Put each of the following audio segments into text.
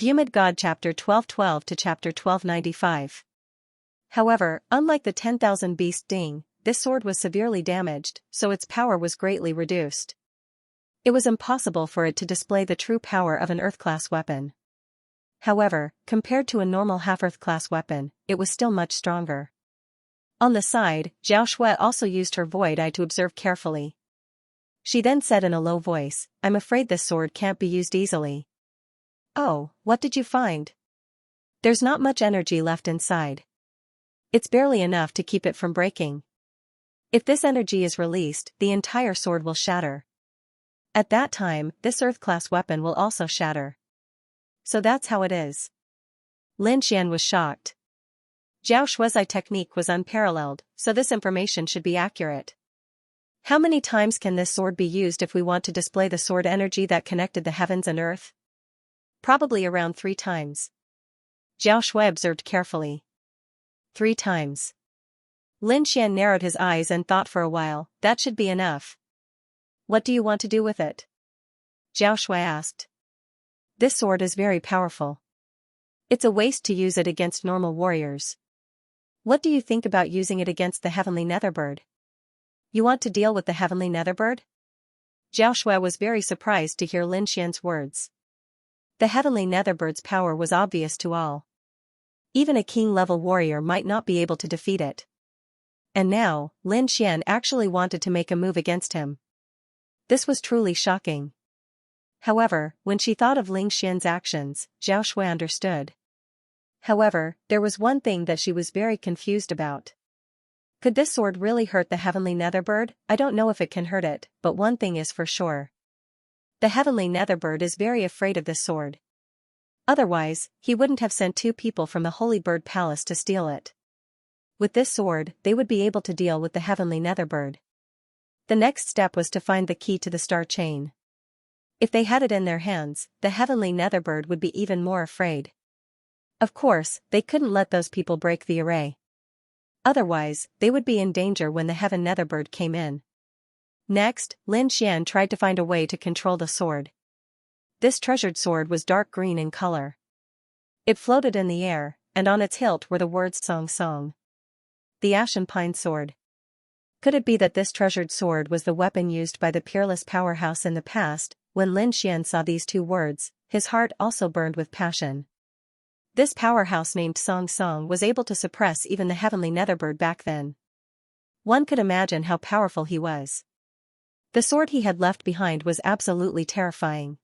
Vhumad God Chapter 1212 to Chapter 1295. However, unlike the 10,000 beast ding, this sword was severely damaged, so its power was greatly reduced. It was impossible for it to display the true power of an Earth-class weapon. However, compared to a normal half-Earth-class weapon, it was still much stronger. On the side, Xianxia also used her void eye to observe carefully. She then said in a low voice, "I'm afraid this sword can't be used easily." "Oh, what did you find?" "There's not much energy left inside. It's barely enough to keep it from breaking. If this energy is released, the entire sword will shatter. At that time, this Earth-class weapon will also shatter. So that's how it is." Lin Xian was shocked. Zhao Shui's technique was unparalleled, so this information should be accurate. How many times can this sword be used if we want to display the sword energy that connected the heavens and earth? Probably around 3 times. Zhao Shui observed carefully. 3 times. Lin Xian narrowed his eyes and thought for a while. That should be enough. "What do you want to do with it?" Zhao Shui asked. "This sword is very powerful. It's a waste to use it against normal warriors. What do you think about using it against the heavenly netherbird?" "You want to deal with the heavenly netherbird?" Zhao Shui was very surprised to hear Lin Xian's words. The heavenly netherbird's power was obvious to all. Even a king-level warrior might not be able to defeat it. And now, Lin Xian actually wanted to make a move against him. This was truly shocking. However, when she thought of Lin Xian's actions, Zhao Shui understood. However, there was one thing that she was very confused about. Could this sword really hurt the heavenly netherbird? I don't know if it can hurt it, but one thing is for sure. The heavenly netherbird is very afraid of this sword. Otherwise, he wouldn't have sent 2 people from the Holy Bird Palace to steal it. With this sword, they would be able to deal with the heavenly netherbird. The next step was to find the key to the star chain. If they had it in their hands, the heavenly netherbird would be even more afraid. Of course, they couldn't let those people break the array. Otherwise, they would be in danger when the heaven netherbird came in. Next, Lin Xian tried to find a way to control the sword. This treasured sword was dark green in color. It floated in the air, and on its hilt were the words Song Song. The Ashen Pine Sword. Could it be that this treasured sword was the weapon used by the peerless powerhouse in the past? When Lin Xian saw these 2 words, his heart also burned with passion. This powerhouse named Song Song was able to suppress even the heavenly netherbird back then. One could imagine how powerful he was. The sword he had left behind was absolutely terrifying.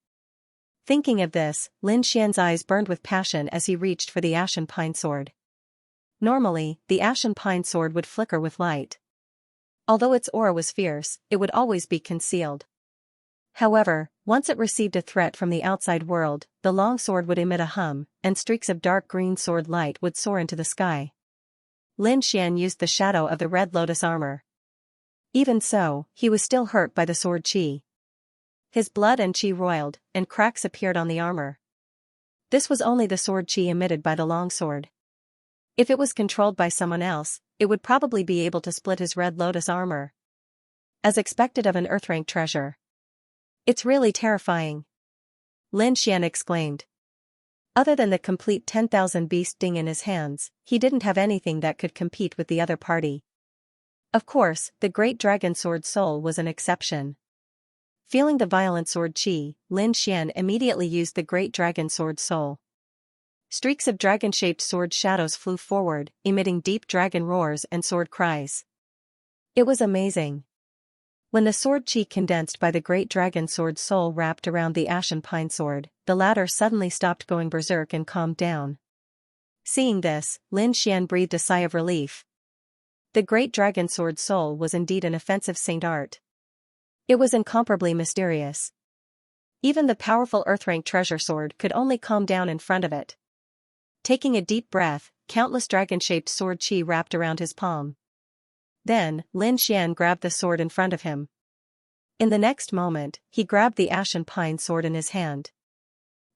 Thinking of this, Lin Xian's eyes burned with passion as he reached for the Ashen Pine Sword. Normally, the Ashen Pine Sword would flicker with light. Although its aura was fierce, it would always be concealed. However, once it received a threat from the outside world, the long sword would emit a hum, and streaks of dark green sword light would soar into the sky. Lin Xian used the shadow of the Red Lotus armor. Even so, he was still hurt by the sword chi. His blood and chi roiled, and cracks appeared on the armor. This was only the sword chi emitted by the long sword. If it was controlled by someone else, it would probably be able to split his Red Lotus armor. As expected of an Earth-rank treasure. "It's really terrifying," Lin Xian exclaimed. Other than the complete 10,000 beast ding in his hands, he didn't have anything that could compete with the other party. Of course, the great dragon sword soul was an exception. Feeling the violent sword chi, Lin Xian immediately used the great dragon sword soul. Streaks of dragon-shaped sword shadows flew forward, emitting deep dragon roars and sword cries. It was amazing. When the sword chi condensed by the great dragon sword soul wrapped around the Ashen Pine Sword, the latter suddenly stopped going berserk and calmed down. Seeing this, Lin Xian breathed a sigh of relief. The great dragon sword soul was indeed an offensive saint art. It was incomparably mysterious. Even the powerful Earth-rank treasure sword could only calm down in front of it. Taking a deep breath, countless dragon-shaped sword chi wrapped around his palm. Then, Lin Xian grabbed the sword in front of him. In the next moment, he grabbed the Ashen Pine Sword in his hand.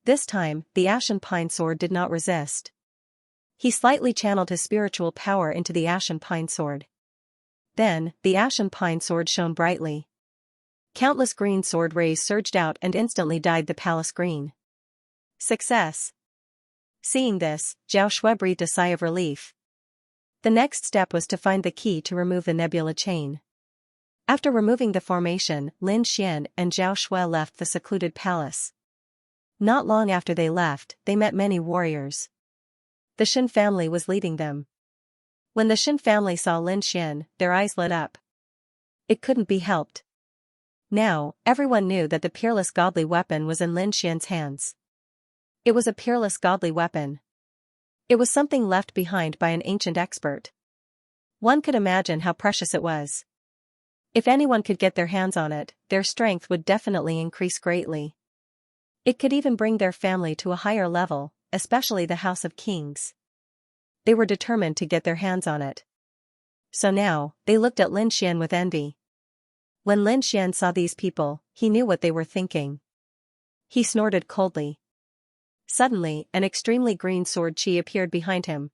This time, the Ashen Pine Sword did not resist. He slightly channeled his spiritual power into the Ashen Pine Sword. Then, the Ashen Pine Sword shone brightly. Countless green sword rays surged out and instantly dyed the palace green. Success! Seeing this, Zhao Shui breathed a sigh of relief. The next step was to find the key to remove the nebula chain. After removing the formation, Lin Xian and Zhao Shui left the secluded palace. Not long after they left, they met many warriors. The Shen family was leading them. When the Shen family saw Lin Xian, their eyes lit up. It couldn't be helped. Now, everyone knew that the peerless godly weapon was in Lin Xian's hands. It was a peerless godly weapon. It was something left behind by an ancient expert. One could imagine how precious it was. If anyone could get their hands on it, their strength would definitely increase greatly. It could even bring their family to a higher level, especially the House of Kings. They were determined to get their hands on it. So now, they looked at Lin Xian with envy. When Lin Xian saw these people, he knew what they were thinking. He snorted coldly. Suddenly, an extremely green sword chi appeared behind him.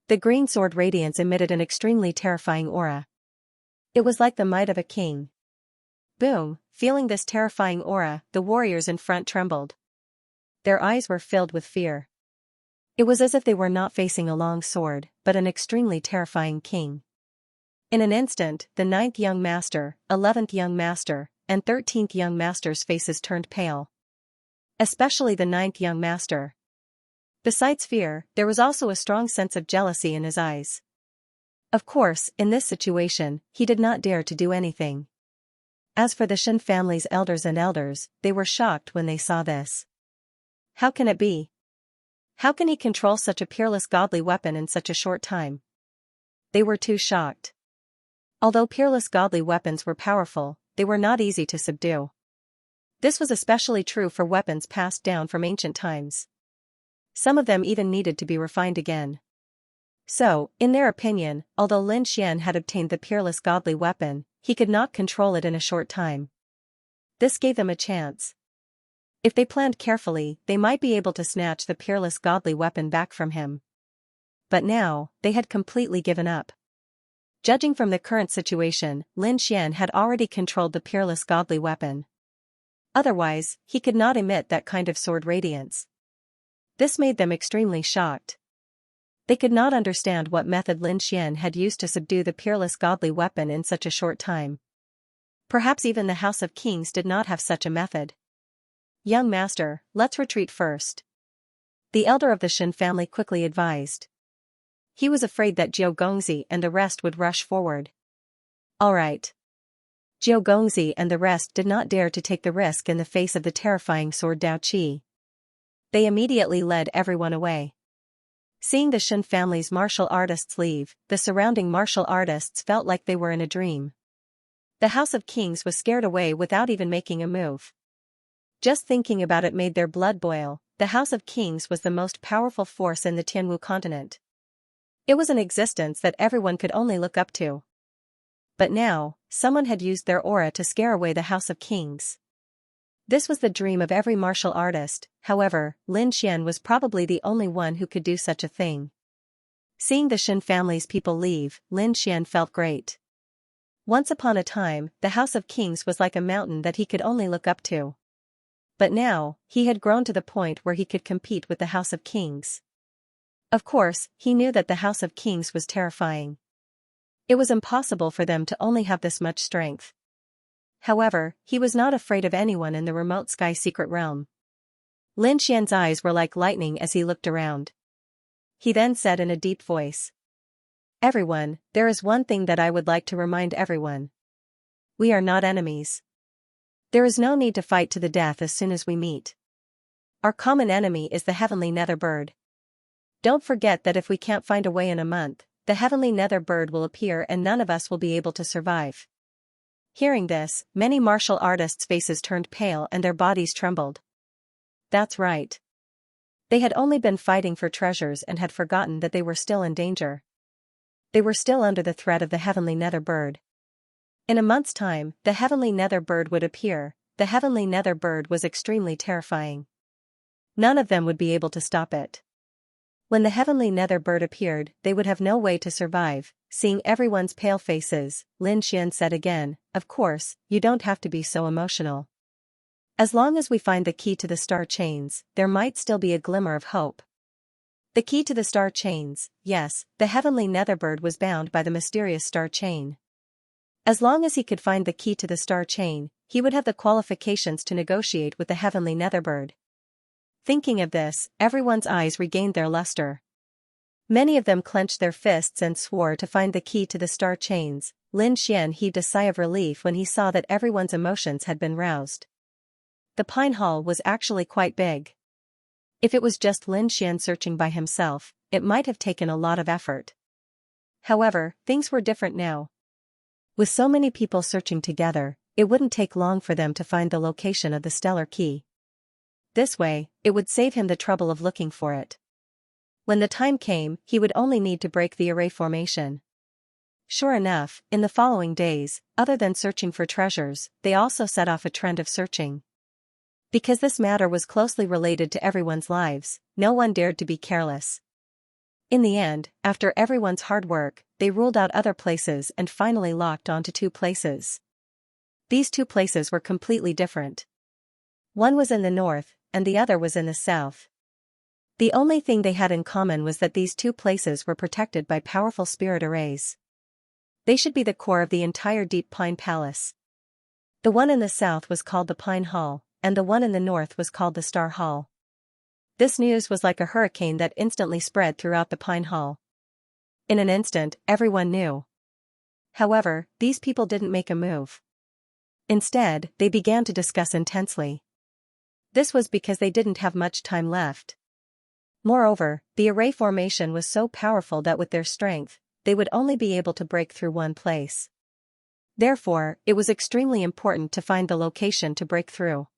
The green sword radiance emitted an extremely terrifying aura. It was like the might of a king. Boom! Feeling this terrifying aura, the warriors in front trembled. Their eyes were filled with fear. It was as if they were not facing a long sword, but an extremely terrifying king. In an instant, the 9th young master, 11th young master, and 13th young master's faces turned pale. Especially the 9th young master. Besides fear, there was also a strong sense of jealousy in his eyes. Of course, in this situation, he did not dare to do anything. As for the Shen family's elders, they were shocked when they saw this. How can it be? How can he control such a peerless godly weapon in such a short time? They were too shocked. Although peerless godly weapons were powerful, they were not easy to subdue. This was especially true for weapons passed down from ancient times. Some of them even needed to be refined again. So, in their opinion, although Lin Xian had obtained the peerless godly weapon, he could not control it in a short time. This gave them a chance. If they planned carefully, they might be able to snatch the peerless godly weapon back from him. But now, they had completely given up. Judging from the current situation, Lin Xian had already controlled the peerless godly weapon. Otherwise, he could not emit that kind of sword radiance. This made them extremely shocked. They could not understand what method Lin Xian had used to subdue the peerless godly weapon in such a short time. Perhaps even the House of Kings did not have such a method. Young master, let's retreat first. The elder of the Shen family quickly advised. He was afraid that Jiao Gongzi and the rest would rush forward. All right. Jiao Gongzi and the rest did not dare to take the risk in the face of the terrifying sword Dao Qi. They immediately led everyone away. Seeing the Shen family's martial artists leave, the surrounding martial artists felt like they were in a dream. The House of Kings was scared away without even making a move. Just thinking about it made their blood boil. The House of Kings was the most powerful force in the Tianwu continent. It was an existence that everyone could only look up to. But now, someone had used their aura to scare away the House of Kings. This was the dream of every martial artist. However, Lin Xian was probably the only one who could do such a thing. Seeing the Shen family's people leave, Lin Xian felt great. Once upon a time, the House of Kings was like a mountain that he could only look up to. But now, he had grown to the point where he could compete with the House of Kings. Of course, he knew that the House of Kings was terrifying. It was impossible for them to only have this much strength. However, he was not afraid of anyone in the remote sky secret realm. Lin Xian's eyes were like lightning as he looked around. He then said in a deep voice. Everyone, there is one thing that I would like to remind everyone. We are not enemies. There is no need to fight to the death as soon as we meet. Our common enemy is the heavenly nether bird. Don't forget that if we can't find a way in a month, the heavenly nether bird will appear and none of us will be able to survive. Hearing this, many martial artists' faces turned pale and their bodies trembled. That's right. They had only been fighting for treasures and had forgotten that they were still in danger. They were still under the threat of the heavenly nether bird. In a month's time, the heavenly nether bird would appear. The heavenly nether bird was extremely terrifying. None of them would be able to stop it. When the heavenly nether bird appeared, they would have no way to survive. Seeing everyone's pale faces, Lin Xian said again, of course, you don't have to be so emotional. As long as we find the key to the star chains, there might still be a glimmer of hope. The key to the star chains. Yes, the heavenly netherbird was bound by the mysterious star chain. As long as he could find the key to the star chain, he would have the qualifications to negotiate with the heavenly netherbird. Thinking of this, everyone's eyes regained their luster. Many of them clenched their fists and swore to find the key to the star chains. Lin Xian heaved a sigh of relief when he saw that everyone's emotions had been roused. The pine hall was actually quite big. If it was just Lin Xian searching by himself, it might have taken a lot of effort. However, things were different now. With so many people searching together, it wouldn't take long for them to find the location of the stellar key. This way, it would save him the trouble of looking for it. When the time came, he would only need to break the array formation. Sure enough, in the following days, other than searching for treasures, they also set off a trend of searching. Because this matter was closely related to everyone's lives, no one dared to be careless. In the end, after everyone's hard work, they ruled out other places and finally locked onto 2 places. These 2 places were completely different. One was in the north, and the other was in the south. The only thing they had in common was that these 2 places were protected by powerful spirit arrays. They should be the core of the entire Deep Pine Palace. The one in the south was called the Pine Hall, and the one in the north was called the Star Hall. This news was like a hurricane that instantly spread throughout the Pine Hall. In an instant, everyone knew. However, these people didn't make a move. Instead, they began to discuss intensely. This was because they didn't have much time left. Moreover, the array formation was so powerful that with their strength, they would only be able to break through one place. Therefore, it was extremely important to find the location to break through.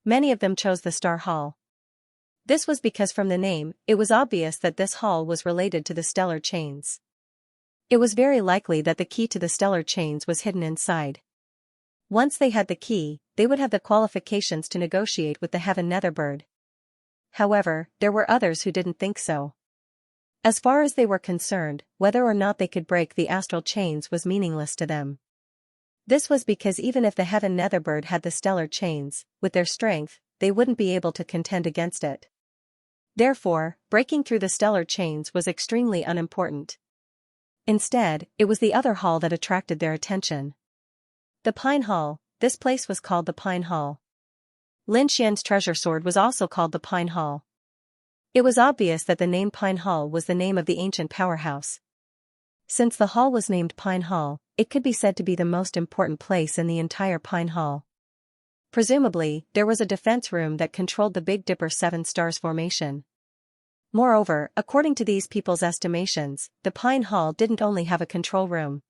Many of them chose the Star Hall. This was because from the name, it was obvious that this hall was related to the stellar chains. It was very likely that the key to the stellar chains was hidden inside. Once they had the key, they would have the qualifications to negotiate with the Heaven Netherbird. However, there were others who didn't think so. As far as they were concerned, whether or not they could break the astral chains was meaningless to them. This was because even if the Heaven Netherbird had the stellar chains, with their strength, they wouldn't be able to contend against it. Therefore, breaking through the stellar chains was extremely unimportant. Instead, it was the other hall that attracted their attention. The Pine Hall. This place was called the Pine Hall. Lin Xian's treasure sword was also called the Pine Hall. It was obvious that the name Pine Hall was the name of the ancient powerhouse. Since the hall was named Pine Hall, it could be said to be the most important place in the entire Pine Hall. Presumably, there was a defense room that controlled the Big Dipper 7 stars formation. Moreover, according to these people's estimations, the Pine Hall didn't only have a control room.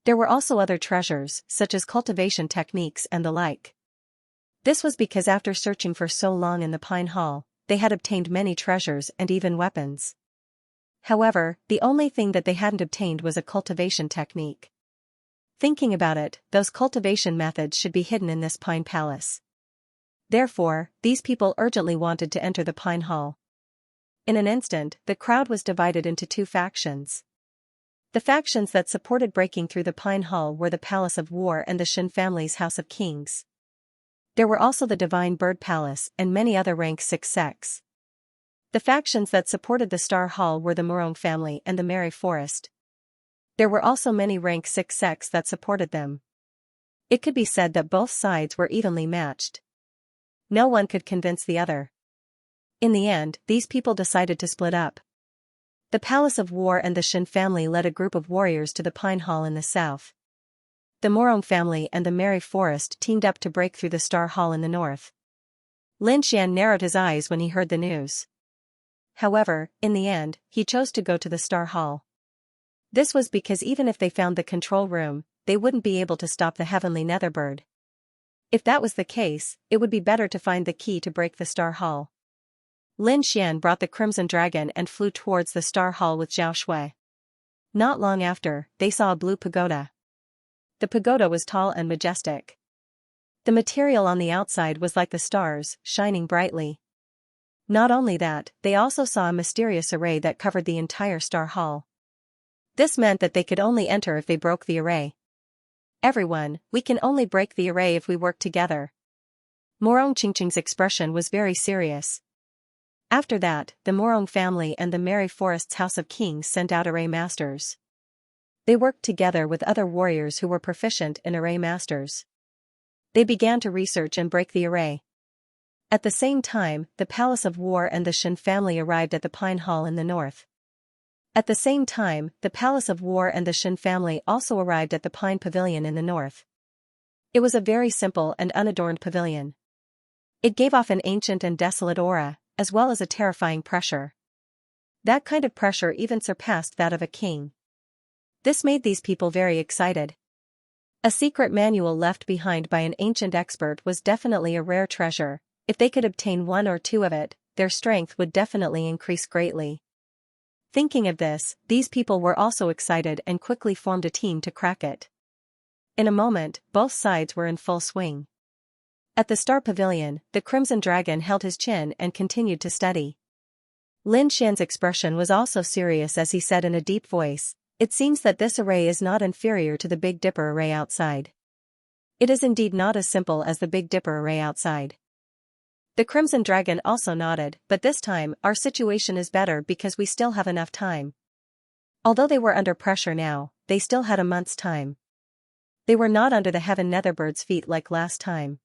There were also other treasures, such as cultivation techniques and the like. This was because after searching for so long in the Pine Hall, they had obtained many treasures and even weapons. However, the only thing that they hadn't obtained was a cultivation technique. Thinking about it, those cultivation methods should be hidden in this Pine Palace. Therefore, these people urgently wanted to enter the Pine Hall. In an instant, the crowd was divided into 2 factions. The factions that supported breaking through the Pine Hall were the Palace of War and the Shin family's House of Kings. There were also the Divine Bird Palace and many other rank 6 sects. The factions that supported the Star Hall were the Murong family and the Merry Forest. There were also many rank 6 sects that supported them. It could be said that both sides were evenly matched. No one could convince the other. In the end, these people decided to split up. The Palace of War and the Shin family led a group of warriors to the Pine Hall in the south. The Murong family and the Merry Forest teamed up to break through the Star Hall in the north. Lin Xian narrowed his eyes when he heard the news. However, in the end, he chose to go to the Star Hall. This was because even if they found the control room, they wouldn't be able to stop the Heavenly Netherbird. If that was the case, it would be better to find the key to break the Star Hall. Lin Xian brought the Crimson Dragon and flew towards the Star Hall with Zhao Shui. Not long after, they saw a blue pagoda. The pagoda was tall and majestic. The material on the outside was like the stars, shining brightly. Not only that, they also saw a mysterious array that covered the entire Star Hall. This meant that they could only enter if they broke the array. Everyone, we can only break the array if we work together. Morong Qingqing's expression was very serious. After that, the Morong family and the Merry Forest's House of Kings sent out array masters. They worked together with other warriors who were proficient in array masters. They began to research and break the array. At the same time, the Palace of War and the Shen family arrived at the Pine Hall in the north. At the same time, the Palace of War and the Shen family also arrived at the Pine Pavilion in the north. It was a very simple and unadorned pavilion. It gave off an ancient and desolate aura, as well as a terrifying pressure. That kind of pressure even surpassed that of a king. This made these people very excited. A secret manual left behind by an ancient expert was definitely a rare treasure. If they could obtain one or two of it, their strength would definitely increase greatly. Thinking of this, these people were also excited and quickly formed a team to crack it. In a moment, both sides were in full swing. At the Star Pavilion, the Crimson Dragon held his chin and continued to study. Lin Xian's expression was also serious as he said in a deep voice, "It seems that this array is not inferior to the Big Dipper array outside. It is indeed not as simple as the Big Dipper array outside." The Crimson Dragon also nodded, "But this time, our situation is better because we still have enough time." Although they were under pressure now, they still had a month's time. They were not under the Heaven Netherbird's feet like last time.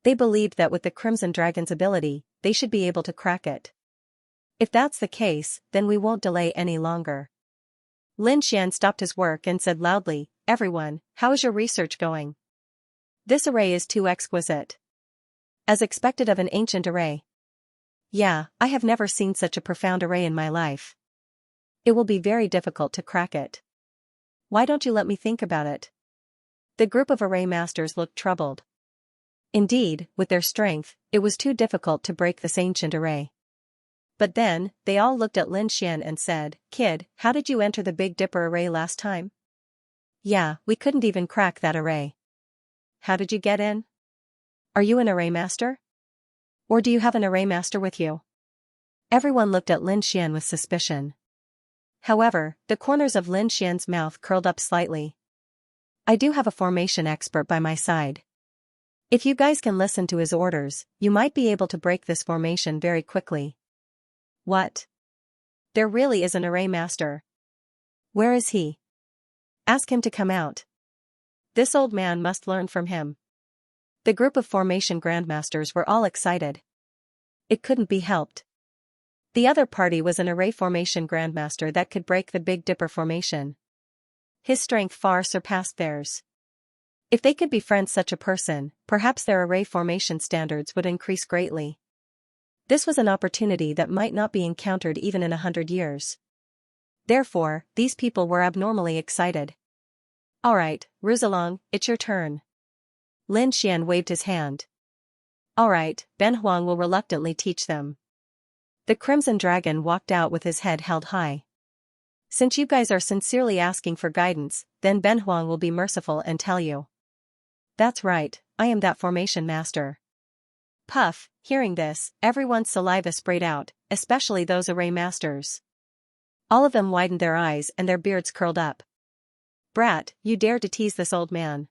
They believed that with the Crimson Dragon's ability, they should be able to crack it. If that's the case, then we won't delay any longer. Lin Xian stopped his work and said loudly, "Everyone, how is your research going? This array is too exquisite. As expected of an ancient array. Yeah, I have never seen such a profound array in my life. It will be very difficult to crack it. Why don't you let me think about it?" The group of array masters looked troubled. Indeed, with their strength, it was too difficult to break this ancient array. But then, they all looked at Lin Xian and said, "Kid, how did you enter the Big Dipper array last time?" "Yeah, we couldn't even crack that array." "How did you get in? Are you an array master? Or do you have an array master with you?" Everyone looked at Lin Xian with suspicion. However, the corners of Lin Xian's mouth curled up slightly. "I do have a formation expert by my side. If you guys can listen to his orders, you might be able to break this formation very quickly." "What? There really is an array master. Where is he? Ask him to come out. This old man must learn from him." The group of formation grandmasters were all excited. It couldn't be helped. The other party was an array formation grandmaster that could break the Big Dipper formation. His strength far surpassed theirs. If they could befriend such a person, perhaps their array formation standards would increase greatly. This was an opportunity that might not be encountered even in 100 years. Therefore, these people were abnormally excited. "Alright, Ruzalong, it's your turn." Lin Xian waved his hand. "Alright, Ben Huang will reluctantly teach them." The Crimson Dragon walked out with his head held high. "Since you guys are sincerely asking for guidance, then Ben Huang will be merciful and tell you." "That's right, I am that formation master." Puff, hearing this, everyone's saliva sprayed out, especially those array masters. All of them widened their eyes and their beards curled up. "Brat, you dare to tease this old man.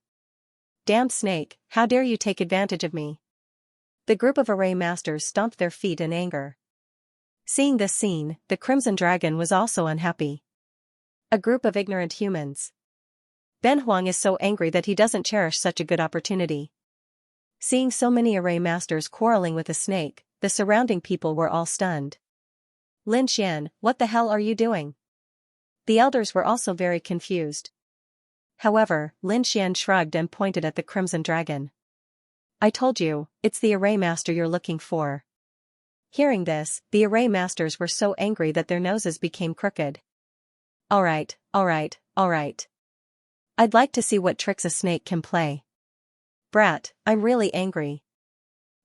Damned snake, how dare you take advantage of me?" The group of array masters stomped their feet in anger. Seeing this scene, the Crimson Dragon was also unhappy. A group of ignorant humans. Ben Huang is so angry that he doesn't cherish such a good opportunity. Seeing so many array masters quarreling with a snake, the surrounding people were all stunned. "Lin Xian, what the hell are you doing?" The elders were also very confused. However, Lin Xian shrugged and pointed at the Crimson Dragon. "I told you, it's the array master you're looking for." Hearing this, the array masters were so angry that their noses became crooked. Alright. I'd like to see what tricks a snake can play. Brat, I'm really angry.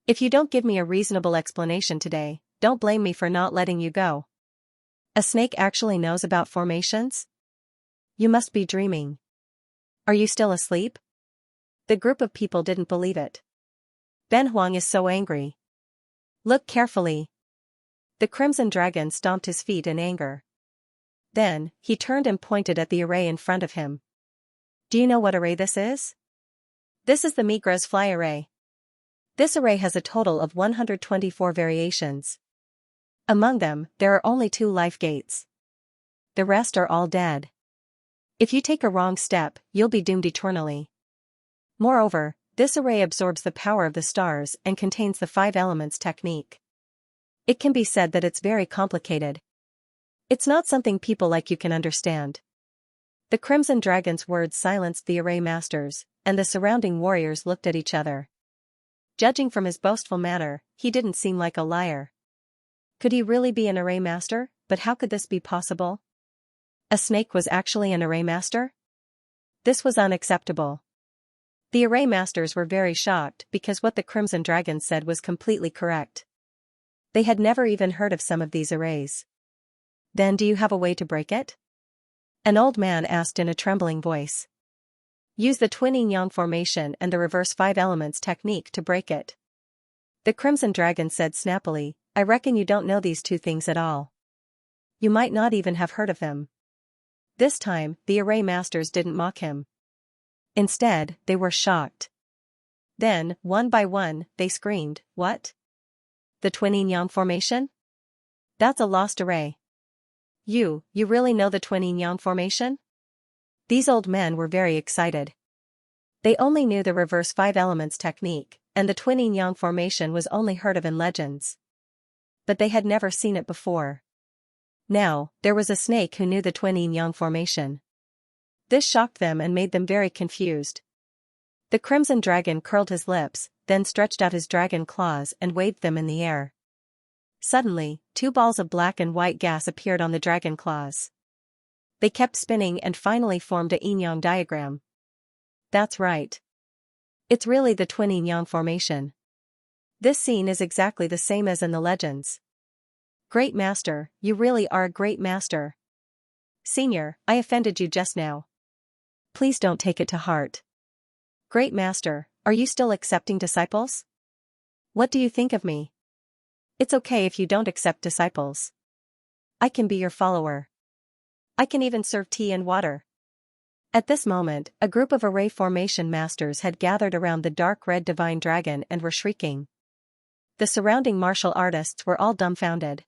If you don't give me a reasonable explanation today, don't blame me for not letting you go." A snake actually knows about formations? You must be dreaming. Are you still asleep? The group of people didn't believe it. Ben Huang is so angry. Look carefully. The Crimson Dragon stomped his feet in anger. Then, he turned and pointed at the array in front of him. "Do you know what array this is?" "This is the Migra's fly array. This array has a total of 124 variations. Among them, there are only 2 life gates. The rest are all dead. If you take a wrong step, you'll be doomed eternally. Moreover, this array absorbs the power of the stars and contains the 5 elements technique. It can be said that it's very complicated. It's not something people like you can understand. The Crimson Dragon's words silenced the array masters, and the surrounding warriors looked at each other. Judging from his boastful manner, he didn't seem like a liar. Could he really be an array master? But how could this be possible? A snake was actually an array master? This was unacceptable. The array masters were very shocked because what the Crimson Dragon said was completely correct. They had never even heard of some of these arrays. Then do you have a way to break it? An old man asked in a trembling voice. Use the twin yin-yang formation and the reverse 5 elements technique to break it. The Crimson Dragon said snappily, I reckon you don't know these 2 things at all. You might not even have heard of them. This time, the array masters didn't mock him. Instead, they were shocked. Then, one by one, they screamed, what? The twin yin-yang formation? That's a lost array. You really know the twin yin-yang formation? These old men were very excited. They only knew the reverse 5 elements technique, and the twin yin-yang formation was only heard of in legends. But they had never seen it before. Now, there was a snake who knew the twin yin-yang formation. This shocked them and made them very confused. The Crimson Dragon curled his lips, then stretched out his dragon claws and waved them in the air. Suddenly, 2 balls of black and white gas appeared on the dragon claws. They kept spinning and finally formed a yin-yang diagram. That's right. It's really the twin yin-yang formation. This scene is exactly the same as in the legends. Great Master, you really are a great master. Senior, I offended you just now. Please don't take it to heart. Great Master, are you still accepting disciples? What do you think of me? It's okay if you don't accept disciples. I can be your follower. I can even serve tea and water. At this moment, a group of array formation masters had gathered around the dark red divine dragon and were shrieking. The surrounding martial artists were all dumbfounded.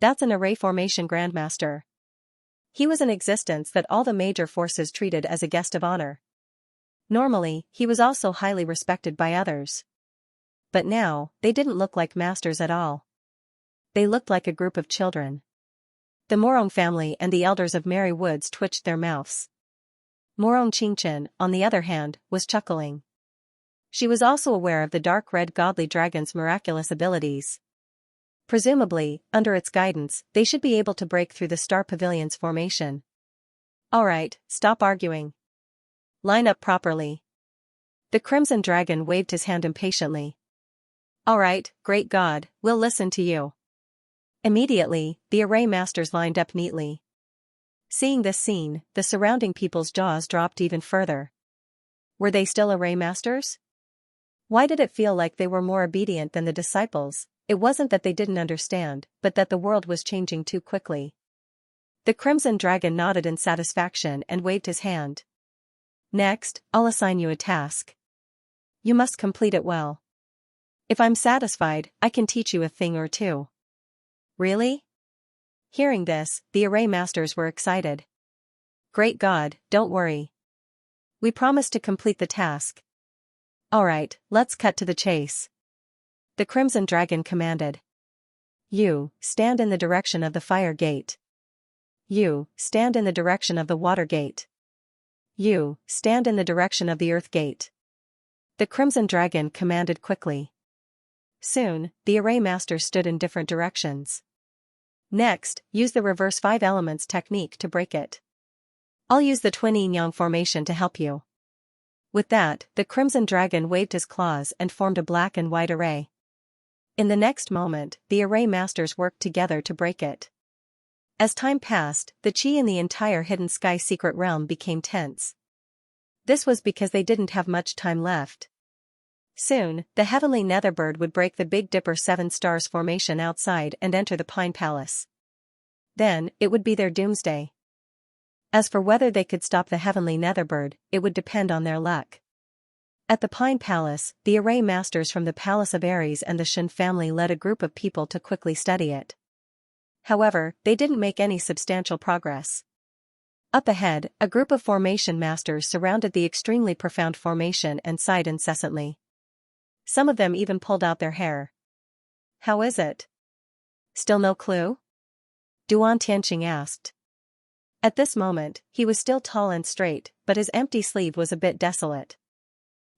That's an array formation grandmaster. He was in existence that all the major forces treated as a guest of honor. Normally, he was also highly respected by others. But now, they didn't look like masters at all. They looked like a group of children. The Morong family and the elders of Merry Woods twitched their mouths. Morong Qingchen, on the other hand, was chuckling. She was also aware of the dark red godly dragon's miraculous abilities. Presumably, under its guidance, they should be able to break through the Star Pavilion's formation. Alright, stop arguing. Line up properly. The Crimson Dragon waved his hand impatiently. Alright, great God, we'll listen to you. Immediately, the array masters lined up neatly. Seeing this scene, the surrounding people's jaws dropped even further. Were they still array masters? Why did it feel like they were more obedient than the disciples? It wasn't that they didn't understand, but that the world was changing too quickly. The Crimson Dragon nodded in satisfaction and waved his hand. Next, I'll assign you a task. You must complete it well. If I'm satisfied, I can teach you a thing or 2. Really? Hearing this, the array masters were excited. Great God, don't worry. We promise to complete the task. Alright, let's cut to the chase. The Crimson Dragon commanded. You, stand in the direction of the fire gate. You, stand in the direction of the water gate. You, stand in the direction of the earth gate. The Crimson Dragon commanded quickly. Soon, the array masters stood in different directions. Next, use the reverse 5 elements technique to break it. I'll use the twin yin-yang formation to help you. With that, the Crimson Dragon waved his claws and formed a black and white array. In the next moment, the array masters worked together to break it. As time passed, the chi in the entire Hidden Sky secret realm became tense. This was because they didn't have much time left. Soon, the heavenly Netherbird would break the Big Dipper 7 stars formation outside and enter the Pine Palace. Then, it would be their doomsday. As for whether they could stop the heavenly Netherbird, it would depend on their luck. At the Pine Palace, the array masters from the Palace of Aries and the Shen family led a group of people to quickly study it. However, they didn't make any substantial progress. Up ahead, a group of formation masters surrounded the extremely profound formation and sighed incessantly. Some of them even pulled out their hair. "How is it? Still no clue?" Duan Tianqing asked. At this moment, he was still tall and straight, but his empty sleeve was a bit desolate.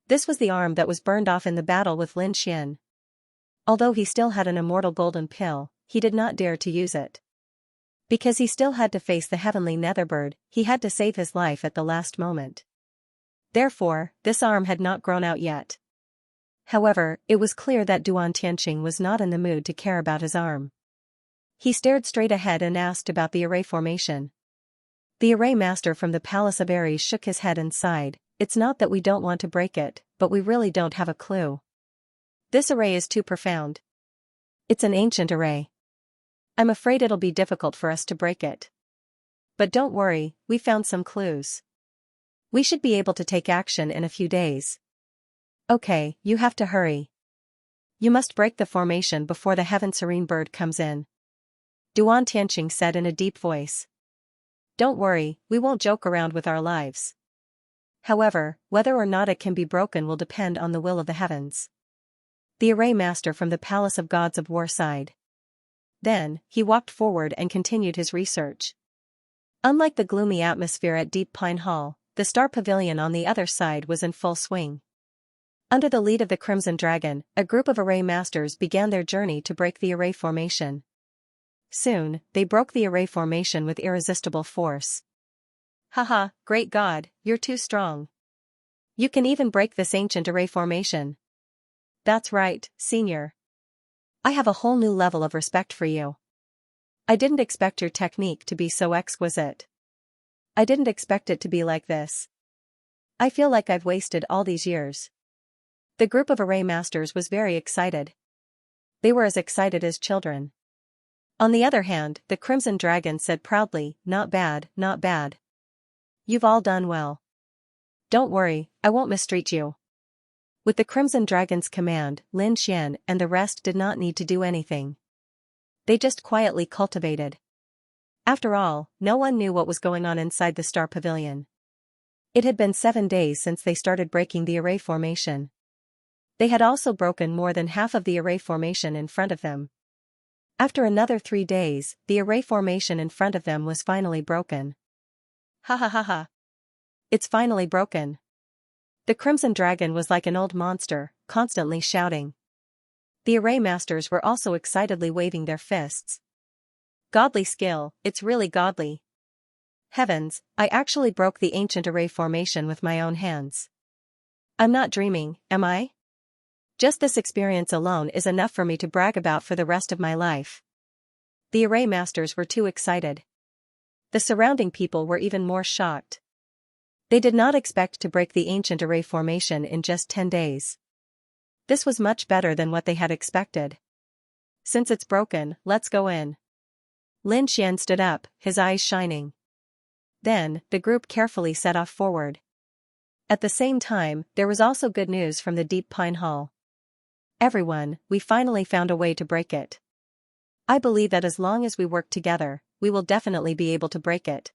This was the arm that was burned off in the battle with Lin Xian. Although he still had an immortal golden pill, he did not dare to use it. Because he still had to face the heavenly netherbird, he had to save his life at the last moment. Therefore, this arm had not grown out yet. However, it was clear that Duan Tianqing was not in the mood to care about his arm. He stared straight ahead and asked about the array formation. The array master from the Palace of Ares shook his head and sighed. "It's not that we don't want to break it, but we really don't have a clue. This array is too profound. It's an ancient array. I'm afraid it'll be difficult for us to break it. But don't worry, we found some clues. We should be able to take action in a few days." "Okay, you have to hurry. You must break the formation before the Heaven Serene bird comes in," Duan Tianqing said in a deep voice. "Don't worry, we won't joke around with our lives. However, whether or not it can be broken will depend on the will of the heavens." The array master from the Palace of Gods of War sighed. Then, he walked forward and continued his research. Unlike the gloomy atmosphere at Deep Pine Hall, the Star Pavilion on the other side was in full swing. Under the lead of the Crimson Dragon, a group of array masters began their journey to break the array formation. Soon, they broke the array formation with irresistible force. "Haha, great God, you're too strong. You can even break this ancient array formation." "That's right, Senior. I have a whole new level of respect for you. I didn't expect your technique to be so exquisite. I didn't expect it to be like this. I feel like I've wasted all these years." The group of array masters was very excited. They were as excited as children. On the other hand, the Crimson Dragon said proudly, "Not bad, not bad. You've all done well. Don't worry, I won't mistreat you." With the Crimson Dragon's command, Lin Xian and the rest did not need to do anything. They just quietly cultivated. After all, no one knew what was going on inside the Star Pavilion. It had been 7 days since they started breaking the array formation. They had also broken more than half of the array formation in front of them. After another 3 days, the array formation in front of them was finally broken. "Ha ha ha ha. It's finally broken." The Crimson Dragon was like an old monster, constantly shouting. The array masters were also excitedly waving their fists. "Godly skill, it's really godly. Heavens, I actually broke the ancient array formation with my own hands. I'm not dreaming, am I? Just this experience alone is enough for me to brag about for the rest of my life." The array masters were too excited. The surrounding people were even more shocked. They did not expect to break the ancient array formation in just 10 days. This was much better than what they had expected. "Since it's broken, let's go in." Lin Xian stood up, his eyes shining. Then, the group carefully set off forward. At the same time, there was also good news from the Deep Pine Hall. "Everyone, we finally found a way to break it. I believe that as long as we work together, we will definitely be able to break it."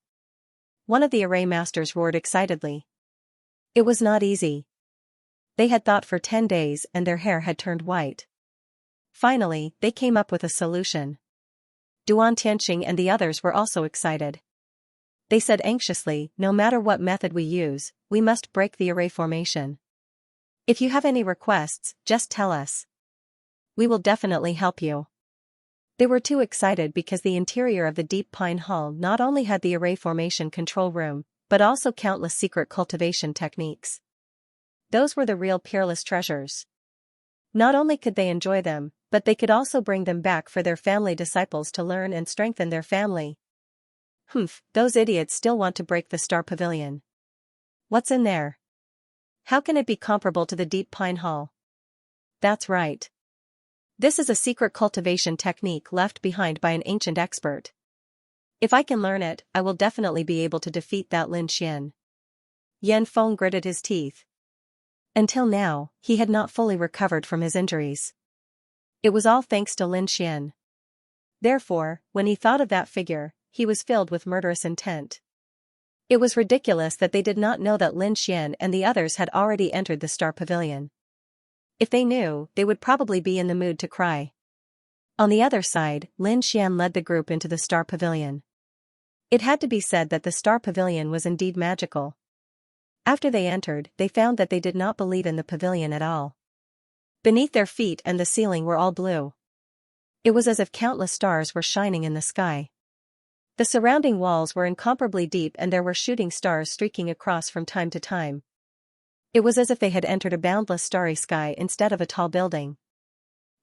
One of the array masters roared excitedly. It was not easy. They had thought for 10 days and their hair had turned white. Finally, they came up with a solution. Duan Tianqing and the others were also excited. They said anxiously, "No matter what method we use, we must break the array formation. If you have any requests, just tell us. We will definitely help you." They were too excited because the interior of the Deep Pine Hall not only had the array formation control room, but also countless secret cultivation techniques. Those were the real peerless treasures. Not only could they enjoy them, but they could also bring them back for their family disciples to learn and strengthen their family. Humph, those idiots still want to break the Star Pavilion. What's in there? How can it be comparable to the Deep Pine Hall? That's right. This is a secret cultivation technique left behind by an ancient expert. If I can learn it, I will definitely be able to defeat that Lin Xian. Yan Feng gritted his teeth. Until now, he had not fully recovered from his injuries. It was all thanks to Lin Xian. Therefore, when he thought of that figure, he was filled with murderous intent. It was ridiculous that they did not know that Lin Xian and the others had already entered the Star Pavilion. If they knew, they would probably be in the mood to cry. On the other side, Lin Xian led the group into the Star Pavilion. It had to be said that the Star Pavilion was indeed magical. After they entered, they found that they did not believe in the pavilion at all. Beneath their feet and the ceiling were all blue. It was as if countless stars were shining in the sky. The surrounding walls were incomparably deep and there were shooting stars streaking across from time to time. It was as if they had entered a boundless starry sky instead of a tall building.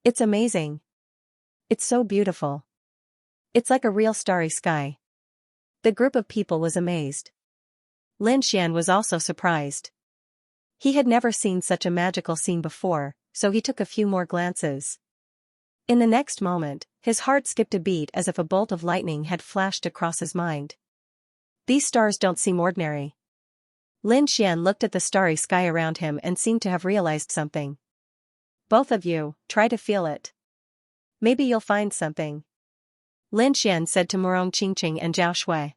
It's amazing. It's so beautiful. It's like a real starry sky. The group of people was amazed. Lin Xian was also surprised. He had never seen such a magical scene before, so he took a few more glances. In the next moment, his heart skipped a beat as if a bolt of lightning had flashed across his mind. These stars don't seem ordinary. Lin Xian looked at the starry sky around him and seemed to have realized something. Both of you, try to feel it. Maybe you'll find something. Lin Xian said to Murong Qingqing and Zhao Shui.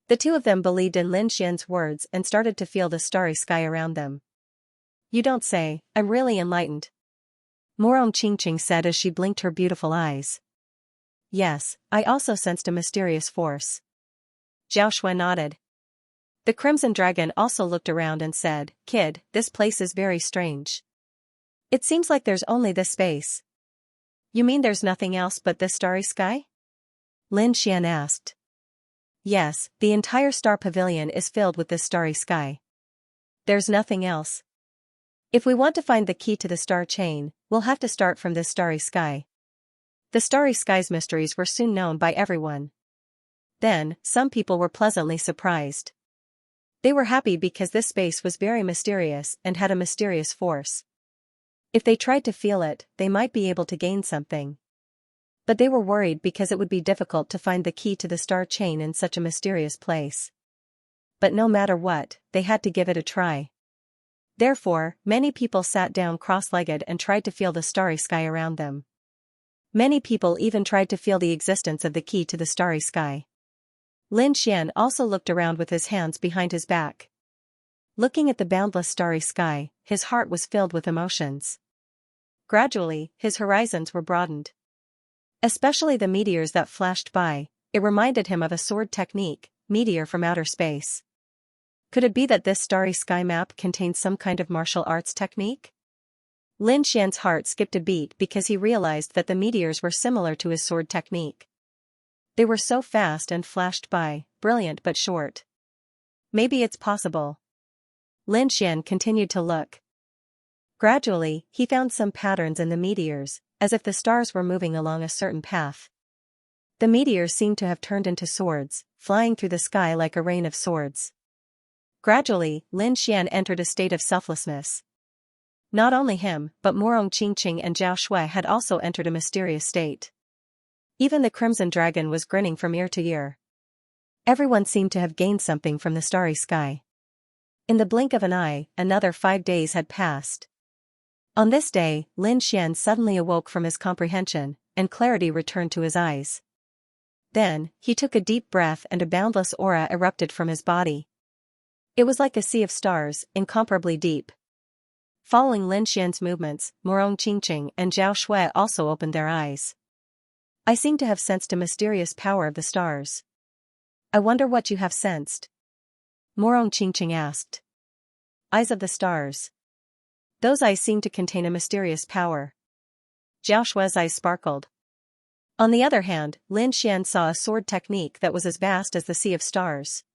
The two of them believed in Lin Xian's words and started to feel the starry sky around them. You don't say, I'm really enlightened. Murong Qingqing said as she blinked her beautiful eyes. Yes, I also sensed a mysterious force. Zhao Shui nodded. The Crimson Dragon also looked around and said, Kid, this place is very strange. It seems like there's only this space. You mean there's nothing else but this starry sky? Lin Xian asked. Yes, the entire Star Pavilion is filled with this starry sky. There's nothing else. If we want to find the key to the star chain, we'll have to start from this starry sky. The starry sky's mysteries were soon known by everyone. Then, some people were pleasantly surprised. They were happy because this space was very mysterious and had a mysterious force. If they tried to feel it, they might be able to gain something. But they were worried because it would be difficult to find the key to the star chain in such a mysterious place. But no matter what, they had to give it a try. Therefore, many people sat down cross-legged and tried to feel the starry sky around them. Many people even tried to feel the existence of the key to the starry sky. Lin Xian also looked around with his hands behind his back. Looking at the boundless starry sky, his heart was filled with emotions. Gradually, his horizons were broadened. Especially the meteors that flashed by, it reminded him of a sword technique, meteor from outer space. Could it be that this starry sky map contains some kind of martial arts technique? Lin Xian's heart skipped a beat because he realized that the meteors were similar to his sword technique. They were so fast and flashed by, brilliant but short. Maybe it's possible. Lin Xian continued to look. Gradually, he found some patterns in the meteors, as if the stars were moving along a certain path. The meteors seemed to have turned into swords, flying through the sky like a rain of swords. Gradually, Lin Xian entered a state of selflessness. Not only him, but Murong Qingqing and Zhao Shui had also entered a mysterious state. Even the Crimson Dragon was grinning from ear to ear. Everyone seemed to have gained something from the starry sky. In the blink of an eye, another 5 days had passed. On this day, Lin Xian suddenly awoke from his comprehension, and clarity returned to his eyes. Then, he took a deep breath and a boundless aura erupted from his body. It was like a sea of stars, incomparably deep. Following Lin Xian's movements, Murong Qingqing and Zhao Shui also opened their eyes. I seem to have sensed a mysterious power of the stars. I wonder what you have sensed? Murong Qingqing asked. Eyes of the stars. Those eyes seem to contain a mysterious power. Zhao Shui's eyes sparkled. On the other hand, Lin Xian saw a sword technique that was as vast as the sea of stars.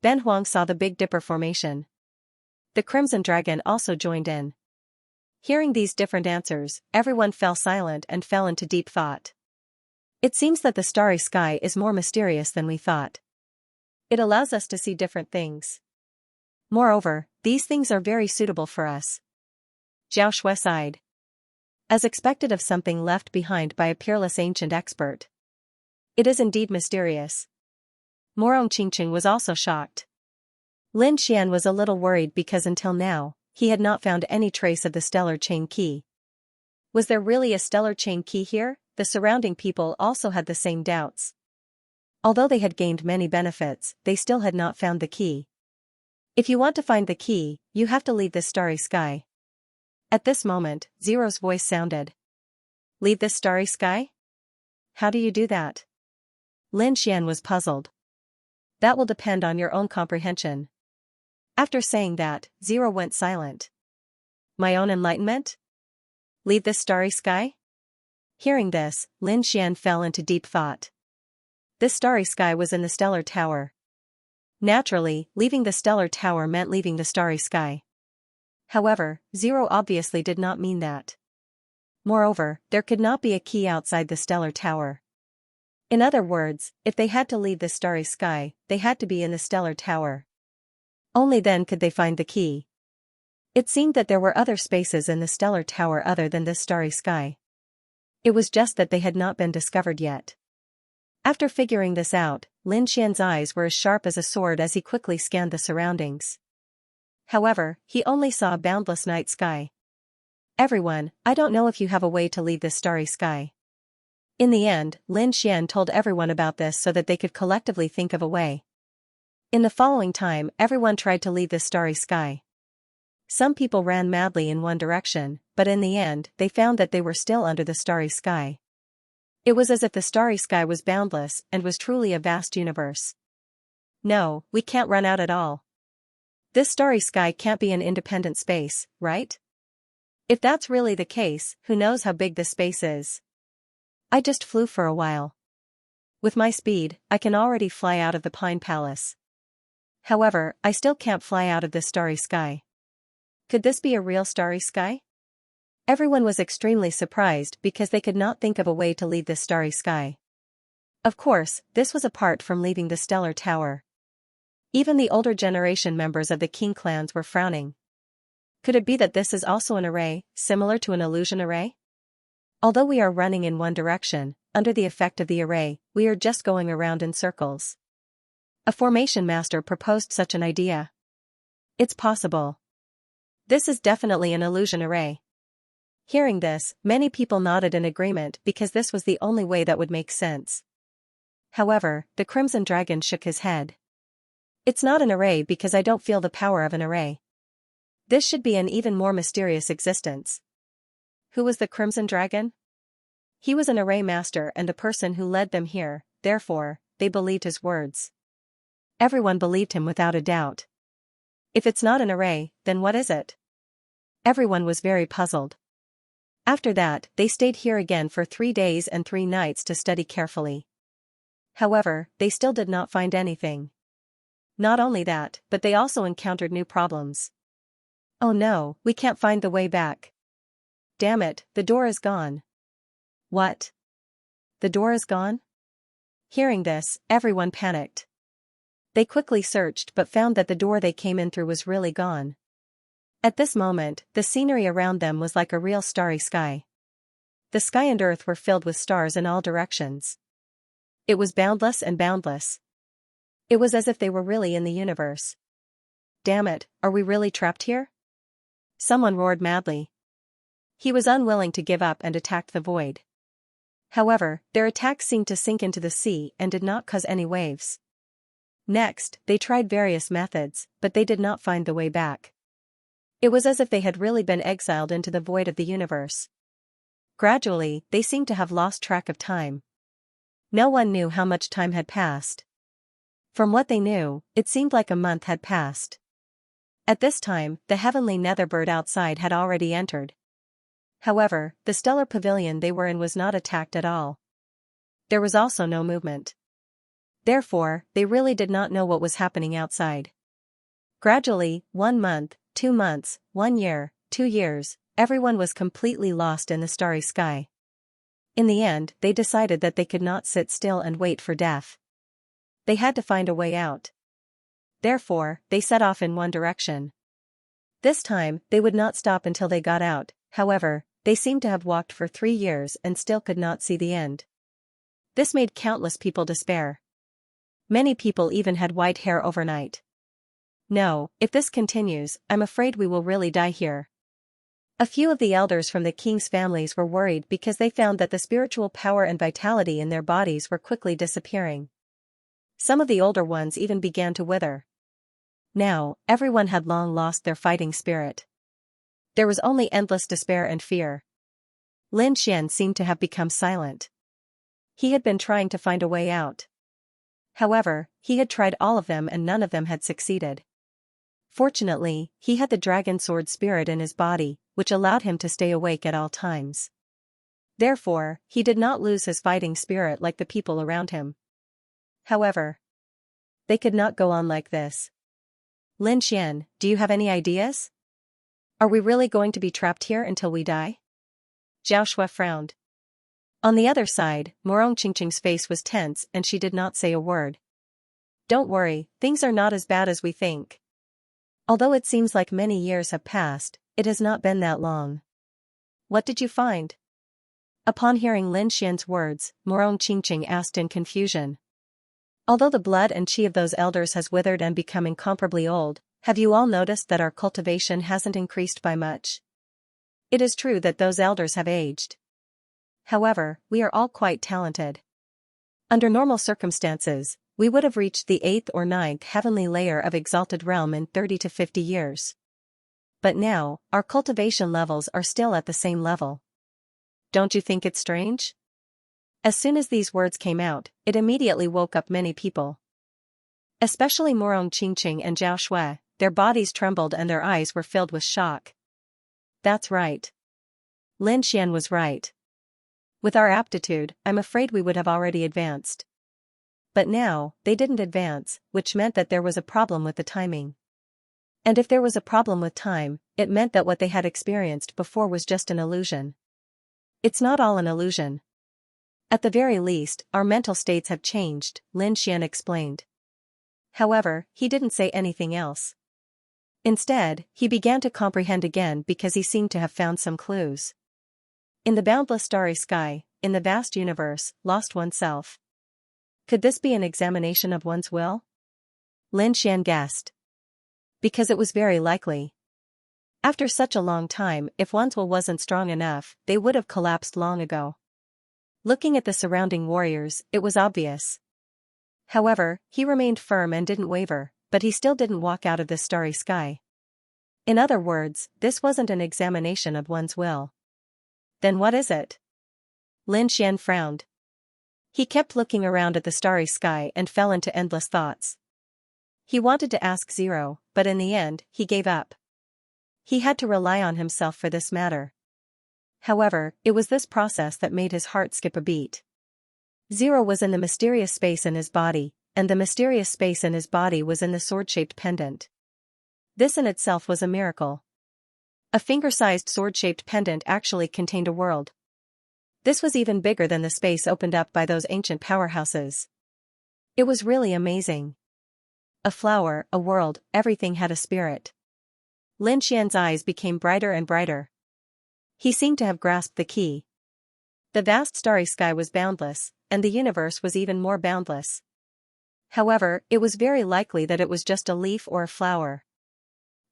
Ben Huang saw the Big Dipper formation. The Crimson Dragon also joined in. Hearing these different answers, everyone fell silent and fell into deep thought. It seems that the starry sky is more mysterious than we thought. It allows us to see different things. Moreover, these things are very suitable for us. Zhao Shui sighed. As expected of something left behind by a peerless ancient expert. It is indeed mysterious. Murong Qingqing was also shocked. Lin Xian was a little worried because until now, he had not found any trace of the stellar chain key. Was there really a stellar chain key here? the surrounding people also had the same doubts. Although they had gained many benefits, they still had not found the key. If you want to find the key, you have to leave this starry sky. At this moment, Zero's voice sounded. Leave this starry sky? How do you do that? Lin Xian was puzzled. That will depend on your own comprehension. After saying that, Zero went silent. My own enlightenment? Leave this starry sky? Hearing this, Lin Xian fell into deep thought. This starry sky was in the stellar tower. Naturally, leaving the stellar tower meant leaving the starry sky. However, Zero obviously did not mean that. Moreover, there could not be a key outside the stellar tower. In other words, if they had to leave the starry sky, they had to be in the stellar tower. Only then could they find the key. It seemed that there were other spaces in the stellar tower other than this starry sky. It was just that they had not been discovered yet. After figuring this out, Lin Xian's eyes were as sharp as a sword as he quickly scanned the surroundings. However, he only saw a boundless night sky. Everyone, I don't know if you have a way to leave this starry sky. In the end, Lin Xian told everyone about this so that they could collectively think of a way. In the following time, everyone tried to leave this starry sky. Some people ran madly in one direction, but in the end, they found that they were still under the starry sky. It was as if the starry sky was boundless and was truly a vast universe. No, we can't run out at all. This starry sky can't be an independent space, right? If that's really the case, who knows how big this space is? I just flew for a while. With my speed, I can already fly out of the Pine Palace. However, I still can't fly out of this starry sky. Could this be a real starry sky? Everyone was extremely surprised because they could not think of a way to leave this starry sky. Of course, this was apart from leaving the stellar tower. Even the older generation members of the King clans were frowning. Could it be that this is also an array, similar to an illusion array? Although we are running in one direction, under the effect of the array, we are just going around in circles. A formation master proposed such an idea. It's possible. This is definitely an illusion array. Hearing this, many people nodded in agreement because this was the only way that would make sense. However, the Crimson Dragon shook his head. It's not an array because I don't feel the power of an array. This should be an even more mysterious existence. Who was the Crimson Dragon? He was an array master and a person who led them here, therefore, they believed his words. Everyone believed him without a doubt. If it's not an array, then what is it? Everyone was very puzzled. After that, they stayed here again for 3 days and 3 nights to study carefully. However, they still did not find anything. Not only that, but they also encountered new problems. Oh no, we can't find the way back. Damn it, the door is gone. What? The door is gone? Hearing this, everyone panicked. They quickly searched but found that the door they came in through was really gone. At this moment, the scenery around them was like a real starry sky. The sky and earth were filled with stars in all directions. It was boundless and boundless. It was as if they were really in the universe. Damn it, are we really trapped here? Someone roared madly. He was unwilling to give up and attacked the void. However, their attack seemed to sink into the sea and did not cause any waves. Next, they tried various methods, but they did not find the way back. It was as if they had really been exiled into the void of the universe. Gradually, they seemed to have lost track of time. No one knew how much time had passed. From what they knew, it seemed like a month had passed. At this time, the heavenly netherbird outside had already entered. However, the stellar pavilion they were in was not attacked at all. There was also no movement. Therefore, they really did not know what was happening outside. Gradually, 1 month, 2 months, 1 year, 2 years, everyone was completely lost in the starry sky. In the end, they decided that they could not sit still and wait for death. They had to find a way out. Therefore, they set off in one direction. This time, they would not stop until they got out. However, they seemed to have walked for 3 years and still could not see the end. This made countless people despair. Many people even had white hair overnight. No, if this continues, I'm afraid we will really die here. A few of the elders from the king's families were worried because they found that the spiritual power and vitality in their bodies were quickly disappearing. Some of the older ones even began to wither. Now, everyone had long lost their fighting spirit. There was only endless despair and fear. Lin Xian seemed to have become silent. He had been trying to find a way out. However, he had tried all of them and none of them had succeeded. Fortunately, he had the dragon sword spirit in his body, which allowed him to stay awake at all times. Therefore, he did not lose his fighting spirit like the people around him. However, they could not go on like this. Lin Xian, do you have any ideas? Are we really going to be trapped here until we die? Zhao Shui frowned. On the other side, Morong Qingqing's face was tense and she did not say a word. Don't worry, things are not as bad as we think. Although it seems like many years have passed, it has not been that long. What did you find? Upon hearing Lin Xian's words, Morong Qingqing asked in confusion. Although the blood and qi of those elders has withered and become incomparably old, have you all noticed that our cultivation hasn't increased by much? It is true that those elders have aged. However, we are all quite talented. Under normal circumstances, we would have reached the 8th or 9th heavenly layer of exalted realm in 30 to 50 years. But now, our cultivation levels are still at the same level. Don't you think it's strange? As soon as these words came out, it immediately woke up many people. Especially Morong Qingqing and Zhao Shui, their bodies trembled and their eyes were filled with shock. That's right. Lin Xian was right. With our aptitude, I'm afraid we would have already advanced. But now, they didn't advance, which meant that there was a problem with the timing. And if there was a problem with time, it meant that what they had experienced before was just an illusion. It's not all an illusion. At the very least, our mental states have changed, Lin Xian explained. However, he didn't say anything else. Instead, he began to comprehend again because he seemed to have found some clues. In the boundless starry sky, in the vast universe, lost oneself. Could this be an examination of one's will? Lin Xian guessed. Because it was very likely. After such a long time, if one's will wasn't strong enough, they would have collapsed long ago. Looking at the surrounding warriors, it was obvious. However, he remained firm and didn't waver, but he still didn't walk out of this starry sky. In other words, this wasn't an examination of one's will. Then what is it? Lin Xian frowned. He kept looking around at the starry sky and fell into endless thoughts. He wanted to ask Zero, but in the end, he gave up. He had to rely on himself for this matter. However, it was this process that made his heart skip a beat. Zero was in the mysterious space in his body, and the mysterious space in his body was in the sword-shaped pendant. This in itself was a miracle. A finger-sized sword-shaped pendant actually contained a world. This was even bigger than the space opened up by those ancient powerhouses. It was really amazing. A flower, a world, everything had a spirit. Lin Xian's eyes became brighter and brighter. He seemed to have grasped the key. The vast starry sky was boundless, and the universe was even more boundless. However, it was very likely that it was just a leaf or a flower.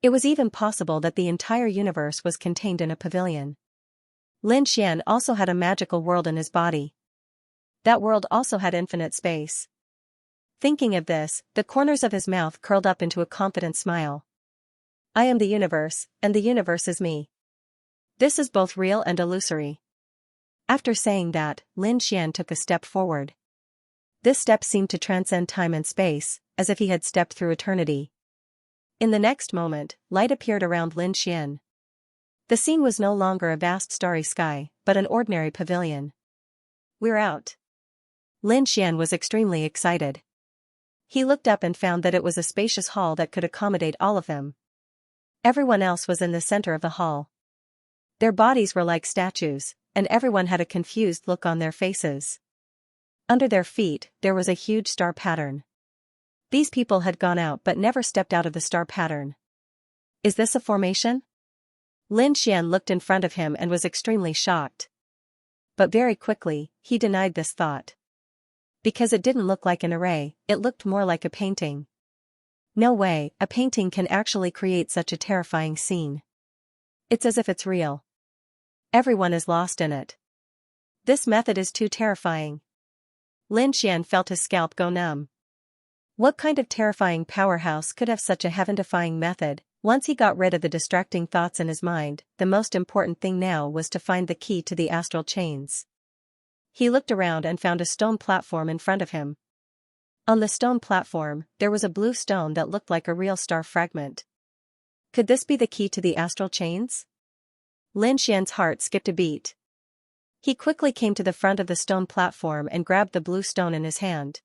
It was even possible that the entire universe was contained in a pavilion. Lin Xian also had a magical world in his body. That world also had infinite space. Thinking of this, the corners of his mouth curled up into a confident smile. I am the universe, and the universe is me. This is both real and illusory. After saying that, Lin Xian took a step forward. This step seemed to transcend time and space, as if he had stepped through eternity. In the next moment, light appeared around Lin Xian. The scene was no longer a vast starry sky, but an ordinary pavilion. We're out. Lin Xian was extremely excited. He looked up and found that it was a spacious hall that could accommodate all of them. Everyone else was in the center of the hall. Their bodies were like statues, and everyone had a confused look on their faces. Under their feet, there was a huge star pattern. These people had gone out but never stepped out of the star pattern. Is this a formation? Lin Xian looked in front of him and was extremely shocked. But very quickly, he denied this thought. Because it didn't look like an array, it looked more like a painting. No way, a painting can actually create such a terrifying scene. It's as if it's real. Everyone is lost in it. This method is too terrifying. Lin Xian felt his scalp go numb. What kind of terrifying powerhouse could have such a heaven-defying method? Once he got rid of the distracting thoughts in his mind, the most important thing now was to find the key to the astral chains. He looked around and found a stone platform in front of him. On the stone platform, there was a blue stone that looked like a real star fragment. Could this be the key to the astral chains? Lin Xian's heart skipped a beat. He quickly came to the front of the stone platform and grabbed the blue stone in his hand.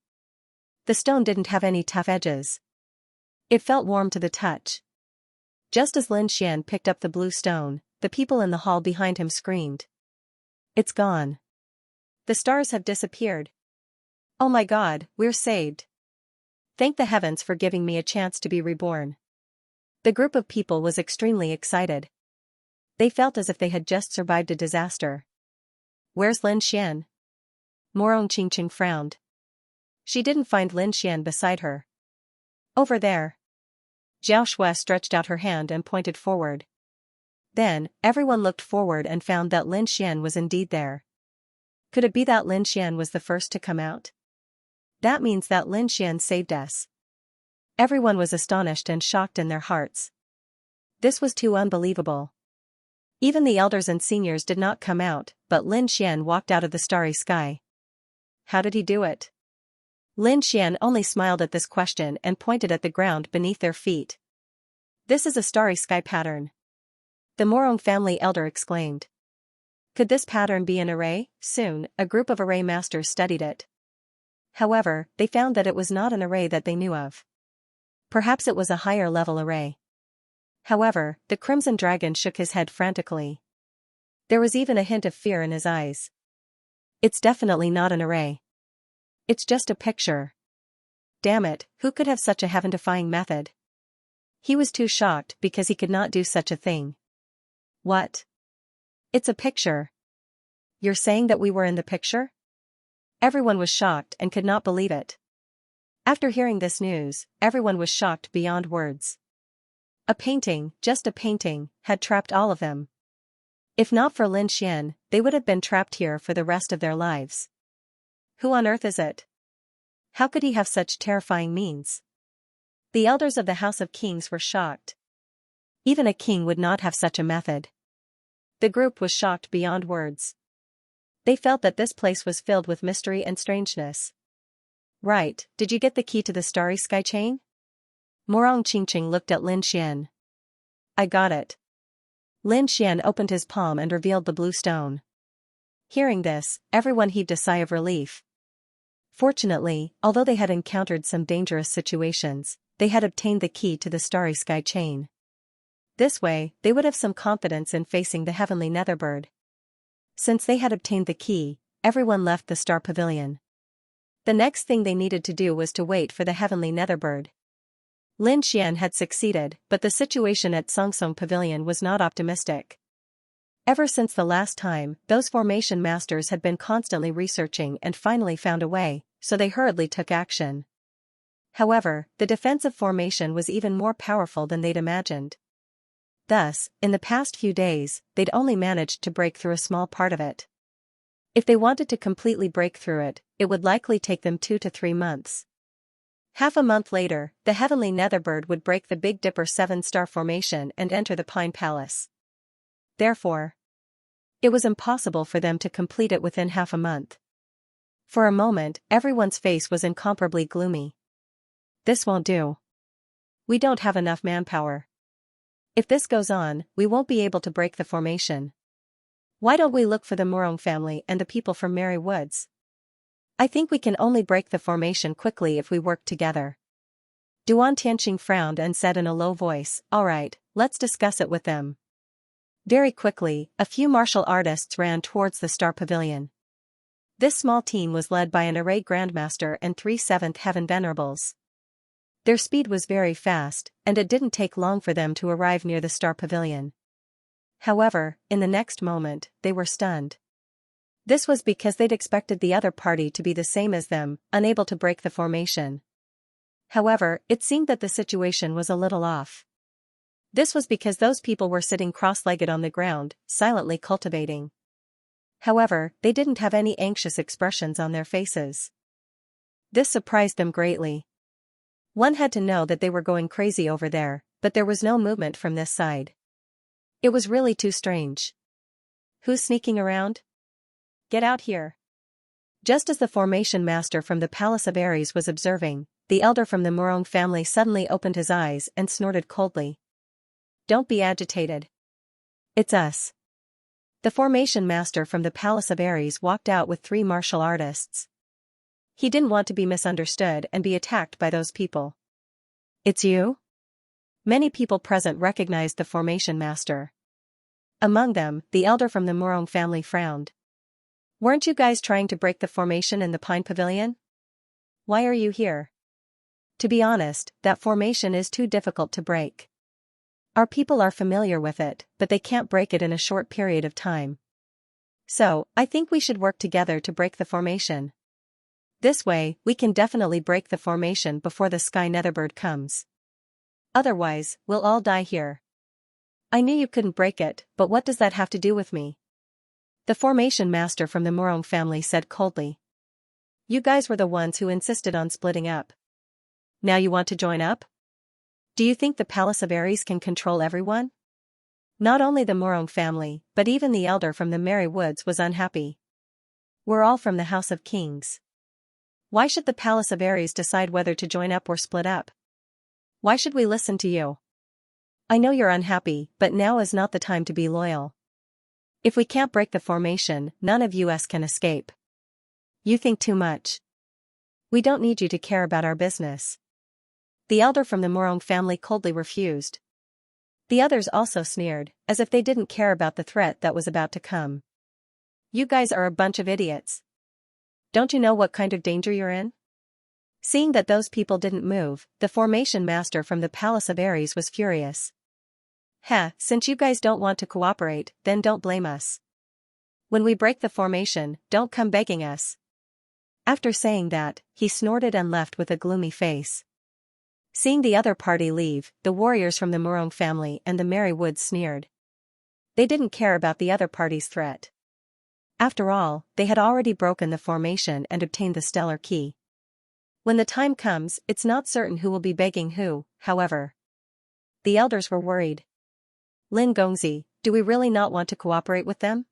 The stone didn't have any tough edges. It felt warm to the touch. Just as Lin Xian picked up the blue stone, the people in the hall behind him screamed. It's gone. The stars have disappeared. Oh my God, we're saved. Thank the heavens for giving me a chance to be reborn. The group of people was extremely excited. They felt as if they had just survived a disaster. Where's Lin Xian? Morong Qingqing frowned. She didn't find Lin Xian beside her. Over there. Zhao Shui stretched out her hand and pointed forward. Then, everyone looked forward and found that Lin Xian was indeed there. Could it be that Lin Xian was the first to come out? That means that Lin Xian saved us. Everyone was astonished and shocked in their hearts. This was too unbelievable. Even the elders and seniors did not come out, but Lin Xian walked out of the starry sky. How did he do it? Lin Xian only smiled at this question and pointed at the ground beneath their feet. This is a starry sky pattern. The Morong family elder exclaimed. Could this pattern be an array? Soon, a group of array masters studied it. However, they found that it was not an array that they knew of. Perhaps it was a higher level array. However, the Crimson Dragon shook his head frantically. There was even a hint of fear in his eyes. It's definitely not an array. It's just a picture. Damn it, who could have such a heaven-defying method? He was too shocked because he could not do such a thing. What? It's a picture. You're saying that we were in the picture? Everyone was shocked and could not believe it. After hearing this news, everyone was shocked beyond words. A painting, just a painting, had trapped all of them. If not for Lin Xian, they would have been trapped here for the rest of their lives. Who on earth is it? How could he have such terrifying means? The elders of the House of Kings were shocked. Even a king would not have such a method. The group was shocked beyond words. They felt that this place was filled with mystery and strangeness. Right, did you get the key to the starry sky chain? Morong Qingqing looked at Lin Xian. I got it. Lin Xian opened his palm and revealed the blue stone. Hearing this, everyone heaved a sigh of relief. Fortunately, although they had encountered some dangerous situations, they had obtained the key to the starry sky chain. This way, they would have some confidence in facing the heavenly netherbird. Since they had obtained the key, everyone left the star pavilion. The next thing they needed to do was to wait for the heavenly netherbird. Lin Xian had succeeded, but the situation at Songsong Pavilion was not optimistic. Ever since the last time, those formation masters had been constantly researching and finally found a way, so they hurriedly took action. However, the defensive formation was even more powerful than they'd imagined. Thus, in the past few days, they'd only managed to break through a small part of it. If they wanted to completely break through it, it would likely take them 2 to 3 months. Half a month later, the heavenly netherbird would break the Big Dipper 7-star formation and enter the Pine Palace. Therefore, it was impossible for them to complete it within half a month. For a moment, everyone's face was incomparably gloomy. This won't do. We don't have enough manpower. If this goes on, we won't be able to break the formation. Why don't we look for the Morong family and the people from Merry Woods? I think we can only break the formation quickly if we work together. Duan Tianqing frowned and said in a low voice, all right, let's discuss it with them. Very quickly, a few martial artists ran towards the Star Pavilion. This small team was led by an array grandmaster and 3 7th heaven venerables. Their speed was very fast, and it didn't take long for them to arrive near the Star Pavilion. However, in the next moment, they were stunned. This was because they'd expected the other party to be the same as them, unable to break the formation. However, it seemed that the situation was a little off. This was because those people were sitting cross-legged on the ground, silently cultivating. However, they didn't have any anxious expressions on their faces. This surprised them greatly. One had to know that they were going crazy over there, but there was no movement from this side. It was really too strange. Who's sneaking around? Get out here. Just as the formation master from the Palace of Ares was observing, the elder from the Morong family suddenly opened his eyes and snorted coldly. Don't be agitated. It's us. The formation master from the Palace of Ares walked out with 3 martial artists. He didn't want to be misunderstood and be attacked by those people. It's you? Many people present recognized the formation master. Among them, the elder from the Morong family frowned. Weren't you guys trying to break the formation in the Pine Pavilion? Why are you here? To be honest, that formation is too difficult to break. Our people are familiar with it, but they can't break it in a short period of time. So, I think we should work together to break the formation. This way, we can definitely break the formation before the Sky Netherbird comes. Otherwise, we'll all die here. I knew you couldn't break it, but what does that have to do with me? The formation master from the Morong family said coldly. You guys were the ones who insisted on splitting up. Now you want to join up? Do you think the Palace of Ares can control everyone? Not only the Morong family, but even the elder from the Merry Woods was unhappy. We're all from the House of Kings. Why should the Palace of Ares decide whether to join up or split up? Why should we listen to you? I know you're unhappy, but now is not the time to be loyal. If we can't break the formation, none of us can escape. You think too much. We don't need you to care about our business. The elder from the Morong family coldly refused. The others also sneered, as if they didn't care about the threat that was about to come. You guys are a bunch of idiots. Don't you know what kind of danger you're in? Seeing that those people didn't move, the formation master from the Palace of Ares was furious. Since you guys don't want to cooperate, then don't blame us. When we break the formation, don't come begging us. After saying that, he snorted and left with a gloomy face. Seeing the other party leave, the warriors from the Morong family and the Merry Woods sneered. They didn't care about the other party's threat. After all, they had already broken the formation and obtained the stellar key. When the time comes, it's not certain who will be begging who, however. The elders were worried. Lin Gongzi, do we really not want to cooperate with them?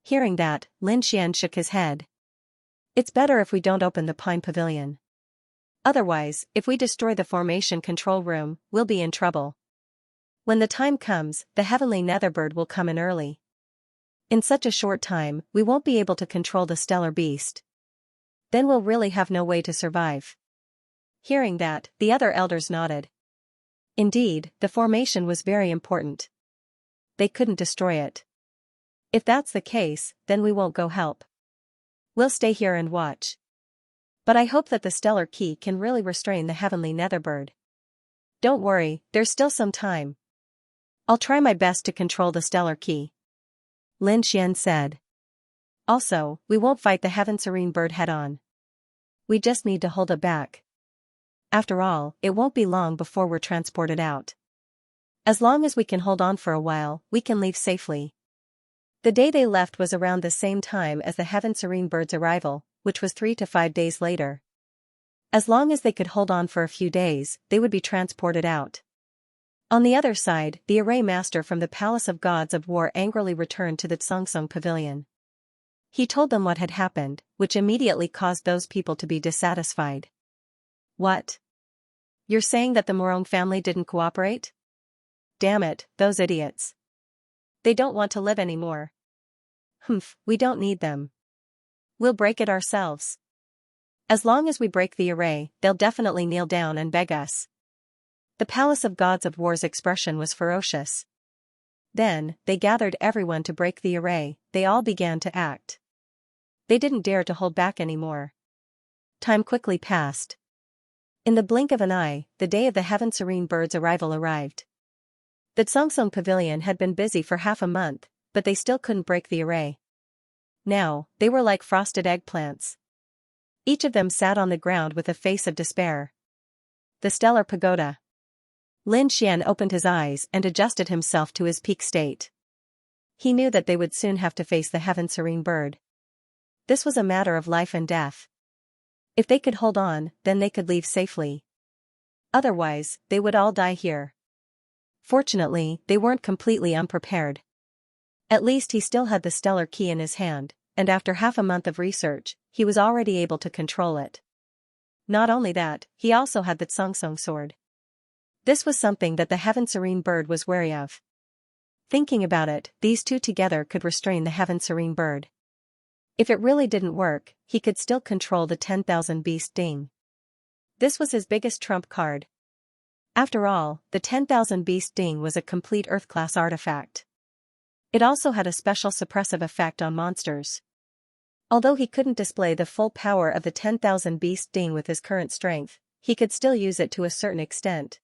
Hearing that, Lin Xian shook his head. It's better if we don't open the Pine Pavilion. Otherwise, if we destroy the formation control room, we'll be in trouble. When the time comes, the heavenly Netherbird will come in early. In such a short time, we won't be able to control the stellar beast. Then we'll really have no way to survive. Hearing that, the other elders nodded. Indeed, the formation was very important. They couldn't destroy it. If that's the case, then we won't go help. We'll stay here and watch. But I hope that the stellar key can really restrain the heavenly Netherbird. Don't worry, there's still some time. I'll try my best to control the stellar key. Lin Xian said. Also, we won't fight the Heaven Serene Bird head-on. We just need to hold it back. After all, it won't be long before we're transported out. As long as we can hold on for a while, we can leave safely. The day they left was around the same time as the Heaven Serene Bird's arrival, which was 3 to 5 days later. As long as they could hold on for a few days, they would be transported out. On the other side, the array master from the Palace of Gods of War angrily returned to the Xianxia pavilion. He told them what had happened, which immediately caused those people to be dissatisfied. What? You're saying that the Morong family didn't cooperate? Damn it, those idiots. They don't want to live anymore. We don't need them. We'll break it ourselves. As long as we break the array, they'll definitely kneel down and beg us. The Palace of Gods of War's expression was ferocious. Then, they gathered everyone to break the array. They all began to act. They didn't dare to hold back anymore. Time quickly passed. In the blink of an eye, the day of the Heaven Serene Bird's arrival arrived. The Xianxia pavilion had been busy for half a month, but they still couldn't break the array. Now, they were like frosted eggplants. Each of them sat on the ground with a face of despair. The Stellar Pagoda. Lin Xian opened his eyes and adjusted himself to his peak state. He knew that they would soon have to face the Heaven Serene Bird. This was a matter of life and death. If they could hold on, then they could leave safely. Otherwise, they would all die here. Fortunately, they weren't completely unprepared. At least he still had the stellar key in his hand, and after half a month of research, he was already able to control it. Not only that, he also had the Xianxia sword. This was something that the Heaven Serene Bird was wary of. Thinking about it, these two together could restrain the Heaven Serene Bird. If it really didn't work, he could still control the 10,000 beast ding. This was his biggest trump card. After all, the 10,000 beast ding was a complete Earth-class artifact. It also had a special suppressive effect on monsters. Although he couldn't display the full power of the 10,000 beast ding with his current strength, he could still use it to a certain extent.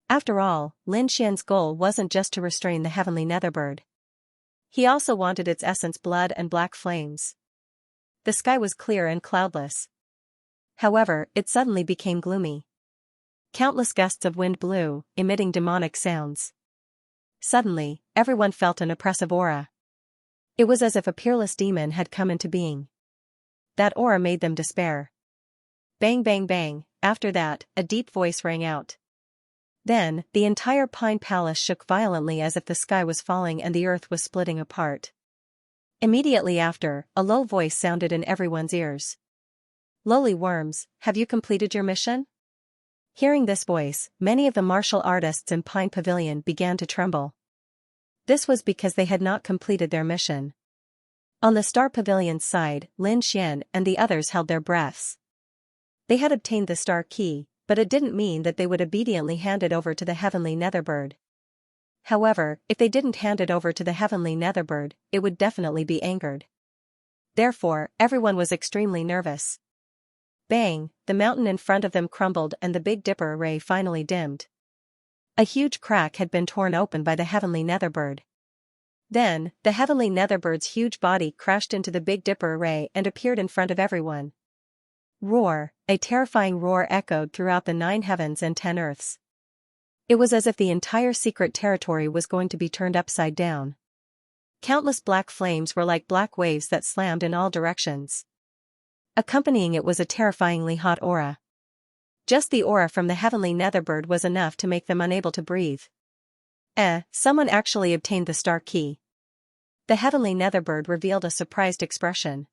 After all, Lin Xian's goal wasn't just to restrain the heavenly netherbird. He also wanted its essence blood and black flames. The sky was clear and cloudless. However, it suddenly became gloomy. Countless gusts of wind blew, emitting demonic sounds. Suddenly, everyone felt an oppressive aura. It was as if a peerless demon had come into being. That aura made them despair. Bang bang bang, after that, a deep voice rang out. Then, the entire Pine Palace shook violently as if the sky was falling and the earth was splitting apart. Immediately after, a low voice sounded in everyone's ears. "Lowly worms, have you completed your mission?" Hearing this voice, many of the martial artists in Pine Pavilion began to tremble. This was because they had not completed their mission. On the Star Pavilion's side, Lin Xian and the others held their breaths. They had obtained the star key, but it didn't mean that they would obediently hand it over to the heavenly netherbird. However, if they didn't hand it over to the heavenly netherbird, it would definitely be angered. Therefore, everyone was extremely nervous. Bang, the mountain in front of them crumbled and the Big Dipper array finally dimmed. A huge crack had been torn open by the heavenly netherbird. Then, the heavenly netherbird's huge body crashed into the Big Dipper array and appeared in front of everyone. Roar, a terrifying roar echoed throughout the 9 heavens and 10 earths. It was as if the entire secret territory was going to be turned upside down. Countless black flames were like black waves that slammed in all directions. Accompanying it was a terrifyingly hot aura. Just the aura from the heavenly netherbird was enough to make them unable to breathe. Someone actually obtained the star key. The heavenly netherbird revealed a surprised expression.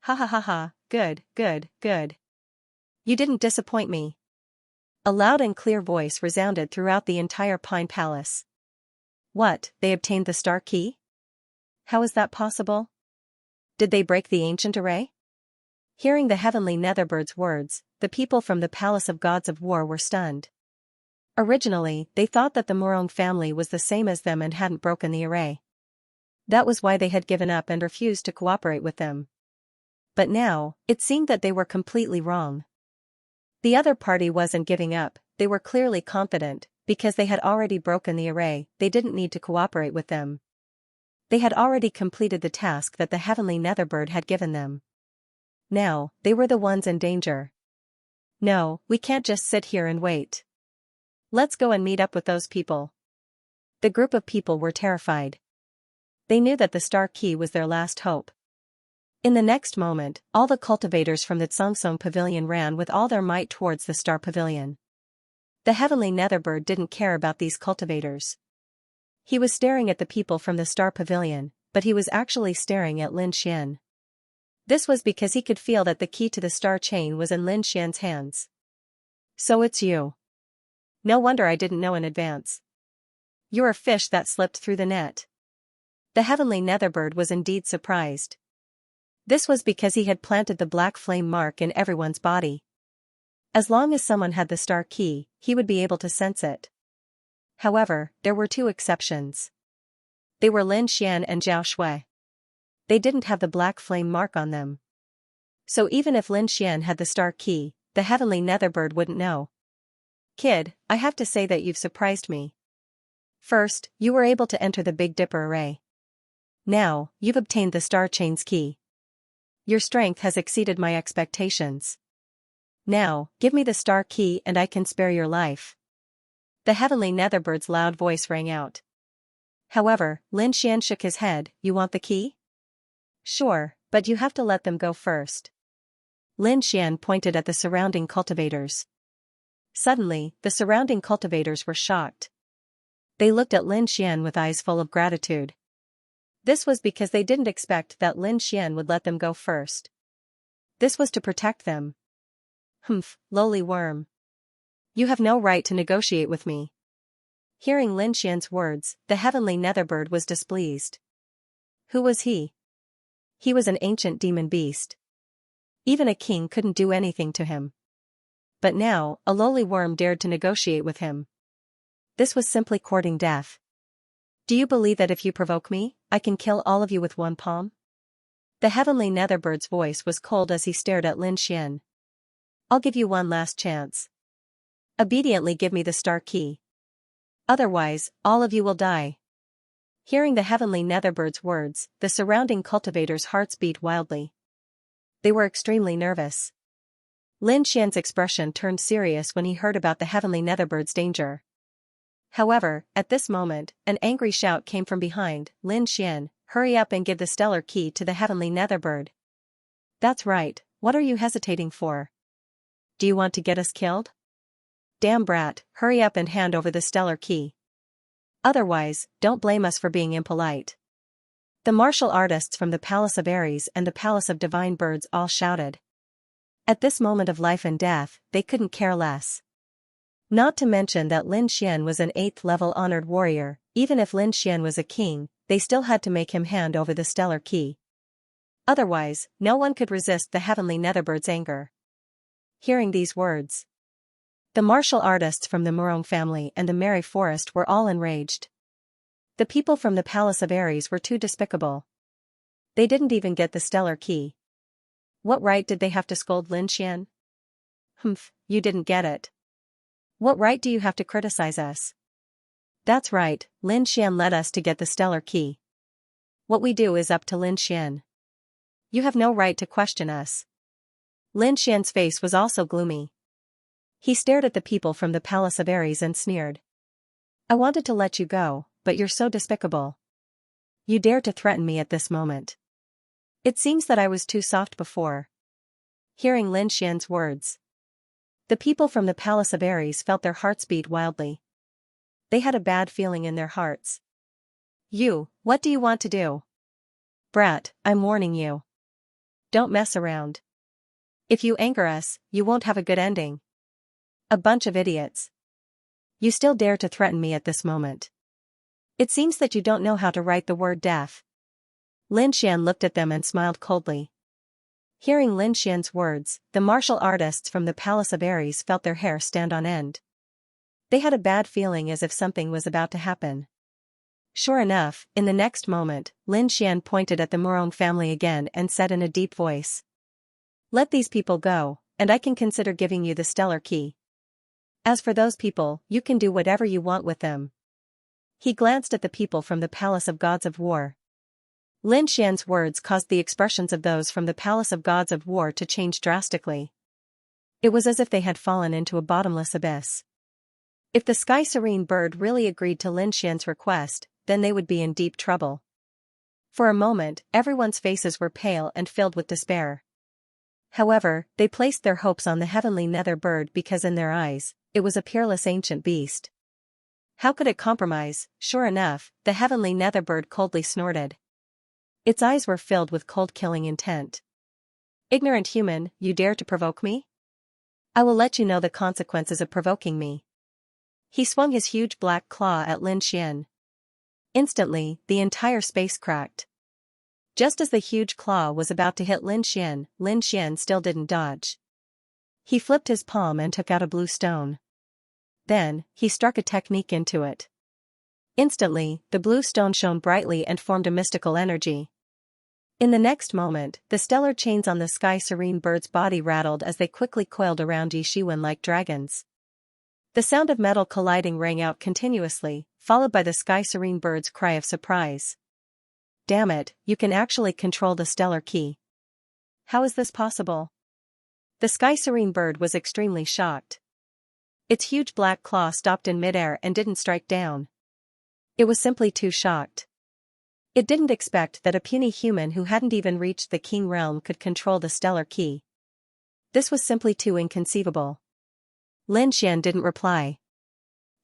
Ha ha ha ha, good, good, good. You didn't disappoint me. A loud and clear voice resounded throughout the entire Pine Palace. What, they obtained the star key? How is that possible? Did they break the ancient array? Hearing the heavenly netherbbird's words, the people from the Palace of Gods of War were stunned. Originally, they thought that the Morong family was the same as them and hadn't broken the array. That was why they had given up and refused to cooperate with them. But now, it seemed that they were completely wrong. The other party wasn't giving up, they were clearly confident, because they had already broken the array, they didn't need to cooperate with them. They had already completed the task that the heavenly netherbird had given them. Now, they were the ones in danger. No, we can't just sit here and wait. Let's go and meet up with those people. The group of people were terrified. They knew that the star key was their last hope. In the next moment, all the cultivators from the Xianxia Pavilion ran with all their might towards the Star Pavilion. The heavenly netherbird didn't care about these cultivators. He was staring at the people from the Star Pavilion, but he was actually staring at Lin Xian. This was because he could feel that the key to the star chain was in Lin Xian's hands. So it's you. No wonder I didn't know in advance. You're a fish that slipped through the net. The heavenly netherbird was indeed surprised. This was because he had planted the black flame mark in everyone's body. As long as someone had the star key, he would be able to sense it. However, there were 2 exceptions. They were Lin Xian and Zhao Shui. They didn't have the black flame mark on them. So even if Lin Xian had the star key, the heavenly netherbird wouldn't know. Kid, I have to say that you've surprised me. First, you were able to enter the Big Dipper array. Now, you've obtained the star chain's key. Your strength has exceeded my expectations. Now, give me the star key and I can spare your life. The heavenly netherbird's loud voice rang out. However, Lin Xian shook his head. You want the key? Sure, but you have to let them go first. Lin Xian pointed at the surrounding cultivators. Suddenly, the surrounding cultivators were shocked. They looked at Lin Xian with eyes full of gratitude. This was because they didn't expect that Lin Xian would let them go first. This was to protect them. Humph, lowly worm. You have no right to negotiate with me. Hearing Lin Xian's words, the heavenly netherbird was displeased. Who was he? He was an ancient demon beast. Even a king couldn't do anything to him. But now, a lowly worm dared to negotiate with him. This was simply courting death. Do you believe that if you provoke me, I can kill all of you with one palm? The heavenly netherbird's voice was cold as he stared at Lin Xian. I'll give you one last chance. Obediently give me the star key. Otherwise, all of you will die. Hearing the heavenly netherbird's words, the surrounding cultivators' hearts beat wildly. They were extremely nervous. Lin Xian's expression turned serious when he heard about the heavenly netherbird's danger. However, at this moment, an angry shout came from behind. Lin Xian, hurry up and give the stellar key to the heavenly netherbird. That's right, what are you hesitating for? Do you want to get us killed? Damn brat, hurry up and hand over the stellar key. Otherwise, don't blame us for being impolite. The martial artists from the Palace of Aries and the Palace of Divine Birds all shouted. At this moment of life and death, they couldn't care less. Not to mention that Lin Xian was an 8th level honored warrior. Even if Lin Xian was a king, they still had to make him hand over the stellar key. Otherwise, no one could resist the heavenly netherbird's anger. Hearing these words, the martial artists from the Murong family and the Merry Forest were all enraged. The people from the Palace of Aries were too despicable. They didn't even get the stellar key. What right did they have to scold Lin Xian? Humph, you didn't get it. What right do you have to criticize us? That's right, Lin Xian led us to get the stellar key. What we do is up to Lin Xian. You have no right to question us. Lin Xian's face was also gloomy. He stared at the people from the Palace of Aries and sneered. I wanted to let you go, but you're so despicable. You dare to threaten me at this moment. It seems that I was too soft before. Hearing Lin Xian's words, the people from the Palace of Aries felt their hearts beat wildly. They had a bad feeling in their hearts. You, what do you want to do? Brat, I'm warning you. Don't mess around. If you anger us, you won't have a good ending. A bunch of idiots. You still dare to threaten me at this moment. It seems that you don't know how to write the word death. Lin Xian looked at them and smiled coldly. Hearing Lin Xian's words, the martial artists from the Palace of Aries felt their hair stand on end. They had a bad feeling as if something was about to happen. Sure enough, in the next moment, Lin Xian pointed at the Murong family again and said in a deep voice. Let these people go, and I can consider giving you the stellar key. As for those people, you can do whatever you want with them. He glanced at the people from the Palace of Gods of War. Lin Xian's words caused the expressions of those from the Palace of Gods of War to change drastically. It was as if they had fallen into a bottomless abyss. If the Sky Serene Bird really agreed to Lin Xian's request, then they would be in deep trouble. For a moment, everyone's faces were pale and filled with despair. However, they placed their hopes on the heavenly nether bird because in their eyes, it was a peerless ancient beast. How could it compromise? Sure enough, the heavenly nether bird coldly snorted. Its eyes were filled with cold killing intent. Ignorant human, you dare to provoke me? I will let you know the consequences of provoking me. He swung his huge black claw at Lin Xian. Instantly, the entire space cracked. Just as the huge claw was about to hit Lin Xian still didn't dodge. He flipped his palm and took out a blue stone. Then, he struck a technique into it. Instantly, the blue stone shone brightly and formed a mystical energy. In the next moment, the stellar chains on the Sky Serene Bird's body rattled as they quickly coiled around Yi Shiwen like dragons. The sound of metal colliding rang out continuously, followed by the Sky Serene Bird's cry of surprise. Damn it, you can actually control the stellar key. How is this possible? The Sky Serene Bird was extremely shocked. Its huge black claw stopped in midair and didn't strike down. It was simply too shocked. It didn't expect that a puny human who hadn't even reached the king realm could control the stellar key. This was simply too inconceivable. Lin Xian didn't reply.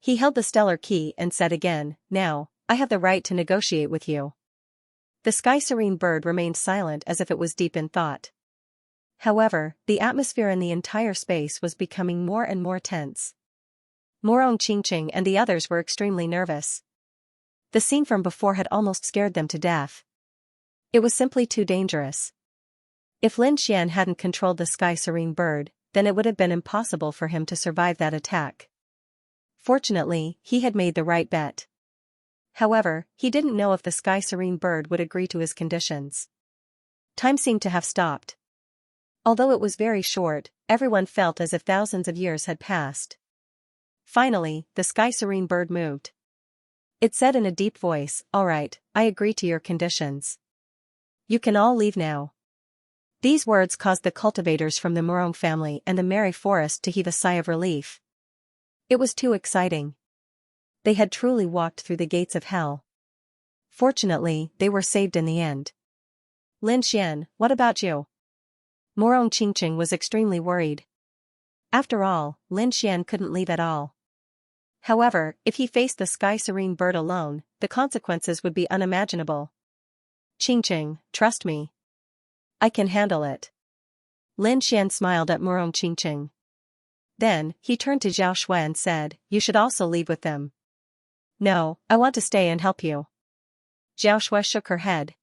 He held the stellar key and said again, "Now, I have the right to negotiate with you." The sky serene bird remained silent as if it was deep in thought. However, the atmosphere in the entire space was becoming more and more tense. Morong Qingqing and the others were extremely nervous. The scene from before had almost scared them to death. It was simply too dangerous. If Lin Xian hadn't controlled the sky serene bird, then it would have been impossible for him to survive that attack. Fortunately, he had made the right bet. However, he didn't know if the sky serene bird would agree to his conditions. Time seemed to have stopped. Although it was very short, everyone felt as if thousands of years had passed. Finally, the sky serene bird moved. It said in a deep voice, "All right, I agree to your conditions. You can all leave now." These words caused the cultivators from the Morong family and the Merry Forest to heave a sigh of relief. It was too exciting. They had truly walked through the gates of hell. Fortunately, they were saved in the end. "Lin Xian, what about you?" Morong Qingqing was extremely worried. After all, Lin Xian couldn't leave at all. However, if he faced the sky serene bird alone, the consequences would be unimaginable. "Qingqing, trust me. I can handle it." Lin Xian smiled at Morong Qingqing. Then, he turned to Zhao Shui and said, "You should also leave with them." "No, I want to stay and help you." Zhao Shui shook her head.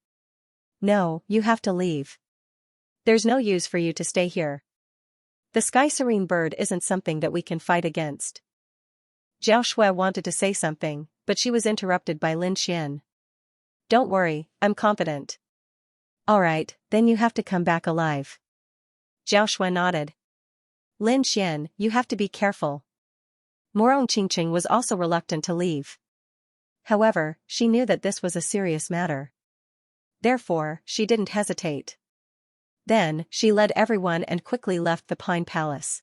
"No, you have to leave. There's no use for you to stay here. The sky serene bird isn't something that we can fight against." Zhao Shui wanted to say something, but she was interrupted by Lin Xian. "Don't worry, I'm confident." "Alright, then you have to come back alive." Zhao Shui nodded. "Lin Xian, you have to be careful." Morong Qingqing was also reluctant to leave. However, she knew that this was a serious matter. Therefore, she didn't hesitate. Then, she led everyone and quickly left the Pine Palace.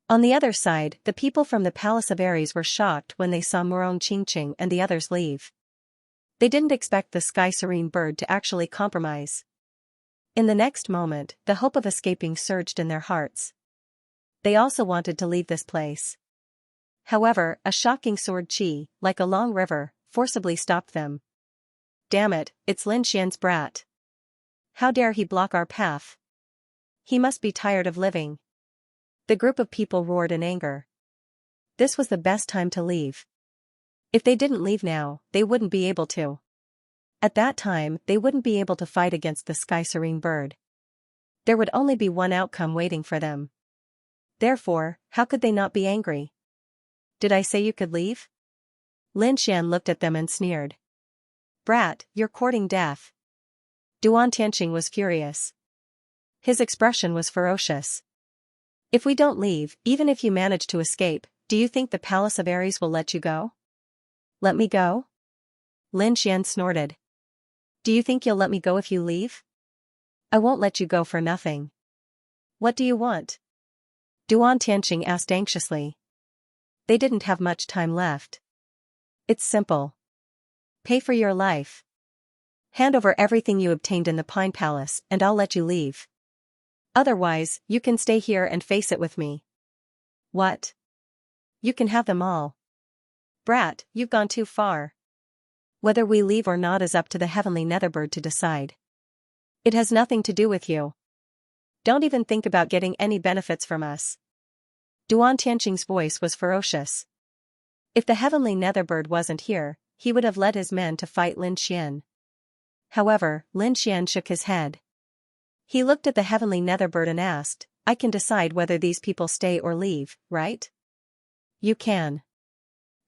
On the other side, the people from the Palace of Aries were shocked when they saw Morong Qingqing and the others leave. They didn't expect the sky serene bird to actually compromise. In the next moment, the hope of escaping surged in their hearts. They also wanted to leave this place. However, a shocking sword qi, like a long river, forcibly stopped them. "Damn it, it's Lin Xian's brat. How dare he block our path? He must be tired of living." The group of people roared in anger. This was the best time to leave. If they didn't leave now, they wouldn't be able to. At that time, they wouldn't be able to fight against the sky serene bird. There would only be one outcome waiting for them. Therefore, how could they not be angry? "Did I say you could leave?" Lin Xian looked at them and sneered. "Brat, you're courting death." Duan Tianqing was furious. His expression was ferocious. "If we don't leave, even if you manage to escape, do you think the Palace of Aries will let you go?" "Let me go?" Lin Xian snorted. "Do you think you'll let me go if you leave?" "I won't let you go for nothing." "What do you want?" Duan Tianqing asked anxiously. They didn't have much time left. "It's simple. Pay for your life. Hand over everything you obtained in the Pine Palace and I'll let you leave. Otherwise, you can stay here and face it with me." "What? You can have them all." "Brat, you've gone too far. Whether we leave or not is up to the heavenly netherbird to decide. It has nothing to do with you. Don't even think about getting any benefits from us." Duan Tianqing's voice was ferocious. If the heavenly netherbird wasn't here, he would have led his men to fight Lin Xian. However, Lin Xian shook his head. He looked at the heavenly netherbird and asked, "I can decide whether these people stay or leave, right?" "You can."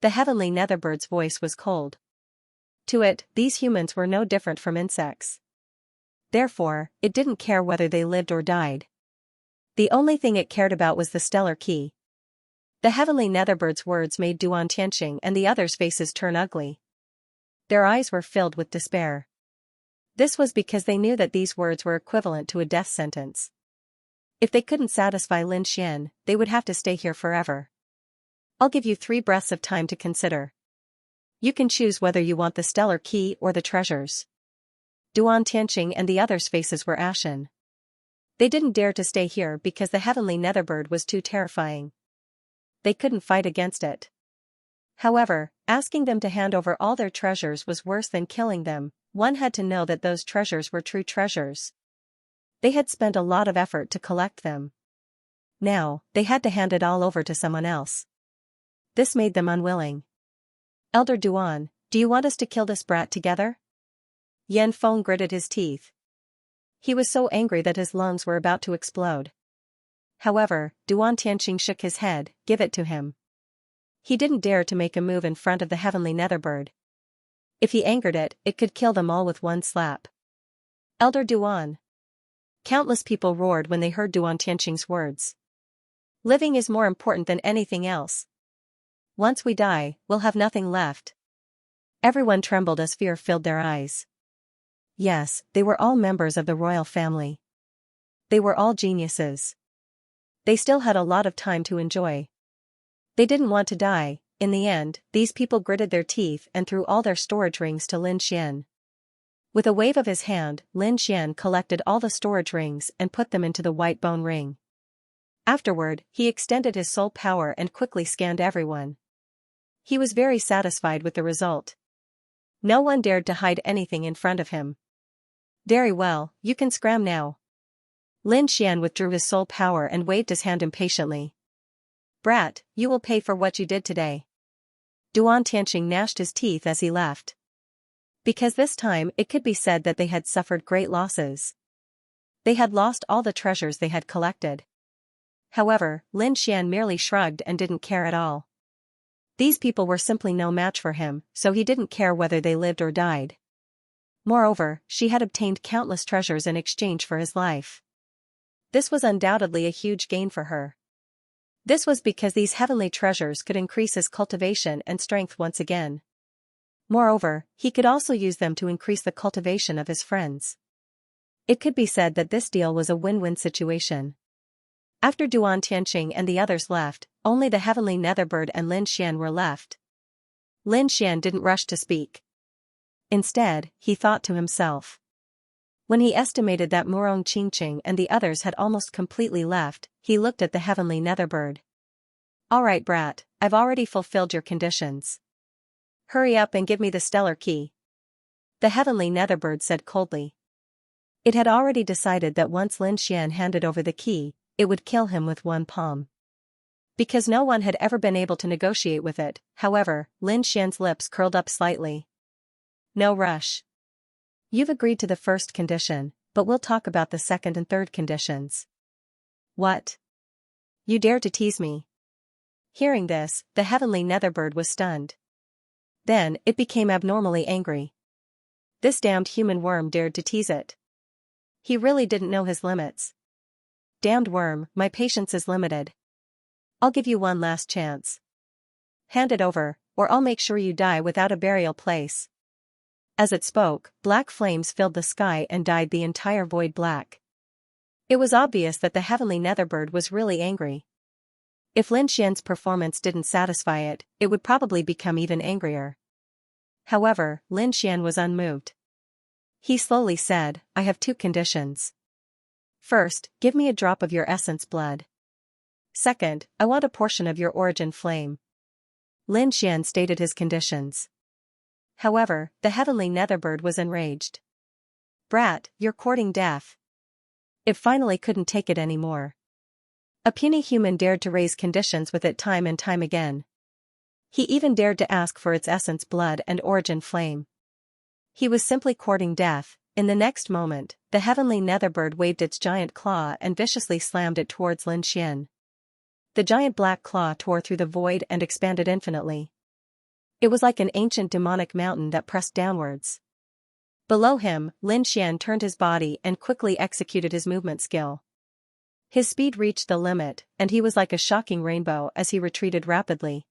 The heavenly netherbird's voice was cold. To it, these humans were no different from insects. Therefore, it didn't care whether they lived or died. The only thing it cared about was the stellar key. The heavenly netherbird's words made Duan Tianqing and the others' faces turn ugly. Their eyes were filled with despair. This was because they knew that these words were equivalent to a death sentence. If they couldn't satisfy Lin Xian, they would have to stay here forever. I'll give you 3 breaths of time to consider. You can choose whether you want the stellar key or the treasures. Duan Tianqing and the others' faces were ashen. They didn't dare to stay here because the heavenly netherbird was too terrifying. They couldn't fight against it. However, asking them to hand over all their treasures was worse than killing them. One had to know that those treasures were true treasures. They had spent a lot of effort to collect them. Now, they had to hand it all over to someone else. This made them unwilling. Elder Duan, do you want us to kill this brat together? Yan Feng gritted his teeth. He was so angry that his lungs were about to explode. However, Duan Tianqing shook his head. Give it to him. He didn't dare to make a move in front of the heavenly netherbird. If he angered it, it could kill them all with one slap. Elder Duan. Countless people roared when they heard Duan Tianqing's words. Living is more important than anything else. Once we die, we'll have nothing left. Everyone trembled as fear filled their eyes. Yes, they were all members of the royal family. They were all geniuses. They still had a lot of time to enjoy. They didn't want to die. In the end, these people gritted their teeth and threw all their storage rings to Lin Xian. With a wave of his hand, Lin Xian collected all the storage rings and put them into the white bone ring. Afterward, he extended his soul power and quickly scanned everyone. He was very satisfied with the result. No one dared to hide anything in front of him. Very well, you can scram now. Lin Xian withdrew his soul power and waved his hand impatiently. Brat, you will pay for what you did today. Duan Tianqing gnashed his teeth as he left. Because this time it could be said that they had suffered great losses. They had lost all the treasures they had collected. However, Lin Xian merely shrugged and didn't care at all. These people were simply no match for him, so he didn't care whether they lived or died. Moreover, she had obtained countless treasures in exchange for his life. This was undoubtedly a huge gain for her. This was because these heavenly treasures could increase his cultivation and strength once again. Moreover, he could also use them to increase the cultivation of his friends. It could be said that this deal was a win-win situation. After Duan Tianqing and the others left, only the heavenly netherbird and Lin Xian were left. Lin Xian didn't rush to speak. Instead, he thought to himself. When he estimated that Murong Qingqing and the others had almost completely left, he looked at the heavenly netherbird. All right, brat, I've already fulfilled your conditions. Hurry up and give me the stellar key. The heavenly netherbird said coldly. It had already decided that once Lin Xian handed over the key, it would kill him with one palm. Because no one had ever been able to negotiate with it, however, Lin Xian's lips curled up slightly. No rush. You've agreed to the first condition, but we'll talk about the second and third conditions. What? You dare to tease me? Hearing this, the heavenly netherbird was stunned. Then, it became abnormally angry. This damned human worm dared to tease it. He really didn't know his limits. Damned worm, my patience is limited. I'll give you one last chance. Hand it over, or I'll make sure you die without a burial place. As it spoke, black flames filled the sky and dyed the entire void black. It was obvious that the heavenly netherbird was really angry. If Lin Xian's performance didn't satisfy it, it would probably become even angrier. However, Lin Xian was unmoved. He slowly said, I have 2 conditions. First, give me a drop of your essence blood. Second, I want a portion of your origin flame. Lin Xian stated his conditions. However, the heavenly netherbird was enraged. Brat, you're courting death. It finally couldn't take it anymore. A puny human dared to raise conditions with it time and time again. He even dared to ask for its essence blood and origin flame. He was simply courting death. In the next moment, the heavenly netherbird waved its giant claw and viciously slammed it towards Lin Xian. The giant black claw tore through the void and expanded infinitely. It was like an ancient demonic mountain that pressed downwards. Below him, Lin Xian turned his body and quickly executed his movement skill. His speed reached the limit, and he was like a shocking rainbow as he retreated rapidly.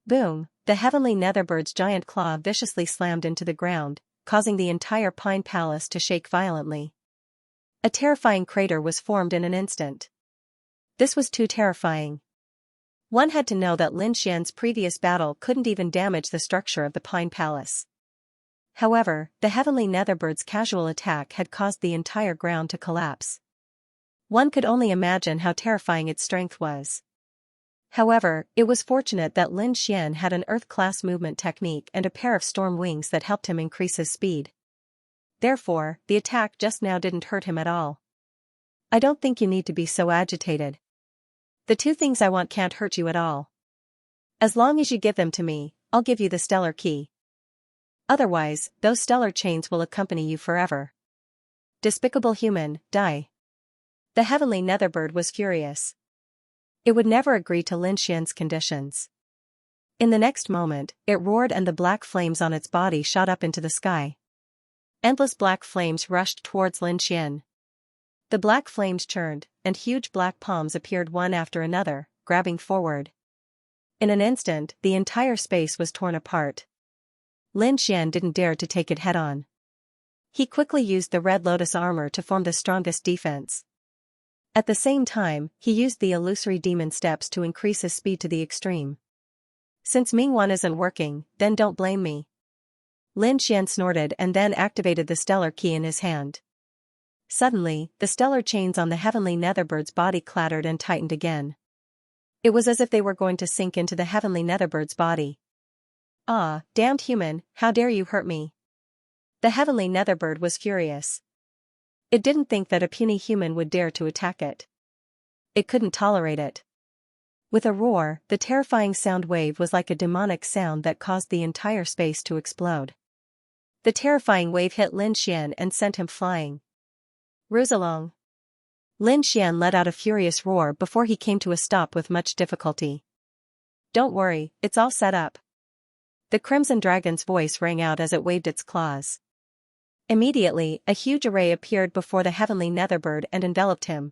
Boom! The heavenly netherbirds' giant claw viciously slammed into the ground, causing the entire pine palace to shake violently. A terrifying crater was formed in an instant. This was too terrifying. One had to know that Lin Xian's previous battle couldn't even damage the structure of the Pine Palace. However, the heavenly netherbird's casual attack had caused the entire ground to collapse. One could only imagine how terrifying its strength was. However, it was fortunate that Lin Xian had an Earth-class movement technique and a pair of storm wings that helped him increase his speed. Therefore, the attack just now didn't hurt him at all. I don't think you need to be so agitated. The two things I want can't hurt you at all. As long as you give them to me, I'll give you the stellar key. Otherwise, those stellar chains will accompany you forever. Despicable human, die. The heavenly netherbird was furious. It would never agree to Lin Xian's conditions. In the next moment, it roared and the black flames on its body shot up into the sky. Endless black flames rushed towards Lin Xian. The black flames churned, and huge black palms appeared one after another, grabbing forward. In an instant, the entire space was torn apart. Lin Xian didn't dare to take it head-on. He quickly used the Red Lotus armor to form the strongest defense. At the same time, he used the illusory demon steps to increase his speed to the extreme. Since Mingwan isn't working, then don't blame me. Lin Xian snorted and then activated the stellar key in his hand. Suddenly, the stellar chains on the heavenly netherbird's body clattered and tightened again. It was as if they were going to sink into the heavenly netherbird's body. Ah, damned human, how dare you hurt me? The heavenly netherbird was furious. It didn't think that a puny human would dare to attack it. It couldn't tolerate it. With a roar, the terrifying sound wave was like a demonic sound that caused the entire space to explode. The terrifying wave hit Lin Xian and sent him flying. Ruzalong. Lin Xian let out a furious roar before he came to a stop with much difficulty. Don't worry, it's all set up. The Crimson Dragon's voice rang out as it waved its claws. Immediately, a huge array appeared before the heavenly netherbird and enveloped him.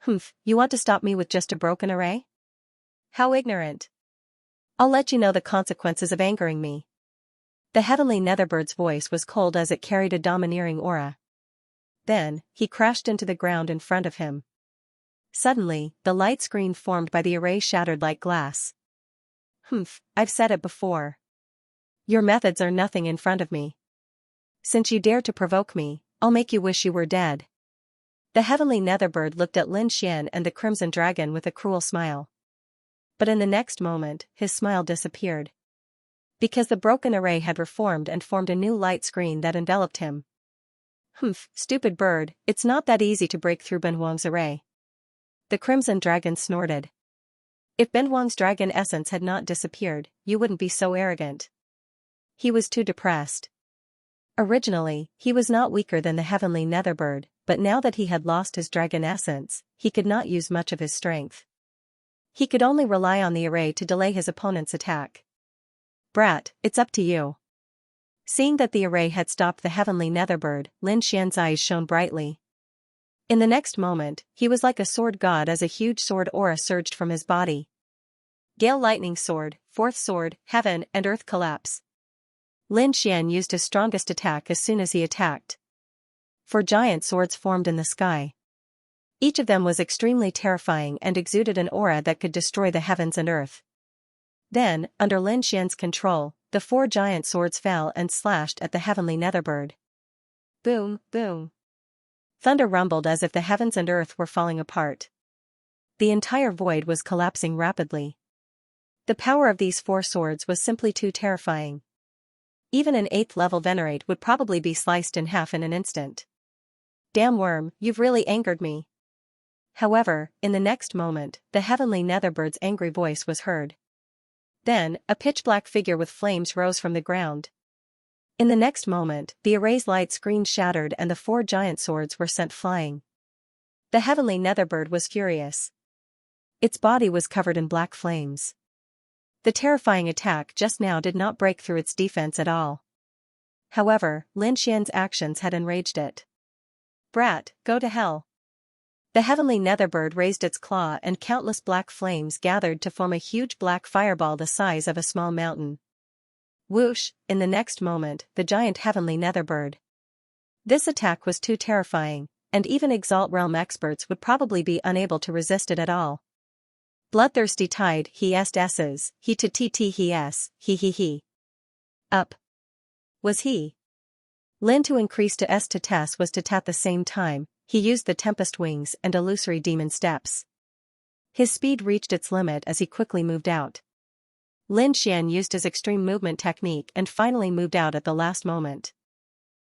Humph, you want to stop me with just a broken array? How ignorant. I'll let you know the consequences of angering me. The heavenly netherbird's voice was cold as it carried a domineering aura. Then, he crashed into the ground in front of him. Suddenly, the light screen formed by the array shattered like glass. Humph, I've said it before. Your methods are nothing in front of me. Since you dare to provoke me, I'll make you wish you were dead. The heavenly netherbird looked at Lin Xian and the Crimson Dragon with a cruel smile. But in the next moment, his smile disappeared. Because the broken array had reformed and formed a new light screen that enveloped him. Humph, stupid bird, it's not that easy to break through Benhuang's array. The Crimson Dragon snorted. If Benhuang's dragon essence had not disappeared, you wouldn't be so arrogant. He was too depressed. Originally, he was not weaker than the heavenly netherbird, but now that he had lost his dragon essence, he could not use much of his strength. He could only rely on the array to delay his opponent's attack. Brat, it's up to you. Seeing that the array had stopped the heavenly netherbird, Lin Xian's eyes shone brightly. In the next moment, he was like a sword god as a huge sword aura surged from his body. Gale Lightning Sword, Fourth Sword, Heaven and Earth Collapse. Lin Xian used his strongest attack as soon as he attacked. 4 giant swords formed in the sky. Each of them was extremely terrifying and exuded an aura that could destroy the heavens and earth. Then, under Lin Xian's control, the 4 giant swords fell and slashed at the heavenly netherbird. Boom, boom. Thunder rumbled as if the heavens and earth were falling apart. The entire void was collapsing rapidly. The power of these 4 swords was simply too terrifying. Even an 8th level Venerate would probably be sliced in half in an instant. Damn worm, you've really angered me. However, in the next moment, the heavenly netherbird's angry voice was heard. Then, a pitch-black figure with flames rose from the ground. In the next moment, the array's light screen shattered and the 4 giant swords were sent flying. The heavenly netherbird was furious. Its body was covered in black flames. The terrifying attack just now did not break through its defense at all. However, Lin Xian's actions had enraged it. Brat, go to hell. The heavenly netherbird raised its claw and countless black flames gathered to form a huge black fireball the size of a small mountain. Whoosh, in the next moment, the giant heavenly netherbird. This attack was too terrifying, and even Exalt Realm experts would probably be unable to resist it at all. Bloodthirsty tide he esses, he to tt he s, he. Up. Was he? Lin to increase to s to tess was to tat the same time, he used the tempest wings and illusory demon steps. His speed reached its limit as he quickly moved out. Lin Xian used his extreme movement technique and finally moved out at the last moment.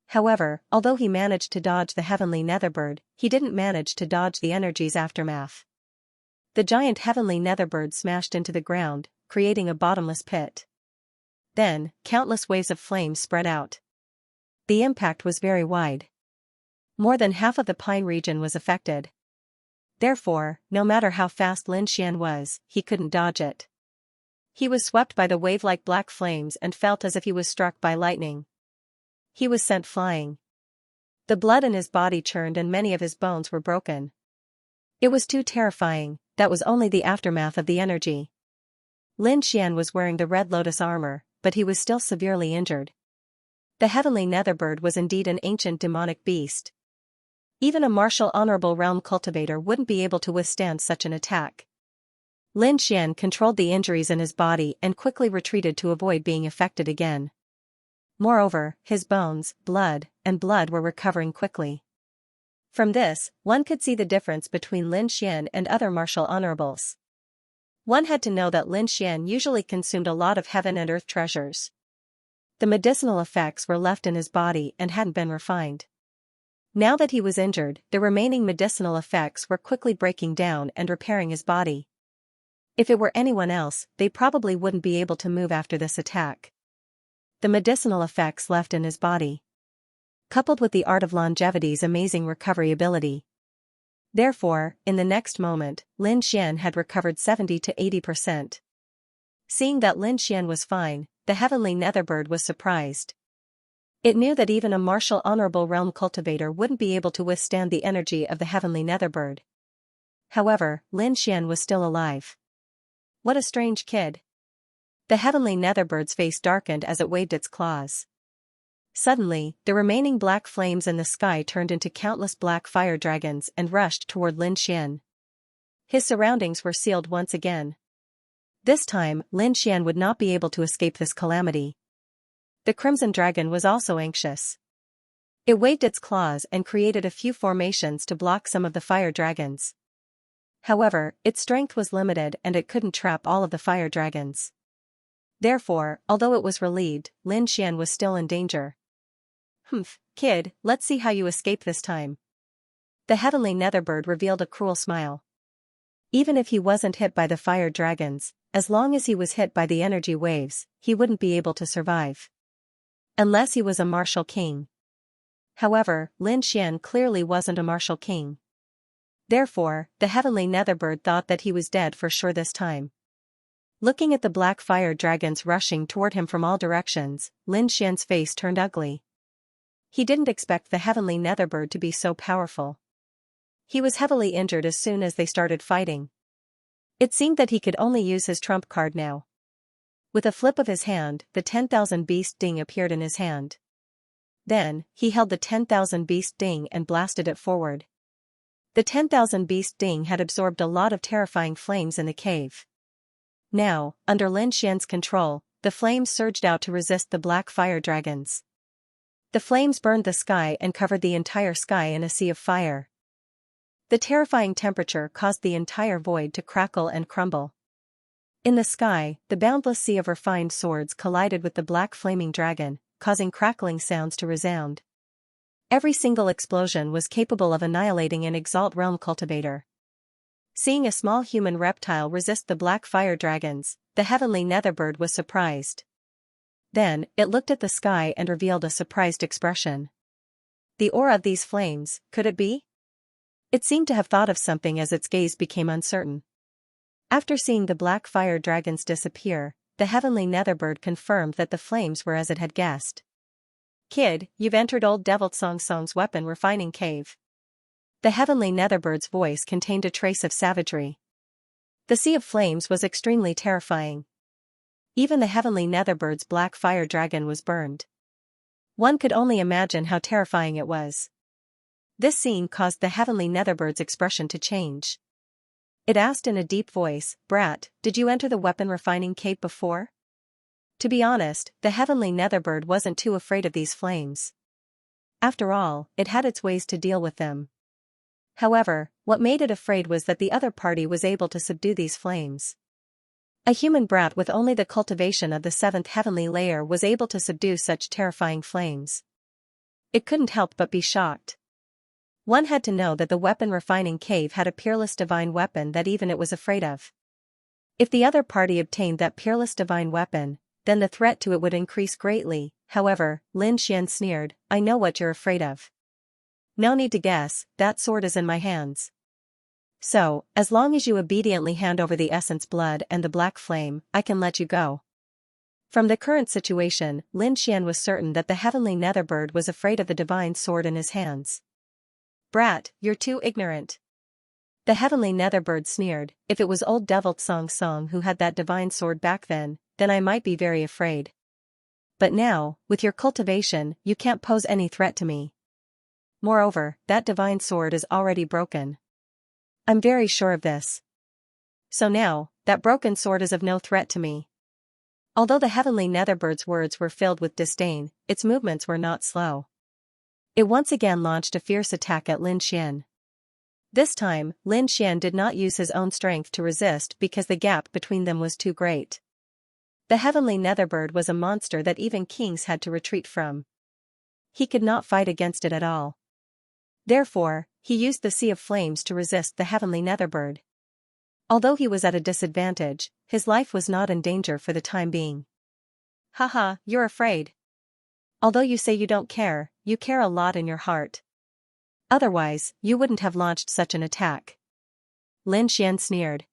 However, although he managed to dodge the heavenly netherbird, he didn't manage to dodge the energy's aftermath. The giant heavenly netherbird smashed into the ground, creating a bottomless pit. Then, countless waves of flames spread out. The impact was very wide. More than half of the Pine region was affected. Therefore, no matter how fast Lin Xian was, he couldn't dodge it. He was swept by the wave-like black flames and felt as if he was struck by lightning. He was sent flying. The blood in his body churned and many of his bones were broken. It was too terrifying, that was only the aftermath of the energy. Lin Xian was wearing the red lotus armor, but he was still severely injured. The heavenly netherbird was indeed an ancient demonic beast. Even a martial honorable realm cultivator wouldn't be able to withstand such an attack. Lin Xian controlled the injuries in his body and quickly retreated to avoid being affected again. Moreover, his bones, blood were recovering quickly. From this, one could see the difference between Lin Xian and other martial honorables. One had to know that Lin Xian usually consumed a lot of heaven and earth treasures. The medicinal effects were left in his body and hadn't been refined. Now that he was injured, the remaining medicinal effects were quickly breaking down and repairing his body. If it were anyone else, they probably wouldn't be able to move after this attack. The medicinal effects left in his body, coupled with the art of longevity's amazing recovery ability. Therefore, in the next moment, Lin Xian had recovered 70 to 80%. Seeing that Lin Xian was fine, the heavenly netherbird was surprised. It knew that even a martial honorable realm cultivator wouldn't be able to withstand the energy of the heavenly netherbird. However, Lin Xian was still alive. What a strange kid. The heavenly netherbird's face darkened as it waved its claws. Suddenly, the remaining black flames in the sky turned into countless black fire dragons and rushed toward Lin Xian. His surroundings were sealed once again. This time, Lin Xian would not be able to escape this calamity. The Crimson Dragon was also anxious. It waved its claws and created a few formations to block some of the fire dragons. However, its strength was limited and it couldn't trap all of the fire dragons. Therefore, although it was relieved, Lin Xian was still in danger. Kid, let's see how you escape this time. The heavenly netherbird revealed a cruel smile. Even if he wasn't hit by the fire dragons, as long as he was hit by the energy waves, he wouldn't be able to survive. Unless he was a martial king. However, Lin Xian clearly wasn't a martial king. Therefore, the heavenly netherbird thought that he was dead for sure this time. Looking at the black fire dragons rushing toward him from all directions, Lin Xian's face turned ugly. He didn't expect the heavenly netherbird to be so powerful. He was heavily injured as soon as they started fighting. It seemed that he could only use his trump card now. With a flip of his hand, the 10,000 beast ding appeared in his hand. Then, he held the 10,000 beast ding and blasted it forward. The 10,000 beast ding had absorbed a lot of terrifying flames in the cave. Now, under Lin Xian's control, the flames surged out to resist the black fire dragons. The flames burned the sky and covered the entire sky in a sea of fire. The terrifying temperature caused the entire void to crackle and crumble. In the sky, the boundless sea of refined swords collided with the black flaming dragon, causing crackling sounds to resound. Every single explosion was capable of annihilating an Exalt Realm cultivator. Seeing a small human reptile resist the black fire dragons, the heavenly netherbird was surprised. Then, it looked at the sky and revealed a surprised expression. The aura of these flames, could it be? It seemed to have thought of something as its gaze became uncertain. After seeing the black fire dragons disappear, the heavenly netherbird confirmed that the flames were as it had guessed. Kid, you've entered old Devil Song Song's weapon refining cave. The heavenly netherbird's voice contained a trace of savagery. The sea of flames was extremely terrifying. Even the heavenly netherbird's black fire dragon was burned. One could only imagine how terrifying it was. This scene caused the heavenly netherbird's expression to change. It asked in a deep voice, "Brat, did you enter the weapon refining cave before?" To be honest, the heavenly netherbird wasn't too afraid of these flames. After all, it had its ways to deal with them. However, what made it afraid was that the other party was able to subdue these flames. A human brat with only the cultivation of the 7th heavenly layer was able to subdue such terrifying flames. It couldn't help but be shocked. One had to know that the weapon refining cave had a peerless divine weapon that even it was afraid of. If the other party obtained that peerless divine weapon, then the threat to it would increase greatly. However, Lin Xian sneered, "I know what you're afraid of. No need to guess, that sword is in my hands. So, as long as you obediently hand over the essence blood and the black flame, I can let you go." From the current situation, Lin Xian was certain that the heavenly netherbird was afraid of the divine sword in his hands. "Brat, you're too ignorant." The heavenly netherbird sneered, "If it was old devil Xianxia who had that divine sword back then I might be very afraid. But now, with your cultivation, you can't pose any threat to me. Moreover, that divine sword is already broken. I'm very sure of this. So now, that broken sword is of no threat to me." Although the heavenly netherbird's words were filled with disdain, its movements were not slow. It once again launched a fierce attack at Lin Xian. This time, Lin Xian did not use his own strength to resist because the gap between them was too great. The heavenly netherbird was a monster that even kings had to retreat from. He could not fight against it at all. Therefore, he used the Sea of Flames to resist the heavenly netherbird. Although he was at a disadvantage, his life was not in danger for the time being. "Haha, you're afraid. Although you say you don't care, you care a lot in your heart. Otherwise, you wouldn't have launched such an attack." Lin Xian sneered.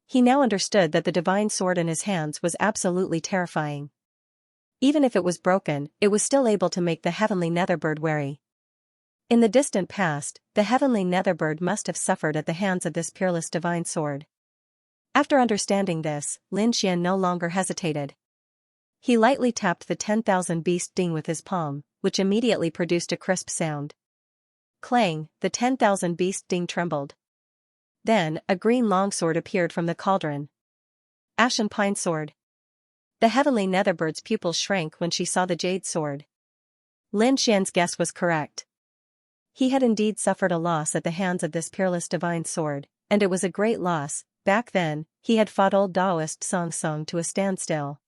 He now understood that the divine sword in his hands was absolutely terrifying. Even if it was broken, it was still able to make the heavenly netherbird wary. In the distant past, the heavenly netherbird must have suffered at the hands of this peerless divine sword. After understanding this, Lin Xian no longer hesitated. He lightly tapped the 10,000 beast ding with his palm, which immediately produced a crisp sound. Clang, the 10,000 beast ding trembled. Then, a green longsword appeared from the cauldron. Ashen pine sword. The heavenly netherbird's pupils shrank when she saw the jade sword. Lin Xian's guess was correct. He had indeed suffered a loss at the hands of this peerless divine sword, and it was a great loss. Back then, he had fought old Taoist Xianxia to a standstill.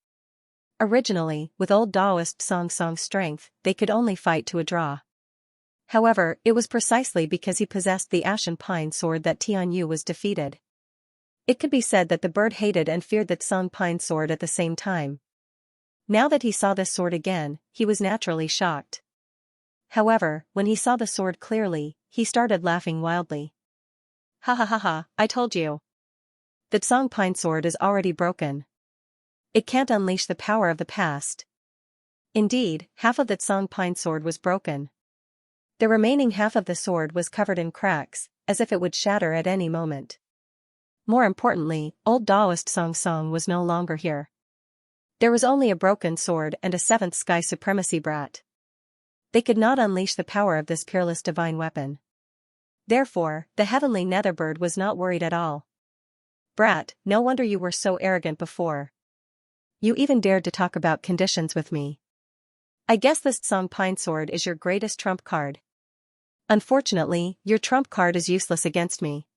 Originally, with old Taoist Xianxia's strength, they could only fight to a draw. However, it was precisely because he possessed the ashen pine sword that Tianyu was defeated. It could be said that the bird hated and feared the Tsang pine sword at the same time. Now that he saw this sword again, he was naturally shocked. However, when he saw the sword clearly, he started laughing wildly. "Ha ha ha ha, I told you. The Tsang pine sword is already broken. It can't unleash the power of the past." Indeed, half of the Tsang pine sword was broken. The remaining half of the sword was covered in cracks, as if it would shatter at any moment. More importantly, old Taoist Xianxia was no longer here. There was only a broken sword and a 7th sky supremacy brat. They could not unleash the power of this peerless divine weapon. Therefore, the heavenly netherbird was not worried at all. "Brat, no wonder you were so arrogant before. You even dared to talk about conditions with me. I guess this Tsang pine sword is your greatest trump card. Unfortunately, your trump card is useless against me.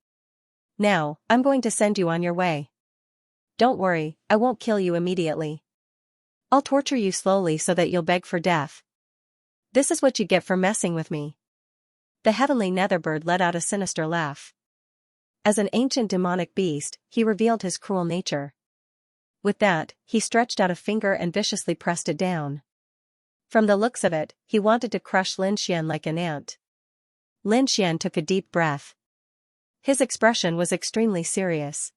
Now, I'm going to send you on your way. Don't worry, I won't kill you immediately. I'll torture you slowly so that you'll beg for death. This is what you get for messing with me." The heavenly netherbird let out a sinister laugh. As an ancient demonic beast, he revealed his cruel nature. With that, he stretched out a finger and viciously pressed it down. From the looks of it, he wanted to crush Lin Xian like an ant. Lin Xian took a deep breath. His expression was extremely serious.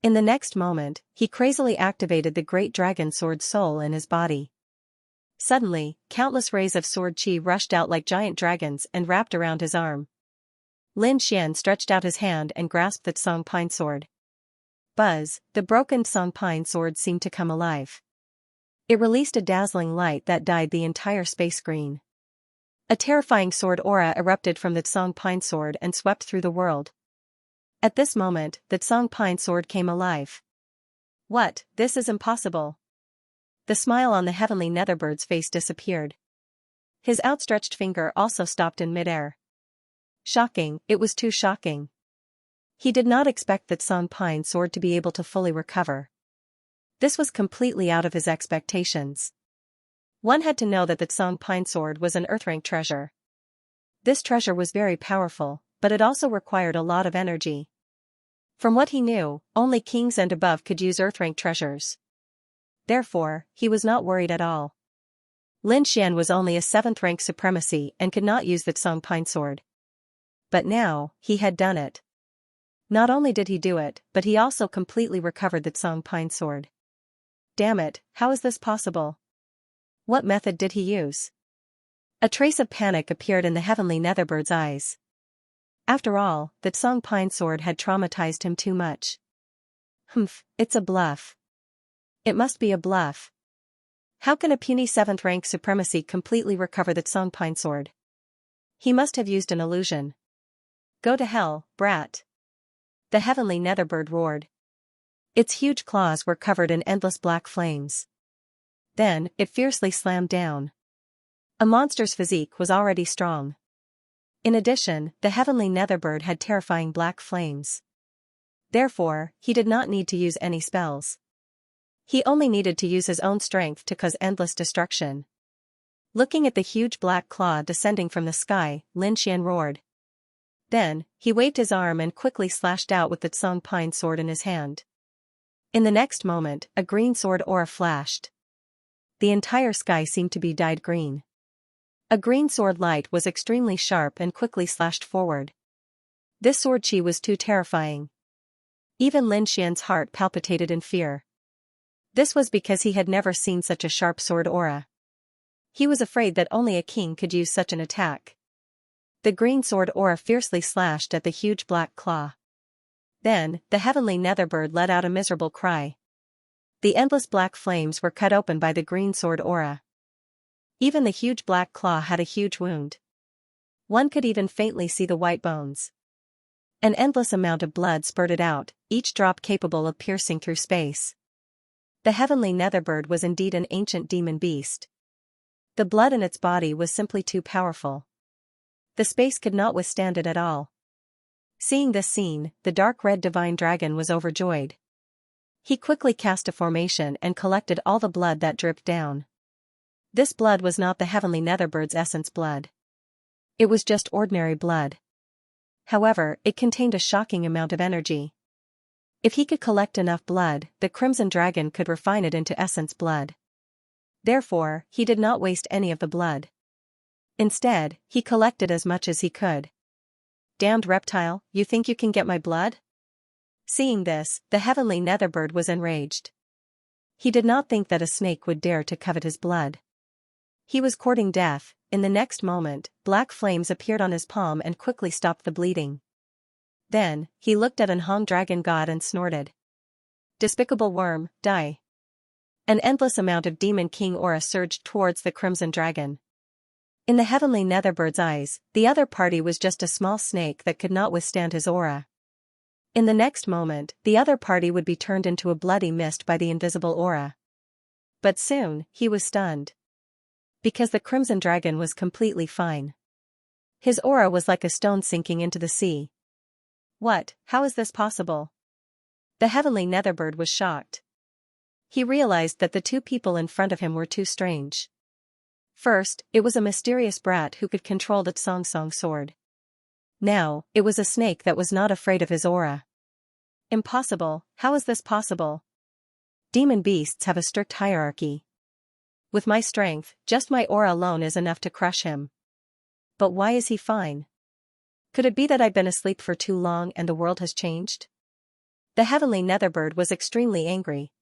In the next moment, he crazily activated the great dragon sword soul in his body. Suddenly, countless rays of sword chi rushed out like giant dragons and wrapped around his arm. Lin Xian stretched out his hand and grasped the Tsang pine sword. Buzz, the broken Tsang pine sword seemed to come alive. It released a dazzling light that dyed the entire space green. A terrifying sword aura erupted from the Tsang pine sword and swept through the world. At this moment, the Tsang Pine sword came alive. What, this is impossible. The smile on the heavenly netherbird's face disappeared. His outstretched finger also stopped in midair. Shocking, it was too shocking. He did not expect the Tsang Pine sword to be able to fully recover. This was completely out of his expectations. One had to know that the Tsang Pine sword was an earth-rank treasure. This treasure was very powerful, but it also required a lot of energy. From what he knew, only kings and above could use earth-rank treasures. Therefore, he was not worried at all. Lin Xian was only a 7th rank supremacy and could not use the Tsang Pine sword. But now, he had done it. Not only did he do it, but he also completely recovered the Tsang Pine sword. Damn it, how is this possible? What method did he use? A trace of panic appeared in the heavenly netherbird's eyes. After all, the Tsang Pine sword had traumatized him too much. Humph, it's a bluff. It must be a bluff. How can a puny 7th rank supremacy completely recover the Tsang Pine sword? He must have used an illusion. Go to hell, brat. The heavenly netherbird roared. Its huge claws were covered in endless black flames. Then, it fiercely slammed down. A monster's physique was already strong. In addition, the heavenly netherbird had terrifying black flames. Therefore, he did not need to use any spells. He only needed to use his own strength to cause endless destruction. Looking at the huge black claw descending from the sky, Lin Xian roared. Then, he waved his arm and quickly slashed out with the Tsang Pine sword in his hand. In the next moment, a green sword aura flashed. The entire sky seemed to be dyed green. A green sword light was extremely sharp and quickly slashed forward. This sword chi was too terrifying. Even Lin Xian's heart palpitated in fear. This was because he had never seen such a sharp sword aura. He was afraid that only a king could use such an attack. The green sword aura fiercely slashed at the huge black claw. Then, the heavenly netherbird let out a miserable cry. The endless black flames were cut open by the green sword aura. Even the huge black claw had a huge wound. One could even faintly see the white bones. An endless amount of blood spurted out, each drop capable of piercing through space. The heavenly netherbird was indeed an ancient demon beast. The blood in its body was simply too powerful. The space could not withstand it at all. Seeing this scene, the dark red divine dragon was overjoyed. He quickly cast a formation and collected all the blood that dripped down. This blood was not the heavenly netherbird's essence blood. It was just ordinary blood. However, it contained a shocking amount of energy. If he could collect enough blood, the crimson dragon could refine it into essence blood. Therefore, he did not waste any of the blood. Instead, he collected as much as he could. Damned reptile, you think you can get my blood? Seeing this, the heavenly netherbird was enraged. He did not think that a snake would dare to covet his blood. He was courting death. In the next moment, black flames appeared on his palm and quickly stopped the bleeding. Then, he looked at an Hong dragon god and snorted. Despicable worm, die. An endless amount of demon king aura surged towards the crimson dragon. In the heavenly netherbird's eyes, the other party was just a small snake that could not withstand his aura. In the next moment, the other party would be turned into a bloody mist by the invisible aura. But soon, he was stunned. Because the crimson dragon was completely fine. His aura was like a stone sinking into the sea. What, how is this possible? The heavenly netherbird was shocked. He realized that the two people in front of him were too strange. First, it was a mysterious brat who could control the Tsang sword. Now, it was a snake that was not afraid of his aura. Impossible, how is this possible? Demon beasts have a strict hierarchy. With my strength, just my aura alone is enough to crush him. But why is he fine? Could it be that I've been asleep for too long and the world has changed? The heavenly netherbird was extremely angry.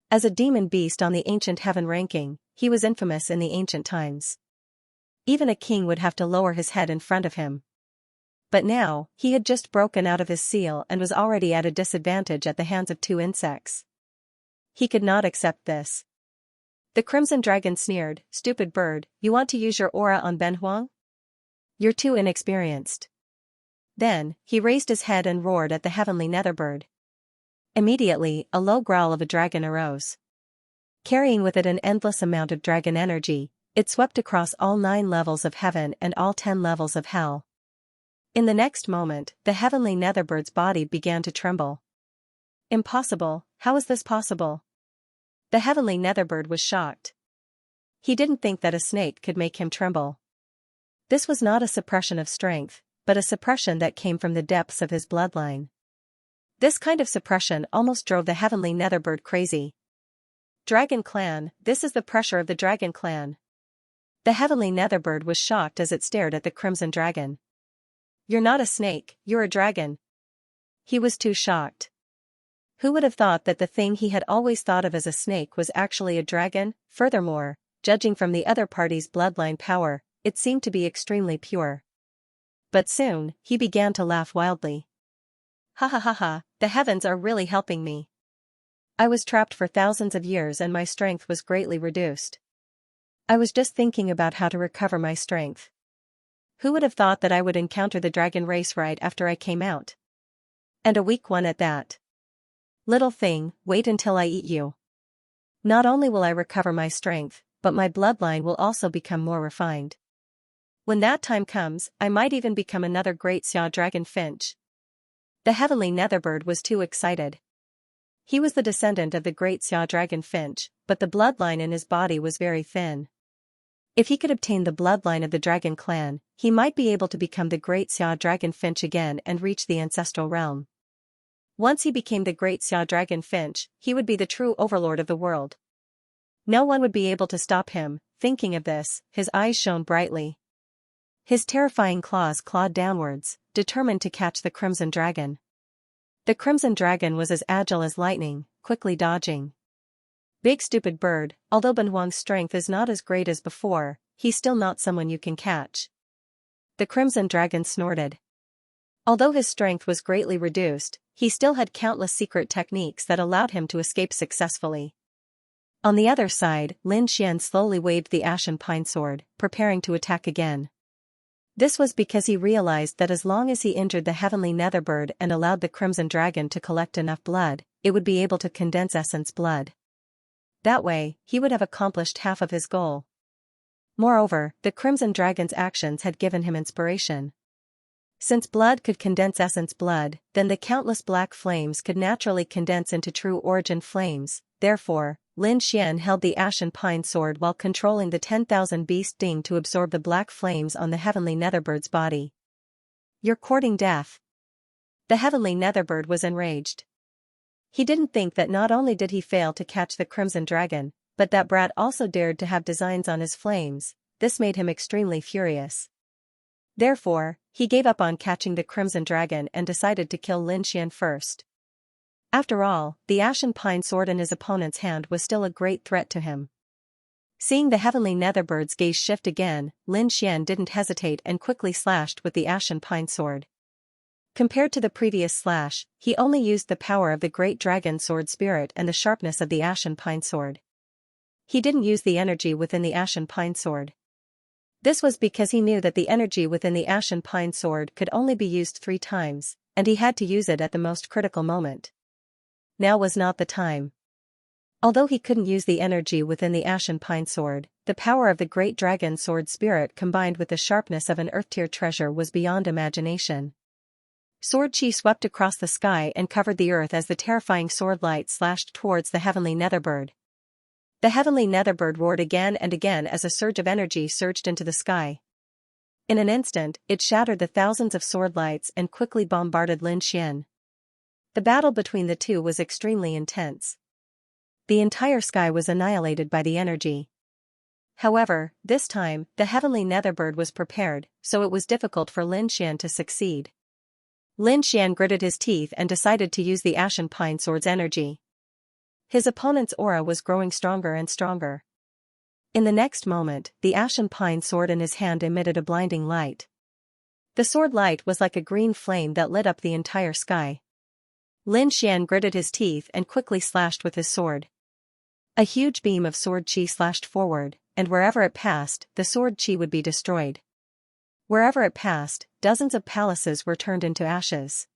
As a demon beast on the ancient heaven ranking, he was infamous in the ancient times. Even a king would have to lower his head in front of him. But now, he had just broken out of his seal and was already at a disadvantage at the hands of two insects. He could not accept this. The crimson dragon sneered, "Stupid bird, you want to use your aura on Ben Huang? You're too inexperienced." Then, he raised his head and roared at the heavenly netherbird. Immediately, a low growl of a dragon arose. Carrying with it an endless amount of dragon energy, it swept across all 9 levels of heaven and all 10 levels of hell. In the next moment, the heavenly netherbird's body began to tremble. Impossible, how is this possible? The heavenly netherbird was shocked. He didn't think that a snake could make him tremble. This was not a suppression of strength, but a suppression that came from the depths of his bloodline. This kind of suppression almost drove the heavenly netherbird crazy. Dragon Clan, this is the pressure of the Dragon Clan. The heavenly netherbird was shocked as it stared at the crimson dragon. You're not a snake, you're a dragon. He was too shocked. Who would have thought that the thing he had always thought of as a snake was actually a dragon? Furthermore, judging from the other party's bloodline power, it seemed to be extremely pure. But soon, he began to laugh wildly. Ha ha ha ha, the heavens are really helping me. I was trapped for thousands of years and my strength was greatly reduced. I was just thinking about how to recover my strength. Who would have thought that I would encounter the dragon race right after I came out? And a weak one at that. Little thing, wait until I eat you. Not only will I recover my strength, but my bloodline will also become more refined. When that time comes, I might even become another great Xia dragon finch. The heavenly netherbird was too excited. He was the descendant of the great Xia dragon finch, but the bloodline in his body was very thin. If he could obtain the bloodline of the dragon clan, he might be able to become the great Xia dragon finch again and reach the ancestral realm. Once he became the great Xia dragon finch, he would be the true overlord of the world. No one would be able to stop him. Thinking of this, his eyes shone brightly. His terrifying claws clawed downwards, determined to catch the crimson dragon. The crimson dragon was as agile as lightning, quickly dodging. Big stupid bird, although Benhuang's strength is not as great as before, he's still not someone you can catch. The crimson dragon snorted. Although his strength was greatly reduced, he still had countless secret techniques that allowed him to escape successfully. On the other side, Lin Xian slowly waved the ashen pine sword, preparing to attack again. This was because he realized that as long as he injured the heavenly netherbird and allowed the crimson dragon to collect enough blood, it would be able to condense essence blood. That way, he would have accomplished half of his goal. Moreover, the crimson dragon's actions had given him inspiration. Since blood could condense essence blood, then the countless black flames could naturally condense into true origin flames. Therefore, Lin Xian held the ashen pine sword while controlling the 10,000 beast sting to absorb the black flames on the heavenly netherbird's body. You're courting death. The heavenly netherbird was enraged. He didn't think that not only did he fail to catch the crimson dragon, but that brat also dared to have designs on his flames. This made him extremely furious. Therefore, he gave up on catching the crimson dragon and decided to kill Lin Xian first. After all, the ashen pine sword in his opponent's hand was still a great threat to him. Seeing the heavenly netherbird's gaze shift again, Lin Xian didn't hesitate and quickly slashed with the ashen pine sword. Compared to the previous slash, he only used the power of the great dragon sword spirit and the sharpness of the ashen pine sword. He didn't use the energy within the ashen pine sword. This was because he knew that the energy within the ashen pine sword could only be used 3 times, and he had to use it at the most critical moment. Now was not the time. Although he couldn't use the energy within the ashen pine sword, the power of the great dragon sword spirit combined with the sharpness of an earth-tier treasure was beyond imagination. Sword chi swept across the sky and covered the earth as the terrifying sword light slashed towards the heavenly netherbird. The heavenly netherbird roared again and again as a surge of energy surged into the sky. In an instant, it shattered the thousands of sword lights and quickly bombarded Lin Xian. The battle between the two was extremely intense. The entire sky was annihilated by the energy. However, this time, the heavenly netherbird was prepared, so it was difficult for Lin Xian to succeed. Lin Xian gritted his teeth and decided to use the ashen pine sword's energy. His opponent's aura was growing stronger and stronger. In the next moment, the ashen pine sword in his hand emitted a blinding light. The sword light was like a green flame that lit up the entire sky. Lin Xian gritted his teeth and quickly slashed with his sword. A huge beam of sword chi slashed forward, and wherever it passed, the sword chi would be destroyed. Wherever it passed, dozens of palaces were turned into ashes.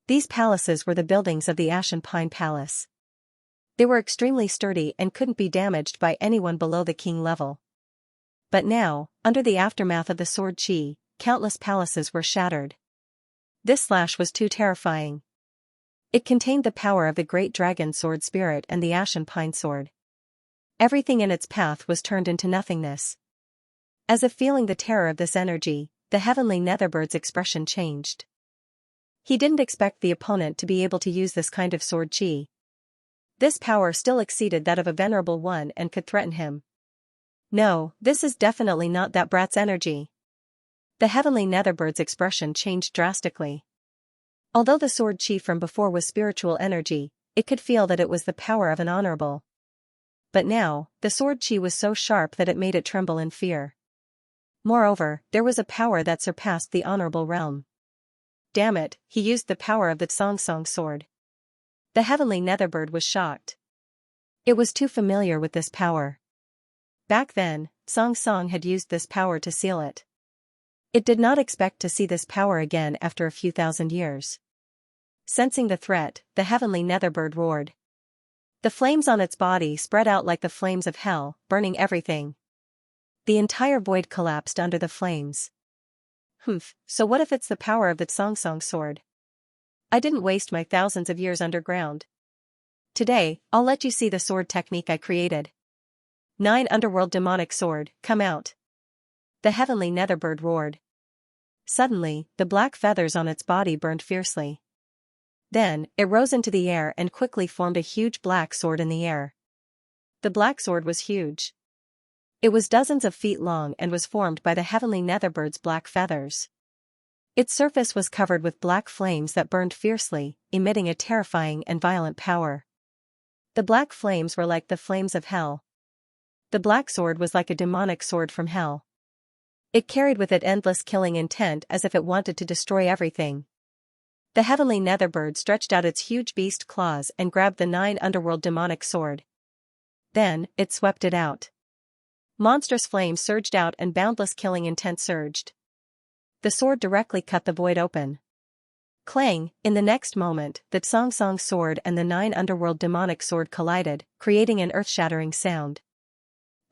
These palaces were the buildings of the Ashen Pine Palace. They were extremely sturdy and couldn't be damaged by anyone below the king level. But now, under the aftermath of the sword chi, countless palaces were shattered. This slash was too terrifying. It contained the power of the great dragon sword spirit and the Ashen Pine sword. Everything in its path was turned into nothingness. As if feeling the terror of this energy, the heavenly Netherbird's expression changed. He didn't expect the opponent to be able to use this kind of sword chi. This power still exceeded that of a venerable one and could threaten him. No, this is definitely not that brat's energy. The heavenly Netherbird's expression changed drastically. Although the sword chi from before was spiritual energy, it could feel that it was the power of an honorable. But now, the sword chi was so sharp that it made it tremble in fear. Moreover, there was a power that surpassed the honorable realm. Damn it, he used the power of the Xianxia sword. The heavenly Netherbird was shocked. It was too familiar with this power. Back then, Xianxia had used this power to seal it. It did not expect to see this power again after a few thousand years. Sensing the threat, the heavenly Netherbird roared. The flames on its body spread out like the flames of hell, burning everything. The entire void collapsed under the flames. So what if it's the power of the Xianxia sword? I didn't waste my thousands of years underground. Today, I'll let you see the sword technique I created. 9 Underworld Demonic Sword, come out. The heavenly Netherbird roared. Suddenly, the black feathers on its body burned fiercely. Then, it rose into the air and quickly formed a huge black sword in the air. The black sword was huge. It was dozens of feet long and was formed by the heavenly Netherbird's black feathers. Its surface was covered with black flames that burned fiercely, emitting a terrifying and violent power. The black flames were like the flames of hell. The black sword was like a demonic sword from hell. It carried with it endless killing intent as if it wanted to destroy everything. The heavenly Netherbird stretched out its huge beast claws and grabbed the 9 Underworld Demonic Sword. Then, it swept it out. Monstrous flames surged out and boundless killing intent surged. The sword directly cut the void open. Clang, in the next moment, the Xianxia sword and the 9 Underworld Demonic Sword collided, creating an earth-shattering sound.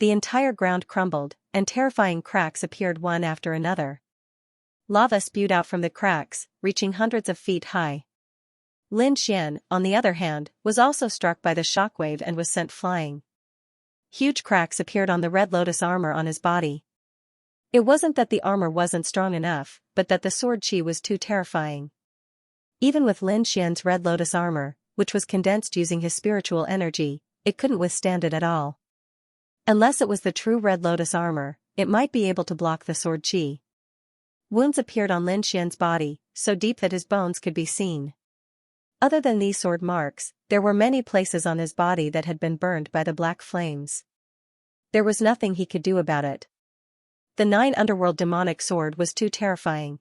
The entire ground crumbled, and terrifying cracks appeared one after another. Lava spewed out from the cracks, reaching hundreds of feet high. Lin Xian, on the other hand, was also struck by the shockwave and was sent flying. Huge cracks appeared on the Red Lotus armor on his body. It wasn't that the armor wasn't strong enough, but that the sword chi was too terrifying. Even with Lin Xian's Red Lotus armor, which was condensed using his spiritual energy, it couldn't withstand it at all. Unless it was the true Red Lotus armor, it might be able to block the sword chi. Wounds appeared on Lin Xian's body, so deep that his bones could be seen. Other than these sword marks, there were many places on his body that had been burned by the black flames. There was nothing he could do about it. The 9 Underworld Demonic Sword was too terrifying.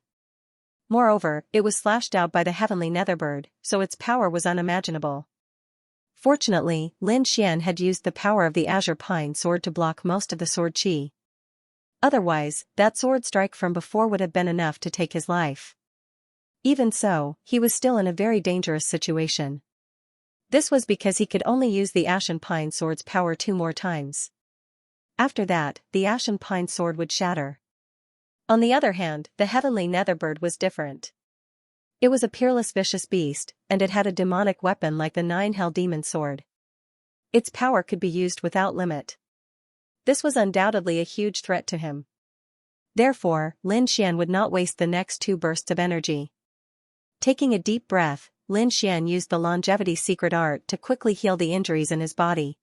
Moreover, it was slashed out by the heavenly Netherbird, so its power was unimaginable. Fortunately, Lin Xian had used the power of the Azure Pine sword to block most of the sword chi. Otherwise, that sword strike from before would have been enough to take his life. Even so, he was still in a very dangerous situation. This was because he could only use the Ashen Pine sword's power 2 more times. After that, the Ashen Pine sword would shatter. On the other hand, the heavenly Netherbird was different. It was a peerless vicious beast, and it had a demonic weapon like the 9 Hell Demon sword. Its power could be used without limit. This was undoubtedly a huge threat to him. Therefore, Lin Xian would not waste the next 2 bursts of energy. Taking a deep breath, Lin Xian used the longevity secret art to quickly heal the injuries in his body.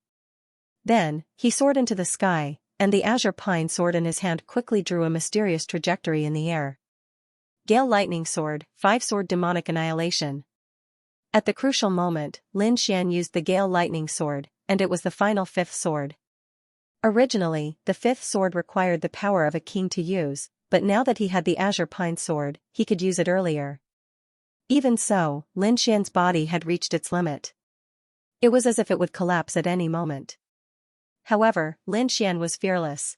Then, he soared into the sky, and the Azure Pine sword in his hand quickly drew a mysterious trajectory in the air. Gale Lightning Sword, 5-sword Demonic Annihilation. At the crucial moment, Lin Xian used the Gale Lightning Sword, and it was the final 5th sword. Originally, the 5th sword required the power of a king to use, but now that he had the Azure Pine sword, he could use it earlier. Even so, Lin Xian's body had reached its limit. It was as if it would collapse at any moment. However, Lin Xian was fearless.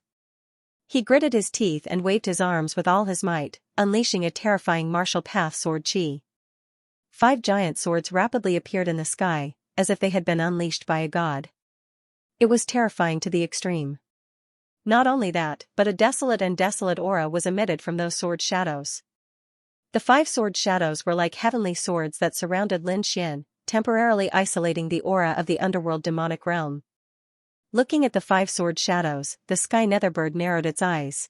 He gritted his teeth and waved his arms with all his might, unleashing a terrifying martial path sword chi. 5 giant swords rapidly appeared in the sky, as if they had been unleashed by a god. It was terrifying to the extreme. Not only that, but a desolate aura was emitted from those sword shadows. The 5 sword shadows were like heavenly swords that surrounded Lin Xian, temporarily isolating the aura of the underworld demonic realm. Looking at the 5 sword shadows, the sky netherbird narrowed its eyes.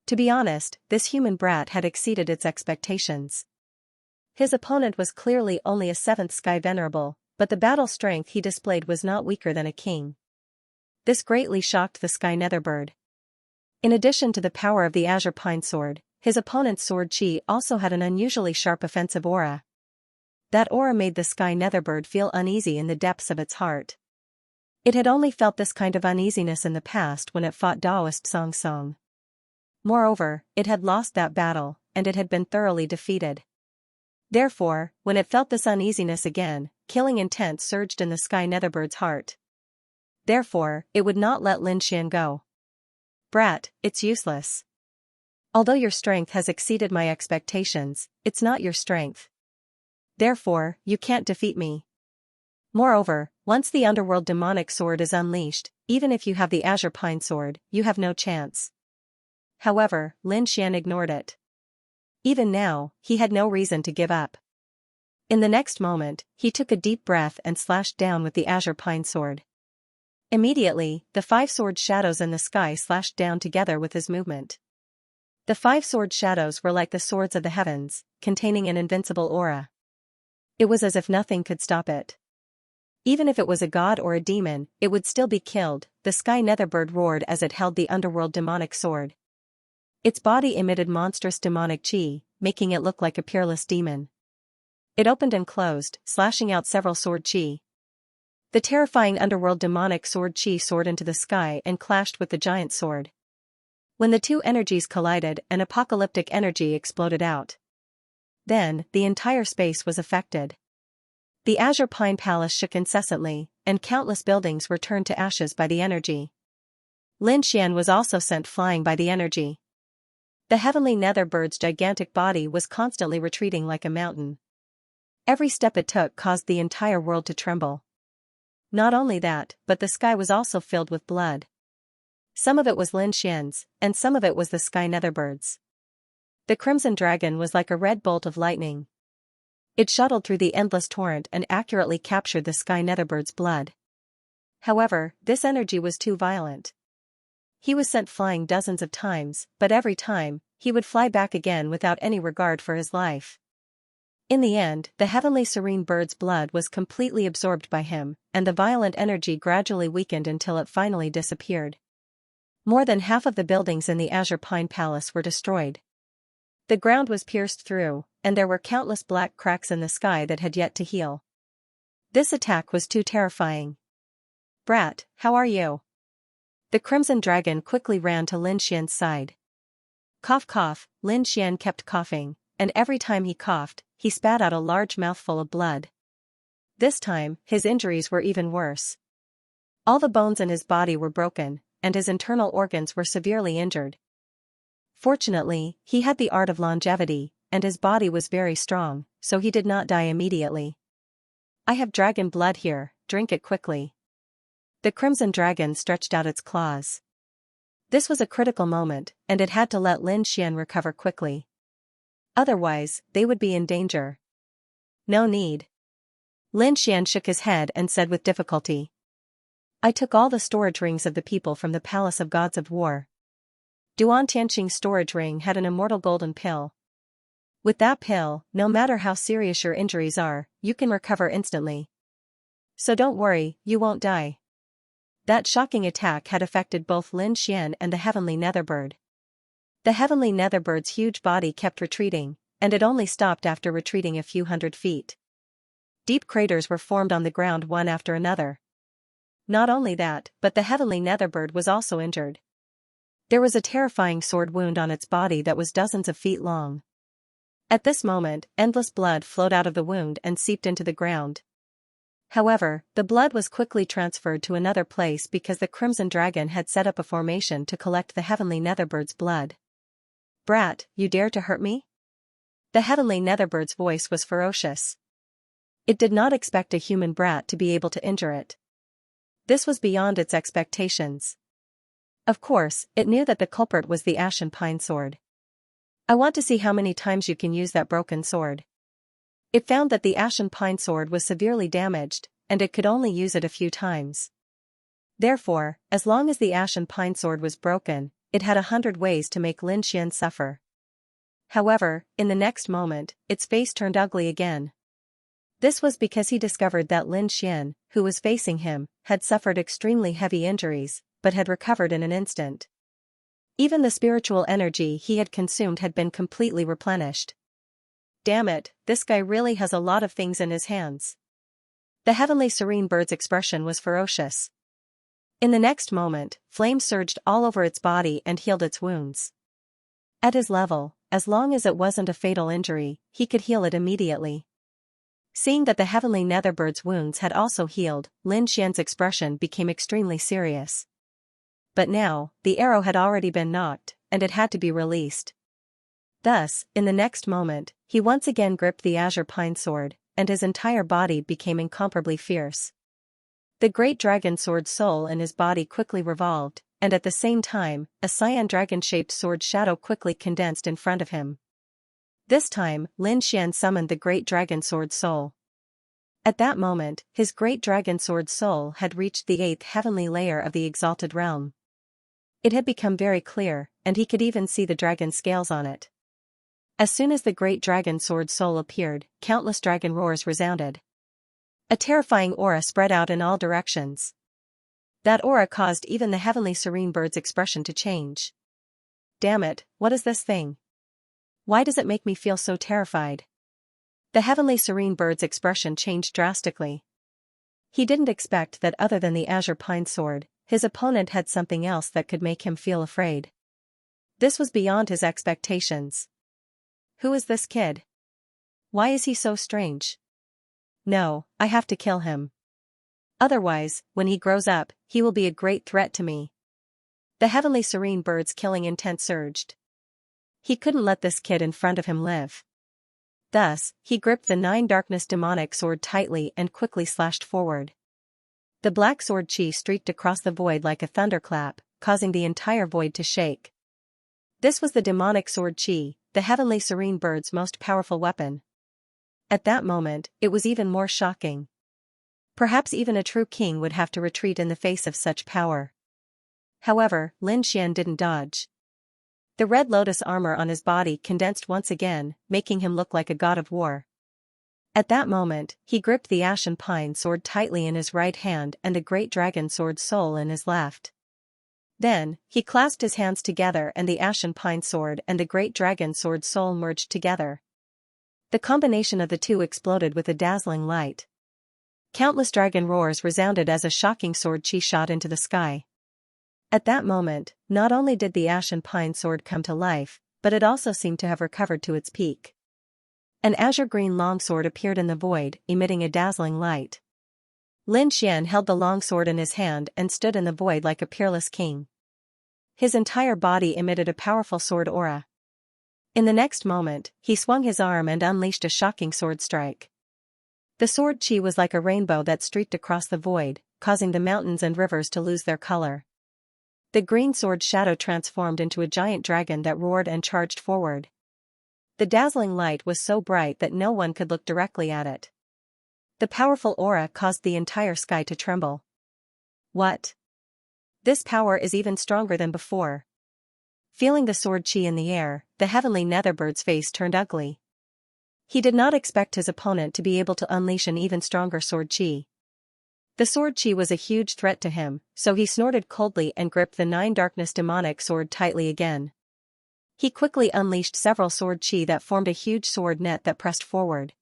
To be honest, this human brat had exceeded its expectations. His opponent was clearly only a 7th sky venerable, but the battle strength he displayed was not weaker than a king. This greatly shocked the sky netherbird. In addition to the power of the azure pine sword, his opponent's sword chi also had an unusually sharp offensive aura. That aura made the sky netherbird feel uneasy in the depths of its heart. It had only felt this kind of uneasiness in the past when it fought Daoist Song Song. Moreover, it had lost that battle, and it had been thoroughly defeated. Therefore, when it felt this uneasiness again, killing intent surged in the sky netherbird's heart. Therefore, it would not let Lin Xian go. Brat, it's useless. Although your strength has exceeded my expectations, it's not your strength. Therefore, you can't defeat me. Moreover, once the underworld demonic sword is unleashed, even if you have the azure pine sword, you have no chance. However, Lin Xian ignored it. Even now, he had no reason to give up. In the next moment, he took a deep breath and slashed down with the azure pine sword. Immediately, the 5 sword shadows in the sky slashed down together with his movement. The 5 sword shadows were like the swords of the heavens, containing an invincible aura. It was as if nothing could stop it. Even if it was a god or a demon, it would still be killed, the sky netherbird roared as it held the underworld demonic sword. Its body emitted monstrous demonic chi, making it look like a peerless demon. It opened and closed, slashing out several sword chi. The terrifying underworld demonic sword chi soared into the sky and clashed with the giant sword. When the 2 energies collided, an apocalyptic energy exploded out. Then, the entire space was affected. The azure pine palace shook incessantly, and countless buildings were turned to ashes by the energy. Lin Xian was also sent flying by the energy. The heavenly netherbird's gigantic body was constantly retreating like a mountain. Every step it took caused the entire world to tremble. Not only that, but the sky was also filled with blood. Some of it was Lin Xian's, and some of it was the sky netherbird's. The crimson dragon was like a red bolt of lightning. It shuttled through the endless torrent and accurately captured the sky netherbird's blood. However, this energy was too violent. He was sent flying dozens of times, but every time, he would fly back again without any regard for his life. In the end, the heavenly serene bird's blood was completely absorbed by him, and the violent energy gradually weakened until it finally disappeared. More than half of the buildings in the azure pine palace were destroyed. The ground was pierced through, and there were countless black cracks in the sky that had yet to heal. This attack was too terrifying. Brat, how are you? The crimson dragon quickly ran to Lin Xian's side. Cough cough, Lin Xian kept coughing, and every time he coughed, he spat out a large mouthful of blood. This time, his injuries were even worse. All the bones in his body were broken, and his internal organs were severely injured. Fortunately, he had the art of longevity, and his body was very strong, so he did not die immediately. I have dragon blood here, drink it quickly. The crimson dragon stretched out its claws. This was a critical moment, and it had to let Lin Xian recover quickly. Otherwise, they would be in danger. No need. Lin Xian shook his head and said with difficulty. I took all the storage rings of the people from the Palace of Gods of War. Duan Tianqing's storage ring had an immortal golden pill. With that pill, no matter how serious your injuries are, you can recover instantly. So don't worry, you won't die. That shocking attack had affected both Lin Xian and the heavenly netherbird. The heavenly netherbird's huge body kept retreating, and it only stopped after retreating a few hundred feet. Deep craters were formed on the ground one after another. Not only that, but the heavenly netherbird was also injured. There was a terrifying sword wound on its body that was dozens of feet long. At this moment, endless blood flowed out of the wound and seeped into the ground. However, the blood was quickly transferred to another place because the Crimson Dragon had set up a formation to collect the heavenly Netherbird's blood. "Brat, you dare to hurt me?" The heavenly Netherbird's voice was ferocious. It did not expect a human brat to be able to injure it. This was beyond its expectations. Of course, it knew that the culprit was the Ashen Pine Sword. "I want to see how many times you can use that broken sword." It found that the Ashen Pine Sword was severely damaged, and it could only use it a few times. Therefore, as long as the Ashen Pine Sword was broken, it had 100 ways to make Lin Xian suffer. However, in the next moment, its face turned ugly again. This was because he discovered that Lin Xian, who was facing him, had suffered extremely heavy injuries, but had recovered in an instant. Even the spiritual energy he had consumed had been completely replenished. "Damn it, this guy really has a lot of things in his hands." The heavenly serene bird's expression was ferocious. In the next moment, flame surged all over its body and healed its wounds. At his level, as long as it wasn't a fatal injury, he could heal it immediately. Seeing that the heavenly Netherbird's wounds had also healed, Lin Xian's expression became extremely serious. But now, the arrow had already been knocked, and it had to be released. Thus, in the next moment, he once again gripped the Azure Pine Sword, and his entire body became incomparably fierce. The great dragon sword soul in his body quickly revolved, and at the same time, a cyan dragon-shaped sword shadow quickly condensed in front of him. This time, Lin Xian summoned the great dragon sword soul. At that moment, his great dragon sword soul had reached the 8th heavenly layer of the exalted realm. It had become very clear, and he could even see the dragon scales on it. As soon as the great dragon sword soul appeared, countless dragon roars resounded. A terrifying aura spread out in all directions. That aura caused even the heavenly serene bird's expression to change. "Damn it, what is this thing? Why does it make me feel so terrified?" The heavenly serene bird's expression changed drastically. He didn't expect that other than the Azure Pine Sword, his opponent had something else that could make him feel afraid. This was beyond his expectations. Who is this kid? Why is he so strange? No, I have to kill him. Otherwise, when he grows up, he will be a great threat to me. The heavenly serene bird's killing intent surged. He couldn't let this kid in front of him live. Thus, he gripped the 9 darkness demonic sword tightly and quickly slashed forward. The black sword chi streaked across the void like a thunderclap, causing the entire void to shake. This was the demonic sword chi, the heavenly serene bird's most powerful weapon. At that moment, it was even more shocking. Perhaps even a true king would have to retreat in the face of such power. However, Lin Xian didn't dodge. The red lotus armor on his body condensed once again, making him look like a god of war. At that moment, he gripped the Ashen Pine Sword tightly in his right hand and the great dragon sword soul in his left. Then, he clasped his hands together and the Ashen Pine Sword and the great dragon sword soul merged together. The combination of the two exploded with a dazzling light. Countless dragon roars resounded as a shocking sword chi shot into the sky. At that moment, not only did the Ashen Pine Sword come to life, but it also seemed to have recovered to its peak. An azure green longsword appeared in the void, emitting a dazzling light. Lin Xian held the longsword in his hand and stood in the void like a peerless king. His entire body emitted a powerful sword aura. In the next moment, he swung his arm and unleashed a shocking sword strike. The sword chi was like a rainbow that streaked across the void, causing the mountains and rivers to lose their color. The green sword shadow transformed into a giant dragon that roared and charged forward. The dazzling light was so bright that no one could look directly at it. The powerful aura caused the entire sky to tremble. What? This power is even stronger than before. Feeling the sword chi in the air, the heavenly Netherbird's face turned ugly. He did not expect his opponent to be able to unleash an even stronger sword chi. The sword chi was a huge threat to him, so he snorted coldly and gripped the 9 darkness demonic sword tightly again. He quickly unleashed several sword chi that formed a huge sword net that pressed forward.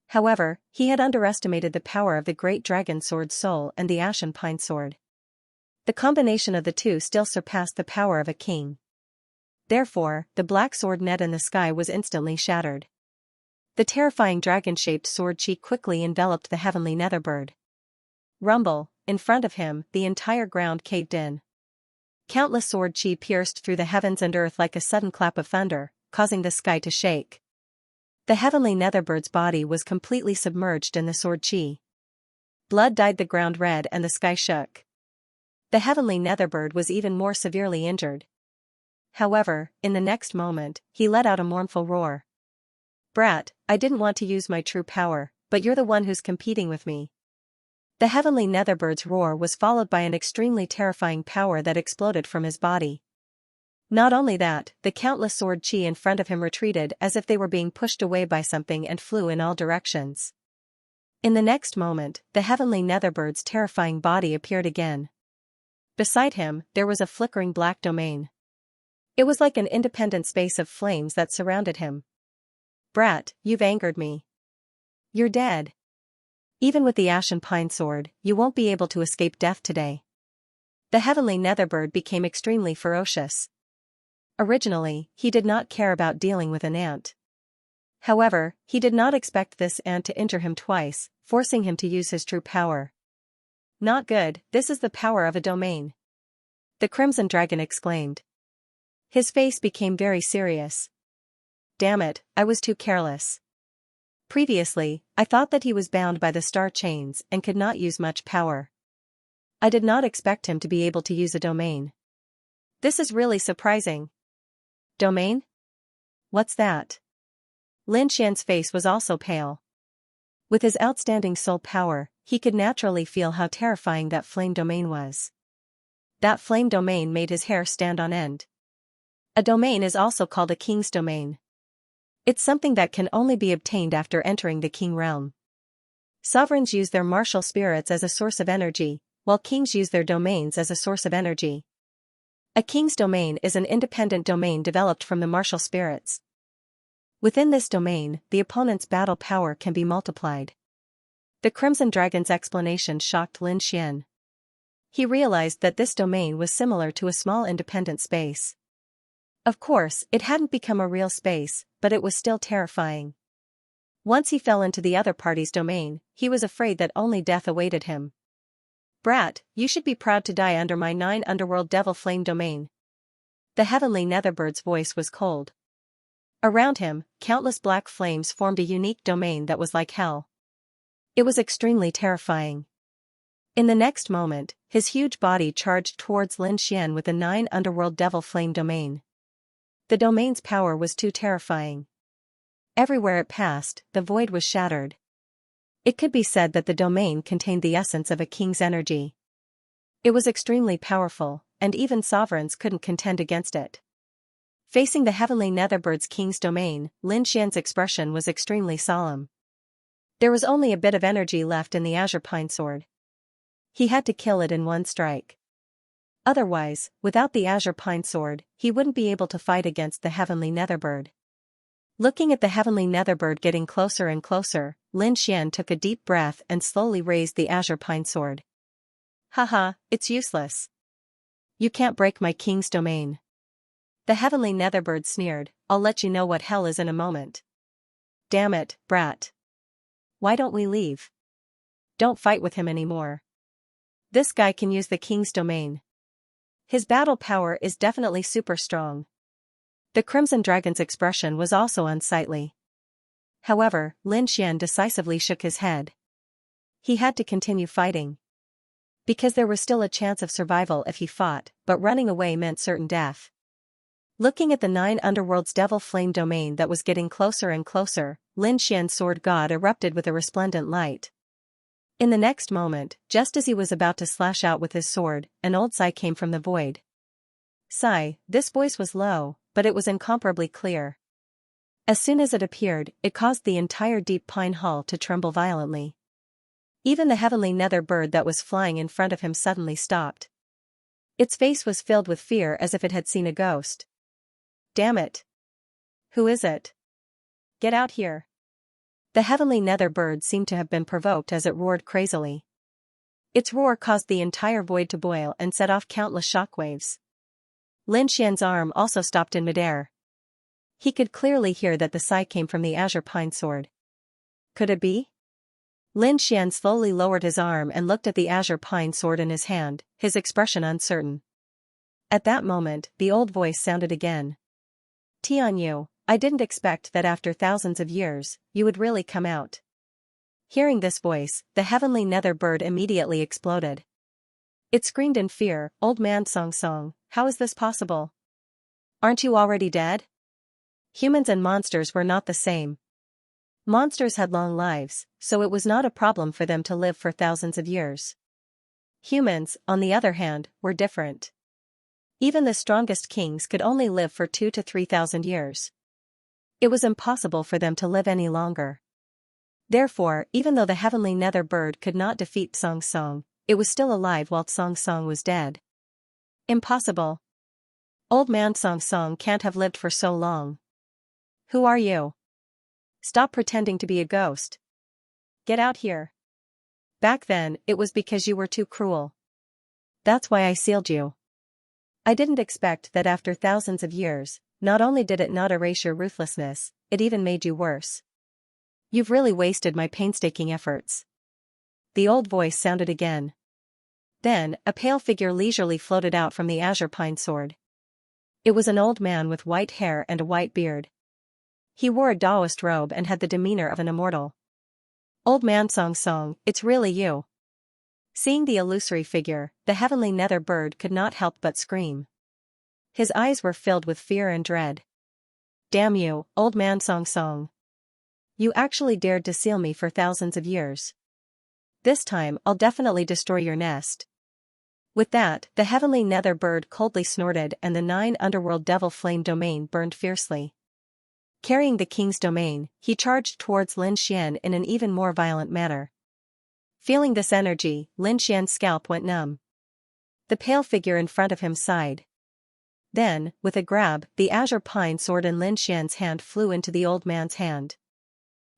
However, he had underestimated the power of the great dragon sword soul and the Ashen Pine Sword. The combination of the two still surpassed the power of a king. Therefore, the black sword net in the sky was instantly shattered. The terrifying dragon-shaped sword-chi quickly enveloped the heavenly netherbird. Rumble, in front of him, the entire ground caved in. Countless sword-chi pierced through the heavens and earth like a sudden clap of thunder, causing the sky to shake. The heavenly netherbird's body was completely submerged in the sword-chi. Blood dyed the ground red and the sky shook. The heavenly netherbird was even more severely injured. However, in the next moment, he let out a mournful roar. "Brat, I didn't want to use my true power, but you're the one who's competing with me." The heavenly netherbird's roar was followed by an extremely terrifying power that exploded from his body. Not only that, the countless sword chi in front of him retreated as if they were being pushed away by something and flew in all directions. In the next moment, the heavenly netherbird's terrifying body appeared again. Beside him, there was a flickering black domain. It was like an independent space of flames that surrounded him. "Brat, you've angered me. You're dead. Even with the ashen pine sword, you won't be able to escape death today." The heavenly netherbird became extremely ferocious. Originally, he did not care about dealing with an ant. However, he did not expect this ant to injure him twice, forcing him to use his true power. "Not good, this is the power of a domain," the Crimson Dragon exclaimed. His face became very serious. "Damn it, I was too careless. Previously, I thought that he was bound by the star chains and could not use much power. I did not expect him to be able to use a domain. This is really surprising." "Domain? What's that?" Lin Xian's face was also pale. With his outstanding soul power, he could naturally feel how terrifying that flame domain was. That flame domain made his hair stand on end. A domain is also called a king's domain. It's something that can only be obtained after entering the king realm. Sovereigns use their martial spirits as a source of energy, while kings use their domains as a source of energy. A king's domain is an independent domain developed from the martial spirits. Within this domain, the opponent's battle power can be multiplied. The Crimson Dragon's explanation shocked Lin Xian. He realized that this domain was similar to a small independent space. Of course, it hadn't become a real space, but it was still terrifying. Once he fell into the other party's domain, he was afraid that only death awaited him. "Brat, you should be proud to die under my 9 underworld devil flame domain." The heavenly netherbird's voice was cold. Around him, countless black flames formed a unique domain that was like hell. It was extremely terrifying. In the next moment, his huge body charged towards Lin Xian with the 9 underworld devil flame domain. The domain's power was too terrifying. Everywhere it passed, the void was shattered. It could be said that the domain contained the essence of a king's energy. It was extremely powerful, and even sovereigns couldn't contend against it. Facing the heavenly netherbird's king's domain, Lin Xian's expression was extremely solemn. There was only a bit of energy left in the azure pine sword. He had to kill it in one strike. Otherwise, without the azure pine sword, he wouldn't be able to fight against the heavenly netherbird. Looking at the heavenly netherbird getting closer and closer, Lin Xian took a deep breath and slowly raised the azure pine sword. "Haha, it's useless. You can't break my king's domain." The heavenly netherbird sneered, "I'll let you know what hell is in a moment." "Damn it, brat. Why don't we leave? Don't fight with him anymore. This guy can use the king's domain. His battle power is definitely super strong." The Crimson Dragon's expression was also unsightly. However, Lin Xian decisively shook his head. He had to continue fighting. Because there was still a chance of survival if he fought, but running away meant certain death. Looking at the 9 underworld's devil flame domain that was getting closer and closer, Lin Xian's sword god erupted with a resplendent light. In the next moment, just as he was about to slash out with his sword, an old sigh came from the void. Sigh, this voice was low, but it was incomparably clear. As soon as it appeared, it caused the entire deep pine hall to tremble violently. Even the heavenly nether bird that was flying in front of him suddenly stopped. Its face was filled with fear as if it had seen a ghost. "Damn it! Who is it? Get out here!" The heavenly nether bird seemed to have been provoked as it roared crazily. Its roar caused the entire void to boil and set off countless shockwaves. Lin Xian's arm also stopped in midair. He could clearly hear that the sigh came from the azure pine sword. Could it be? Lin Xian slowly lowered his arm and looked at the azure pine sword in his hand, his expression uncertain. At that moment, the old voice sounded again. Tianyu, I didn't expect that after thousands of years, you would really come out. Hearing this voice, the heavenly nether bird immediately exploded. It screamed in fear, Old man Song Song, how is this possible? Aren't you already dead? Humans and monsters were not the same. Monsters had long lives, so it was not a problem for them to live for thousands of years. Humans, on the other hand, were different. Even the strongest kings could only live for 2,000 to 3,000 years. It was impossible for them to live any longer. Therefore, even though the heavenly nether bird could not defeat Song Song, it was still alive while Song Song was dead. Impossible. Old man Song Song can't have lived for so long. Who are you? Stop pretending to be a ghost. Get out here. Back then, it was because you were too cruel. That's why I sealed you. I didn't expect that after thousands of years, not only did it not erase your ruthlessness, it even made you worse. You've really wasted my painstaking efforts. The old voice sounded again. Then, a pale figure leisurely floated out from the azure pine sword. It was an old man with white hair and a white beard. He wore a Taoist robe and had the demeanor of an immortal. Old man Song Song, it's really you. Seeing the illusory figure, the heavenly nether bird could not help but scream. His eyes were filled with fear and dread. Damn you, old man Song Song. You actually dared to seal me for thousands of years. This time I'll definitely destroy your nest. With that, the heavenly nether bird coldly snorted and the 9 underworld devil flame domain burned fiercely. Carrying the king's domain, he charged towards Lin Xian in an even more violent manner. Feeling this energy, Lin Xian's scalp went numb. The pale figure in front of him sighed. Then, with a grab, the azure pine sword in Lin Xian's hand flew into the old man's hand.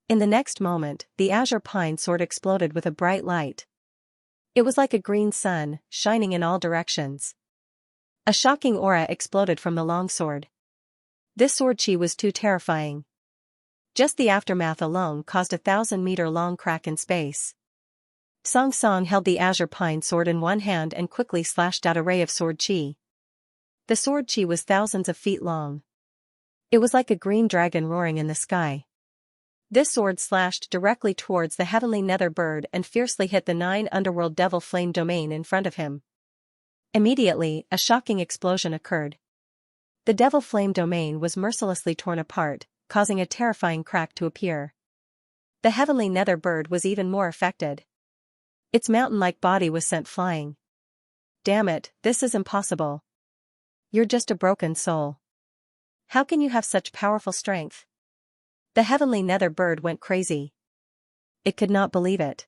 In the next moment, the azure pine sword exploded with a bright light. It was like a green sun, shining in all directions. A shocking aura exploded from the longsword. This sword chi was too terrifying. Just the aftermath alone caused a 1,000-meter-long crack in space. Song Song held the azure pine sword in one hand and quickly slashed out a ray of sword chi. The sword chi was thousands of feet long. It was like a green dragon roaring in the sky. This sword slashed directly towards the heavenly nether bird and fiercely hit the 9 underworld devil flame domain in front of him. Immediately, a shocking explosion occurred. The devil flame domain was mercilessly torn apart, causing a terrifying crack to appear. The heavenly nether bird was even more affected. Its mountain-like body was sent flying. Damn it, this is impossible. You're just a broken soul. How can you have such powerful strength? The heavenly nether bird went crazy. It could not believe it.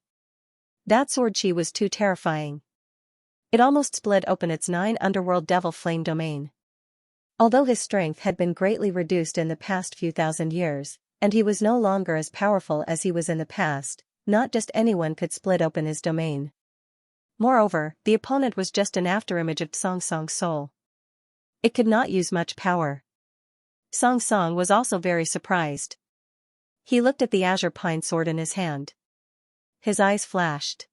That sword chi was too terrifying. It almost split open its 9 underworld devil flame domain. Although his strength had been greatly reduced in the past few thousand years, and he was no longer as powerful as he was in the past, not just anyone could split open his domain. Moreover, the opponent was just an afterimage of Song Song's soul. It could not use much power. Song Song was also very surprised. He looked at the azure pine sword in his hand. His eyes flashed.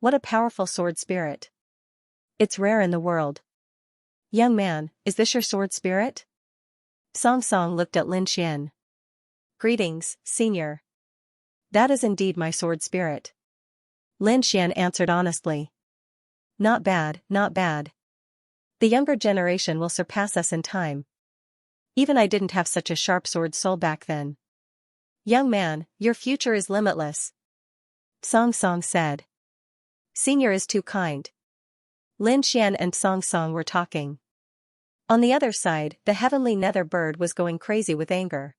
What a powerful sword spirit. It's rare in the world. Young man, is this your sword spirit? Song Song looked at Lin Xian. Greetings, senior. That is indeed my sword spirit. Lin Xian answered honestly. Not bad, not bad. The younger generation will surpass us in time. Even I didn't have such a sharp sword soul back then. Young man, your future is limitless. Song Song said. Senior is too kind. Lin Xian and Song Song were talking. On the other side, the heavenly nether bird was going crazy with anger.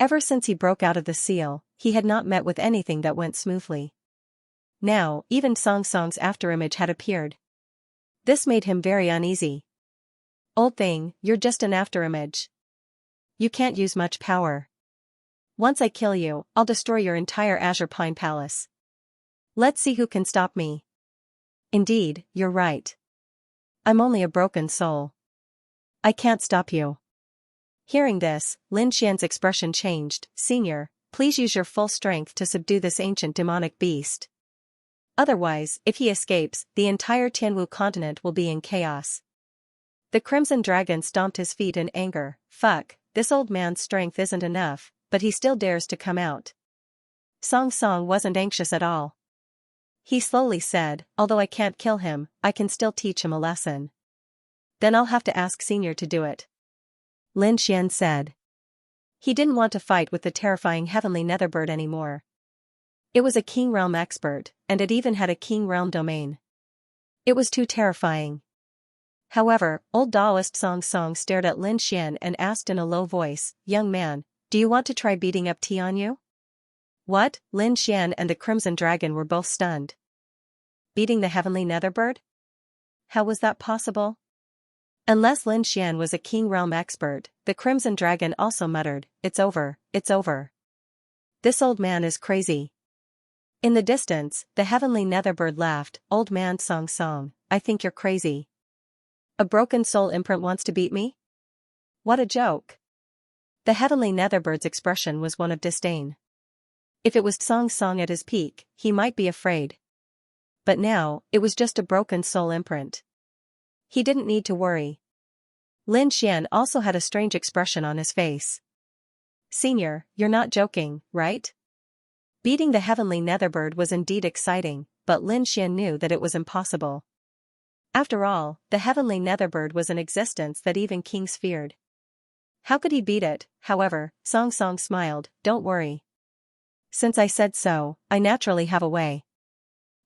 Ever since he broke out of the seal, he had not met with anything that went smoothly. Now, even Song Song's afterimage had appeared. This made him very uneasy. Old thing, you're just an afterimage. You can't use much power. Once I kill you, I'll destroy your entire azure pine palace. Let's see who can stop me. Indeed, you're right. I'm only a broken soul. I can't stop you. Hearing this, Lin Xian's expression changed. Senior, please use your full strength to subdue this ancient demonic beast. Otherwise, if he escapes, the entire Tianwu continent will be in chaos. The Crimson Dragon stomped his feet in anger. Fuck, this old man's strength isn't enough, but he still dares to come out. Song Song wasn't anxious at all. He slowly said, although I can't kill him, I can still teach him a lesson. Then I'll have to ask Senior to do it. Lin Xian said. He didn't want to fight with the terrifying heavenly netherbird anymore. It was a King Realm expert, and it even had a King Realm domain. It was too terrifying. However, old Taoist Song Song stared at Lin Xian and asked in a low voice, young man, do you want to try beating up Tianyu? What? Lin Xian and the Crimson Dragon were both stunned. Beating the heavenly netherbird? How was that possible? Unless Lin Xian was a King Realm expert, the Crimson Dragon also muttered, it's over, it's over. This old man is crazy. In the distance, the heavenly netherbird laughed, old man Song Song, I think you're crazy. A broken soul imprint wants to beat me? What a joke. The heavenly netherbird's expression was one of disdain. If it was Song Song at his peak, he might be afraid. But now, it was just a broken soul imprint. He didn't need to worry. Lin Xian also had a strange expression on his face. Senior, you're not joking, right? Beating the heavenly netherbird was indeed exciting, but Lin Xian knew that it was impossible. After all, the heavenly netherbird was an existence that even kings feared. How could he beat it? However, Song Song smiled, don't worry. Since I said so, I naturally have a way.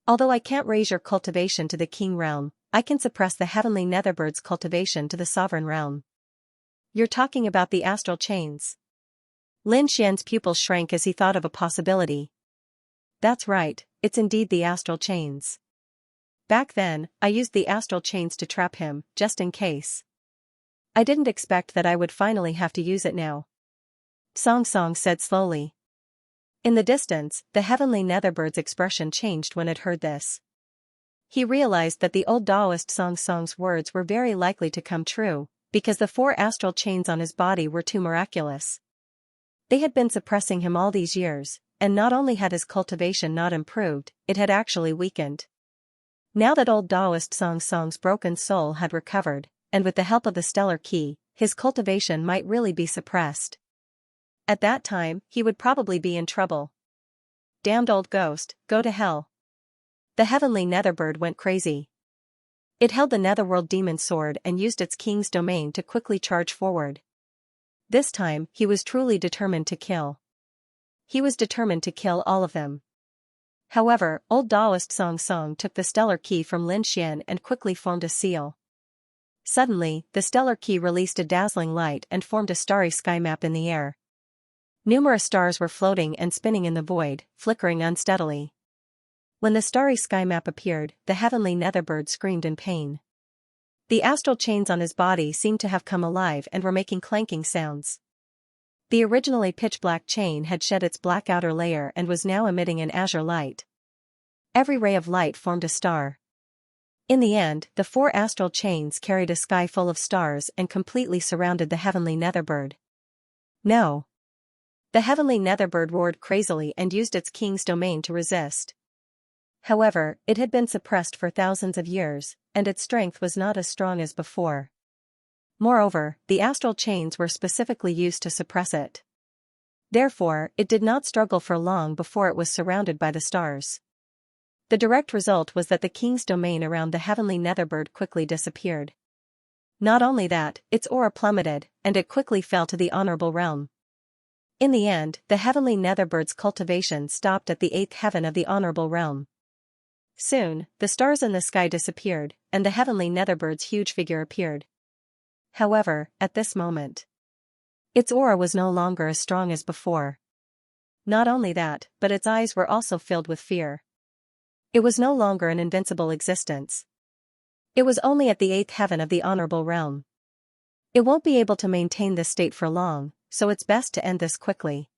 Although I can't raise your cultivation to the king realm, I can suppress the heavenly netherbird's cultivation to the sovereign realm. You're talking about the astral chains. Lin Xian's pupils shrank as he thought of a possibility. That's right, it's indeed the astral chains. Back then, I used the astral chains to trap him, just in case. I didn't expect that I would finally have to use it now. Song Song said slowly. In the distance, the heavenly netherbird's expression changed when it heard this. He realized that the old Taoist Song Song's words were very likely to come true, because the 4 astral chains on his body were too miraculous. They had been suppressing him all these years, and not only had his cultivation not improved, it had actually weakened. Now that old Taoist Song Song's broken soul had recovered, and with the help of the stellar key, his cultivation might really be suppressed. At that time, he would probably be in trouble. Damned old ghost, go to hell. The heavenly netherbird went crazy. It held the netherworld demon sword and used its king's domain to quickly charge forward. This time, he was truly determined to kill. He was determined to kill all of them. However, old Taoist Song Song took the stellar key from Lin Xian and quickly formed a seal. Suddenly, the stellar key released a dazzling light and formed a starry sky map in the air. Numerous stars were floating and spinning in the void, flickering unsteadily. When the starry sky map appeared, the heavenly netherbird screamed in pain. The astral chains on his body seemed to have come alive and were making clanking sounds. The originally pitch-black chain had shed its black outer layer and was now emitting an azure light. Every ray of light formed a star. In the end, the 4 astral chains carried a sky full of stars and completely surrounded the heavenly netherbird. No! The heavenly netherbird roared crazily and used its king's domain to resist. However, it had been suppressed for thousands of years, and its strength was not as strong as before. Moreover, the astral chains were specifically used to suppress it. Therefore, it did not struggle for long before it was surrounded by the stars. The direct result was that the king's domain around the heavenly netherbird quickly disappeared. Not only that, its aura plummeted, and it quickly fell to the honorable realm. In the end, the heavenly netherbird's cultivation stopped at the 8th heaven of the honorable realm. Soon, the stars in the sky disappeared, and the heavenly netherbird's huge figure appeared. However, at this moment, its aura was no longer as strong as before. Not only that, but its eyes were also filled with fear. It was no longer an invincible existence. It was only at the 8th heaven of the honorable realm. It won't be able to maintain this state for long, so it's best to end this quickly.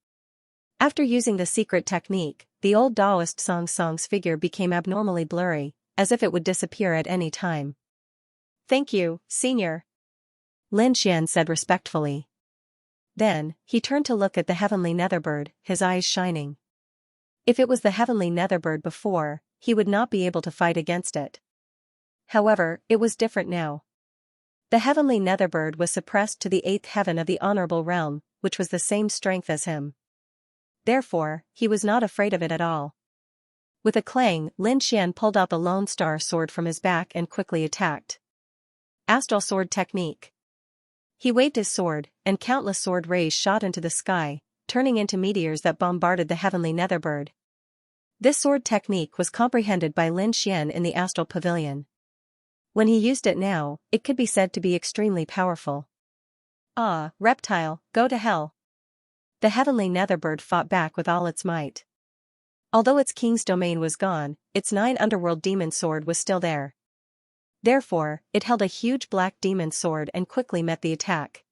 After using the secret technique, the old Taoist Song Song's figure became abnormally blurry, as if it would disappear at any time. Thank you, Senior. Lin Xian said respectfully. Then, he turned to look at the heavenly netherbird, his eyes shining. If it was the heavenly netherbird before, he would not be able to fight against it. However, it was different now. The heavenly netherbird was suppressed to the 8th heaven of the honorable realm, which was the same strength as him. Therefore, he was not afraid of it at all. With a clang, Lin Xian pulled out the Lone Star sword from his back and quickly attacked. Astral sword technique. He waved his sword, and countless sword rays shot into the sky, turning into meteors that bombarded the heavenly netherbird. This sword technique was comprehended by Lin Xian in the astral pavilion. When he used it now, it could be said to be extremely powerful. Ah, reptile, go to hell! The heavenly netherbird fought back with all its might. Although its king's domain was gone, its 9 underworld demon sword was still there. Therefore, it held a huge black demon sword and quickly met the attack.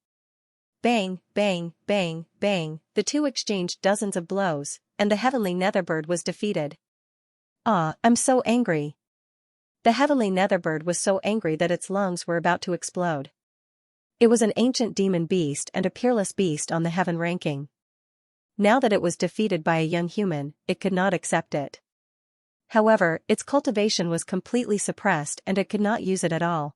Bang, bang, bang, bang, the two exchanged dozens of blows, and the heavenly netherbird was defeated. Ah, I'm so angry. The heavenly netherbird was so angry that its lungs were about to explode. It was an ancient demon beast and a peerless beast on the heaven ranking. Now that it was defeated by a young human, it could not accept it. However, its cultivation was completely suppressed and it could not use it at all.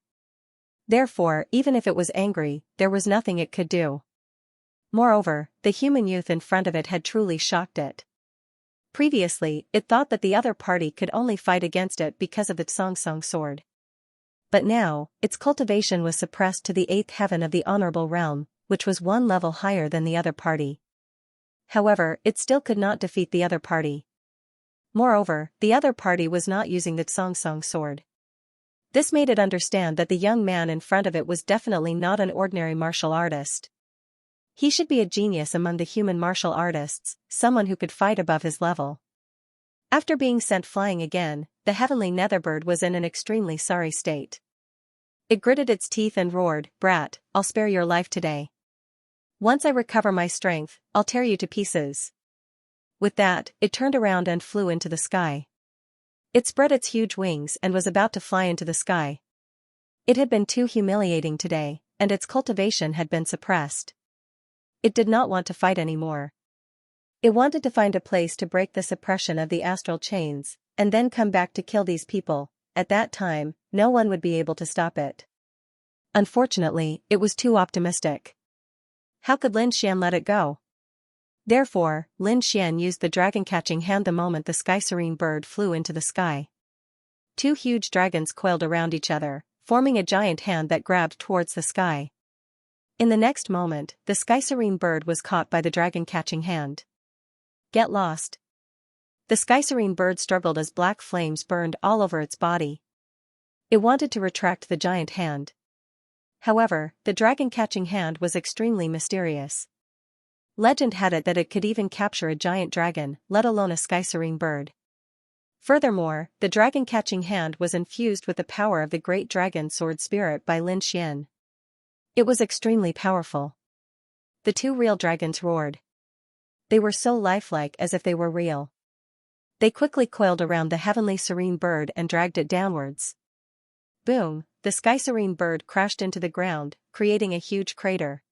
Therefore, even if it was angry, there was nothing it could do. Moreover, the human youth in front of it had truly shocked it. Previously, it thought that the other party could only fight against it because of its Xianxia sword. But now, its cultivation was suppressed to the 8th heaven of the honorable realm, which was 1 level higher than the other party. However, it still could not defeat the other party. Moreover, the other party was not using the Xianxia sword. This made it understand that the young man in front of it was definitely not an ordinary martial artist. He should be a genius among the human martial artists, someone who could fight above his level. After being sent flying again, the heavenly netherbird was in an extremely sorry state. It gritted its teeth and roared, "Brat, I'll spare your life today. Once I recover my strength, I'll tear you to pieces." With that, it turned around and flew into the sky. It spread its huge wings and was about to fly into the sky. It had been too humiliating today, and its cultivation had been suppressed. It did not want to fight anymore. It wanted to find a place to break the suppression of the astral chains, and then come back to kill these people. At that time, no one would be able to stop it. Unfortunately, it was too optimistic. How could Lin Xian let it go? Therefore, Lin Xian used the dragon-catching hand the moment the sky-serene bird flew into the sky. 2 huge dragons coiled around each other, forming a giant hand that grabbed towards the sky. In the next moment, the sky-serene bird was caught by the dragon-catching hand. Get lost. The sky-serene bird struggled as black flames burned all over its body. It wanted to retract the giant hand. However, the dragon-catching hand was extremely mysterious. Legend had it that it could even capture a giant dragon, let alone a sky-serene bird. Furthermore, the dragon-catching hand was infused with the power of the great dragon sword spirit by Lin Xian. It was extremely powerful. The 2 real dragons roared. They were so lifelike as if they were real. They quickly coiled around the heavenly serene bird and dragged it downwards. Boom, the sky-serene bird crashed into the ground, creating a huge crater.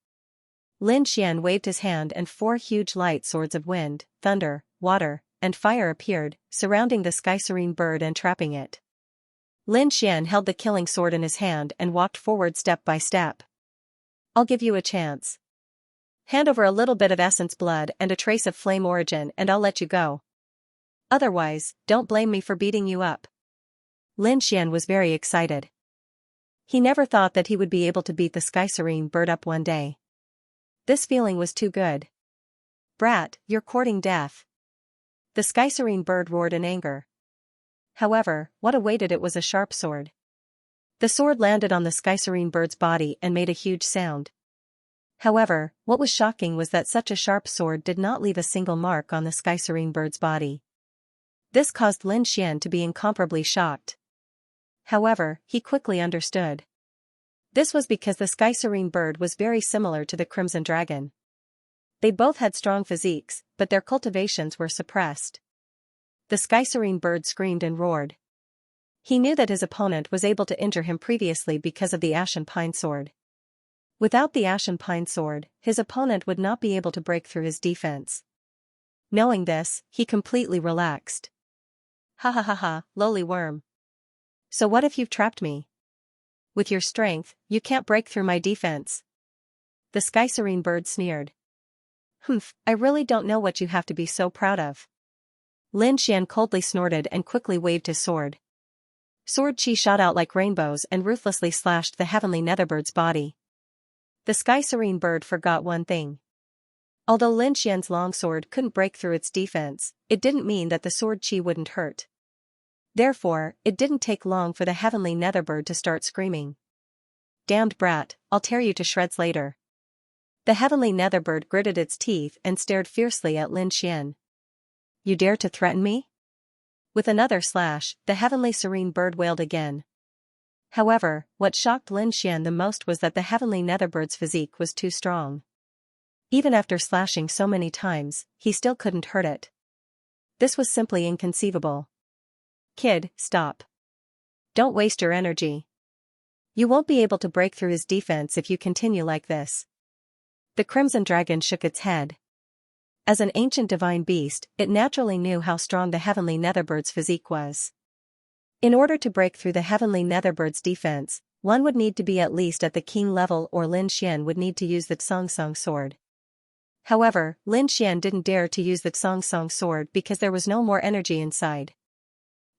Lin Xian waved his hand and 4 huge light swords of wind, thunder, water, and fire appeared, surrounding the sky-serene bird and trapping it. Lin Xian held the killing sword in his hand and walked forward step by step. "I'll give you a chance. Hand over a little bit of essence blood and a trace of flame origin and I'll let you go. Otherwise, don't blame me for beating you up." Lin Xian was very excited. He never thought that he would be able to beat the sky-serene bird up one day. This feeling was too good. "Brat, you're courting death." The sky-serene bird roared in anger. However, what awaited it was a sharp sword. The sword landed on the sky-serene bird's body and made a huge sound. However, what was shocking was that such a sharp sword did not leave a single mark on the sky-serene bird's body. This caused Lin Xian to be incomparably shocked. However, he quickly understood. This was because the sky-serene bird was very similar to the crimson dragon. They both had strong physiques, but their cultivations were suppressed. The sky-serene bird screamed and roared. He knew that his opponent was able to injure him previously because of the ashen pine sword. Without the Ashen Pine sword, his opponent would not be able to break through his defense. Knowing this, he completely relaxed. Ha ha ha ha, lowly worm. So what if you've trapped me? With your strength, you can't break through my defense. The Sky Serene bird sneered. Humph, I really don't know what you have to be so proud of. Lin Xian coldly snorted and quickly waved his sword. Sword chi shot out like rainbows and ruthlessly slashed the heavenly netherbird's body. The Sky Serene bird forgot one thing. Although Lin Xian's longsword couldn't break through its defense, it didn't mean that the sword chi wouldn't hurt. Therefore, it didn't take long for the heavenly netherbird to start screaming. Damned brat, I'll tear you to shreds later. The heavenly netherbird gritted its teeth and stared fiercely at Lin Xian. You dare to threaten me? With another slash, the heavenly serene bird wailed again. However, what shocked Lin Xian the most was that the heavenly netherbird's physique was too strong. Even after slashing so many times, he still couldn't hurt it. This was simply inconceivable. Kid, stop. Don't waste your energy. You won't be able to break through his defense if you continue like this. The Crimson Dragon shook its head. As an ancient divine beast, it naturally knew how strong the heavenly netherbird's physique was. In order to break through the heavenly netherbird's defense, one would need to be at least at the king level, or Lin Xian would need to use the Xianxia sword. However, Lin Xian didn't dare to use the Xianxia sword because there was no more energy inside.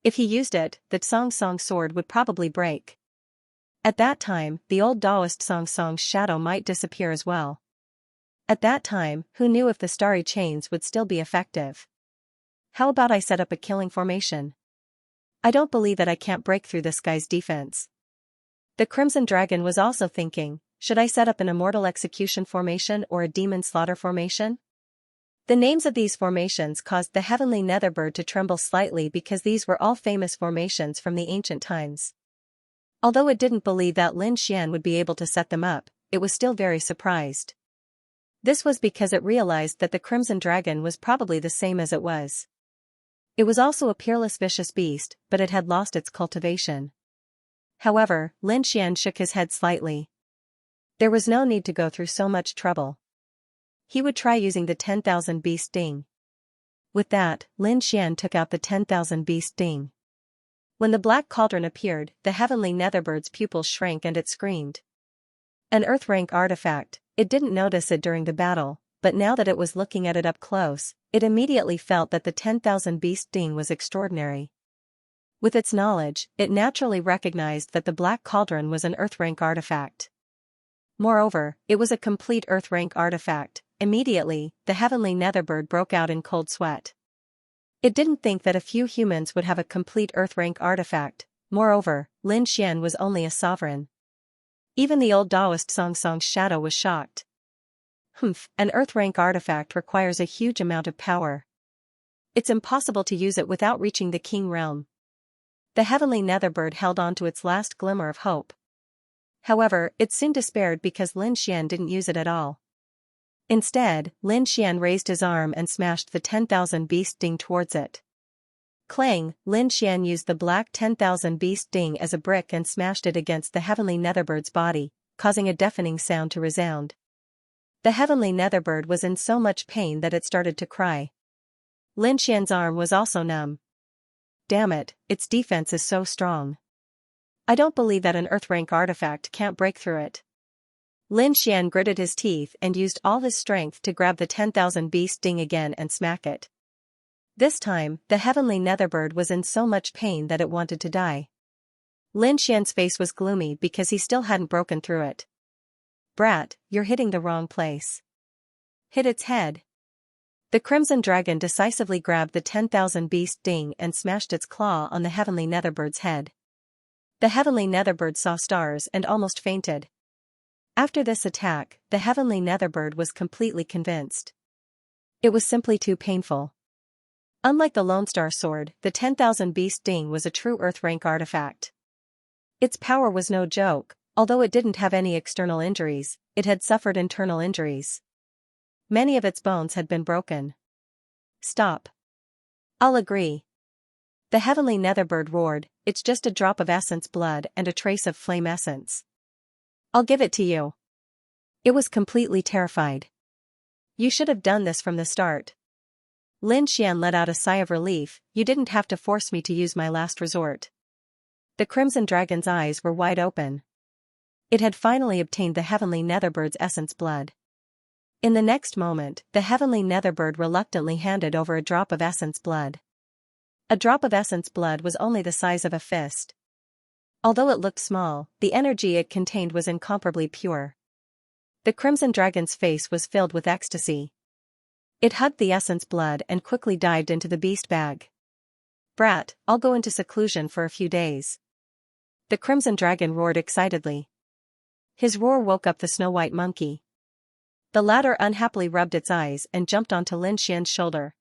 If he used it, the Xianxia sword would probably break. At that time, the old Taoist Xianxia's shadow might disappear as well. At that time, who knew if the starry chains would still be effective? How about I set up a killing formation? I don't believe that I can't break through this guy's defense. The Crimson Dragon was also thinking, should I set up an immortal execution formation or a demon slaughter formation? The names of these formations caused the heavenly netherbird to tremble slightly because these were all famous formations from the ancient times. Although it didn't believe that Lin Xian would be able to set them up, it was still very surprised. This was because it realized that the Crimson Dragon was probably the same as it was. It was also a peerless vicious beast, but it had lost its cultivation. However, Lin Xian shook his head slightly. There was no need to go through so much trouble. He would try using the 10,000 beast sting. With that, Lin Xian took out the 10,000 beast sting. When the black cauldron appeared, the heavenly netherbird's pupils shrank and it screamed. An earth rank artifact. It didn't notice it during the battle, but now that it was looking at it up close, it immediately felt that the 10,000 beast sting was extraordinary. With its knowledge, it naturally recognized that the black cauldron was an earth rank artifact. Moreover, it was a complete earth rank artifact. Immediately, the heavenly netherbird broke out in cold sweat. It didn't think that a few humans would have a complete earth rank artifact. Moreover, Lin Xian was only a sovereign. Even the old Taoist Xianxia's shadow was shocked. Humph, an earth rank artifact requires a huge amount of power. It's impossible to use it without reaching the king realm. The heavenly netherbird held on to its last glimmer of hope. However, it soon despaired because Lin Xian didn't use it at all. Instead, Lin Xian raised his arm and smashed the 10,000 beast sting towards it. Clang, Lin Xian used the black 10,000 beast sting as a brick and smashed it against the heavenly netherbirds body, causing a deafening sound to resound. The heavenly netherbird was in so much pain that it started to cry. Lin Xian's arm was also numb. Damn it, its defense is so strong. I don't believe that an earth rank artifact can't break through it. Lin Xian gritted his teeth and used all his strength to grab the 10,000 beast sting again and smack it. This time, the heavenly netherbird was in so much pain that it wanted to die. Lin Xian's face was gloomy because he still hadn't broken through it. Brat, you're hitting the wrong place. Hit its head. The Crimson Dragon decisively grabbed the 10,000 beast sting and smashed its claw on the heavenly netherbbird's head. The heavenly netherbird saw stars and almost fainted. After this attack, the heavenly netherbird was completely convinced. It was simply too painful. Unlike the Lone Star Sword, the 10,000 beast sting was a true earth rank artifact. Its power was no joke. Although it didn't have any external injuries, it had suffered internal injuries. Many of its bones had been broken. Stop. I'll agree. The heavenly netherbird roared, it's just a drop of essence blood and a trace of flame essence. I'll give it to you. It was completely terrified. You should have done this from the start. Lin Xian let out a sigh of relief. You didn't have to force me to use my last resort. The Crimson Dragon's eyes were wide open. It had finally obtained the heavenly Netherbird's essence blood. In the next moment, the heavenly Netherbird reluctantly handed over a drop of essence blood. A drop of essence blood was only the size of a fist. Although it looked small, the energy it contained was incomparably pure. The Crimson Dragon's face was filled with ecstasy. It hugged the essence blood and quickly dived into the beast bag. Brat, I'll go into seclusion for a few days. The Crimson Dragon roared excitedly. His roar woke up the Snow-White Monkey. The latter unhappily rubbed its eyes and jumped onto Lin Xian's shoulder.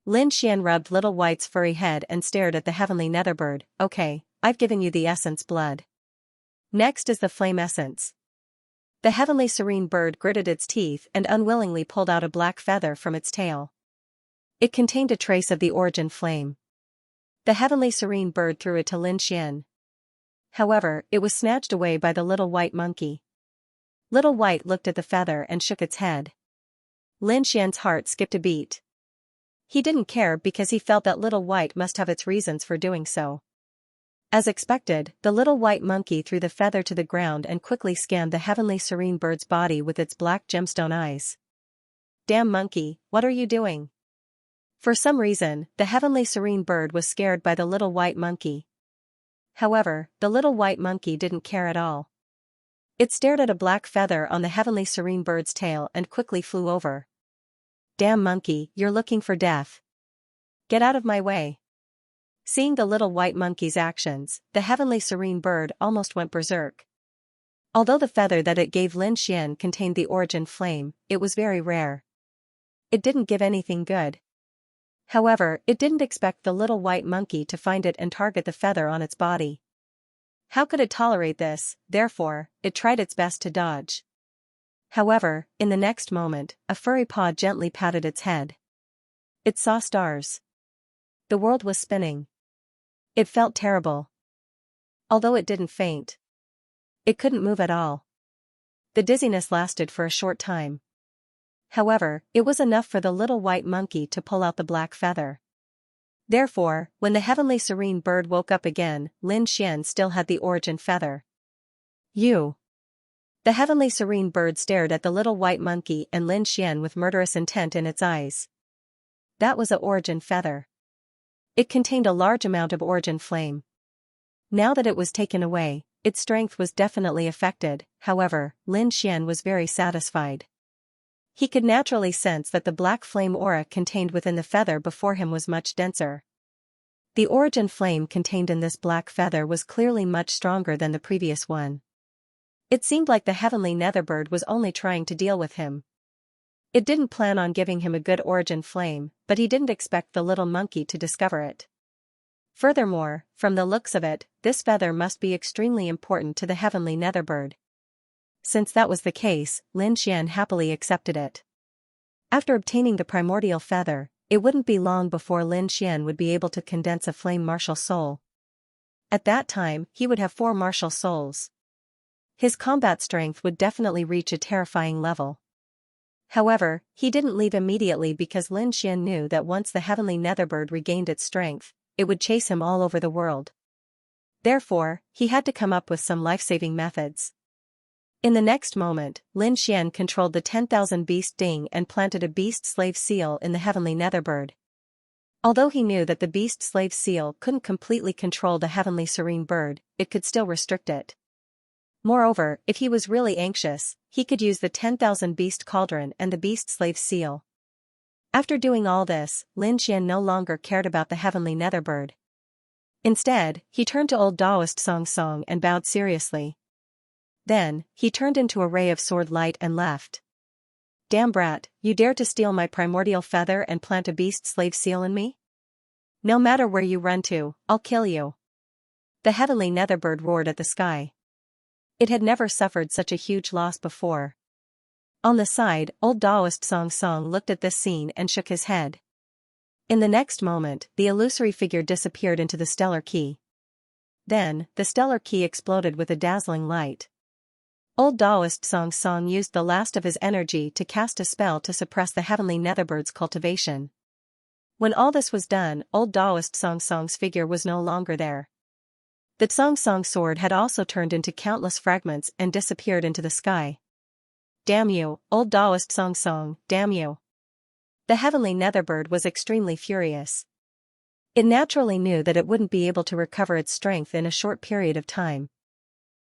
Lin Xian rubbed Little White's furry head and stared at the heavenly Netherbird. Okay, I've given you the essence blood. Next is the flame essence. The heavenly serene bird gritted its teeth and unwillingly pulled out a black feather from its tail. It contained a trace of the origin flame. The heavenly serene bird threw it to Lin Xian. However, it was snatched away by the Little White Monkey. Little White looked at the feather and shook its head. Lin Xian's heart skipped a beat. He didn't care because he felt that Little White must have its reasons for doing so. As expected, the Little White Monkey threw the feather to the ground and quickly scanned the heavenly serene bird's body with its black gemstone eyes. Damn monkey, what are you doing? For some reason, the heavenly serene bird was scared by the Little White Monkey. However, the Little White Monkey didn't care at all. It stared at a black feather on the heavenly serene bird's tail and quickly flew over. Damn monkey, you're looking for death. Get out of my way. Seeing the Little White Monkey's actions, the heavenly serene bird almost went berserk. Although the feather that it gave Lin Xian contained the origin flame, it was very rare. It didn't give anything good. However, it didn't expect the Little White Monkey to find it and target the feather on its body. How could it tolerate this? Therefore, it tried its best to dodge. However, in the next moment, a furry paw gently patted its head. It saw stars. The world was spinning. It felt terrible. Although it didn't faint. It couldn't move at all. The dizziness lasted for a short time. However, it was enough for the Little White Monkey to pull out the black feather. Therefore, when the heavenly serene bird woke up again, Lin Xian still had the origin feather. You. The heavenly serene bird stared at the Little White Monkey and Lin Xian with murderous intent in its eyes. That was a origin feather. It contained a large amount of origin flame. Now that it was taken away, its strength was definitely affected. However, Lin Xian was very satisfied. He could naturally sense that the black flame aura contained within the feather before him was much denser. The origin flame contained in this black feather was clearly much stronger than the previous one. It seemed like the heavenly Netherbird was only trying to deal with him. It didn't plan on giving him a good origin flame, but he didn't expect the little monkey to discover it. Furthermore, from the looks of it, this feather must be extremely important to the heavenly Netherbird. Since that was the case, Lin Xian happily accepted it. After obtaining the primordial feather, it wouldn't be long before Lin Xian would be able to condense a flame martial soul. At that time, he would have 4 martial souls. His combat strength would definitely reach a terrifying level. However, he didn't leave immediately because Lin Xian knew that once the heavenly Netherbird regained its strength, it would chase him all over the world. Therefore, he had to come up with some life-saving methods. In the next moment, Lin Xian controlled the 10,000 beast ding and planted a beast slave seal in the heavenly Netherbird. Although he knew that the beast slave seal couldn't completely control the heavenly serene bird, it could still restrict it. Moreover, if he was really anxious, he could use the 10,000 beast cauldron and the beast slave seal. After doing all this, Lin Xian no longer cared about the heavenly Netherbird. Instead, he turned to old Taoist Song and bowed seriously. Then, he turned into a ray of sword light and left. Damn brat, you dare to steal my primordial feather and plant a beast slave seal in me? No matter where you run to, I'll kill you. The heavenly Netherbird roared at the sky. It had never suffered such a huge loss before. On the side, old Taoist Song looked at this scene and shook his head. In the next moment, the illusory figure disappeared into the stellar key. Then, the stellar key exploded with a dazzling light. Old Taoist Song Song used the last of his energy to cast a spell to suppress the heavenly netherbird's cultivation. When all this was done, old Taoist Song Song's figure was no longer there. The Song Song sword had also turned into countless fragments and disappeared into the sky. Damn you, old Taoist Song Song, damn you. The heavenly netherbird was extremely furious. It naturally knew that it wouldn't be able to recover its strength in a short period of time.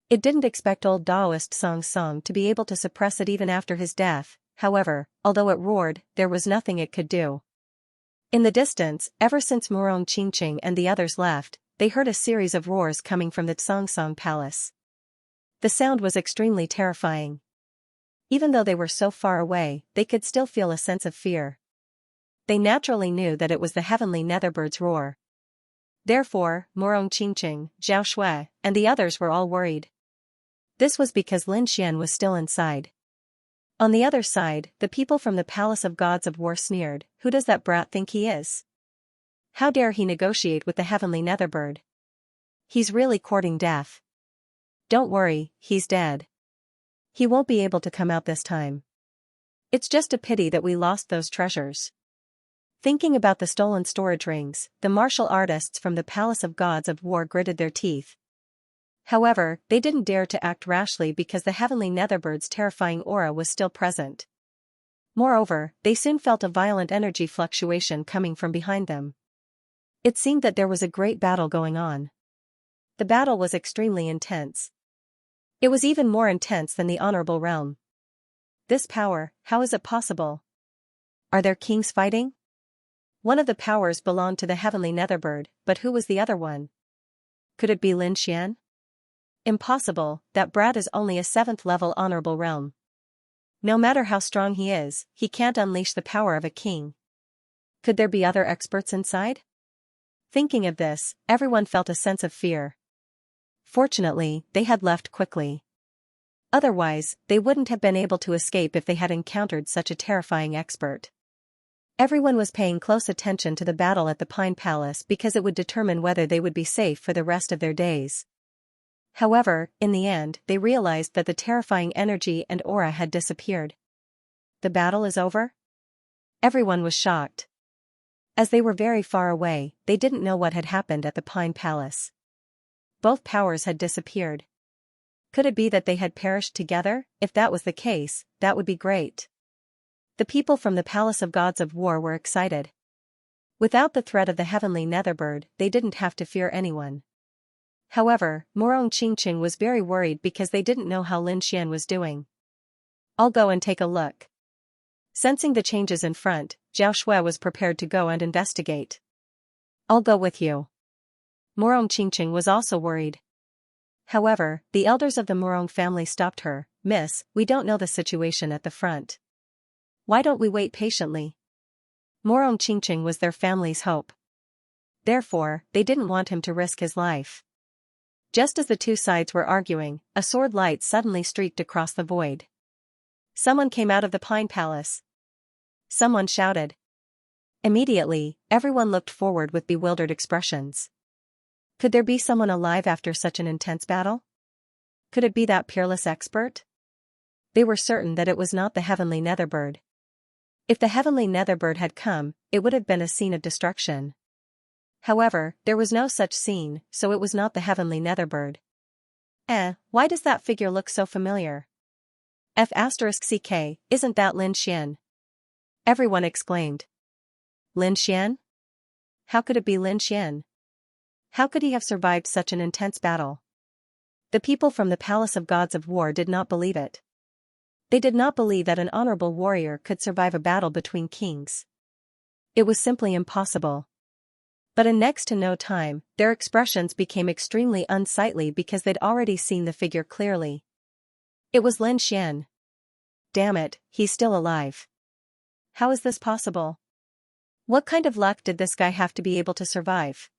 It didn't expect old Taoist Song Song to be able to suppress it even after his death. However, although it roared, there was nothing it could do. In the distance, ever since Murong Qingqing and the others left, they heard a series of roars coming from the Song Song palace. The sound was extremely terrifying. Even though they were so far away, they could still feel a sense of fear. They naturally knew that it was the heavenly netherbird's roar. Therefore, Murong Qingqing, Zhao Shui, and the others were all worried. This was because Lin Xian was still inside. On the other side, the people from the Palace of Gods of War sneered, "Who does that brat think he is? How dare he negotiate with the heavenly netherbird? He's really courting death. Don't worry, he's dead. He won't be able to come out this time. It's just a pity that we lost those treasures." Thinking about the stolen storage rings, the martial artists from the Palace of Gods of War gritted their teeth. However, they didn't dare to act rashly because the heavenly netherbird's terrifying aura was still present. Moreover, they soon felt a violent energy fluctuation coming from behind them. It seemed that there was a great battle going on. The battle was extremely intense. It was even more intense than the honorable realm. This power, how is it possible? Are there kings fighting? One of the powers belonged to the heavenly netherbird, but who was the other one? Could it be Lin Xian? Impossible, that brat is only a 7th level honorable realm. No matter how strong he is, he can't unleash the power of a king. Could there be other experts inside? Thinking of this, everyone felt a sense of fear. Fortunately, they had left quickly. Otherwise, they wouldn't have been able to escape if they had encountered such a terrifying expert. Everyone was paying close attention to the battle at the Pine Palace because it would determine whether they would be safe for the rest of their days. However, in the end, they realized that the terrifying energy and aura had disappeared. The battle is over? Everyone was shocked. As they were very far away, they didn't know what had happened at the Pine Palace. Both powers had disappeared. Could it be that they had perished together? If that was the case, that would be great. The people from the Palace of Gods of War were excited. Without the threat of the heavenly netherbird, they didn't have to fear anyone. However, Murong Qingqing was very worried because they didn't know how Lin Xian was doing. "I'll go and take a look." Sensing the changes in front, Zhao Shui was prepared to go and investigate. "I'll go with you." Murong Qingqing was also worried. However, the elders of the Murong family stopped her. "Miss, we don't know the situation at the front. Why don't we wait patiently?" Murong Qingqing was their family's hope. Therefore, they didn't want him to risk his life. Just as the two sides were arguing, a sword light suddenly streaked across the void. Someone came out of the Pine Palace. Someone shouted. Immediately, everyone looked forward with bewildered expressions. Could there be someone alive after such an intense battle? Could it be that peerless expert? They were certain that it was not the heavenly netherbird. If the heavenly netherbird had come, it would have been a scene of destruction. However, there was no such scene, so it was not the heavenly netherbird. Why does that figure look so familiar? F***ck, isn't that Lin Xian? Everyone exclaimed. Lin Xian? How could it be Lin Xian? How could he have survived such an intense battle? The people from the Palace of Gods of War did not believe it. They did not believe that an honorable warrior could survive a battle between kings. It was simply impossible. But in next to no time, their expressions became extremely unsightly because they'd already seen the figure clearly. It was Lin Xian. Damn it, he's still alive. How is this possible? What kind of luck did this guy have to be able to survive?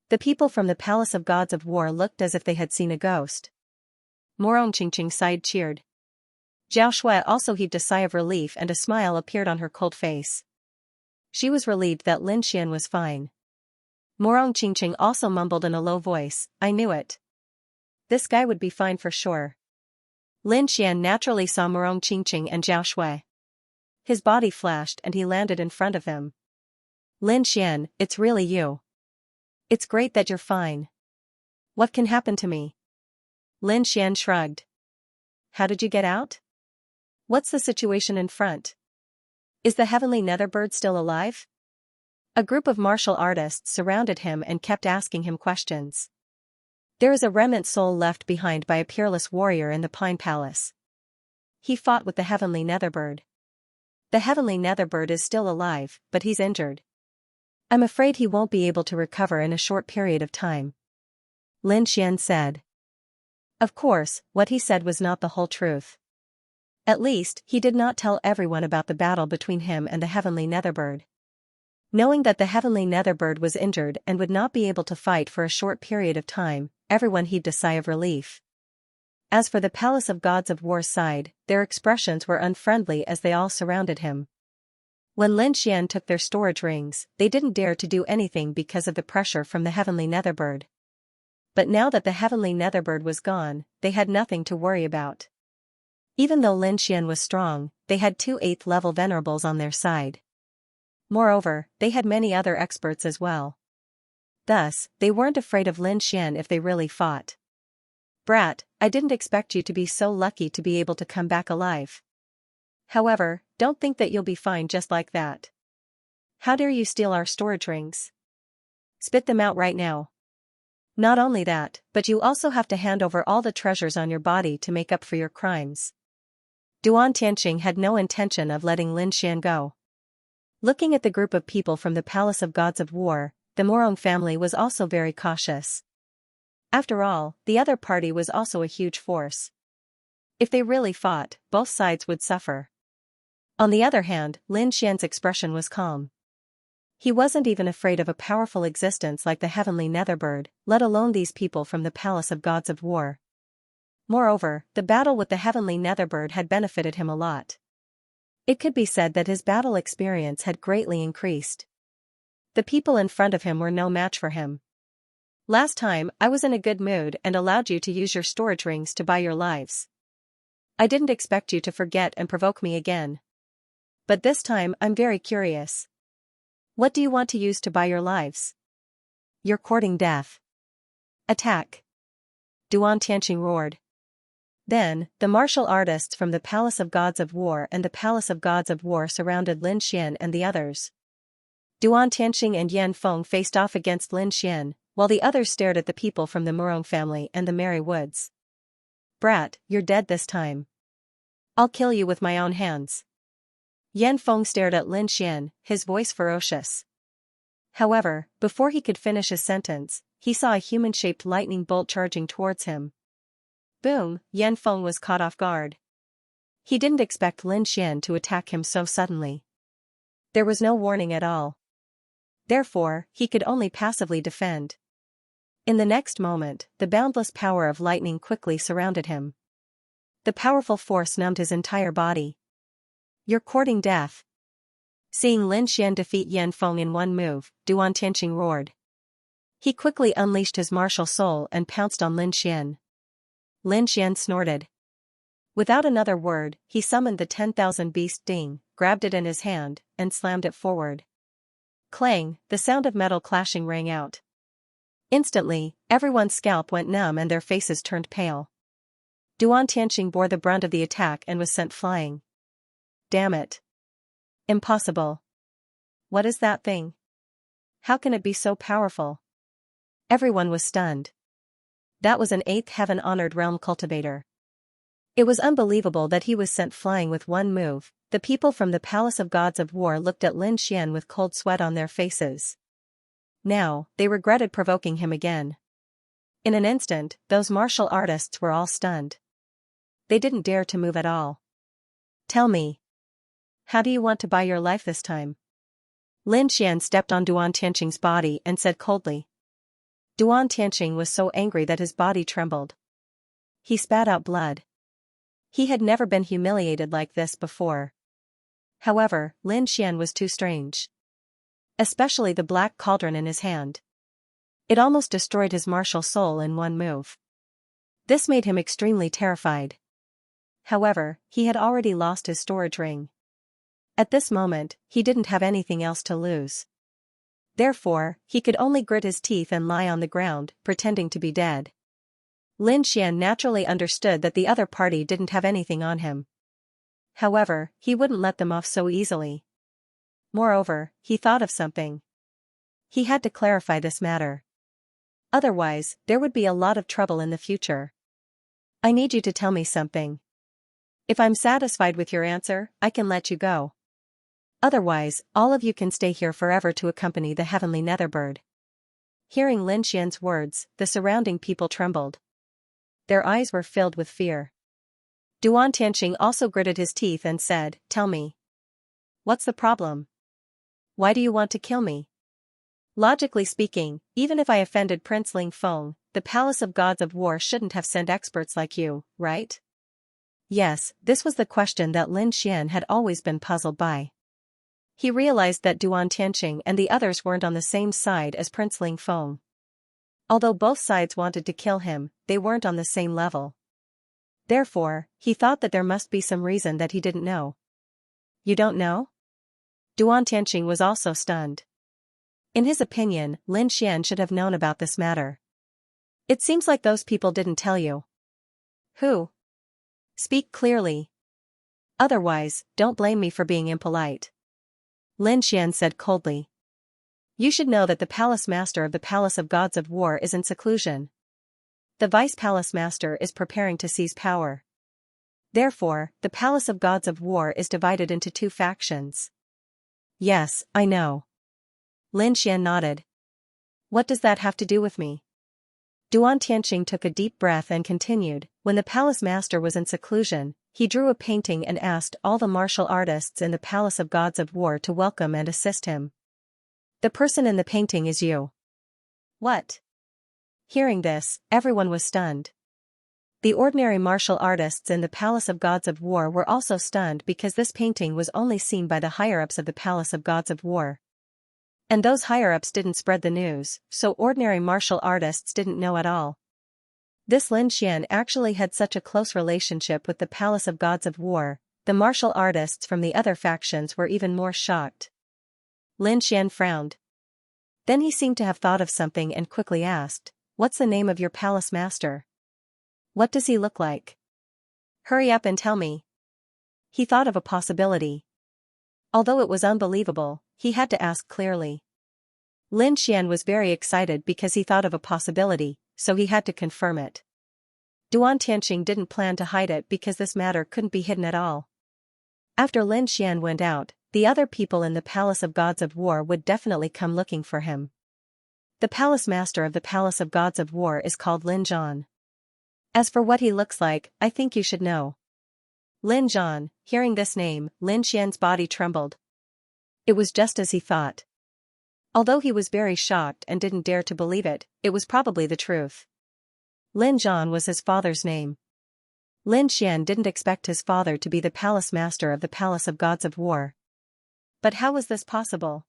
The people from the Palace of Gods of War looked as if they had seen a ghost. Murong Qingqing sighed cheered. Zhao Shui also heaved a sigh of relief and a smile appeared on her cold face. She was relieved that Lin Xian was fine. Murong Qingqing also mumbled in a low voice, "I knew it. This guy would be fine for sure." Lin Xian naturally saw Murong Qingqing and Zhao Shui. His body flashed and he landed in front of him. Lin Xian, it's really you. It's great that you're fine. What can happen to me? Lin Xian shrugged. How did you get out? What's the situation in front? Is the heavenly netherbird still alive? A group of martial artists surrounded him and kept asking him questions. There is a remnant soul left behind by a peerless warrior in the Pine Palace. He fought with the heavenly netherbird. The heavenly netherbird is still alive, but he's injured. I'm afraid he won't be able to recover in a short period of time. Lin Xian said. Of course, what he said was not the whole truth. At least, he did not tell everyone about the battle between him and the heavenly netherbird. Knowing that the heavenly netherbird was injured and would not be able to fight for a short period of time, everyone heaved a sigh of relief. As for the Palace of Gods of War's side, their expressions were unfriendly as they all surrounded him. When Lin Xian took their storage rings, they didn't dare to do anything because of the pressure from the heavenly netherbird. But now that the heavenly netherbird was gone, they had nothing to worry about. Even though Lin Xian was strong, they had 2 8th-level venerables on their side. Moreover, they had many other experts as well. Thus, they weren't afraid of Lin Xian if they really fought. Brat, I didn't expect you to be so lucky to be able to come back alive. However, don't think that you'll be fine just like that. How dare you steal our storage rings? Spit them out right now. Not only that, but you also have to hand over all the treasures on your body to make up for your crimes. Duan Tianqing had no intention of letting Lin Xian go. Looking at the group of people from the Palace of Gods of War, the Murong family was also very cautious. After all, the other party was also a huge force. If they really fought, both sides would suffer. On the other hand, Lin Xian's expression was calm. He wasn't even afraid of a powerful existence like the heavenly netherbird, let alone these people from the Palace of Gods of War. Moreover, the battle with the heavenly netherbird had benefited him a lot. It could be said that his battle experience had greatly increased. The people in front of him were no match for him. Last time, I was in a good mood and allowed you to use your storage rings to buy your lives. I didn't expect you to forget and provoke me again. But this time I'm very curious. What do you want to use to buy your lives? You're courting death. Attack! Duan Tianqing roared. Then, the martial artists from the Palace of Gods of War and the Palace of Gods of War surrounded Lin Xian and the others. Duan Tianqing and Yan Feng faced off against Lin Xian, while the others stared at the people from the Murong family and the Merry Woods. Brat, you're dead this time. I'll kill you with my own hands. Yan Feng stared at Lin Xian, his voice ferocious. However, before he could finish his sentence, he saw a human-shaped lightning bolt charging towards him. Boom, Yan Feng was caught off guard. He didn't expect Lin Xian to attack him so suddenly. There was no warning at all. Therefore, he could only passively defend. In the next moment, the boundless power of lightning quickly surrounded him. The powerful force numbed his entire body. You're courting death. Seeing Lin Xian defeat Yan Feng in one move, Duan Tianqing roared. He quickly unleashed his martial soul and pounced on Lin Xian. Lin Xian snorted. Without another word, he summoned the 10,000 beast ding, grabbed it in his hand, and slammed it forward. Clang, the sound of metal clashing rang out. Instantly, everyone's scalp went numb and their faces turned pale. Duan Tianqing bore the brunt of the attack and was sent flying. Damn it. Impossible. What is that thing? How can it be so powerful? Everyone was stunned. That was an 8th heaven-honored realm cultivator. It was unbelievable that he was sent flying with one move. The people from the Palace of Gods of War looked at Lin Xian with cold sweat on their faces. Now, they regretted provoking him again. In an instant, those martial artists were all stunned. They didn't dare to move at all. Tell me. How do you want to buy your life this time? Lin Xian stepped on Duan Tianqing's body and said coldly. Duan Tianqing was so angry that his body trembled. He spat out blood. He had never been humiliated like this before. However, Lin Xian was too strange. Especially the black cauldron in his hand. It almost destroyed his martial soul in one move. This made him extremely terrified. However, he had already lost his storage ring. At this moment, he didn't have anything else to lose. Therefore, he could only grit his teeth and lie on the ground, pretending to be dead. Lin Xian naturally understood that the other party didn't have anything on him. However, he wouldn't let them off so easily. Moreover, he thought of something. He had to clarify this matter. Otherwise, there would be a lot of trouble in the future. I need you to tell me something. If I'm satisfied with your answer, I can let you go. Otherwise, all of you can stay here forever to accompany the heavenly netherbird. Hearing Lin Xian's words, the surrounding people trembled. Their eyes were filled with fear. Duan Tianxing also gritted his teeth and said, "Tell me. What's the problem? Why do you want to kill me?" Logically speaking, even if I offended Prince Ling Feng, the Palace of Gods of War shouldn't have sent experts like you, right? Yes, this was the question that Lin Xian had always been puzzled by. He realized that Duan Tianxing and the others weren't on the same side as Prince Ling Feng. Although both sides wanted to kill him, they weren't on the same level. Therefore, he thought that there must be some reason that he didn't know. You don't know? Duan Tianxing was also stunned. In his opinion, Lin Xian should have known about this matter. It seems like those people didn't tell you. Who? Speak clearly. Otherwise, don't blame me for being impolite. Lin Xian said coldly. You should know that the palace master of the Palace of Gods of War is in seclusion. The vice palace master is preparing to seize power. Therefore, the Palace of Gods of War is divided into two factions. Yes, I know. Lin Xian nodded. What does that have to do with me? Duan Tianxing took a deep breath and continued, when the palace master was in seclusion, he drew a painting and asked all the martial artists in the Palace of Gods of War to welcome and assist him. The person in the painting is you. What? Hearing this, everyone was stunned. The ordinary martial artists in the Palace of Gods of War were also stunned because this painting was only seen by the higher-ups of the Palace of Gods of War. And those higher-ups didn't spread the news, so ordinary martial artists didn't know at all. This Lin Xian actually had such a close relationship with the Palace of Gods of War, the martial artists from the other factions were even more shocked. Lin Xian frowned. Then he seemed to have thought of something and quickly asked, "What's the name of your palace master? What does he look like? Hurry up and tell me." He thought of a possibility. Although it was unbelievable, he had to ask clearly. Lin Xian was very excited because he thought of a possibility, so he had to confirm it. Duan Tianxing didn't plan to hide it because this matter couldn't be hidden at all. After Lin Xian went out, the other people in the Palace of Gods of War would definitely come looking for him. The palace master of the Palace of Gods of War is called Lin Zhan. As for what he looks like, I think you should know. Lin Zhan, hearing this name, Lin Xian's body trembled. It was just as he thought. Although he was very shocked and didn't dare to believe it, it was probably the truth. Lin Zhan was his father's name. Lin Xian didn't expect his father to be the palace master of the Palace of Gods of War. But how was this possible?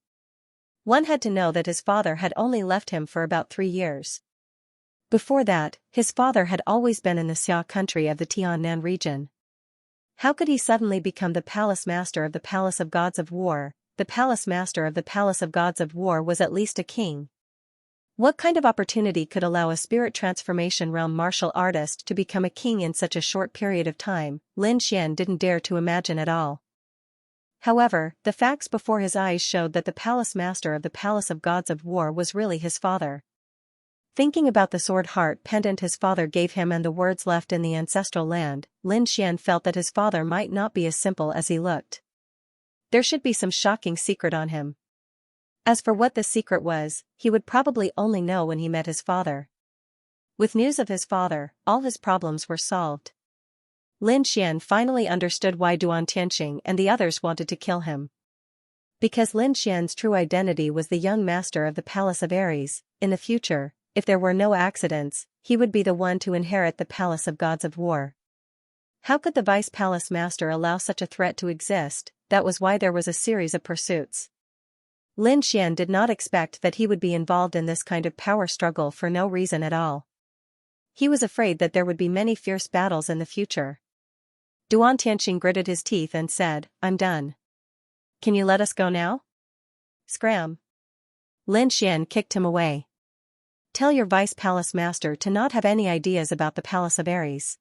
One had to know that his father had only left him for about 3 years. Before that, his father had always been in the Xia country of the Tiannan region. How could he suddenly become the palace master of the Palace of Gods of War? The palace master of the Palace of Gods of War was at least a king. What kind of opportunity could allow a spirit transformation realm martial artist to become a king in such a short period of time? Lin Xian didn't dare to imagine at all. However, the facts before his eyes showed that the palace master of the Palace of Gods of War was really his father. Thinking about the sword heart pendant his father gave him and the words left in the ancestral land, Lin Xian felt that his father might not be as simple as he looked. There should be some shocking secret on him. As for what the secret was, he would probably only know when he met his father. With news of his father, all his problems were solved. Lin Xian finally understood why Duan Tianxing and the others wanted to kill him. Because Lin Xian's true identity was the young master of the Palace of Ares. In the future, if there were no accidents, he would be the one to inherit the Palace of Gods of War. How could the vice palace master allow such a threat to exist? That was why there was a series of pursuits. Lin Xian did not expect that he would be involved in this kind of power struggle for no reason at all. He was afraid that there would be many fierce battles in the future. Duan Tianxing gritted his teeth and said, I'm done. Can you let us go now? Scram. Lin Xian kicked him away. Tell your vice palace master to not have any ideas about the Palace of Ares.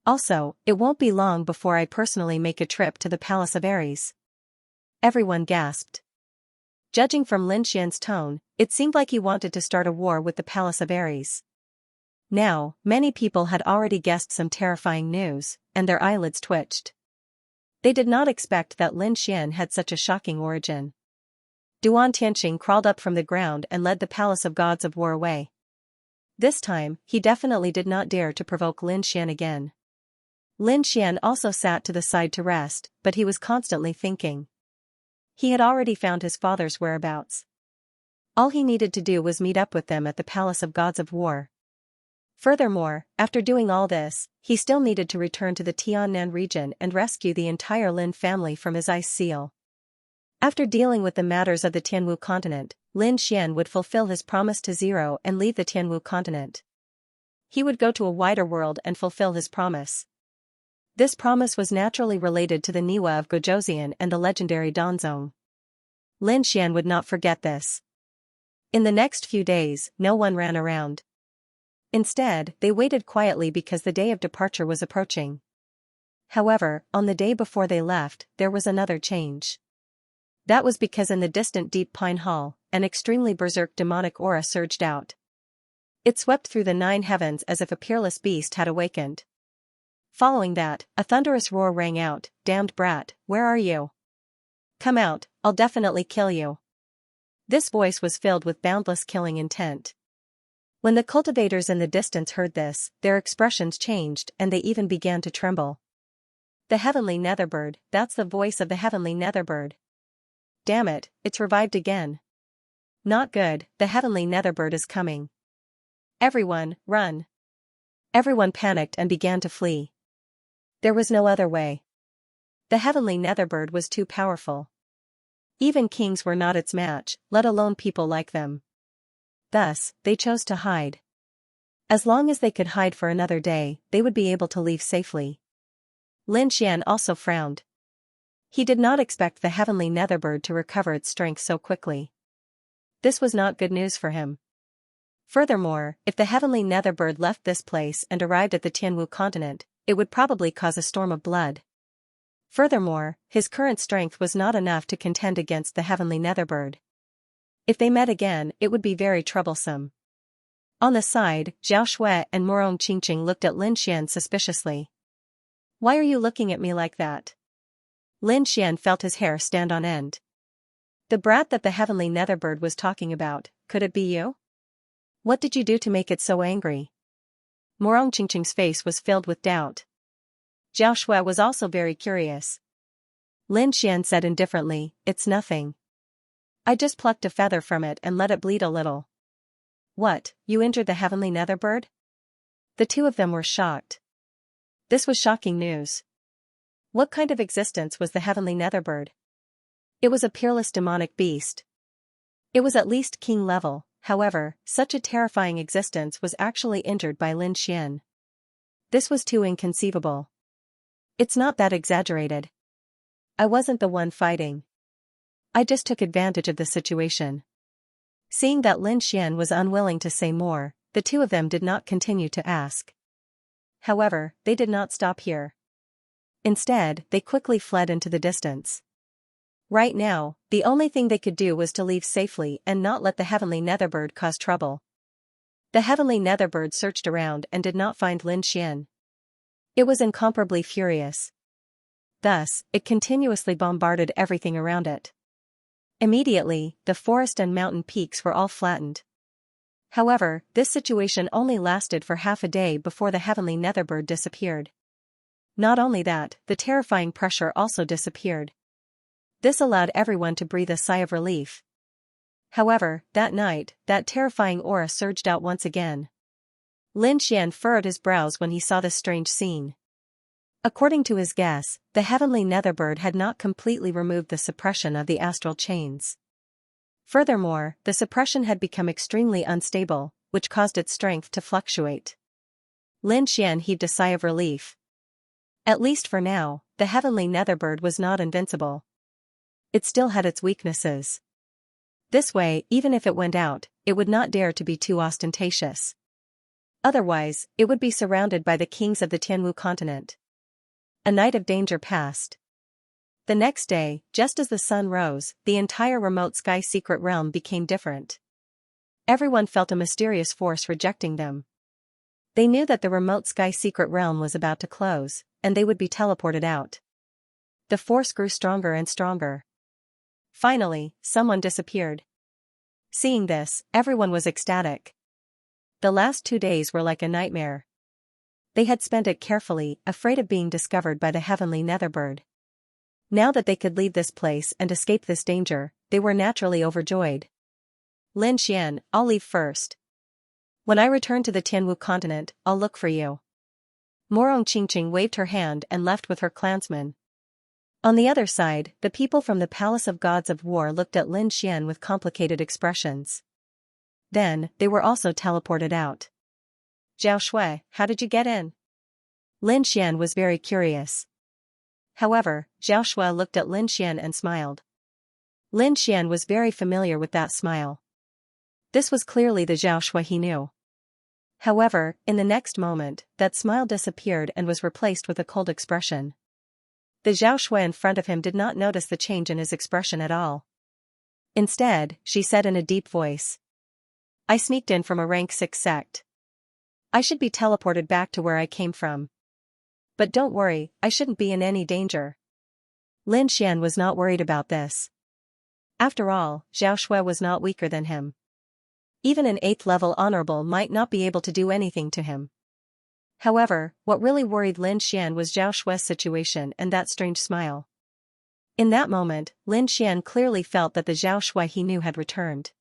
Also, it won't be long before I personally make a trip to the Palace of Ares. Everyone gasped. Judging from Lin Xian's tone, it seemed like he wanted to start a war with the Palace of Ares. Now, many people had already guessed some terrifying news, and their eyelids twitched. They did not expect that Lin Xian had such a shocking origin. Duan Tianxing crawled up from the ground and led the Palace of Gods of War away. This time, he definitely did not dare to provoke Lin Xian again. Lin Xian also sat to the side to rest, but he was constantly thinking. He had already found his father's whereabouts. All he needed to do was meet up with them at the Palace of Gods of War. Furthermore, after doing all this, he still needed to return to the Tiannan region and rescue the entire Lin family from his ice seal. After dealing with the matters of the Tianwu continent, Lin Xian would fulfill his promise to Zero and leave the Tianwu continent. He would go to a wider world and fulfill his promise. This promise was naturally related to the Niwa of Gojoseon and the legendary Danzong. Lin Xian would not forget this. In the next few days, no one ran around. Instead, they waited quietly because the day of departure was approaching. However, on the day before they left, there was another change. That was because in the distant Deep Pine Hall, an extremely berserk demonic aura surged out. It swept through the 9 heavens as if a peerless beast had awakened. Following that, a thunderous roar rang out, "Damned brat, where are you? Come out, I'll definitely kill you." This voice was filled with boundless killing intent. When the cultivators in the distance heard this, their expressions changed and they even began to tremble. The heavenly netherbird, that's the voice of the heavenly netherbird. Damn it, it's revived again. Not good, the heavenly netherbird is coming. Everyone, run. Everyone panicked and began to flee. There was no other way. The heavenly netherbird was too powerful. Even kings were not its match, let alone people like them. Thus, they chose to hide. As long as they could hide for another day, they would be able to leave safely. Lin Xian also frowned. He did not expect the heavenly netherbird to recover its strength so quickly. This was not good news for him. Furthermore, if the heavenly netherbird left this place and arrived at the Tianwu continent, it would probably cause a storm of blood. Furthermore, his current strength was not enough to contend against the heavenly netherbird. If they met again, it would be very troublesome. On the side, Zhao Shui and Morong Qingqing looked at Lin Xian suspiciously. Why are you looking at me like that? Lin Xian felt his hair stand on end. The brat that the heavenly netherbird was talking about, could it be you? What did you do to make it so angry? Morong Qingqing's face was filled with doubt. Zhao Shui was also very curious. Lin Xian said indifferently, it's nothing. I just plucked a feather from it and let it bleed a little. What, you injured the heavenly netherbird? The two of them were shocked. This was shocking news. What kind of existence was the heavenly netherbird? It was a peerless demonic beast. It was at least king level, however, such a terrifying existence was actually injured by Lin Xian. This was too inconceivable. It's not that exaggerated. I wasn't the one fighting. I just took advantage of the situation. Seeing that Lin Xian was unwilling to say more, the two of them did not continue to ask. However, they did not stop here. Instead, they quickly fled into the distance. Right now, the only thing they could do was to leave safely and not let the heavenly netherbird cause trouble. The heavenly netherbird searched around and did not find Lin Xian. It was incomparably furious. Thus, it continuously bombarded everything around it. Immediately, the forest and mountain peaks were all flattened. However, this situation only lasted for half a day before the heavenly netherbird disappeared. Not only that, the terrifying pressure also disappeared. This allowed everyone to breathe a sigh of relief. However, that night, that terrifying aura surged out once again. Lin Xian furrowed his brows when he saw this strange scene. According to his guess, the heavenly netherbird had not completely removed the suppression of the astral chains. Furthermore, the suppression had become extremely unstable, which caused its strength to fluctuate. Lin Xian heaved a sigh of relief. At least for now, the heavenly netherbird was not invincible. It still had its weaknesses. This way, even if it went out, it would not dare to be too ostentatious. Otherwise, it would be surrounded by the kings of the Tianwu continent. A night of danger passed. The next day, just as the sun rose, the entire remote sky secret realm became different. Everyone felt a mysterious force rejecting them. They knew that the remote sky secret realm was about to close, and they would be teleported out. The force grew stronger and stronger. Finally, someone disappeared. Seeing this, everyone was ecstatic. The last 2 days were like a nightmare. They had spent it carefully, afraid of being discovered by the heavenly netherbird. Now that they could leave this place and escape this danger, they were naturally overjoyed. Lin Xian, I'll leave first. When I return to the Tianwu continent, I'll look for you. Morong Qingqing waved her hand and left with her clansmen. On the other side, the people from the Palace of Gods of War looked at Lin Xian with complicated expressions. Then, they were also teleported out. Zhao Shui, how did you get in? Lin Xian was very curious. However, Zhao Shui looked at Lin Xian and smiled. Lin Xian was very familiar with that smile. This was clearly the Zhao Shui he knew. However, in the next moment, that smile disappeared and was replaced with a cold expression. The Zhao Shui in front of him did not notice the change in his expression at all. Instead, she said in a deep voice. I sneaked in from a rank 6 sect. I should be teleported back to where I came from. But don't worry, I shouldn't be in any danger. Lin Xian was not worried about this. After all, Zhao Shui was not weaker than him. Even an 8th level honorable might not be able to do anything to him. However, what really worried Lin Xian was Zhao Shui's situation and that strange smile. In that moment, Lin Xian clearly felt that the Zhao Shui he knew had returned.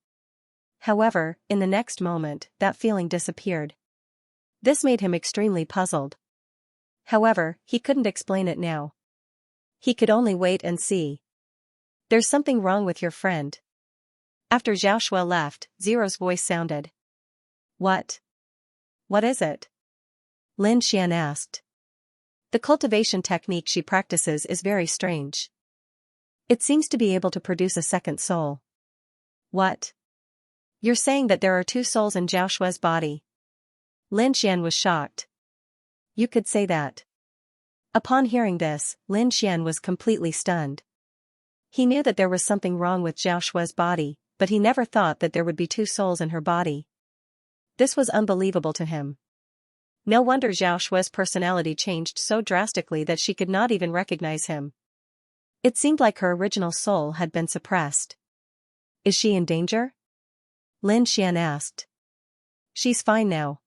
However, in the next moment, that feeling disappeared. This made him extremely puzzled. However, he couldn't explain it now. He could only wait and see. There's something wrong with your friend. After Zhao Shui left, Zero's voice sounded. What? What is it? Lin Xian asked. The cultivation technique she practices is very strange. It seems to be able to produce a second soul. What? You're saying that there are 2 souls in Zhao Shui's body? Lin Xian was shocked. You could say that. Upon hearing this, Lin Xian was completely stunned. He knew that there was something wrong with Zhao Shui's body, but he never thought that there would be 2 souls in her body. This was unbelievable to him. No wonder Zhao Shui's personality changed so drastically that she could not even recognize him. It seemed like her original soul had been suppressed. Is she in danger? Lin Xian asked. She's fine now.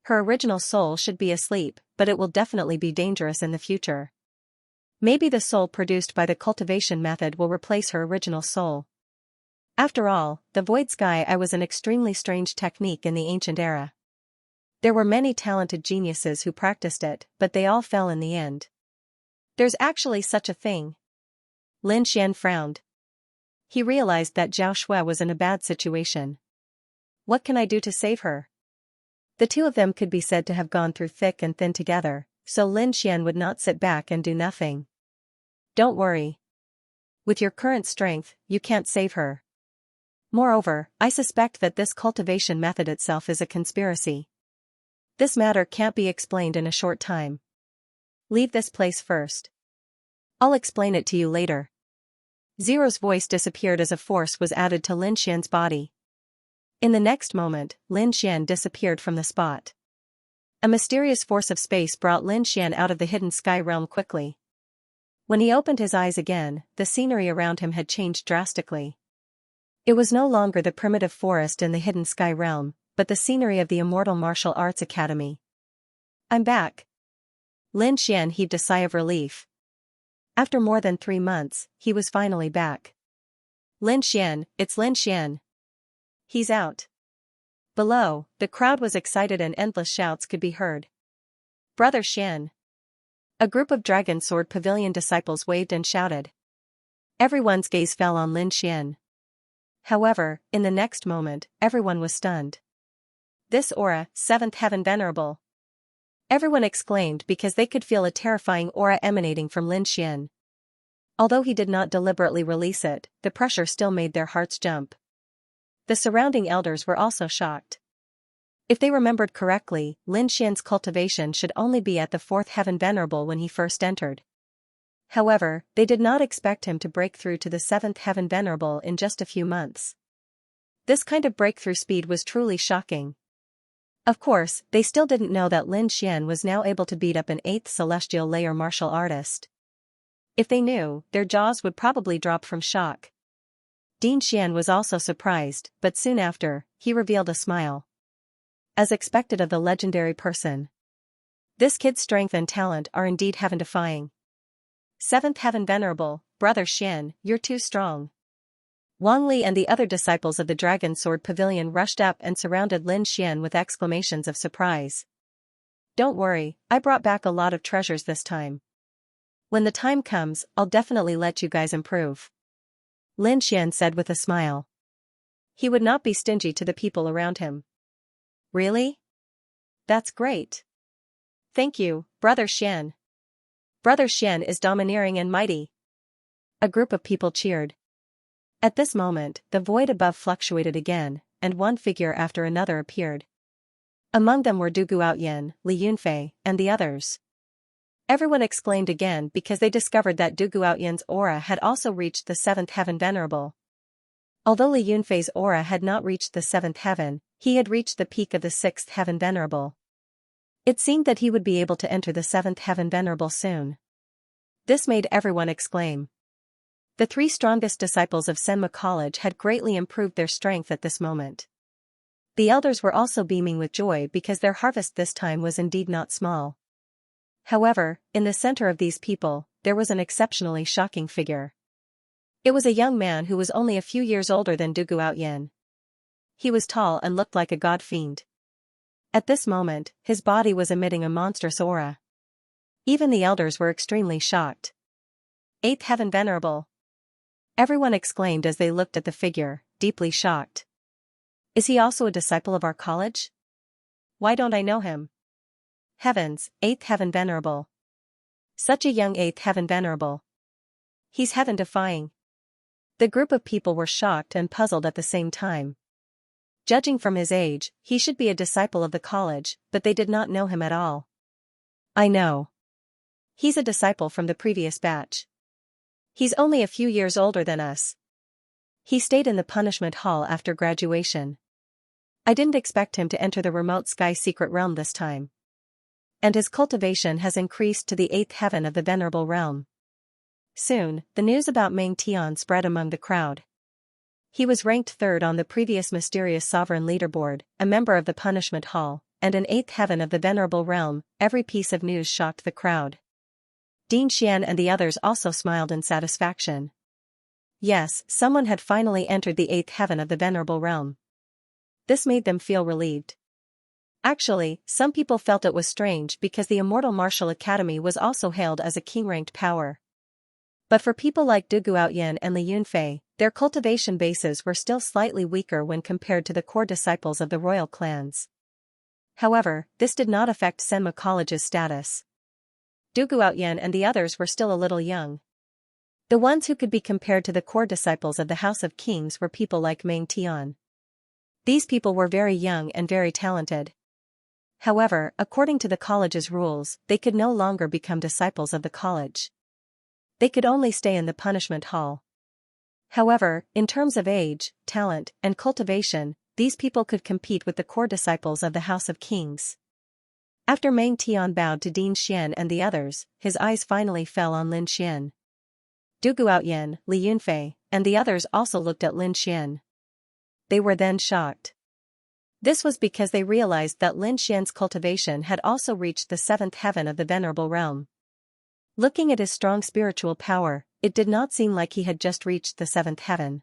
Her original soul should be asleep, but it will definitely be dangerous in the future. Maybe the soul produced by the cultivation method will replace her original soul. After all, the Void Sky Eye was an extremely strange technique in the ancient era. There were many talented geniuses who practiced it, but they all fell in the end. There's actually such a thing. Lin Xian frowned. He realized that Zhao Shui was in a bad situation. What can I do to save her? The 2 of them could be said to have gone through thick and thin together, so Lin Xian would not sit back and do nothing. Don't worry. With your current strength, you can't save her. Moreover, I suspect that this cultivation method itself is a conspiracy. This matter can't be explained in a short time. Leave this place first. I'll explain it to you later. Zero's voice disappeared as a force was added to Lin Xian's body. In the next moment, Lin Xian disappeared from the spot. A mysterious force of space brought Lin Xian out of the hidden sky realm quickly. When he opened his eyes again, the scenery around him had changed drastically. It was no longer the primitive forest in the hidden sky realm, but the scenery of the Immortal Martial Arts Academy. I'm back. Lin Xian heaved a sigh of relief. After more than 3 months, he was finally back. Lin Xian, it's Lin Xian. He's out. Below, the crowd was excited and endless shouts could be heard. Brother Xian. A group of Dragon Sword Pavilion disciples waved and shouted. Everyone's gaze fell on Lin Xian. However, in the next moment, everyone was stunned. This aura, 7th Heaven Venerable. Everyone exclaimed because they could feel a terrifying aura emanating from Lin Xian. Although he did not deliberately release it, the pressure still made their hearts jump. The surrounding elders were also shocked. If they remembered correctly, Lin Xian's cultivation should only be at the 4th heaven venerable when he first entered. However, they did not expect him to break through to the 7th heaven venerable in just a few months. This kind of breakthrough speed was truly shocking. Of course, they still didn't know that Lin Xian was now able to beat up an 8th celestial layer martial artist. If they knew, their jaws would probably drop from shock. Din Xian was also surprised, but soon after, he revealed a smile. As expected of the legendary person. This kid's strength and talent are indeed heaven-defying. 7th heaven venerable, Brother Xian, you're too strong. Wang Li and the other disciples of the Dragon Sword Pavilion rushed up and surrounded Lin Xian with exclamations of surprise. Don't worry, I brought back a lot of treasures this time. When the time comes, I'll definitely let you guys improve. Lin Xian said with a smile. He would not be stingy to the people around him. Really? That's great. Thank you, Brother Xian. Brother Xian is domineering and mighty. A group of people cheered. At this moment, the void above fluctuated again, and one figure after another appeared. Among them were Du Guoyan, Li Yunfei, and the others. Everyone exclaimed again because they discovered that Du Guoyan's aura had also reached the 7th heaven venerable. Although Li Yunfei's aura had not reached the 7th heaven, he had reached the peak of the 6th heaven venerable. It seemed that he would be able to enter the 7th heaven venerable soon. This made everyone exclaim. The 3 strongest disciples of Senma College had greatly improved their strength at this moment. The elders were also beaming with joy because their harvest this time was indeed not small. However, in the center of these people, there was an exceptionally shocking figure. It was a young man who was only a few years older than Du Guoyan. He was tall and looked like a god fiend. At this moment, his body was emitting a monstrous aura. Even the elders were extremely shocked. 8th heaven venerable. Everyone exclaimed as they looked at the figure, deeply shocked. Is he also a disciple of our college? Why don't I know him? Heavens, 8th heaven venerable. Such a young 8th heaven venerable. He's heaven-defying. The group of people were shocked and puzzled at the same time. Judging from his age, he should be a disciple of the college, but they did not know him at all. I know. He's a disciple from the previous batch. He's only a few years older than us. He stayed in the punishment hall after graduation. I didn't expect him to enter the remote sky secret realm this time. And his cultivation has increased to the 8th heaven of the venerable realm. Soon, the news about Meng Tian spread among the crowd. He was ranked 3rd on the previous mysterious sovereign leaderboard, a member of the punishment hall, and an 8th heaven of the venerable realm. Every piece of news shocked the crowd. Din Xian and the others also smiled in satisfaction. Yes, someone had finally entered the 8th heaven of the venerable realm. This made them feel relieved. Actually, some people felt it was strange because the Immortal Martial Academy was also hailed as a king-ranked power. But for people like Du Guoyan and Li Yunfei, their cultivation bases were still slightly weaker when compared to the core disciples of the royal clans. However, this did not affect Senma College's status. Du Guoyan and the others were still a little young. The ones who could be compared to the core disciples of the House of Kings were people like Meng Tian. These people were very young and very talented. However, according to the college's rules, they could no longer become disciples of the college. They could only stay in the punishment hall. However, in terms of age, talent, and cultivation, these people could compete with the core disciples of the House of Kings. After Meng Tian bowed to Din Xian and the others, his eyes finally fell on Lin Xian. Du Guoyan, Li Yunfei, and the others also looked at Lin Xian. They were then shocked. This was because they realized that Lin Xian's cultivation had also reached the 7th heaven of the venerable realm. Looking at his strong spiritual power, it did not seem like he had just reached the 7th heaven.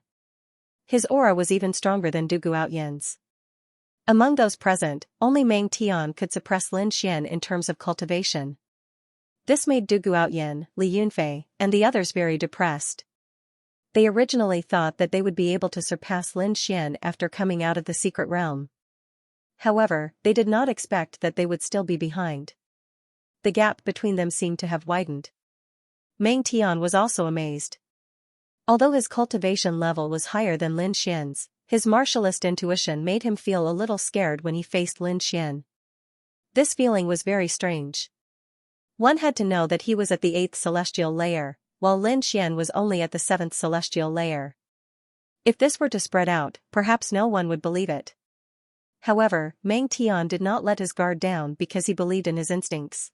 His aura was even stronger than Du Guoyan's. Among those present, only Meng Tian could suppress Lin Xian in terms of cultivation. This made Du Guoyan, Li Yunfei, and the others very depressed. They originally thought that they would be able to surpass Lin Xian after coming out of the secret realm. However, they did not expect that they would still be behind. The gap between them seemed to have widened. Meng Tian was also amazed. Although his cultivation level was higher than Lin Xian's, his martialist intuition made him feel a little scared when he faced Lin Xian. This feeling was very strange. One had to know that he was at the 8th celestial layer, while Lin Xian was only at the 7th celestial layer. If this were to spread out, perhaps no one would believe it. However, Meng Tian did not let his guard down because he believed in his instincts.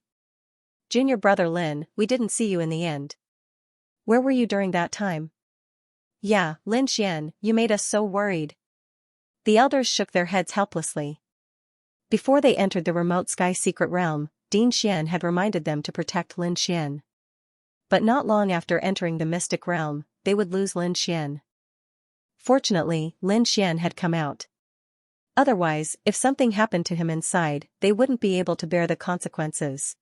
Junior brother Lin, we didn't see you in the end. Where were you during that time? Yeah, Lin Xian, you made us so worried. The elders shook their heads helplessly. Before they entered the remote sky secret realm, Din Xian had reminded them to protect Lin Xian. But not long after entering the mystic realm, they would lose Lin Xian. Fortunately, Lin Xian had come out. Otherwise, if something happened to him inside, they wouldn't be able to bear the consequences.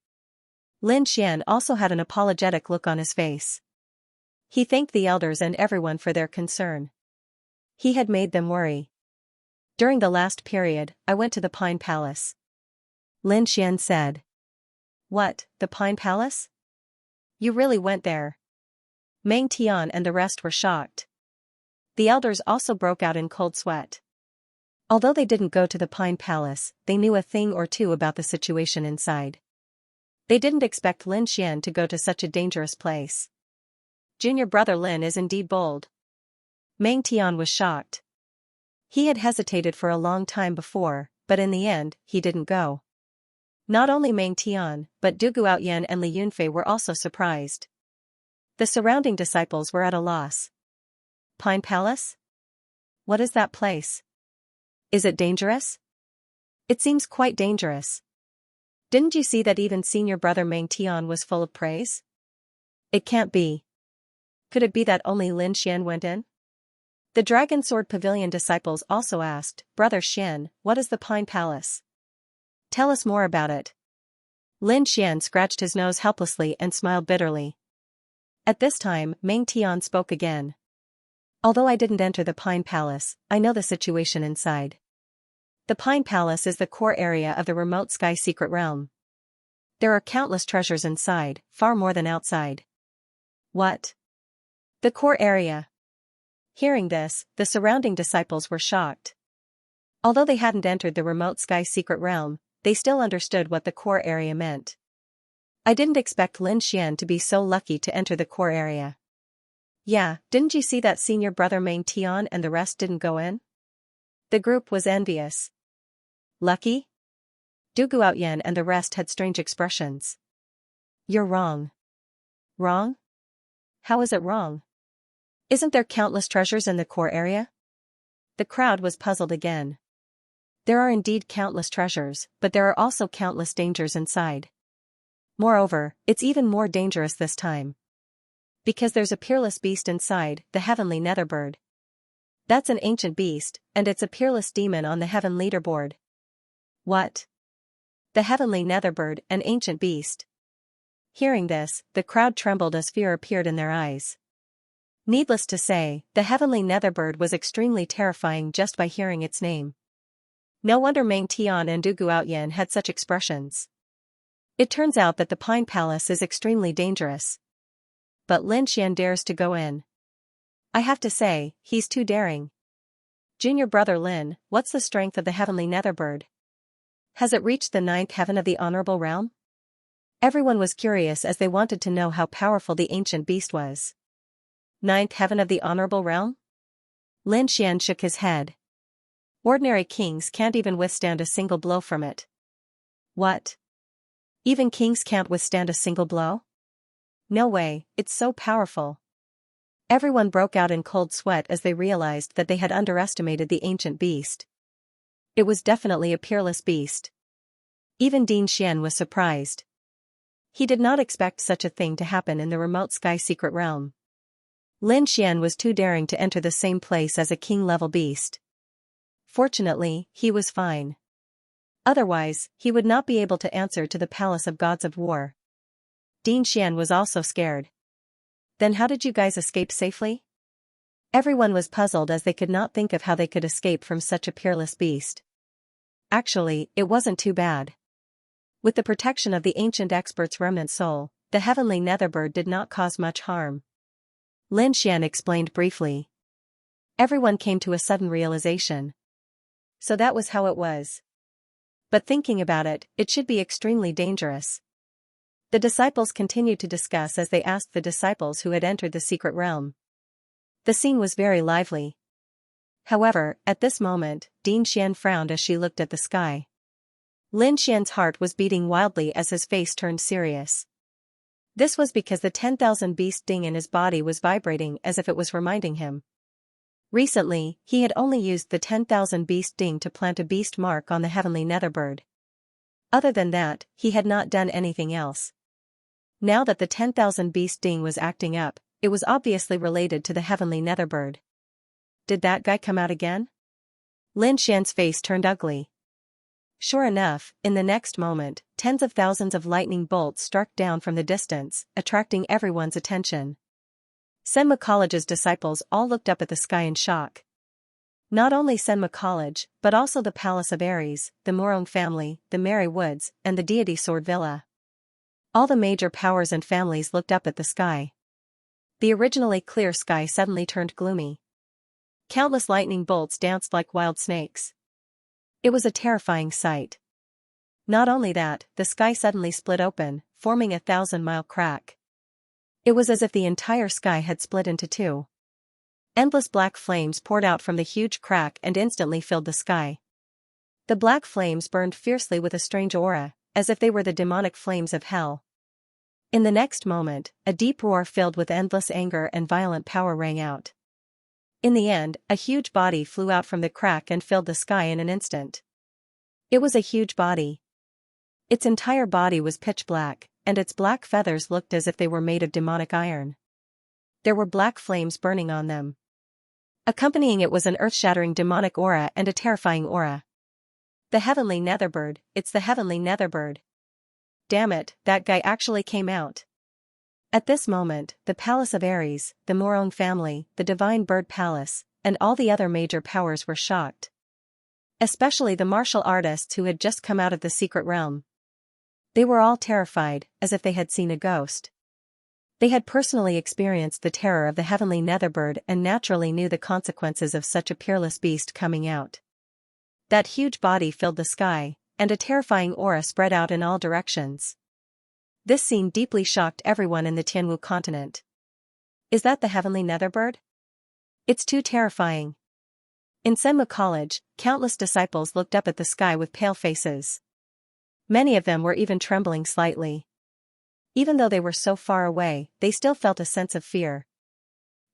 Lin Xian also had an apologetic look on his face. He thanked the elders and everyone for their concern. He had made them worry. During the last period, I went to the Pine Palace. Lin Xian said. What, the Pine Palace? You really went there? Meng Tian and the rest were shocked. The elders also broke out in cold sweat. Although they didn't go to the Pine Palace, they knew a thing or two about the situation inside. They didn't expect Lin Xian to go to such a dangerous place. Junior brother Lin is indeed bold. Meng Tian was shocked. He had hesitated for a long time before, but in the end, he didn't go. Not only Meng Tian, but Du Guoyan and Li Yunfei were also surprised. The surrounding disciples were at a loss. Pine Palace? What is that place? Is it dangerous? It seems quite dangerous. Didn't you see that even senior brother Meng Tian was full of praise? It can't be. Could it be that only Lin Xian went in? The Dragon Sword Pavilion disciples also asked, Brother Xian, what is the Pine Palace? Tell us more about it. Lin Xian scratched his nose helplessly and smiled bitterly. At this time, Meng Tian spoke again. Although I didn't enter the Pine Palace, I know the situation inside. The Pine Palace is the core area of the remote sky secret realm. There are countless treasures inside, far more than outside. What? The core area. Hearing this, the surrounding disciples were shocked. Although they hadn't entered the remote sky secret realm, they still understood what the core area meant. I didn't expect Lin Xian to be so lucky to enter the core area. Yeah, didn't you see that senior brother Meng Tian and the rest didn't go in? The group was envious. Lucky? Du Guoyan and the rest had strange expressions. You're wrong. Wrong? How is it wrong? Isn't there countless treasures in the core area? The crowd was puzzled again. There are indeed countless treasures, but there are also countless dangers inside. Moreover, it's even more dangerous this time. Because there's a peerless beast inside, the heavenly netherbird. That's an ancient beast, and it's a peerless demon on the heaven leaderboard. What? The heavenly netherbird, an ancient beast. Hearing this, the crowd trembled as fear appeared in their eyes. Needless to say, the heavenly netherbird was extremely terrifying just by hearing its name. No wonder Meng Tian and Du Guoyan had such expressions. It turns out that the Pine Palace is extremely dangerous. But Lin Xian dares to go in. I have to say, he's too daring. Junior brother Lin, what's the strength of the heavenly netherbird? Has it reached the 9th heaven of the honorable realm? Everyone was curious as they wanted to know how powerful the ancient beast was. 9th heaven of the honorable realm? Lin Xian shook his head. Ordinary kings can't even withstand a single blow from it. What? Even kings can't withstand a single blow? No way, it's so powerful. Everyone broke out in cold sweat as they realized that they had underestimated the ancient beast. It was definitely a peerless beast. Even Din Xian was surprised. He did not expect such a thing to happen in the remote sky secret realm. Lin Xian was too daring to enter the same place as a king-level beast. Fortunately, he was fine. Otherwise, he would not be able to answer to the Palace of Gods of War. Din Xian was also scared. Then how did you guys escape safely? Everyone was puzzled as they could not think of how they could escape from such a peerless beast. Actually, it wasn't too bad. With the protection of the ancient expert's remnant soul, the heavenly netherbird did not cause much harm. Lin Xian explained briefly. Everyone came to a sudden realization. So that was how it was. But thinking about it, it should be extremely dangerous. The disciples continued to discuss as they asked the disciples who had entered the secret realm. The scene was very lively. However, at this moment, Ding Xian frowned as she looked at the sky. Lin Xian's heart was beating wildly as his face turned serious. This was because the 10,000 beast ding in his body was vibrating as if it was reminding him. Recently, he had only used the 10,000 beast ding to plant a beast mark on the heavenly netherbird. Other than that, he had not done anything else. Now that the 10,000 beast ding was acting up, it was obviously related to the heavenly netherbird. Did that guy come out again? Lin Xian's face turned ugly. Sure enough, in the next moment, tens of thousands of lightning bolts struck down from the distance, attracting everyone's attention. Senma College's disciples all looked up at the sky in shock. Not only Senma College, but also the Palace of Ares, the Morong family, the Merry Woods, and the Deity Sword Villa. All the major powers and families looked up at the sky. The originally clear sky suddenly turned gloomy. Countless lightning bolts danced like wild snakes. It was a terrifying sight. Not only that, the sky suddenly split open, forming a 1,000-mile crack. It was as if the entire sky had split into two. Endless black flames poured out from the huge crack and instantly filled the sky. The black flames burned fiercely with a strange aura, as if they were the demonic flames of hell. In the next moment, a deep roar filled with endless anger and violent power rang out. In the end, a huge body flew out from the crack and filled the sky in an instant. It was a huge body. Its entire body was pitch black, and its black feathers looked as if they were made of demonic iron. There were black flames burning on them. Accompanying it was an earth-shattering demonic aura and a terrifying aura. The heavenly netherbird, it's the heavenly netherbird. Damn it, that guy actually came out. At this moment, the Palace of Ares, the Morong family, the Divine Bird Palace, and all the other major powers were shocked. Especially the martial artists who had just come out of the secret realm. They were all terrified, as if they had seen a ghost. They had personally experienced the terror of the heavenly netherbird and naturally knew the consequences of such a peerless beast coming out. That huge body filled the sky, and a terrifying aura spread out in all directions. This scene deeply shocked everyone in the Tianwu continent. Is that the heavenly netherbird? It's too terrifying. In Senma College, countless disciples looked up at the sky with pale faces. Many of them were even trembling slightly. Even though they were so far away, they still felt a sense of fear.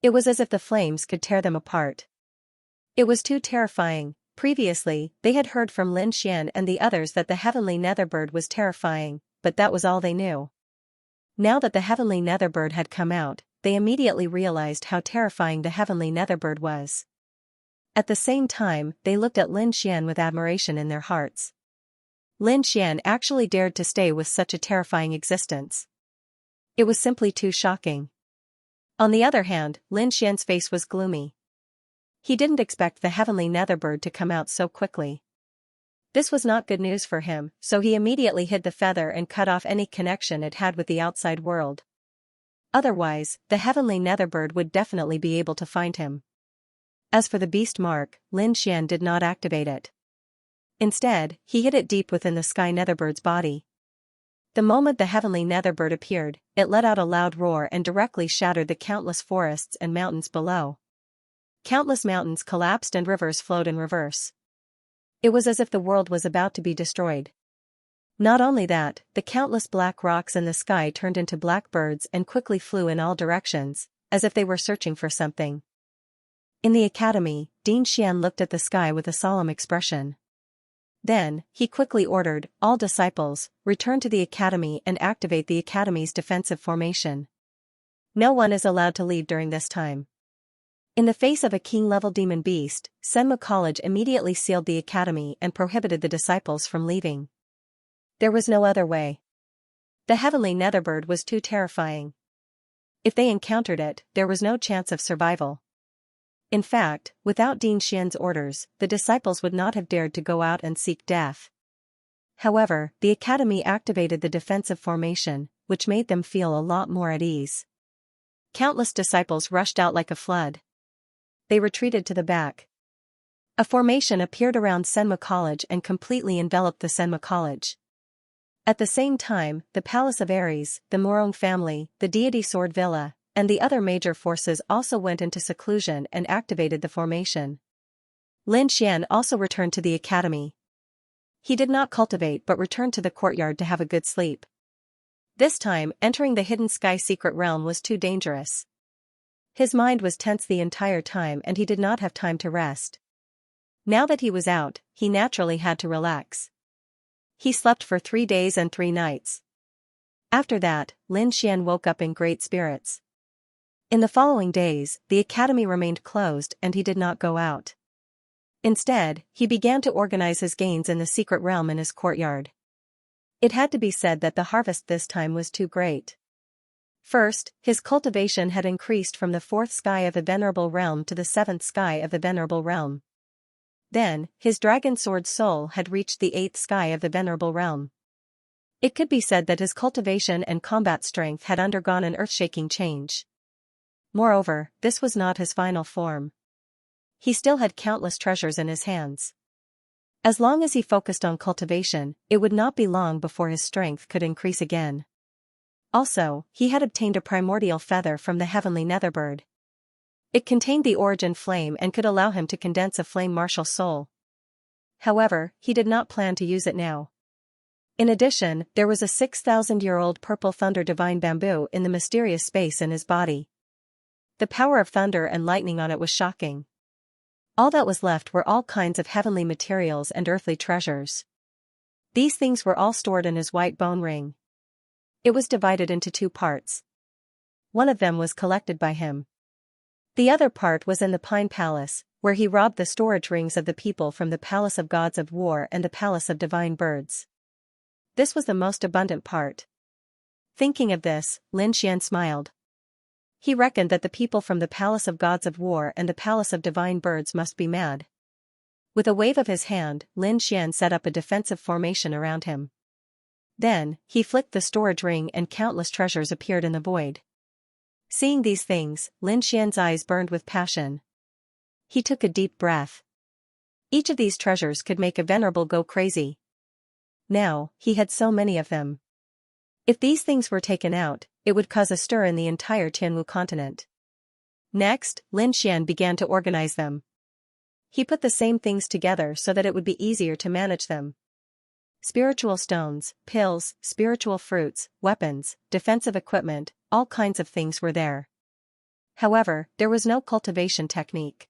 It was as if the flames could tear them apart. It was too terrifying. Previously, they had heard from Lin Xian and the others that the heavenly netherbird was terrifying, but that was all they knew. Now that the heavenly netherbird had come out, they immediately realized how terrifying the heavenly netherbird was. At the same time, they looked at Lin Xian with admiration in their hearts. Lin Xian actually dared to stay with such a terrifying existence. It was simply too shocking. On the other hand, Lin Xian's face was gloomy. He didn't expect the heavenly netherbird to come out so quickly. This was not good news for him, so he immediately hid the feather and cut off any connection it had with the outside world. Otherwise, the heavenly netherbird would definitely be able to find him. As for the beast mark, Lin Xian did not activate it. Instead, he hid it deep within the sky netherbbird's body. The moment the heavenly netherbird appeared, it let out a loud roar and directly shattered the countless forests and mountains below. Countless mountains collapsed and rivers flowed in reverse. It was as if the world was about to be destroyed. Not only that, the countless black rocks in the sky turned into black birds and quickly flew in all directions, as if they were searching for something. In the academy, Ding Xian looked at the sky with a solemn expression. Then, he quickly ordered, all disciples, return to the academy and activate the academy's defensive formation. No one is allowed to leave during this time. In the face of a king-level demon beast, Senma College immediately sealed the academy and prohibited the disciples from leaving. There was no other way. The heavenly netherbird was too terrifying. If they encountered it, there was no chance of survival. In fact, without Ding Xian's orders, the disciples would not have dared to go out and seek death. However, the academy activated the defensive formation, which made them feel a lot more at ease. Countless disciples rushed out like a flood. They retreated to the back. A formation appeared around Senma College and completely enveloped the Senma College. At the same time, the Palace of Ares, the Morong family, the Deity Sword Villa, and the other major forces also went into seclusion and activated the formation. Lin Xian also returned to the academy. He did not cultivate but returned to the courtyard to have a good sleep. This time, entering the hidden sky secret realm was too dangerous. His mind was tense the entire time and he did not have time to rest. Now that he was out, he naturally had to relax. He slept for 3 days and 3 nights. After that, Lin Xian woke up in great spirits. In the following days, the academy remained closed and he did not go out. Instead, he began to organize his gains in the secret realm in his courtyard. It had to be said that the harvest this time was too great. First, his cultivation had increased from the 4th sky of the Venerable Realm to the 7th sky of the Venerable Realm. Then, his dragon sword soul had reached the 8th sky of the Venerable Realm. It could be said that his cultivation and combat strength had undergone an earth-shaking change. Moreover, this was not his final form. He still had countless treasures in his hands. As long as he focused on cultivation, it would not be long before his strength could increase again. Also, he had obtained a primordial feather from the heavenly netherbird. It contained the origin flame and could allow him to condense a flame martial soul. However, he did not plan to use it now. In addition, there was a 6,000-year-old purple thunder divine bamboo in the mysterious space in his body. The power of thunder and lightning on it was shocking. All that was left were all kinds of heavenly materials and earthly treasures. These things were all stored in his white bone ring. It was divided into 2 parts. One of them was collected by him. The other part was in the Pine Palace, where he robbed the storage rings of the people from the Palace of Gods of War and the Palace of Divine Birds. This was the most abundant part. Thinking of this, Lin Xian smiled. He reckoned that the people from the Palace of Gods of War and the Palace of Divine Birds must be mad. With a wave of his hand, Lin Xian set up a defensive formation around him. Then, he flicked the storage ring and countless treasures appeared in the void. Seeing these things, Lin Xian's eyes burned with passion. He took a deep breath. Each of these treasures could make a venerable go crazy. Now, he had so many of them. If these things were taken out, it would cause a stir in the entire Tianwu continent. Next, Lin Xian began to organize them. He put the same things together so that it would be easier to manage them. Spiritual stones, pills, spiritual fruits, weapons, defensive equipment, all kinds of things were there. However, there was no cultivation technique.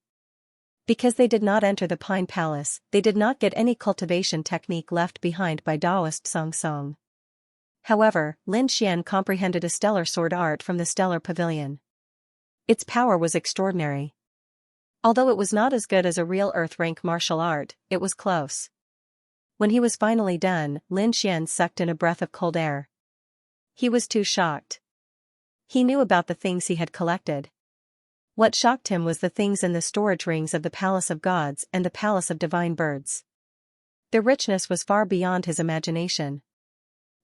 Because they did not enter the Pine Palace, they did not get any cultivation technique left behind by Taoist Song Song. However, Lin Xian comprehended a stellar sword art from the Stellar Pavilion. Its power was extraordinary. Although it was not as good as a real earth-rank martial art, it was close. When he was finally done, Lin Xian sucked in a breath of cold air. He was too shocked. He knew about the things he had collected. What shocked him was the things in the storage rings of the Palace of Gods and the Palace of Divine Birds. Their richness was far beyond his imagination.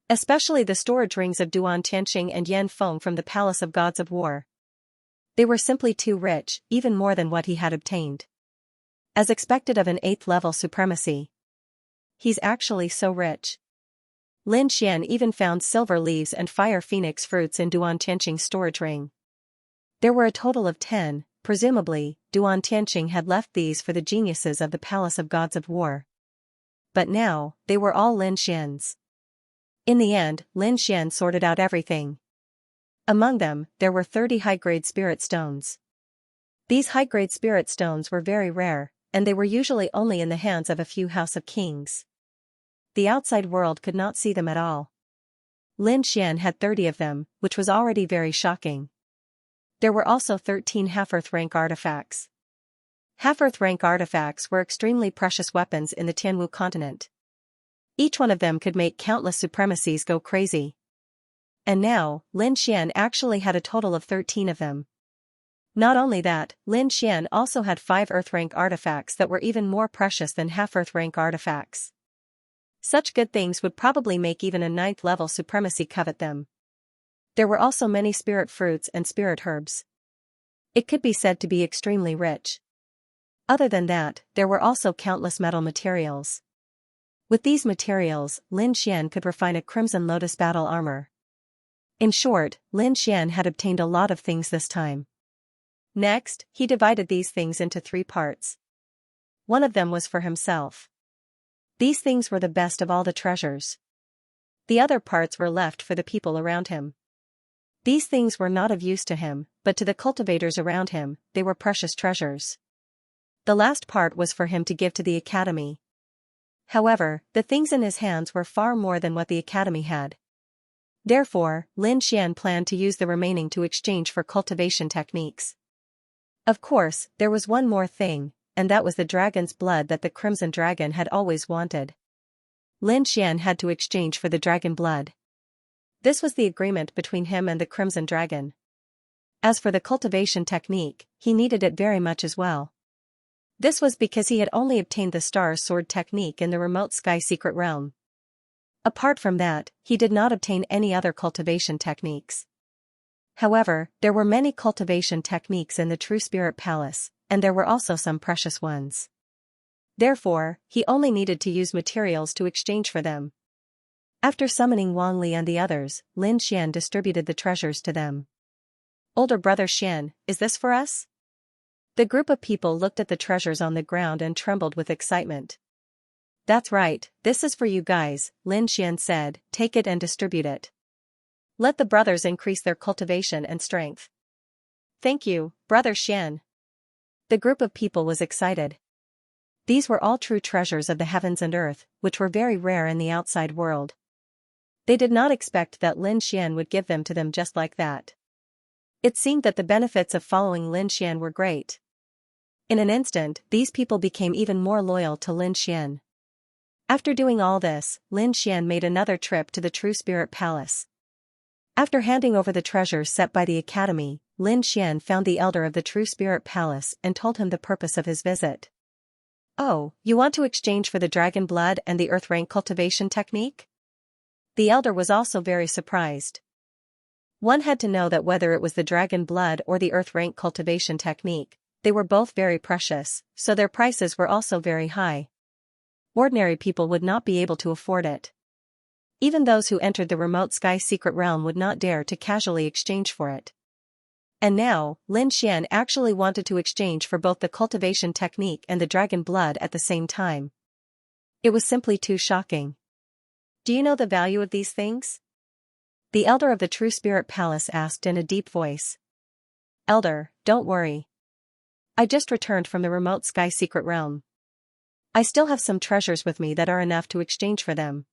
Especially the storage rings of Duan Tianxing and Yan Feng from the Palace of Gods of War. They were simply too rich, even more than what he had obtained. As expected of an 8th-level supremacy. He's actually so rich. Lin Xian even found silver leaves and fire phoenix fruits in Duan Tianxing's storage ring. There were a total of 10, presumably, Duan Tianxing had left these for the geniuses of the Palace of Gods of War. But now, they were all Lin Xian's. In the end, Lin Xian sorted out everything. Among them, there were 30 high-grade spirit stones. These high-grade spirit stones were very rare, and they were usually only in the hands of a few House of Kings. The outside world could not see them at all. Lin Xian had 30 of them, which was already very shocking. There were also 13 half-earth rank artifacts. Half-earth rank artifacts were extremely precious weapons in the Tianwu continent. Each one of them could make countless supremacies go crazy. And now, Lin Xian actually had a total of 13 of them. Not only that, Lin Xian also had 5 Earth rank artifacts that were even more precious than half-Earth rank artifacts. Such good things would probably make even a 9th-level supremacy covet them. There were also many spirit fruits and spirit herbs. It could be said to be extremely rich. Other than that, there were also countless metal materials. With these materials, Lin Xian could refine a crimson lotus battle armor. In short, Lin Xian had obtained a lot of things this time. Next, he divided these things into 3 parts. One of them was for himself. These things were the best of all the treasures. The other parts were left for the people around him. These things were not of use to him, but to the cultivators around him, they were precious treasures. The last part was for him to give to the academy. However, the things in his hands were far more than what the academy had. Therefore, Lin Xian planned to use the remaining to exchange for cultivation techniques. Of course, there was one more thing, and that was the dragon's blood that the Crimson Dragon had always wanted. Lin Xian had to exchange for the dragon blood. This was the agreement between him and the Crimson Dragon. As for the cultivation technique, he needed it very much as well. This was because he had only obtained the Star Sword technique in the remote Sky Secret Realm. Apart from that, he did not obtain any other cultivation techniques. However, there were many cultivation techniques in the True Spirit Palace, and there were also some precious ones. Therefore, he only needed to use materials to exchange for them. After summoning Wang Li and the others, Lin Xian distributed the treasures to them. "Older brother Xian, is this for us?" The group of people looked at the treasures on the ground and trembled with excitement. "That's right, this is for you guys," Lin Xian said, "take it and distribute it. Let the brothers increase their cultivation and strength." "Thank you, brother Xian." The group of people was excited. These were all true treasures of the heavens and earth, which were very rare in the outside world. They did not expect that Lin Xian would give them to them just like that. It seemed that the benefits of following Lin Xian were great. In an instant, these people became even more loyal to Lin Xian. After doing all this, Lin Xian made another trip to the True Spirit Palace. After handing over the treasures set by the academy, Lin Xian found the elder of the True Spirit Palace and told him the purpose of his visit. "Oh, you want to exchange for the dragon blood and the earth rank cultivation technique?" The elder was also very surprised. One had to know that whether it was the dragon blood or the earth rank cultivation technique, they were both very precious, so their prices were also very high. Ordinary people would not be able to afford it. Even those who entered the remote Sky Secret Realm would not dare to casually exchange for it. And now, Lin Xian actually wanted to exchange for both the cultivation technique and the dragon blood at the same time. It was simply too shocking. "Do you know the value of these things?" The elder of the True Spirit Palace asked in a deep voice. "Elder, don't worry. I just returned from the remote Sky Secret Realm. I still have some treasures with me that are enough to exchange for them."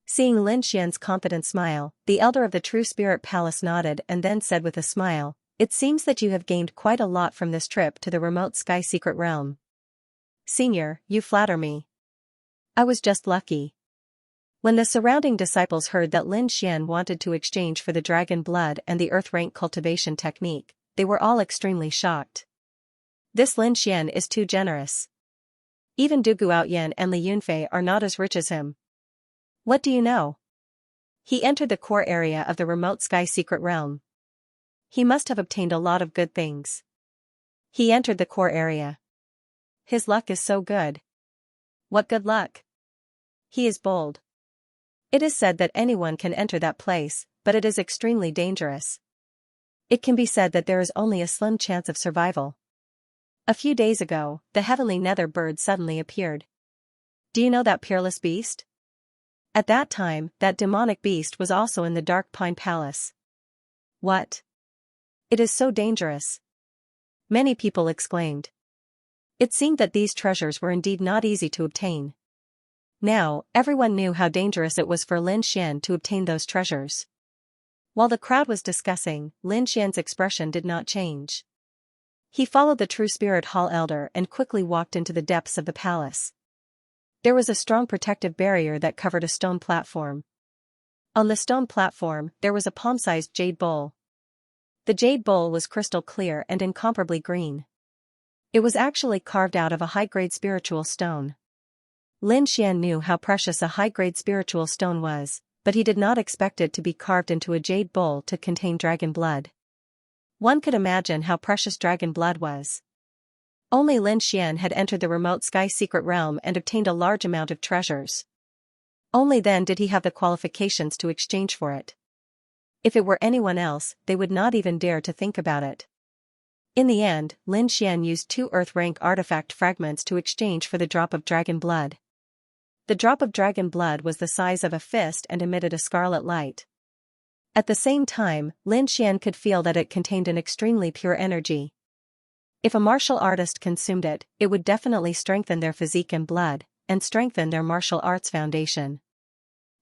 Seeing Lin Xian's confident smile, the elder of the True Spirit Palace nodded and then said with a smile, "It seems that you have gained quite a lot from this trip to the remote Sky Secret Realm. Senior, you flatter me. I was just lucky." When the surrounding disciples heard that Lin Xian wanted to exchange for the dragon blood and the earth rank cultivation technique, they were all extremely shocked. This Lin Xian is too generous. Even Du Guoyan and Li Yunfei are not as rich as him. What do you know? He entered the core area of the remote Sky Secret Realm. He must have obtained a lot of good things. He entered the core area. His luck is so good. What good luck? He is bold. It is said that anyone can enter that place, but it is extremely dangerous. It can be said that there is only a slim chance of survival. A few days ago, the heavenly nether bird suddenly appeared. Do you know that peerless beast? At that time, that demonic beast was also in the Dark Pine Palace. What? It is so dangerous. Many people exclaimed. It seemed that these treasures were indeed not easy to obtain. Now, everyone knew how dangerous it was for Lin Xian to obtain those treasures. While the crowd was discussing, Lin Xian's expression did not change. He followed the True Spirit Hall elder and quickly walked into the depths of the palace. There was a strong protective barrier that covered a stone platform. On the stone platform, there was a palm-sized jade bowl. The jade bowl was crystal clear and incomparably green. It was actually carved out of a high-grade spiritual stone. Lin Xian knew how precious a high-grade spiritual stone was, but he did not expect it to be carved into a jade bowl to contain dragon blood. One could imagine how precious dragon blood was. Only Lin Xian had entered the remote sky secret realm and obtained a large amount of treasures. Only then did he have the qualifications to exchange for it. If it were anyone else, they would not even dare to think about it. In the end, Lin Xian used 2 Earth-rank artifact fragments to exchange for the drop of dragon blood. The drop of dragon blood was the size of a fist and emitted a scarlet light. At the same time, Lin Xian could feel that it contained an extremely pure energy. If a martial artist consumed it, it would definitely strengthen their physique and blood, and strengthen their martial arts foundation.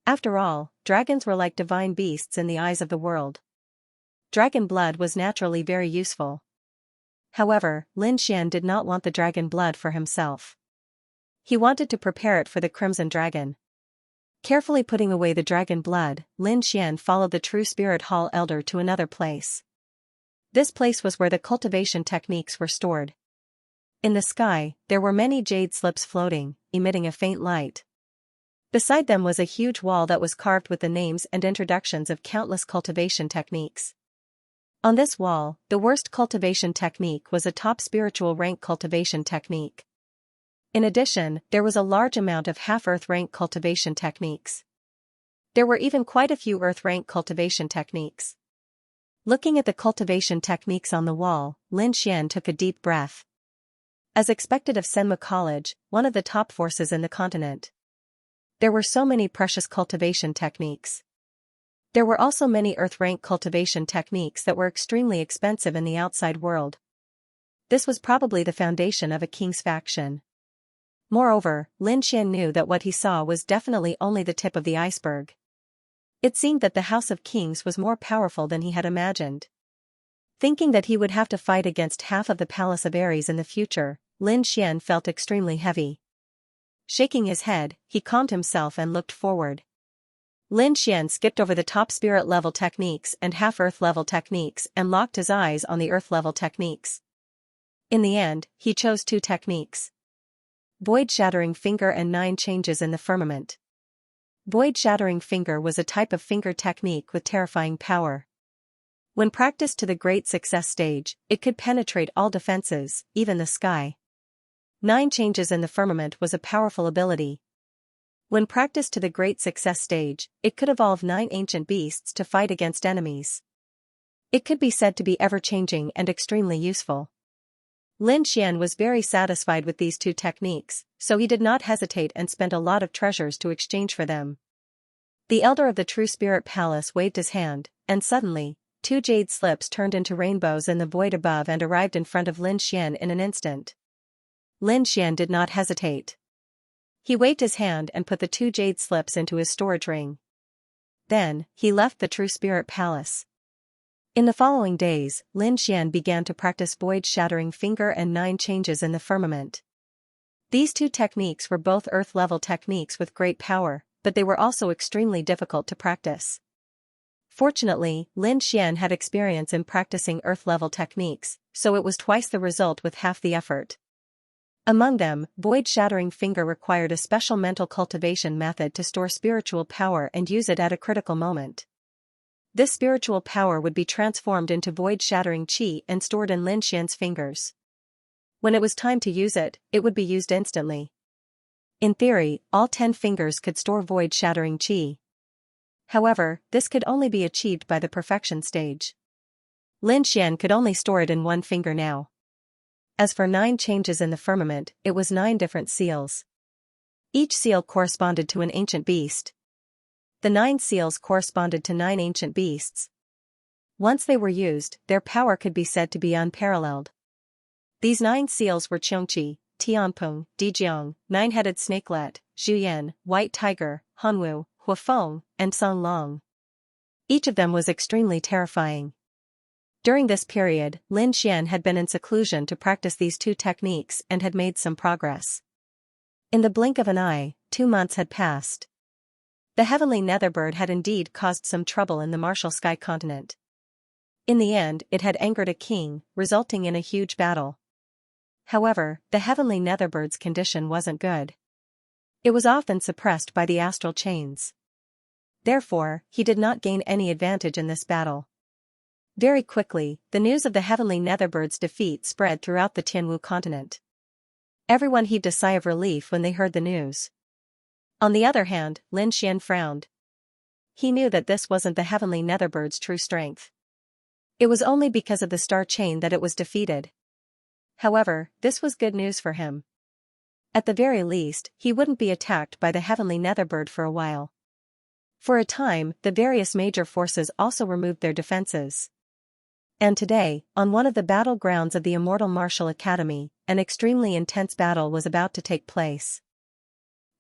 After all, dragons were like divine beasts in the eyes of the world. Dragon blood was naturally very useful. However, Lin Xian did not want the dragon blood for himself. He wanted to prepare it for the Crimson Dragon. Carefully putting away the dragon blood, Lin Xian followed the True Spirit Hall Elder to another place. This place was where the cultivation techniques were stored. In the sky, there were many jade slips floating, emitting a faint light. Beside them was a huge wall that was carved with the names and introductions of countless cultivation techniques. On this wall, the worst cultivation technique was a top spiritual rank cultivation technique. In addition, there was a large amount of half-earth rank cultivation techniques. There were even quite a few earth rank cultivation techniques. Looking at the cultivation techniques on the wall, Lin Xian took a deep breath. As expected of Senmu College, one of the top forces in the continent. There were so many precious cultivation techniques. There were also many earth-rank cultivation techniques that were extremely expensive in the outside world. This was probably the foundation of a king's faction. Moreover, Lin Xian knew that what he saw was definitely only the tip of the iceberg. It seemed that the House of Kings was more powerful than he had imagined. Thinking that he would have to fight against half of the Palace of Ares in the future, Lin Xian felt extremely heavy. Shaking his head, he calmed himself and looked forward. Lin Xian skipped over the top spirit level techniques and half-earth level techniques and locked his eyes on the earth level techniques. In the end, he chose 2 techniques. Void-shattering finger and 9 changes in the firmament. Void-shattering finger was a type of finger technique with terrifying power. When practiced to the great success stage, it could penetrate all defenses, even the sky. 9 changes in the firmament was a powerful ability. When practiced to the great success stage, it could evolve 9 ancient beasts to fight against enemies. It could be said to be ever-changing and extremely useful. Lin Xian was very satisfied with these 2 techniques, so he did not hesitate and spent a lot of treasures to exchange for them. The elder of the True Spirit Palace waved his hand, and suddenly, 2 jade slips turned into rainbows in the void above and arrived in front of Lin Xian in an instant. Lin Xian did not hesitate. He waved his hand and put the 2 jade slips into his storage ring. Then, he left the True Spirit Palace. In the following days, Lin Xian began to practice void-shattering finger and 9 changes in the firmament. These 2 techniques were both earth-level techniques with great power, but they were also extremely difficult to practice. Fortunately, Lin Xian had experience in practicing earth-level techniques, so it was twice the result with half the effort. Among them, void-shattering finger required a special mental cultivation method to store spiritual power and use it at a critical moment. This spiritual power would be transformed into void-shattering qi and stored in Lin Xian's fingers. When it was time to use it, it would be used instantly. In theory, all 10 fingers could store void-shattering qi. However, this could only be achieved by the perfection stage. Lin Xian could only store it in 1 finger now. As for 9 changes in the firmament, it was 9 different seals. Each seal corresponded to an ancient beast. The 9 seals corresponded to 9 ancient beasts. Once they were used, their power could be said to be unparalleled. These 9 seals were Qiongqi, Tianpeng, Dijiang, 9-headed snakelet, Zhuyan, white tiger, Hanwu, Huafeng, and Song Long. Each of them was extremely terrifying. During this period, Lin Xian had been in seclusion to practice these 2 techniques and had made some progress. In the blink of an eye, 2 months had passed. The heavenly netherbird had indeed caused some trouble in the martial sky continent. In the end, it had angered a king, resulting in a huge battle. However, the heavenly netherbird's condition wasn't good. It was often suppressed by the astral chains. Therefore, he did not gain any advantage in this battle. Very quickly, the news of the heavenly Netherbird's defeat spread throughout the Tianwu continent. Everyone heaved a sigh of relief when they heard the news. On the other hand, Lin Xian frowned. He knew that this wasn't the heavenly Netherbird's true strength. It was only because of the star chain that it was defeated. However, this was good news for him. At the very least, he wouldn't be attacked by the heavenly Netherbird for a while. For a time, the various major forces also removed their defenses. And today, on one of the battlegrounds of the Immortal Martial Academy, an extremely intense battle was about to take place.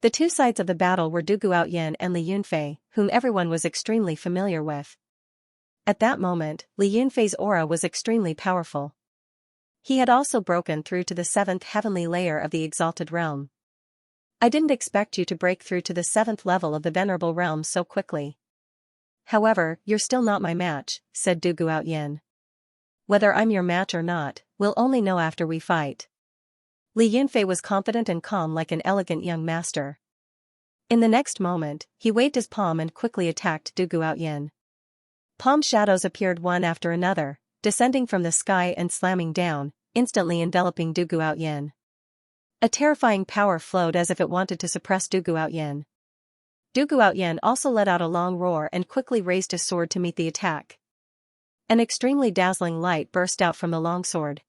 The two sides of the battle were Du Guoyan and Li Yunfei, whom everyone was extremely familiar with. At that moment, Li Yunfei's aura was extremely powerful. He had also broken through to the 7th heavenly layer of the Exalted Realm. I didn't expect you to break through to the 7th level of the Venerable Realm so quickly. However, you're still not my match, said Du Guoyan. Whether I'm your match or not, we'll only know after we fight. Li Yunfei was confident and calm like an elegant young master. In the next moment, he waved his palm and quickly attacked Du Guoyan. Palm shadows appeared one after another, descending from the sky and slamming down, instantly enveloping Du Guoyan. A terrifying power flowed as if it wanted to suppress Du Guoyan. Du Guoyan also let out a long roar and quickly raised his sword to meet the attack. An extremely dazzling light burst out from the longsword.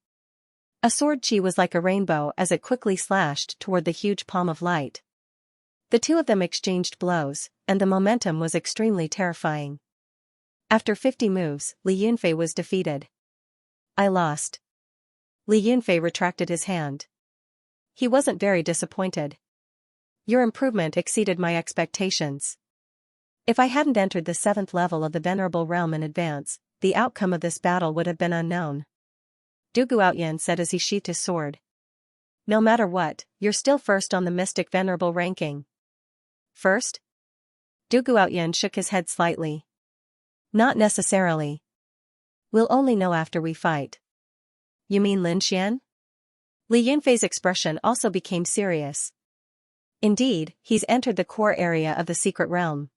A sword chi was like a rainbow as it quickly slashed toward the huge palm of light. The two of them exchanged blows, and the momentum was extremely terrifying. After 50 moves, Li Yunfei was defeated. I lost. Li Yunfei retracted his hand. He wasn't very disappointed. Your improvement exceeded my expectations. If I hadn't entered the 7th level of the Venerable Realm in advance, the outcome of this battle would have been unknown. Du Guoyan said as he sheathed his sword. No matter what, you're still first on the Mystic Venerable ranking. First? Du Guoyan shook his head slightly. Not necessarily. We'll only know after we fight. You mean Lin Xian? Li Yunfei's expression also became serious. Indeed, he's entered the core area of the secret realm.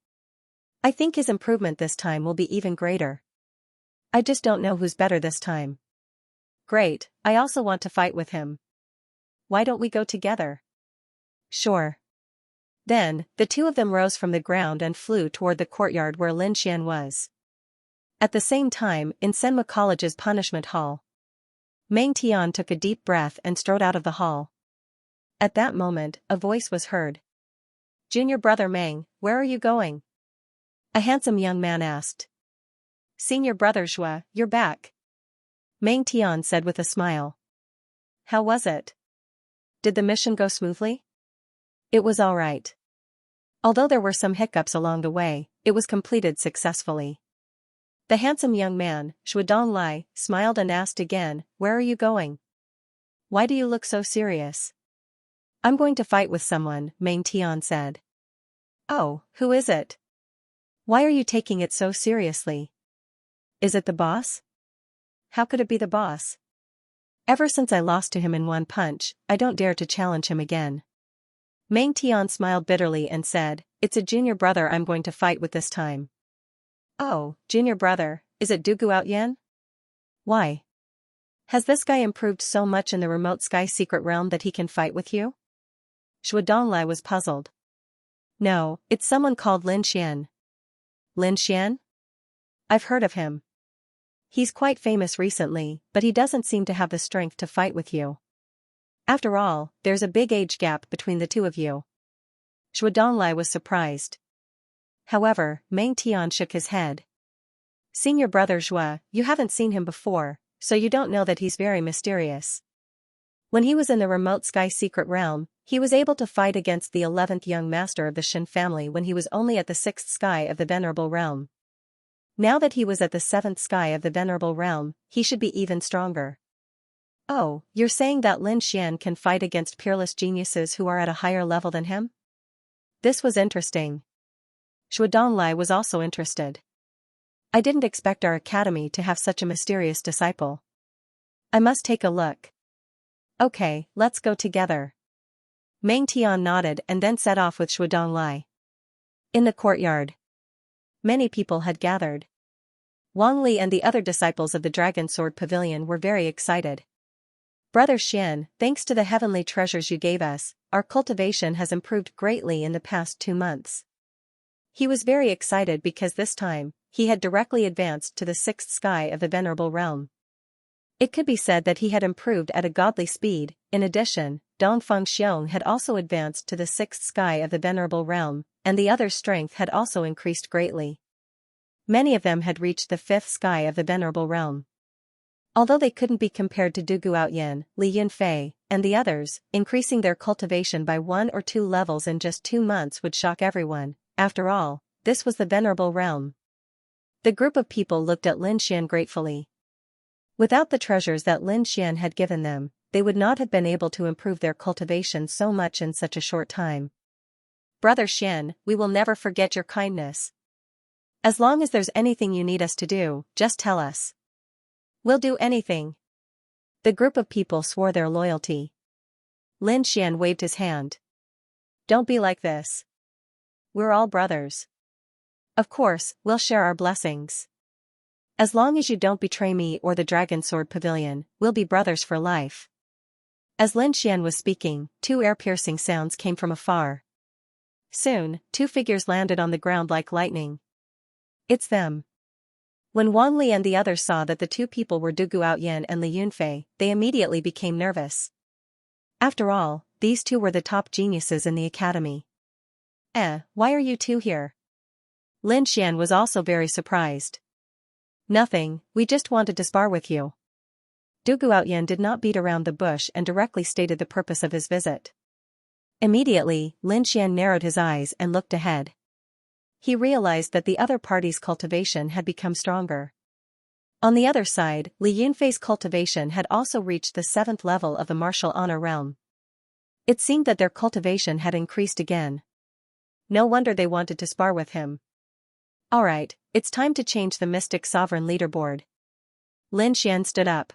I think his improvement this time will be even greater. I just don't know who's better this time. Great, I also want to fight with him. Why don't we go together? Sure. Then, the two of them rose from the ground and flew toward the courtyard where Lin Xian was. At the same time, in Senma College's punishment hall, Meng Tian took a deep breath and strode out of the hall. At that moment, a voice was heard. Junior brother Meng, where are you going? A handsome young man asked. Senior brother Zhua, you're back. Meng Tian said with a smile. How was it? Did the mission go smoothly? It was all right. Although there were some hiccups along the way, it was completed successfully. The handsome young man, Zhua Donglai, smiled and asked again, where are you going? Why do you look so serious? I'm going to fight with someone, Meng Tian said. Oh, who is it? Why are you taking it so seriously? Is it the boss? How could it be the boss? Ever since I lost to him in one punch, I don't dare to challenge him again. Meng Tian smiled bitterly and said, it's a junior brother I'm going to fight with this time. Oh, junior brother, is it Du Guoyan? Why? Has this guy improved so much in the remote sky secret realm that he can fight with you? Zhua Donglai was puzzled. No, it's someone called Lin Xian. Lin Xian? I've heard of him. He's quite famous recently, but he doesn't seem to have the strength to fight with you. After all, there's a big age gap between the two of you. Zhua Donglai was surprised. However, Meng Tian shook his head. Senior brother Zhua, you haven't seen him before, so you don't know that he's very mysterious. When he was in the remote sky secret realm, he was able to fight against the 11th young master of the Shin family when he was only at the 6th sky of the Venerable Realm. Now that he was at the 7th sky of the Venerable Realm, he should be even stronger. Oh, you're saying that Lin Xian can fight against peerless geniuses who are at a higher level than him? This was interesting. Zhua Donglai was also interested. I didn't expect our academy to have such a mysterious disciple. I must take a look. Okay, let's go together. Meng Tian nodded and then set off with Shuadong. In the courtyard, many people had gathered. Wang Li and the other disciples of the Dragon Sword Pavilion were very excited. Brother Xian, thanks to the heavenly treasures you gave us, our cultivation has improved greatly in the past 2 months. He was very excited because this time, he had directly advanced to the 6th sky of the Venerable Realm. It could be said that he had improved at a godly speed. In addition, Dongfeng Xiong had also advanced to the 6th sky of the Venerable Realm, and the other's strength had also increased greatly. Many of them had reached the 5th sky of the Venerable Realm. Although they couldn't be compared to Du Guoyan, Li Yunfei, and the others, increasing their cultivation by 1 or 2 levels in just 2 months would shock everyone. After all, this was the Venerable Realm. The group of people looked at Lin Xian gratefully. Without the treasures that Lin Xian had given them, they would not have been able to improve their cultivation so much in such a short time. Brother Xian, we will never forget your kindness. As long as there's anything you need us to do, just tell us. We'll do anything. The group of people swore their loyalty. Lin Xian waved his hand. Don't be like this. We're all brothers. Of course, we'll share our blessings. As long as you don't betray me or the Dragon Sword Pavilion, we'll be brothers for life. As Lin Xian was speaking, 2 ear-piercing sounds came from afar. Soon, 2 figures landed on the ground like lightning. It's them. When Wang Li and the others saw that the 2 people were Du Guoyan and Li Yunfei, they immediately became nervous. After all, these 2 were the top geniuses in the academy. Why are you 2 here? Lin Xian was also very surprised. Nothing, we just wanted to spar with you. Du Guoyan did not beat around the bush and directly stated the purpose of his visit. Immediately, Lin Xian narrowed his eyes and looked ahead. He realized that the other party's cultivation had become stronger. On the other side, Li Yunfei's cultivation had also reached the 7th level of the martial honor realm. It seemed that their cultivation had increased again. No wonder they wanted to spar with him. Alright, it's time to change the Mystic Sovereign leaderboard. Lin Xian stood up.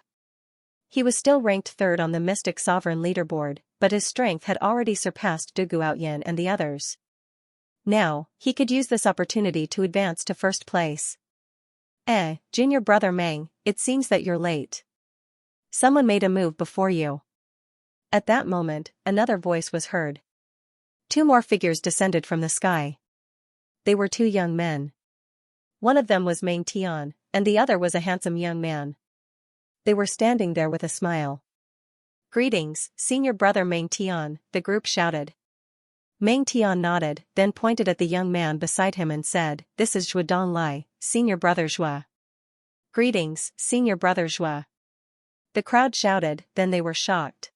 He was still ranked 3rd on the Mystic Sovereign leaderboard, but his strength had already surpassed Du Guoyan and the others. Now, he could use this opportunity to advance to 1st place. Junior brother Meng, it seems that you're late. Someone made a move before you. At that moment, another voice was heard. 2 more figures descended from the sky. They were 2 young men. One of them was Meng Tian, and the other was a handsome young man. They were standing there with a smile. Greetings, senior brother Meng Tian, the group shouted. Meng Tian nodded, then pointed at the young man beside him and said, This is Zhuodong, senior brother Zhua. Greetings, senior brother Zhua. The crowd shouted, then they were shocked.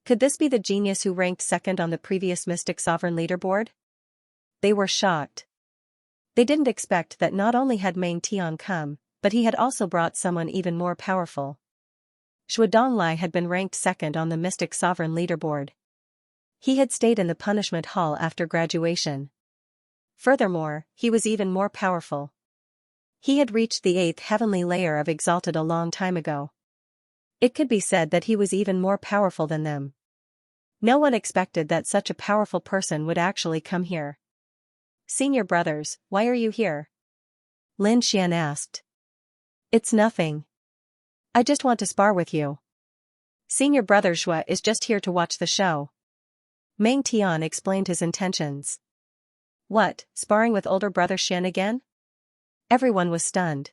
Could this be the genius who ranked 2nd on the previous Mystic Sovereign leaderboard? They were shocked. They didn't expect that not only had Meng Tian come, but he had also brought someone even more powerful. Zhuodong had been ranked 2nd on the Mystic Sovereign leaderboard. He had stayed in the punishment hall after graduation. Furthermore, he was even more powerful. He had reached the 8th heavenly layer of Exalted a long time ago. It could be said that he was even more powerful than them. No one expected that such a powerful person would actually come here. Senior brothers, why are you here? Lin Xian asked. It's nothing. I just want to spar with you. Senior brother Zhua is just here to watch the show. Meng Tian explained his intentions. What, sparring with older brother Xian again? Everyone was stunned.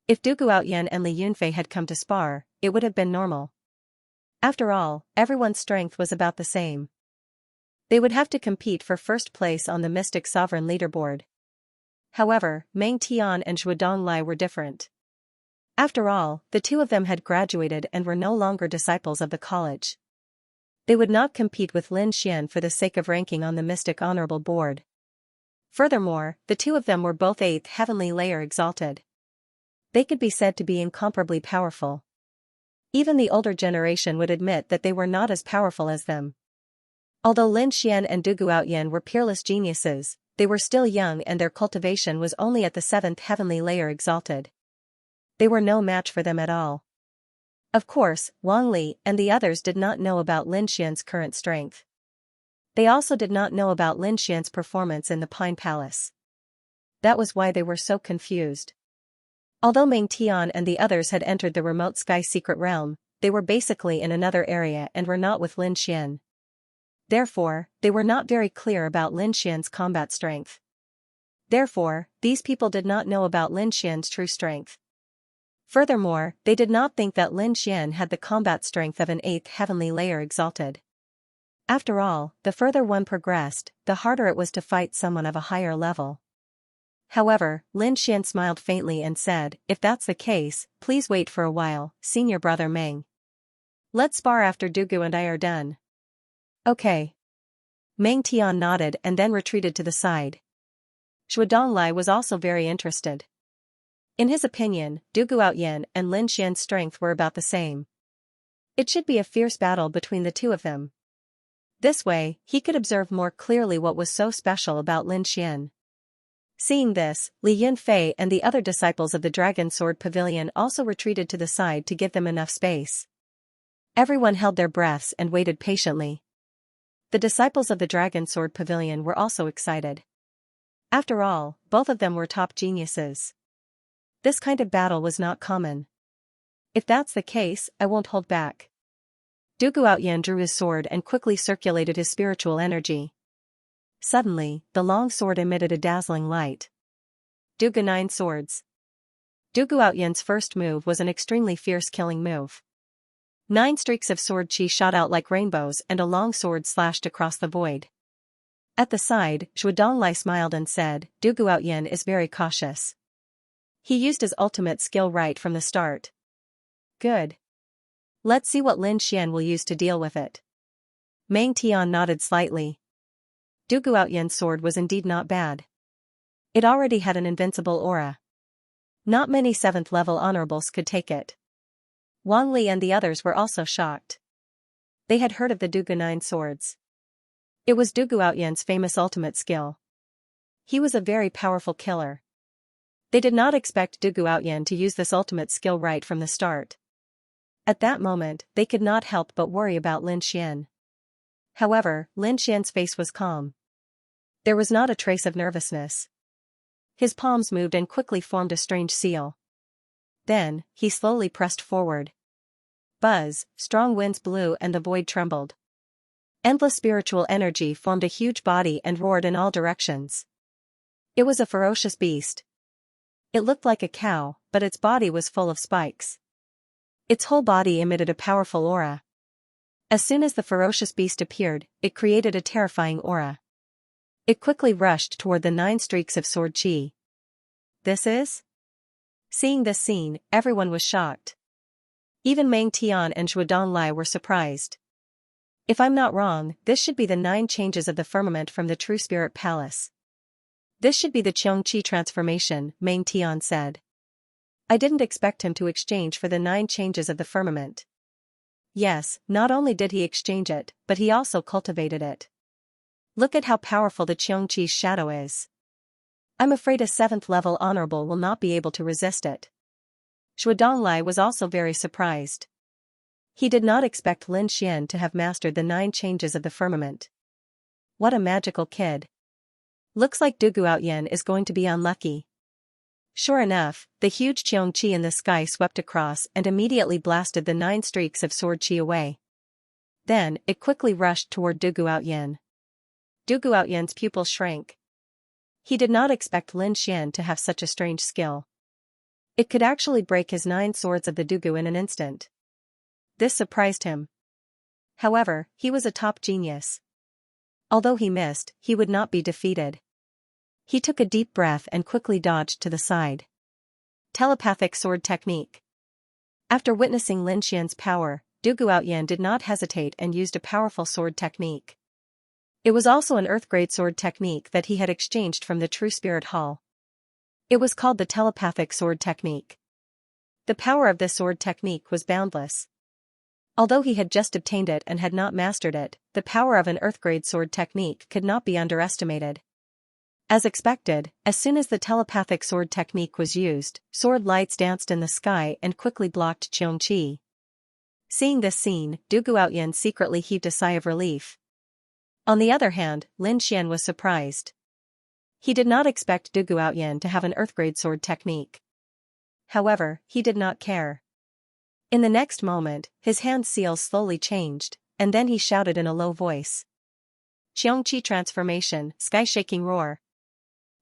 If Du Guoyan and Li Yunfei had come to spar, it would have been normal. After all, everyone's strength was about the same. They would have to compete for 1st place on the Mystic Sovereign leaderboard. However, Meng Tian and Zhuodong were different. After all, the 2 of them had graduated and were no longer disciples of the college. They would not compete with Lin Xian for the sake of ranking on the Mystic Honorable Board. Furthermore, the 2 of them were both 8th heavenly layer exalted. They could be said to be incomparably powerful. Even the older generation would admit that they were not as powerful as them. Although Lin Xian and Du Guoyan were peerless geniuses, they were still young and their cultivation was only at the 7th heavenly layer exalted. They were no match for them at all. Of course, Wang Li and the others did not know about Lin Xian's current strength. They also did not know about Lin Xian's performance in the Pine Palace. That was why they were so confused. Although Meng Tian and the others had entered the remote sky secret realm, they were basically in another area and were not with Lin Xian. Therefore, they were not very clear about Lin Xian's combat strength. Therefore, these people did not know about Lin Xian's true strength. Furthermore, they did not think that Lin Xian had the combat strength of an 8th heavenly layer exalted. After all, the further one progressed, the harder it was to fight someone of a higher level. However, Lin Xian smiled faintly and said, "If that's the case, please wait for a while, senior brother Meng. Let's spar after Dugu and I are done." Okay. Meng Tian nodded and then retreated to the side. Xue Donglai was also very interested. In his opinion, Dugu Outyan and Lin Xian's strength were about the same. It should be a fierce battle between the two of them. This way, he could observe more clearly what was so special about Lin Xian. Seeing this, Li Yunfei and the other disciples of the Dragon Sword Pavilion also retreated to the side to give them enough space. Everyone held their breaths and waited patiently. The disciples of the Dragon Sword Pavilion were also excited. After all, both of them were top geniuses. This kind of battle was not common. If that's the case, I won't hold back. Dugu Outyan drew his sword and quickly circulated his spiritual energy. Suddenly, the long sword emitted a dazzling light. Dugu 9 Swords. Dugu Outyan's first move was an extremely fierce killing move. 9 streaks of sword chi shot out like rainbows and a long sword slashed across the void. At the side, Xue Donglai smiled and said, "Dugu Outyan is very cautious. He used his ultimate skill right from the start. Good. Let's see what Lin Xian will use to deal with it." Meng Tian nodded slightly. Dugu Outyan's sword was indeed not bad. It already had an invincible aura. Not many 7th level honorables could take it. Wang Li and the others were also shocked. They had heard of the Dugu 9 swords. It was Dugu Outyan's famous ultimate skill. He was a very powerful killer. They did not expect Dugu Outyan to use this ultimate skill right from the start. At that moment, they could not help but worry about Lin Xian. However, Lin Xian's face was calm. There was not a trace of nervousness. His palms moved and quickly formed a strange seal. Then, he slowly pressed forward. Buzz, strong winds blew and the void trembled. Endless spiritual energy formed a huge body and roared in all directions. It was a ferocious beast. It looked like a cow, but its body was full of spikes. Its whole body emitted a powerful aura. As soon as the ferocious beast appeared, it created a terrifying aura. It quickly rushed toward the 9 streaks of sword chi. This is? Seeing this scene, everyone was shocked. Even Meng Tian and Xue Donglai were surprised. If I'm not wrong, this should be the 9 changes of the firmament from the True Spirit Palace. This should be the Qiongqi transformation, Meng Tian said. I didn't expect him to exchange for the 9 changes of the firmament. Yes, not only did he exchange it, but he also cultivated it. Look at how powerful the Qiongqi's shadow is. I'm afraid a 7th level honorable will not be able to resist it. Xue Donglai was also very surprised. He did not expect Lin Xian to have mastered the 9 changes of the firmament. What a magical kid. Looks like Dugu Outyan is going to be unlucky. Sure enough, the huge Qiongqi in the sky swept across and immediately blasted the 9 streaks of sword chi away. Then, it quickly rushed toward Dugu Outyan. Dugu Outyan's pupils shrank. He did not expect Lin Xian to have such a strange skill. It could actually break his 9 swords of the Dugu in an instant. This surprised him. However, he was a top genius. Although he missed, he would not be defeated. He took a deep breath and quickly dodged to the side. Telepathic sword technique. After witnessing Lin Xian's power, Dugu Outyan did not hesitate and used a powerful sword technique. It was also an earth-grade sword technique that he had exchanged from the True Spirit Hall. It was called the telepathic sword technique. The power of this sword technique was boundless. Although he had just obtained it and had not mastered it, the power of an earth-grade sword technique could not be underestimated. As expected, as soon as the telepathic sword technique was used, sword lights danced in the sky and quickly blocked Qiongqi. Seeing this scene, Dugu Outyan secretly heaved a sigh of relief. On the other hand, Lin Xian was surprised. He did not expect Du Guoyan to have an earth-grade sword technique. However, he did not care. In the next moment, his hand seals slowly changed, and then he shouted in a low voice. Xianxia transformation, sky-shaking roar.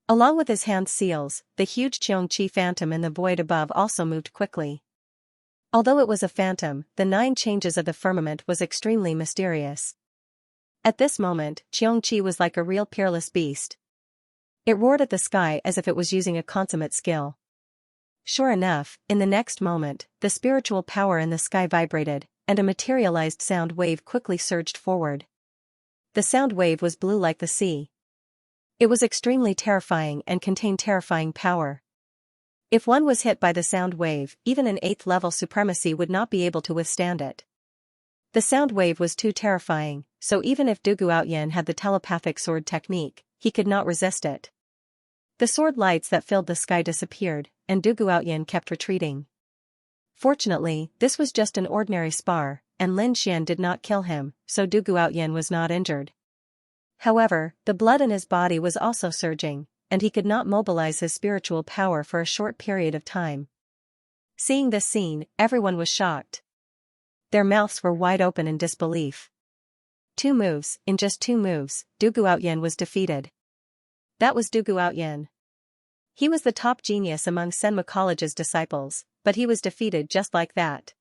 Along with his hand seals, the huge Xianxia phantom in the void above also moved quickly. Although it was a phantom, the 9 changes of the firmament was extremely mysterious. At this moment, Xianxia was like a real peerless beast. It roared at the sky as if it was using a consummate skill. Sure enough, in the next moment, the spiritual power in the sky vibrated, and a materialized sound wave quickly surged forward. The sound wave was blue like the sea. It was extremely terrifying and contained terrifying power. If one was hit by the sound wave, even an 8th level supremacy would not be able to withstand it. The sound wave was too terrifying, so even if Du Guoyan had the telepathic sword technique, he could not resist it. The sword lights that filled the sky disappeared, and Du Guoyan kept retreating. Fortunately, this was just an ordinary spar, and Lin Xian did not kill him, so Du Guoyan was not injured. However, the blood in his body was also surging, and he could not mobilize his spiritual power for a short period of time. Seeing this scene, everyone was shocked. Their mouths were wide open in disbelief. In just 2 moves, Du Guoyan was defeated. That was Du Guoyan. He was the top genius among Senma College's disciples, but he was defeated just like that.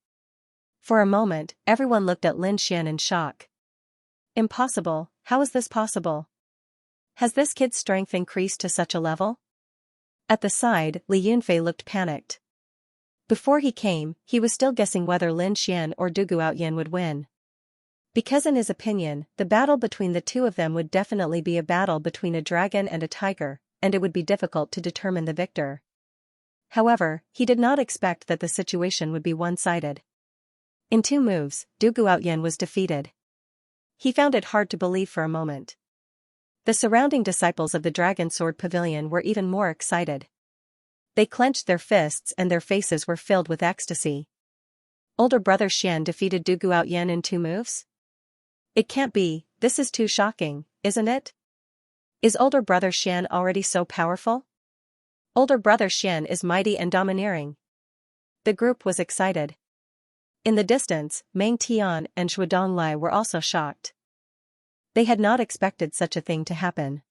For a moment, everyone looked at Lin Xian in shock. Impossible, how is this possible? Has this kid's strength increased to such a level? At the side, Li Yunfei looked panicked. Before he came, he was still guessing whether Lin Xian or Du Guoyan would win. Because in his opinion, the battle between the two of them would definitely be a battle between a dragon and a tiger, and it would be difficult to determine the victor. However, he did not expect that the situation would be one-sided. In 2 moves, Du Guoyan was defeated. He found it hard to believe for a moment. The surrounding disciples of the Dragon Sword Pavilion were even more excited. They clenched their fists and their faces were filled with ecstasy. Older brother Xian defeated Du Guoyan in 2 moves? It can't be, this is too shocking, isn't it? Is older brother Xian already so powerful? Older brother Xian is mighty and domineering. The group was excited. In the distance, Meng Tian and Zhuodonglai were also shocked. They had not expected such a thing to happen.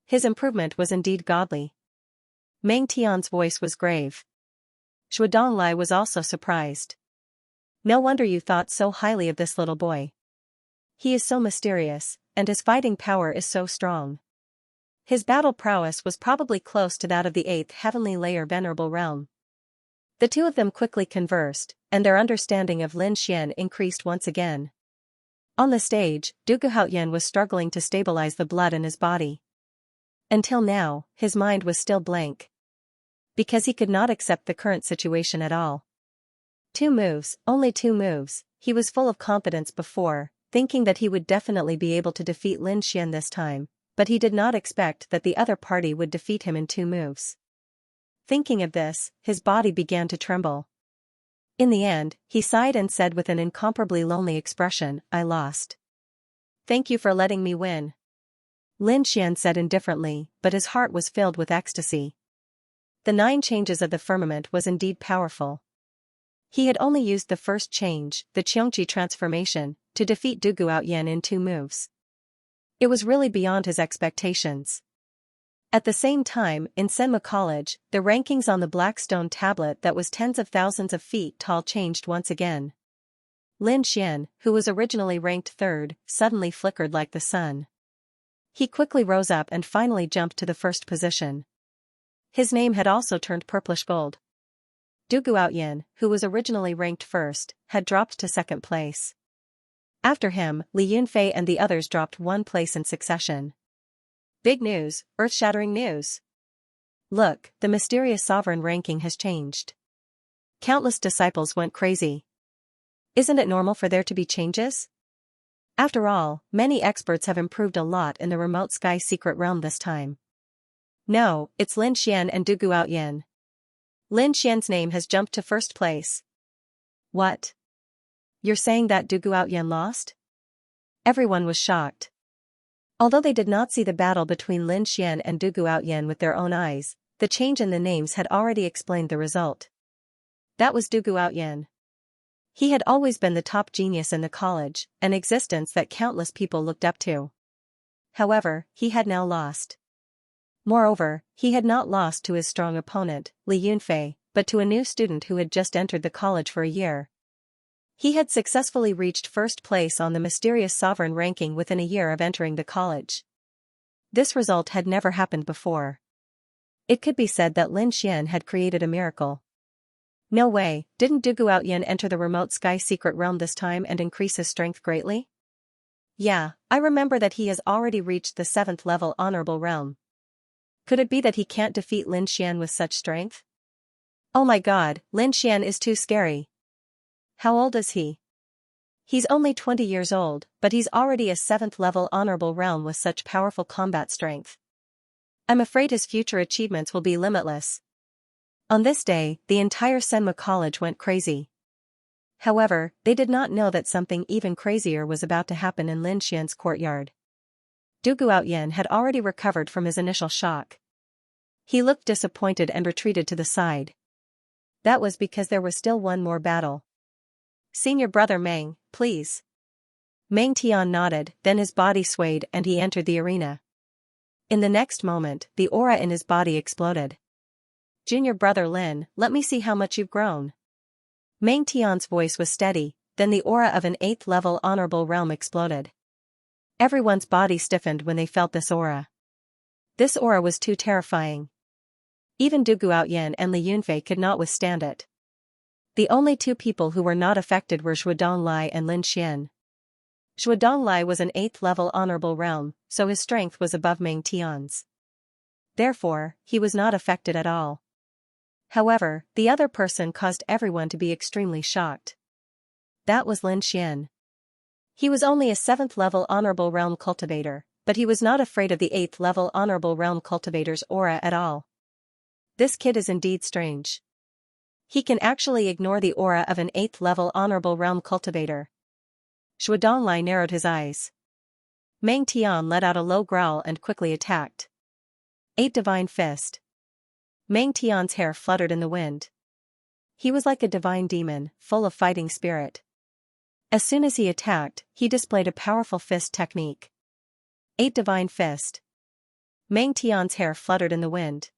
His improvement was indeed godly. Meng Tian's voice was grave. Zhuodonglai was also surprised. No wonder you thought so highly of this little boy. He is so mysterious, and his fighting power is so strong. His battle prowess was probably close to that of the 8th heavenly layer Venerable Realm. The two of them quickly conversed, and their understanding of Lin Xian increased once again. On the stage, Du Guoyan was struggling to stabilize the blood in his body. Until now, his mind was still blank. Because he could not accept the current situation at all. 2 moves, only 2 moves, he was full of confidence before, thinking that he would definitely be able to defeat Lin Xian this time, but he did not expect that the other party would defeat him in 2 moves. Thinking of this, his body began to tremble. In the end, he sighed and said with an incomparably lonely expression, "I lost. Thank you for letting me win." Lin Xian said indifferently, but his heart was filled with ecstasy. The 9 changes of the firmament was indeed powerful. He had only used the first change, the Xianxia transformation, to defeat Du Guoyan in 2 moves. It was really beyond his expectations. At the same time, in Senma College, the rankings on the black stone tablet that was tens of thousands of feet tall changed once again. Lin Xian, who was originally ranked 3rd, suddenly flickered like the sun. He quickly rose up and finally jumped to the 1st position. His name had also turned purplish gold. Du Guoyan, who was originally ranked 1st, had dropped to 2nd place. After him, Li Yunfei and the others dropped 1 place in succession. Big news, earth-shattering news. Look, the mysterious sovereign ranking has changed. Countless disciples went crazy. Isn't it normal for there to be changes? After all, many experts have improved a lot in the remote sky secret realm this time. No, it's Lin Xian and Du Guoyan. Lin Xian's name has jumped to 1st place. What? You're saying that Du Guoyan lost? Everyone was shocked. Although they did not see the battle between Lin Xian and Du Guoyan with their own eyes, the change in the names had already explained the result. That was Du Guoyan. He had always been the top genius in the college, an existence that countless people looked up to. However, he had now lost. Moreover, he had not lost to his strong opponent, Li Yunfei, but to a new student who had just entered the college for a year. He had successfully reached first place on the mysterious sovereign ranking within a year of entering the college. This result had never happened before. It could be said that Lin Xian had created a miracle. No way, didn't Du Guoyan enter the remote sky secret realm this time and increase his strength greatly? Yeah, I remember that he has already reached the 7th level honorable realm. Could it be that he can't defeat Lin Xian with such strength? Oh my god, Lin Xian is too scary. How old is he? He's only 20 years old, but he's already a 7th level honorable realm with such powerful combat strength. I'm afraid his future achievements will be limitless. On this day, the entire Senma College went crazy. However, they did not know that something even crazier was about to happen in Lin Xian's courtyard. Du Guoyan had already recovered from his initial shock. He looked disappointed and retreated to the side. That was because there was still one more battle. Senior brother Meng, please. Meng Tian nodded, then his body swayed and he entered the arena. In the next moment, the aura in his body exploded. Junior brother Lin, let me see how much you've grown. Meng Tian's voice was steady, then the aura of an 8th level honorable realm exploded. Everyone's body stiffened when they felt this aura. This aura was too terrifying. Even Du Guoyan and Li Yunfei could not withstand it. The only two people who were not affected were Zhuodonglai and Lin Xian. Zhuodonglai was an 8th level honorable realm, so his strength was above Meng Tian's. Therefore, he was not affected at all. However, the other person caused everyone to be extremely shocked. That was Lin Xian. He was only a 7th level honorable realm cultivator, but he was not afraid of the 8th level honorable realm cultivator's aura at all. This kid is indeed strange. He can actually ignore the aura of an 8th level honorable realm cultivator. Zhuodonglai narrowed his eyes. Meng Tian let out a low growl and quickly attacked. 8 Divine Fist. Meng Tian's hair fluttered in the wind. He was like a divine demon, full of fighting spirit. As soon as he attacked, he displayed a powerful fist technique. 8 Divine Fist. Meng Tian's hair fluttered in the wind.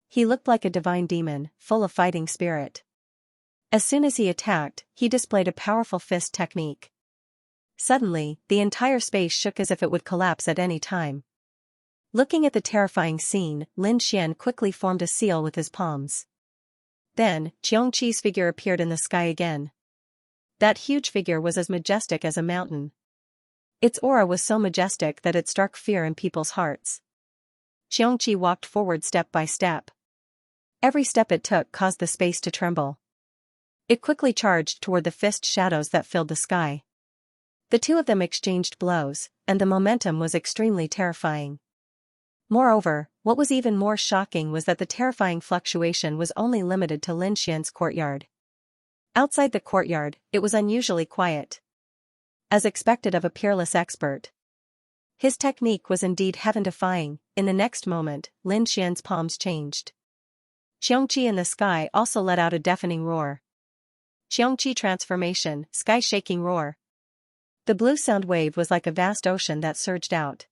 He looked like a divine demon, full of fighting spirit. As soon as he attacked, he displayed a powerful fist technique. Suddenly, the entire space shook as if it would collapse at any time. Looking at the terrifying scene, Lin Xian quickly formed a seal with his palms. Then, Xianxia's figure appeared in the sky again. That huge figure was as majestic as a mountain. Its aura was so majestic that it struck fear in people's hearts. Xianxia walked forward step by step. Every step it took caused the space to tremble. It quickly charged toward the fist shadows that filled the sky. The two of them exchanged blows, and the momentum was extremely terrifying. Moreover, what was even more shocking was that the terrifying fluctuation was only limited to Lin Xian's courtyard. Outside the courtyard, it was unusually quiet. As expected of a peerless expert. His technique was indeed heaven-defying. In the next moment, Lin Xian's palms changed. Xianxia in the sky also let out a deafening roar. Xianxia transformation, sky-shaking roar. The blue sound wave was like a vast ocean that surged out.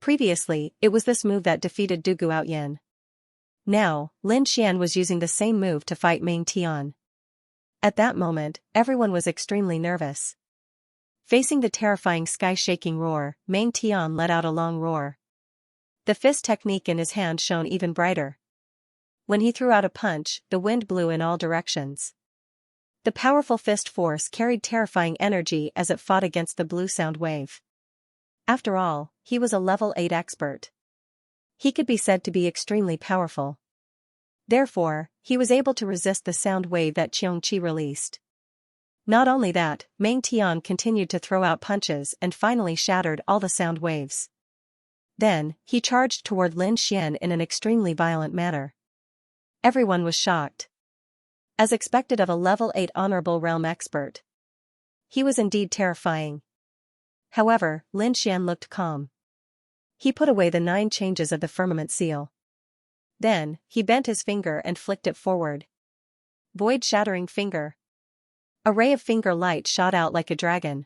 Previously, it was this move that defeated Du Guoyan. Now, Lin Xian was using the same move to fight Meng Tian. At that moment, everyone was extremely nervous. Facing the terrifying sky-shaking roar, Meng Tian let out a long roar. The fist technique in his hand shone even brighter. When he threw out a punch, the wind blew in all directions. The powerful fist force carried terrifying energy as it fought against the blue sound wave. After all, he was a level 8 expert. He could be said to be extremely powerful. Therefore, he was able to resist the sound wave that Xianxia released. Not only that, Meng Tian continued to throw out punches and finally shattered all the sound waves. Then, he charged toward Lin Xian in an extremely violent manner. Everyone was shocked. As expected of a level 8 honorable realm expert. He was indeed terrifying. However, Lin Xian looked calm. He put away the 9 changes of the firmament seal. Then, he bent his finger and flicked it forward. Void-shattering finger. A ray of finger light shot out like a dragon.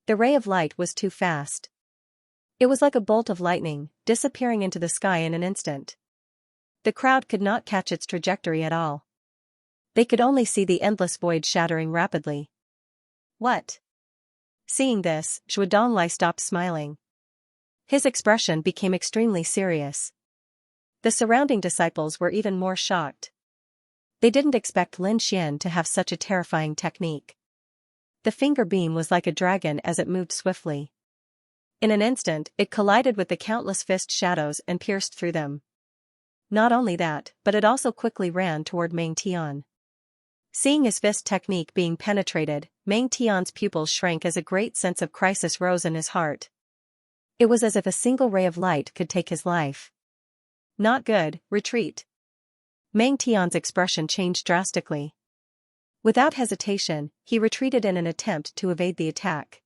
The ray of light was too fast. It was like a bolt of lightning, disappearing into the sky in an instant. The crowd could not catch its trajectory at all. They could only see the endless void shattering rapidly. What? Seeing this, Zhuodonglai stopped smiling. His expression became extremely serious. The surrounding disciples were even more shocked. They didn't expect Lin Xian to have such a terrifying technique. The finger beam was like a dragon as it moved swiftly. In an instant, it collided with the countless fist shadows and pierced through them. Not only that, but it also quickly ran toward Meng Tian. Seeing his fist technique being penetrated, Meng Tian's pupils shrank as a great sense of crisis rose in his heart. It was as if a single ray of light could take his life. Not good, retreat. Meng Tian's expression changed drastically. Without hesitation, he retreated in an attempt to evade the attack.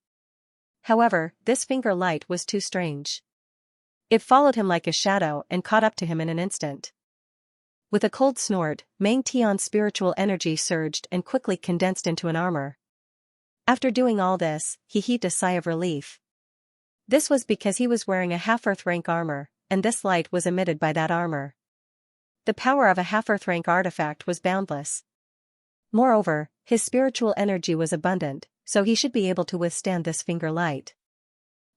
However, this finger light was too strange. It followed him like a shadow and caught up to him in an instant. With a cold snort, Meng Tian's spiritual energy surged and quickly condensed into an armor. After doing all this, he heaved a sigh of relief. This was because he was wearing a half-Earth rank armor, and this light was emitted by that armor. The power of a half-Earth rank artifact was boundless. Moreover, his spiritual energy was abundant, so he should be able to withstand this finger light.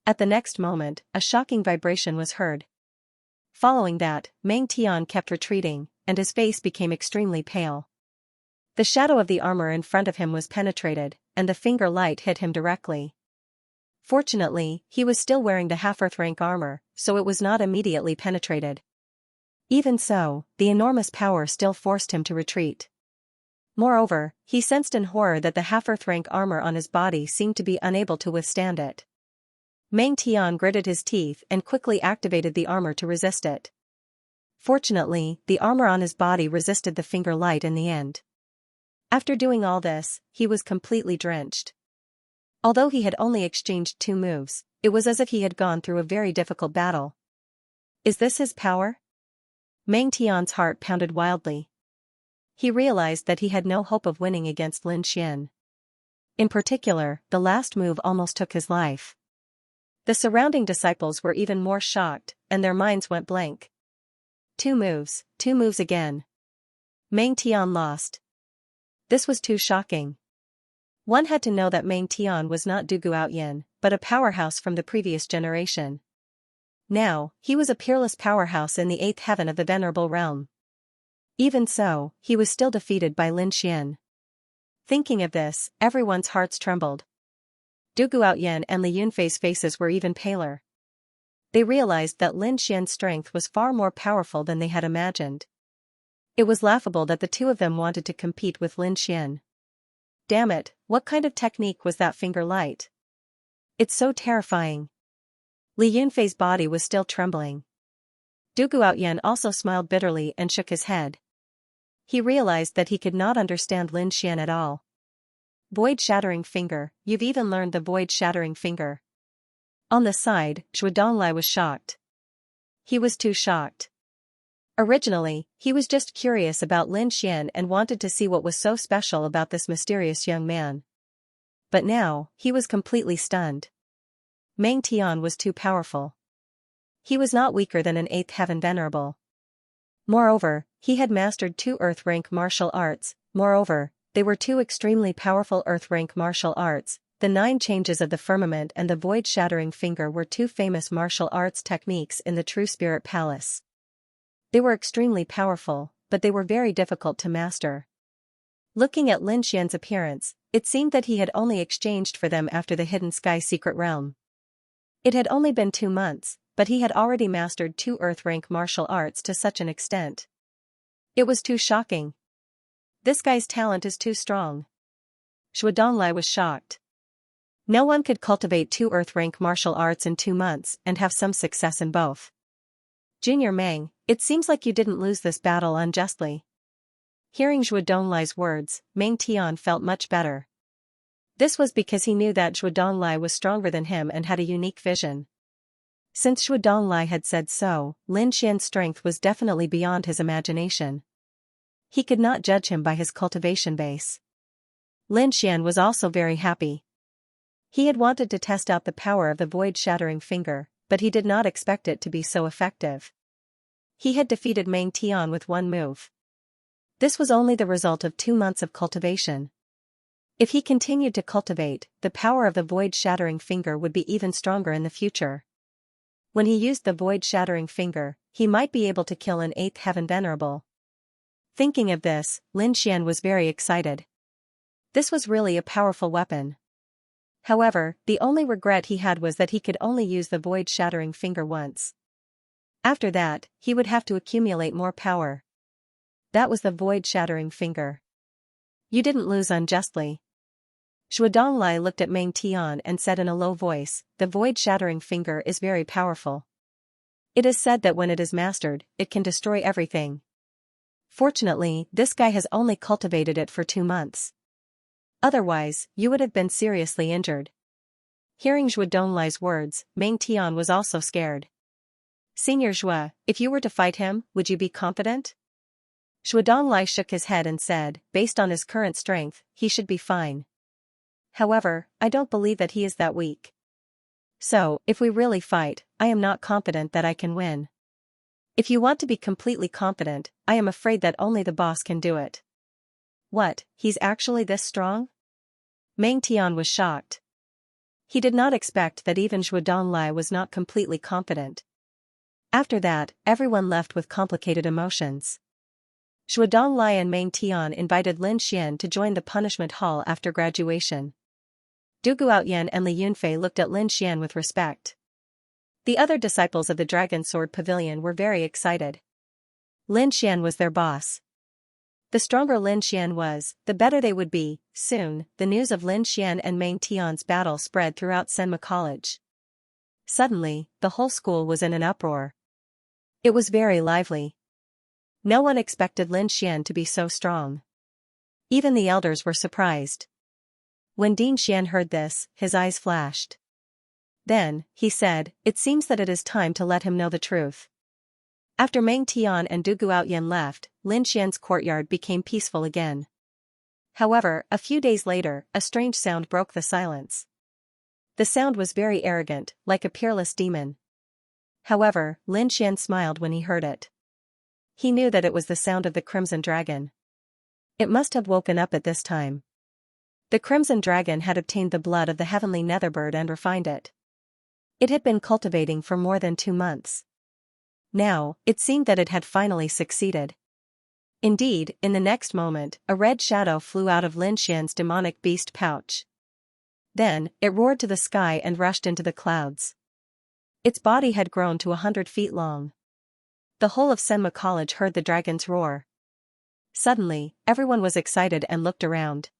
At the next moment, a shocking vibration was heard. Following that, Meng Tian kept retreating, and his face became extremely pale. The shadow of the armor in front of him was penetrated, and the finger light hit him directly. Fortunately, he was still wearing the half-Earth rank armor, so it was not immediately penetrated. Even so, the enormous power still forced him to retreat. Moreover, he sensed in horror that the half-Earth rank armor on his body seemed to be unable to withstand it. Meng Tian gritted his teeth and quickly activated the armor to resist it. Fortunately, the armor on his body resisted the finger light in the end. After doing all this, he was completely drenched. Although he had only exchanged 2 moves, it was as if he had gone through a very difficult battle. Is this his power? Meng Tian's heart pounded wildly. He realized that he had no hope of winning against Lin Xian. In particular, the last move almost took his life. The surrounding disciples were even more shocked, and their minds went blank. 2 moves again. Meng Tian lost. This was too shocking. One had to know that Meng Tian was not Du Guoyin, but a powerhouse from the previous generation. Now, he was a peerless powerhouse in the 8th heaven of the Venerable Realm. Even so, he was still defeated by Lin Xian. Thinking of this, everyone's hearts trembled. Du Guoyin and Li Yunfei's faces were even paler. They realized that Lin Xian's strength was far more powerful than they had imagined. It was laughable that the 2 of them wanted to compete with Lin Xian. Damn it, what kind of technique was that finger light? It's so terrifying. Li Yunfei's body was still trembling. Du Guoyin also smiled bitterly and shook his head. He realized that he could not understand Lin Xian at all. Void-shattering finger, you've even learned the void-shattering finger. On the side, Zhuodonglai was shocked. He was too shocked. Originally, he was just curious about Lin Xian and wanted to see what was so special about this mysterious young man. But now, he was completely stunned. Meng Tian was too powerful. He was not weaker than an 8th heaven venerable. Moreover, he had mastered 2 Earth rank martial arts. Moreover, they were 2 extremely powerful Earth rank martial arts. The 9 changes of the firmament and the void-shattering finger were 2 famous martial arts techniques in the True Spirit Palace. They were extremely powerful, but they were very difficult to master. Looking at Lin Xian's appearance, it seemed that he had only exchanged for them after the Hidden Sky Secret Realm. It had only been 2 months, but he had already mastered 2 Earth rank martial arts to such an extent. It was too shocking. This guy's talent is too strong. Zhuodonglai was shocked. No one could cultivate 2 Earth rank martial arts in 2 months and have some success in both. Junior Meng, it seems like you didn't lose this battle unjustly. Hearing Zhuodonglai's words, Meng Tian felt much better. This was because he knew that Zhuodonglai was stronger than him and had a unique vision. Since Shu Donglai had said so, Lin Xian's strength was definitely beyond his imagination. He could not judge him by his cultivation base. Lin Xian was also very happy. He had wanted to test out the power of the void-shattering finger, but he did not expect it to be so effective. He had defeated Meng Tian with one move. This was only the result of 2 months of cultivation. If he continued to cultivate, the power of the void-shattering finger would be even stronger in the future. When he used the void-shattering finger, he might be able to kill an 8th heaven venerable. Thinking of this, Lin Xian was very excited. This was really a powerful weapon. However, the only regret he had was that he could only use the void-shattering finger once. After that, he would have to accumulate more power. That was the void-shattering finger. You didn't lose unjustly. Shu Donglai looked at Meng Tian and said in a low voice, the void-shattering finger is very powerful. It is said that when it is mastered, it can destroy everything. Fortunately, this guy has only cultivated it for 2 months. Otherwise, you would have been seriously injured. Hearing Shu Donglai's words, Meng Tian was also scared. Senior Zhua, if you were to fight him, would you be confident? Shu Donglai shook his head and said, based on his current strength, he should be fine. However, I don't believe that he is that weak. So, if we really fight, I am not confident that I can win. If you want to be completely confident, I am afraid that only the boss can do it. What, he's actually this strong? Meng Tian was shocked. He did not expect that even Shu Donglai was not completely confident. After that, everyone left with complicated emotions. Shu Donglai and Meng Tian invited Lin Xian to join the punishment hall after graduation. Du Guotian and Li Yunfei looked at Lin Xian with respect. The other disciples of the Dragon Sword Pavilion were very excited. Lin Xian was their boss. The stronger Lin Xian was, the better they would be. Soon, the news of Lin Xian and Meng Tian's battle spread throughout Senma College. Suddenly, the whole school was in an uproar. It was very lively. No one expected Lin Xian to be so strong. Even the elders were surprised. When Dean Xian heard this, his eyes flashed. Then, he said, it seems that it is time to let him know the truth. After Meng Tian and Du Guotian left, Lin Xian's courtyard became peaceful again. However, a few days later, a strange sound broke the silence. The sound was very arrogant, like a peerless demon. However, Lin Xian smiled when he heard it. He knew that it was the sound of the Crimson Dragon. It must have woken up at this time. The Crimson Dragon had obtained the blood of the heavenly netherbird and refined it. It had been cultivating for more than 2 months. Now, it seemed that it had finally succeeded. Indeed, in the next moment, a red shadow flew out of Lin Xian's demonic beast pouch. Then, it roared to the sky and rushed into the clouds. Its body had grown to 100 feet long. The whole of Senma College heard the dragon's roar. Suddenly, everyone was excited and looked around.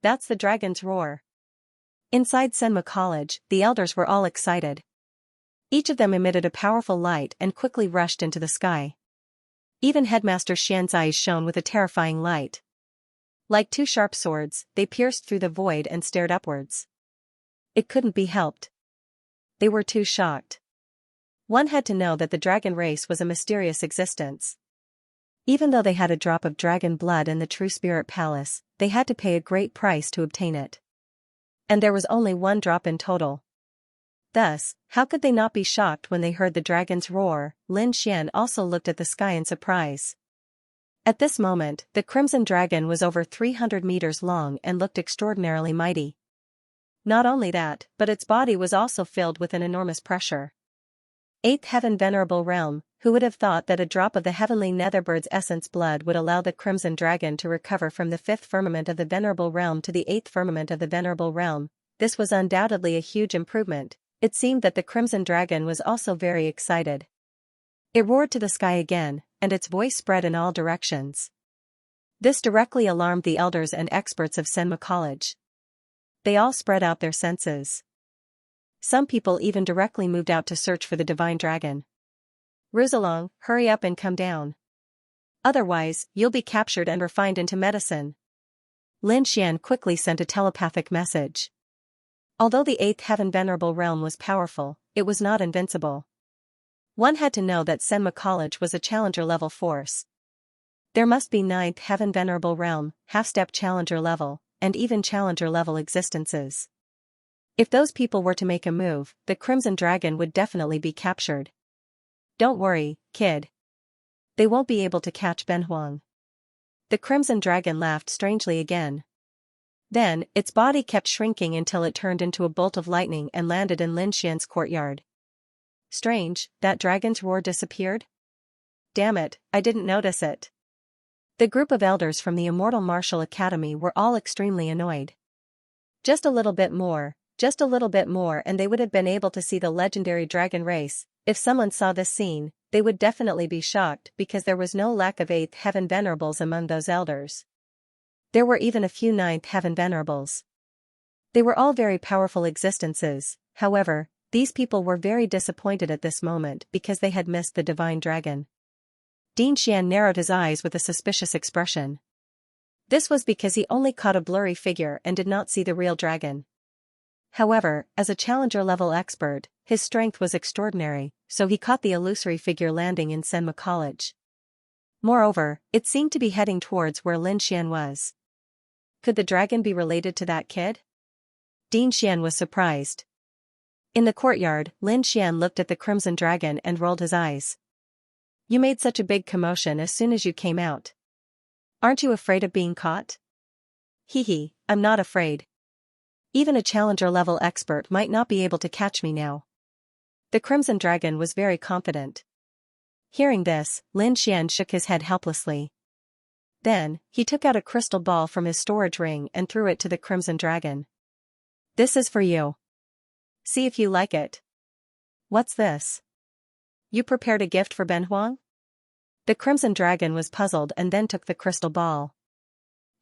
That's the dragon's roar. Inside Senma College, the elders were all excited. Each of them emitted a powerful light and quickly rushed into the sky. Even Headmaster Xian's eyes shone with a terrifying light. Like 2 sharp swords, they pierced through the void and stared upwards. It couldn't be helped. They were too shocked. One had to know that the dragon race was a mysterious existence. Even though they had a drop of dragon blood in the True Spirit Palace, they had to pay a great price to obtain it. And there was only 1 drop in total. Thus, how could they not be shocked when they heard the dragon's roar? Lin Xian also looked at the sky in surprise. At this moment, the Crimson Dragon was over 300 meters long and looked extraordinarily mighty. Not only that, but its body was also filled with an enormous pressure. 8th Heaven Venerable Realm, who would have thought that a drop of the heavenly netherbird's essence blood would allow the Crimson Dragon to recover from the 5th firmament of the Venerable Realm to the 8th firmament of the Venerable Realm? This was undoubtedly a huge improvement. It seemed that the Crimson Dragon was also very excited. It roared to the sky again, and its voice spread in all directions. This directly alarmed the elders and experts of Senma College. They all spread out their senses. Some people even directly moved out to search for the divine dragon. Ruzalong, hurry up and come down. Otherwise, you'll be captured and refined into medicine. Lin Xian quickly sent a telepathic message. Although the 8th Heaven Venerable Realm was powerful, it was not invincible. One had to know that Senma College was a challenger-level force. There must be ninth heaven venerable realm, half-step challenger level, and even challenger-level existences. If those people were to make a move, the Crimson Dragon would definitely be captured. Don't worry, kid. They won't be able to catch Benhuang. The Crimson Dragon laughed strangely again. Then, its body kept shrinking until it turned into a bolt of lightning and landed in Lin Xian's courtyard. Strange, that dragon's roar disappeared? Damn it, I didn't notice it. The group of elders from the Immortal Martial Academy were all extremely annoyed. Just a little bit more, and they would have been able to see the legendary dragon race. If someone saw this scene, they would definitely be shocked because there was no lack of 8th heaven venerables among those elders. There were even a few 9th heaven venerables. They were all very powerful existences, however, these people were very disappointed at this moment because they had missed the divine dragon. Din Xian narrowed his eyes with a suspicious expression. This was because he only caught a blurry figure and did not see the real dragon. However, as a challenger-level expert, his strength was extraordinary, so he caught the illusory figure landing in Senma College. Moreover, it seemed to be heading towards where Lin Xian was. Could the dragon be related to that kid? Din Xian was surprised. In the courtyard, Lin Xian looked at the Crimson Dragon and rolled his eyes. You made such a big commotion as soon as you came out. Aren't you afraid of being caught? Hee, I'm not afraid. Even a challenger-level expert might not be able to catch me now. The Crimson Dragon was very confident. Hearing this, Lin Xian shook his head helplessly. Then, he took out a crystal ball from his storage ring and threw it to the Crimson Dragon. This is for you. See if you like it. What's this? You prepared a gift for Benhuang? The Crimson Dragon was puzzled and then took the crystal ball.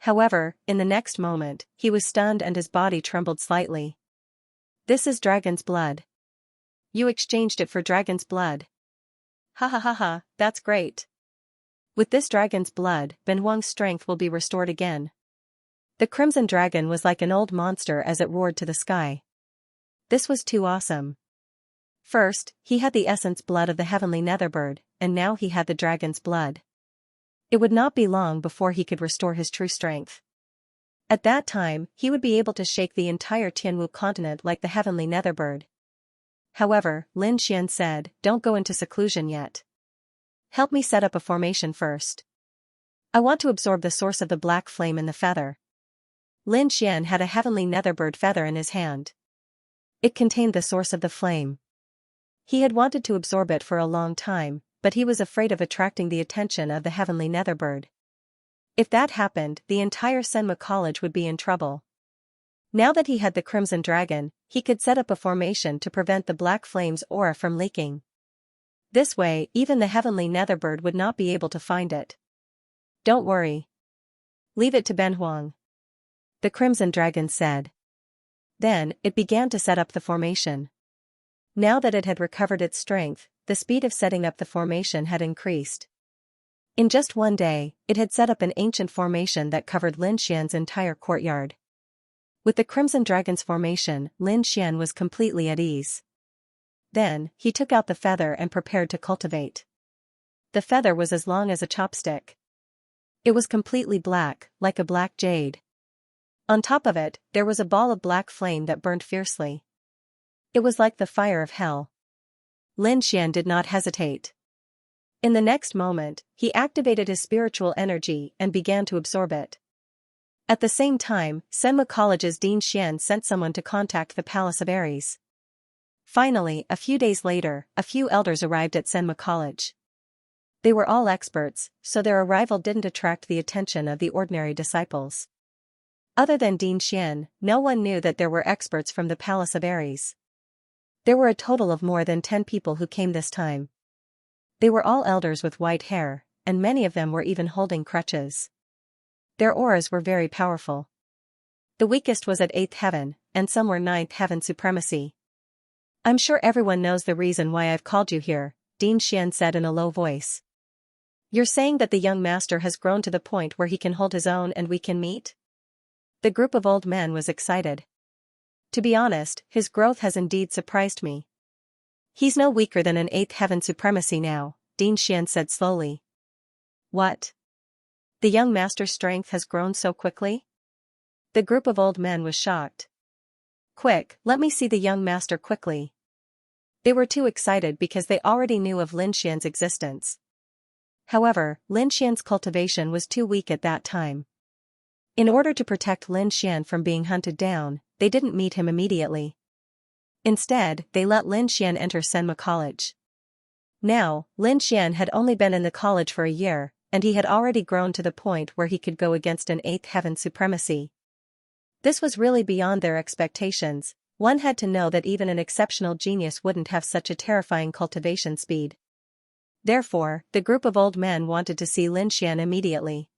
However, in the next moment, he was stunned and his body trembled slightly. This is dragon's blood. You exchanged it for dragon's blood. Ha, that's great. With this dragon's blood, Benhuang's strength will be restored again. The Crimson Dragon was like an old monster as it roared to the sky. This was too awesome. First, he had the essence blood of the heavenly netherbird, and now he had the dragon's blood. It would not be long before he could restore his true strength. At that time, he would be able to shake the entire Tianwu continent like the heavenly netherbird. However, Lin Xian said, don't go into seclusion yet. Help me set up a formation first. I want to absorb the source of the black flame in the feather. Lin Xian had a heavenly netherbird feather in his hand. It contained the source of the flame. He had wanted to absorb it for a long time, but he was afraid of attracting the attention of the heavenly netherbird. If that happened, the entire Senma College would be in trouble. Now that he had the Crimson Dragon, he could set up a formation to prevent the black flame's aura from leaking. This way, even the heavenly netherbird would not be able to find it. Don't worry. Leave it to Benhuang. The Crimson Dragon said. Then, it began to set up the formation. Now that it had recovered its strength, the speed of setting up the formation had increased. In just one day, it had set up an ancient formation that covered Lin Xian's entire courtyard. With the Crimson Dragon's formation, Lin Xian was completely at ease. Then, he took out the feather and prepared to cultivate. The feather was as long as a chopstick. It was completely black, like a black jade. On top of it, there was a ball of black flame that burned fiercely. It was like the fire of hell. Lin Xian did not hesitate. In the next moment, he activated his spiritual energy and began to absorb it. At the same time, Senma College's Din Xian sent someone to contact the Palace of Ares. Finally, a few days later, a few elders arrived at Senma College. They were all experts, so their arrival didn't attract the attention of the ordinary disciples. Other than Din Xian, no one knew that there were experts from the Palace of Ares. There were a total of more than 10 people who came this time. They were all elders with white hair, and many of them were even holding crutches. Their auras were very powerful. The weakest was at 8th heaven, and some were 9th heaven supremacy. I'm sure everyone knows the reason why I've called you here, Din Xian said in a low voice. You're saying that the young master has grown to the point where he can hold his own and we can meet? The group of old men was excited. To be honest, his growth has indeed surprised me. He's no weaker than an 8th heaven supremacy now, Xian said slowly. What? The young master's strength has grown so quickly? The group of old men was shocked. Quick, let me see the young master quickly. They were too excited because they already knew of Xian's existence. However, Xian's cultivation was too weak at that time. In order to protect Xian from being hunted down, they didn't meet him immediately. Instead, they let Xian enter Senma College. Now, Xian had only been in the college for a year, and he had already grown to the point where he could go against an 8th heaven supremacy. This was really beyond their expectations. One had to know that even an exceptional genius wouldn't have such a terrifying cultivation speed. Therefore, the group of old men wanted to see Xian immediately.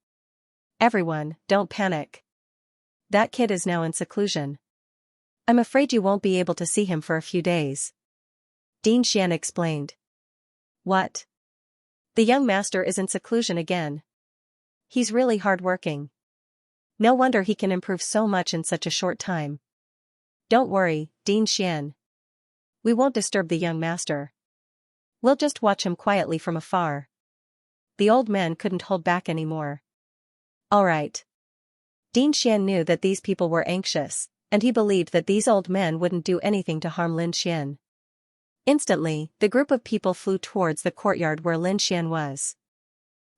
Everyone, don't panic. That kid is now in seclusion. I'm afraid you won't be able to see him for a few days. Xian explained. What? The young master is in seclusion again. He's really hardworking. No wonder he can improve so much in such a short time. Don't worry, Xian. We won't disturb the young master. We'll just watch him quietly from afar. The old man couldn't hold back anymore. All right. Xian knew that these people were anxious, and he believed that these old men wouldn't do anything to harm Xian. Instantly, the group of people flew towards the courtyard where Xian was.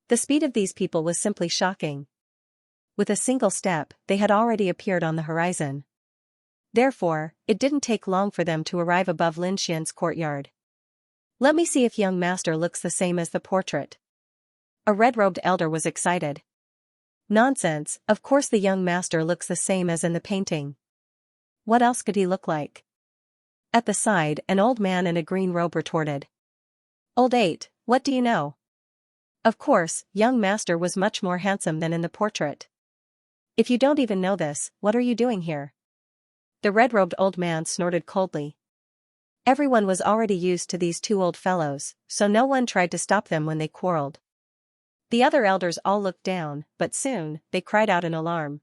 The speed of these people was simply shocking. With a single step, they had already appeared on the horizon. Therefore, it didn't take long for them to arrive above Xian's courtyard. Let me see if young master looks the same as the portrait. A red-robed elder was excited. Nonsense, of course the young master looks the same as in the painting. What else could he look like? At the side, an old man in a green robe retorted. Old 8, what do you know? Of course, young master was much more handsome than in the portrait. If you don't even know this, what are you doing here? The red-robed old man snorted coldly. Everyone was already used to these two old fellows, so no one tried to stop them when they quarreled. The other elders all looked down, but soon, they cried out in alarm.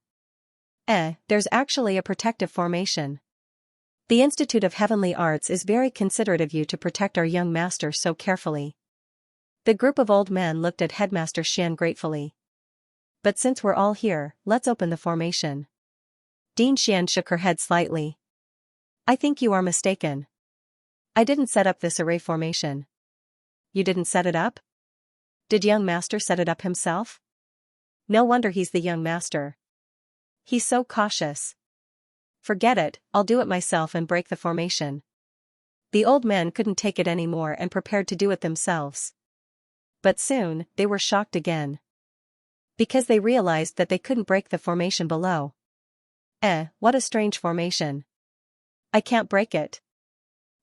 There's actually a protective formation. The Institute of Heavenly Arts is very considerate of you to protect our young master so carefully. The group of old men looked at Headmaster Xian gratefully. But since we're all here, let's open the formation. Xian shook her head slightly. I think you are mistaken. I didn't set up this array formation. You didn't set it up? Did young master set it up himself? No wonder he's the young master. He's so cautious. Forget it, I'll do it myself and break the formation. The old men couldn't take it anymore and prepared to do it themselves. But soon, they were shocked again. Because they realized that they couldn't break the formation below. What a strange formation. I can't break it.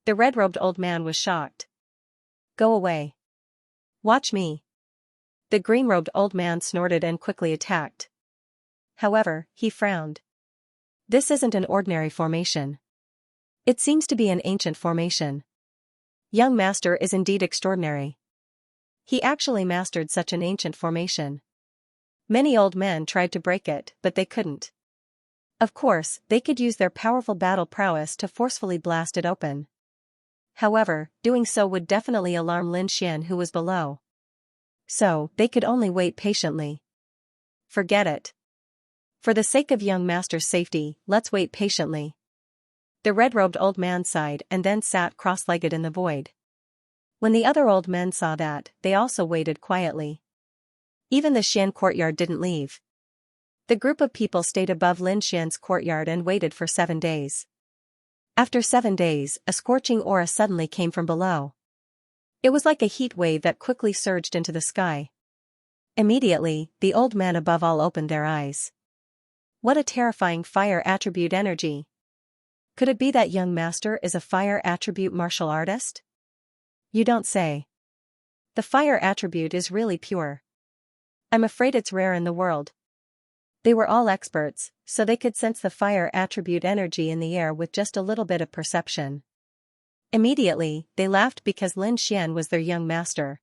The red-robed old man was shocked. Go away. Watch me. The green-robed old man snorted and quickly attacked. However, he frowned. This isn't an ordinary formation. It seems to be an ancient formation. Young master is indeed extraordinary. He actually mastered such an ancient formation. Many old men tried to break it, but they couldn't. Of course, they could use their powerful battle prowess to forcefully blast it open. However, doing so would definitely alarm Xian who was below. So, they could only wait patiently. Forget it. For the sake of young master's safety, let's wait patiently. The red-robed old man sighed and then sat cross-legged in the void. When the other old men saw that, they also waited quietly. Even the Xian courtyard didn't leave. The group of people stayed above Xian's courtyard and waited for 7 days. After 7 days, a scorching aura suddenly came from below. It was like a heat wave that quickly surged into the sky. Immediately, the old men above all opened their eyes. What a terrifying fire attribute energy! Could it be that young master is a fire attribute martial artist? You don't say. The fire attribute is really pure. I'm afraid it's rare in the world. They were all experts, so they could sense the fire attribute energy in the air with just a little bit of perception. Immediately, they laughed because Xian was their young master.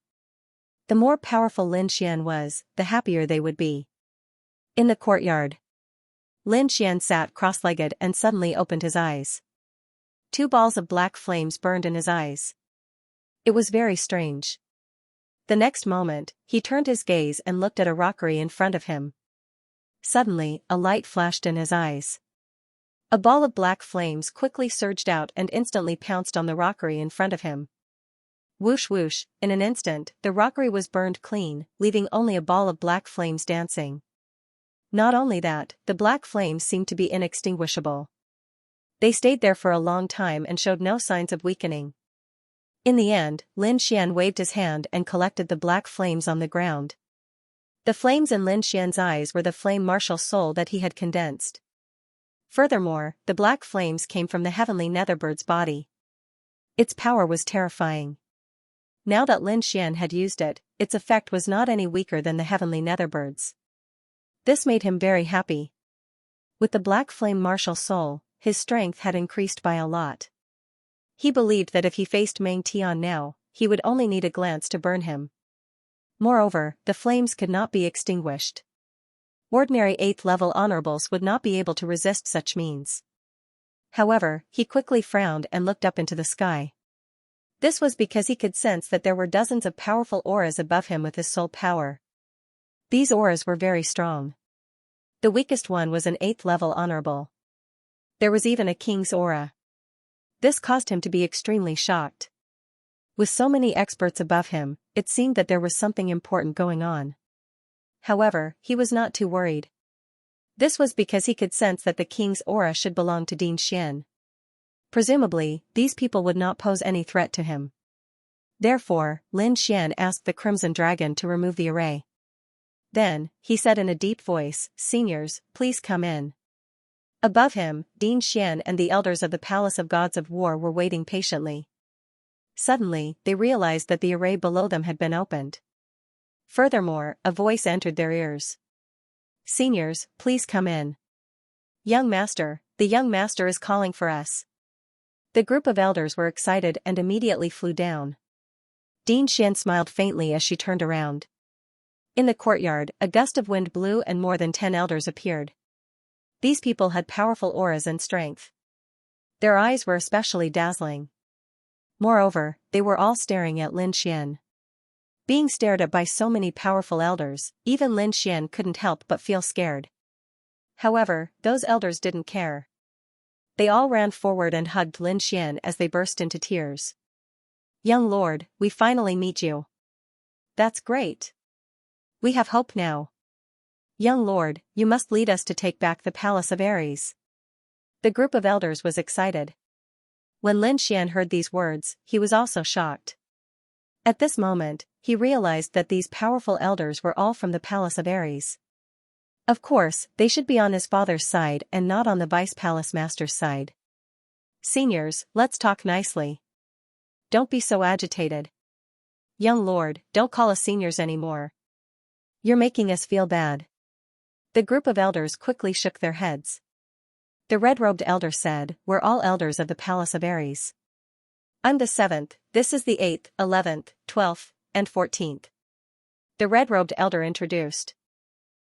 The more powerful Xian was, the happier they would be. In the courtyard, Xian sat cross-legged and suddenly opened his eyes. 2 balls of black flames burned in his eyes. It was very strange. The next moment, he turned his gaze and looked at a rockery in front of him. Suddenly, a light flashed in his eyes. A ball of black flames quickly surged out and instantly pounced on the rockery in front of him. Whoosh whoosh, in an instant, the rockery was burned clean, leaving only a ball of black flames dancing. Not only that, the black flames seemed to be inextinguishable. They stayed there for a long time and showed no signs of weakening. In the end, Lin Xian waved his hand and collected the black flames on the ground. The flames in Lin Xian's eyes were the flame martial soul that he had condensed. Furthermore, the black flames came from the heavenly netherbird's body. Its power was terrifying. Now that Lin Xian had used it, its effect was not any weaker than the heavenly netherbird's. This made him very happy. With the black flame martial soul, his strength had increased by a lot. He believed that if he faced Meng Tian now, he would only need a glance to burn him. Moreover, the flames could not be extinguished. Ordinary 8th level honorables would not be able to resist such means. However, he quickly frowned and looked up into the sky. This was because he could sense that there were dozens of powerful auras above him with his soul power. These auras were very strong. The weakest one was an 8th level honorable. There was even a king's aura. This caused him to be extremely shocked. With so many experts above him, it seemed that there was something important going on. However, he was not too worried. This was because he could sense that the king's aura should belong to Ding Xian. Presumably, these people would not pose any threat to him. Therefore, Lin Xian asked the Crimson Dragon to remove the array. Then, he said in a deep voice, "Seniors, please come in." Above him, Ding Xian and the elders of the Palace of Gods of War were waiting patiently. Suddenly, they realized that the array below them had been opened. Furthermore, a voice entered their ears. "Seniors, please come in. Young Master, the young master is calling for us." The group of elders were excited and immediately flew down. Ding Xian smiled faintly as she turned around. In the courtyard, a gust of wind blew and more than 10 elders appeared. These people had powerful auras and strength. Their eyes were especially dazzling. Moreover, they were all staring at Lin Xian. Being stared at by so many powerful elders, even Lin Xian couldn't help but feel scared. However, those elders didn't care. They all ran forward and hugged Lin Xian as they burst into tears. "Young lord, we finally meet you. That's great. We have hope now. Young lord, you must lead us to take back the Palace of Ares." The group of elders was excited. When Lin Xian heard these words, he was also shocked. At this moment, he realized that these powerful elders were all from the Palace of Ares. Of course, they should be on his father's side and not on the Vice Palace Master's side. "Seniors, let's talk nicely. Don't be so agitated. Young lord, don't call us seniors anymore. You're making us feel bad." The group of elders quickly shook their heads. The red-robed elder said, "We're all elders of the Palace of Ares. I'm the 7th, this is the 8th, 11th, 12th, and 14th. The red-robed elder introduced.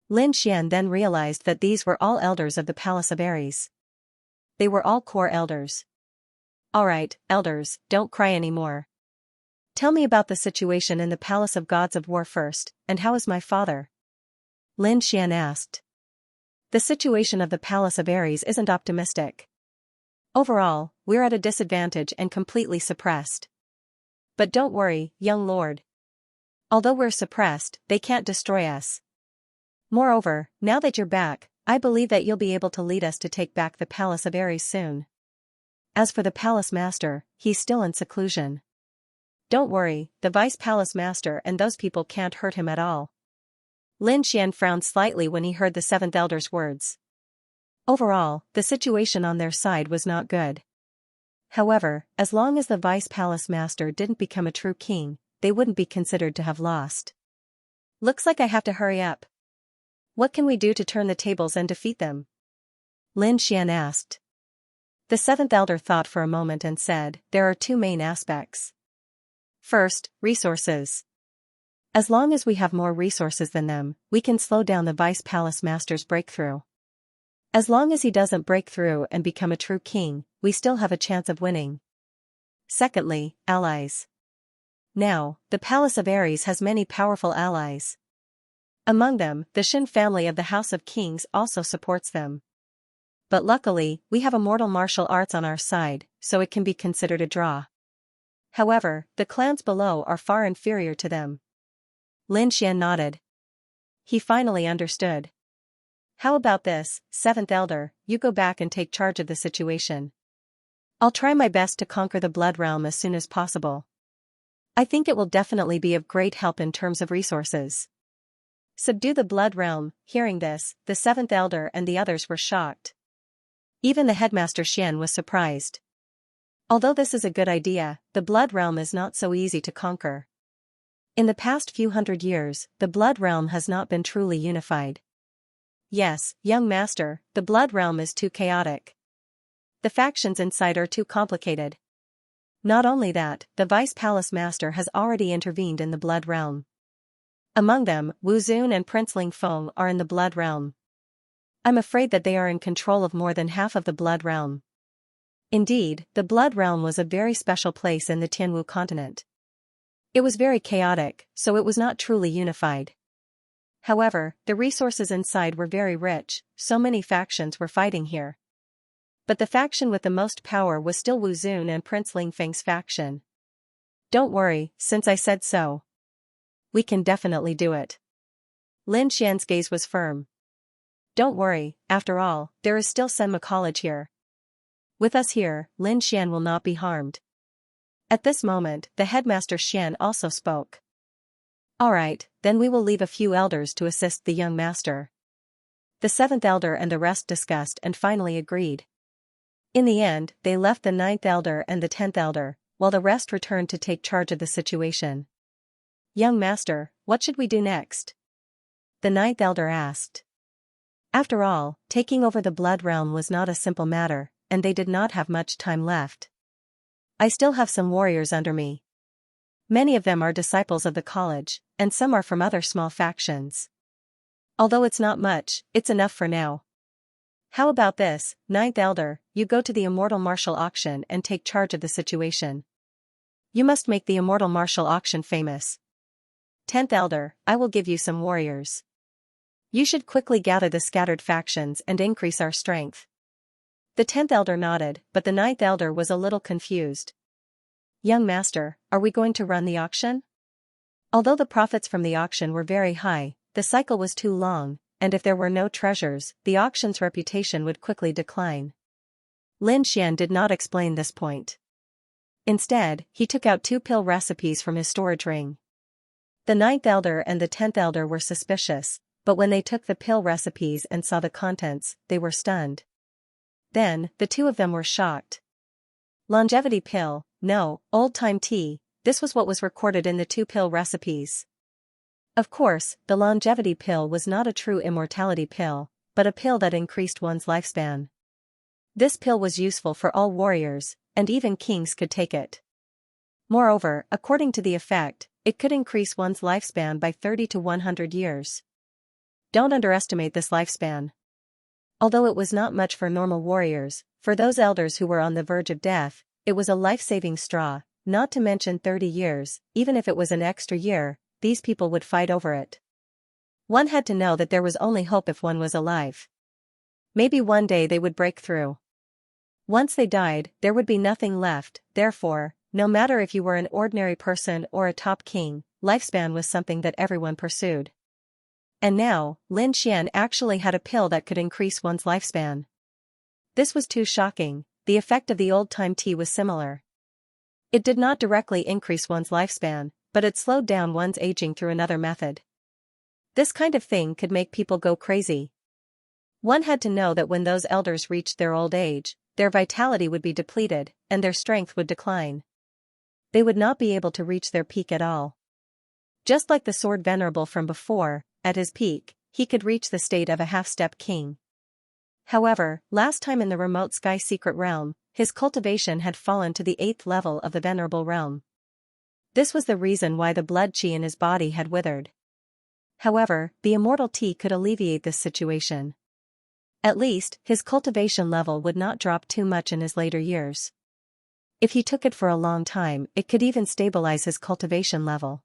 Lin Xian then realized that these were all elders of the Palace of Ares. They were all core elders. "Alright, elders, don't cry anymore. Tell me about the situation in the Palace of Gods of War first, and how is my father?" Lin Xian asked. "The situation of the Palace of Ares isn't optimistic. Overall, we're at a disadvantage and completely suppressed. But don't worry, young lord. Although we're suppressed, they can't destroy us. Moreover, now that you're back, I believe that you'll be able to lead us to take back the Palace of Ares soon. As for the Palace Master, he's still in seclusion. Don't worry, the Vice Palace Master and those people can't hurt him at all." Lin Xian frowned slightly when he heard the 7th elder's words. Overall, the situation on their side was not good. However, as long as the Vice Palace Master didn't become a true king, they wouldn't be considered to have lost. "Looks like I have to hurry up. What can we do to turn the tables and defeat them?" Lin Xian asked. The 7th elder thought for a moment and said, "There are two main aspects. First, resources. As long as we have more resources than them, we can slow down the Vice Palace Master's breakthrough. As long as he doesn't break through and become a true king, we still have a chance of winning. Secondly, allies. Now, the Palace of Aries has many powerful allies. Among them, the Xin family of the House of Kings also supports them. But luckily, we have immortal martial arts on our side, so it can be considered a draw. However, the clans below are far inferior to them. Lin Xian nodded. He finally understood. How about this, Seventh Elder, you go back and take charge of the situation. I'll try my best to conquer the Blood Realm as soon as possible. I think it will definitely be of great help in terms of resources. Subdue the Blood Realm. Hearing this, the Seventh Elder and the others were shocked. Even the headmaster Xian was surprised. Although this is a good idea, the Blood Realm is not so easy to conquer. In the past few hundred years, the Blood Realm has not been truly unified. Yes, young master, the Blood Realm is too chaotic. The factions inside are too complicated. Not only that, the Vice Palace Master has already intervened in the Blood Realm. Among them, Wu Zun and Prince Ling Feng are in the Blood Realm. I'm afraid that they are in control of more than half of the Blood Realm. Indeed, the Blood Realm was a very special place in the Tianwu continent. It was very chaotic, so it was not truly unified. However, the resources inside were very rich, so many factions were fighting here. But the faction with the most power was still Wu Zun and Prince Ling Feng's faction. Don't worry, since I said so. We can definitely do it. Lin Xian's gaze was firm. Don't worry, after all, there is still Senma College here. With us here, Lin Xian will not be harmed. At this moment, the headmaster Xian also spoke. Alright, then we will leave a few elders to assist the young master. The seventh elder and the rest discussed and finally agreed. In the end, they left the ninth elder and the 10th elder, while the rest returned to take charge of the situation. Young master, what should we do next? The ninth elder asked. After all, taking over the Blood Realm was not a simple matter, and they did not have much time left. I still have some warriors under me. Many of them are disciples of the college, and some are from other small factions. Although it's not much, it's enough for now. How about this, ninth elder, you go to the immortal martial auction and take charge of the situation. You must make the immortal martial auction famous. 10th elder, I will give you some warriors. You should quickly gather the scattered factions and increase our strength. The 10th elder nodded, but the ninth elder was a little confused. Young master, are we going to run the auction? Although the profits from the auction were very high, the cycle was too long, and if there were no treasures, the auction's reputation would quickly decline. Lin Xian did not explain this point. Instead, he took out 2 pill recipes from his storage ring. The ninth elder and the 10th elder were suspicious, but when they took the pill recipes and saw the contents, they were stunned. Then, the 2 of them were shocked. Longevity pill, no, old-time tea, this was what was recorded in the 2 pill recipes. Of course, the longevity pill was not a true immortality pill, but a pill that increased one's lifespan. This pill was useful for all warriors, and even kings could take it. Moreover, according to the effect, it could increase one's lifespan by 30 to 100 years. Don't underestimate this lifespan. Although it was not much for normal warriors, for those elders who were on the verge of death, it was a life-saving straw, not to mention 30 years, even if it was an extra year, these people would fight over it. One had to know that there was only hope if one was alive. Maybe one day they would break through. Once they died, there would be nothing left, therefore, no matter if you were an ordinary person or a top king, lifespan was something that everyone pursued. And now, Lin Xian actually had a pill that could increase one's lifespan. This was too shocking. The effect of the old-time tea was similar. It did not directly increase one's lifespan, but it slowed down one's aging through another method. This kind of thing could make people go crazy. One had to know that when those elders reached their old age, their vitality would be depleted, and their strength would decline. They would not be able to reach their peak at all. Just like the sword venerable from before, at his peak, he could reach the state of a half-step king. However, last time in the remote sky secret realm, his cultivation had fallen to the 8th level of the venerable realm. This was the reason why the blood chi in his body had withered. However, the immortal tea could alleviate this situation. At least, his cultivation level would not drop too much in his later years. If he took it for a long time, it could even stabilize his cultivation level.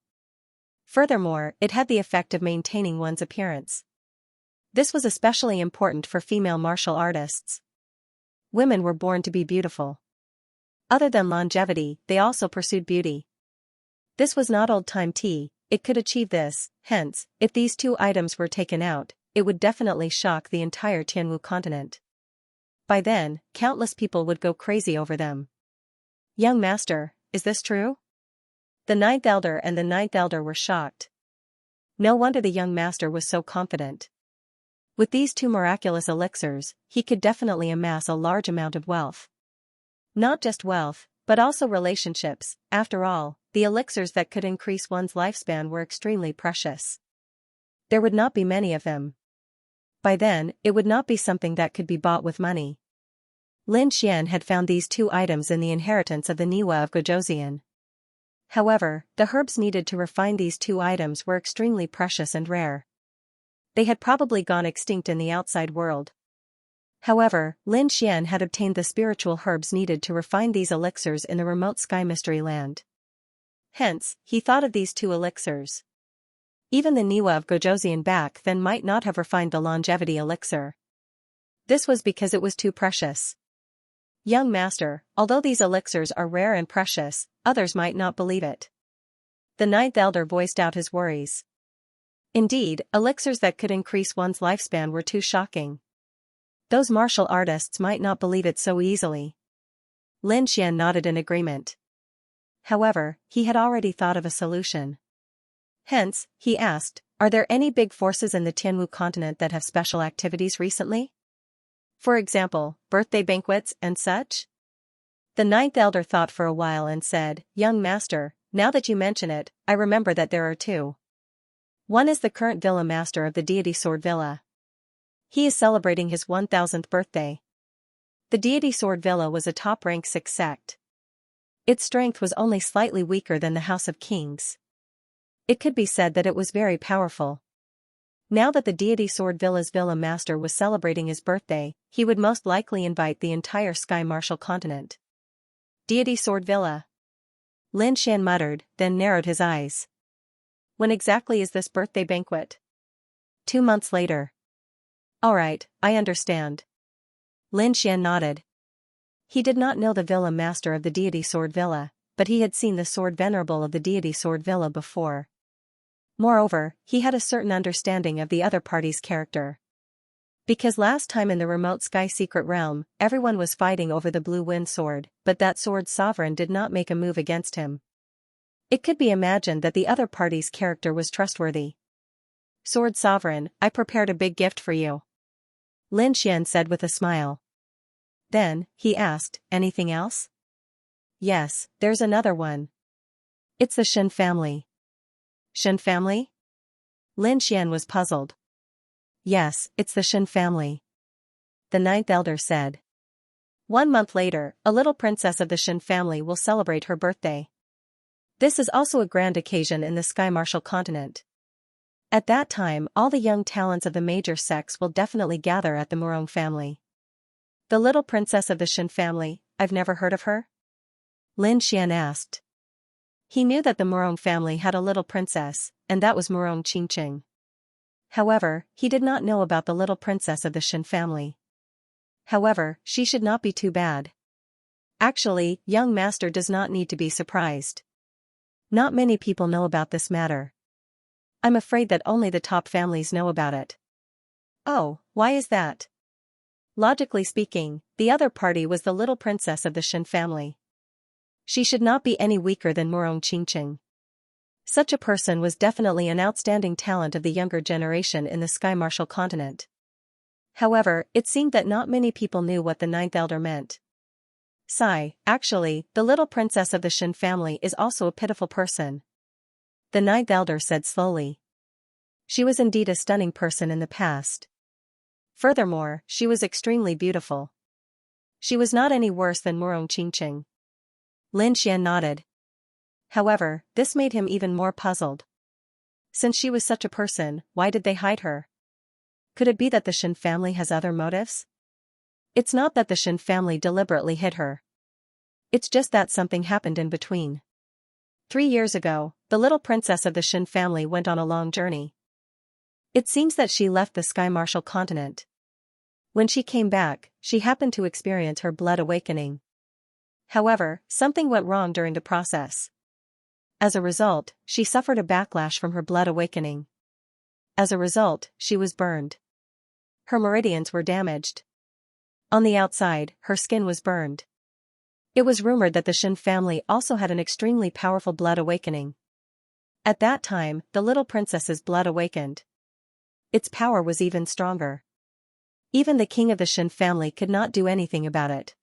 Furthermore, it had the effect of maintaining one's appearance. This was especially important for female martial artists. Women were born to be beautiful. Other than longevity, they also pursued beauty. This was not old-time tea, it could achieve this, hence, if these two items were taken out, it would definitely shock the entire Tianwu continent. By then, countless people would go crazy over them. Young master, is this true? The ninth elder and the ninth elder were shocked. No wonder the young master was so confident. With these two miraculous elixirs, he could definitely amass a large amount of wealth. Not just wealth, but also relationships. After all, the elixirs that could increase one's lifespan were extremely precious. There would not be many of them. By then, it would not be something that could be bought with money. Lin Xian had found these two items in the inheritance of the Niwa of Gojoseon. However, the herbs needed to refine these two items were extremely precious and rare. They had probably gone extinct in the outside world. However, Lin Xian had obtained the spiritual herbs needed to refine these elixirs in the remote sky mystery land. Hence, he thought of these two elixirs. Even the Niwa of Gojoseon back then might not have refined the longevity elixir. This was because it was too precious. Young master, although these elixirs are rare and precious, others might not believe it. The ninth elder voiced out his worries. Indeed, elixirs that could increase one's lifespan were too shocking. Those martial artists might not believe it so easily. Lin Xian nodded in agreement. However, he had already thought of a solution. Hence, he asked, are there any big forces in the Tianwu continent that have special activities recently? For example, birthday banquets and such? The ninth elder thought for a while and said, young master, now that you mention it, I remember that there are two. One is the current villa master of the deity Sword Villa. He is celebrating his 1000th birthday. The deity Sword Villa was a top-rank 6 sect. Its strength was only slightly weaker than the House of Kings. It could be said that it was very powerful. Now that the deity Sword Villa's villa master was celebrating his birthday, he would most likely invite the entire Sky Martial continent. Deity Sword Villa. Lin Xian muttered, then narrowed his eyes. When exactly is this birthday banquet? 2 months later. Alright, I understand. Lin Xian nodded. He did not know the villa master of the deity Sword Villa, but he had seen the sword venerable of the deity Sword Villa before. Moreover, he had a certain understanding of the other party's character. Because last time in the remote sky secret realm, everyone was fighting over the blue wind sword, but that sword's sovereign did not make a move against him. It could be imagined that the other party's character was trustworthy. Sword sovereign, I prepared a big gift for you. Lin Xian said with a smile. Then, he asked, anything else? Yes, there's another one. It's the Shen family. Shen family? Lin Xian was puzzled. Yes, it's the Shen family. The ninth elder said. 1 month later, a little princess of the Shen family will celebrate her birthday. This is also a grand occasion in the Sky Martial continent. At that time, all the young talents of the major sects will definitely gather at the Murong family. The little princess of the Shen family, I've never heard of her? Lin Xian asked. He knew that the Murong family had a little princess, and that was Murong Qingqing. However, he did not know about the little princess of the Shen family. However, she should not be too bad. Actually, young master does not need to be surprised. Not many people know about this matter. I'm afraid that only the top families know about it. Oh, why is that? Logically speaking, the other party was the little princess of the Shen family. She should not be any weaker than Murong Qingqing. Such a person was definitely an outstanding talent of the younger generation in the Sky Martial continent. However, it seemed that not many people knew what the ninth elder meant. Sigh, actually, the little princess of the Shen family is also a pitiful person. The ninth elder said slowly. She was indeed a stunning person in the past. Furthermore, she was extremely beautiful. She was not any worse than Murong Qingqing. Lin Xian nodded. However, this made him even more puzzled. Since she was such a person, why did they hide her? Could it be that the Shen family has other motives? It's not that the Shen family deliberately hid her. It's just that something happened in between. 3 years ago, the little princess of the Shin family went on a long journey. It seems that she left the Sky Martial continent. When she came back, she happened to experience her blood awakening. However, something went wrong during the process. As a result, she suffered a backlash from her blood awakening. As a result, she was burned. Her meridians were damaged. On the outside, her skin was burned. It was rumored that the Shin family also had an extremely powerful blood awakening. At that time, the little princess's blood awakened. Its power was even stronger. Even the king of the Shin family could not do anything about it.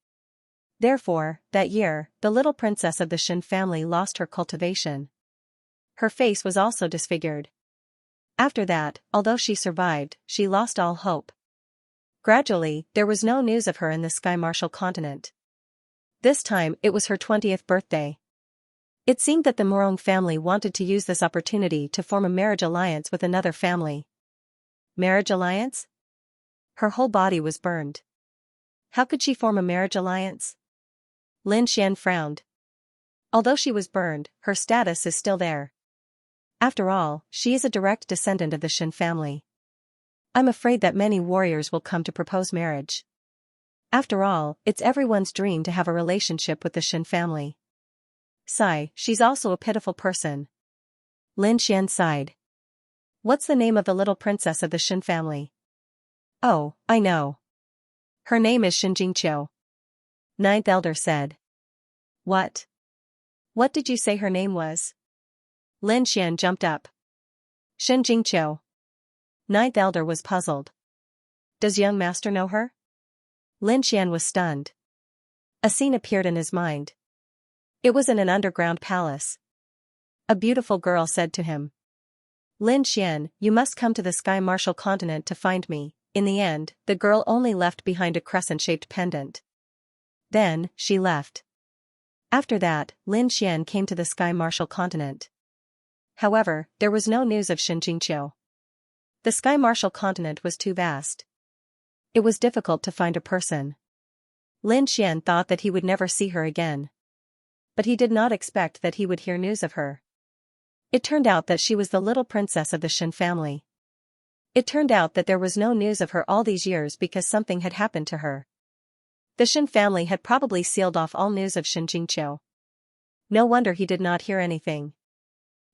Therefore, that year, the little princess of the Shin family lost her cultivation. Her face was also disfigured. After that, although she survived, she lost all hope. Gradually, there was no news of her in the Sky Martial continent. This time, it was her 20th birthday. It seemed that the Morong family wanted to use this opportunity to form a marriage alliance with another family. Marriage alliance? Her whole body was burned. How could she form a marriage alliance? Lin Xian frowned. Although she was burned, her status is still there. After all, she is a direct descendant of the Shin family. I'm afraid that many warriors will come to propose marriage. After all, it's everyone's dream to have a relationship with the Shin family. Sigh, she's also a pitiful person. Lin Xian sighed. What's the name of the little princess of the Shin family? Oh, I know. Her name is Xianxia. Ninth elder said. What? What did you say her name was? Lin Xian jumped up. Xianxia. Ninth elder was puzzled. Does young master know her? Lin Xian was stunned. A scene appeared in his mind. It was in an underground palace. A beautiful girl said to him. Lin Xian, you must come to the Sky Martial continent to find me. In the end, the girl only left behind a crescent-shaped pendant. Then, she left. After that, Lin Xian came to the Sky Martial continent. However, there was no news of Xianxia. The Sky Martial continent was too vast. It was difficult to find a person. Lin Xian thought that he would never see her again. But he did not expect that he would hear news of her. It turned out that she was the little princess of the Shin family. It turned out that there was no news of her all these years because something had happened to her. The Shin family had probably sealed off all news of Xianxia. No wonder he did not hear anything.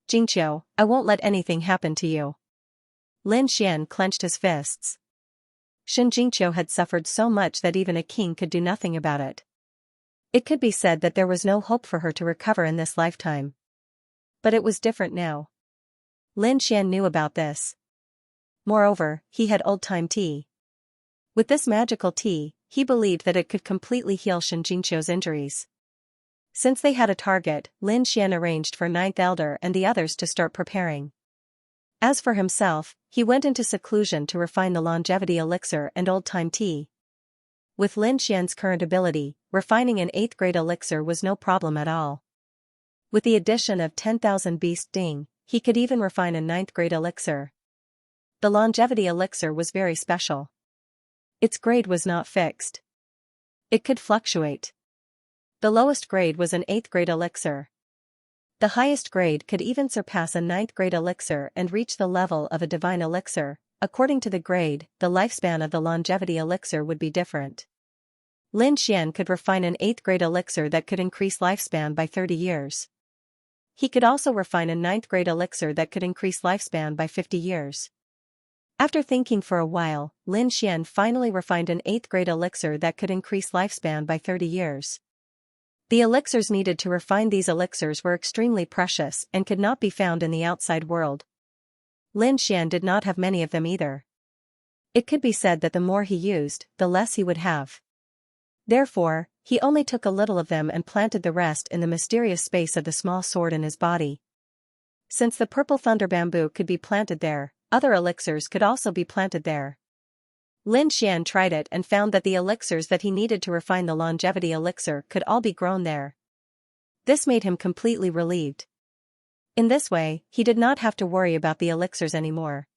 Jingqiu, I won't let anything happen to you. Lin Xian clenched his fists. Xianxia had suffered so much that even a king could do nothing about it. It could be said that there was no hope for her to recover in this lifetime. But it was different now. Lin Xian knew about this. Moreover, he had old-time tea. With this magical tea, he believed that it could completely heal Xianxia's injuries. Since they had a target, Lin Xian arranged for Ninth Elder and the others to start preparing. As for himself, he went into seclusion to refine the longevity elixir and old-time tea. With Lin Xian's current ability, refining an 8th grade elixir was no problem at all. With the addition of 10,000 beast ding, he could even refine a 9th grade elixir. The longevity elixir was very special. Its grade was not fixed. It could fluctuate. The lowest grade was an 8th grade elixir. The highest grade could even surpass a 9th grade elixir and reach the level of a divine elixir. According to the grade, the lifespan of the longevity elixir would be different. Lin Xian could refine an 8th grade elixir that could increase lifespan by 30 years. He could also refine a 9th grade elixir that could increase lifespan by 50 years. After thinking for a while, Lin Xian finally refined an 8th grade elixir that could increase lifespan by 30 years. The elixirs needed to refine these elixirs were extremely precious and could not be found in the outside world. Lin Xian did not have many of them either. It could be said that the more he used, the less he would have. Therefore, he only took a little of them and planted the rest in the mysterious space of the small sword in his body. Since the purple thunder bamboo could be planted there, other elixirs could also be planted there. Lin Xian tried it and found that the elixirs that he needed to refine the longevity elixir could all be grown there. This made him completely relieved. In this way, he did not have to worry about the elixirs anymore.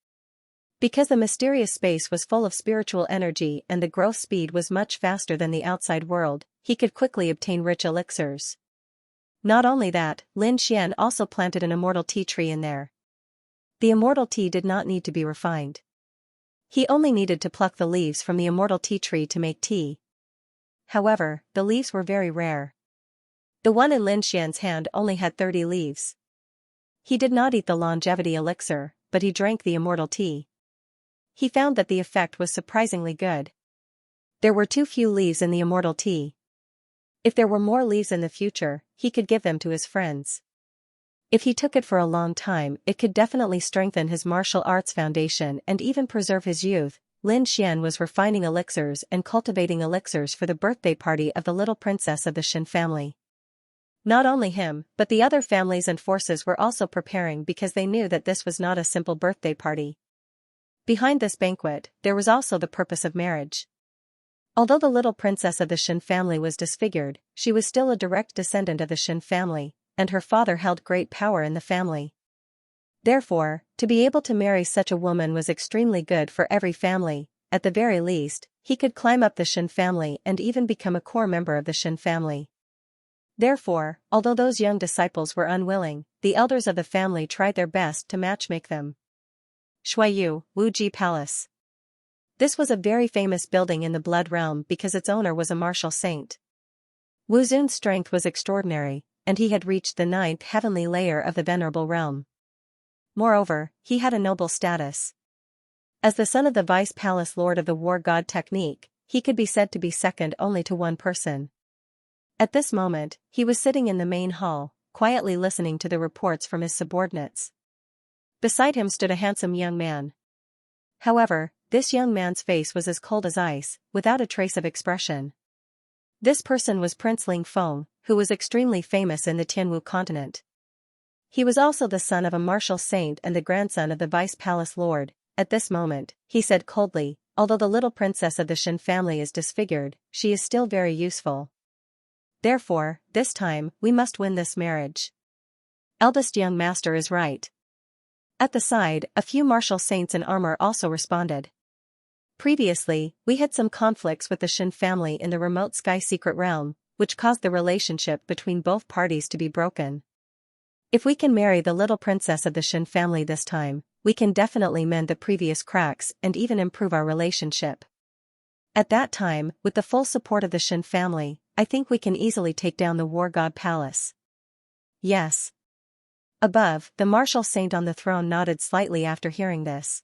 Because the mysterious space was full of spiritual energy and the growth speed was much faster than the outside world, he could quickly obtain rich elixirs. Not only that, Lin Xian also planted an immortal tea tree in there. The immortal tea did not need to be refined. He only needed to pluck the leaves from the immortal tea tree to make tea. However, the leaves were very rare. The one in Lin Xian's hand only had 30 leaves. He did not eat the longevity elixir, but he drank the immortal tea. He found that the effect was surprisingly good. There were too few leaves in the immortal tea. If there were more leaves in the future, he could give them to his friends. If he took it for a long time, it could definitely strengthen his martial arts foundation and even preserve his youth. Lin Xian was refining elixirs and cultivating elixirs for the birthday party of the little princess of the Shen family. Not only him, but the other families and forces were also preparing because they knew that this was not a simple birthday party. Behind this banquet, there was also the purpose of marriage. Although the little princess of the Shen family was disfigured, she was still a direct descendant of the Shen family, and her father held great power in the family. Therefore, to be able to marry such a woman was extremely good for every family. At the very least, he could climb up the Shen family and even become a core member of the Shen family. Therefore, although those young disciples were unwilling, the elders of the family tried their best to matchmake them. Shuiyu, Wuji Palace. This was a very famous building in the Blood Realm because its owner was a martial saint. Wu Zun's strength was extraordinary, and he had reached the 9th heavenly layer of the Venerable Realm. Moreover, he had a noble status. As the son of the Vice Palace Lord of the War God Technique, he could be said to be second only to one person. At this moment, he was sitting in the main hall, quietly listening to the reports from his subordinates. Beside him stood a handsome young man. However, this young man's face was as cold as ice, without a trace of expression. This person was Prince Ling Feng, who was extremely famous in the Tianwu continent. He was also the son of a martial saint and the grandson of the Vice Palace Lord. At this moment, he said coldly, although the little princess of the Shen family is disfigured, she is still very useful. Therefore, this time, we must win this marriage. Eldest young master is right. At the side, a few martial saints in armor also responded. Previously, we had some conflicts with the Shen family in the remote sky secret realm, which caused the relationship between both parties to be broken. If we can marry the little princess of the Shen family this time, we can definitely mend the previous cracks and even improve our relationship. At that time, with the full support of the Shen family, I think we can easily take down the War God Palace. Yes. Above, the martial saint on the throne nodded slightly after hearing this.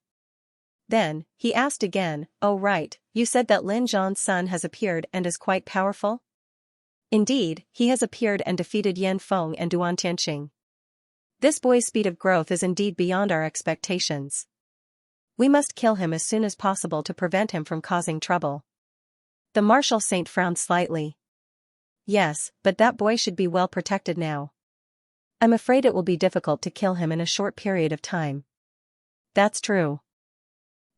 Then, he asked again, "Oh right, you said that Lin Zhan's son has appeared and is quite powerful?" "Indeed, he has appeared and defeated Yan Feng and Duan Tianqing. This boy's speed of growth is indeed beyond our expectations. We must kill him as soon as possible to prevent him from causing trouble." The martial saint frowned slightly. "Yes, but that boy should be well protected now. I'm afraid it will be difficult to kill him in a short period of time." "That's true.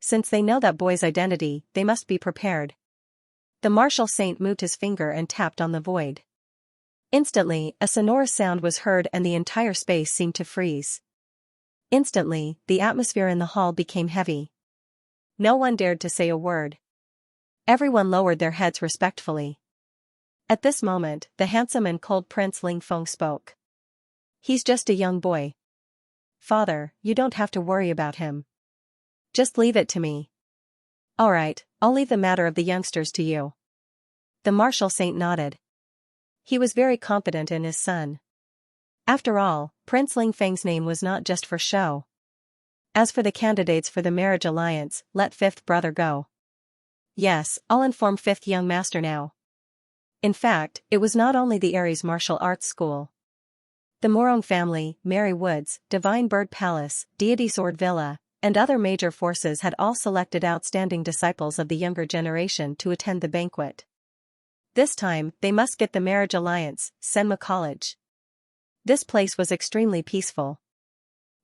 Since they know that boy's identity, they must be prepared." The martial saint moved his finger and tapped on the void. Instantly, a sonorous sound was heard and the entire space seemed to freeze. Instantly, the atmosphere in the hall became heavy. No one dared to say a word. Everyone lowered their heads respectfully. At this moment, the handsome and cold Prince Ling Feng spoke. "He's just a young boy. Father, you don't have to worry about him. Just leave it to me." "Alright, I'll leave the matter of the youngsters to you." The martial saint nodded. He was very confident in his son. After all, Prince Ling Feng's name was not just for show. As for the candidates for the marriage alliance, let fifth brother go. Yes, I'll inform fifth young master now. In fact, it was not only the Aries martial arts school. The Morong family, Mary Woods, Divine Bird Palace, Deity Sword Villa, and other major forces had all selected outstanding disciples of the younger generation to attend the banquet. This time, they must get the marriage alliance, Senma College. This place was extremely peaceful.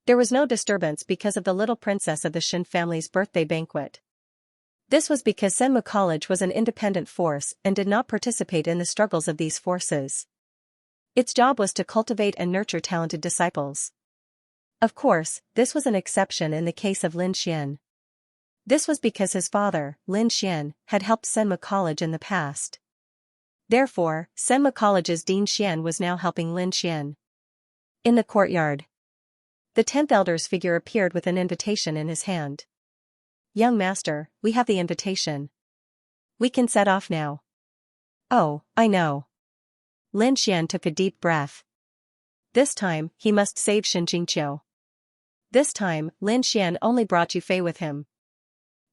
There was no disturbance because of the little princess of the Shen family's birthday banquet. This was because Senma College was an independent force and did not participate in the struggles of these forces. Its job was to cultivate and nurture talented disciples. Of course, this was an exception in the case of Lin Xian. This was because his father, Lin Xian, had helped Senma College in the past. Therefore, Senma College's Dean Xian was now helping Lin Xian. In the courtyard, the 10th elder's figure appeared with an invitation in his hand. Young master, we have the invitation. We can set off now. Oh, I know. Lin Xian took a deep breath. This time, he must save Xianxia. This time, Lin Xian only brought Yufei with him.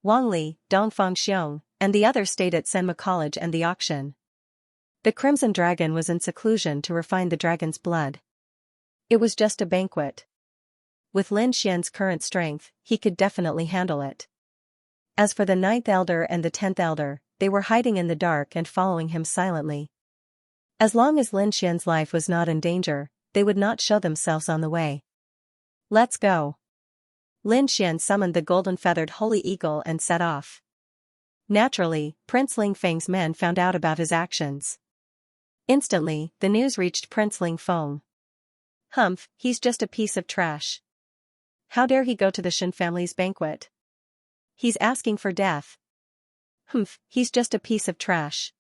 Wang Li, Dongfang Xiong, and the others stayed at Senma College and the auction. The Crimson Dragon was in seclusion to refine the dragon's blood. It was just a banquet. With Lin Xian's current strength, he could definitely handle it. As for the 9th elder and the 10th elder, they were hiding in the dark and following him silently. As long as Lin Xian's life was not in danger, they would not show themselves on the way. Let's go. Lin Xian summoned the golden-feathered holy eagle and set off. Naturally, Prince Ling Feng's men found out about his actions. Instantly, the news reached Prince Ling Feng. Humph, he's just a piece of trash. How dare he go to the Shen family's banquet? He's asking for death. Humph, he's just a piece of trash.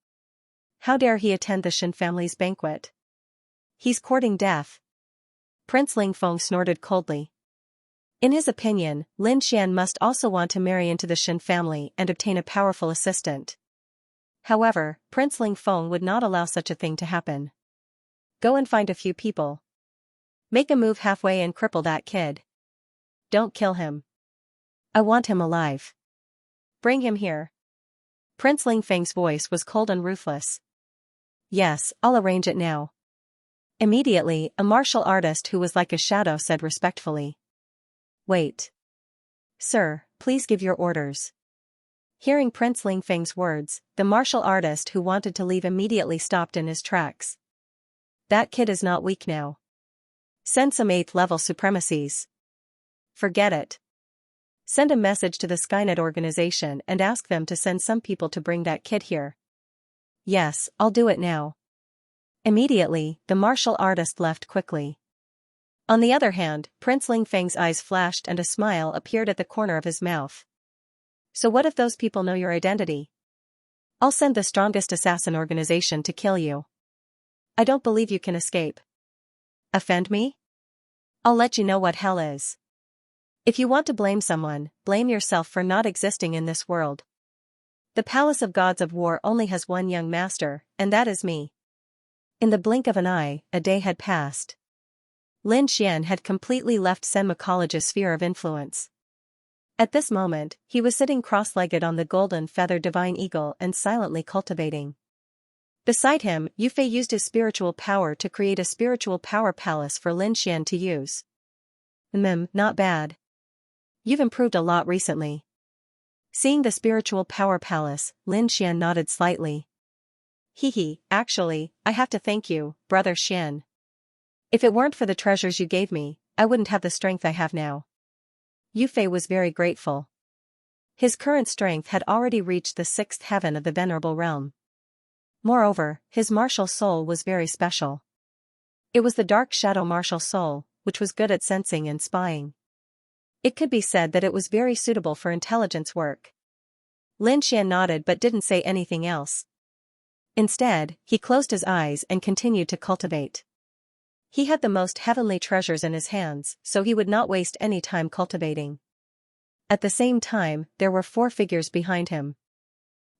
How dare he attend the Shen family's banquet? He's courting death. Prince Ling Feng snorted coldly. In his opinion, Lin Xian must also want to marry into the Shen family and obtain a powerful assistant. However, Prince Ling Feng would not allow such a thing to happen. Go and find a few people. Make a move halfway and cripple that kid. Don't kill him. I want him alive. Bring him here. Prince Ling Feng's voice was cold and ruthless. Yes, I'll arrange it now. Immediately, a martial artist who was like a shadow said respectfully. Wait. Sir, please give your orders. Hearing Prince Ling Feng's words, the martial artist who wanted to leave immediately stopped in his tracks. That kid is not weak now. Send some 8th level supremacies. Forget it. Send a message to the Skynet organization and ask them to send some people to bring that kid here. Yes, I'll do it now. Immediately, the martial artist left quickly. On the other hand, Prince Ling Feng's eyes flashed and a smile appeared at the corner of his mouth. So what if those people know your identity? I'll send the strongest assassin organization to kill you. I don't believe you can escape. Offend me? I'll let you know what hell is. If you want to blame someone, blame yourself for not existing in this world. The Palace of Gods of War only has one young master, and that is me. In the blink of an eye, a day had passed. Lin Xian had completely left Senma College's sphere of influence. At this moment, he was sitting cross-legged on the golden-feathered divine eagle and silently cultivating. Beside him, Yufei used his spiritual power to create a spiritual power palace for Lin Xian to use. Not bad. You've improved a lot recently. Seeing the spiritual power palace, Lin Xian nodded slightly. Actually, I have to thank you, Brother Xian. If it weren't for the treasures you gave me, I wouldn't have the strength I have now. Yufei was very grateful. His current strength had already reached the 6th heaven of the Venerable Realm. Moreover, his martial soul was very special. It was the dark shadow martial soul, which was good at sensing and spying. It could be said that it was very suitable for intelligence work. Lin Xian nodded but didn't say anything else. Instead, he closed his eyes and continued to cultivate. He had the most heavenly treasures in his hands, so he would not waste any time cultivating. At the same time, there were 4 figures behind him.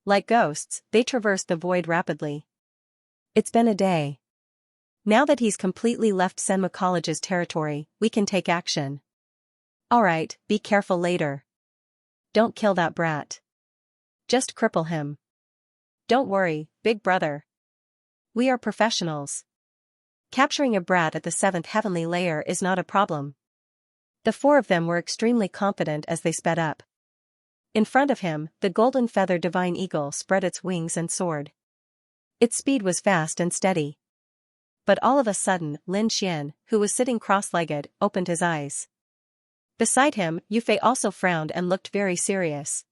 Like ghosts, they traversed the void rapidly. It's been a day. Now that he's completely left Senma College's territory, we can take action. Alright, be careful later. Don't kill that brat. Just cripple him. Don't worry, big brother. We are professionals. Capturing a brat at the 7th heavenly layer is not a problem. The 4 of them were extremely confident as they sped up. In front of him, the golden-feathered divine eagle spread its wings and soared. Its speed was fast and steady. But all of a sudden, Lin Xian, who was sitting cross-legged, opened his eyes. Beside him, Yufei also frowned and looked very serious.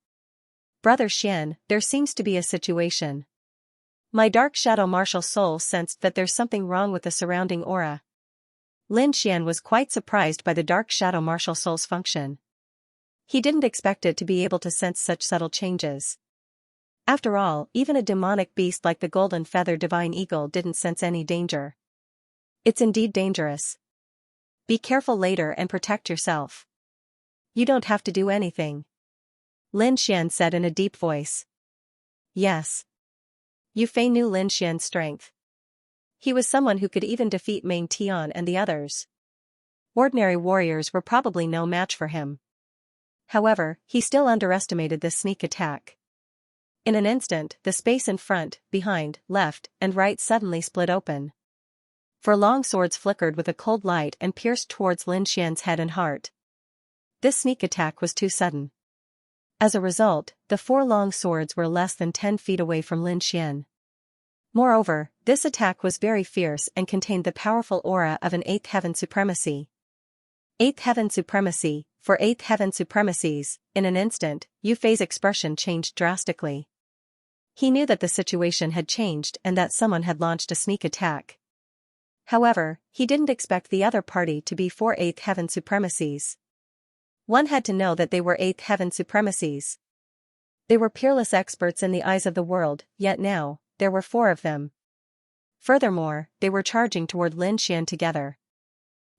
Brother Xian, there seems to be a situation. My dark shadow martial soul sensed that there's something wrong with the surrounding aura. Lin Xian was quite surprised by the dark shadow martial soul's function. He didn't expect it to be able to sense such subtle changes. After all, even a demonic beast like the golden feathered divine eagle didn't sense any danger. It's indeed dangerous. Be careful later and protect yourself. You don't have to do anything. Lin Xian said in a deep voice. Yes. Yu Fei knew Lin Xian's strength. He was someone who could even defeat Meng Tian and the others. Ordinary warriors were probably no match for him. However, he still underestimated this sneak attack. In an instant, the space in front, behind, left, and right suddenly split open. Four long swords flickered with a cold light and pierced towards Lin Xian's head and heart. This sneak attack was too sudden. As a result, the four long swords were less than 10 feet away from Lin Xian. Moreover, this attack was very fierce and contained the powerful aura of an eighth heaven supremacy. Eighth heaven supremacy. For eighth heaven supremacies, in an instant, Yu Fei's expression changed drastically. He knew that the situation had changed and that someone had launched a sneak attack. However, he didn't expect the other party to be four eighth heaven supremacies. One had to know that they were eighth heaven supremacies. They were peerless experts in the eyes of the world, yet now, there were four of them. Furthermore, they were charging toward Lin Xian together.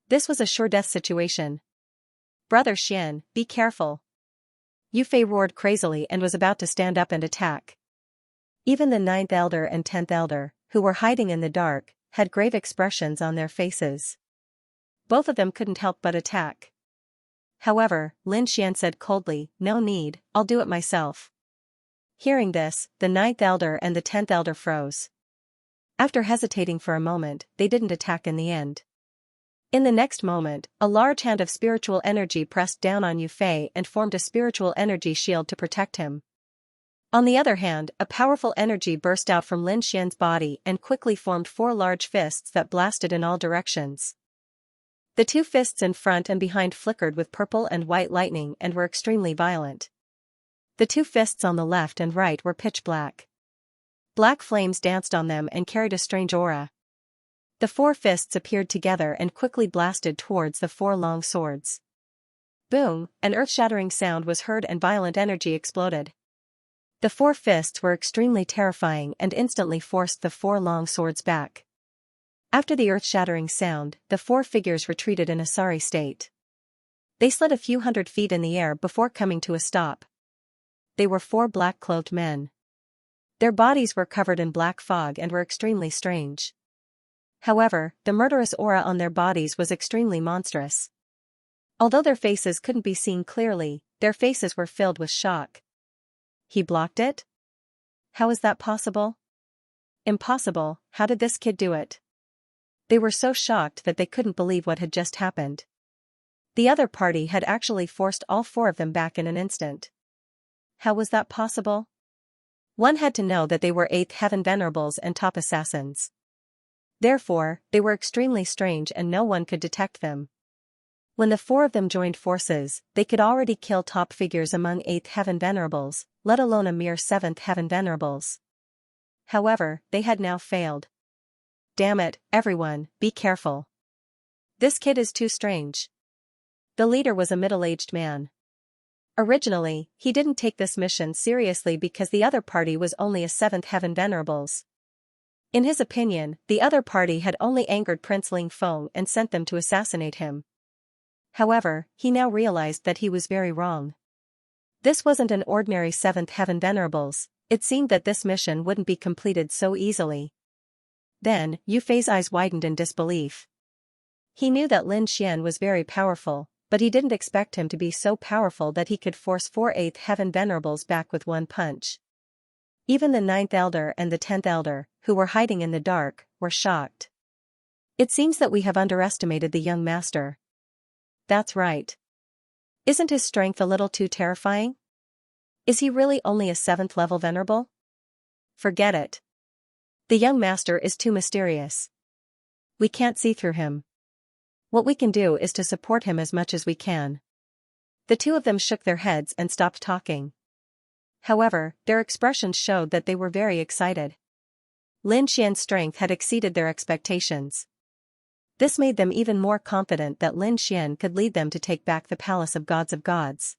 This was a sure death situation. Brother Xian, be careful. Yu Fei roared crazily and was about to stand up and attack. Even the 9th elder and 10th elder, who were hiding in the dark, had grave expressions on their faces. Both of them couldn't help but attack. However, Lin Xian said coldly, "No need, I'll do it myself." Hearing this, the 9th elder and the 10th elder froze. After hesitating for a moment, they didn't attack in the end. In the next moment, a large hand of spiritual energy pressed down on Yu Fei and formed a spiritual energy shield to protect him. On the other hand, a powerful energy burst out from Lin Xian's body and quickly formed four large fists that blasted in all directions. The two fists in front and behind flickered with purple and white lightning and were extremely violent. The two fists on the left and right were pitch black. Black flames danced on them and carried a strange aura. The four fists appeared together and quickly blasted towards the four long swords. Boom, an earth-shattering sound was heard and violent energy exploded. The four fists were extremely terrifying and instantly forced the four long swords back. After the earth-shattering sound, the four figures retreated in a sorry state. They slid a few hundred feet in the air before coming to a stop. They were four black-clothed men. Their bodies were covered in black fog and were extremely strange. However, the murderous aura on their bodies was extremely monstrous. Although their faces couldn't be seen clearly, their faces were filled with shock. He blocked it? How is that possible? Impossible, how did this kid do it? They were so shocked that they couldn't believe what had just happened. The other party had actually forced all four of them back in an instant. How was that possible? One had to know that they were 8th Heaven Venerables and top assassins. Therefore, they were extremely strange and no one could detect them. When the four of them joined forces, they could already kill top figures among 8th Heaven Venerables, let alone a mere 7th Heaven Venerables. However, they had now failed. Damn it, everyone, be careful. This kid is too strange. The leader was a middle-aged man. Originally, he didn't take this mission seriously because the other party was only a 7th Heaven Venerables. In his opinion, the other party had only angered Prince Ling Feng and sent them to assassinate him. However, he now realized that he was very wrong. This wasn't an ordinary 7th Heaven Venerables, it seemed that this mission wouldn't be completed so easily. Then, Yu Fei's eyes widened in disbelief. He knew that Lin Xian was very powerful, but he didn't expect him to be so powerful that he could force 4 8th Heaven Venerables back with one punch. Even the 9th Elder and the 10th Elder, who were hiding in the dark, were shocked. It seems that we have underestimated the young master. That's right. Isn't his strength a little too terrifying? Is he really only a 7th level venerable? Forget it. The young master is too mysterious. We can't see through him. What we can do is to support him as much as we can. The two of them shook their heads and stopped talking. However, their expressions showed that they were very excited. Lin Xian's strength had exceeded their expectations. This made them even more confident that Lin Xian could lead them to take back the Palace of Gods of Gods.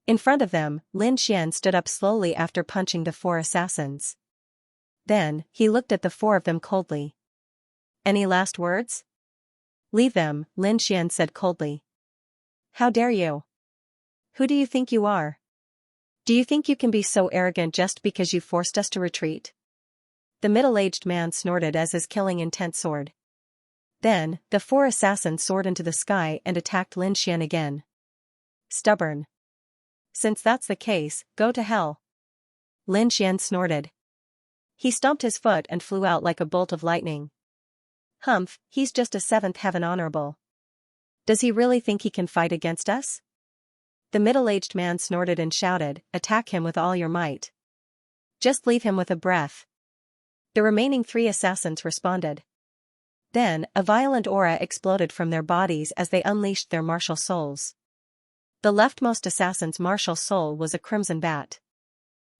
In front of them, Lin Xian stood up slowly after punching the 4 assassins. Then, he looked at the 4 of them coldly. Any last words? Leave them, Lin Xian said coldly. How dare you? Who do you think you are? Do you think you can be so arrogant just because you forced us to retreat? The middle-aged man snorted as his killing intent soared. Then, the 4 assassins soared into the sky and attacked Lin Xian again. Stubborn. Since that's the case, go to hell. Lin Xian snorted. He stomped his foot and flew out like a bolt of lightning. Humph, he's just a 7th heaven honorable. Does he really think he can fight against us? The middle-aged man snorted and shouted, attack him with all your might. Just leave him with a breath. The remaining 3 assassins responded. Then, a violent aura exploded from their bodies as they unleashed their martial souls. The leftmost assassin's martial soul was a crimson bat.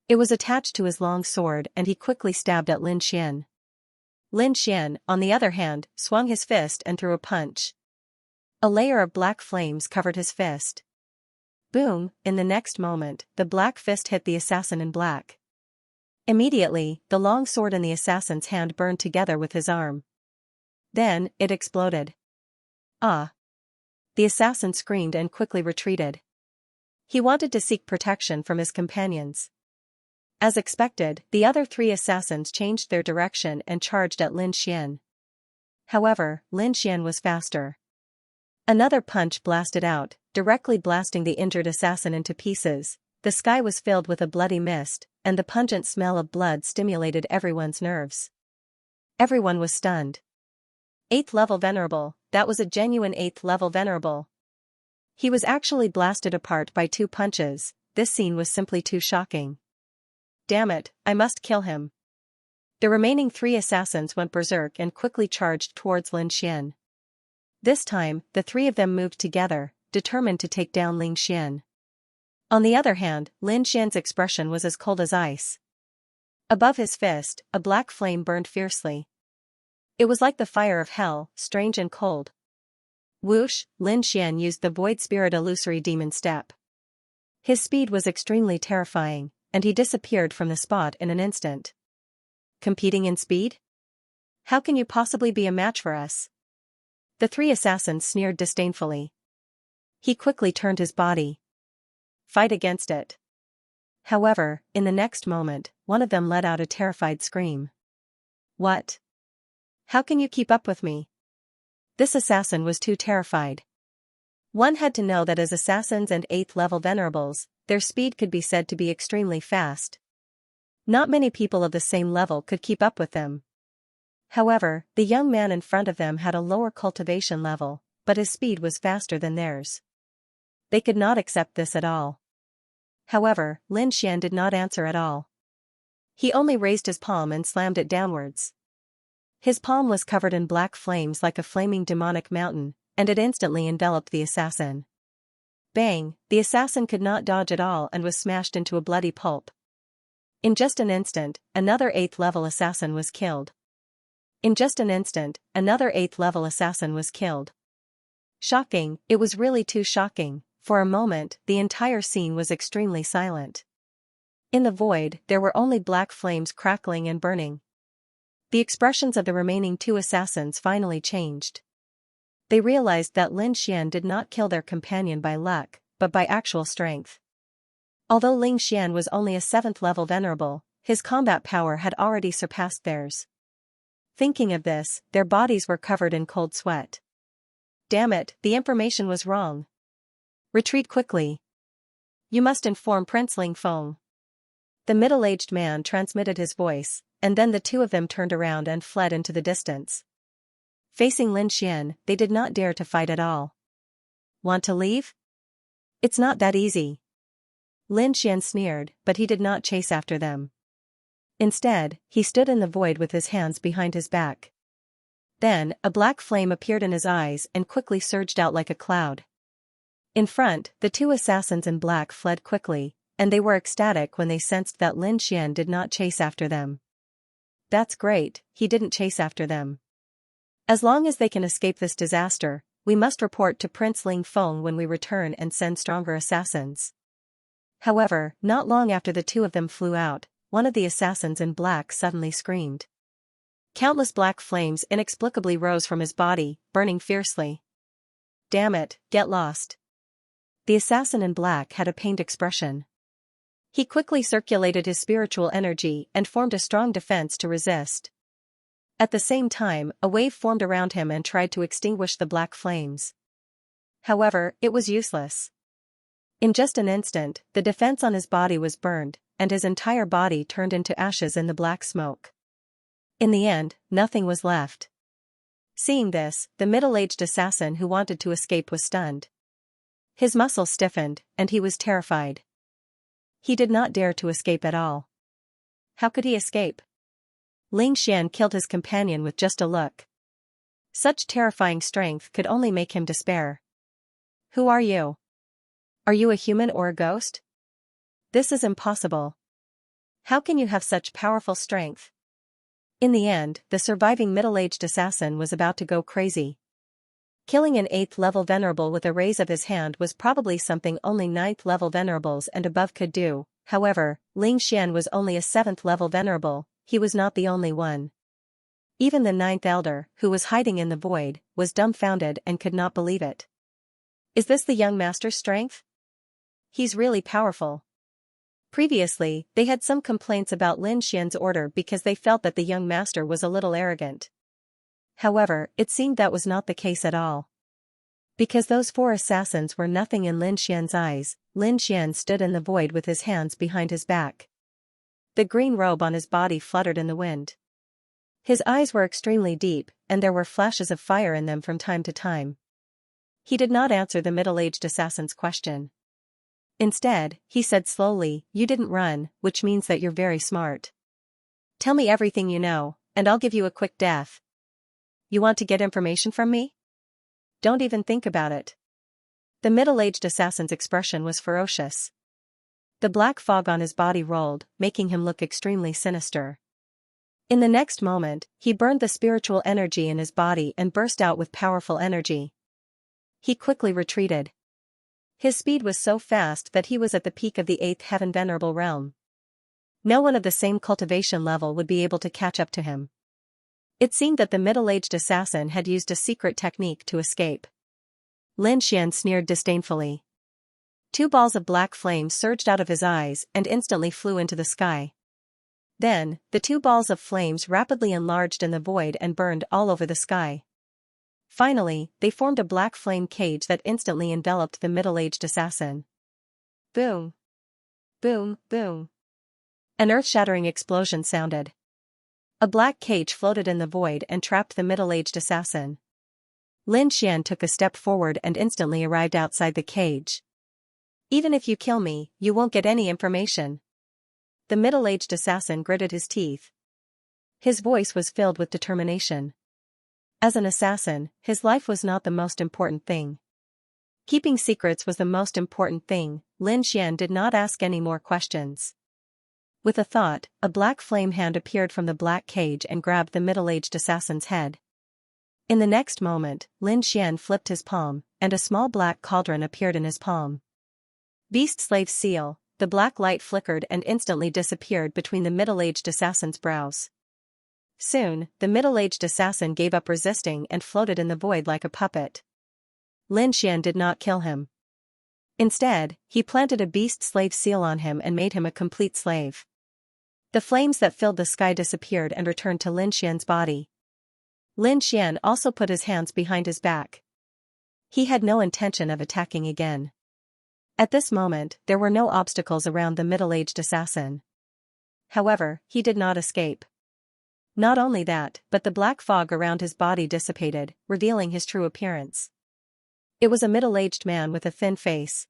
It was attached to his long sword and he quickly stabbed at Lin Xian. Lin Xian, on the other hand, swung his fist and threw a punch. A layer of black flames covered his fist. Boom, in the next moment, the black fist hit the assassin in black. Immediately, the long sword in the assassin's hand burned together with his arm. Then, it exploded. Ah! The assassin screamed and quickly retreated. He wanted to seek protection from his companions. As expected, the other 3 assassins changed their direction and charged at Lin Xian. However, Lin Xian was faster. Another punch blasted out, directly blasting the injured assassin into pieces. The sky was filled with a bloody mist, and the pungent smell of blood stimulated everyone's nerves. Everyone was stunned. 8th level venerable, that was a genuine 8th level venerable. He was actually blasted apart by 2 punches. This scene was simply too shocking. Damn it, I must kill him. The remaining 3 assassins went berserk and quickly charged towards Lin Xian. This time, the 3 of them moved together, determined to take down Lin Xian. On the other hand, Lin Xian's expression was as cold as ice. Above his fist, a black flame burned fiercely. It was like the fire of hell, strange and cold. Whoosh, Lin Xian used the Void Spirit Illusory Demon Step. His speed was extremely terrifying, and he disappeared from the spot in an instant. Competing in speed? How can you possibly be a match for us? The 3 assassins sneered disdainfully. He quickly turned his body. Fight against it. However, in the next moment, one of them let out a terrified scream. What? How can you keep up with me? This assassin was too terrified. One had to know that as assassins and 8th level venerables, their speed could be said to be extremely fast. Not many people of the same level could keep up with them. However, the young man in front of them had a lower cultivation level, but his speed was faster than theirs. They could not accept this at all. However, Lin Xian did not answer at all. He only raised his palm and slammed it downwards. His palm was covered in black flames like a flaming demonic mountain, and it instantly enveloped the assassin. Bang, the assassin could not dodge at all and was smashed into a bloody pulp. In just an instant, another 8th level assassin was killed. In just an instant, another 8th level assassin was killed. Shocking, it was really too shocking. For a moment, the entire scene was extremely silent. In the void, there were only black flames crackling and burning. The expressions of the remaining 2 assassins finally changed. They realized that Lin Xian did not kill their companion by luck, but by actual strength. Although Lin Xian was only a 7th level venerable, his combat power had already surpassed theirs. Thinking of this, their bodies were covered in cold sweat. Damn it, the information was wrong. Retreat quickly. You must inform Prince Ling Feng. The middle-aged man transmitted his voice, and then the 2 of them turned around and fled into the distance. Facing Lin Xian, they did not dare to fight at all. Want to leave? It's not that easy. Lin Xian sneered, but he did not chase after them. Instead, he stood in the void with his hands behind his back. Then, a black flame appeared in his eyes and quickly surged out like a cloud. In front, the 2 assassins in black fled quickly, and they were ecstatic when they sensed that Lin Xian did not chase after them. That's great, he didn't chase after them. As long as they can escape this disaster, we must report to Prince Ling Feng when we return and send stronger assassins. However, not long after the two of them flew out, one of the assassins in black suddenly screamed. Countless black flames inexplicably rose from his body, burning fiercely. "Damn it, get lost." The assassin in black had a pained expression. He quickly circulated his spiritual energy and formed a strong defense to resist. At the same time, a wave formed around him and tried to extinguish the black flames. However, it was useless. In just an instant, the defense on his body was burned, and his entire body turned into ashes in the black smoke. In the end, nothing was left. Seeing this, the middle-aged assassin who wanted to escape was stunned. His muscles stiffened, and he was terrified. He did not dare to escape at all. How could he escape? Ling Xian killed his companion with just a look. Such terrifying strength could only make him despair. "Who are you? Are you a human or a ghost? This is impossible. How can you have such powerful strength?" In the end, the surviving middle-aged assassin was about to go crazy. Killing an 8th-level venerable with a raise of his hand was probably something only 9th-level venerables and above could do. However, Ling Xian was only a 7th-level venerable. He was not the only one. Even the 9th elder, who was hiding in the void, was dumbfounded and could not believe it. Is this the young master's strength? He's really powerful. Previously, they had some complaints about Lin Xian's order because they felt that the young master was a little arrogant. However, it seemed that was not the case at all. Because those 4 assassins were nothing in Lin Xian's eyes, Lin Xian stood in the void with his hands behind his back. The green robe on his body fluttered in the wind. His eyes were extremely deep, and there were flashes of fire in them from time to time. He did not answer the middle-aged assassin's question. Instead, he said slowly, "You didn't run, which means that you're very smart. Tell me everything you know, and I'll give you a quick death. You want to get information from me? Don't even think about it." The middle-aged assassin's expression was ferocious. The black fog on his body rolled, making him look extremely sinister. In the next moment, he burned the spiritual energy in his body and burst out with powerful energy. He quickly retreated. His speed was so fast that he was at the peak of the 8th heaven venerable realm. No one of the same cultivation level would be able to catch up to him. It seemed that the middle-aged assassin had used a secret technique to escape. Lin Xian sneered disdainfully. 2 balls of black flame surged out of his eyes and instantly flew into the sky. Then, the 2 balls of flames rapidly enlarged in the void and burned all over the sky. Finally, they formed a black flame cage that instantly enveloped the middle-aged assassin. Boom! Boom, boom! An earth-shattering explosion sounded. A black cage floated in the void and trapped the middle-aged assassin. Lin Xian took a step forward and instantly arrived outside the cage. "Even if you kill me, you won't get any information." The middle-aged assassin gritted his teeth. His voice was filled with determination. As an assassin, his life was not the most important thing. Keeping secrets was the most important thing. Lin Xian did not ask any more questions. With a thought, a black flame hand appeared from the black cage and grabbed the middle-aged assassin's head. In the next moment, Lin Xian flipped his palm, and a small black cauldron appeared in his palm. Beast Slave Seal. The black light flickered and instantly disappeared between the middle-aged assassin's brows. Soon, the middle-aged assassin gave up resisting and floated in the void like a puppet. Lin Xian did not kill him. Instead, he planted a beast slave seal on him and made him a complete slave. The flames that filled the sky disappeared and returned to Lin Xian's body. Lin Xian also put his hands behind his back. He had no intention of attacking again. At this moment, there were no obstacles around the middle-aged assassin. However, he did not escape. Not only that, but the black fog around his body dissipated, revealing his true appearance. It was a middle-aged man with a thin face.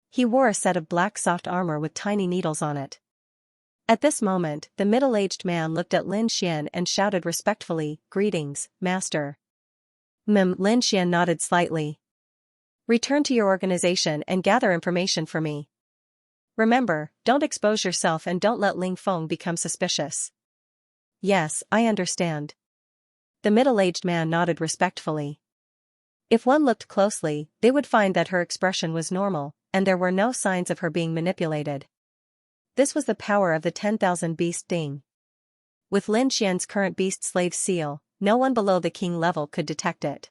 He wore a set of black soft armor with tiny needles on it. At this moment, the middle-aged man looked at Lin Xian and shouted respectfully, "Greetings, master." Lin Xian nodded slightly. "Return to your organization and gather information for me. Remember, don't expose yourself and don't let Ling Feng become suspicious." "Yes, I understand." The middle-aged man nodded respectfully. If one looked closely, they would find that her expression was normal, and there were no signs of her being manipulated. This was the power of the 10,000 beast Ding. With Lin Xian's current beast slave seal, no one below the king level could detect it.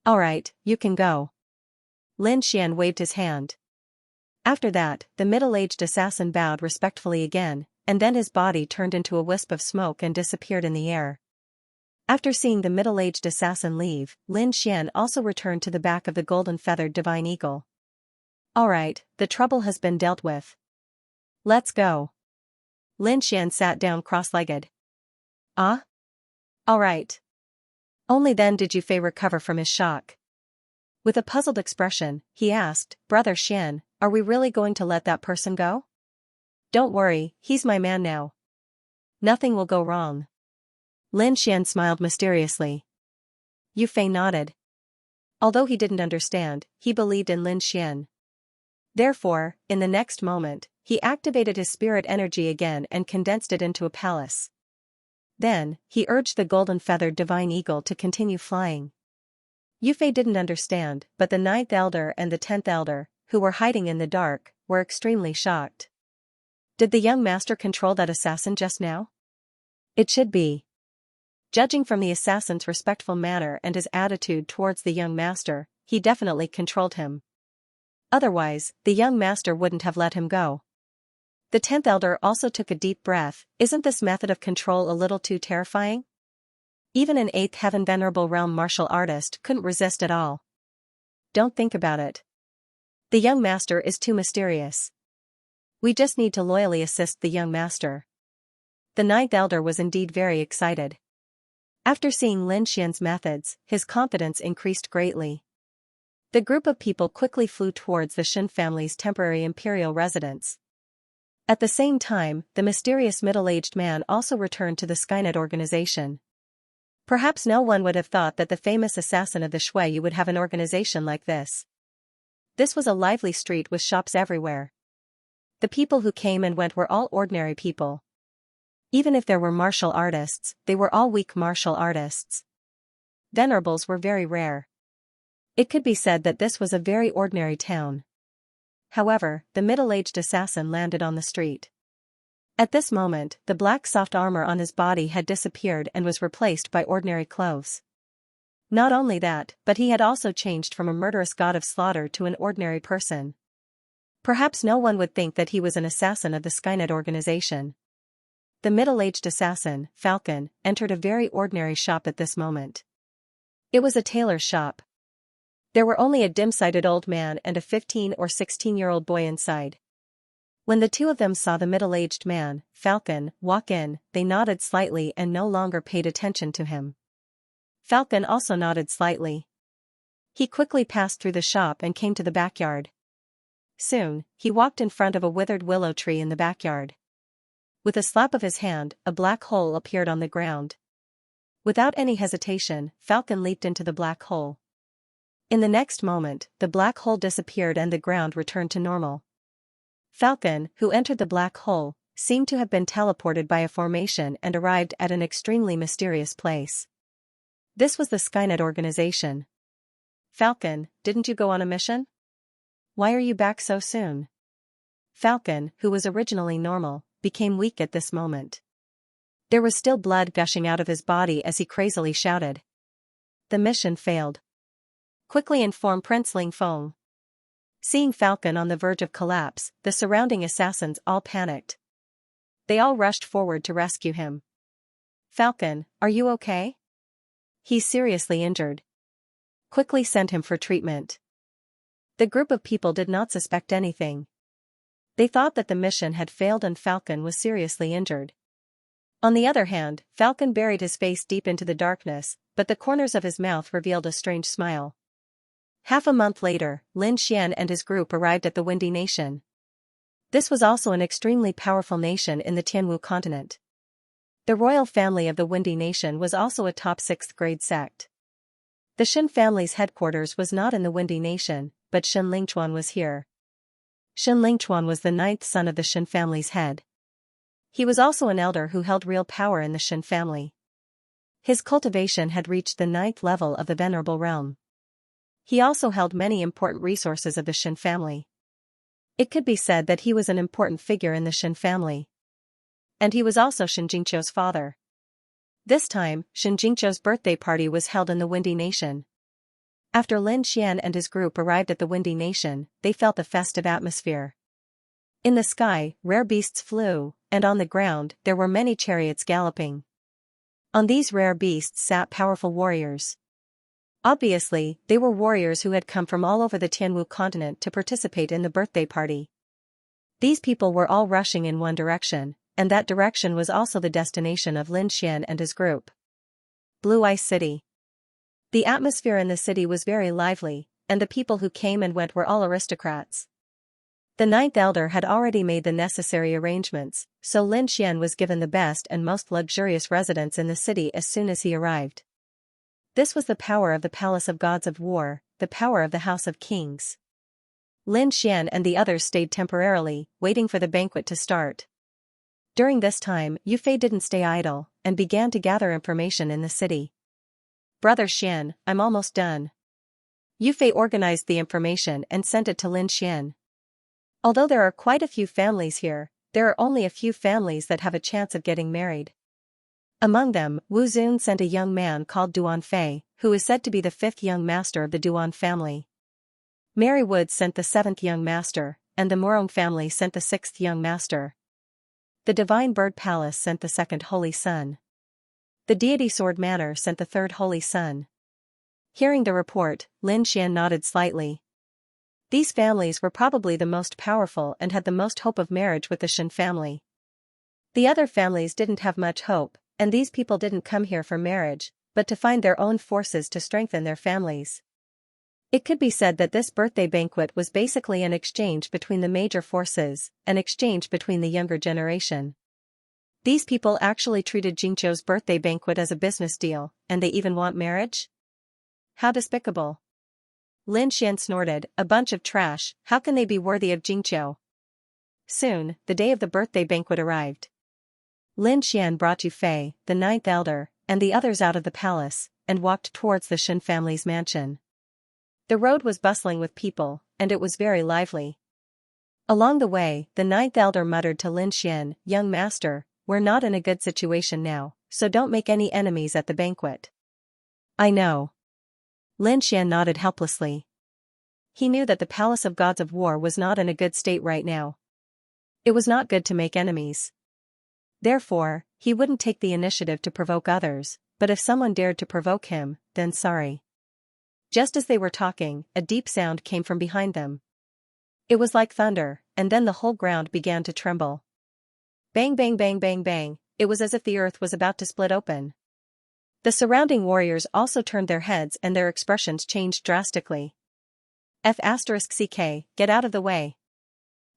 Alright, you can go. Lin Xian waved his hand. After that, the middle-aged assassin bowed respectfully again, and then his body turned into a wisp of smoke and disappeared in the air. After seeing the middle-aged assassin leave, Lin Xian also returned to the back of the golden-feathered divine eagle. Alright, the trouble has been dealt with. Let's go. Lin Xian sat down cross-legged. Ah? Alright. Only then did Yu Fei recover from his shock. With a puzzled expression, he asked, Brother Xian, are we really going to let that person go? Don't worry, he's my man now. Nothing will go wrong. Lin Xian smiled mysteriously. Yu Fei nodded. Although he didn't understand, he believed in Lin Xian. Therefore, in the next moment, he activated his spirit energy again and condensed it into a palace. Then, he urged the golden-feathered divine eagle to continue flying. Yu Fei didn't understand, but the 9th elder and the 10th elder, who were hiding in the dark, were extremely shocked. Did the young master control that assassin just now? It should be. Judging from the assassin's respectful manner and his attitude towards the young master, he definitely controlled him. Otherwise, the young master wouldn't have let him go. The 10th elder also took a deep breath. Isn't this method of control a little too terrifying? Even an 8th heaven venerable realm martial artist couldn't resist at all. Don't think about it. The young master is too mysterious. We just need to loyally assist the young master. The 9th elder was indeed very excited. After seeing Lin Xian's methods, his confidence increased greatly. The group of people quickly flew towards the Shen family's temporary imperial residence. At the same time, the mysterious middle-aged man also returned to the Skynet organization. Perhaps no one would have thought that the famous assassin of the Shui would have an organization like this. This was a lively street with shops everywhere. The people who came and went were all ordinary people. Even if there were martial artists, they were all weak martial artists. Venerables were very rare. It could be said that this was a very ordinary town. However, the middle-aged assassin landed on the street. At this moment, the black soft armor on his body had disappeared and was replaced by ordinary clothes. Not only that, but he had also changed from a murderous god of slaughter to an ordinary person. Perhaps no one would think that he was an assassin of the Skynet organization. The middle-aged assassin, Falcon, entered a very ordinary shop at this moment. It was a tailor's shop. There were only a dim-sighted old man and a 15 or 16-year-old boy inside. When the two of them saw the middle-aged man, Falcon, walk in, they nodded slightly and no longer paid attention to him. Falcon also nodded slightly. He quickly passed through the shop and came to the backyard. Soon, he walked in front of a withered willow tree in the backyard. With a slap of his hand, a black hole appeared on the ground. Without any hesitation, Falcon leaped into the black hole. In the next moment, the black hole disappeared and the ground returned to normal. Falcon, who entered the black hole, seemed to have been teleported by a formation and arrived at an extremely mysterious place. This was the Skynet organization. Falcon, didn't you go on a mission? Why are you back so soon? Falcon, who was originally normal, became weak at this moment. There was still blood gushing out of his body as he crazily shouted. The mission failed. Quickly inform Prince Ling Feng. Seeing Falcon on the verge of collapse, the surrounding assassins all panicked. They all rushed forward to rescue him. Falcon, are you okay? He's seriously injured. Quickly send him for treatment. The group of people did not suspect anything. They thought that the mission had failed and Falcon was seriously injured. On the other hand, Falcon buried his face deep into the darkness, but the corners of his mouth revealed a strange smile. Half a month later, Lin Xian and his group arrived at the Windy Nation. This was also an extremely powerful nation in the Tianwu continent. The royal family of the Windy Nation was also a top 6th grade sect. The Shen family's headquarters was not in the Windy Nation, but Shen Lingchuan was here. Shen Lingchuan was the 9th son of the Shen family's head. He was also an elder who held real power in the Shen family. His cultivation had reached the 9th level of the Venerable Realm. He also held many important resources of the Shen family. It could be said that he was an important figure in the Shen family. And he was also Shen Jingqiu's father. This time, Shen Jingqiu's birthday party was held in the Windy Nation. After Lin Xian and his group arrived at the Windy Nation, they felt the festive atmosphere. In the sky, rare beasts flew, and on the ground, there were many chariots galloping. On these rare beasts sat powerful warriors. Obviously, they were warriors who had come from all over the Tianwu continent to participate in the birthday party. These people were all rushing in one direction, and that direction was also the destination of Lin Xian and his group. Blue Ice City. The atmosphere in the city was very lively, and the people who came and went were all aristocrats. The ninth elder had already made the necessary arrangements, so Lin Xian was given the best and most luxurious residence in the city as soon as he arrived. This was the power of the Palace of Gods of War, the power of the House of Kings. Lin Xian and the others stayed temporarily, waiting for the banquet to start. During this time, Yufei didn't stay idle, and began to gather information in the city. "Brother Xian, I'm almost done." Yufei organized the information and sent it to Lin Xian. Although there are quite a few families here, there are only a few families that have a chance of getting married. Among them, Wu Zun sent a young man called Duan Fei, who is said to be the fifth young master of the Duan family. Mary Woods sent the seventh young master, and the Murong family sent the sixth young master. The Divine Bird Palace sent the second holy son. The Deity Sword Manor sent the third holy son. Hearing the report, Lin Xian nodded slightly. These families were probably the most powerful and had the most hope of marriage with the Shen family. The other families didn't have much hope, and these people didn't come here for marriage, but to find their own forces to strengthen their families. It could be said that this birthday banquet was basically an exchange between the major forces, an exchange between the younger generation. These people actually treated Jingqiu's birthday banquet as a business deal, and they even want marriage? How despicable. Lin Xian snorted, "A bunch of trash, how can they be worthy of Jingqiu?" Soon, the day of the birthday banquet arrived. Lin Xian brought Yufei, the ninth elder, and the others out of the palace, and walked towards the Shen family's mansion. The road was bustling with people, and it was very lively. Along the way, the ninth elder muttered to Lin Xian, "Young master, we're not in a good situation now, so don't make any enemies at the banquet." "I know." Lin Xian nodded helplessly. He knew that the Palace of Gods of War was not in a good state right now. It was not good to make enemies. Therefore, he wouldn't take the initiative to provoke others, but if someone dared to provoke him, then sorry. Just as they were talking, a deep sound came from behind them. It was like thunder, and then the whole ground began to tremble. Bang bang bang bang bang, it was as if the earth was about to split open. The surrounding warriors also turned their heads and their expressions changed drastically. F***CK, get out of the way.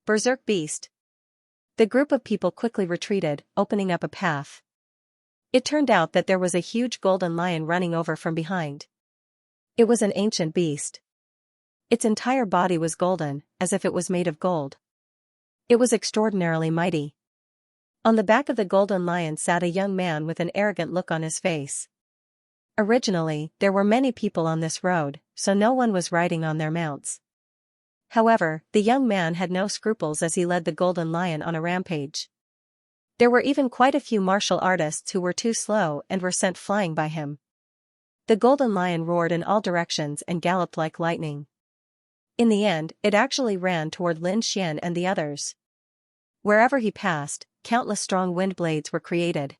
Berserk beast. The group of people quickly retreated, opening up a path. It turned out that there was a huge golden lion running over from behind. It was an ancient beast. Its entire body was golden, as if it was made of gold. It was extraordinarily mighty. On the back of the golden lion sat a young man with an arrogant look on his face. Originally, there were many people on this road, so no one was riding on their mounts. However, the young man had no scruples as he led the golden lion on a rampage. There were even quite a few martial artists who were too slow and were sent flying by him. The golden lion roared in all directions and galloped like lightning. In the end, it actually ran toward Lin Xian and the others. Wherever he passed, countless strong wind blades were created.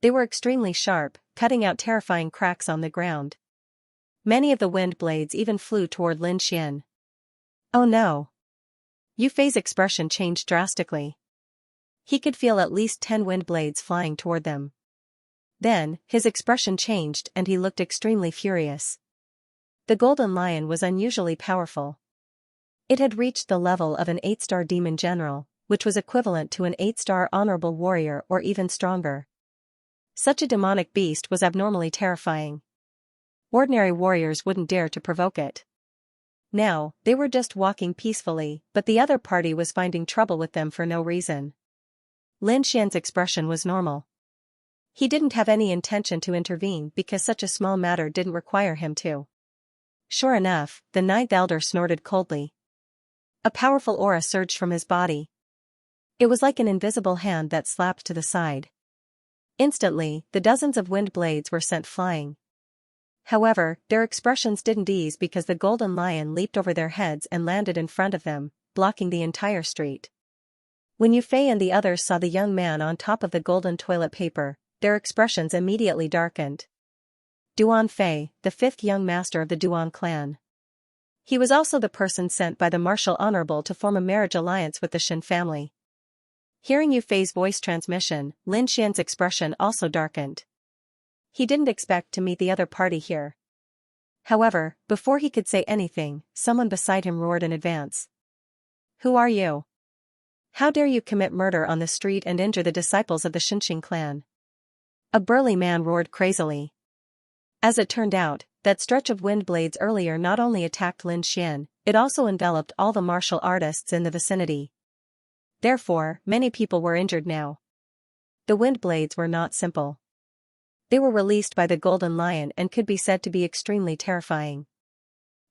They were extremely sharp, cutting out terrifying cracks on the ground. Many of the wind blades even flew toward Lin Xian. Oh no! Yufei's expression changed drastically. He could feel at least 10 wind blades flying toward them. Then, his expression changed and he looked extremely furious. The golden lion was unusually powerful. It had reached the level of an 8-star demon general, which was equivalent to an 8-star honorable warrior or even stronger. Such a demonic beast was abnormally terrifying. Ordinary warriors wouldn't dare to provoke it. Now, they were just walking peacefully, but the other party was finding trouble with them for no reason. Lin Xian's expression was normal. He didn't have any intention to intervene because such a small matter didn't require him to. Sure enough, the ninth elder snorted coldly. A powerful aura surged from his body. It was like an invisible hand that slapped to the side. Instantly, the dozens of wind blades were sent flying. However, their expressions didn't ease because the golden lion leaped over their heads and landed in front of them, blocking the entire street. When Yu Fei and the others saw the young man on top of the golden toilet paper, their expressions immediately darkened. Duan Fei, the fifth young master of the Duan clan. He was also the person sent by the Martial Honorable to form a marriage alliance with the Shin family. Hearing Yu Fei's voice transmission, Lin Xian's expression also darkened. He didn't expect to meet the other party here. However, before he could say anything, someone beside him roared in advance. "Who are you? How dare you commit murder on the street and injure the disciples of the Xianxia clan?" A burly man roared crazily. As it turned out, that stretch of wind blades earlier not only attacked Lin Xian, it also enveloped all the martial artists in the vicinity. Therefore, many people were injured now. The wind blades were not simple. They were released by the Golden Lion and could be said to be extremely terrifying.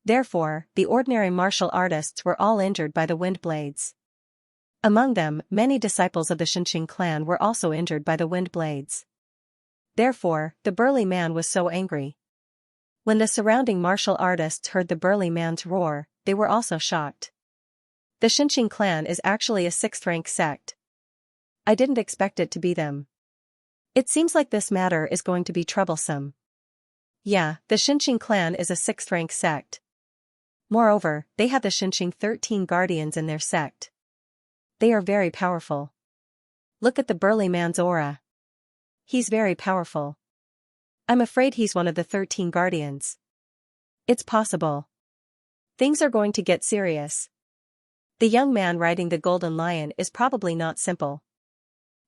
Therefore, the ordinary martial artists were all injured by the wind blades. Among them, many disciples of the Xianxia clan were also injured by the wind blades. Therefore, the burly man was so angry. When the surrounding martial artists heard the burly man's roar, they were also shocked. The Xianxia clan is actually a 6th-rank sect. I didn't expect it to be them. It seems like this matter is going to be troublesome. Yeah, the Xianxia clan is a 6th-rank sect. Moreover, they have the Xianxia 13 guardians in their sect. They are very powerful. Look at the burly man's aura. He's very powerful. I'm afraid he's one of the 13 guardians. It's possible. Things are going to get serious. The young man riding the golden lion is probably not simple.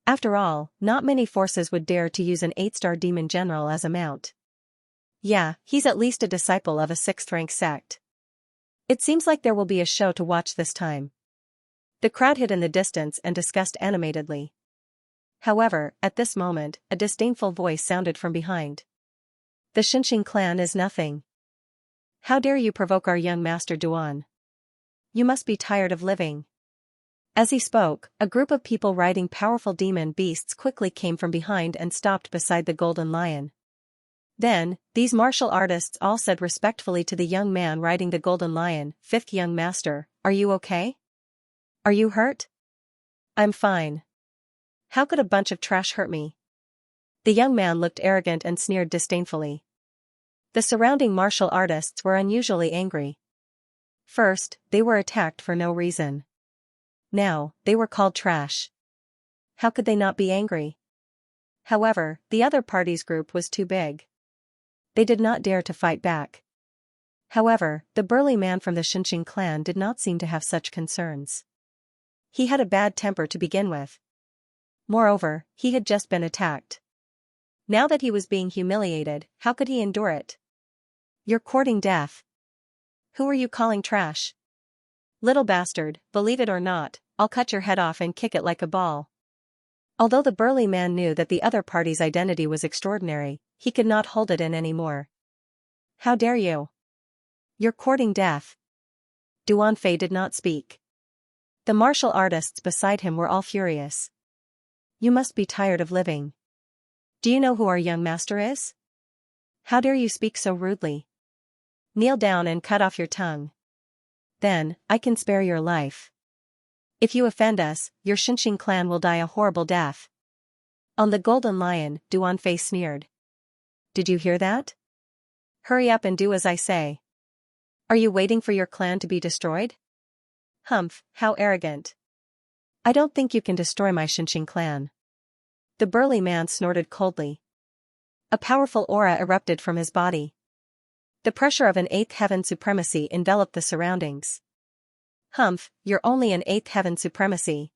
After all, not many forces would dare to use an 8-star demon general as a mount. Yeah, he's at least a disciple of a 6th-rank sect. It seems like there will be a show to watch this time. The crowd hid in the distance and discussed animatedly. However, at this moment, a disdainful voice sounded from behind. The Xianxia clan is nothing. How dare you provoke our young master Duan? You must be tired of living. As he spoke, a group of people riding powerful demon beasts quickly came from behind and stopped beside the golden lion. Then, these martial artists all said respectfully to the young man riding the golden lion, "Fifth young master, are you okay? Are you hurt?" "I'm fine. How could a bunch of trash hurt me?" The young man looked arrogant and sneered disdainfully. The surrounding martial artists were unusually angry. First, they were attacked for no reason. Now, they were called trash. How could they not be angry? However, the other party's group was too big. They did not dare to fight back. However, the burly man from the Xianxia clan did not seem to have such concerns. He had a bad temper to begin with. Moreover, he had just been attacked. Now that he was being humiliated, how could he endure it? "You're courting death. Who are you calling trash? Little bastard, believe it or not, I'll cut your head off and kick it like a ball." Although the burly man knew that the other party's identity was extraordinary, he could not hold it in anymore. "How dare you? You're courting death." Duan Fei did not speak. The martial artists beside him were all furious. "You must be tired of living. Do you know who our young master is? How dare you speak so rudely? Kneel down and cut off your tongue. Then, I can spare your life. If you offend us, your Xianxia clan will die a horrible death." On the golden lion, Duan Fei sneered. "Did you hear that? Hurry up and do as I say. Are you waiting for your clan to be destroyed? Humph, how arrogant. I don't think you can destroy my Xianxia clan." The burly man snorted coldly. A powerful aura erupted from his body. The pressure of an 8th heaven supremacy enveloped the surroundings. "Humph, you're only an 8th heaven supremacy.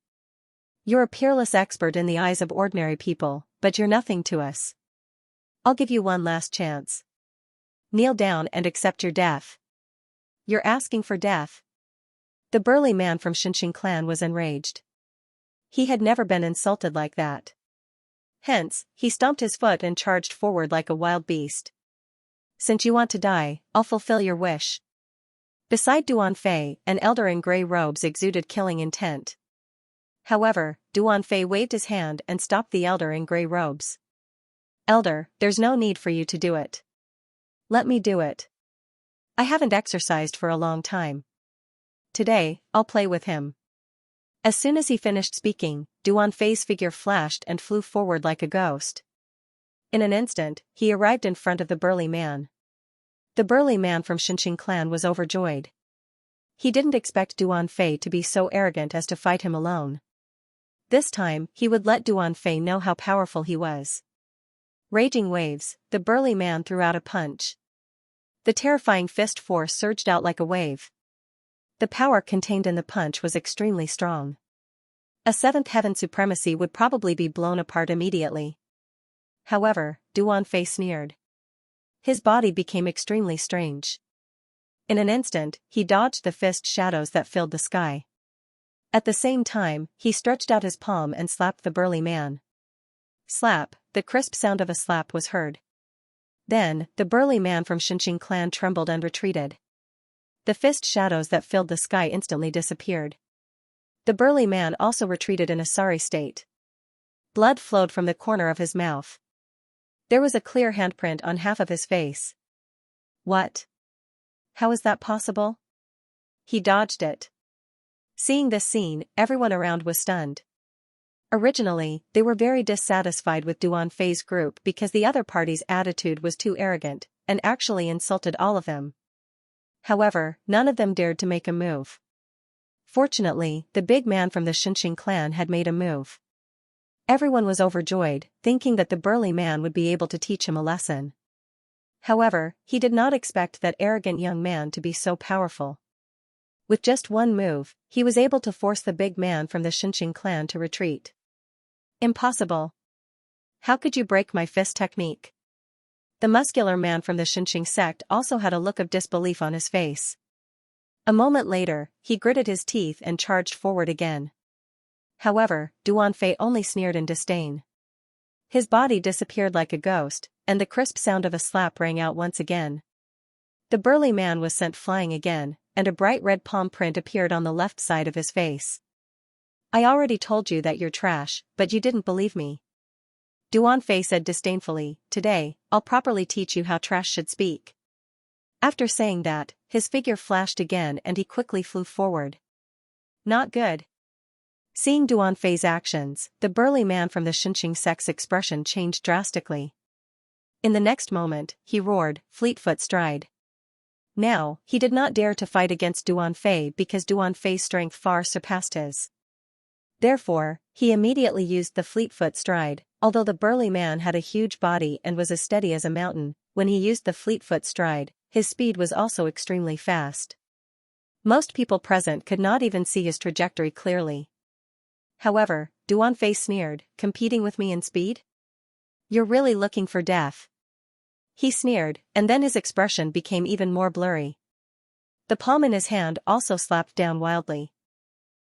You're a peerless expert in the eyes of ordinary people, but you're nothing to us. I'll give you one last chance. Kneel down and accept your death." "You're asking for death?" The burly man from Xianxia clan was enraged. He had never been insulted like that. Hence, he stomped his foot and charged forward like a wild beast. "Since you want to die, I'll fulfill your wish." Beside Duan Fei, an elder in gray robes exuded killing intent. However, Duan Fei waved his hand and stopped the elder in gray robes. "Elder, there's no need for you to do it. Let me do it. I haven't exercised for a long time. Today, I'll play with him." As soon as he finished speaking, Duan Fei's figure flashed and flew forward like a ghost. In an instant, he arrived in front of the burly man. The burly man from Xianxia clan was overjoyed. He didn't expect Duan Fei to be so arrogant as to fight him alone. This time, he would let Duan Fei know how powerful he was. Raging waves, the burly man threw out a punch. The terrifying fist force surged out like a wave. The power contained in the punch was extremely strong. A seventh heaven supremacy would probably be blown apart immediately. However, Duan Fei sneered. His body became extremely strange. In an instant, he dodged the fist shadows that filled the sky. At the same time, he stretched out his palm and slapped the burly man. Slap, the crisp sound of a slap was heard. Then, the burly man from Xianxia clan trembled and retreated. The fist shadows that filled the sky instantly disappeared. The burly man also retreated in a sorry state. Blood flowed from the corner of his mouth. There was a clear handprint on half of his face. What? How is that possible? He dodged it. Seeing this scene, everyone around was stunned. Originally, they were very dissatisfied with Duan Fei's group because the other party's attitude was too arrogant, and actually insulted all of them. However, none of them dared to make a move. Fortunately, the big man from the Xianxia clan had made a move. Everyone was overjoyed, thinking that the burly man would be able to teach him a lesson. However, he did not expect that arrogant young man to be so powerful. With just one move, he was able to force the big man from the Xianxia clan to retreat. Impossible. How could you break my fist technique? The muscular man from the Xianxia sect also had a look of disbelief on his face. A moment later, he gritted his teeth and charged forward again. However, Duan Fei only sneered in disdain. His body disappeared like a ghost, and the crisp sound of a slap rang out once again. The burly man was sent flying again, and a bright red palm print appeared on the left side of his face. "I already told you that you're trash, but you didn't believe me." Duan Fei said disdainfully, "Today, I'll properly teach you how trash should speak." After saying that, his figure flashed again and he quickly flew forward. Not good. Seeing Duan Fei's actions, the burly man from the Xianxia sect's expression changed drastically. In the next moment, he roared, "Fleetfoot stride." Now, he did not dare to fight against Duan Fei because Duan Fei's strength far surpassed his. Therefore, he immediately used the Fleetfoot stride. Although the burly man had a huge body and was as steady as a mountain, when he used the Fleetfoot stride, his speed was also extremely fast. Most people present could not even see his trajectory clearly. However, Duan Fei sneered, "Competing with me in speed? You're really looking for death." He sneered, and then his expression became even more blurry. The palm in his hand also slapped down wildly.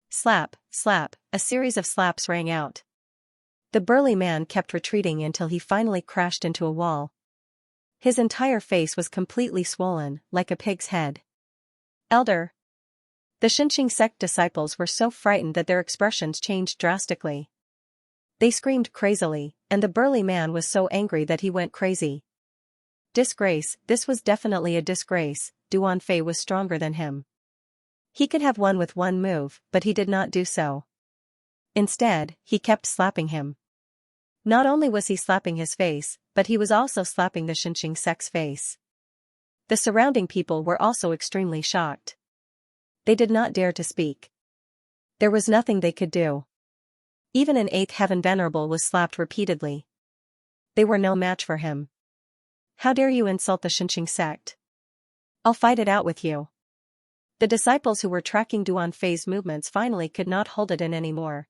Slap, slap, a series of slaps rang out. The burly man kept retreating until he finally crashed into a wall. His entire face was completely swollen, like a pig's head. "Elder." The Xianxia sect disciples were so frightened that their expressions changed drastically. They screamed crazily, and the burly man was so angry that he went crazy. Disgrace, this was definitely a disgrace. Duan Fei was stronger than him. He could have won with one move, but he did not do so. Instead, he kept slapping him. Not only was he slapping his face, but he was also slapping the Xianxia sect's face. The surrounding people were also extremely shocked. They did not dare to speak. There was nothing they could do. Even an 8th heaven venerable was slapped repeatedly. They were no match for him. "How dare you insult the Xianxia sect? I'll fight it out with you." The disciples who were tracking Duan Fei's movements finally could not hold it in anymore.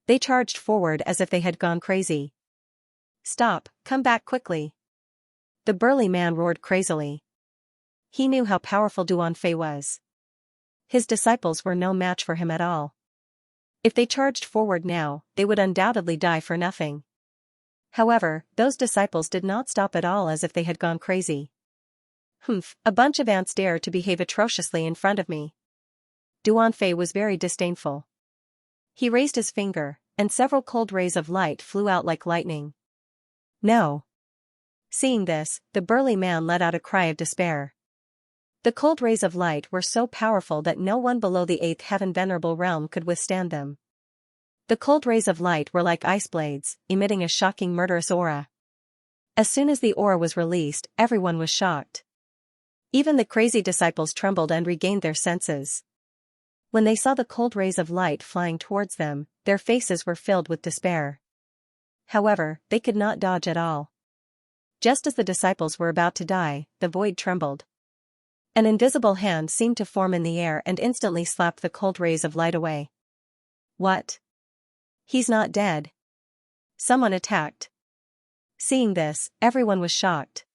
They charged forward as if they had gone crazy. "Stop, come back quickly." The burly man roared crazily. He knew how powerful Duan Fei was. His disciples were no match for him at all. If they charged forward now, they would undoubtedly die for nothing. However, those disciples did not stop at all as if they had gone crazy. Humph, a bunch of ants dare to behave atrociously in front of me. Duanfei was very disdainful. He raised his finger, and several cold rays of light flew out like lightning. No. Seeing this, the burly man let out a cry of despair. The cold rays of light were so powerful that no one below the 8th heaven venerable realm could withstand them. The cold rays of light were like ice blades, emitting a shocking murderous aura. As soon as the aura was released, everyone was shocked. Even the crazy disciples trembled and regained their senses. When they saw the cold rays of light flying towards them, their faces were filled with despair. However, they could not dodge at all. Just as the disciples were about to die, the void trembled. An invisible hand seemed to form in the air and instantly slapped the cold rays of light away. What? He's not dead. Someone attacked. Seeing this, everyone was shocked.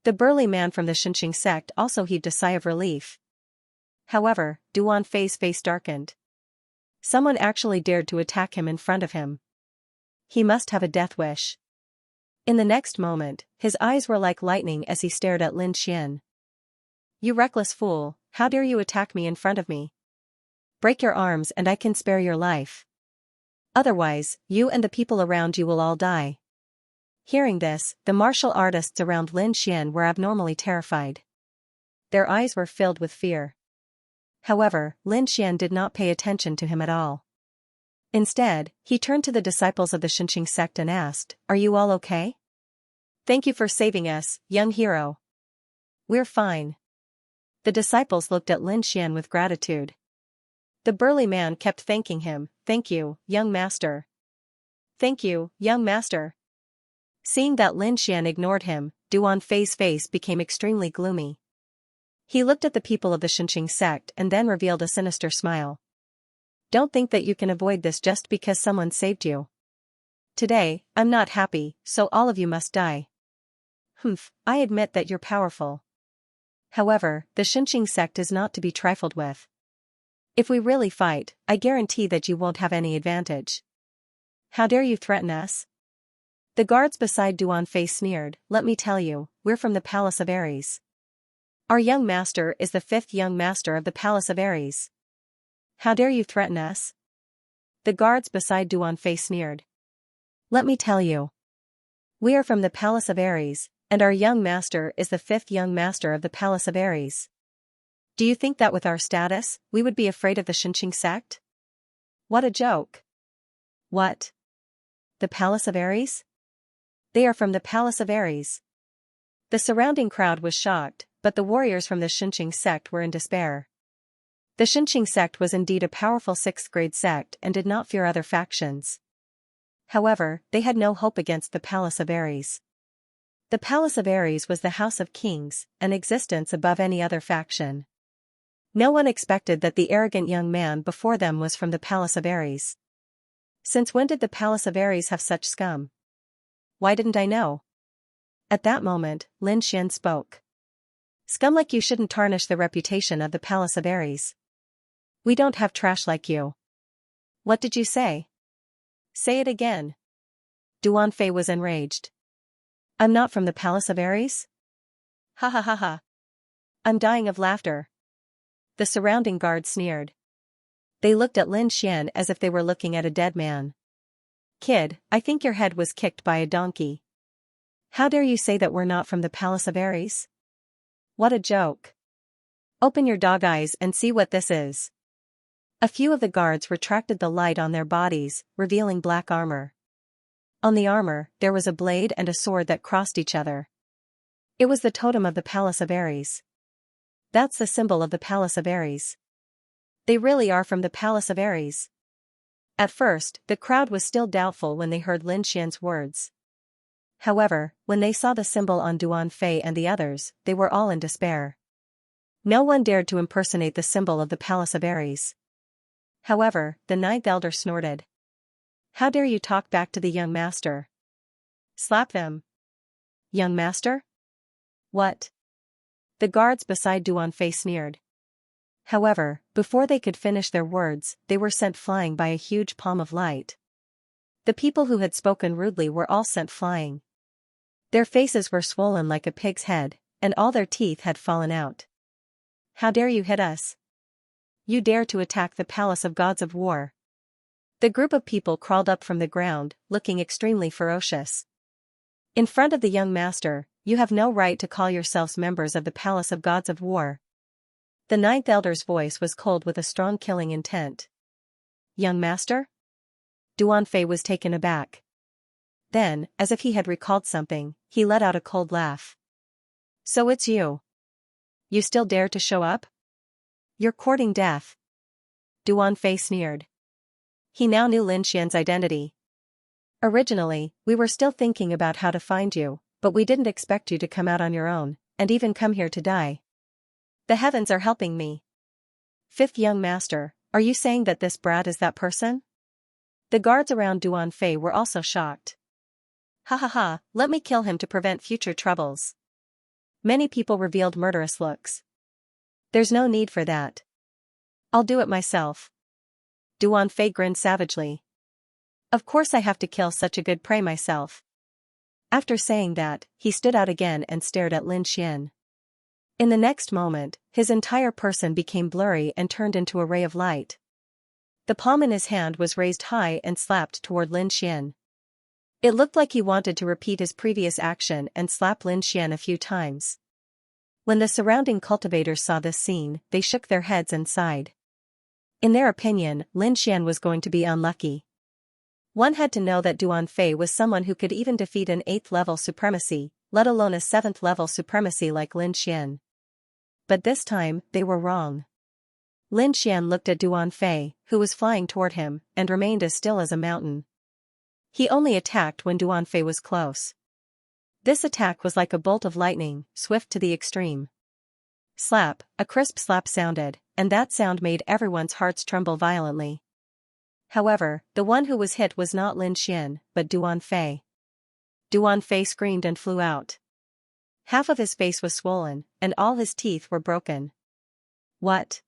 The burly man from the Xianxia sect also heaved a sigh of relief. However, Duanfei's face darkened. Someone actually dared to attack him in front of him. He must have a death wish. In the next moment, his eyes were like lightning as he stared at Lin Xian. You reckless fool, how dare you attack me in front of me? Break your arms and I can spare your life. Otherwise, you and the people around you will all die. Hearing this, the martial artists around Lin Xian were abnormally terrified. Their eyes were filled with fear. However, Lin Xian did not pay attention to him at all. Instead, he turned to the disciples of the Xianxia sect and asked, "Are you all okay? Thank you for saving us, young hero." "We're fine." The disciples looked at Lin Xian with gratitude. The burly man kept thanking him, "Thank you, young master. Thank you, young master." Seeing that Lin Xian ignored him, Duanfei's face became extremely gloomy. He looked at the people of the Xianxia sect and then revealed a sinister smile. Don't think that you can avoid this just because someone saved you. Today, I'm not happy, so all of you must die. Humph, I admit that you're powerful. However, the Xianxia sect is not to be trifled with. If we really fight, I guarantee that you won't have any advantage. How dare you threaten us? The guards beside Duanfei sneered, "Let me tell you, we're from the Palace of Ares. Our young master is the 5th young master of the Palace of Ares. How dare you threaten us?" The guards beside Duanfei sneered. "Let me tell you. We are from the Palace of Ares, and our young master is the 5th young master of the Palace of Ares. Do you think that with our status, we would be afraid of the Xianxia sect? What a joke." "What? The Palace of Ares? They are from the Palace of Ares." The surrounding crowd was shocked, but the warriors from the Xianxia sect were in despair. The Xianxia sect was indeed a powerful 6th-grade sect and did not fear other factions. However, they had no hope against the Palace of Ares. The Palace of Ares was the House of Kings, an existence above any other faction. No one expected that the arrogant young man before them was from the Palace of Ares. Since when did the Palace of Ares have such scum? Why didn't I know? At that moment, Lin Xian spoke. "Scum like you shouldn't tarnish the reputation of the Palace of Ares. We don't have trash like you." "What did you say? Say it again." Duanfei was enraged. "I'm not from the Palace of Ares? Ha ha ha ha. I'm dying of laughter." The surrounding guards sneered. They looked at Lin Xian as if they were looking at a dead man. "Kid, I think your head was kicked by a donkey. How dare you say that we're not from the Palace of Ares? What a joke. Open your dog eyes and see what this is." A few of the guards retracted the light on their bodies, revealing black armor. On the armor, there was a blade and a sword that crossed each other. It was the totem of the Palace of Ares. That's the symbol of the Palace of Ares. They really are from the Palace of Ares. At first, the crowd was still doubtful when they heard Lin Xian's words. However, when they saw the symbol on Duanfei and the others, they were all in despair. No one dared to impersonate the symbol of the Palace of Ares. However, the 9th elder snorted. "How dare you talk back to the young master? Slap them." "Young master? What?" The guards beside Duanfei sneered. However, before they could finish their words, they were sent flying by a huge palm of light. The people who had spoken rudely were all sent flying. Their faces were swollen like a pig's head, and all their teeth had fallen out. How dare you hit us? You dare to attack the palace of gods of war. The group of people crawled up from the ground, looking extremely ferocious. In front of the young master, you have no right to call yourselves members of the palace of gods of war. The ninth elder's voice was cold with a strong killing intent. Young master? Duanfei was taken aback. Then, as if he had recalled something, he let out a cold laugh. So it's you. You still dare to show up? You're courting death. Duanfei sneered. He now knew Lin Xian's identity. Originally, we were still thinking about how to find you, but we didn't expect you to come out on your own, and even come here to die. The heavens are helping me. Fifth young master, are you saying that this brat is that person? The guards around Duanfei were also shocked. Ha ha ha, let me kill him to prevent future troubles. Many people revealed murderous looks. There's no need for that. I'll do it myself. Duanfei grinned savagely. Of course I have to kill such a good prey myself. After saying that, he stood out again and stared at Lin Xian. In the next moment, his entire person became blurry and turned into a ray of light. The palm in his hand was raised high and slapped toward Lin Xian. It looked like he wanted to repeat his previous action and slap Lin Xian a few times. When the surrounding cultivators saw this scene, they shook their heads and sighed. In their opinion, Lin Xian was going to be unlucky. One had to know that Duanfei was someone who could even defeat an 8th-level supremacy, let alone a 7th-level supremacy like Lin Xian. But this time, they were wrong. Lin Xian looked at Duanfei, who was flying toward him, and remained as still as a mountain. He only attacked when Duanfei was close. This attack was like a bolt of lightning, swift to the extreme. Slap, a crisp slap sounded, and that sound made everyone's hearts tremble violently. However, the one who was hit was not Lin Xian, but Duanfei. Duanfei screamed and flew out. Half of his face was swollen, and all his teeth were broken. What?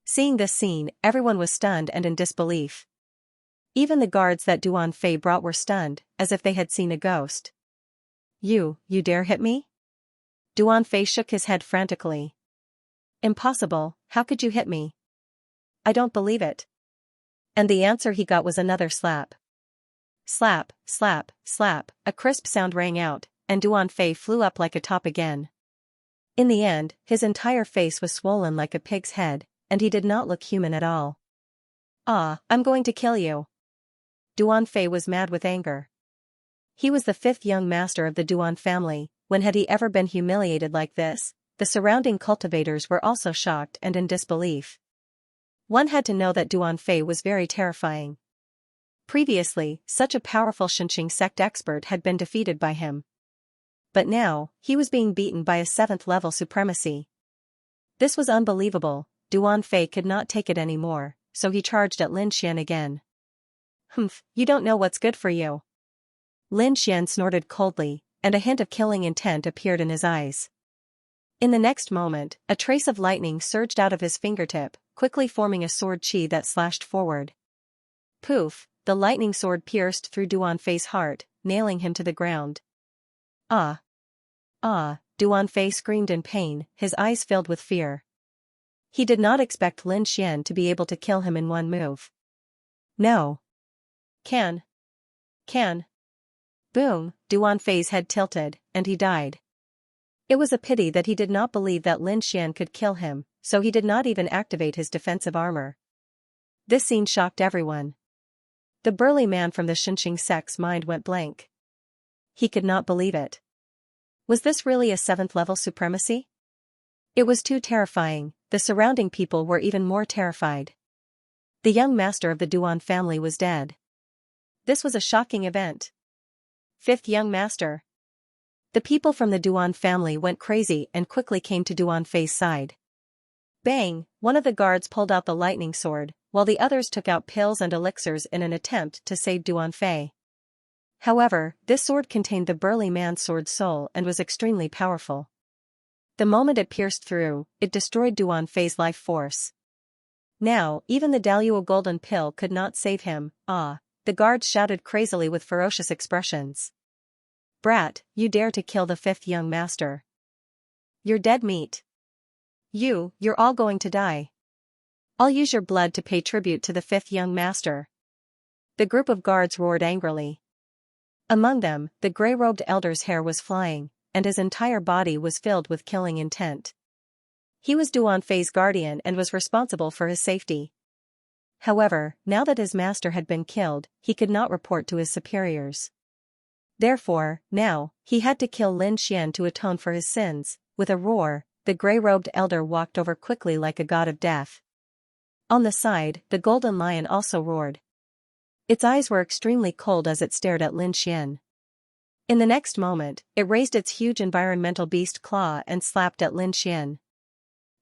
Seeing this scene, everyone was stunned and in disbelief. Even the guards that Duanfei brought were stunned, as if they had seen a ghost. You dare hit me? Duanfei shook his head frantically. Impossible, how could you hit me? I don't believe it. And the answer he got was another slap. Slap, slap, slap, a crisp sound rang out, and Duanfei flew up like a top again. In the end, his entire face was swollen like a pig's head, and he did not look human at all. Ah, I'm going to kill you. Duanfei was mad with anger. He was the 5th young master of the Duan family. When had he ever been humiliated like this? The surrounding cultivators were also shocked and in disbelief. One had to know that Duanfei was very terrifying. Previously, such a powerful Xianxia sect expert had been defeated by him. But now, he was being beaten by a 7th-level supremacy. This was unbelievable. Duanfei could not take it anymore, so he charged at Lin Xian again. Humph, you don't know what's good for you. Lin Xian snorted coldly, and a hint of killing intent appeared in his eyes. In the next moment, a trace of lightning surged out of his fingertip, quickly forming a sword chi that slashed forward. Poof, the lightning sword pierced through Duanfei's heart, nailing him to the ground. Ah! Ah! Duanfei screamed in pain, his eyes filled with fear. He did not expect Lin Xian to be able to kill him in one move. No. Can. Boom, Duanfei's head tilted, and he died. It was a pity that he did not believe that Lin Xian could kill him, so he did not even activate his defensive armor. This scene shocked everyone. The burly man from the Xianxia sect's mind went blank. He could not believe it. Was this really a 7th-level supremacy? It was too terrifying. The surrounding people were even more terrified. The young master of the Duan family was dead. This was a shocking event. 5th young master. The people from the Duan family went crazy and quickly came to Duanfei's side. Bang! One of the guards pulled out the lightning sword, while the others took out pills and elixirs in an attempt to save Duanfei. However, this sword contained the burly man's sword soul and was extremely powerful. The moment it pierced through, it destroyed Duanfei's life force. Now, even the Daluo golden pill could not save him. Ah! The guards shouted crazily with ferocious expressions. Brat, you dare to kill the 5th young master. You're dead meat. You're all going to die. I'll use your blood to pay tribute to the fifth young master. The group of guards roared angrily. Among them, the gray-robed elder's hair was flying, and his entire body was filled with killing intent. He was Duan Fei's guardian and was responsible for his safety. However, now that his master had been killed, he could not report to his superiors. Therefore, now, he had to kill Lin Xian to atone for his sins. With a roar, the gray-robed elder walked over quickly like a god of death. On the side, the golden lion also roared. Its eyes were extremely cold as it stared at Lin Xian. In the next moment, it raised its huge environmental beast claw and slapped at Lin Xian.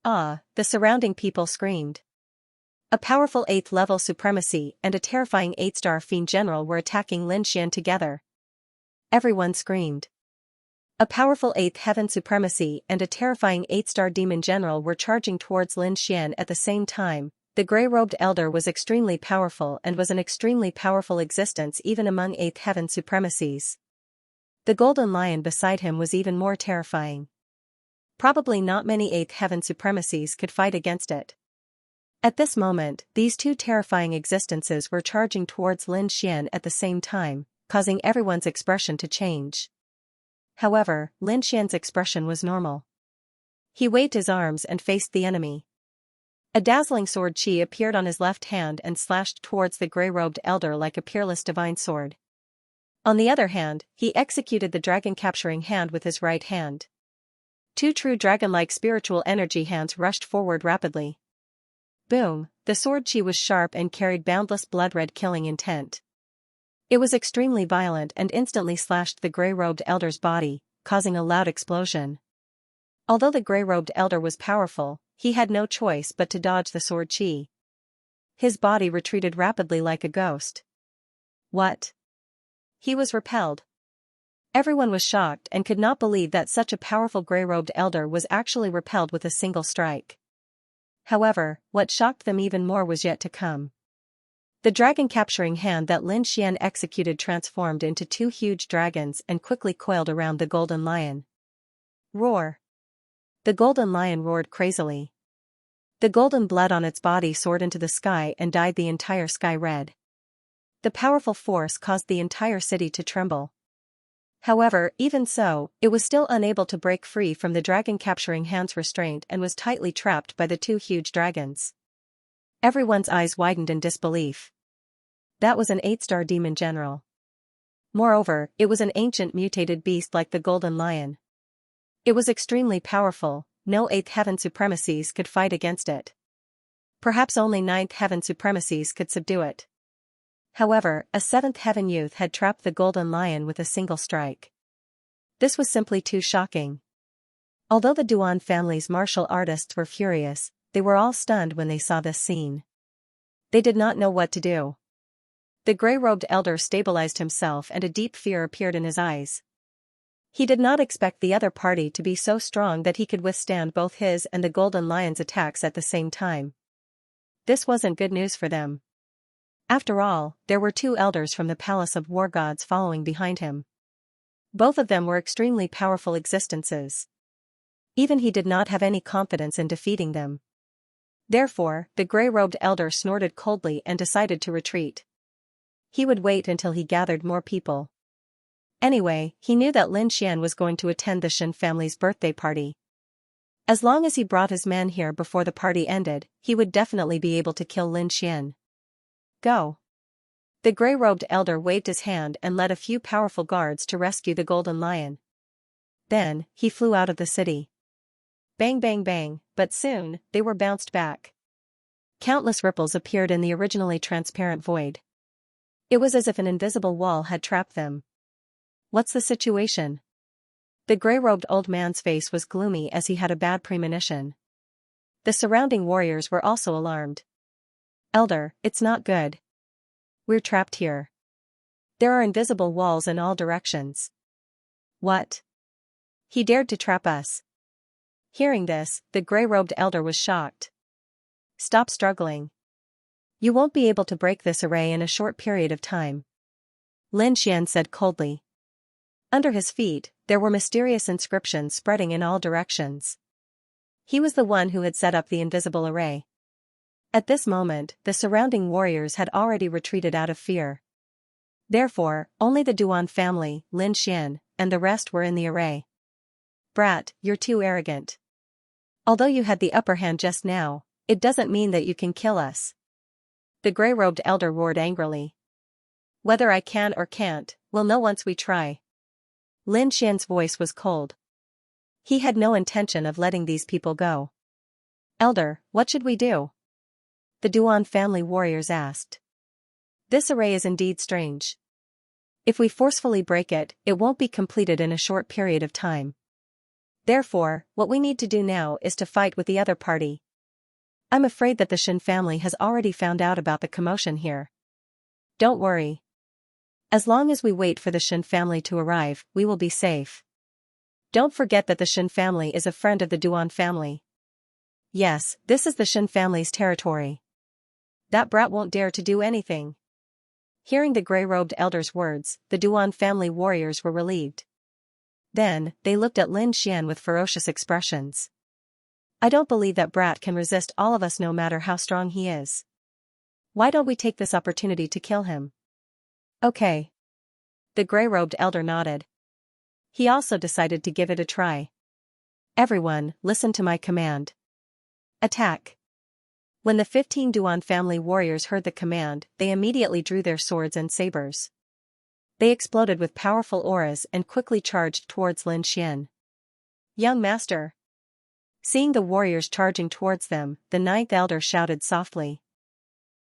Ah, the surrounding people screamed. A powerful 8th level supremacy and a terrifying 8-star fiend general were attacking Lin Xian together. Everyone screamed. A powerful 8th heaven supremacy and a terrifying 8-star demon general were charging towards Lin Xian at the same time. The gray-robed elder was extremely powerful and was an extremely powerful existence even among 8th heaven supremacies. The golden lion beside him was even more terrifying. Probably not many 8th heaven supremacies could fight against it. At this moment, these two terrifying existences were charging towards Lin Xian at the same time, causing everyone's expression to change. However, Lin Xian's expression was normal. He waved his arms and faced the enemy. A dazzling sword chi appeared on his left hand and slashed towards the gray-robed elder like a peerless divine sword. On the other hand, he executed the dragon-capturing hand with his right hand. Two true dragon-like spiritual energy hands rushed forward rapidly. Boom, the sword chi was sharp and carried boundless blood-red killing intent. It was extremely violent and instantly slashed the gray-robed elder's body, causing a loud explosion. Although the gray-robed elder was powerful, he had no choice but to dodge the sword chi. His body retreated rapidly like a ghost. What? He was repelled. Everyone was shocked and could not believe that such a powerful gray-robed elder was actually repelled with a single strike. However, what shocked them even more was yet to come. The dragon-capturing hand that Lin Xian executed transformed into two huge dragons and quickly coiled around the golden lion. Roar! The golden lion roared crazily. The golden blood on its body soared into the sky and dyed the entire sky red. The powerful force caused the entire city to tremble. However, even so, it was still unable to break free from the dragon-capturing hand's restraint and was tightly trapped by the two huge dragons. Everyone's eyes widened in disbelief. That was an 8-star demon general. Moreover, it was an ancient mutated beast like the golden lion. It was extremely powerful, no 8th heaven supremacies could fight against it. Perhaps only 9th heaven supremacies could subdue it. However, a 7th heaven youth had trapped the golden lion with a single strike. This was simply too shocking. Although the Duan family's martial artists were furious, they were all stunned when they saw this scene. They did not know what to do. The gray-robed elder stabilized himself and a deep fear appeared in his eyes. He did not expect the other party to be so strong that he could withstand both his and the golden lion's attacks at the same time. This wasn't good news for them. After all, there were two elders from the Palace of War Gods following behind him. Both of them were extremely powerful existences. Even he did not have any confidence in defeating them. Therefore, the gray-robed elder snorted coldly and decided to retreat. He would wait until he gathered more people. Anyway, he knew that Lin Xian was going to attend the Shen family's birthday party. As long as he brought his men here before the party ended, he would definitely be able to kill Lin Xian. Go! The gray-robed elder waved his hand and led a few powerful guards to rescue the golden lion. Then, he flew out of the city. Bang bang bang, but soon, they were bounced back. Countless ripples appeared in the originally transparent void. It was as if an invisible wall had trapped them. What's the situation? The gray-robed old man's face was gloomy as he had a bad premonition. The surrounding warriors were also alarmed. Elder, it's not good. We're trapped here. There are invisible walls in all directions. What? He dared to trap us. Hearing this, the gray-robed elder was shocked. Stop struggling. You won't be able to break this array in a short period of time. Lin Xian said coldly. Under his feet, there were mysterious inscriptions spreading in all directions. He was the one who had set up the invisible array. At this moment, the surrounding warriors had already retreated out of fear. Therefore, only the Duan family, Lin Xian, and the rest were in the array. "Brat, you're too arrogant. Although you had the upper hand just now, it doesn't mean that you can kill us." The gray-robed elder roared angrily. "Whether I can or can't, we'll know once we try." Lin Xian's voice was cold. He had no intention of letting these people go. "Elder, what should we do?" the Duan family warriors asked. "This array is indeed strange. If we forcefully break it, it won't be completed in a short period of time. Therefore, what we need to do now is to fight with the other party. I'm afraid that the Shen family has already found out about the commotion here." "Don't worry. As long as we wait for the Shen family to arrive, we will be safe. Don't forget that the Shen family is a friend of the Duan family." "Yes, this is the Shen family's territory. That brat won't dare to do anything." Hearing the gray-robed elder's words, the Duan family warriors were relieved. Then, they looked at Lin Xian with ferocious expressions. "I don't believe that brat can resist all of us no matter how strong he is. Why don't we take this opportunity to kill him?" "Okay." The gray-robed elder nodded. He also decided to give it a try. "Everyone, listen to my command. Attack." When the 15 Duan family warriors heard the command, they immediately drew their swords and sabers. They exploded with powerful auras and quickly charged towards Lin Xian. "Young master." Seeing the warriors charging towards them, the ninth elder shouted softly.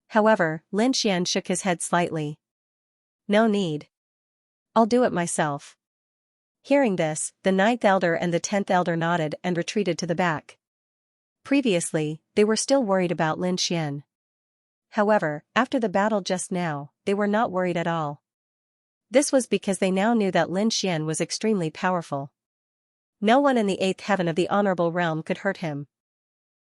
However, Lin Xian shook his head slightly. "No need. I'll do it myself." Hearing this, the ninth elder and the 10th elder nodded and retreated to the back. Previously, they were still worried about Lin Xian. However, after the battle just now, they were not worried at all. This was because they now knew that Lin Xian was extremely powerful. No one in the 8th heaven of the Honorable Realm could hurt him.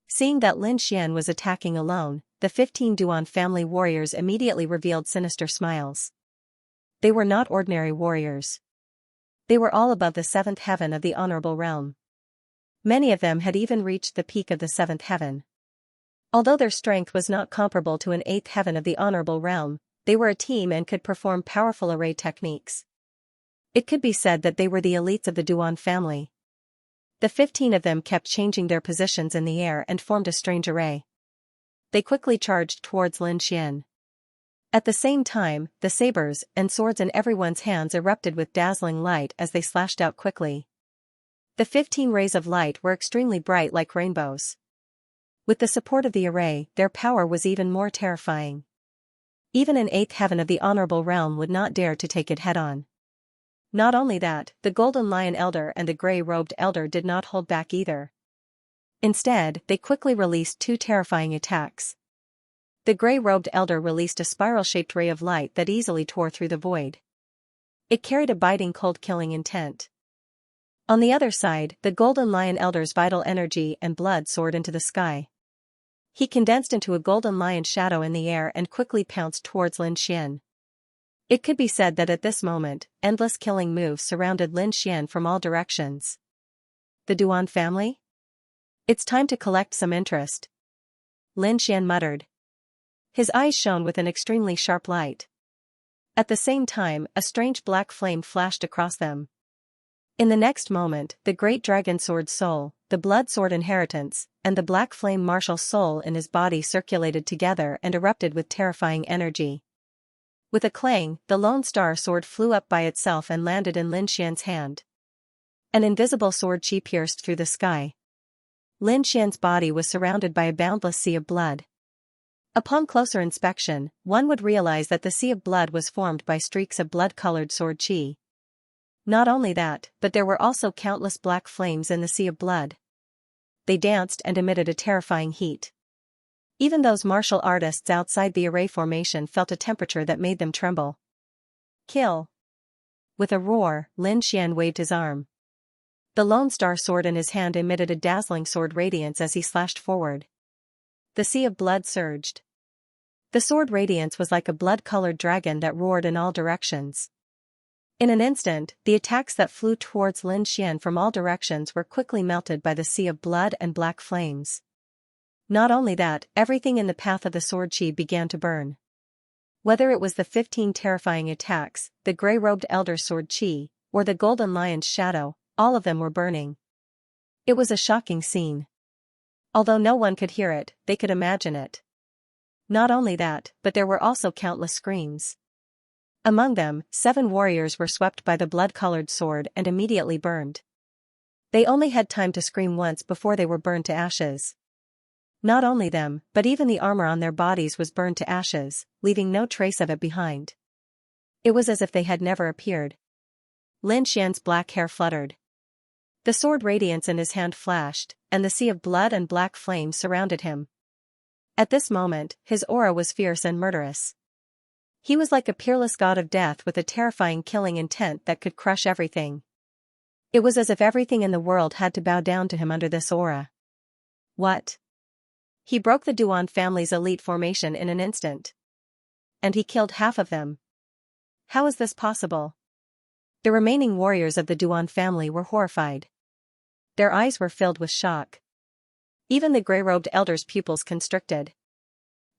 Seeing that Lin Xian was attacking alone, the 15 Duan family warriors immediately revealed sinister smiles. They were not ordinary warriors. They were all above the 7th heaven of the Honorable Realm. Many of them had even reached the peak of the 7th heaven. Although their strength was not comparable to an 8th heaven of the Honorable Realm, they were a team and could perform powerful array techniques. It could be said that they were the elites of the Duan family. The 15 of them kept changing their positions in the air and formed a strange array. They quickly charged towards Lin Xian. At the same time, the sabers and swords in everyone's hands erupted with dazzling light as they slashed out quickly. The 15 rays of light were extremely bright like rainbows. With the support of the array, their power was even more terrifying. Even an 8th heaven of the Honorable Realm would not dare to take it head-on. Not only that, the Golden Lion Elder and the Gray-Robed Elder did not hold back either. Instead, they quickly released 2 terrifying attacks. The Gray-Robed Elder released a spiral-shaped ray of light that easily tore through the void. It carried a biting cold-killing intent. On the other side, the Golden Lion Elder's vital energy and blood soared into the sky. He condensed into a golden lion shadow in the air and quickly pounced towards Lin Xian. It could be said that at this moment, endless killing moves surrounded Lin Xian from all directions. The Duan family? It's time to collect some interest. Lin Xian muttered. His eyes shone with an extremely sharp light. At the same time, a strange black flame flashed across them. In the next moment, the great dragon sword soul, the blood sword inheritance, and the black flame martial soul in his body circulated together and erupted with terrifying energy. With a clang, the Lone Star sword flew up by itself and landed in Lin Xian's hand. An invisible sword chi pierced through the sky. Lin Xian's body was surrounded by a boundless sea of blood. Upon closer inspection, one would realize that the sea of blood was formed by streaks of blood-colored sword chi. Not only that, but there were also countless black flames in the sea of blood. They danced and emitted a terrifying heat. Even those martial artists outside the array formation felt a temperature that made them tremble. Kill! With a roar, Lin Xian waved his arm. The Lone Star sword in his hand emitted a dazzling sword radiance as he slashed forward. The sea of blood surged. The sword radiance was like a blood-colored dragon that roared in all directions. In an instant, the attacks that flew towards Lin Xian from all directions were quickly melted by the sea of blood and black flames. Not only that, everything in the path of the sword chi began to burn. Whether it was the 15 terrifying attacks, the gray-robed elder's sword chi, or the golden lion's shadow, all of them were burning. It was a shocking scene. Although no one could hear it, they could imagine it. Not only that, but there were also countless screams. Among them, 7 warriors were swept by the blood-colored sword and immediately burned. They only had time to scream once before they were burned to ashes. Not only them, but even the armor on their bodies was burned to ashes, leaving no trace of it behind. It was as if they had never appeared. Lin Xian's black hair fluttered. The sword radiance in his hand flashed, and the sea of blood and black flames surrounded him. At this moment, his aura was fierce and murderous. He was like a peerless god of death with a terrifying killing intent that could crush everything. It was as if everything in the world had to bow down to him under this aura. What? He broke the Duan family's elite formation in an instant. And he killed half of them. How is this possible? The remaining warriors of the Duan family were horrified. Their eyes were filled with shock. Even the gray-robed elder's pupils constricted.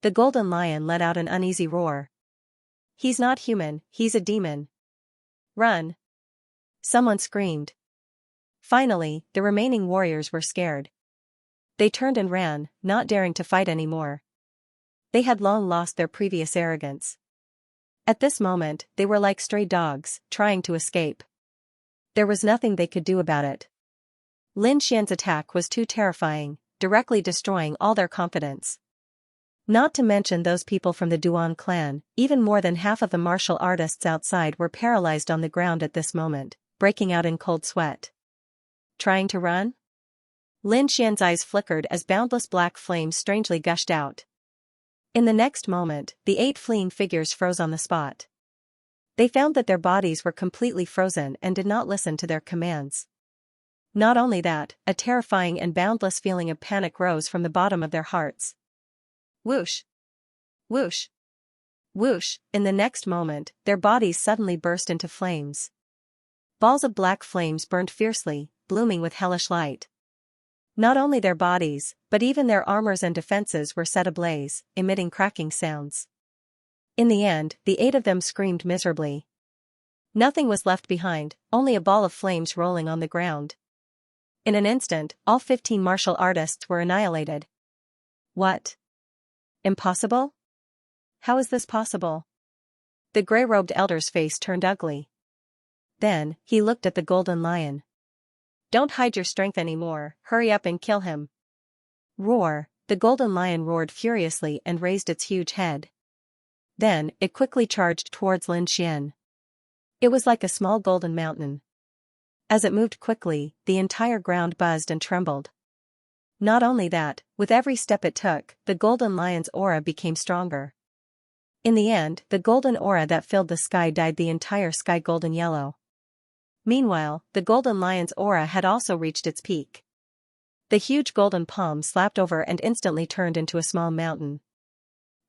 The golden lion let out an uneasy roar. He's not human, he's a demon. Run! Someone screamed. Finally, the remaining warriors were scared. They turned and ran, not daring to fight anymore. They had long lost their previous arrogance. At this moment, they were like stray dogs, trying to escape. There was nothing they could do about it. Lin Xian's attack was too terrifying, directly destroying all their confidence. Not to mention those people from the Duan clan, even more than half of the martial artists outside were paralyzed on the ground at this moment, breaking out in cold sweat. Trying to run? Lin Xian's eyes flickered as boundless black flames strangely gushed out. In the next moment, the 8 fleeing figures froze on the spot. They found that their bodies were completely frozen and did not listen to their commands. Not only that, a terrifying and boundless feeling of panic rose from the bottom of their hearts. Whoosh! Whoosh! Whoosh! In the next moment, their bodies suddenly burst into flames. Balls of black flames burned fiercely, blooming with hellish light. Not only their bodies, but even their armors and defenses were set ablaze, emitting cracking sounds. In the end, the 8 of them screamed miserably. Nothing was left behind, only a ball of flames rolling on the ground. In an instant, all 15 martial artists were annihilated. What? Impossible? How is this possible? The gray-robed elder's face turned ugly. Then, he looked at the golden lion. Don't hide your strength anymore, hurry up and kill him. Roar! The golden lion roared furiously and raised its huge head. Then, it quickly charged towards Lin Xian. It was like a small golden mountain. As it moved quickly, the entire ground buzzed and trembled. Not only that, with every step it took, the golden lion's aura became stronger. In the end, the golden aura that filled the sky dyed the entire sky golden yellow. Meanwhile, the golden lion's aura had also reached its peak. The huge golden palm slapped over and instantly turned into a small mountain.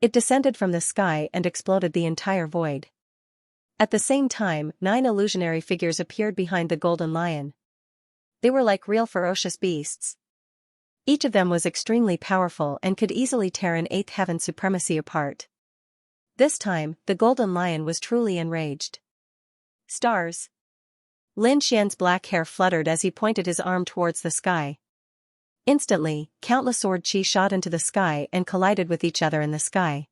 It descended from the sky and exploded the entire void. At the same time, 9 illusionary figures appeared behind the golden lion. They were like real ferocious beasts. Each of them was extremely powerful and could easily tear an 8th heaven supremacy apart. This time, the golden lion was truly enraged. Stars! Lin Xian's black hair fluttered as he pointed his arm towards the sky. Instantly, countless sword chi shot into the sky and collided with each other in the sky.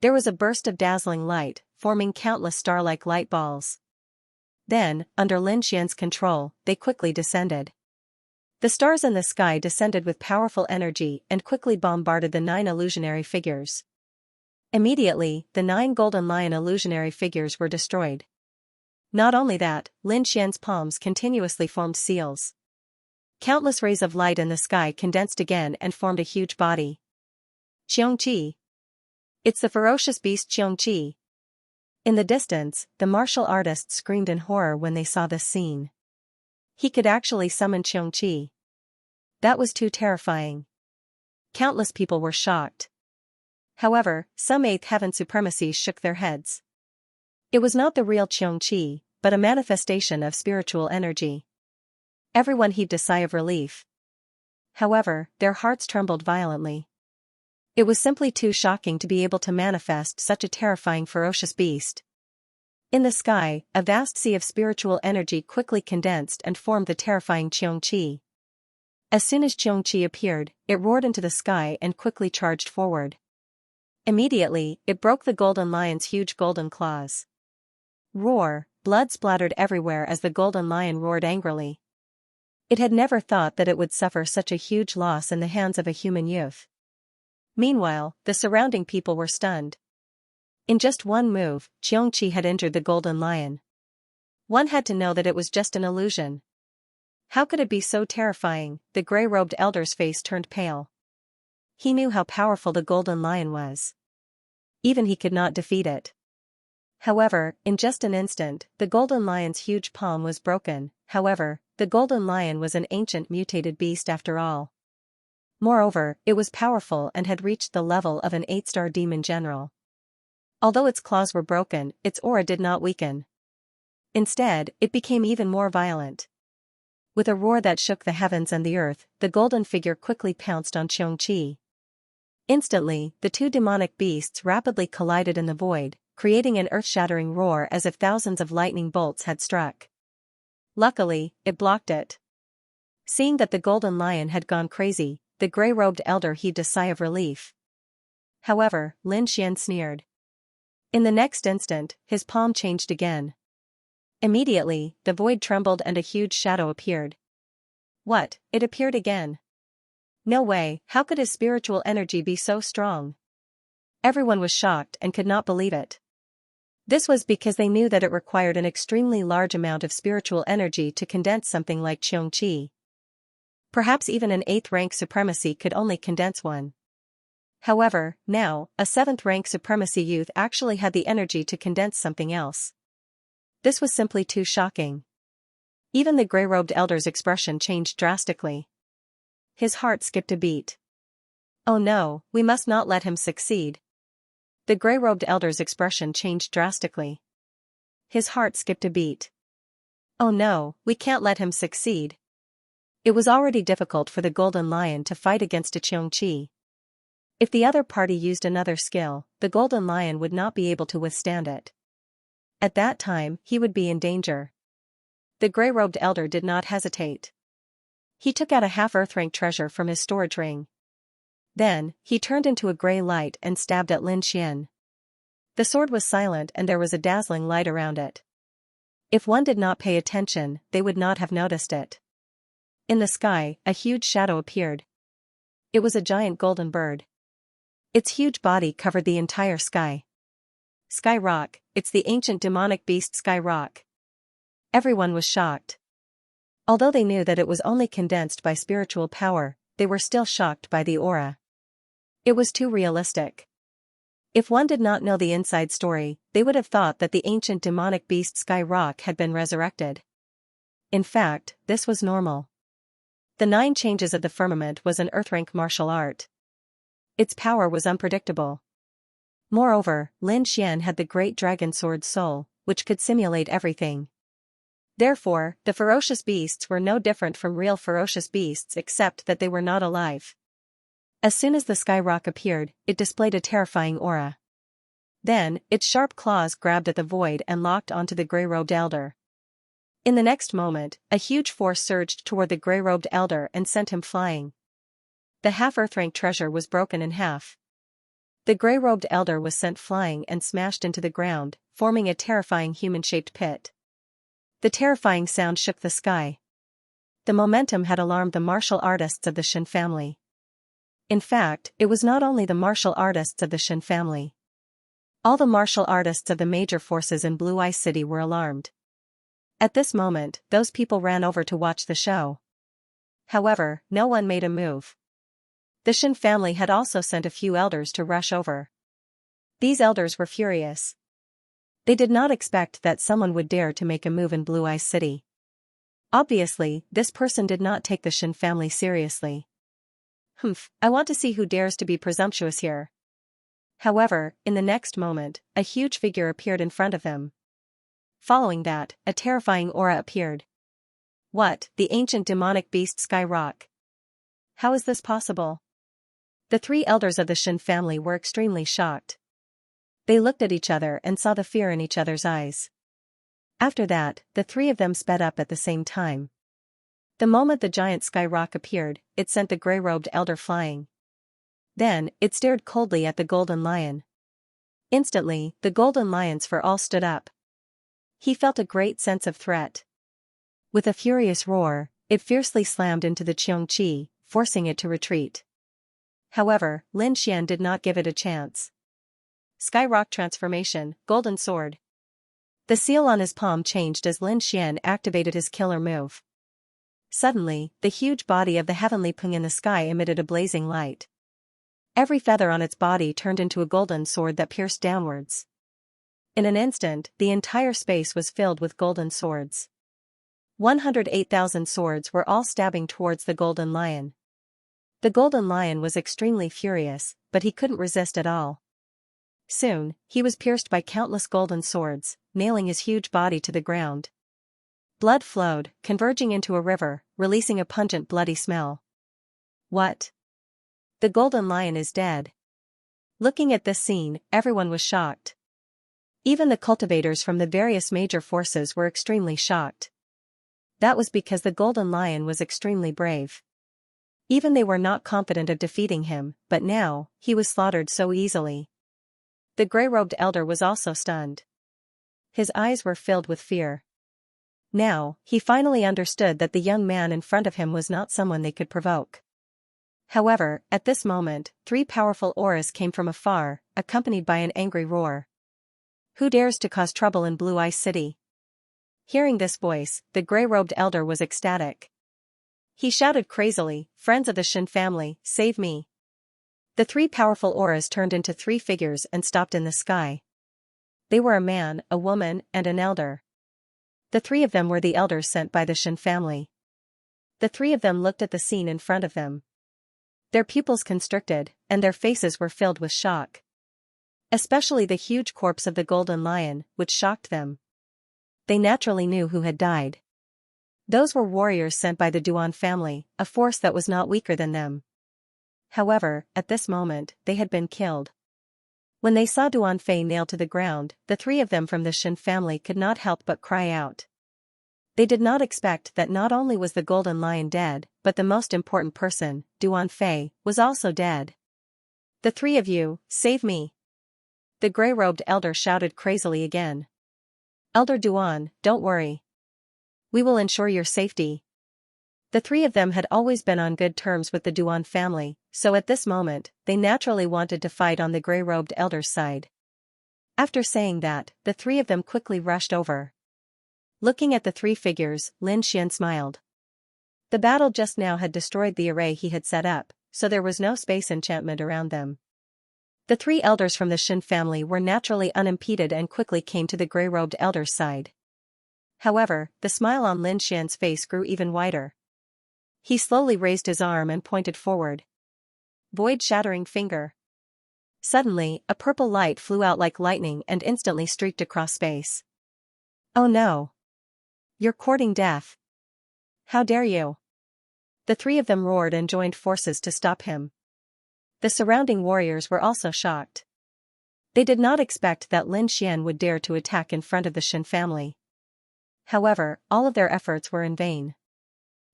There was a burst of dazzling light, forming countless star-like light balls. Then, under Lin Xian's control, they quickly descended. The stars in the sky descended with powerful energy and quickly bombarded the 9 illusionary figures. Immediately, the 9 golden lion illusionary figures were destroyed. Not only that, Lin Xian's palms continuously formed seals. Countless rays of light in the sky condensed again and formed a huge body. Xianxia! It's the ferocious beast Xianxia! In the distance, the martial artists screamed in horror when they saw this scene. He could actually summon Xianxia. That was too terrifying. Countless people were shocked. However, some 8th heaven supremacies shook their heads. It was not the real Xianxia, but a manifestation of spiritual energy. Everyone heaved a sigh of relief. However, their hearts trembled violently. It was simply too shocking to be able to manifest such a terrifying ferocious beast. In the sky, a vast sea of spiritual energy quickly condensed and formed the terrifying Xianxia. As soon as Xianxia appeared, it roared into the sky and quickly charged forward. Immediately, it broke the golden lion's huge golden claws. Roar, blood splattered everywhere as the golden lion roared angrily. It had never thought that it would suffer such a huge loss in the hands of a human youth. Meanwhile, the surrounding people were stunned. In just one move, Xianxia had injured the golden lion. One had to know that it was just an illusion. How could it be so terrifying? The gray-robed elder's face turned pale. He knew how powerful the golden lion was. Even he could not defeat it. However, in just an instant, the golden lion's huge palm was broken. However, the golden lion was an ancient mutated beast after all. Moreover, it was powerful and had reached the level of an 8-star demon general. Although its claws were broken, its aura did not weaken. Instead, it became even more violent. With a roar that shook the heavens and the earth, the golden figure quickly pounced on Xianxia. Instantly, the two demonic beasts rapidly collided in the void, creating an earth-shattering roar as if thousands of lightning bolts had struck. Luckily, it blocked it. Seeing that the golden lion had gone crazy, the gray-robed elder heaved a sigh of relief. However, Lin Xian sneered. In the next instant, his palm changed again. Immediately, the void trembled and a huge shadow appeared. What? It appeared again. No way, how could his spiritual energy be so strong? Everyone was shocked and could not believe it. This was because they knew that it required an extremely large amount of spiritual energy to condense something like Xianxia. Perhaps even an 8th-rank supremacy could only condense one. However, now, a 7th-rank supremacy youth actually had the energy to condense something else. This was simply too shocking. Even the gray-robed elder's expression changed drastically. His heart skipped a beat. Oh no, we must not let him succeed. The gray-robed elder's expression changed drastically. His heart skipped a beat. Oh no, we can't let him succeed. It was already difficult for the golden lion to fight against a Xianxia. If the other party used another skill, the golden lion would not be able to withstand it. At that time, he would be in danger. The gray-robed elder did not hesitate. He took out a half-earth-rank treasure from his storage ring. Then, he turned into a gray light and stabbed at Lin Xian. The sword was silent and there was a dazzling light around it. If one did not pay attention, they would not have noticed it. In the sky, a huge shadow appeared. It was a giant golden bird. Its huge body covered the entire sky. Sky Rock, it's the ancient demonic beast Sky Rock. Everyone was shocked. Although they knew that it was only condensed by spiritual power, they were still shocked by the aura. It was too realistic. If one did not know the inside story, they would have thought that the ancient demonic beast Sky Rock had been resurrected. In fact, this was normal. The 9 changes of the firmament was an earth-rank martial art. Its power was unpredictable. Moreover, Lin Xian had the great dragon sword soul, which could simulate everything. Therefore, the ferocious beasts were no different from real ferocious beasts except that they were not alive. As soon as the Sky Rock appeared, it displayed a terrifying aura. Then, its sharp claws grabbed at the void and locked onto the gray-robed elder. In the next moment, a huge force surged toward the gray-robed elder and sent him flying. The half-earth-rank treasure was broken in half. The gray-robed elder was sent flying and smashed into the ground, forming a terrifying human-shaped pit. The terrifying sound shook the sky. The momentum had alarmed the martial artists of the Shen family. In fact, it was not only the martial artists of the Shen family. All the martial artists of the major forces in Blue Eye City were alarmed. At this moment, those people ran over to watch the show. However, no one made a move. The Shen family had also sent a few elders to rush over. These elders were furious. They did not expect that someone would dare to make a move in Blue Eye City. Obviously, this person did not take the Shen family seriously. I want to see who dares to be presumptuous here. However, in the next moment, a huge figure appeared in front of him. Following that, a terrifying aura appeared. What, the ancient demonic beast Sky Rock? How is this possible? The three elders of the Shin family were extremely shocked. They looked at each other and saw the fear in each other's eyes. After that, the three of them sped up at the same time. The moment the giant Sky Rock appeared, it sent the gray-robed elder flying. Then, it stared coldly at the golden lion. Instantly, the golden lions for all stood up. He felt a great sense of threat. With a furious roar, it fiercely slammed into the Xianxia, forcing it to retreat. However, Lin Xian did not give it a chance. Sky Rock transformation, golden sword. The seal on his palm changed as Lin Xian activated his killer move. Suddenly, the huge body of the heavenly Pung in the sky emitted a blazing light. Every feather on its body turned into a golden sword that pierced downwards. In an instant, the entire space was filled with golden swords. 108,000 swords were all stabbing towards the golden lion. The golden lion was extremely furious, but he couldn't resist at all. Soon, he was pierced by countless golden swords, nailing his huge body to the ground. Blood flowed, converging into a river, releasing a pungent bloody smell. What? The golden lion is dead. Looking at this scene, everyone was shocked. Even the cultivators from the various major forces were extremely shocked. That was because the golden lion was extremely brave. Even they were not confident of defeating him, but now, he was slaughtered so easily. The gray-robed elder was also stunned. His eyes were filled with fear. Now, he finally understood that the young man in front of him was not someone they could provoke. However, at this moment, three powerful auras came from afar, accompanied by an angry roar. Who dares to cause trouble in Blue Ice City? Hearing this voice, the gray-robed elder was ecstatic. He shouted crazily, "Friends of the Shin family, save me!" The three powerful auras turned into three figures and stopped in the sky. They were a man, a woman, and an elder. The three of them were the elders sent by the Shin family. The three of them looked at the scene in front of them. Their pupils constricted, and their faces were filled with shock. Especially the huge corpse of the golden lion, which shocked them. They naturally knew who had died. Those were warriors sent by the Duan family, a force that was not weaker than them. However, at this moment, they had been killed. When they saw Duan Fei nailed to the ground, the three of them from the Shin family could not help but cry out. They did not expect that not only was the golden lion dead, but the most important person, Duan Fei, was also dead. "The three of you, save me!" The gray-robed elder shouted crazily again. "Elder Duan, don't worry. We will ensure your safety." The three of them had always been on good terms with the Duan family, so at this moment, they naturally wanted to fight on the gray-robed elder's side. After saying that, the three of them quickly rushed over. Looking at the three figures, Lin Xian smiled. The battle just now had destroyed the array he had set up, so there was no space enchantment around them. The three elders from the Shin family were naturally unimpeded and quickly came to the gray-robed elder's side. However, the smile on Lin Xian's face grew even wider. He slowly raised his arm and pointed forward. Void-shattering finger. Suddenly, a purple light flew out like lightning and instantly streaked across space. "Oh no! You're courting death. How dare you!" The three of them roared and joined forces to stop him. The surrounding warriors were also shocked. They did not expect that Lin Xian would dare to attack in front of the Shin family. However, all of their efforts were in vain.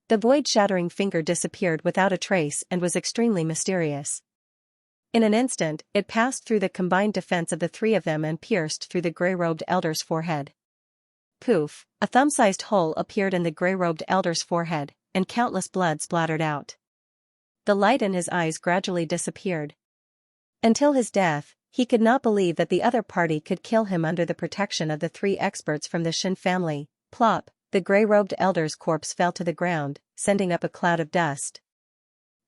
The void-shattering finger disappeared without a trace and was extremely mysterious. In an instant, it passed through the combined defense of the three of them and pierced through the gray-robed elder's forehead. Poof, a thumb-sized hole appeared in the gray-robed elder's forehead, and countless blood splattered out. The light in his eyes gradually disappeared. Until his death, he could not believe that the other party could kill him under the protection of the three experts from the Shin family. Plop, the gray-robed elder's corpse fell to the ground, sending up a cloud of dust.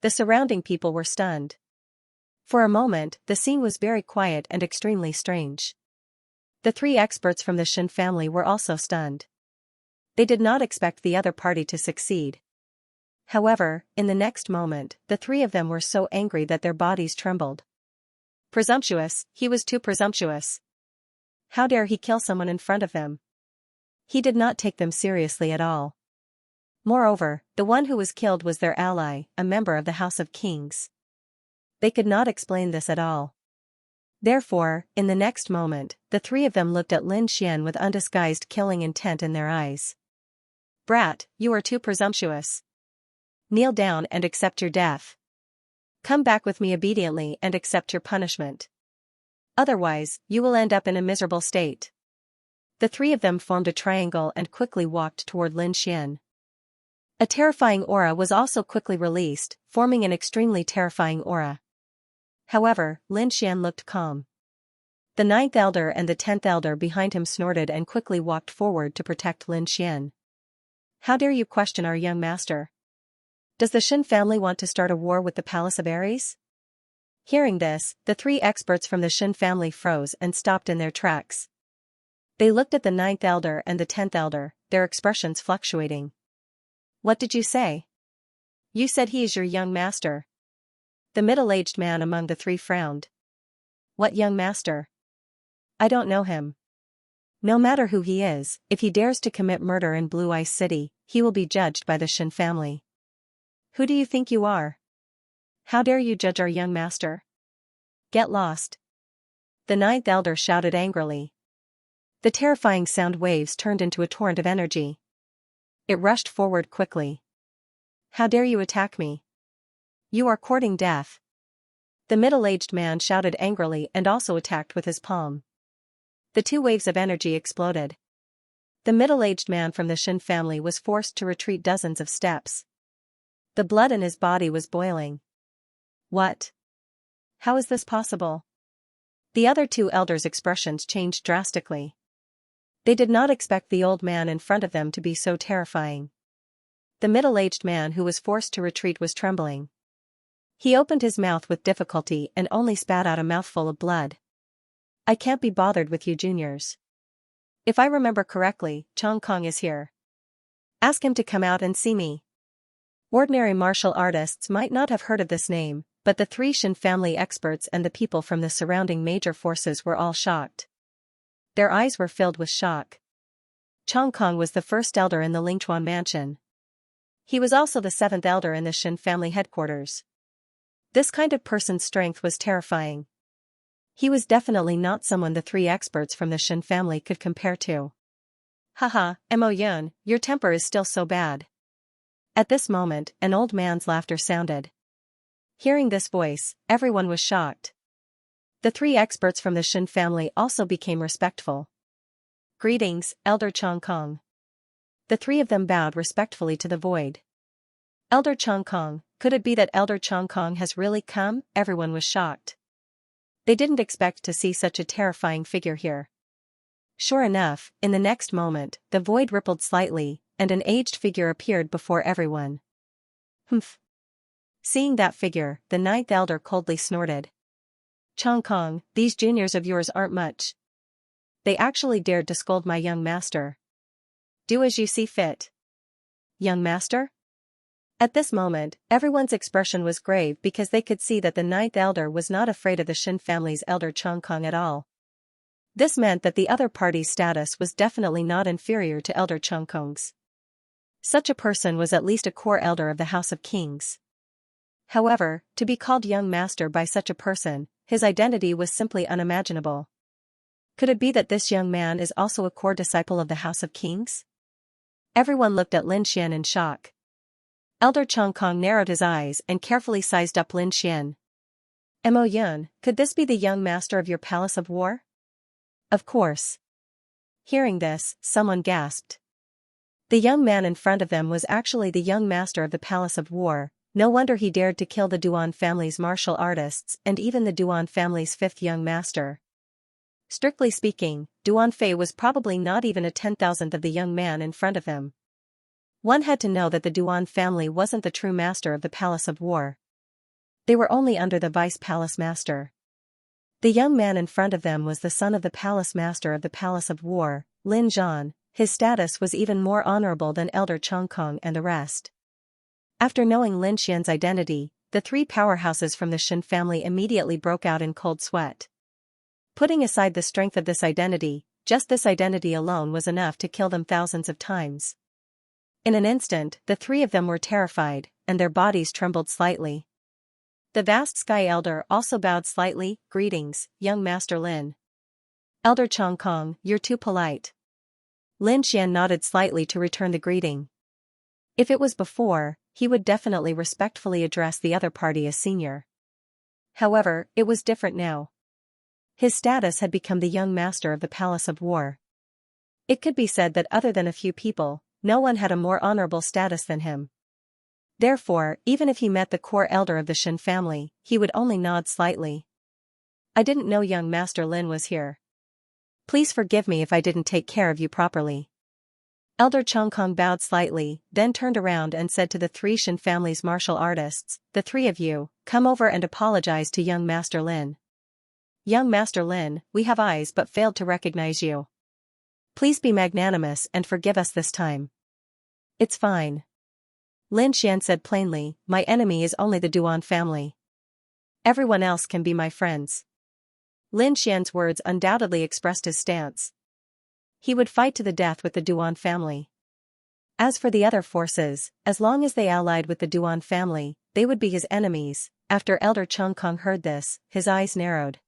The surrounding people were stunned. For a moment, the scene was very quiet and extremely strange. The three experts from the Shin family were also stunned. They did not expect the other party to succeed. However, in the next moment, the three of them were so angry that their bodies trembled. Presumptuous, he was too presumptuous. How dare he kill someone in front of them? He did not take them seriously at all. Moreover, the one who was killed was their ally, a member of the House of Kings. They could not explain this at all. Therefore, in the next moment, the three of them looked at Lin Xian with undisguised killing intent in their eyes. "Brat, you are too presumptuous. Kneel down and accept your death. Come back with me obediently and accept your punishment. Otherwise, you will end up in a miserable state." The three of them formed a triangle and quickly walked toward Lin Xian. A terrifying aura was also quickly released, forming an extremely terrifying aura. However, Lin Xian looked calm. The 9th elder and the 10th elder behind him snorted and quickly walked forward to protect Lin Xian. "How dare you question our young master? Does the Shen family want to start a war with the Palace of Ares?" Hearing this, the three experts from the Shen family froze and stopped in their tracks. They looked at the 9th elder and the 10th elder, their expressions fluctuating. "What did you say? You said he is your young master." The middle-aged man among the three frowned. "What young master? I don't know him. No matter who he is, if he dares to commit murder in Blue Ice City, he will be judged by the Shen family. Who do you think you are? How dare you judge our young master? Get lost." The 9th elder shouted angrily. The terrifying sound waves turned into a torrent of energy. It rushed forward quickly. "How dare you attack me? You are courting death." The middle-aged man shouted angrily and also attacked with his palm. The two waves of energy exploded. The middle-aged man from the Shen family was forced to retreat dozens of steps. The blood in his body was boiling. "What? How is this possible?" The other two elders' expressions changed drastically. They did not expect the old man in front of them to be so terrifying. The middle-aged man who was forced to retreat was trembling. He opened his mouth with difficulty and only spat out a mouthful of blood. "I can't be bothered with you juniors. If I remember correctly, Chong Kong is here. Ask him to come out and see me." Ordinary martial artists might not have heard of this name, but the three Shen family experts and the people from the surrounding major forces were all shocked. Their eyes were filled with shock. Chong Kong was the first elder in the Lingchuan mansion. He was also the 7th elder in the Shen family headquarters. This kind of person's strength was terrifying. He was definitely not someone the three experts from the Shen family could compare to. "Haha, Mo Yun, your temper is still so bad." At this moment, an old man's laughter sounded. Hearing this voice, everyone was shocked. The three experts from the Shen family also became respectful. "Greetings, Elder Chong Kong." The three of them bowed respectfully to the void. "Elder Chong Kong, could it be that Elder Chong Kong has really come?" Everyone was shocked. They didn't expect to see such a terrifying figure here. Sure enough, in the next moment, the void rippled slightly, and an aged figure appeared before everyone. "Humph." Seeing that figure, the 9th elder coldly snorted. "Chong Kong, these juniors of yours aren't much. They actually dared to scold my young master. Do as you see fit." "Young master?" At this moment, everyone's expression was grave because they could see that the 9th elder was not afraid of the Shen family's elder Chong Kong at all. This meant that the other party's status was definitely not inferior to Elder Chong Kong's. Such a person was at least a core elder of the House of Kings. However, to be called young master by such a person, his identity was simply unimaginable. Could it be that this young man is also a core disciple of the House of Kings? Everyone looked at Lin Xian in shock. Elder Chong Kong narrowed his eyes and carefully sized up Lin Xian. "Mo Yun, could this be the young master of your Palace of War?" "Of course." Hearing this, someone gasped. The young man in front of them was actually the young master of the Palace of War. No wonder he dared to kill the Duan family's martial artists and even the Duan family's 5th young master. Strictly speaking, Duan Fei was probably not even a 10,000th of the young man in front of him. One had to know that the Duan family wasn't the true master of the Palace of War. They were only under the vice palace master. The young man in front of them was the son of the palace master of the Palace of War, Lin Zhan. His status was even more honorable than Elder Chong Kong and the rest. After knowing Lin Xian's identity, the three powerhouses from the Shen family immediately broke out in cold sweat. Putting aside the strength of this identity, just this identity alone was enough to kill them thousands of times. In an instant, the three of them were terrified, and their bodies trembled slightly. The vast Sky Elder also bowed slightly. "Greetings, young Master Lin." "Elder Chongkong, you're too polite." Lin Xian nodded slightly to return the greeting. If it was before, he would definitely respectfully address the other party as senior. However, it was different now. His status had become the young master of the Palace of War. It could be said that other than a few people, no one had a more honorable status than him. Therefore, even if he met the core elder of the Shen family, he would only nod slightly. "I didn't know young Master Lin was here. Please forgive me if I didn't take care of you properly." Elder Chongkong bowed slightly, then turned around and said to the three Shen family's martial artists, "The three of you, come over and apologize to young Master Lin." "Young Master Lin, we have eyes but failed to recognize you. Please be magnanimous and forgive us this time." "It's fine." Lin Xian said plainly, "My enemy is only the Duan family. Everyone else can be my friends." Lin Xian's words undoubtedly expressed his stance. He would fight to the death with the Duan family. As for the other forces, as long as they allied with the Duan family, they would be his enemies. After Elder Chongkong heard this, his eyes narrowed.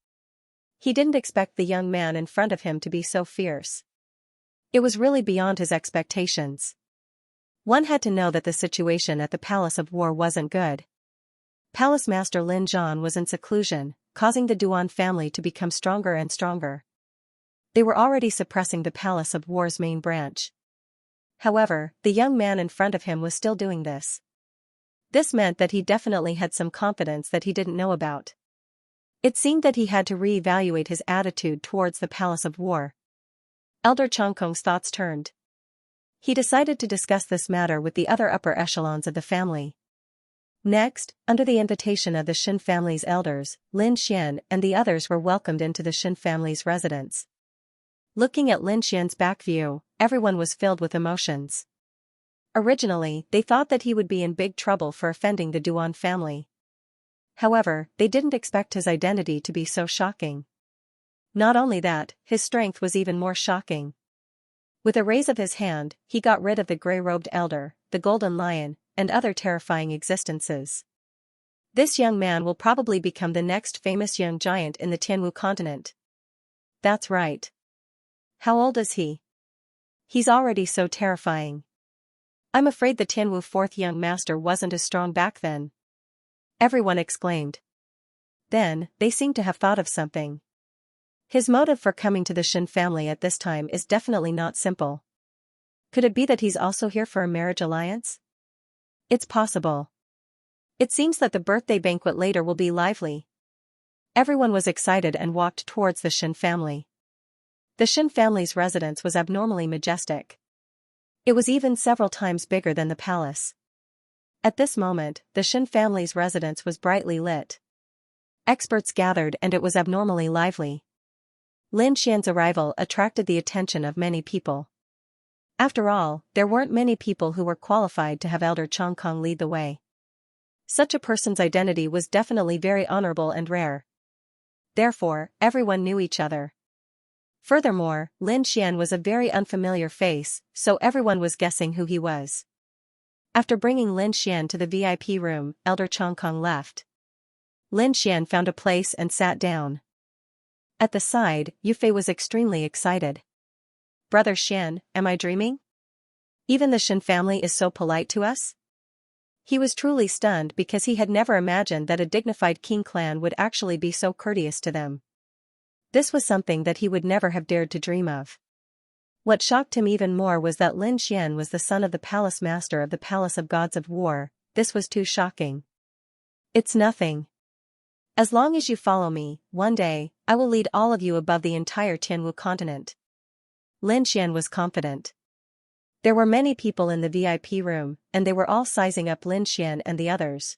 He didn't expect the young man in front of him to be so fierce. It was really beyond his expectations. One had to know that the situation at the Palace of War wasn't good. Palace Master Lin Zhan was in seclusion, causing the Duan family to become stronger and stronger. They were already suppressing the Palace of War's main branch. However, the young man in front of him was still doing this. This meant that he definitely had some confidence that he didn't know about. It seemed that he had to re-evaluate his attitude towards the Palace of War. Elder Chongkong's thoughts turned. He decided to discuss this matter with the other upper echelons of the family. Next, under the invitation of the Shen family's elders, Lin Xian and the others were welcomed into the Shen family's residence. Looking at Lin Xian's back view, everyone was filled with emotions. Originally, they thought that he would be in big trouble for offending the Duan family. However, they didn't expect his identity to be so shocking. Not only that, his strength was even more shocking. With a raise of his hand, he got rid of the grey-robed elder, the golden lion, and other terrifying existences. This young man will probably become the next famous young giant in the Tianwu continent. That's right. How old is he? He's already so terrifying. I'm afraid the Tianwu fourth young master wasn't as strong back then. Everyone exclaimed. Then, they seemed to have thought of something. His motive for coming to the Shen family at this time is definitely not simple. Could it be that he's also here for a marriage alliance? It's possible. It seems that the birthday banquet later will be lively. Everyone was excited and walked towards the Shen family. The Shen family's residence was abnormally majestic. It was even several times bigger than the palace. At this moment, the Shen family's residence was brightly lit. Experts gathered and it was abnormally lively. Lin Xian's arrival attracted the attention of many people. After all, there weren't many people who were qualified to have Elder Chongkong lead the way. Such a person's identity was definitely very honorable and rare. Therefore, everyone knew each other. Furthermore, Lin Xian was a very unfamiliar face, so everyone was guessing who he was. After bringing Lin Xian to the VIP room, Elder Chongkong left. Lin Xian found a place and sat down. At the side, Yufei was extremely excited. "Brother Xian, am I dreaming? Even the Shen family is so polite to us?" He was truly stunned because he had never imagined that a dignified Qing clan would actually be so courteous to them. This was something that he would never have dared to dream of. What shocked him even more was that Lin Xian was the son of the palace master of the Palace of Gods of War. This was too shocking. "It's nothing. As long as you follow me, one day, I will lead all of you above the entire Tianwu continent." Lin Xian was confident. There were many people in the VIP room, and they were all sizing up Lin Xian and the others.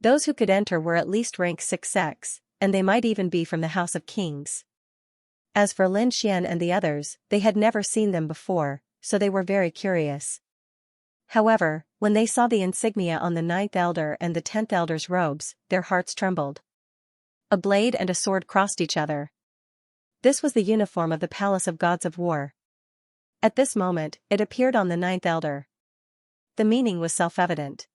Those who could enter were at least rank 6X, and they might even be from the House of Kings. As for Lin Xian and the others, they had never seen them before, so they were very curious. However, when they saw the insignia on the 9th elder and the 10th elder's robes, their hearts trembled. A blade and a sword crossed each other. This was the uniform of the Palace of Gods of War. At this moment, it appeared on the ninth elder. The meaning was self-evident.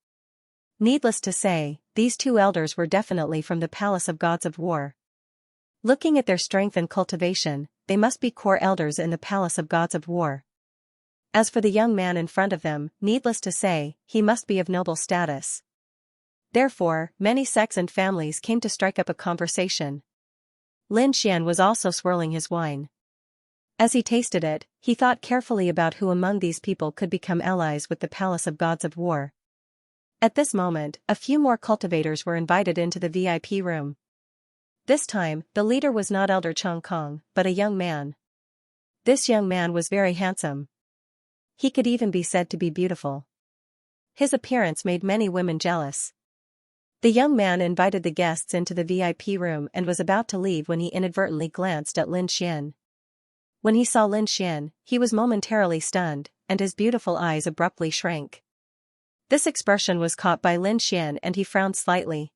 Needless to say, these two elders were definitely from the Palace of Gods of War. Looking at their strength and cultivation, they must be core elders in the Palace of Gods of War. As for the young man in front of them, needless to say, he must be of noble status. Therefore, many sects and families came to strike up a conversation. Lin Xian was also swirling his wine. As he tasted it, he thought carefully about who among these people could become allies with the Palace of Gods of War. At this moment, a few more cultivators were invited into the VIP room. This time, the leader was not Elder Chong Kong, but a young man. This young man was very handsome. He could even be said to be beautiful. His appearance made many women jealous. The young man invited the guests into the VIP room and was about to leave when he inadvertently glanced at Lin Xian. When he saw Lin Xian, he was momentarily stunned, and his beautiful eyes abruptly shrank. This expression was caught by Lin Xian and he frowned slightly.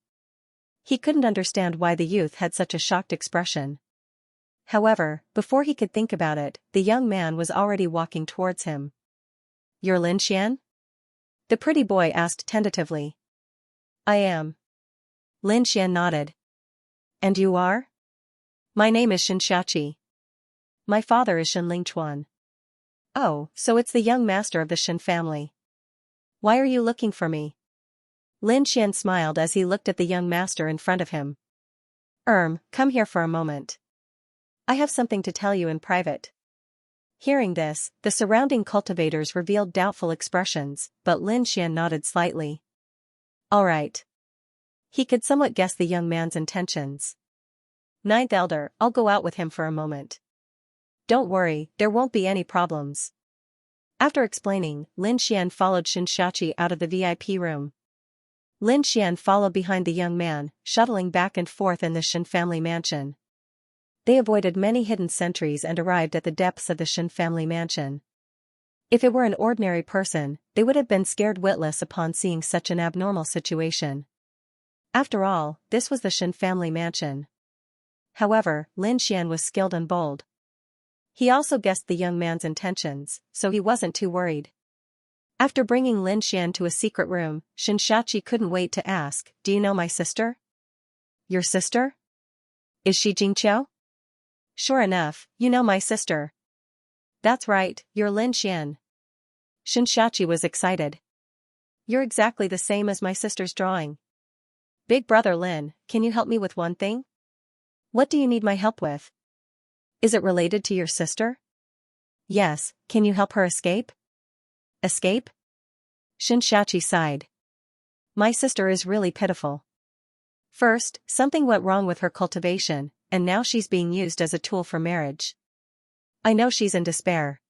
He couldn't understand why the youth had such a shocked expression. However, before he could think about it, the young man was already walking towards him. "You're Lin Xian?" the pretty boy asked tentatively. "I am." Lin Xian nodded. "And you are?" "My name is Xianxia. My father is Shen Lingchuan." "Oh, so it's the young master of the Shen family. Why are you looking for me?" Lin Xian smiled as he looked at the young master in front of him. Come here for a moment. I have something to tell you in private." Hearing this, the surrounding cultivators revealed doubtful expressions, but Lin Xian nodded slightly. "All right." He could somewhat guess the young man's intentions. "Ninth elder, I'll go out with him for a moment." "Don't worry, there won't be any problems." After explaining, Lin Xian followed Xianxia out of the VIP room. Lin Xian followed behind the young man, shuttling back and forth in the Shen family mansion. They avoided many hidden sentries and arrived at the depths of the Shen family mansion. If it were an ordinary person, they would have been scared witless upon seeing such an abnormal situation. After all, this was the Shen family mansion. However, Lin Xian was skilled and bold. He also guessed the young man's intentions, so he wasn't too worried. After bringing Lin Xian to a secret room, Xianxia couldn't wait to ask, "Do you know my sister?" "Your sister? Is she Jingqiao?" "Sure enough, you know my sister." "That's right, you're Lin Xian." Xianxia was excited. "You're exactly the same as my sister's drawing. Big brother Lin, can you help me with one thing?" "What do you need my help with?" "Is it related to your sister?" "Yes, can you help her escape?" "Escape?" Xianxia sighed. "My sister is really pitiful. First, something went wrong with her cultivation, and now she's being used as a tool for marriage. I know she's in despair.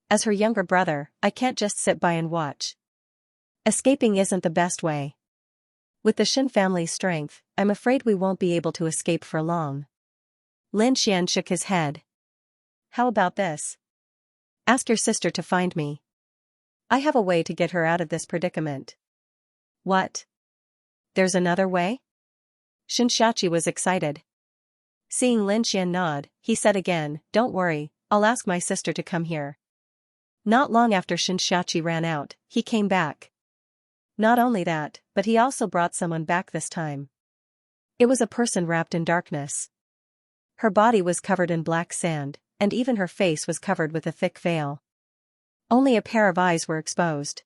As her younger brother, I can't just sit by and watch. Escaping isn't the best way. With the Shen family's strength, I'm afraid we won't be able to escape for long." Lin Xian shook his head. "How about this? Ask your sister to find me. I have a way to get her out of this predicament." "What? There's another way?" Xianxia was excited. Seeing Lin Xian nod, he said again, "Don't worry, I'll ask my sister to come here." Not long after Xianxia ran out, he came back. Not only that, but he also brought someone back this time. It was a person wrapped in darkness. Her body was covered in black sand, and even her face was covered with a thick veil. Only a pair of eyes were exposed.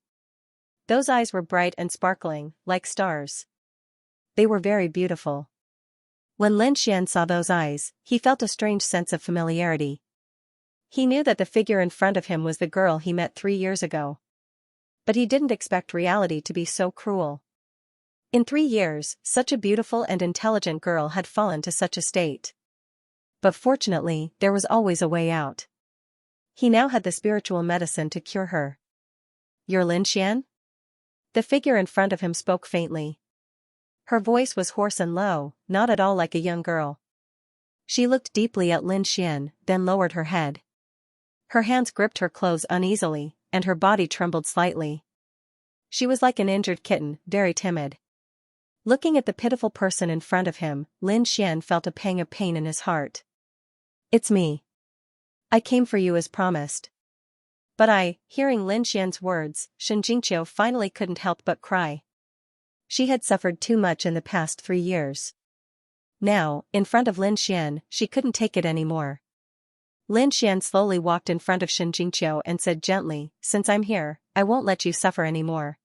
Those eyes were bright and sparkling, like stars. They were very beautiful. When Lin Xian saw those eyes, he felt a strange sense of familiarity. He knew that the figure in front of him was the girl he met 3 years ago. But he didn't expect reality to be so cruel. In 3 years, such a beautiful and intelligent girl had fallen to such a state. But fortunately, there was always a way out. He now had the spiritual medicine to cure her. "You're Lin Xian?" The figure in front of him spoke faintly. Her voice was hoarse and low, not at all like a young girl. She looked deeply at Lin Xian, then lowered her head. Her hands gripped her clothes uneasily, and her body trembled slightly. She was like an injured kitten, very timid. Looking at the pitiful person in front of him, Lin Xian felt a pang of pain in his heart. It's me. I came for you as promised. But hearing Lin Xian's words, Xianxia finally couldn't help but cry. She had suffered too much in the past 3 years. Now, in front of Lin Xian, she couldn't take it anymore. Lin Xian slowly walked in front of Xianxia and said gently, "Since I'm here, I won't let you suffer anymore."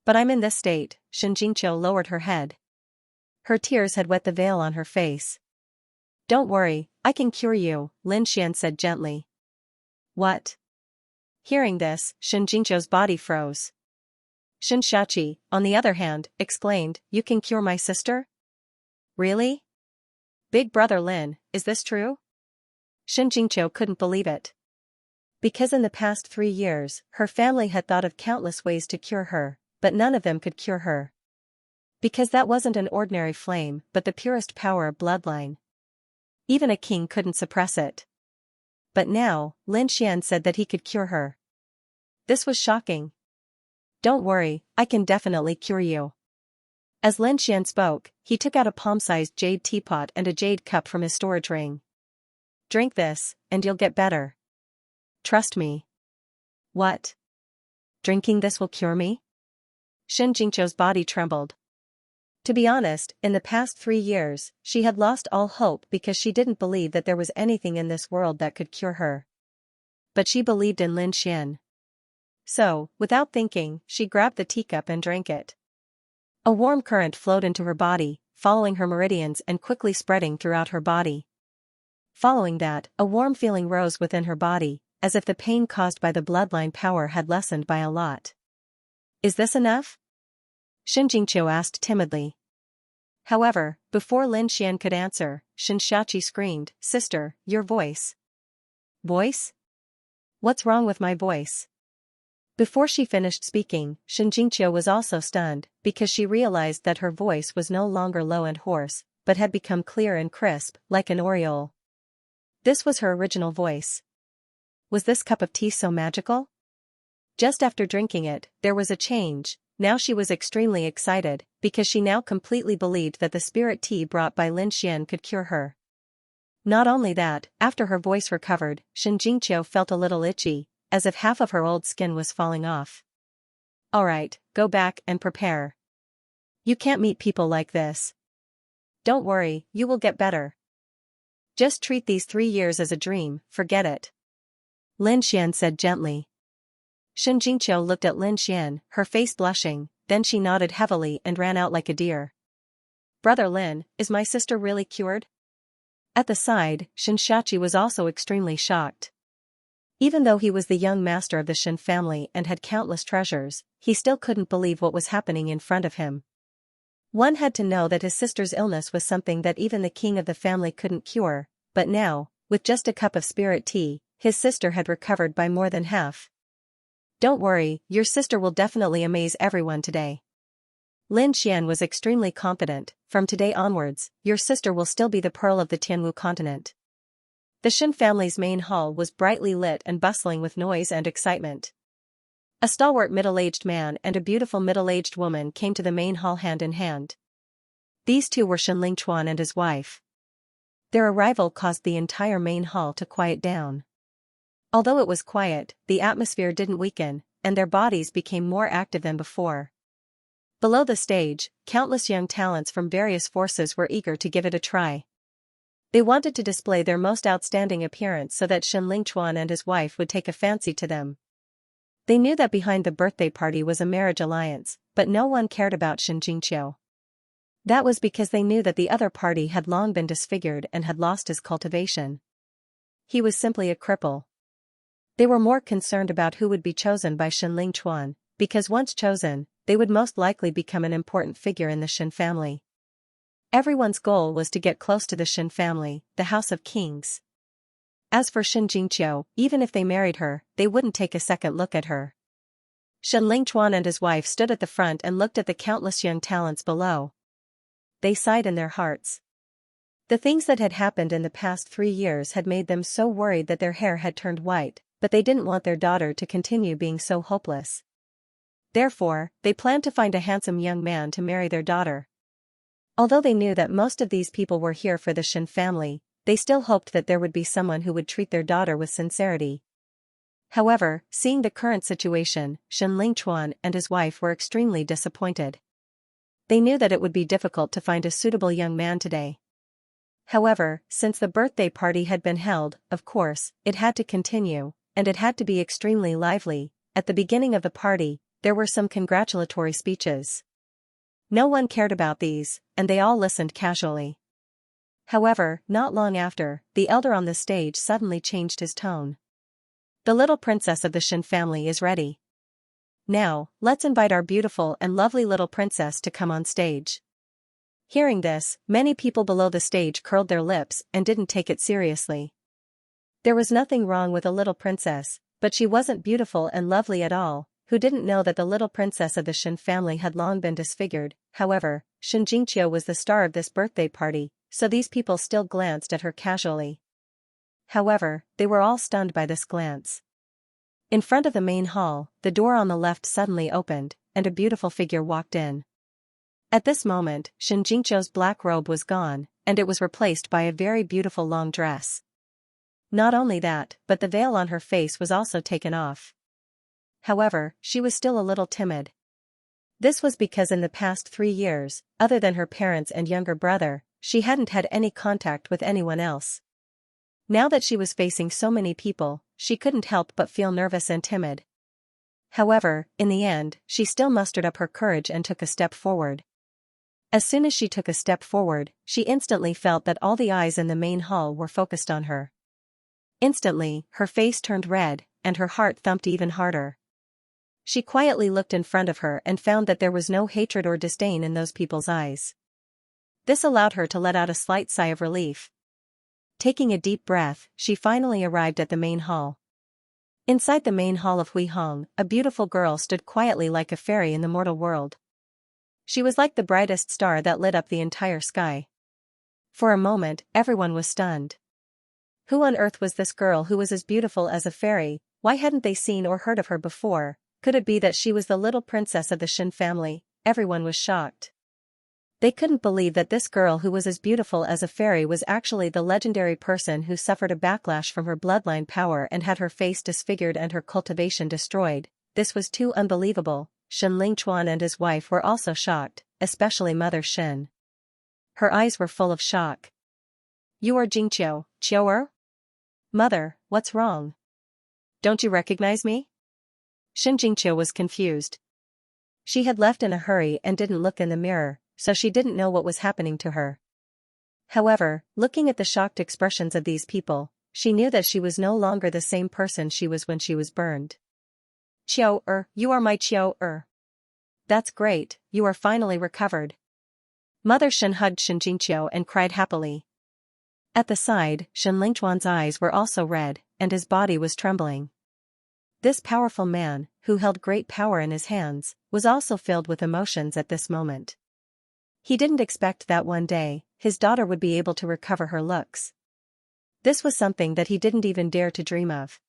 "But I'm in this state," Xianxia lowered her head. Her tears had wet the veil on her face. "Don't worry, I can cure you," Lin Xian said gently. "What?" Hearing this, Xianxia's body froze. Xianxia, on the other hand, explained, "You can cure my sister? Really? Big brother Lin, is this true?" Xianxia couldn't believe it. Because in the past 3 years, her family had thought of countless ways to cure her, but none of them could cure her. Because that wasn't an ordinary flame but the purest power of bloodline. Even a king couldn't suppress it. But now, Lin Xian said that he could cure her. This was shocking. "Don't worry, I can definitely cure you." As Lin Xian spoke, he took out a palm-sized jade teapot and a jade cup from his storage ring. "Drink this, and you'll get better. Trust me." "What? Drinking this will cure me?" Xianxingqiu's body trembled. To be honest, in the past 3 years, she had lost all hope because she didn't believe that there was anything in this world that could cure her. But she believed in Lin Xian. So, without thinking, she grabbed the teacup and drank it. A warm current flowed into her body, following her meridians and quickly spreading throughout her body. Following that, a warm feeling rose within her body, as if the pain caused by the bloodline power had lessened by a lot. "Is this enough?" Xianxia asked timidly. However, before Lin Xian could answer, Xianxia screamed, "Sister, your voice." "Voice? What's wrong with my voice?" Before she finished speaking, Xianxia was also stunned, because she realized that her voice was no longer low and hoarse, but had become clear and crisp, like an aureole. This was her original voice. Was this cup of tea so magical? Just after drinking it, there was a change. Now she was extremely excited, because she now completely believed that the spirit tea brought by Lin Xian could cure her. Not only that, after her voice recovered, Xianxia felt a little itchy, as if half of her old skin was falling off. "Alright, go back and prepare. You can't meet people like this. Don't worry, you will get better. Just treat these 3 years as a dream, forget it," Lin Xian said gently. Xianxia looked at Lin Xian, her face blushing, then she nodded heavily and ran out like a deer. "Brother Lin, is my sister really cured?" At the side, Xianxia was also extremely shocked. Even though he was the young master of the Shen family and had countless treasures, he still couldn't believe what was happening in front of him. One had to know that his sister's illness was something that even the king of the family couldn't cure, but now, with just a cup of spirit tea, his sister had recovered by more than half. "Don't worry, your sister will definitely amaze everyone today." Lin Xian was extremely confident. "From today onwards, your sister will still be the pearl of the Tianwu continent." The Shen family's main hall was brightly lit and bustling with noise and excitement. A stalwart middle-aged man and a beautiful middle-aged woman came to the main hall hand in hand. These two were Shen Lingchuan and his wife. Their arrival caused the entire main hall to quiet down. Although it was quiet, the atmosphere didn't weaken, and their bodies became more active than before. Below the stage, countless young talents from various forces were eager to give it a try. They wanted to display their most outstanding appearance so that Shen Lingchuan and his wife would take a fancy to them. They knew that behind the birthday party was a marriage alliance, but no one cared about Xianxia. That was because they knew that the other party had long been disfigured and had lost his cultivation. He was simply a cripple. They were more concerned about who would be chosen by Shen Lingchuan, because once chosen, they would most likely become an important figure in the Shen family. Everyone's goal was to get close to the Shen family, the House of Kings. As for Xianxia, even if they married her, they wouldn't take a second look at her. Shen Lingchuan and his wife stood at the front and looked at the countless young talents below. They sighed in their hearts. The things that had happened in the past 3 years had made them so worried that their hair had turned white, but they didn't want their daughter to continue being so hopeless. Therefore, they planned to find a handsome young man to marry their daughter. Although they knew that most of these people were here for the Shen family, they still hoped that there would be someone who would treat their daughter with sincerity. However, seeing the current situation, Xianxia and his wife were extremely disappointed. They knew that it would be difficult to find a suitable young man today. However, since the birthday party had been held, of course, it had to continue, and it had to be extremely lively. At the beginning of the party, there were some congratulatory speeches. No one cared about these, and they all listened casually. However, not long after, the elder on the stage suddenly changed his tone. The little princess of the Shen family is ready. Now, let's invite our beautiful and lovely little princess to come on stage. Hearing this, many people below the stage curled their lips and didn't take it seriously. There was nothing wrong with a little princess, but she wasn't beautiful and lovely at all. Who didn't know that the little princess of the Shen family had long been disfigured? However, Xianxia was the star of this birthday party, so these people still glanced at her casually. However, they were all stunned by this glance. In front of the main hall, the door on the left suddenly opened, and a beautiful figure walked in. At this moment, Xianxia's black robe was gone, and it was replaced by a very beautiful long dress. Not only that, but the veil on her face was also taken off. However, she was still a little timid. This was because in the past 3 years, other than her parents and younger brother, she hadn't had any contact with anyone else. Now that she was facing so many people, she couldn't help but feel nervous and timid. However, in the end, she still mustered up her courage and took a step forward. As soon as she took a step forward, she instantly felt that all the eyes in the main hall were focused on her. Instantly, her face turned red, and her heart thumped even harder. She quietly looked in front of her and found that there was no hatred or disdain in those people's eyes. This allowed her to let out a slight sigh of relief. Taking a deep breath, she finally arrived at the main hall. Inside the main hall of Vhumad, a beautiful girl stood quietly like a fairy in the mortal world. She was like the brightest star that lit up the entire sky. For a moment, everyone was stunned. Who on earth was this girl who was as beautiful as a fairy? Why hadn't they seen or heard of her before? Could it be that she was the little princess of the Shen family? Everyone was shocked. They couldn't believe that this girl who was as beautiful as a fairy was actually the legendary person who suffered a backlash from her bloodline power and had her face disfigured and her cultivation destroyed. This was too unbelievable. Xianxia and his wife were also shocked, especially Mother Shen. Her eyes were full of shock. "You are Jingqiu, Qiu'er? Mother, what's wrong? Don't you recognize me?" Xianxia was confused. She had left in a hurry and didn't look in the mirror, so she didn't know what was happening to her. However, looking at the shocked expressions of these people, she knew that she was no longer the same person she was when she was burned. "Qiu'er, you are my Qiu'er. That's great, you are finally recovered." Mother Shen hugged Xianxia and cried happily. At the side, Xianxia's eyes were also red, and his body was trembling. This powerful man, who held great power in his hands, was also filled with emotions at this moment. He didn't expect that one day, his daughter would be able to recover her looks. This was something that he didn't even dare to dream of.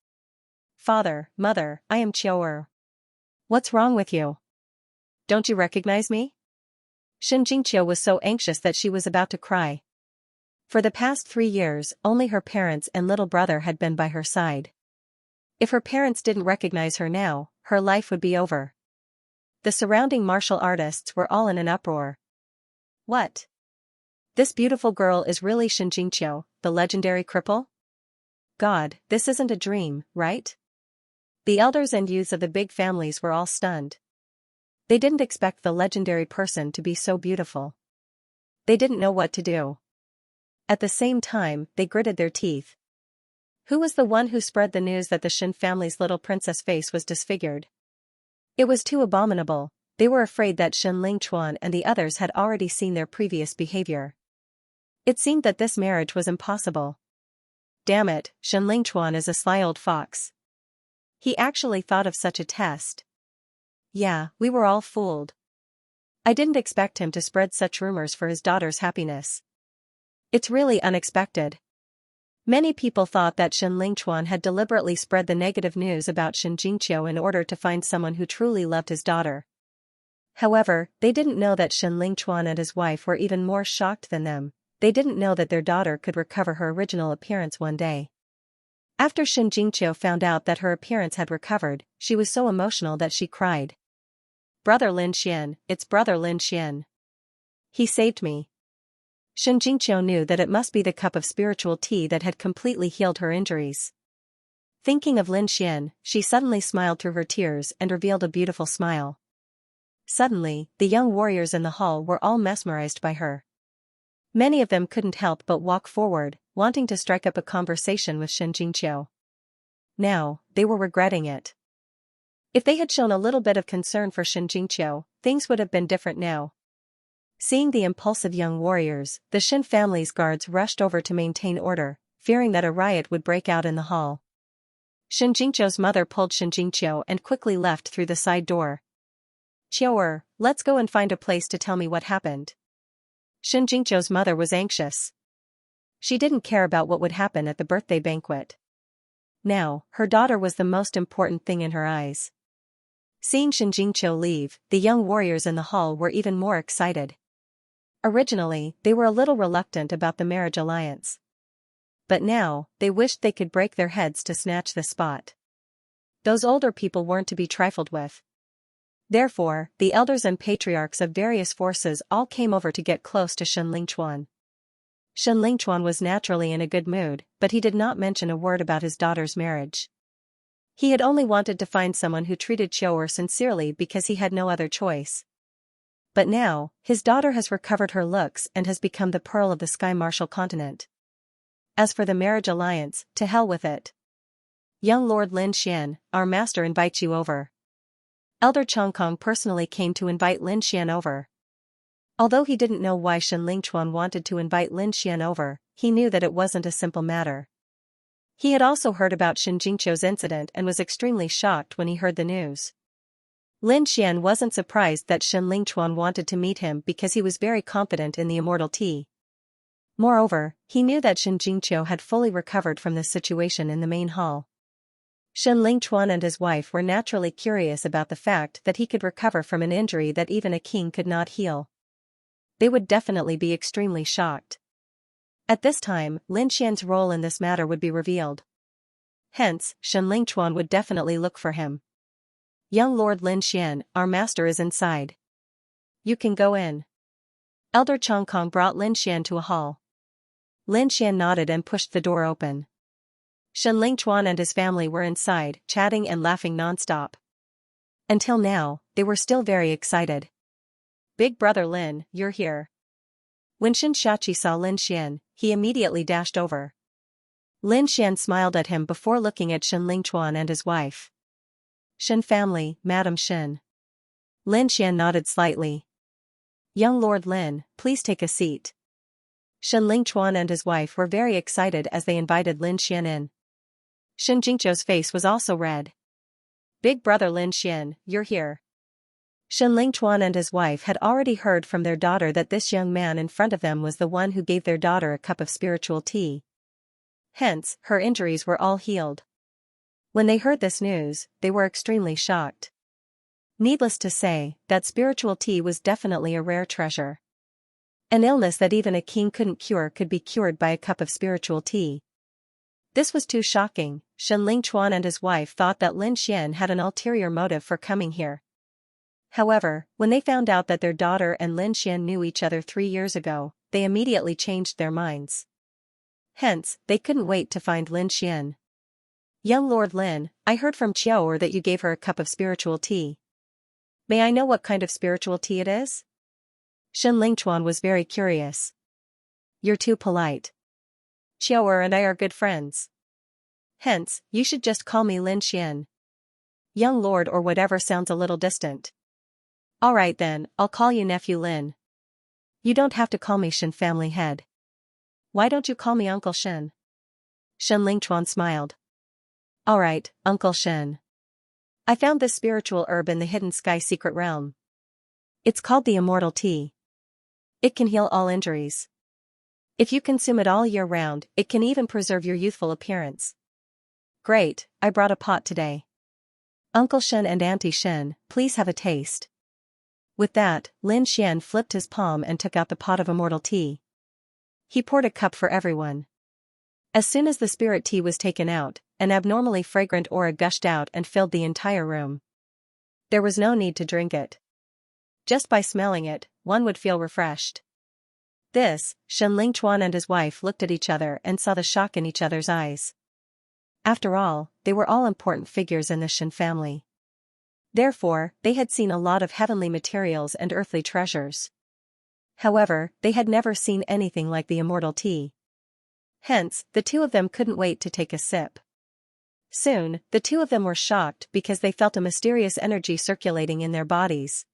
"Father, Mother, I am Qiu'er. What's wrong with you? Don't you recognize me?" Xianxia was so anxious that she was about to cry. For the past 3 years, only her parents and little brother had been by her side. If her parents didn't recognize her now, her life would be over. The surrounding martial artists were all in an uproar. What? This beautiful girl is really Xianxia, the legendary cripple? God, this isn't a dream, right? The elders and youths of the big families were all stunned. They didn't expect the legendary person to be so beautiful. They didn't know what to do. At the same time, they gritted their teeth. Who was the one who spread the news that the Shen family's little princess face was disfigured? It was too abominable. They were afraid that Xianxia and the others had already seen their previous behavior. It seemed that this marriage was impossible. Damn it, Xianxia is a sly old fox. He actually thought of such a test. Yeah, we were all fooled. I didn't expect him to spread such rumors for his daughter's happiness. It's really unexpected. Many people thought that Xianxia had deliberately spread the negative news about Xianxia in order to find someone who truly loved his daughter. However, they didn't know that Xianxia and his wife were even more shocked than them. they didn't know that their daughter could recover her original appearance one day. After Xianxia found out that her appearance had recovered, she was so emotional that she cried. "Brother Lin Xian, it's Brother Lin Xian. He saved me." Xianxia knew that it must be the cup of spiritual tea that had completely healed her injuries. Thinking of Lin Xian, she suddenly smiled through her tears and revealed a beautiful smile. Suddenly, the young warriors in the hall were all mesmerized by her. Many of them couldn't help but walk forward, wanting to strike up a conversation with Xianxia. Now, they were regretting it. If they had shown a little bit of concern for Xianxia, things would have been different now. Seeing the impulsive young warriors, the Xin family's guards rushed over to maintain order, fearing that a riot would break out in the hall. Xianxingqiu's mother pulled Xianxingqiu and quickly left through the side door. "Qiu'er, let's go and find a place to tell me what happened." Xianxingqiu's mother was anxious. She didn't care about what would happen at the birthday banquet. Now, her daughter was the most important thing in her eyes. Seeing Xianxingqiu leave, the young warriors in the hall were even more excited. Originally, they were a little reluctant about the marriage alliance. But now, they wished they could break their heads to snatch the spot. Those older people weren't to be trifled with. Therefore, the elders and patriarchs of various forces all came over to get close to Shen Lingchuan. Shen Lingchuan was naturally in a good mood, but he did not mention a word about his daughter's marriage. He had only wanted to find someone who treated Qiu'er sincerely because he had no other choice. But now, his daughter has recovered her looks and has become the pearl of the Sky Martial continent. As for the marriage alliance, to hell with it. Young Lord Lin Xian, our master invites you over. Elder Chongkong personally came to invite Lin Xian over. Although he didn't know why Shen Lingchuan wanted to invite Lin Xian over, he knew that it wasn't a simple matter. He had also heard about Xianxingqiu's incident and was extremely shocked when he heard the news. Lin Xian wasn't surprised that Shen Lingchuan wanted to meet him because he was very confident in the immortal tea. Moreover, he knew that Xianxingqiu had fully recovered from the situation in the main hall. Shen Lingchuan and his wife were naturally curious about the fact that he could recover from an injury that even a king could not heal. They would definitely be extremely shocked. At this time, Lin Xian's role in this matter would be revealed. Hence, Shen Lingchuan would definitely look for him. "Young Lord Lin Xian, our master is inside. You can go in." Elder Chongkong brought Lin Xian to a hall. Lin Xian nodded and pushed the door open. Shen Lingchuan and his family were inside, chatting and laughing non-stop. Until now, they were still very excited. "Big brother Lin, you're here." When Xianxia saw Lin Xian, he immediately dashed over. Lin Xian smiled at him before looking at Shen Lingchuan and his wife. "Shen family, Madam Shen." Lin Xian nodded slightly. "Young Lord Lin, please take a seat." Shen Lingchuan and his wife were very excited as they invited Lin Xian in. Shen Jingqiu's face was also red. "Big brother Lin Xian, you're here." Shen Lingchuan and his wife had already heard from their daughter that this young man in front of them was the one who gave their daughter a cup of spiritual tea. Hence, her injuries were all healed. When they heard this news, they were extremely shocked. Needless to say, that spiritual tea was definitely a rare treasure. An illness that even a king couldn't cure could be cured by a cup of spiritual tea. This was too shocking. Shen Lingchuan and his wife thought that Lin Xian had an ulterior motive for coming here. However, when they found out that their daughter and Lin Xian knew each other 3 years ago, they immediately changed their minds. Hence, they couldn't wait to find Lin Xian. "Young Lord Lin, I heard from Qiu'er that you gave her a cup of spiritual tea. May I know what kind of spiritual tea it is?" Shen Lingchuan was very curious. "You're too polite. Qiu'er and I are good friends. Hence, you should just call me Lin Xian. Young Lord or whatever sounds a little distant." "Alright then, I'll call you Nephew Lin. You don't have to call me Shen family head. Why don't you call me Uncle Shen?" Shen Lingchuan smiled. "Alright, Uncle Shen. I found this spiritual herb in the hidden sky secret realm. It's called the immortal tea. It can heal all injuries. If you consume it all year round, it can even preserve your youthful appearance." "Great, I brought a pot today. Uncle Shen and Auntie Shen, please have a taste." With that, Lin Xian flipped his palm and took out the pot of immortal tea. He poured a cup for everyone. As soon as the spirit tea was taken out, an abnormally fragrant aura gushed out and filled the entire room. There was no need to drink it. Just by smelling it, one would feel refreshed. Shen Lingchuan and his wife looked at each other and saw the shock in each other's eyes. After all, they were all important figures in the Shen family. Therefore, they had seen a lot of heavenly materials and earthly treasures. However, they had never seen anything like the immortal tea. Hence, the two of them couldn't wait to take a sip. Soon, the two of them were shocked because they felt a mysterious energy circulating in their bodies.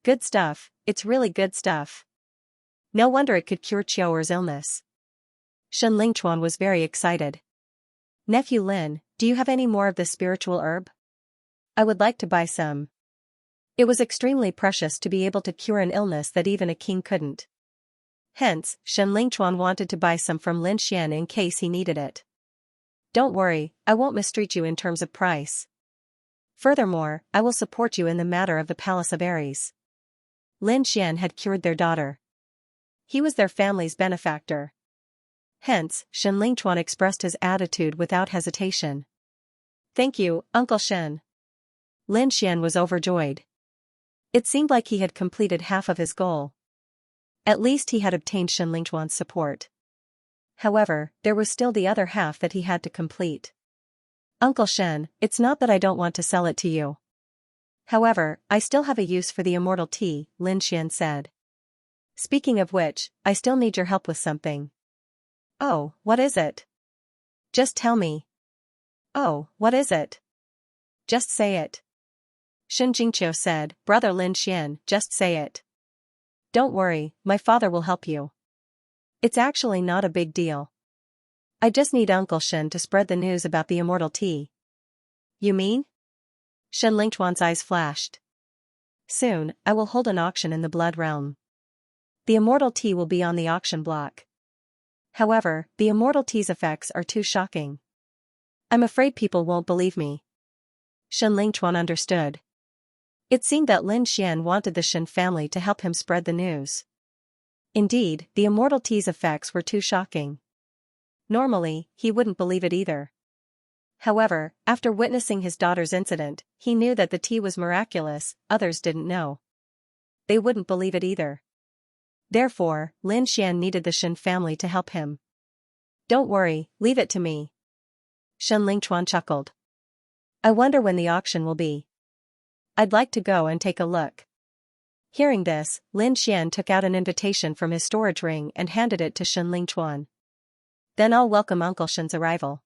Good stuff, it's really good stuff. No wonder it could cure Qiuer's illness. Shen Lingchuan was very excited. Nephew Lin, do you have any more of this spiritual herb? I would like to buy some. It was extremely precious to be able to cure an illness that even a king couldn't. Hence, Shen Lingchuan wanted to buy some from Lin Xian in case he needed it. Don't worry, I won't mistreat you in terms of price. Furthermore, I will support you in the matter of the Palace of Aries. Lin Xian had cured their daughter. He was their family's benefactor. Hence, Shen Lingchuan expressed his attitude without hesitation. Thank you, Uncle Shen. Lin Xian was overjoyed. It seemed like he had completed half of his goal. At least he had obtained Shen Lingchuan's support. However, there was still the other half that he had to complete. Uncle Shen, it's not that I don't want to sell it to you. However, I still have a use for the immortal tea, Lin Xian said. Speaking of which, I still need your help with something. Oh, what is it? Just tell me. Oh, what is it? Just say it. Shen Jingqiu said, Brother Lin Xian, just say it. Don't worry, my father will help you. It's actually not a big deal. I just need Uncle Shen to spread the news about the immortal tea. You mean? Shen Lingchuan's eyes flashed. Soon, I will hold an auction in the Blood Realm. The immortal tea will be on the auction block. However, the immortal tea's effects are too shocking. I'm afraid people won't believe me. Shen Lingchuan understood. It seemed that Lin Xian wanted the Shen family to help him spread the news. Indeed, the immortal tea's effects were too shocking. Normally, he wouldn't believe it either. However, after witnessing his daughter's incident, he knew that the tea was miraculous. Others didn't know. They wouldn't believe it either. Therefore, Lin Xian needed the Shen family to help him. Don't worry, leave it to me. Shen Lingchuan chuckled. I wonder when the auction will be. I'd like to go and take a look. Hearing this, Lin Xian took out an invitation from his storage ring and handed it to Shen Lingchuan. Then I'll welcome Uncle Shen's arrival.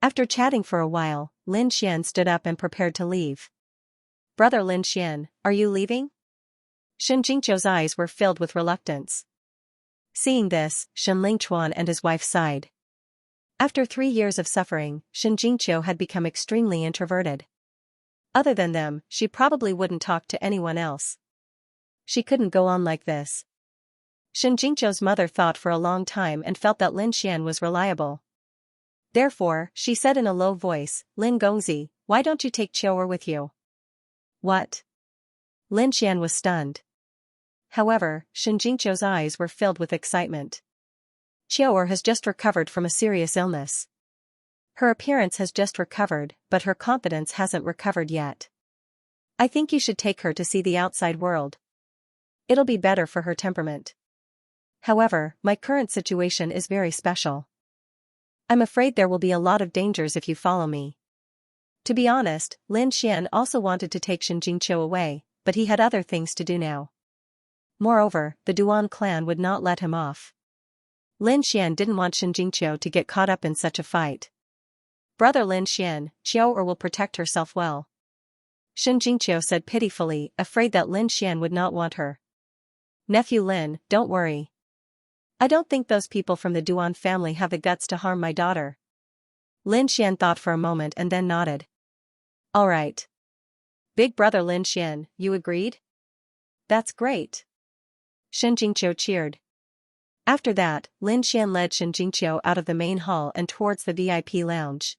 After chatting for a while, Lin Xian stood up and prepared to leave. Brother Lin Xian, are you leaving? Shen Jingqiu's eyes were filled with reluctance. Seeing this, Shen Lingchuan and his wife sighed. After 3 years of suffering, Shen Jingqiu had become extremely introverted. Other than them, she probably wouldn't talk to anyone else. She couldn't go on like this. Shen Jingqiu's mother thought for a long time and felt that Lin Xian was reliable. Therefore, she said in a low voice, Lin Gongzi, why don't you take Qiuer with you? What? Lin Xian was stunned. However, Shen Jingqiu's eyes were filled with excitement. Qiuer has just recovered from a serious illness. Her appearance has just recovered, but her confidence hasn't recovered yet. I think you should take her to see the outside world. It'll be better for her temperament. However, my current situation is very special. I'm afraid there will be a lot of dangers if you follow me. To be honest, Lin Xian also wanted to take Shen Jingqiu away, but he had other things to do now. Moreover, the Duan clan would not let him off. Lin Xian didn't want Shen Jingqiu to get caught up in such a fight. Brother Lin Xian, Qiuer will protect herself well. Shen Jingqiu said pitifully, afraid that Lin Xian would not want her. Nephew Lin, don't worry. I don't think those people from the Duan family have the guts to harm my daughter. Lin Xian thought for a moment and then nodded. All right. Big brother Lin Xian, you agreed? That's great. Shen Jingqiu cheered. After that, Lin Xian led Shen Jingqiu out of the main hall and towards the VIP lounge.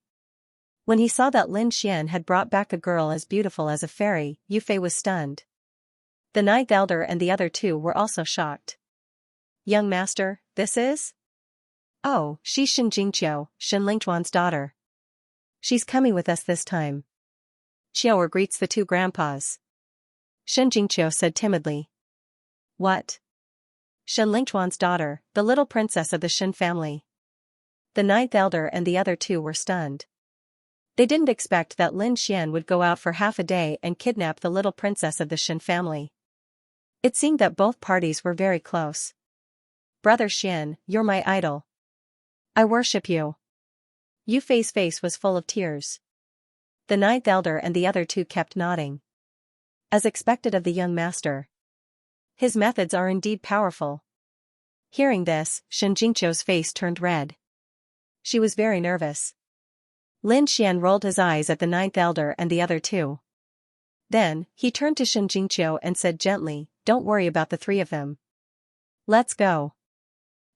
When he saw that Lin Xian had brought back a girl as beautiful as a fairy, Yu Fei was stunned. The ninth elder and the other two were also shocked. Young master, this is? Oh, she's Xianxia, Shen Lingchuan's daughter. She's coming with us this time. Xiaoer greets the two grandpas. Shen Jingqiu said timidly. What? Shen Lingchuan's daughter, the little princess of the Shen family. The ninth elder and the other two were stunned. They didn't expect that Lin Xian would go out for half a day and kidnap the little princess of the Shen family. It seemed that both parties were very close. Brother Xian, you're my idol. I worship you. Yu Fei's face was full of tears. The ninth elder and the other two kept nodding. As expected of the young master. His methods are indeed powerful. Hearing this, Shen Jingqiu's face turned red. She was very nervous. Lin Xian rolled his eyes at the ninth elder and the other two. Then, he turned to Shen Jingqiu and said gently, don't worry about the three of them. Let's go.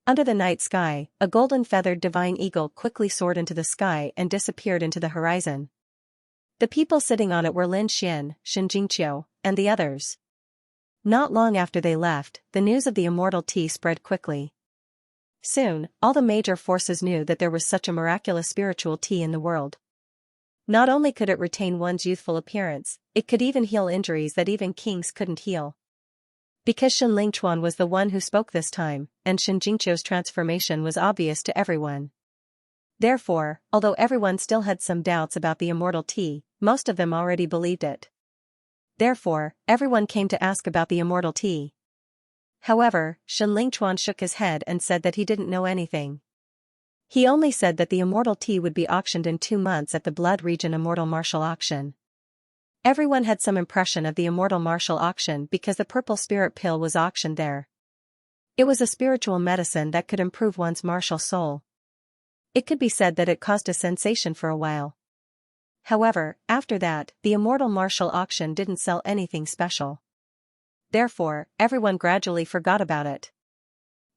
Under the night sky, a golden-feathered divine eagle quickly soared into the sky and disappeared into the horizon. The people sitting on it were Lin Xian, Shen Jingqiu, and the others. Not long after they left, the news of the immortal tea spread quickly. Soon, all the major forces knew that there was such a miraculous spiritual tea in the world. Not only could it retain one's youthful appearance, it could even heal injuries that even kings couldn't heal. Because Shen Lingchuan was the one who spoke this time, and Shen Jingqiu's transformation was obvious to everyone. Therefore, although everyone still had some doubts about the immortal tea, most of them already believed it. Therefore, everyone came to ask about the immortal tea. However, Shen Lingchuan shook his head and said that he didn't know anything. He only said that the immortal tea would be auctioned in 2 months at the Blood Region Immortal Martial Auction. Everyone had some impression of the Immortal Martial Auction because the purple spirit pill was auctioned there. It was a spiritual medicine that could improve one's martial soul. It could be said that it caused a sensation for a while. However, after that, the Immortal Martial Auction didn't sell anything special. Therefore, everyone gradually forgot about it.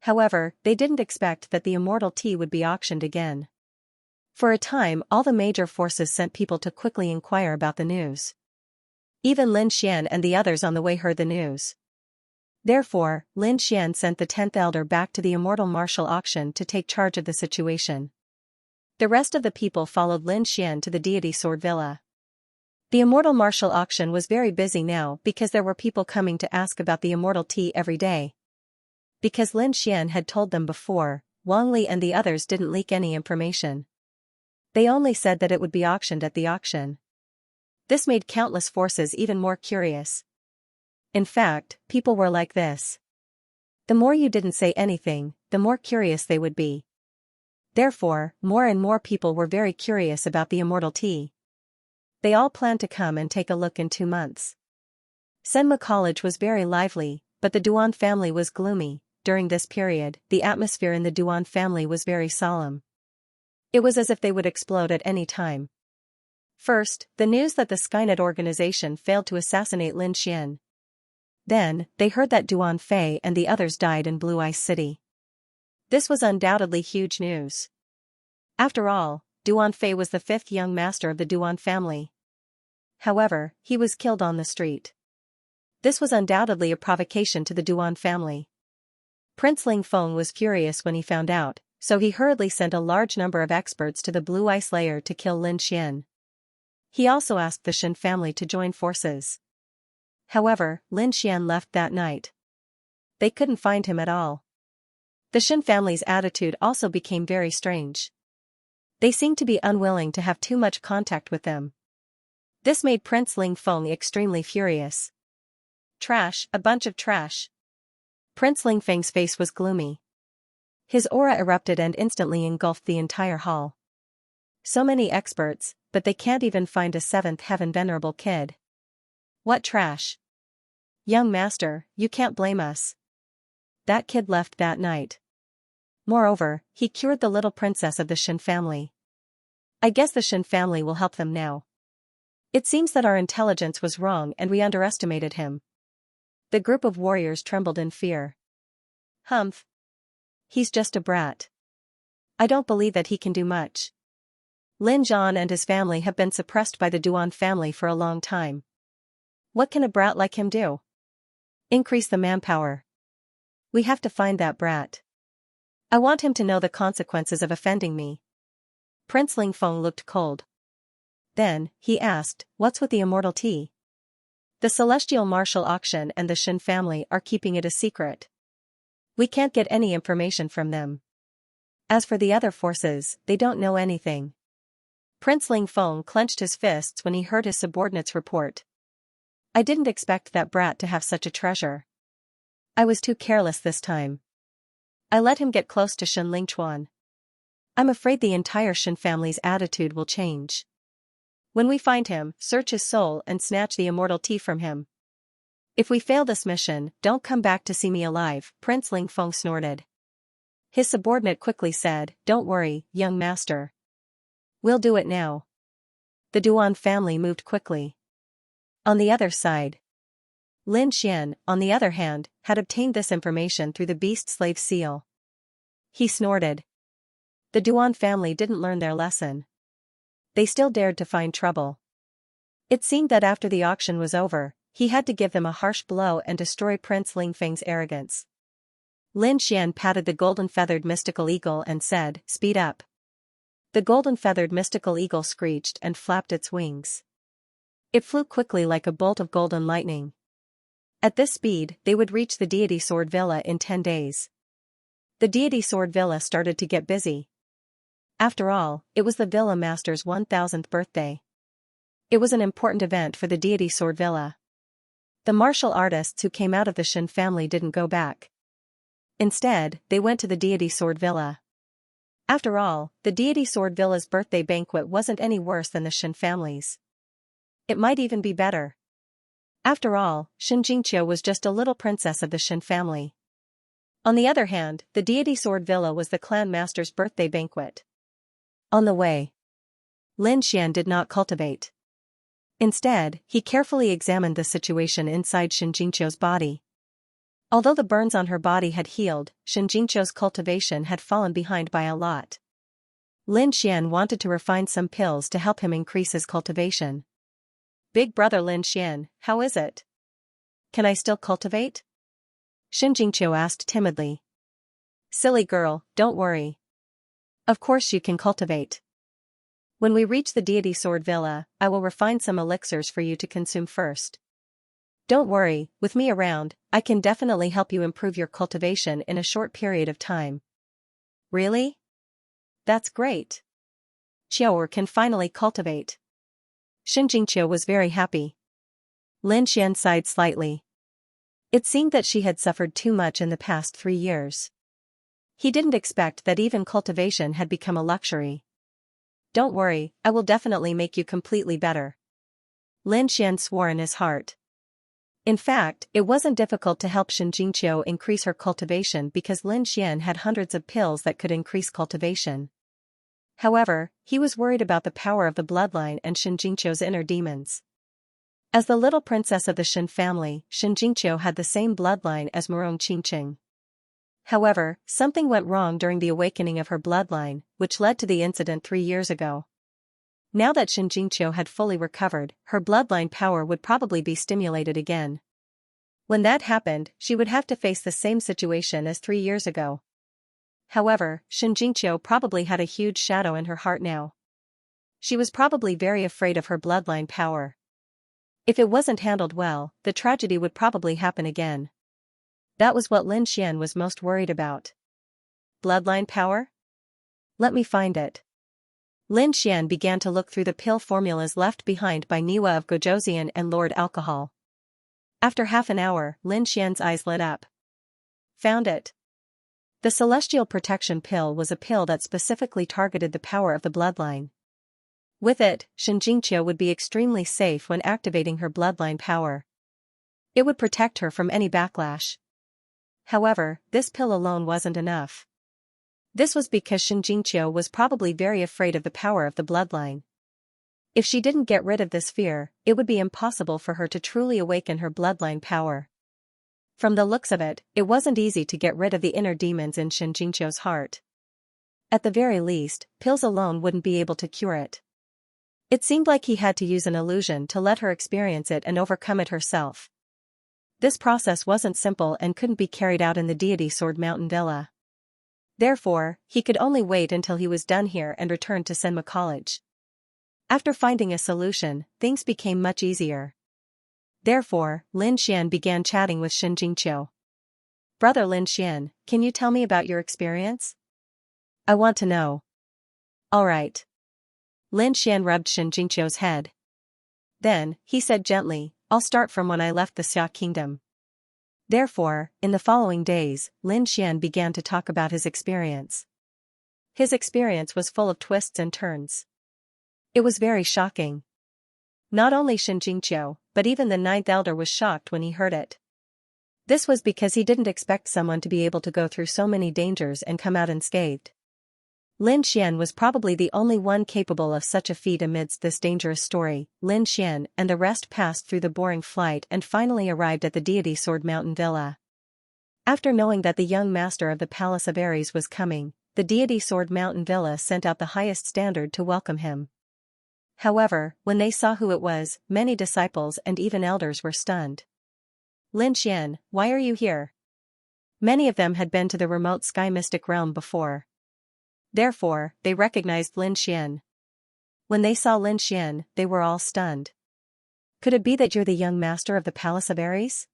However, they didn't expect that the immortal tea would be auctioned again. For a time, all the major forces sent people to quickly inquire about the news. Even Lin Xian and the others on the way heard the news. Therefore, Lin Xian sent the 10th elder back to the Immortal Martial Auction to take charge of the situation. The rest of the people followed Lin Xian to the deity Sword Villa. The Immortal Martial Auction was very busy now because there were people coming to ask about the immortal tea every day. Because Lin Xian had told them before, Wang Li and the others didn't leak any information. They only said that it would be auctioned at the auction. This made countless forces even more curious. In fact, people were like this. The more you didn't say anything, the more curious they would be. Therefore, more and more people were very curious about the immortal tea. They all planned to come and take a look in 2 months. Senma College was very lively, but the Duan family was gloomy. During this period, the atmosphere in the Duan family was very solemn. It was as if they would explode at any time. First, the news that the Skynet organization failed to assassinate Lin Xian. Then, they heard that Duan Fei and the others died in Blue Ice City. This was undoubtedly huge news. After all, Duan Fei was the 5th young master of the Duan family. However, he was killed on the street. This was undoubtedly a provocation to the Duan family. Prince Ling Feng was furious when he found out, so he hurriedly sent a large number of experts to the Blue Ice Layer to kill Lin Xian. He also asked the Shen family to join forces. However, Lin Xian left that night. They couldn't find him at all. The Shen family's attitude also became very strange. They seemed to be unwilling to have too much contact with them. This made Prince Ling Feng extremely furious. Trash, a bunch of trash. Prince Ling Feng's face was gloomy. His aura erupted and instantly engulfed the entire hall. So many experts, but they can't even find a 7th heaven venerable kid. What trash? Young master, you can't blame us. That kid left that night. Moreover, he cured the little princess of the Shen family. I guess the Shen family will help them now. It seems that our intelligence was wrong and we underestimated him. The group of warriors trembled in fear. Humph. He's just a brat. I don't believe that he can do much. Lin Zhan and his family have been suppressed by the Duan family for a long time. What can a brat like him do? Increase the manpower. We have to find that brat. I want him to know the consequences of offending me. Prince Lingfeng looked cold. Then, he asked, what's with the immortal tea? The celestial martial auction and the Shen family are keeping it a secret. We can't get any information from them. As for the other forces, they don't know anything. Prince Lingfeng clenched his fists when he heard his subordinate's report. I didn't expect that brat to have such a treasure. I was too careless this time. I let him get close to Shen Lingchuan. I'm afraid the entire Shen family's attitude will change. When we find him, search his soul and snatch the immortal tea from him. If we fail this mission, don't come back to see me alive, Prince Lingfeng snorted. His subordinate quickly said, don't worry, young master. We'll do it now. The Duan family moved quickly. On the other side, Lin Xian, on the other hand, had obtained this information through the beast slave seal. He snorted. The Duan family didn't learn their lesson. They still dared to find trouble. It seemed that after the auction was over, he had to give them a harsh blow and destroy Prince Lingfeng's arrogance. Lin Xian patted the golden-feathered mystical eagle and said, speed up. The golden-feathered mystical eagle screeched and flapped its wings. It flew quickly like a bolt of golden lightning. At this speed, they would reach the deity sword villa in 10 days. The deity sword villa started to get busy. After all, it was the villa master's 1000th birthday. It was an important event for the deity sword villa. The martial artists who came out of the Shen family didn't go back. Instead, they went to the deity sword villa. After all, the deity sword villa's birthday banquet wasn't any worse than the Shen family's. It might even be better. After all, Xianxia was just a little princess of the Shen family. On the other hand, the deity sword villa was the clan master's birthday banquet. On the way, Lin Xian did not cultivate. Instead, he carefully examined the situation inside Xianxio's body. Although the burns on her body had healed, Xianxio's cultivation had fallen behind by a lot. Lin Xian wanted to refine some pills to help him increase his cultivation. Big brother Lin Xian, how is it? Can I still cultivate? Xianxio asked timidly. Silly girl, don't worry. Of course you can cultivate. When we reach the deity sword villa, I will refine some elixirs for you to consume first. Don't worry, with me around, I can definitely help you improve your cultivation in a short period of time. Really? That's great. Qiao'er can finally cultivate. Xianxio was very happy. Lin Xian sighed slightly. It seemed that she had suffered too much in the past 3 years. He didn't expect that even cultivation had become a luxury. Don't worry, I will definitely make you completely better. Lin Xian swore in his heart. In fact, it wasn't difficult to help Xianxio increase her cultivation because Lin Xian had hundreds of pills that could increase cultivation. However, he was worried about the power of the bloodline and Xianxio's inner demons. As the little princess of the Shen family, Xianxio had the same bloodline as Murong Qingqing. However, something went wrong during the awakening of her bloodline, which led to the incident 3 years ago. Now that Xianxio had fully recovered, her bloodline power would probably be stimulated again. When that happened, she would have to face the same situation as 3 years ago. However, Xianxio probably had a huge shadow in her heart now. She was probably very afraid of her bloodline power. If it wasn't handled well, the tragedy would probably happen again. That was what Lin Xian was most worried about. Bloodline power? Let me find it. Lin Xian began to look through the pill formulas left behind by Niwa of Gojoseon and Lord Alcohol. After half an hour, Lin Xian's eyes lit up. Found it. The Celestial Protection Pill was a pill that specifically targeted the power of the bloodline. With it, Xianxio would be extremely safe when activating her bloodline power. It would protect her from any backlash. However, this pill alone wasn't enough. This was because Xianxio was probably very afraid of the power of the bloodline. If she didn't get rid of this fear, it would be impossible for her to truly awaken her bloodline power. From the looks of it, it wasn't easy to get rid of the inner demons in Xianxio's heart. At the very least, pills alone wouldn't be able to cure it. It seemed like he had to use an illusion to let her experience it and overcome it herself. This process wasn't simple and couldn't be carried out in the deity Sword Mountain Villa. Therefore, he could only wait until he was done here and return to Senma College. After finding a solution, things became much easier. Therefore, Lin Xian began chatting with Shen Jingqiu. Brother Lin Xian, can you tell me about your experience? I want to know. Alright. Lin Xian rubbed Shen Jingqiu's head. Then, he said gently, I'll start from when I left the Xia kingdom. Therefore, in the following days, Lin Xian began to talk about his experience. His experience was full of twists and turns. It was very shocking. Not only Shen Jingqiu, but even the ninth elder was shocked when he heard it. This was because he didn't expect someone to be able to go through so many dangers and come out unscathed. Lin Xian was probably the only one capable of such a feat amidst this dangerous story. Lin Xian and the rest passed through the boring flight and finally arrived at the deity Sword Mountain Villa. After knowing that the young master of the Palace of Ares was coming, the deity Sword Mountain Villa sent out the highest standard to welcome him. However, when they saw who it was, many disciples and even elders were stunned. Lin Xian, why are you here? Many of them had been to the remote sky mystic realm before. Therefore, they recognized Lin Xian. When they saw Lin Xian, they were all stunned. Could it be that you're the young master of the Palace of Ares?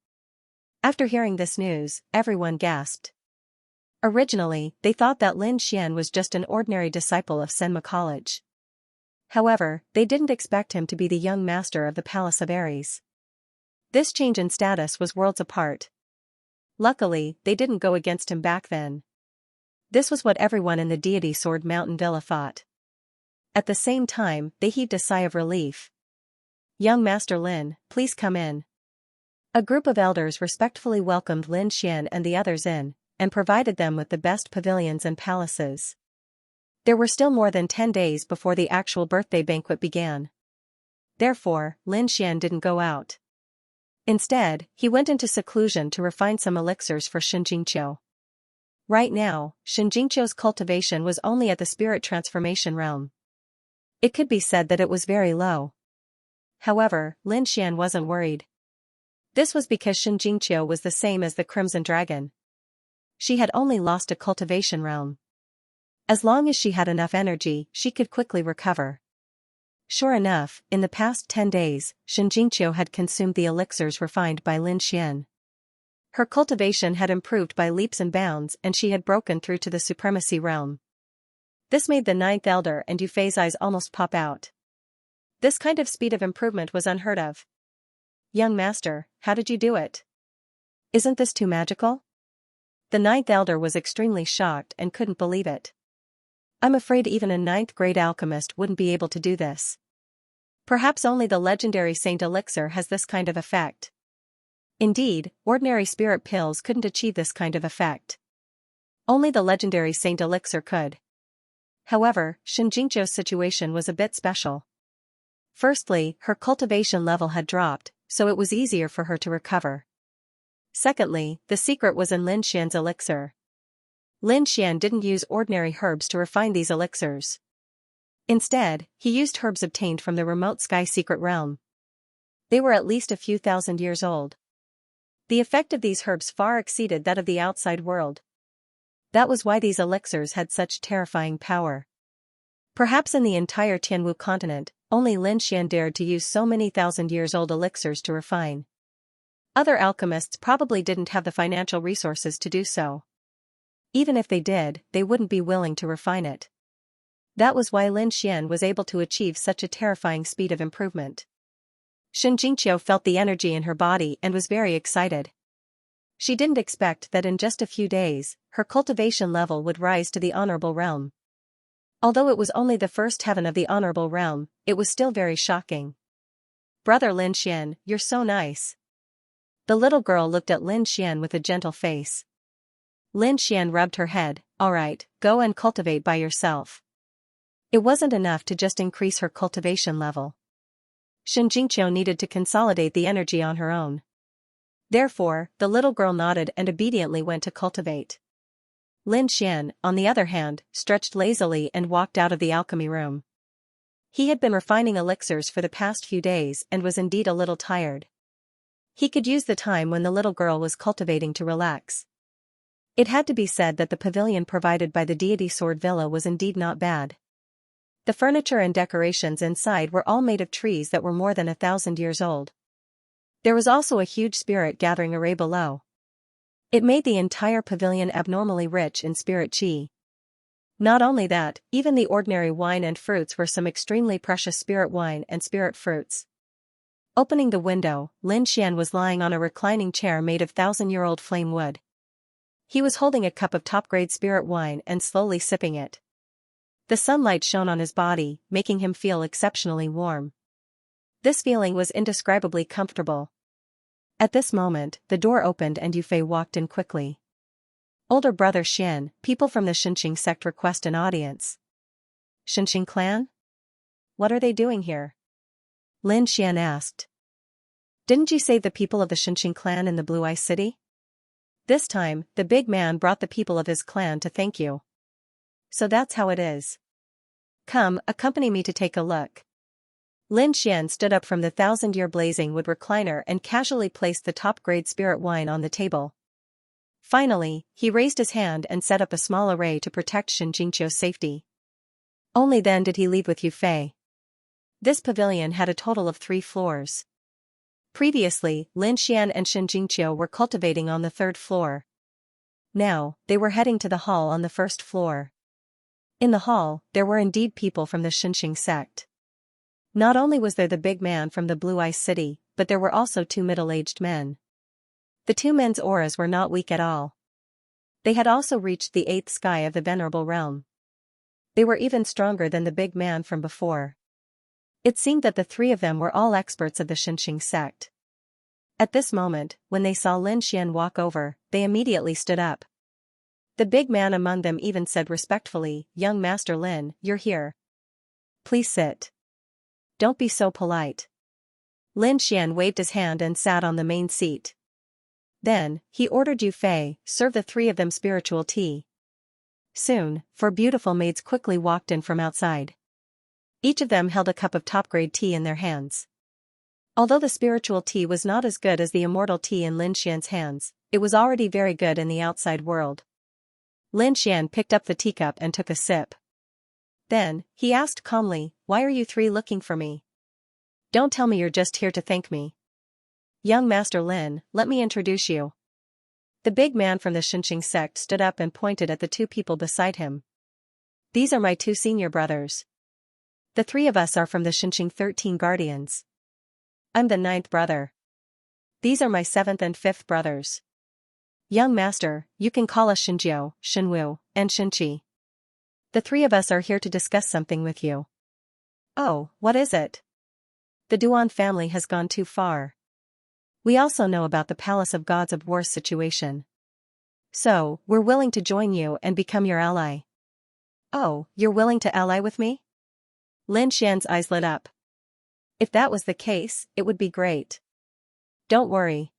After hearing this news, everyone gasped. Originally, they thought that Lin Xian was just an ordinary disciple of Senma College. However, they didn't expect him to be the young master of the Palace of Ares. This change in status was worlds apart. Luckily, they didn't go against him back then. This was what everyone in the deity Sword Mountain Villa thought. At the same time, they heaved a sigh of relief. Young Master Lin, please come in. A group of elders respectfully welcomed Lin Xian and the others in, and provided them with the best pavilions and palaces. There were still more than 10 days before the actual birthday banquet began. Therefore, Lin Xian didn't go out. Instead, he went into seclusion to refine some elixirs for Shen Jingqiu. Right now, Shen Jingqiu's cultivation was only at the spirit transformation realm. It could be said that it was very low. However, Lin Xian wasn't worried. This was because Shen Jingqiu was the same as the Crimson Dragon. She had only lost a cultivation realm. As long as she had enough energy, she could quickly recover. Sure enough, in the past 10 days, Shen Jingqiu had consumed the elixirs refined by Lin Xian. Her cultivation had improved by leaps and bounds and she had broken through to the supremacy realm. This made the ninth elder and Yufei's eyes almost pop out. This kind of speed of improvement was unheard of. Young master, how did you do it? Isn't this too magical? The ninth elder was extremely shocked and couldn't believe it. I'm afraid even a ninth-grade alchemist wouldn't be able to do this. Perhaps only the legendary Saint Elixir has this kind of effect. Indeed, ordinary spirit pills couldn't achieve this kind of effect. Only the legendary Saint Elixir could. However, Shen Jingqiu's situation was a bit special. Firstly, her cultivation level had dropped, so it was easier for her to recover. Secondly, the secret was in Lin Xian's elixir. Lin Xian didn't use ordinary herbs to refine these elixirs. Instead, he used herbs obtained from the remote sky secret realm. They were at least a few thousand years old. The effect of these herbs far exceeded that of the outside world. That was why these elixirs had such terrifying power. Perhaps in the entire Tianwu continent, only Lin Xian dared to use so many thousand-years-old elixirs to refine. Other alchemists probably didn't have the financial resources to do so. Even if they did, they wouldn't be willing to refine it. That was why Lin Xian was able to achieve such a terrifying speed of improvement. Shen Jingqiu felt the energy in her body and was very excited. She didn't expect that in just a few days, her cultivation level would rise to the honorable realm. Although it was only the first heaven of the honorable realm, it was still very shocking. Brother Lin Xian, you're so nice. The little girl looked at Lin Xian with a gentle face. Lin Xian rubbed her head, alright, go and cultivate by yourself. It wasn't enough to just increase her cultivation level. Shen Jingqiu needed to consolidate the energy on her own. Therefore, the little girl nodded and obediently went to cultivate. Lin Xian, on the other hand, stretched lazily and walked out of the alchemy room. He had been refining elixirs for the past few days and was indeed a little tired. He could use the time when the little girl was cultivating to relax. It had to be said that the pavilion provided by the deity Sword Villa was indeed not bad. The furniture and decorations inside were all made of trees that were more than 1,000 years old. There was also a huge spirit gathering array below. It made the entire pavilion abnormally rich in spirit chi. Not only that, even the ordinary wine and fruits were some extremely precious spirit wine and spirit fruits. Opening the window, Lin Xian was lying on a reclining chair made of 1,000-year-old flame wood. He was holding a cup of top-grade spirit wine and slowly sipping it. The sunlight shone on his body, making him feel exceptionally warm. This feeling was indescribably comfortable. At this moment, the door opened and Yufei walked in quickly. Older brother Xian, people from the Xianxia sect request an audience. Xianxia clan? What are they doing here? Lin Xian asked. Didn't you save the people of the Xianxia clan in the Blue Ice City? This time, the big man brought the people of his clan to thank you. So that's how it is. Come, accompany me to take a look. Lin Xian stood up from the 1,000-year blazing wood recliner and casually placed the top-grade spirit wine on the table. Finally, he raised his hand and set up a small array to protect Xianxia's safety. Only then did he leave with Yufei. This pavilion had a total of 3 floors. Previously, Lin Xian and Xianxia were cultivating on the 3rd floor. Now, they were heading to the hall on the 1st floor. In the hall, there were indeed people from the Xianxia sect. Not only was there the big man from the Blue Ice City, but there were also 2 middle-aged men. The 2 men's auras were not weak at all. They had also reached the 8th sky of the Venerable Realm. They were even stronger than the big man from before. It seemed that the 3 of them were all experts of the Xianxia sect. At this moment, when they saw Lin Xian walk over, they immediately stood up. The big man among them even said respectfully, "Young Master Lin, you're here. Please sit. Don't be so polite." Lin Xian waved his hand and sat on the main seat. Then, he ordered Yufei, serve the 3 of them spiritual tea. Soon, 4 beautiful maids quickly walked in from outside. Each of them held a cup of top-grade tea in their hands. Although the spiritual tea was not as good as the immortal tea in Lin Xian's hands, it was already very good in the outside world. Lin Xian picked up the teacup and took a sip. Then, he asked calmly, "Why are you 3 looking for me? Don't tell me you're just here to thank me. Young Master Lin, let me introduce you." The big man from the Xianxia sect stood up and pointed at the 2 people beside him. "These are my 2 senior brothers. The 3 of us are from the Xianxia 13 Guardians. I'm the 9th brother. These are my 7th and 5th brothers. Young Master, you can call us Xinjiu, Xinwu, and Xinqi. The 3 of us are here to discuss something with you." "Oh, what is it?" "The Duan family has gone too far. We also know about the Palace of Gods of War's situation. So, we're willing to join you and become your ally." "Oh, you're willing to ally with me?" Lin Xian's eyes lit up. If that was the case, it would be great. "Don't worry.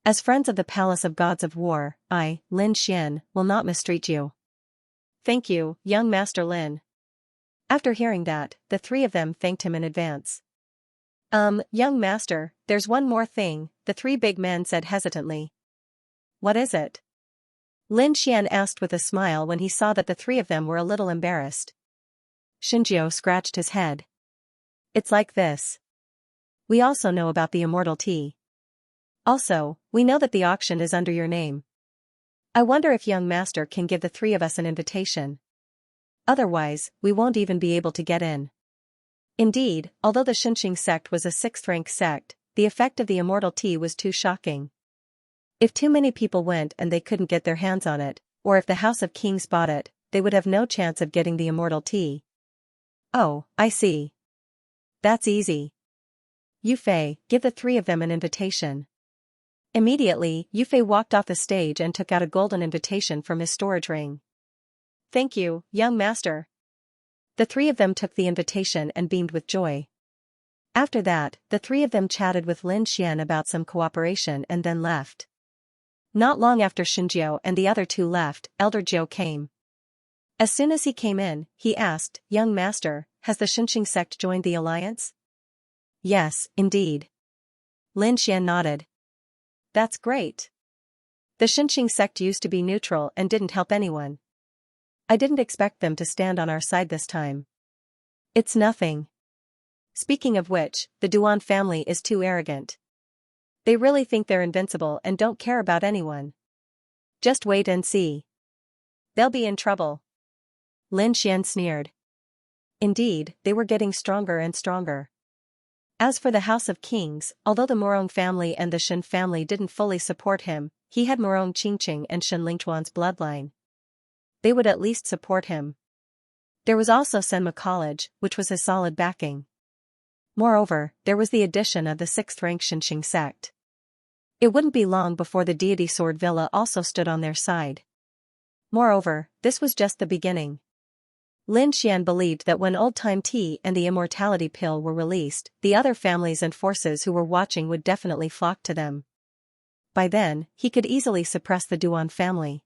As friends of the Palace of Gods of War, I, Lin Xian, will not mistreat you." "Thank you, young Master Lin." After hearing that, the 3 of them thanked him in advance. Young Master, there's one more thing," the 3 big men said hesitantly. "What is it?" Lin Xian asked with a smile when he saw that the 3 of them were a little embarrassed. Xinjiu scratched his head. "It's like this. We also know about the immortal tea. Also, we know that the auction is under your name. I wonder if young Master can give the 3 of us an invitation. Otherwise, we won't even be able to get in." Indeed, although the Xianxia sect was a 6th-rank sect, the effect of the immortal tea was too shocking. If too many people went and they couldn't get their hands on it, or if the House of Kings bought it, they would have no chance of getting the immortal tea. "Oh, I see. That's easy. Yufei, give the 3 of them an invitation." Immediately, Yufei walked off the stage and took out a golden invitation from his storage ring. "Thank you, young Master." The 3 of them took the invitation and beamed with joy. After that, the 3 of them chatted with Lin Xian about some cooperation and then left. Not long after Xinjiu and the other 2 left, Elder Jiu came. As soon as he came in, he asked, "Young Master, has the Xianxia sect joined the alliance?" "Yes, indeed." Lin Xian nodded. That's great. The Xianxia sect used to be neutral and didn't help anyone. I didn't expect them to stand on our side this time. It's nothing. Speaking of which, the Duan family is too arrogant. They really think they're invincible and don't care about anyone. Just wait and see. They'll be in trouble. Lin Xian sneered. Indeed, they were getting stronger and stronger. As for the House of Kings, although the Morong family and the Shen family didn't fully support him, he had Morong Qingqing and Shen Lingchuan's bloodline. They would at least support him. There was also Senma College, which was his solid backing. Moreover, there was the addition of the 6th-rank Xianxia sect. It wouldn't be long before the Deity Sword Villa also stood on their side. Moreover, this was just the beginning. Lin Xian believed that when old-time tea and the immortality pill were released, the other families and forces who were watching would definitely flock to them. By then, he could easily suppress the Duan family.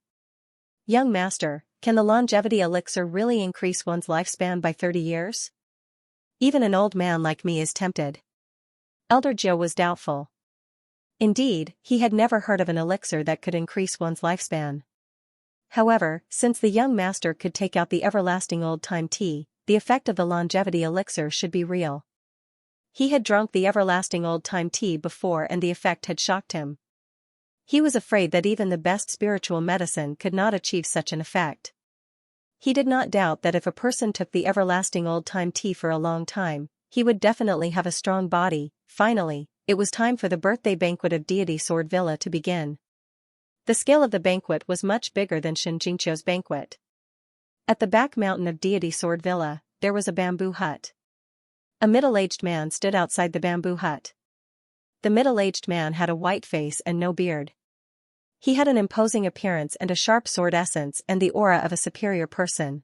Young master, can the longevity elixir really increase one's lifespan by 30 years? Even an old man like me is tempted. Elder Jiu was doubtful. Indeed, he had never heard of an elixir that could increase one's lifespan. However, since the young master could take out the everlasting old-time tea, the effect of the longevity elixir should be real. He had drunk the everlasting old-time tea before and the effect had shocked him. He was afraid that even the best spiritual medicine could not achieve such an effect. He did not doubt that if a person took the everlasting old-time tea for a long time, he would definitely have a strong body. Finally, it was time for the birthday banquet of Deity Sword Villa to begin. The scale of the banquet was much bigger than Shen Jingqiu's banquet. At the back mountain of Deity Sword Villa, there was a bamboo hut. A middle-aged man stood outside the bamboo hut. The middle-aged man had a white face and no beard. He had an imposing appearance and a sharp sword essence and the aura of a superior person.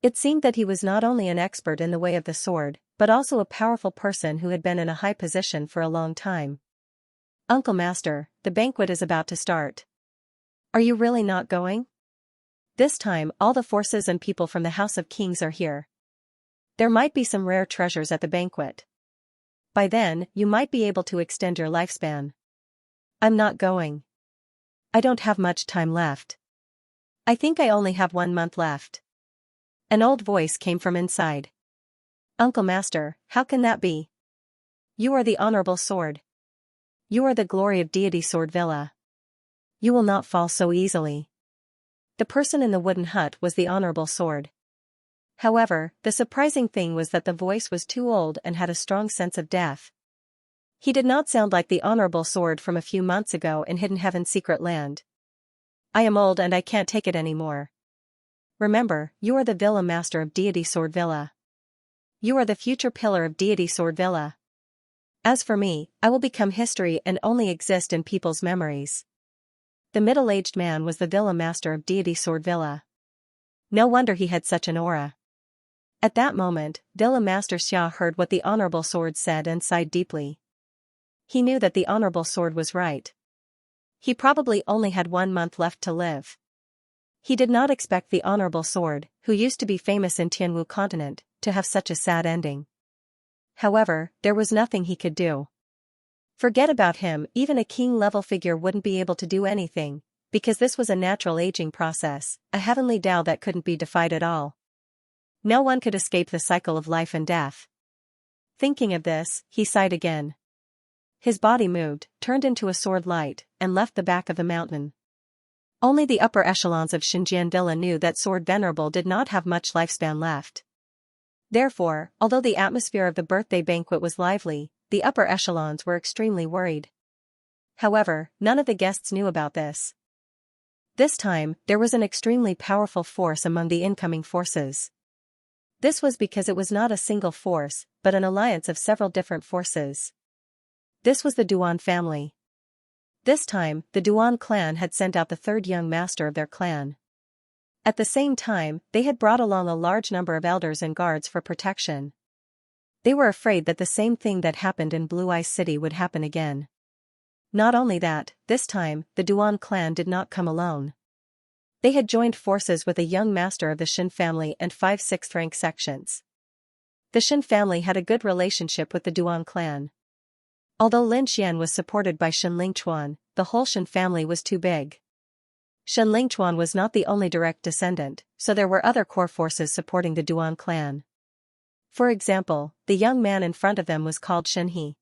It seemed that he was not only an expert in the way of the sword, but also a powerful person who had been in a high position for a long time. Uncle Master, the banquet is about to start. Are you really not going? This time all the forces and people from the House of Kings are here. There might be some rare treasures at the banquet. By then, you might be able to extend your lifespan. I'm not going. I don't have much time left. I think I only have 1 month left. An old voice came from inside. Uncle Master, how can that be? You are the honorable sword. You are the glory of Deity Sword Villa. You will not fall so easily. The person in the wooden hut was the honorable sword. However, the surprising thing was that the voice was too old and had a strong sense of death. He did not sound like the honorable sword from a few months ago in Hidden Heaven's secret land. I am old and I can't take it anymore. Remember, you are the Villa Master of Deity Sword Villa. You are the future pillar of Deity Sword Villa. As for me, I will become history and only exist in people's memories. The middle-aged man was the Villa Master of Deity Sword Villa. No wonder he had such an aura. At that moment, Villa Master Xia heard what the honorable sword said and sighed deeply. He knew that the honorable sword was right. He probably only had 1 month left to live. He did not expect the honorable sword, who used to be famous in Tianwu continent, to have such a sad ending. However, there was nothing he could do. Forget about him, even a king-level figure wouldn't be able to do anything, because this was a natural aging process, a heavenly Tao that couldn't be defied at all. No one could escape the cycle of life and death. Thinking of this, he sighed again. His body moved, turned into a sword light, and left the back of the mountain. Only the upper echelons of Xinjian Villa knew that Sword Venerable did not have much lifespan left. Therefore, although the atmosphere of the birthday banquet was lively, the upper echelons were extremely worried. However, none of the guests knew about this. This time, there was an extremely powerful force among the incoming forces. This was because it was not a single force, but an alliance of several different forces. This was the Duan family. This time, the Duan clan had sent out the 3rd young master of their clan. At the same time, they had brought along a large number of elders and guards for protection. They were afraid that the same thing that happened in Blue Ice City would happen again. Not only that, this time, the Duan clan did not come alone. They had joined forces with a young master of the Shen family and 5 6th-rank sections. The Shen family had a good relationship with the Duan clan. Although Lin Xian was supported by Shen Lingchuan, the whole Shen family was too big. Shen Lingchuan was not the only direct descendant, so there were other core forces supporting the Duan clan. For example, the young man in front of them was called Shen He.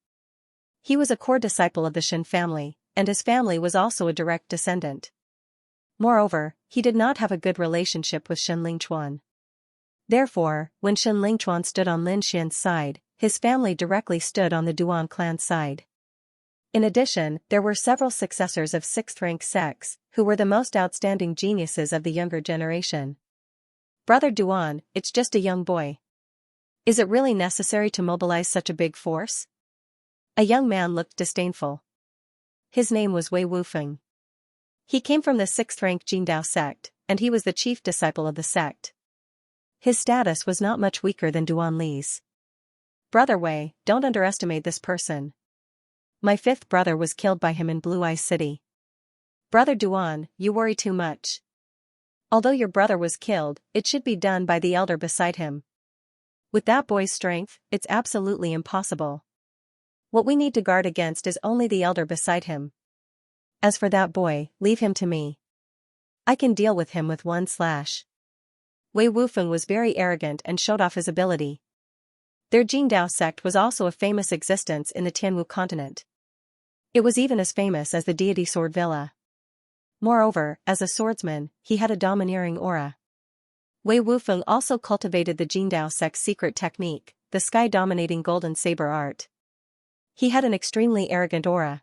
He was a core disciple of the Shen family, and his family was also a direct descendant. Moreover, he did not have a good relationship with Shen Lingchuan. Therefore, when Shen Lingchuan stood on Lin Xian's side, his family directly stood on the Duan clan's side. In addition, there were several successors of sixth-rank sects, who were the most outstanding geniuses of the younger generation. Brother Duan, it's just a young boy. Is it really necessary to mobilize such a big force? A young man looked disdainful. His name was Wei Wufeng. He came from the sixth-rank Jingdao sect, and he was the chief disciple of the sect. His status was not much weaker than Duan Li's. Brother Wei, don't underestimate this person. My fifth brother was killed by him in Blue Eye City. Brother Duan, you worry too much. Although your brother was killed, it should be done by the elder beside him. With that boy's strength, it's absolutely impossible. What we need to guard against is only the elder beside him. As for that boy, leave him to me. I can deal with him with one slash. Wei Wufeng was very arrogant and showed off his ability. Their Jingdao sect was also a famous existence in the Tianwu continent. It was even as famous as the deity Sword Villa. Moreover, as a swordsman, he had a domineering aura. Wei Wufeng also cultivated the Jingdao sect's secret technique, the sky-dominating golden saber art. He had an extremely arrogant aura.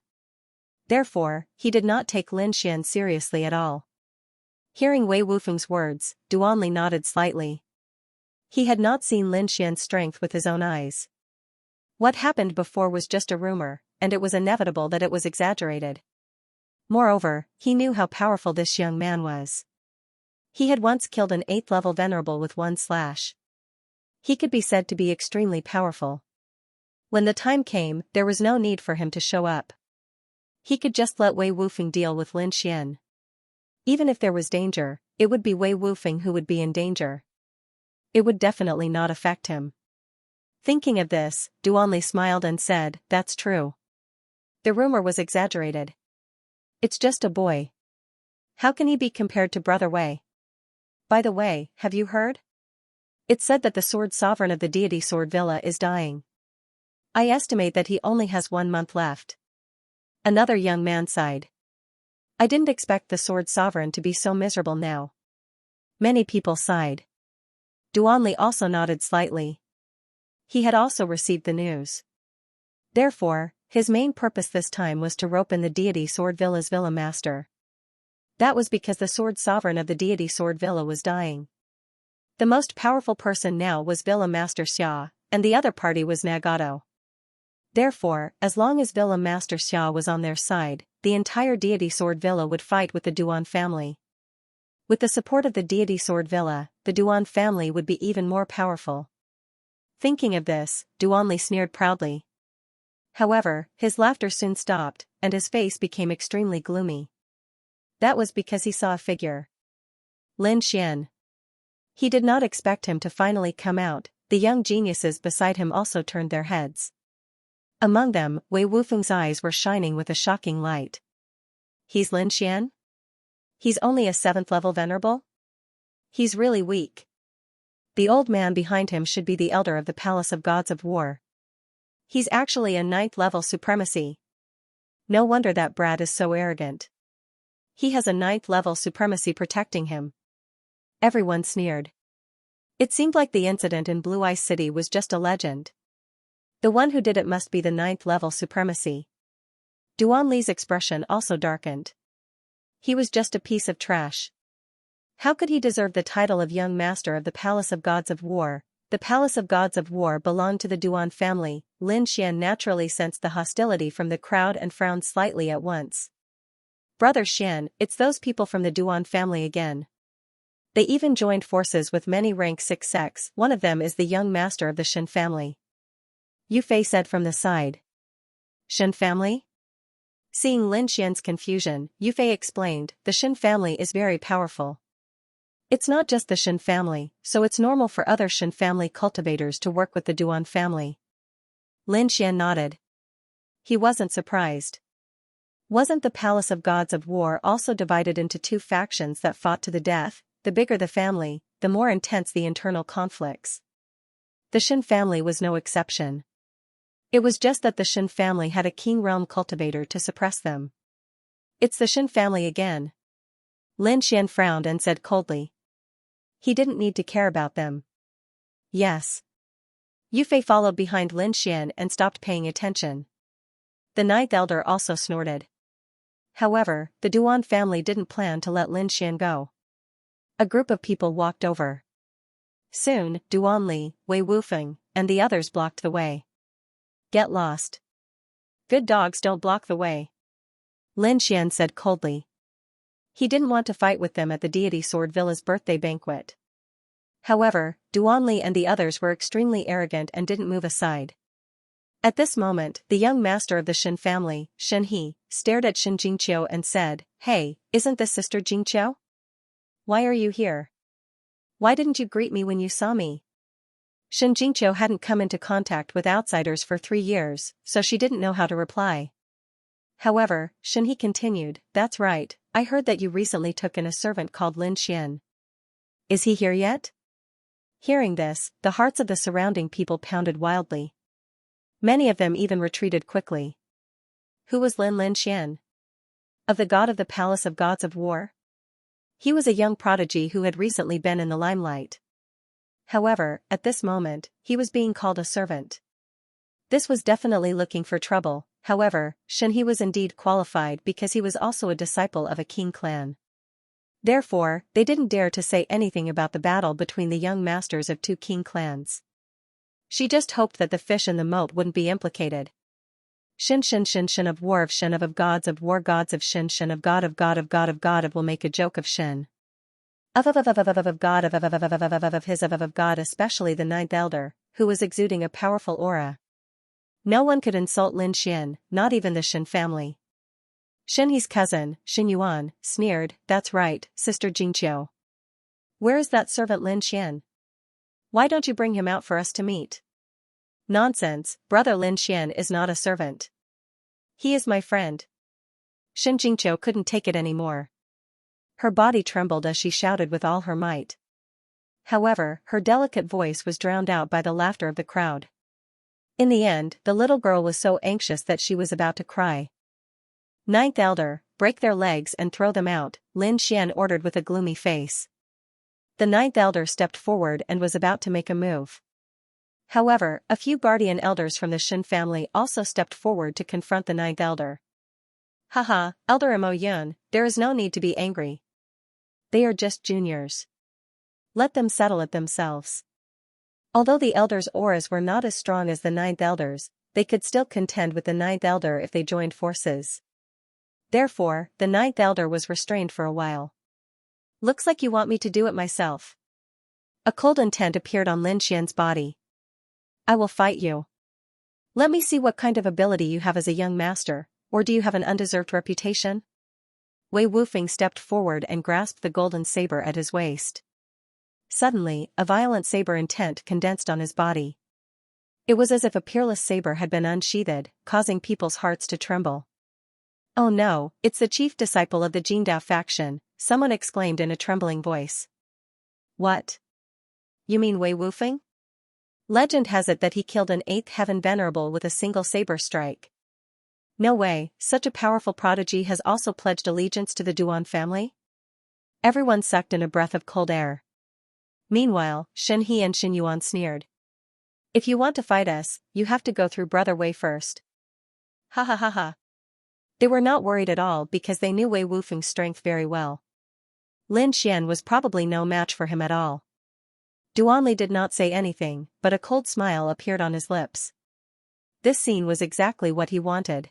Therefore, he did not take Lin Xian seriously at all. Hearing Wei Wufeng's words, Duanli nodded slightly. He had not seen Lin Xian's strength with his own eyes. What happened before was just a rumor, and it was inevitable that it was exaggerated. Moreover, he knew how powerful this young man was. He had once killed an 8th-level venerable with one slash. He could be said to be extremely powerful. When the time came, there was no need for him to show up. He could just let Wei Wufeng deal with Lin Xian. Even if there was danger, it would be Wei Wufeng who would be in danger. It would definitely not affect him. Thinking of this, Duanli smiled and said, "That's true. The rumor was exaggerated. It's just a boy. How can he be compared to Brother Wei? By the way, have you heard? It's said that the sword sovereign of the deity Sword Villa is dying. I estimate that he only has 1 month left." Another young man sighed. I didn't expect the sword sovereign to be so miserable now. Many people sighed. Duanli also nodded slightly. He had also received the news. Therefore, his main purpose this time was to rope in the deity Sword Villa's Villa Master. That was because the sword sovereign of the deity Sword Villa was dying. The most powerful person now was Villa Master Xia, and the other party was Nagato. Therefore, as long as Villa Master Xia was on their side, the entire deity Sword Villa would fight with the Duan family. With the support of the deity Sword Villa, the Duan family would be even more powerful. Thinking of this, Duanli sneered proudly. However, his laughter soon stopped, and his face became extremely gloomy. That was because he saw a figure. Lin Xian. He did not expect him to finally come out. The young geniuses beside him also turned their heads. Among them, Wei Wufeng's eyes were shining with a shocking light. He's Lin Xian? He's only a 7th-level venerable? He's really weak. The old man behind him should be the elder of the Palace of Gods of War. He's actually a 9th-level supremacy. No wonder that brat is so arrogant. He has a 9th-level supremacy protecting him. Everyone sneered. It seemed like the incident in Blue Eye City was just a legend. The one who did it must be the 9th-level supremacy. Duanli's expression also darkened. He was just a piece of trash. How could he deserve the title of young master of the Palace of Gods of War? The Palace of Gods of War belonged to the Duan family. Lin Xian naturally sensed the hostility from the crowd and frowned slightly at once. Brother Xian, it's those people from the Duan family again. They even joined forces with many rank 6 sects. One of them is the young master of the Shen family. Yu Fei said from the side. Shen family? Seeing Lin Xian's confusion, Yu Fei explained, the Shen family is very powerful. It's not just the Shen family, so it's normal for other Shen family cultivators to work with the Duan family. Lin Xian nodded. He wasn't surprised. Wasn't the Palace of Gods of War also divided into two factions that fought to the death? The bigger the family, the more intense the internal conflicts. The Xin family was no exception. It was just that the Xin family had a King Realm cultivator to suppress them. It's the Xin family again. Lin Xian frowned and said coldly. He didn't need to care about them. Yes. Yu Fei followed behind Lin Xian and stopped paying attention. The ninth elder also snorted. However, the Duan family didn't plan to let Lin Xian go. A group of people walked over. Soon, Duan Li, Wei Wufeng, and the others blocked the way. Get lost. Good dogs don't block the way. Lin Xian said coldly. He didn't want to fight with them at the deity Sword Villa's birthday banquet. However, Duan Li and the others were extremely arrogant and didn't move aside. At this moment, the young master of the Xin family, Shen He, stared at Xin Jingqiu and said, "Hey, isn't this Sister Jingqiu? Why are you here? Why didn't you greet me when you saw me?" Xin Jingqiu hadn't come into contact with outsiders for 3 years, so she didn't know how to reply. However, Shen He continued, "That's right, I heard that you recently took in a servant called Lin Xian. Is he here yet?" Hearing this, the hearts of the surrounding people pounded wildly. Many of them even retreated quickly. Who was Lin Xian? Of the god of the Palace of Gods of War? He was a young prodigy who had recently been in the limelight. However, at this moment, he was being called a servant. This was definitely looking for trouble. However, Shen He was indeed qualified because he was also a disciple of a Qing clan. Therefore, they didn't dare to say anything about the battle between the young masters of two Qing clans. She just hoped that the fish in the moat wouldn't be implicated. Shin Shin Shin Shin of War of Shin of Gods of War Gods of Shin Shin of God of God of God of God of will make a joke of Shin. Of God of his of God, especially the ninth elder, who was exuding a powerful aura. No one could insult Lin Xian, not even the Shin family. Shen He's cousin, Xin Yuan, sneered, "That's right, Sister Jingqiu. Where is that servant Lin Xian? Why don't you bring him out for us to meet?" "Nonsense, brother Lin Xian is not a servant. He is my friend." Xin Jingqiu couldn't take it anymore. Her body trembled as she shouted with all her might. However, her delicate voice was drowned out by the laughter of the crowd. In the end, the little girl was so anxious that she was about to cry. "Ninth elder, break their legs and throw them out," Lin Xian ordered with a gloomy face. The ninth elder stepped forward and was about to make a move. However, a few guardian elders from the Xin family also stepped forward to confront the ninth elder. "Haha, Elder Mo Yun, there is no need to be angry. They are just juniors. Let them settle it themselves." Although the elders' auras were not as strong as the ninth elders, they could still contend with the ninth elder if they joined forces. Therefore, the ninth elder was restrained for a while. "Looks like you want me to do it myself." A cold intent appeared on Lin Xian's body. "I will fight you. Let me see what kind of ability you have as a young master, or do you have an undeserved reputation?" Wei Wufeng stepped forward and grasped the golden saber at his waist. Suddenly, a violent saber intent condensed on his body. It was as if a peerless saber had been unsheathed, causing people's hearts to tremble. "Oh no, it's the chief disciple of the Jingdao faction," someone exclaimed in a trembling voice. "What? You mean Wei Wufeng? Legend has it that he killed an 8th heaven venerable with a single saber strike." "No way, such a powerful prodigy has also pledged allegiance to the Duan family?" Everyone sucked in a breath of cold air. Meanwhile, Shen He and Xin Yuan sneered. "If you want to fight us, you have to go through Brother Wei first." Ha ha ha ha. They were not worried at all because they knew Wei Wufeng's strength very well. Lin Xian was probably no match for him at all. Duanli did not say anything, but a cold smile appeared on his lips. This scene was exactly what he wanted.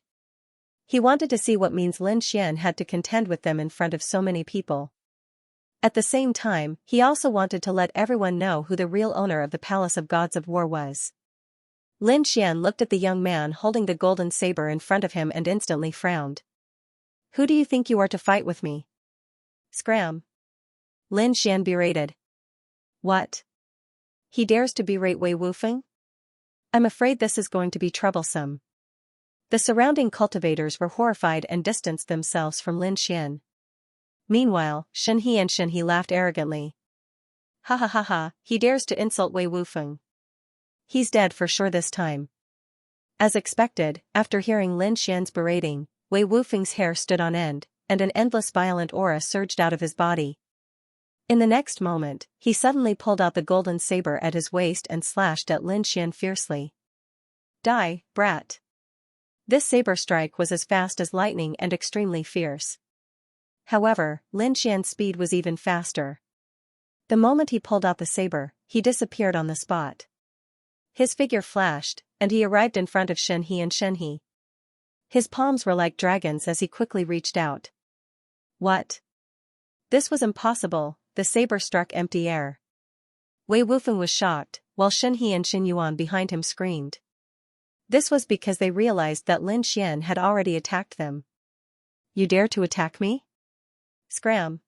He wanted to see what means Lin Xian had to contend with them in front of so many people. At the same time, he also wanted to let everyone know who the real owner of the Palace of Gods of War was. Lin Xian looked at the young man holding the golden saber in front of him and instantly frowned. "Who do you think you are to fight with me?" "Scram!" Lin Xian berated. "What? He dares to berate Wei Wufeng? I'm afraid this is going to be troublesome." The surrounding cultivators were horrified and distanced themselves from Lin Xian. Meanwhile, Xianxia and Xianxia laughed arrogantly. Ha ha ha ha, he dares to insult Wei Wufeng. He's dead for sure this time. As expected, after hearing Lin Xian's berating, Wei Wufeng's hair stood on end, and an endless violent aura surged out of his body. In the next moment, he suddenly pulled out the golden saber at his waist and slashed at Lin Xian fiercely. Die, brat. This saber strike was as fast as lightning and extremely fierce. However, Lin Xian's speed was even faster. The moment he pulled out the saber, he disappeared on the spot. His figure flashed, and he arrived in front of Xianxia and Xianxia. His palms were like dragons as he quickly reached out. What? This was impossible, the saber struck empty air. Wei Wufeng was shocked, while Xianxia and Xin Yuan behind him screamed. This was because they realized that Lin Xian had already attacked them. You dare to attack me? Scram!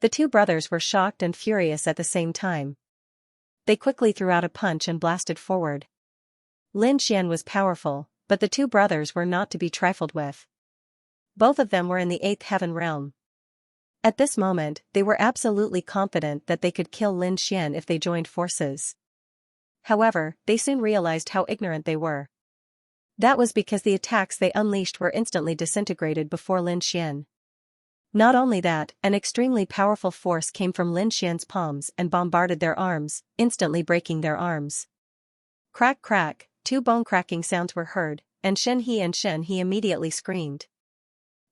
The two brothers were shocked and furious at the same time. They quickly threw out a punch and blasted forward. Lin Xian was powerful, but the two brothers were not to be trifled with. Both of them were in the 8th heaven realm. At this moment, they were absolutely confident that they could kill Lin Xian if they joined forces. However, they soon realized how ignorant they were. That was because the attacks they unleashed were instantly disintegrated before Lin Xian. Not only that, an extremely powerful force came from Lin Xian's palms and bombarded their arms, instantly breaking their arms. Crack crack, two bone-cracking sounds were heard, and Xianxia and Xianxia immediately screamed.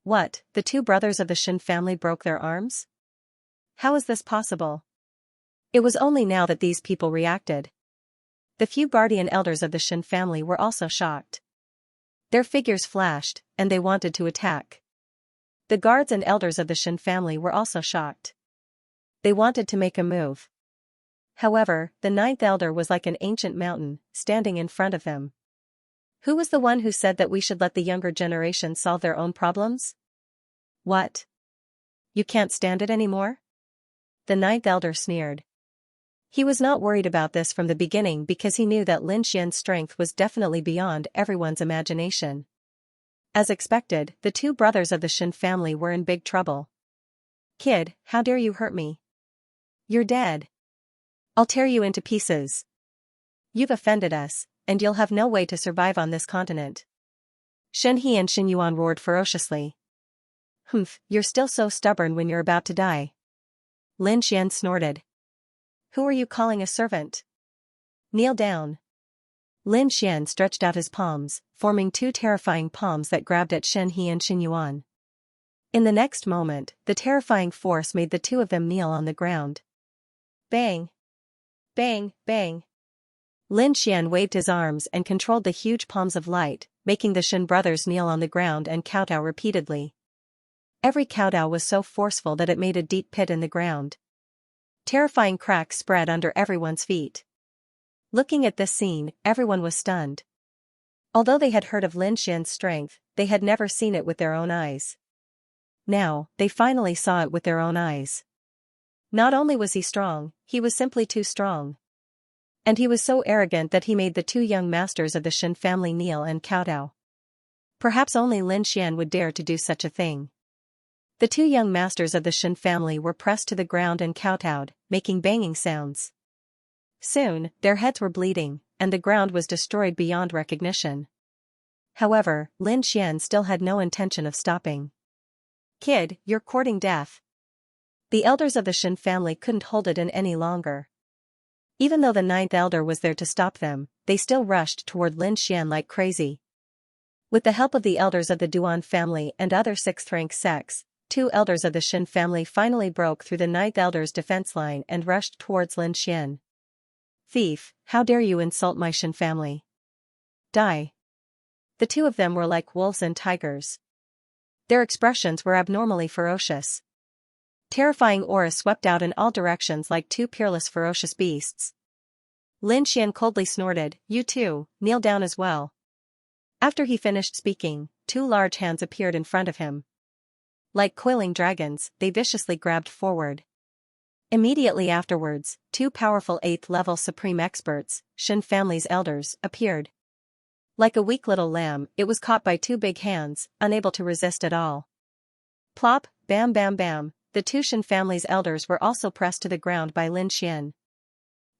What, the two brothers of the Xin family broke their arms? How is this possible? It was only now that these people reacted. The few guardian elders of the Xin family were also shocked. Their figures flashed, and they wanted to attack. The guards and elders of the Xin family were also shocked. They wanted to make a move. However, the 9th elder was like an ancient mountain, standing in front of them. Who was the one who said that we should let the younger generation solve their own problems? What? You can't stand it anymore? The 9th elder sneered. He was not worried about this from the beginning because he knew that Lin Xian's strength was definitely beyond everyone's imagination. As expected, the two brothers of the Xin family were in big trouble. Kid, how dare you hurt me? You're dead. I'll tear you into pieces. You've offended us, and you'll have no way to survive on this continent. Xianxia and Xin Yuan roared ferociously. Humph, you're still so stubborn when you're about to die. Lin Xian snorted. Who are you calling a servant? Kneel down. Lin Xian stretched out his palms, forming two terrifying palms that grabbed at Xianxia and Xin Yuan. In the next moment, the terrifying force made the two of them kneel on the ground. Bang! Bang, bang! Lin Xian waved his arms and controlled the huge palms of light, making the Xin brothers kneel on the ground and kowtow repeatedly. Every kowtow was so forceful that it made a deep pit in the ground. Terrifying cracks spread under everyone's feet. Looking at this scene, everyone was stunned. Although they had heard of Lin Xian's strength, they had never seen it with their own eyes. Now, they finally saw it with their own eyes. Not only was he strong, he was simply too strong. And he was so arrogant that he made the two young masters of the Xin family kneel and kowtow. Perhaps only Lin Xian would dare to do such a thing. The two young masters of the Xin family were pressed to the ground and kowtowed, making banging sounds. Soon, their heads were bleeding, and the ground was destroyed beyond recognition. However, Lin Xian still had no intention of stopping. Kid, you're courting death. The elders of the Xin family couldn't hold it in any longer. Even though the 9th elder was there to stop them, they still rushed toward Lin Xian like crazy. With the help of the elders of the Duan family and other 6th-rank sects, 2 elders of the Xin family finally broke through the 9th elder's defense line and rushed towards Lin Xian. Thief, how dare you insult my Xin family? Die. The two of them were like wolves and tigers. Their expressions were abnormally ferocious. Terrifying auras swept out in all directions like two peerless ferocious beasts. Lin Xian coldly snorted, "You too, kneel down as well." After he finished speaking, 2 large hands appeared in front of him. Like coiling dragons, they viciously grabbed forward. Immediately afterwards, 2 powerful 8th-level supreme experts, Xin family's elders, appeared. Like a weak little lamb, it was caught by two big hands, unable to resist at all. Plop, bam bam bam, the two Shen family's elders were also pressed to the ground by Lin Xian.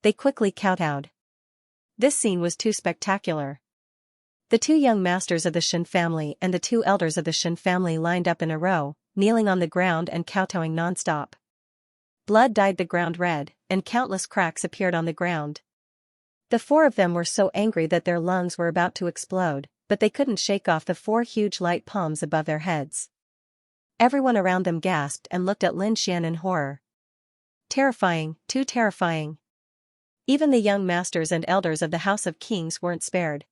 They quickly kowtowed. This scene was too spectacular. The two young masters of the Shen family and the two elders of the Shen family lined up in a row, kneeling on the ground and kowtowing non-stop. Blood dyed the ground red, and countless cracks appeared on the ground. The four of them were so angry that their lungs were about to explode, but they couldn't shake off the four huge light palms above their heads. Everyone around them gasped and looked at Lin Xian in horror. Terrifying, too terrifying. Even the young masters and elders of the House of Kings weren't spared.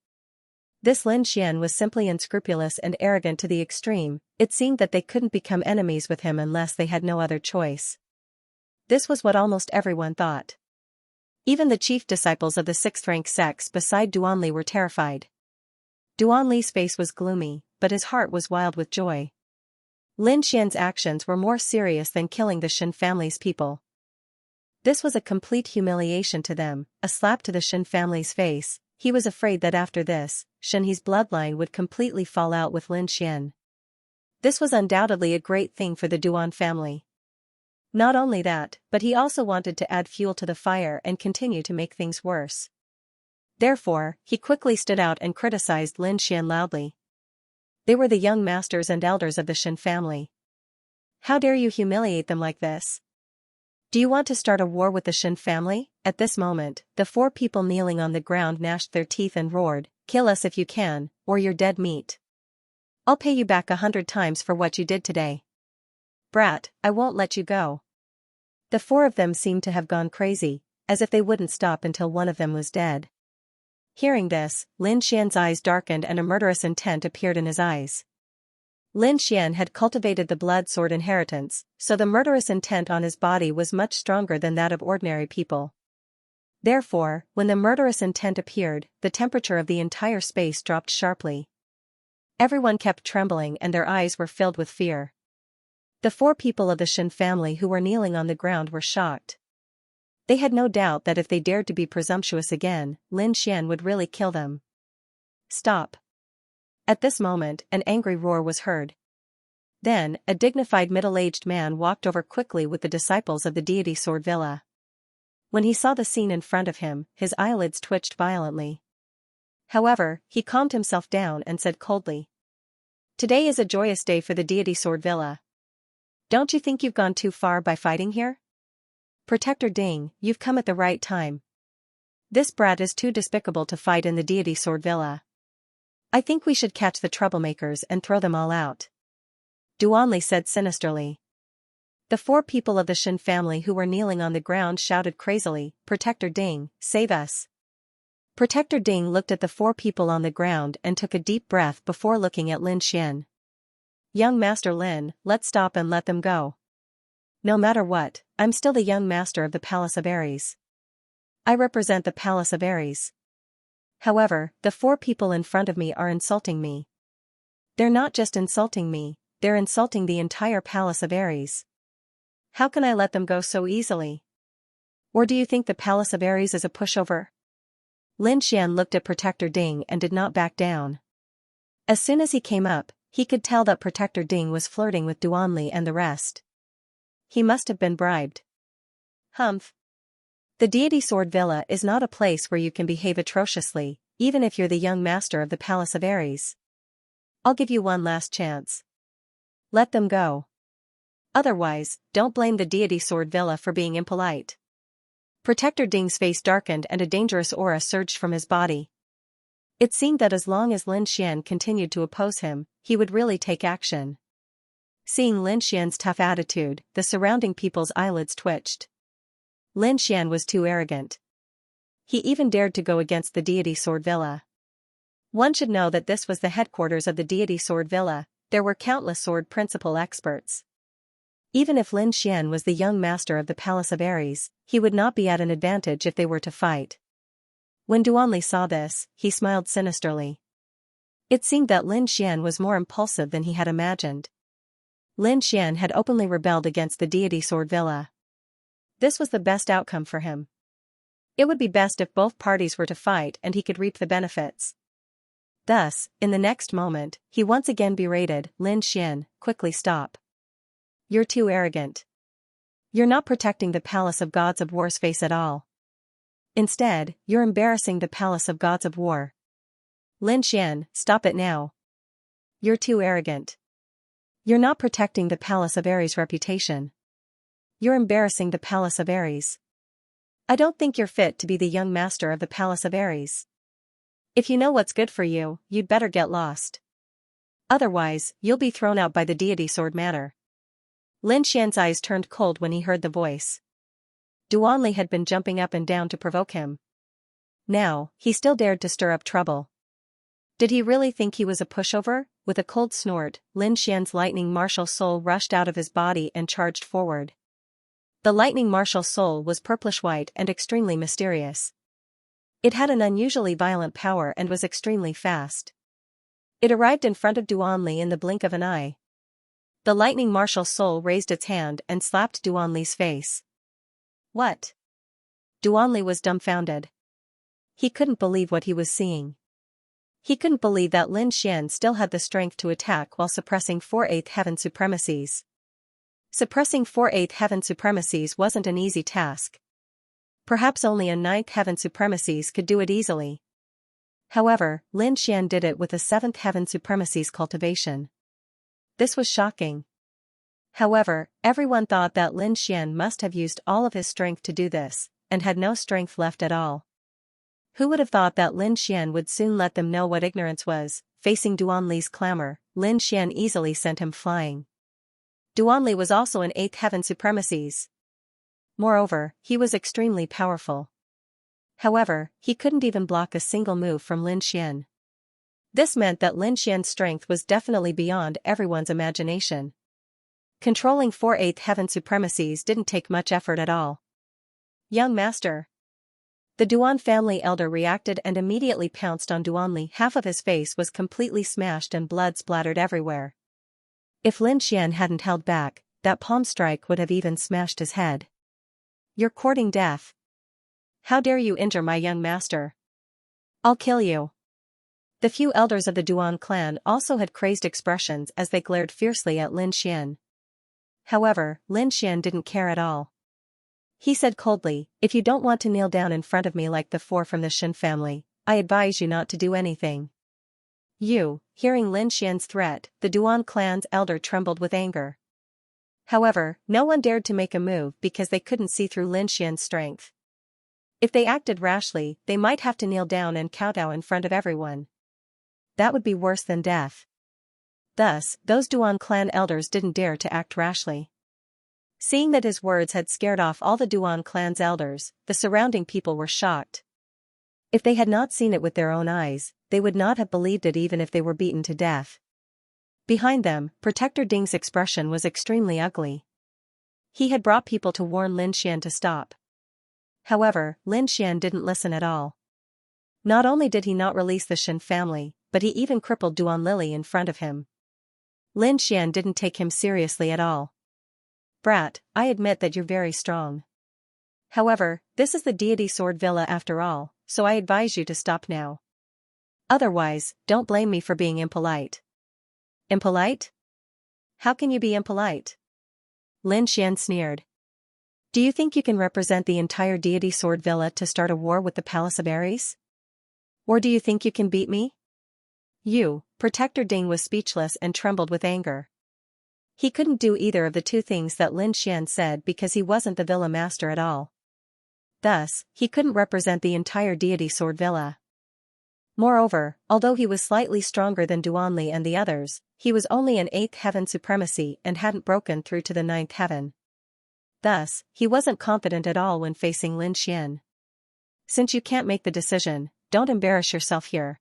This Lin Xian was simply unscrupulous and arrogant to the extreme. It seemed that they couldn't become enemies with him unless they had no other choice. This was what almost everyone thought. Even the chief disciples of the sixth-rank sects beside Duanli were terrified. Duanli's face was gloomy, but his heart was wild with joy. Lin Xian's actions were more serious than killing the Shen family's people. This was a complete humiliation to them, a slap to the Shen family's face. He was afraid that after this, Shen He's bloodline would completely fall out with Lin Xian. This was undoubtedly a great thing for the Duan family. Not only that, but he also wanted to add fuel to the fire and continue to make things worse. Therefore, he quickly stood out and criticized Lin Xian loudly. They were the young masters and elders of the Shen family. How dare you humiliate them like this? Do you want to start a war with the Shen family? At this moment, the four people kneeling on the ground gnashed their teeth and roared, "Kill us if you can, or you're dead meat. I'll pay you back 100 times for what you did today. Brat, I won't let you go." The four of them seemed to have gone crazy, as if they wouldn't stop until one of them was dead. Hearing this, Lin Xian's eyes darkened and a murderous intent appeared in his eyes. Lin Xian had cultivated the blood sword inheritance, so the murderous intent on his body was much stronger than that of ordinary people. Therefore, when the murderous intent appeared, the temperature of the entire space dropped sharply. Everyone kept trembling and their eyes were filled with fear. The four people of the Shen family who were kneeling on the ground were shocked. They had no doubt that if they dared to be presumptuous again, Lin Xian would really kill them. Stop. At this moment, an angry roar was heard. Then, a dignified middle-aged man walked over quickly with the disciples of the deity Sword Villa. When he saw the scene in front of him, his eyelids twitched violently. However, he calmed himself down and said coldly, "Today is a joyous day for the deity Sword Villa. Don't you think you've gone too far by fighting here? Protector Ding, you've come at the right time. This brat is too despicable to fight in the deity Sword Villa. I think we should catch the troublemakers and throw them all out." Duanli said sinisterly. The four people of the Shen family who were kneeling on the ground shouted crazily, "Protector Ding, save us." Protector Ding looked at the four people on the ground and took a deep breath before looking at Lin Xian. "Young Master Lin, let's stop and let them go. No matter what, I'm still the young master of the Palace of Ares. I represent the Palace of Ares. However, the four people in front of me are insulting me. They're not just insulting me, they're insulting the entire Palace of Ares. How can I let them go so easily? Or do you think the Palace of Ares is a pushover?" Lin Xian looked at Protector Ding and did not back down. As soon as he came up, he could tell that Protector Ding was flirting with Duanli and the rest. He must have been bribed. Humph. The deity Sword Villa is not a place where you can behave atrociously, even if you're the young master of the Palace of Ares. I'll give you one last chance. Let them go. Otherwise, don't blame the deity Sword Villa for being impolite. Protector Ding's face darkened and a dangerous aura surged from his body. It seemed that as long as Lin Xian continued to oppose him, he would really take action. Seeing Lin Xian's tough attitude, the surrounding people's eyelids twitched. Lin Xian was too arrogant. He even dared to go against the deity Sword Villa. One should know that this was the headquarters of the deity Sword Villa. There were countless sword principle experts. Even if Lin Xian was the young master of the Palace of Ares, he would not be at an advantage if they were to fight. When Duanli saw this, he smiled sinisterly. It seemed that Lin Xian was more impulsive than he had imagined. Lin Xian had openly rebelled against the deity Sword Villa. This was the best outcome for him. It would be best if both parties were to fight and he could reap the benefits. Thus, in the next moment, he once again berated Lin Xian, quickly stop. You're too arrogant. You're not protecting the Palace of Gods of War's face at all. Instead, you're embarrassing the Palace of Gods of War. Lin Xian, stop it now. You're too arrogant. You're not protecting the Palace of Ares' reputation. You're embarrassing the Palace of Ares. I don't think you're fit to be the young master of the Palace of Ares. If you know what's good for you, you'd better get lost. Otherwise, you'll be thrown out by the deity Sword Matter. Lin Xian's eyes turned cold when he heard the voice. Duanli had been jumping up and down to provoke him. Now, he still dared to stir up trouble. Did he really think he was a pushover? With a cold snort, Lin Xian's lightning martial soul rushed out of his body and charged forward. The lightning martial soul was purplish-white and extremely mysterious. It had an unusually violent power and was extremely fast. It arrived in front of Duanli in the blink of an eye. The lightning martial soul raised its hand and slapped Duanli's face. What? Duanli was dumbfounded. He couldn't believe what he was seeing. He couldn't believe that Lin Xian still had the strength to attack while suppressing 4/8 heaven supremacies. Suppressing 4/8 heaven supremacies wasn't an easy task. Perhaps only a 9th heaven supremacies could do it easily. However, Lin Xian did it with a 7th heaven supremacy's cultivation. This was shocking. However, everyone thought that Lin Xian must have used all of his strength to do this, and had no strength left at all. Who would have thought that Lin Xian would soon let them know what ignorance was? Facing Duanli's clamor, Lin Xian easily sent him flying. Duanli was also an 8th heaven supremacies. Moreover, he was extremely powerful. However, he couldn't even block a single move from Lin Xian. This meant that Lin Xian's strength was definitely beyond everyone's imagination. Controlling 4/8 heaven supremacies didn't take much effort at all. Young master. The Duan family elder reacted and immediately pounced on Duanli. Half of his face was completely smashed and blood splattered everywhere. If Lin Xian hadn't held back, that palm strike would have even smashed his head. You're courting death. How dare you injure my young master? I'll kill you. The few elders of the Duan clan also had crazed expressions as they glared fiercely at Lin Xian. However, Lin Xian didn't care at all. He said coldly, if you don't want to kneel down in front of me like the 4 from the Shen family, I advise you not to do anything. Hearing Lin Xian's threat, the Duan clan's elder trembled with anger. However, no one dared to make a move because they couldn't see through Lin Xian's strength. If they acted rashly, they might have to kneel down and kowtow in front of everyone. That would be worse than death. Thus, those Duan clan elders didn't dare to act rashly. Seeing that his words had scared off all the Duan clan's elders, the surrounding people were shocked. If they had not seen it with their own eyes, they would not have believed it even if they were beaten to death. Behind them, Protector Ding's expression was extremely ugly. He had brought people to warn Lin Xian to stop. However, Lin Xian didn't listen at all. Not only did he not release the Shen family, but he even crippled Duan Lily in front of him. Lin Xian didn't take him seriously at all. Brat, I admit that you're very strong. However, this is the deity Sword Villa after all, so I advise you to stop now. Otherwise, don't blame me for being impolite. Impolite? How can you be impolite? Lin Xian sneered. Do you think you can represent the entire deity Sword Villa to start a war with the Palace of Ares? Or do you think you can beat me? Protector Ding was speechless and trembled with anger. He couldn't do either of the two things that Lin Xian said because he wasn't the villa master at all. Thus, he couldn't represent the entire deity Sword Villa. Moreover, although he was slightly stronger than Duanli and the others, he was only an 8th heaven supremacy and hadn't broken through to the 9th heaven. Thus, he wasn't confident at all when facing Lin Xian. Since you can't make the decision, don't embarrass yourself here.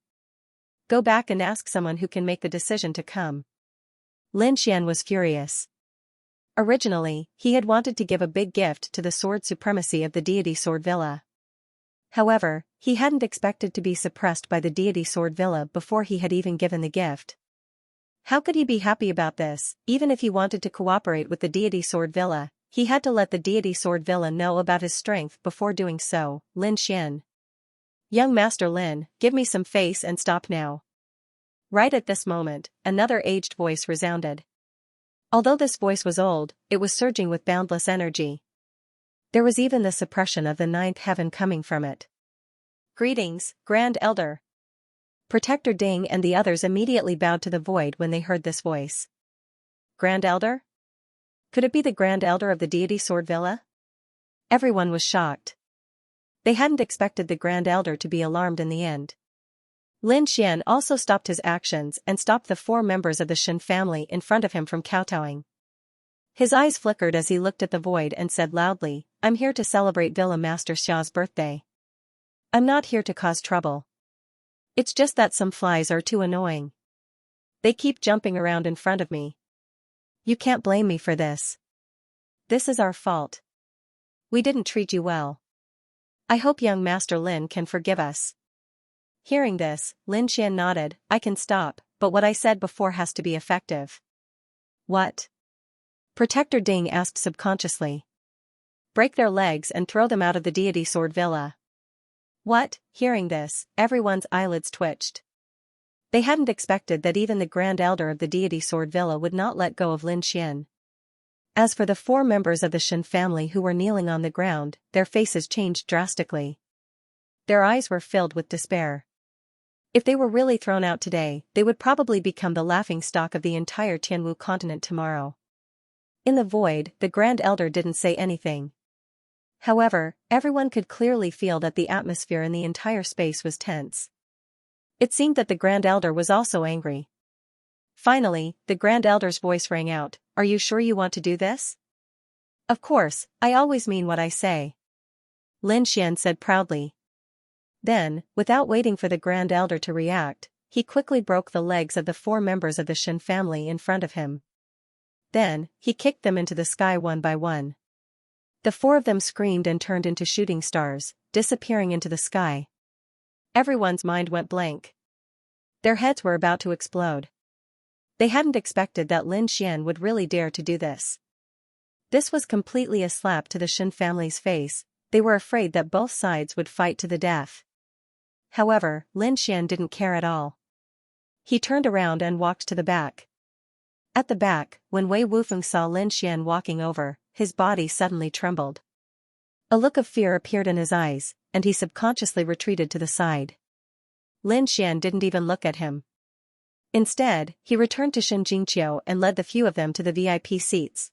Go back and ask someone who can make the decision to come. Lin Xian was furious. Originally, he had wanted to give a big gift to the sword supremacy of the deity Sword Villa. However, he hadn't expected to be suppressed by the deity Sword Villa before he had even given the gift. How could he be happy about this? Even if he wanted to cooperate with the deity Sword Villa, he had to let the deity Sword Villa know about his strength before doing so. Lin Xian. Young Master Lin, give me some face and stop now. Right at this moment, another aged voice resounded. Although this voice was old, it was surging with boundless energy. There was even the suppression of the ninth heaven coming from it. Greetings, Grand Elder. Protector Ding and the others immediately bowed to the void when they heard this voice. Grand Elder? Could it be the Grand Elder of the deity Sword Villa? Everyone was shocked. They hadn't expected the Grand Elder to be alarmed in the end. Lin Xian also stopped his actions and stopped the 4 members of the Shen family in front of him from kowtowing. His eyes flickered as he looked at the void and said loudly, I'm here to celebrate Villa Master Xia's birthday. I'm not here to cause trouble. It's just that some flies are too annoying. They keep jumping around in front of me. You can't blame me for this. This is our fault. We didn't treat you well. I hope young Master Lin can forgive us. Hearing this, Lin Xian nodded, I can stop, but what I said before has to be effective. What? Protector Ding asked subconsciously. Break their legs and throw them out of the deity Sword Villa. What? Hearing this, everyone's eyelids twitched. They hadn't expected that even the Grand Elder of the deity Sword Villa would not let go of Lin Xian. As for the 4 members of the Shen family who were kneeling on the ground, their faces changed drastically. Their eyes were filled with despair. If they were really thrown out today, they would probably become the laughingstock of the entire Tianwu continent tomorrow. In the void, the Grand Elder didn't say anything. However, everyone could clearly feel that the atmosphere in the entire space was tense. It seemed that the Grand Elder was also angry. Finally, the Grand Elder's voice rang out, Are you sure you want to do this? Of course, I always mean what I say. Lin Xian said proudly. Then, without waiting for the Grand Elder to react, he quickly broke the legs of the 4 members of the Shen family in front of him. Then, he kicked them into the sky one by one. The 4 of them screamed and turned into shooting stars, disappearing into the sky. Everyone's mind went blank. Their heads were about to explode. They hadn't expected that Lin Xian would really dare to do this. This was completely a slap to the Shen family's face. They were afraid that both sides would fight to the death. However, Lin Xian didn't care at all. He turned around and walked to the back. At the back, when Wei Wufeng saw Lin Xian walking over, his body suddenly trembled. A look of fear appeared in his eyes, and he subconsciously retreated to the side. Lin Xian didn't even look at him. Instead, he returned to Xianxia and led the few of them to the VIP seats.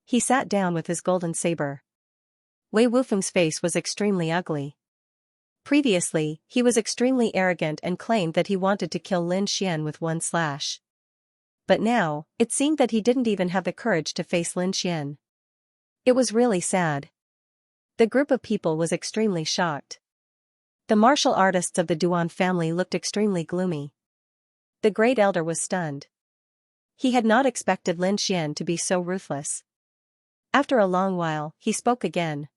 He sat down with his golden saber. Wei Wufeng's face was extremely ugly. Previously, he was extremely arrogant and claimed that he wanted to kill Lin Xian with one slash. But now, it seemed that he didn't even have the courage to face Lin Xian. It was really sad. The group of people was extremely shocked. The martial artists of the Duan family looked extremely gloomy. The Great Elder was stunned. He had not expected Lin Xian to be so ruthless. After a long while, he spoke again.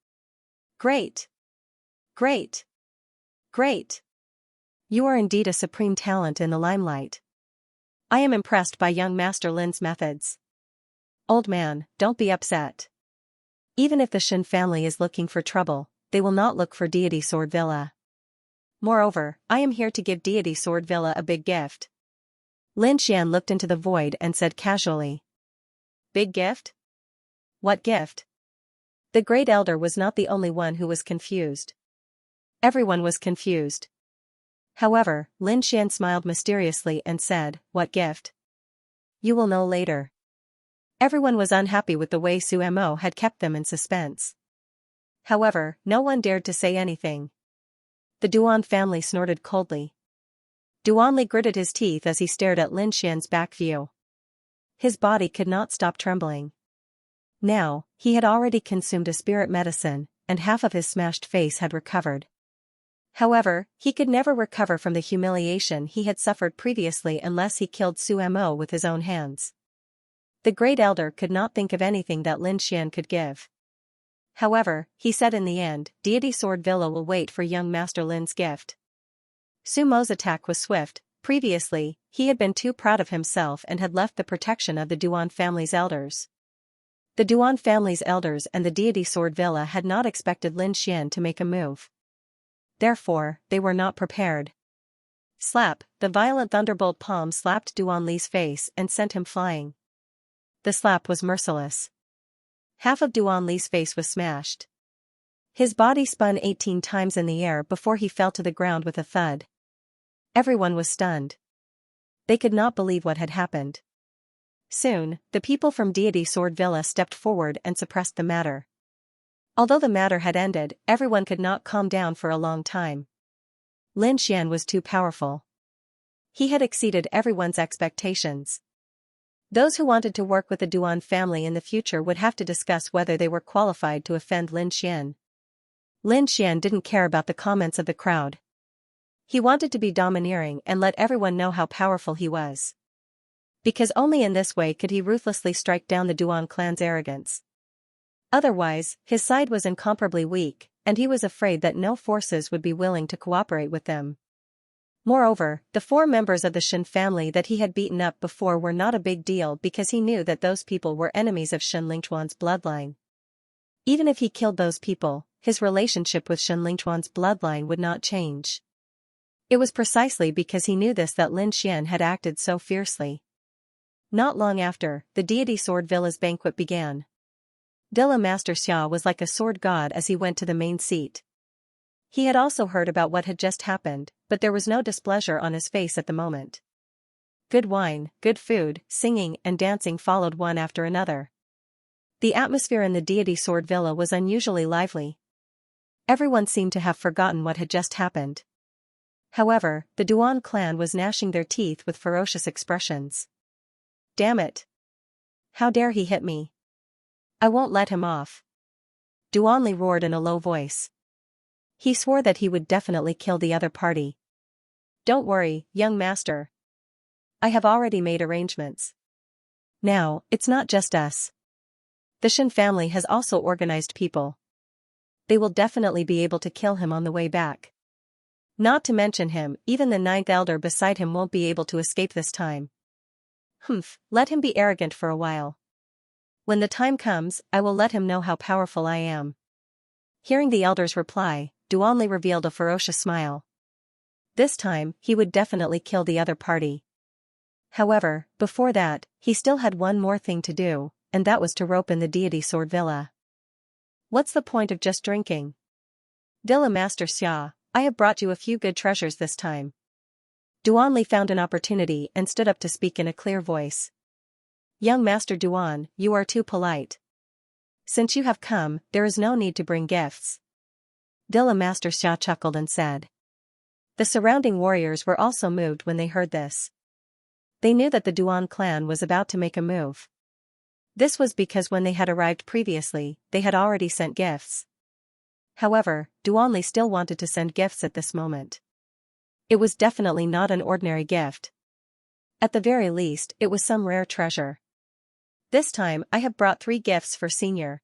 Great! Great! Great! You are indeed a supreme talent in the limelight. I am impressed by young Master Lin's methods. Old man, don't be upset. Even if the Shen family is looking for trouble, they will not look for Deity Sword Villa. Moreover, I am here to give Deity Sword Villa a big gift. Lin Xian looked into the void and said casually. Big gift? What gift? The Great Elder was not the only one who was confused. Everyone was confused. However, Lin Xian smiled mysteriously and said, What gift? You will know later. Everyone was unhappy with the way Su Mo had kept them in suspense. However, no one dared to say anything. The Duan family snorted coldly. Duanli gritted his teeth as he stared at Lin Xian's back view. His body could not stop trembling. Now, he had already consumed a spirit medicine, and half of his smashed face had recovered. However, he could never recover from the humiliation he had suffered previously unless he killed Su Mo with his own hands. The Great Elder could not think of anything that Lin Xian could give. However, he said in the end, Deity Sword Villa will wait for young Master Lin's gift. Su Mo's attack was swift. Previously, he had been too proud of himself and had left the protection of the Duan family's elders. The Duan family's elders and the Deity Sword Villa had not expected Lin Xian to make a move. Therefore, they were not prepared. Slap, the violent thunderbolt palm slapped Duan Li's face and sent him flying. The slap was merciless. Half of Duan Li's face was smashed. His body spun 18 times in the air before he fell to the ground with a thud. Everyone was stunned. They could not believe what had happened. Soon, the people from Deity Sword Villa stepped forward and suppressed the matter. Although the matter had ended, everyone could not calm down for a long time. Lin Xian was too powerful. He had exceeded everyone's expectations. Those who wanted to work with the Duan family in the future would have to discuss whether they were qualified to offend Lin Xian. Lin Xian didn't care about the comments of the crowd. He wanted to be domineering and let everyone know how powerful he was. Because only in this way could he ruthlessly strike down the Duan clan's arrogance. Otherwise, his side was incomparably weak, and he was afraid that no forces would be willing to cooperate with them. Moreover, the 4 members of the Shen family that he had beaten up before were not a big deal because he knew that those people were enemies of Shen Lingchuan's bloodline. Even if he killed those people, his relationship with Shen Lingchuan's bloodline would not change. It was precisely because he knew this that Lin Xian had acted so fiercely. Not long after, the Deity Sword Villa's banquet began. Dilla Master Xia was like a sword god as he went to the main seat. He had also heard about what had just happened, but there was no displeasure on his face at the moment. Good wine, good food, singing and dancing followed one after another. The atmosphere in the Deity Sword Villa was unusually lively. Everyone seemed to have forgotten what had just happened. However, the Duan clan was gnashing their teeth with ferocious expressions. Damn it! How dare he hit me? I won't let him off. Duan Li roared in a low voice. He swore that he would definitely kill the other party. Don't worry, young master. I have already made arrangements. Now, it's not just us. The Shen family has also organized people. They will definitely be able to kill him on the way back. Not to mention him, even the 9th elder beside him won't be able to escape this time. Humph, let him be arrogant for a while. When the time comes, I will let him know how powerful I am. Hearing the elder's reply, Duan Li revealed a ferocious smile. This time, he would definitely kill the other party. However, before that, he still had one more thing to do, and that was to rope in the Deity Sword Villa. What's the point of just drinking? Dilla Master Xia, I have brought you a few good treasures this time. Duan Li found an opportunity and stood up to speak in a clear voice. Young Master Duan, you are too polite. Since you have come, there is no need to bring gifts. Dilla Master Xia chuckled and said. The surrounding warriors were also moved when they heard this. They knew that the Duan clan was about to make a move. This was because when they had arrived previously, they had already sent gifts. However, Duan Li still wanted to send gifts at this moment. It was definitely not an ordinary gift. At the very least, it was some rare treasure. This time, I have brought 3 gifts for Senior.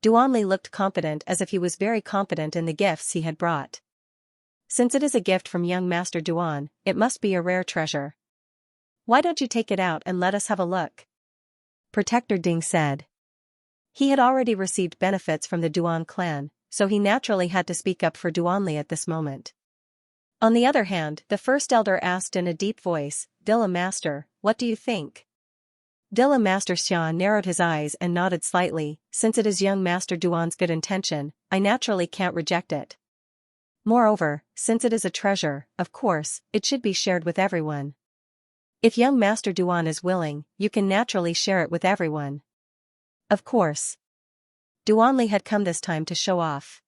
Duan Li looked confident as if he was very confident in the gifts he had brought. Since it is a gift from young Master Duan, it must be a rare treasure. Why don't you take it out and let us have a look? Protector Ding said. He had already received benefits from the Duan clan, so he naturally had to speak up for Duan Li at this moment. On the other hand, the first elder asked in a deep voice, Dilla Master, what do you think? Dilla Master Xia narrowed his eyes and nodded slightly. Since it is young Master Duan's good intention, I naturally can't reject it. Moreover, since it is a treasure, of course, it should be shared with everyone. If young Master Duan is willing, you can naturally share it with everyone. Of course. Duan Li had come this time to show off.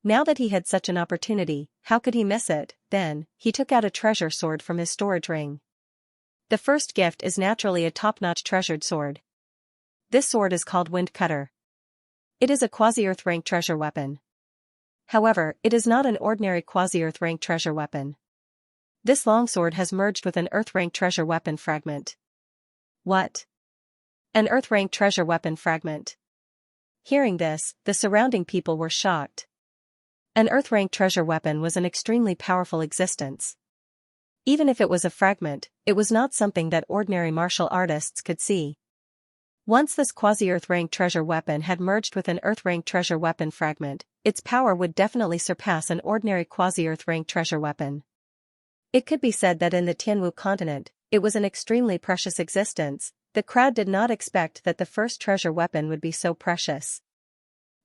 Now that he had such an opportunity, how could he miss it? Then, he took out a treasure sword from his storage ring. The first gift is naturally a top-notch treasured sword. This sword is called Wind Cutter. It is a quasi-earth rank treasure weapon. However, it is not an ordinary quasi-earth rank treasure weapon. This longsword has merged with an earth rank treasure weapon fragment. What? An earth rank treasure weapon fragment. Hearing this, the surrounding people were shocked. An earth rank treasure weapon was an extremely powerful existence. Even if it was a fragment, it was not something that ordinary martial artists could see. Once this quasi-earth rank treasure weapon had merged with an earth rank treasure weapon fragment, its power would definitely surpass an ordinary quasi-earth rank treasure weapon. It could be said that in the Tianwu continent, it was an extremely precious existence. The crowd did not expect that the first treasure weapon would be so precious.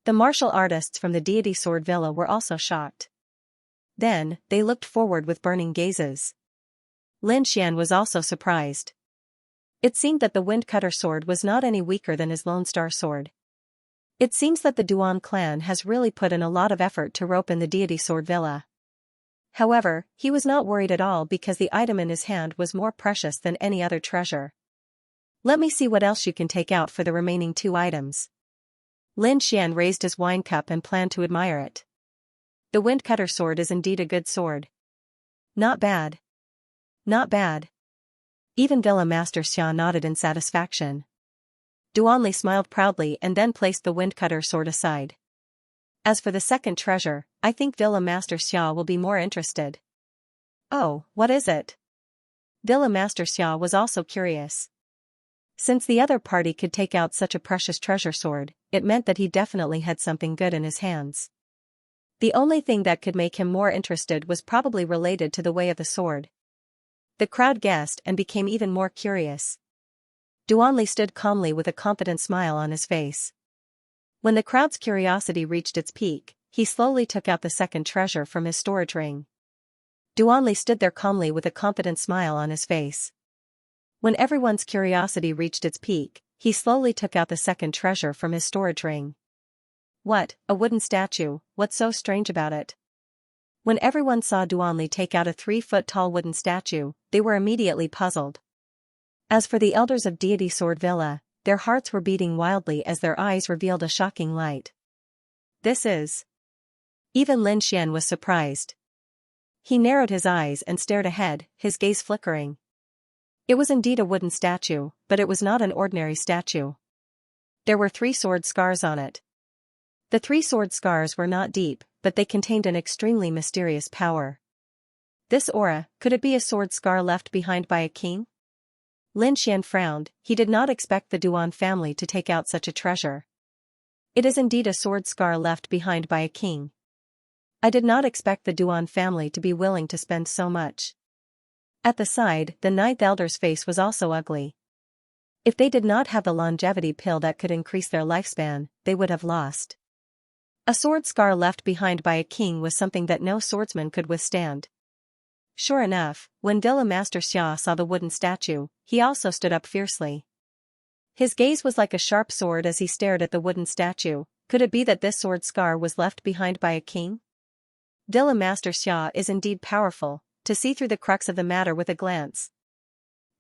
The martial artists from the deity sword villa were also shocked. Then, they looked forward with burning gazes. Lin Xian was also surprised. It seemed that the Windcutter sword was not any weaker than his Lone Star sword. It seems that the Duan clan has really put in a lot of effort to rope in the deity sword villa. However, he was not worried at all because the item in his hand was more precious than any other treasure. Let me see what else you can take out for the remaining 2 items. Lin Xian raised his wine cup and planned to admire it. The Windcutter sword is indeed a good sword. Not bad. Not bad. Even Villa Master Xia nodded in satisfaction. Duanli smiled proudly and then placed the Windcutter sword aside. As for the second treasure, I think Villa Master Xia will be more interested. Oh, what is it? Villa Master Xia was also curious. Since the other party could take out such a precious treasure sword, it meant that he definitely had something good in his hands. The only thing that could make him more interested was probably related to the way of the sword. The crowd guessed and became even more curious. Duanli stood calmly with a confident smile on his face. When the crowd's curiosity reached its peak, he slowly took out the second treasure from his storage ring. Duanli stood there calmly with a confident smile on his face. When everyone's curiosity reached its peak, he slowly took out the second treasure from his storage ring. What, a wooden statue, what's so strange about it? When everyone saw Duanli take out a 3-foot-tall wooden statue, they were immediately puzzled. As for the elders of Deity Sword Villa, their hearts were beating wildly as their eyes revealed a shocking light. This is... Even Lin Xian was surprised. He narrowed his eyes and stared ahead, his gaze flickering. It was indeed a wooden statue, but it was not an ordinary statue. There were 3 sword scars on it. The 3 sword scars were not deep, but they contained an extremely mysterious power. This aura, could it be a sword scar left behind by a king? Lin Xian frowned, he did not expect the Duan family to take out such a treasure. It is indeed a sword scar left behind by a king. I did not expect the Duan family to be willing to spend so much. At the side, the 9th elder's face was also ugly. If they did not have the longevity pill that could increase their lifespan, they would have lost. A sword scar left behind by a king was something that no swordsman could withstand. Sure enough, when Villa Master Xia saw the wooden statue, he also stood up fiercely. His gaze was like a sharp sword as he stared at the wooden statue. Could it be that this sword scar was left behind by a king? Villa Master Xia is indeed powerful, to see through the crux of the matter with a glance.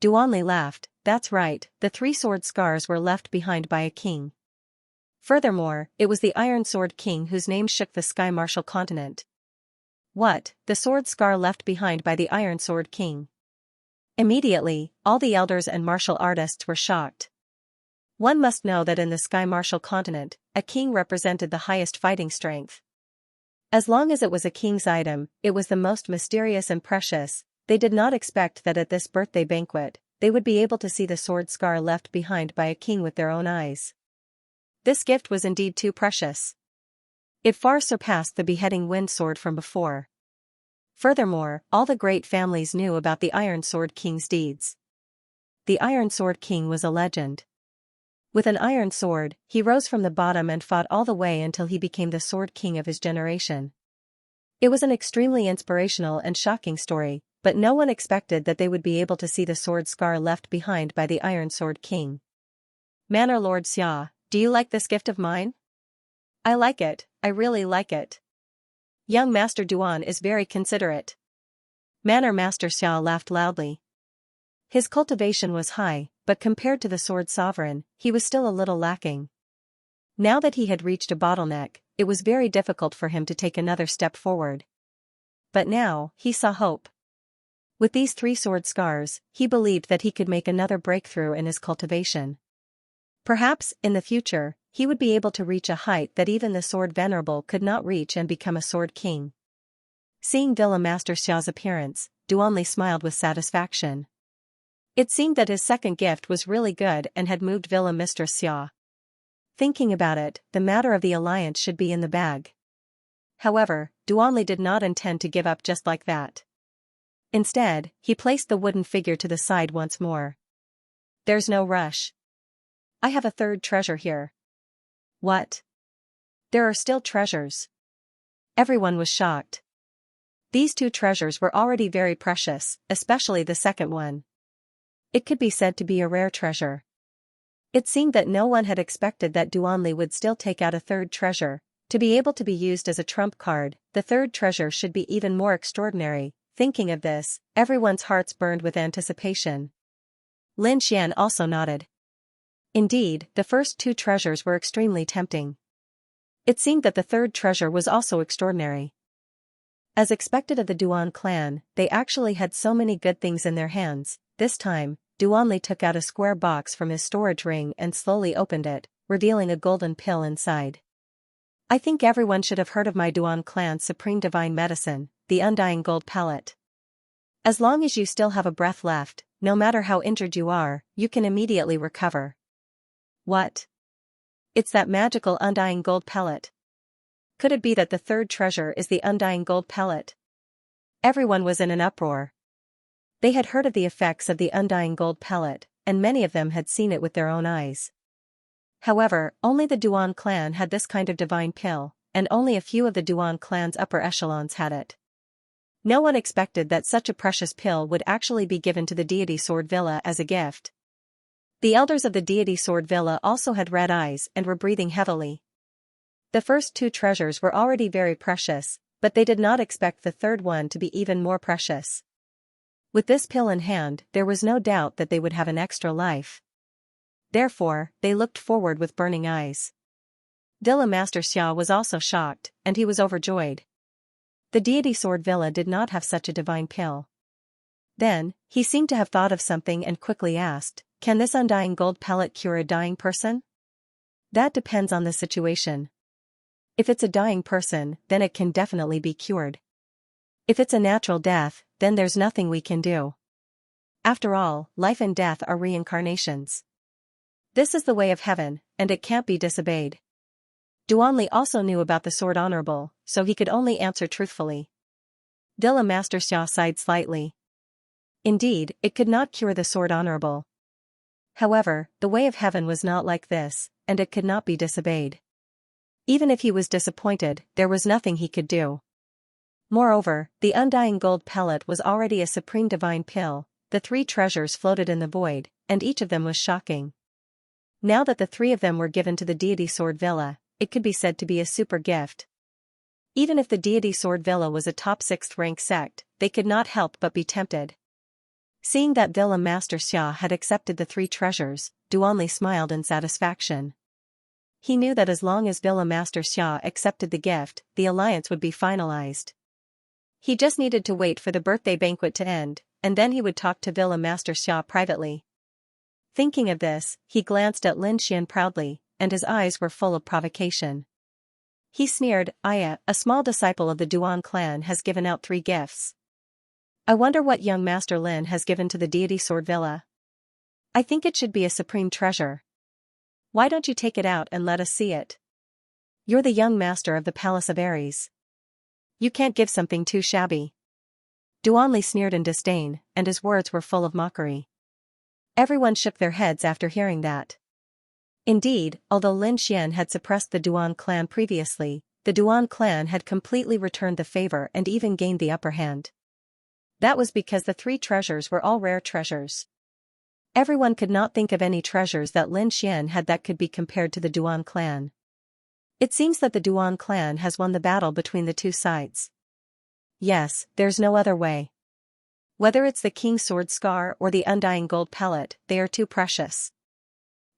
Duanli laughed, that's right, the 3 sword scars were left behind by a king. Furthermore, it was the Iron Sword King whose name shook the Sky Martial continent. What, the sword scar left behind by the Iron Sword King? Immediately, all the elders and martial artists were shocked. One must know that in the Sky Martial continent, a king represented the highest fighting strength. As long as it was a king's item, it was the most mysterious and precious. They did not expect that at this birthday banquet, they would be able to see the sword scar left behind by a king with their own eyes. This gift was indeed too precious. It far surpassed the beheading wind sword from before. Furthermore, all the great families knew about the Iron Sword King's deeds. The Iron Sword King was a legend. With an iron sword, he rose from the bottom and fought all the way until he became the Sword King of his generation. It was an extremely inspirational and shocking story, but no one expected that they would be able to see the sword scar left behind by the Iron Sword King. Manor Lord Xia, do you like this gift of mine? I like it, I really like it. Young Master Duan is very considerate. Manor Master Xia laughed loudly. His cultivation was high, but compared to the Sword Sovereign, he was still a little lacking. Now that he had reached a bottleneck, it was very difficult for him to take another step forward. But now, he saw hope. With these 3 sword scars, he believed that he could make another breakthrough in his cultivation. Perhaps, in the future, he would be able to reach a height that even the Sword Venerable could not reach and become a Sword King. Seeing Villa Master Xia's appearance, Duanli smiled with satisfaction. It seemed that his second gift was really good and had moved Villa Mistress Xia. Thinking about it, the matter of the alliance should be in the bag. However, Duanli did not intend to give up just like that. Instead, he placed the wooden figure to the side once more. There's no rush. I have a third treasure here. What? There are still treasures. Everyone was shocked. These two treasures were already very precious, especially the second one. It could be said to be a rare treasure. It seemed that no one had expected that Duanli would still take out a third treasure. To be able to be used as a trump card, the third treasure should be even more extraordinary. Thinking of this, everyone's hearts burned with anticipation. Lin Xian also nodded. Indeed, the first two treasures were extremely tempting. It seemed that the third treasure was also extraordinary. As expected of the Duan clan, they actually had so many good things in their hands. This time, Duanli took out a square box from his storage ring and slowly opened it, revealing a golden pill inside. I think everyone should have heard of my Duan clan's supreme divine medicine, the undying gold pellet. As long as you still have a breath left, no matter how injured you are, you can immediately recover. What? It's that magical undying gold pellet. Could it be that the third treasure is the undying gold pellet? Everyone was in an uproar. They had heard of the effects of the undying gold pellet, and many of them had seen it with their own eyes. However, only the Duan clan had this kind of divine pill, and only a few of the Duan clan's upper echelons had it. No one expected that such a precious pill would actually be given to the deity Sword Villa as a gift. The elders of the deity Sword Villa also had red eyes and were breathing heavily. The first two treasures were already very precious, but they did not expect the third one to be even more precious. With this pill in hand, there was no doubt that they would have an extra life. Therefore, they looked forward with burning eyes. Dilla Master Xia was also shocked, and he was overjoyed. The deity Sword Villa did not have such a divine pill. Then, he seemed to have thought of something and quickly asked, "Can this undying gold pellet cure a dying person?" "That depends on the situation. If it's a dying person, then it can definitely be cured. If it's a natural death, then there's nothing we can do. After all, life and death are reincarnations. This is the way of heaven, and it can't be disobeyed." Duanli also knew about the sword honorable, so he could only answer truthfully. Dilla Master Xia sighed slightly. Indeed, it could not cure the sword honorable. However, the way of heaven was not like this, and it could not be disobeyed. Even if he was disappointed, there was nothing he could do. Moreover, the undying gold pellet was already a supreme divine pill. The three treasures floated in the void, and each of them was shocking. Now that the three of them were given to the deity Sword Villa, it could be said to be a super gift. Even if the deity Sword Villa was a top 6th rank sect, they could not help but be tempted. Seeing that Villa Master Xia had accepted the three treasures, Duanli smiled in satisfaction. He knew that as long as Villa Master Xia accepted the gift, the alliance would be finalized. He just needed to wait for the birthday banquet to end, and then he would talk to Villa Master Xia privately. Thinking of this, he glanced at Lin Xian proudly, and his eyes were full of provocation. He sneered, "Aya, a small disciple of the Duan clan has given out 3 gifts. I wonder what young Master Lin has given to the deity Sword Villa. I think it should be a supreme treasure. Why don't you take it out and let us see it? You're the young master of the Palace of Ares. You can't give something too shabby." Duanli sneered in disdain, and his words were full of mockery. Everyone shook their heads after hearing that. Indeed, although Lin Xian had suppressed the Duan clan previously, the Duan clan had completely returned the favor and even gained the upper hand. That was because the 3 treasures were all rare treasures. Everyone could not think of any treasures that Lin Xian had that could be compared to the Duan clan. It seems that the Duan clan has won the battle between the two sides. Yes, there's no other way. Whether it's the King's Sword Scar or the undying gold pellet, they are too precious.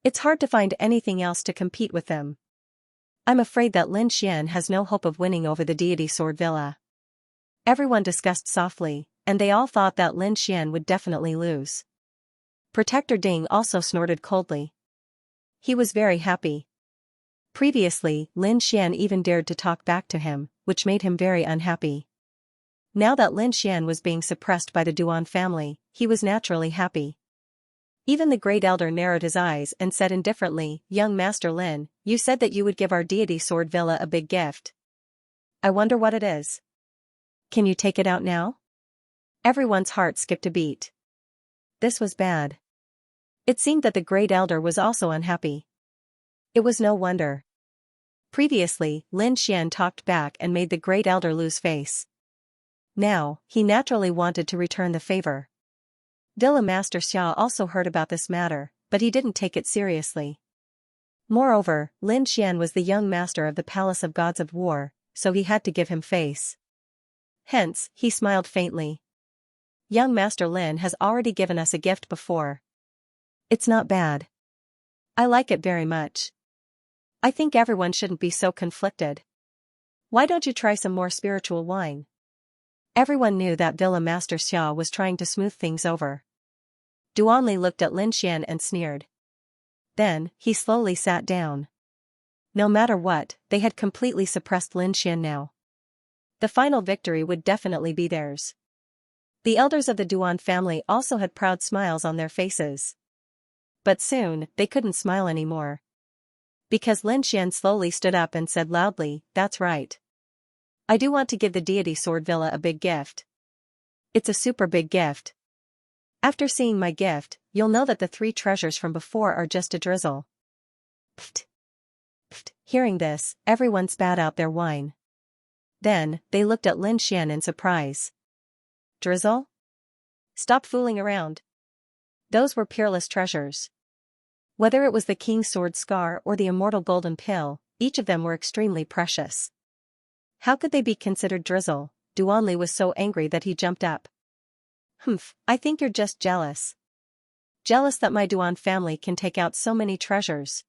It's hard to find anything else to compete with them. I'm afraid that Lin Xian has no hope of winning over the deity Sword Villa. Everyone discussed softly, and they all thought that Lin Xian would definitely lose. Protector Ding also snorted coldly. He was very happy. Previously, Lin Xian even dared to talk back to him, which made him very unhappy. Now that Lin Xian was being suppressed by the Duan family, he was naturally happy. Even the great elder narrowed his eyes and said indifferently, "Young Master Lin, you said that you would give our deity Sword Villa a big gift. I wonder what it is. Can you take it out now?" Everyone's heart skipped a beat. This was bad. It seemed that the Great Elder was also unhappy. It was no wonder. Previously, Lin Xian talked back and made the Great Elder lose face. Now, he naturally wanted to return the favor. Villa Master Xia also heard about this matter, but he didn't take it seriously. Moreover, Lin Xian was the young master of the Palace of Gods of War, so he had to give him face. Hence, he smiled faintly. Young Master Lin has already given us a gift before. It's not bad. I like it very much. I think everyone shouldn't be so conflicted. Why don't you try some more spiritual wine? Everyone knew that Villa Master Xia was trying to smooth things over. Duanli looked at Lin Xian and sneered. Then, he slowly sat down. No matter what, they had completely suppressed Lin Xian now. The final victory would definitely be theirs. The elders of the Duan family also had proud smiles on their faces. But soon, they couldn't smile anymore. Because Lin Xian slowly stood up and said loudly, "That's right. I do want to give the deity Sword Villa a big gift. It's a super big gift. After seeing my gift, you'll know that the 3 treasures from before are just a drizzle." Pfft. Pfft. Hearing this, everyone spat out their wine. Then, they looked at Lin Xian in surprise. Drizzle? Stop fooling around. Those were peerless treasures. Whether it was the King's Sword Scar or the immortal golden pill, each of them were extremely precious. How could they be considered drizzle? Duanli was so angry that he jumped up. Humph, I think you're just jealous. Jealous that my Duan family can take out so many treasures.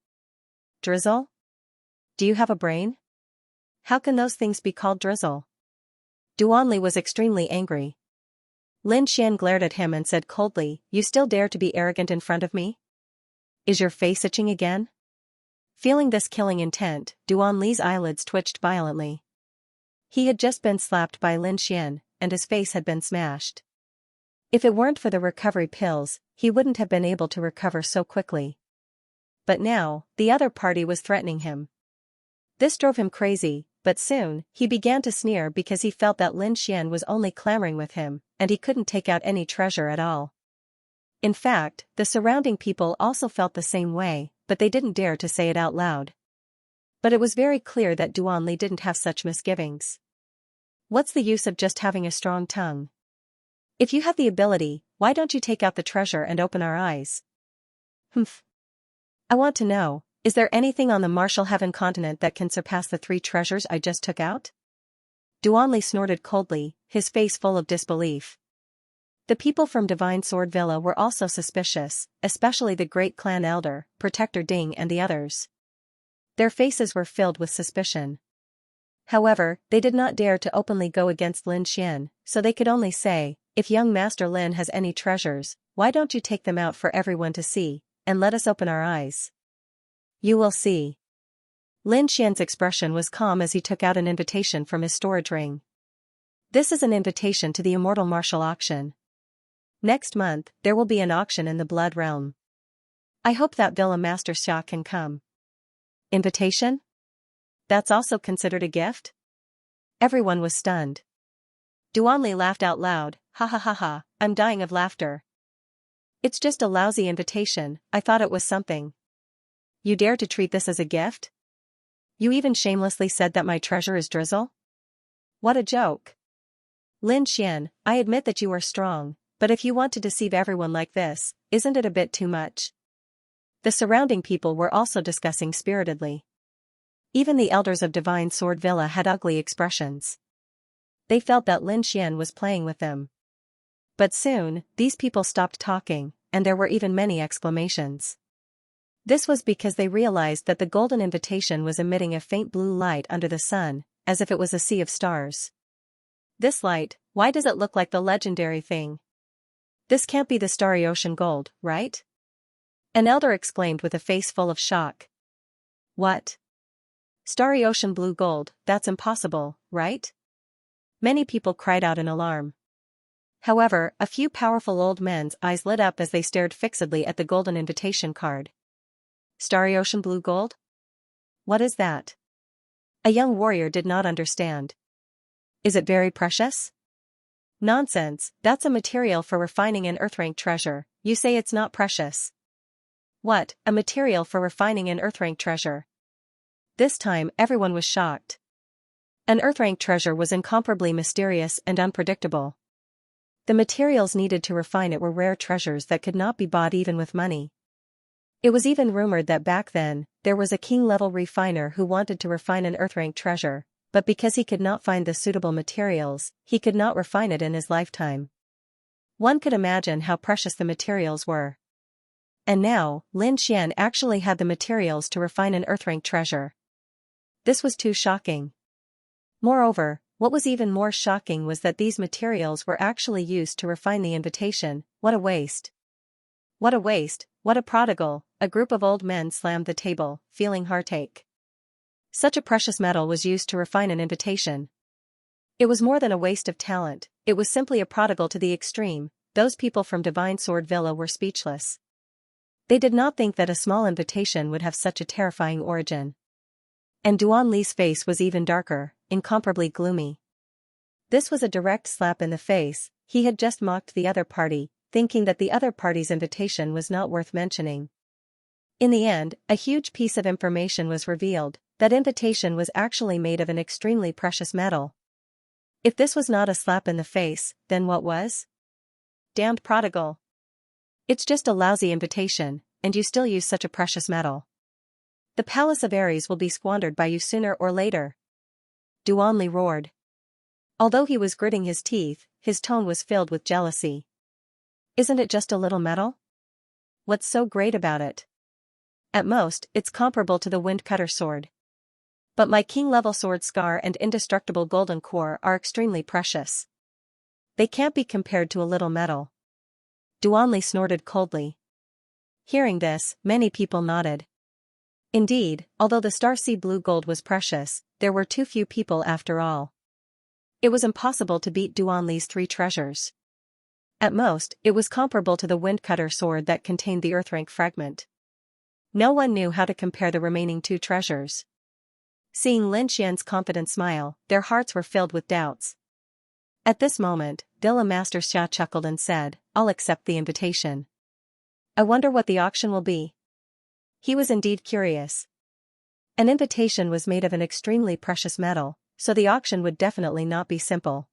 Drizzle? Do you have a brain? How can those things be called drizzle? Duanli was extremely angry. Lin Xian glared at him and said coldly, "You still dare to be arrogant in front of me? Is your face itching again?" Feeling this killing intent, Duanli's eyelids twitched violently. He had just been slapped by Lin Xian, and his face had been smashed. If it weren't for the recovery pills, he wouldn't have been able to recover so quickly. But now, the other party was threatening him. This drove him crazy, but soon, he began to sneer because he felt that Lin Xian was only clamoring with him, and he couldn't take out any treasure at all. In fact, the surrounding people also felt the same way, but they didn't dare to say it out loud. But it was very clear that Duanli didn't have such misgivings. What's the use of just having a strong tongue? If you have the ability, why don't you take out the treasure and open our eyes? Humph. I want to know, is there anything on the Martial Heaven continent that can surpass the 3 treasures I just took out? Duanli snorted coldly, his face full of disbelief. The people from Divine Sword Villa were also suspicious, especially the great clan elder, Protector Ding and the others. Their faces were filled with suspicion. However, they did not dare to openly go against Lin Xian, so they could only say, "If young Master Lin has any treasures, why don't you take them out for everyone to see, and let us open our eyes? You will see." Lin Xian's expression was calm as he took out an invitation from his storage ring. "This is an invitation to the Immortal Martial Auction. Next month, there will be an auction in the Blood Realm. I hope that Villa Master Xia can come." Invitation? That's also considered a gift? Everyone was stunned. Duanli laughed out loud, "Ha ha ha ha, I'm dying of laughter. It's just a lousy invitation, I thought it was something. You dare to treat this as a gift? You even shamelessly said that my treasure is drizzle? What a joke. Lin Xian, I admit that you are strong, but if you want to deceive everyone like this, isn't it a bit too much?" The surrounding people were also discussing spiritedly. Even the elders of Divine Sword Villa had ugly expressions. They felt that Lin Xian was playing with them. But soon, these people stopped talking, and there were even many exclamations. This was because they realized that the golden invitation was emitting a faint blue light under the sun, as if it was a sea of stars. This light, why does it look like the legendary thing? This can't be the starry ocean gold, right? An elder exclaimed with a face full of shock. What? Starry ocean blue gold, that's impossible, right? Many people cried out in alarm. However, a few powerful old men's eyes lit up as they stared fixedly at the golden invitation card. Starry ocean blue gold? What is that? A young warrior did not understand. Is it very precious? Nonsense, that's a material for refining an earth-rank treasure, you say it's not precious. What, a material for refining an earth-rank treasure? This time everyone was shocked. An earth-rank treasure was incomparably mysterious and unpredictable. The materials needed to refine it were rare treasures that could not be bought even with money. It was even rumored that back then, there was a king-level refiner who wanted to refine an earth-rank treasure, but because he could not find the suitable materials, he could not refine it in his lifetime. One could imagine how precious the materials were. And now, Lin Xian actually had the materials to refine an earth-rank treasure. This was too shocking. Moreover, what was even more shocking was that these materials were actually used to refine the invitation. What a waste! What a waste, what a prodigal! A group of old men slammed the table, feeling heartache. Such a precious metal was used to refine an invitation. It was more than a waste of talent, it was simply a prodigal to the extreme. Those people from Divine Sword Villa were speechless. They did not think that a small invitation would have such a terrifying origin. And Duan Li's face was even darker, incomparably gloomy. This was a direct slap in the face. He had just mocked the other party, thinking that the other party's invitation was not worth mentioning. In the end, a huge piece of information was revealed. That invitation was actually made of an extremely precious metal. If this was not a slap in the face, then what was? Damned prodigal. It's just a lousy invitation, and you still use such a precious metal. The palace of Ares will be squandered by you sooner or later. Duan Li roared. Although he was gritting his teeth, his tone was filled with jealousy. Isn't it just a little metal? What's so great about it? At most, it's comparable to the wind-cutter sword. But my king-level sword scar and indestructible golden core are extremely precious. They can't be compared to a little metal. Duan Li snorted coldly. Hearing this, many people nodded. Indeed, although the starseed blue gold was precious, there were too few people after all. It was impossible to beat Duan Li's 3 treasures. At most, it was comparable to the wind-cutter sword that contained the earth-rank fragment. No one knew how to compare the remaining 2 treasures. Seeing Lin Xian's confident smile, their hearts were filled with doubts. At this moment, Villa Master Xia chuckled and said, I'll accept the invitation. I wonder what the auction will be. He was indeed curious. An invitation was made of an extremely precious metal, so the auction would definitely not be simple.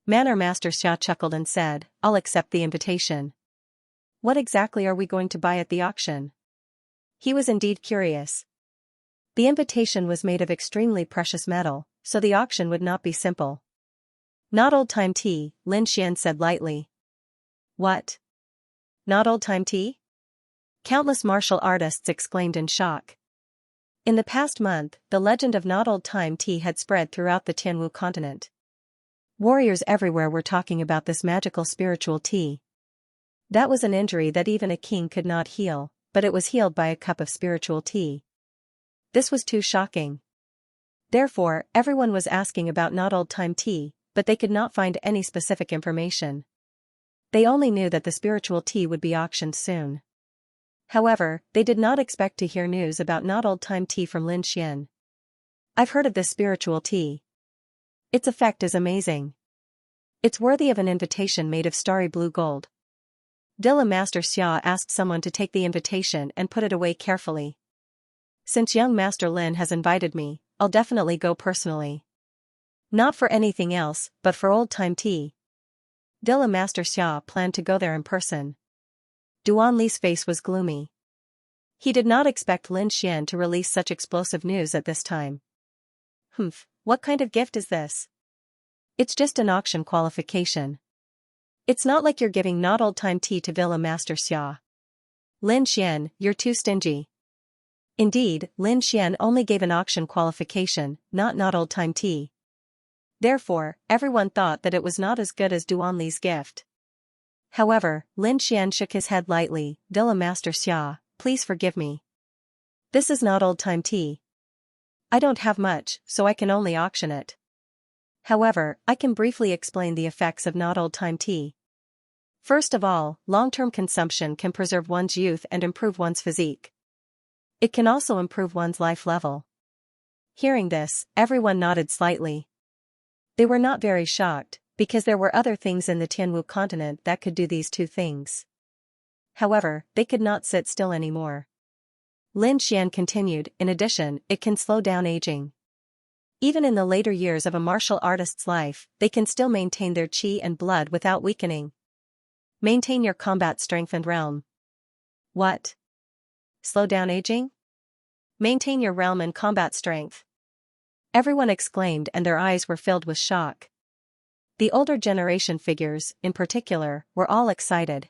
Manor Master Xia chuckled and said, I'll accept the invitation. What exactly are we going to buy at the auction? He was indeed curious. The invitation was made of extremely precious metal, so the auction would not be simple. Not old-time tea, Lin Xian said lightly. What? Not old-time tea? Countless martial artists exclaimed in shock. In the past month, the legend of not old-time tea had spread throughout the Tianwu continent. Warriors everywhere were talking about this magical spiritual tea. That was an injury that even a king could not heal, but it was healed by a cup of spiritual tea. This was too shocking. Therefore, everyone was asking about not old-time tea, but they could not find any specific information. They only knew that the spiritual tea would be auctioned soon. However, they did not expect to hear news about not old-time tea from Lin Xian. I've heard of this spiritual tea. Its effect is amazing. It's worthy of an invitation made of starry blue gold. Villa Master Xia asked someone to take the invitation and put it away carefully. Since young Master Lin has invited me, I'll definitely go personally. Not for anything else, but for old-time tea. Villa Master Xia planned to go there in person. Duan Li's face was gloomy. He did not expect Lin Xian to release such explosive news at this time. What kind of gift is this? It's just an auction qualification. It's not like you're giving not old-time tea to Villa Master Xia. Lin Xian, you're too stingy. Indeed, Lin Xian only gave an auction qualification, not old-time tea. Therefore, everyone thought that it was not as good as Duan Li's gift. However, Lin Xian shook his head lightly. Villa Master Xia, please forgive me. This is not old-time tea. I don't have much, so I can only auction it. However, I can briefly explain the effects of not old-time tea. First of all, long-term consumption can preserve one's youth and improve one's physique. It can also improve one's life level. Hearing this, everyone nodded slightly. They were not very shocked, Because there were other things in the Tianwu continent that could do these two things. However, they could not sit still anymore. Lin Xian continued, in addition, it can slow down aging. Even in the later years of a martial artist's life, they can still maintain their qi and blood without weakening. Maintain your combat strength and realm. What? Slow down aging? Maintain your realm and combat strength. Everyone exclaimed and their eyes were filled with shock. The older generation figures, in particular, were all excited.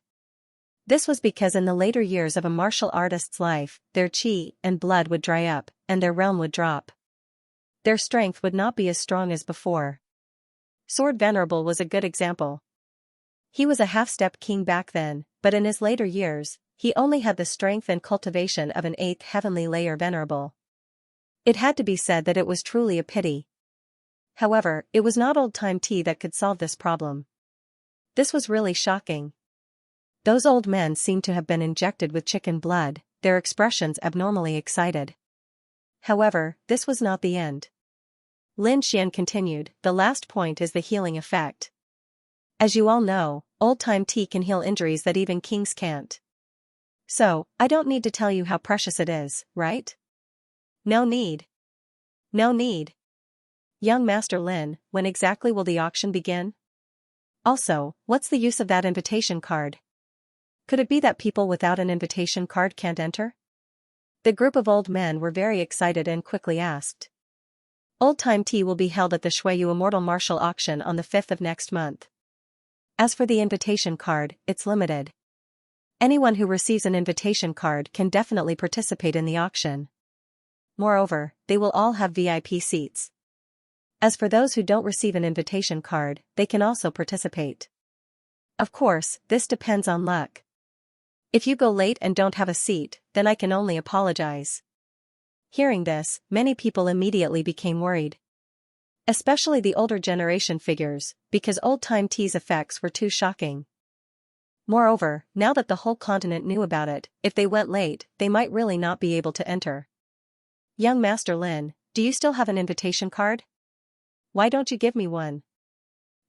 This was because in the later years of a martial artist's life, their qi and blood would dry up, and their realm would drop. Their strength would not be as strong as before. Sword Venerable was a good example. He was a half-step king back then, but in his later years, he only had the strength and cultivation of an 8th heavenly layer venerable. It had to be said that it was truly a pity. However, it was not old-time tea that could solve this problem. This was really shocking. Those old men seemed to have been injected with chicken blood, their expressions abnormally excited. However, this was not the end. Lin Xian continued, the last point is the healing effect. As you all know, old-time tea can heal injuries that even kings can't. So, I don't need to tell you how precious it is, right? No need. No need. Young Master Lin, when exactly will the auction begin? Also, what's the use of that invitation card? Could it be that people without an invitation card can't enter? The group of old men were very excited and quickly asked. Old-time tea will be held at the Shuiyu Immortal Martial Auction on the 5th of next month. As for the invitation card, it's limited. Anyone who receives an invitation card can definitely participate in the auction. Moreover, they will all have VIP seats. As for those who don't receive an invitation card, they can also participate. Of course, this depends on luck. If you go late and don't have a seat, then I can only apologize. Hearing this, many people immediately became worried. Especially the older generation figures, because old-time tea's effects were too shocking. Moreover, now that the whole continent knew about it, if they went late, they might really not be able to enter. Young Master Lin, do you still have an invitation card? Why don't you give me one?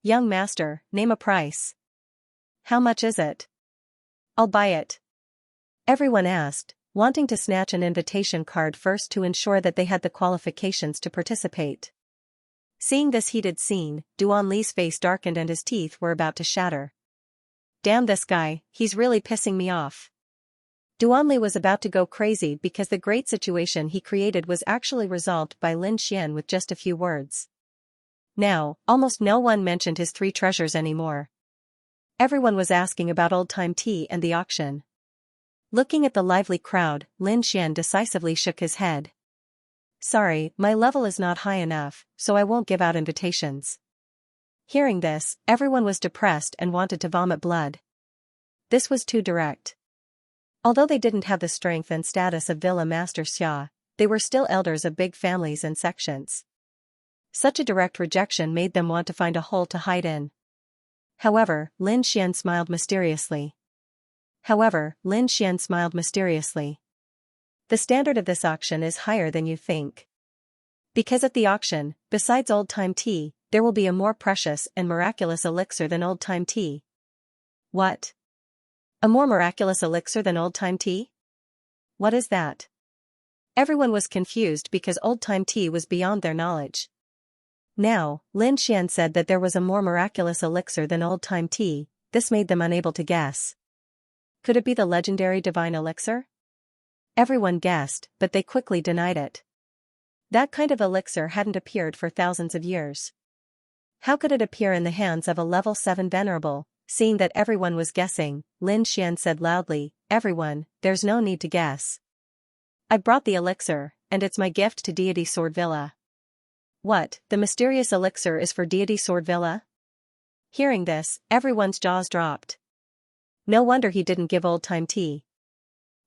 Young Master, name a price. How much is it? I'll buy it. Everyone asked, wanting to snatch an invitation card first to ensure that they had the qualifications to participate. Seeing this heated scene, Duan Li's face darkened and his teeth were about to shatter. Damn this guy, he's really pissing me off. Duan Li was about to go crazy because the great situation he created was actually resolved by Lin Xian with just a few words. Now, almost no one mentioned his 3 treasures anymore. Everyone was asking about old-time tea and the auction. Looking at the lively crowd, Lin Xian decisively shook his head. Sorry, my level is not high enough, so I won't give out invitations. Hearing this, everyone was depressed and wanted to vomit blood. This was too direct. Although they didn't have the strength and status of Villa Master Xia, they were still elders of big families and sections. Such a direct rejection made them want to find a hole to hide in. However, Lin Xian smiled mysteriously. The standard of this auction is higher than you think. Because at the auction, besides old-time tea, there will be a more precious and miraculous elixir than old-time tea. What? A more miraculous elixir than old-time tea? What is that? Everyone was confused because old-time tea was beyond their knowledge. Now, Lin Xian said that there was a more miraculous elixir than old-time tea. This made them unable to guess. Could it be the legendary divine elixir? Everyone guessed, but they quickly denied it. That kind of elixir hadn't appeared for thousands of years. How could it appear in the hands of a level 7 venerable? Seeing that everyone was guessing, Lin Xian said loudly, everyone, there's no need to guess. I brought the elixir, and it's my gift to Deity Sword Villa. What, the mysterious elixir is for Deity Sword Villa? Hearing this, everyone's jaws dropped. No wonder he didn't give old-time tea.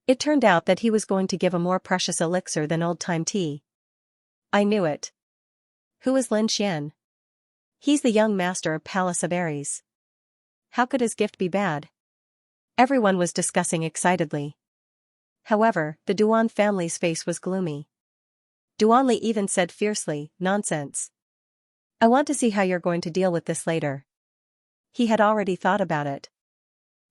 It turned out that he was going to give a more precious elixir than old-time tea. I knew it. Who is Lin Xian? He's the young master of Palace of Aries. How could his gift be bad? Everyone was discussing excitedly. However, the Duan family's face was gloomy. Duan Li even said fiercely, nonsense. I want to see how you're going to deal with this later. He had already thought about it.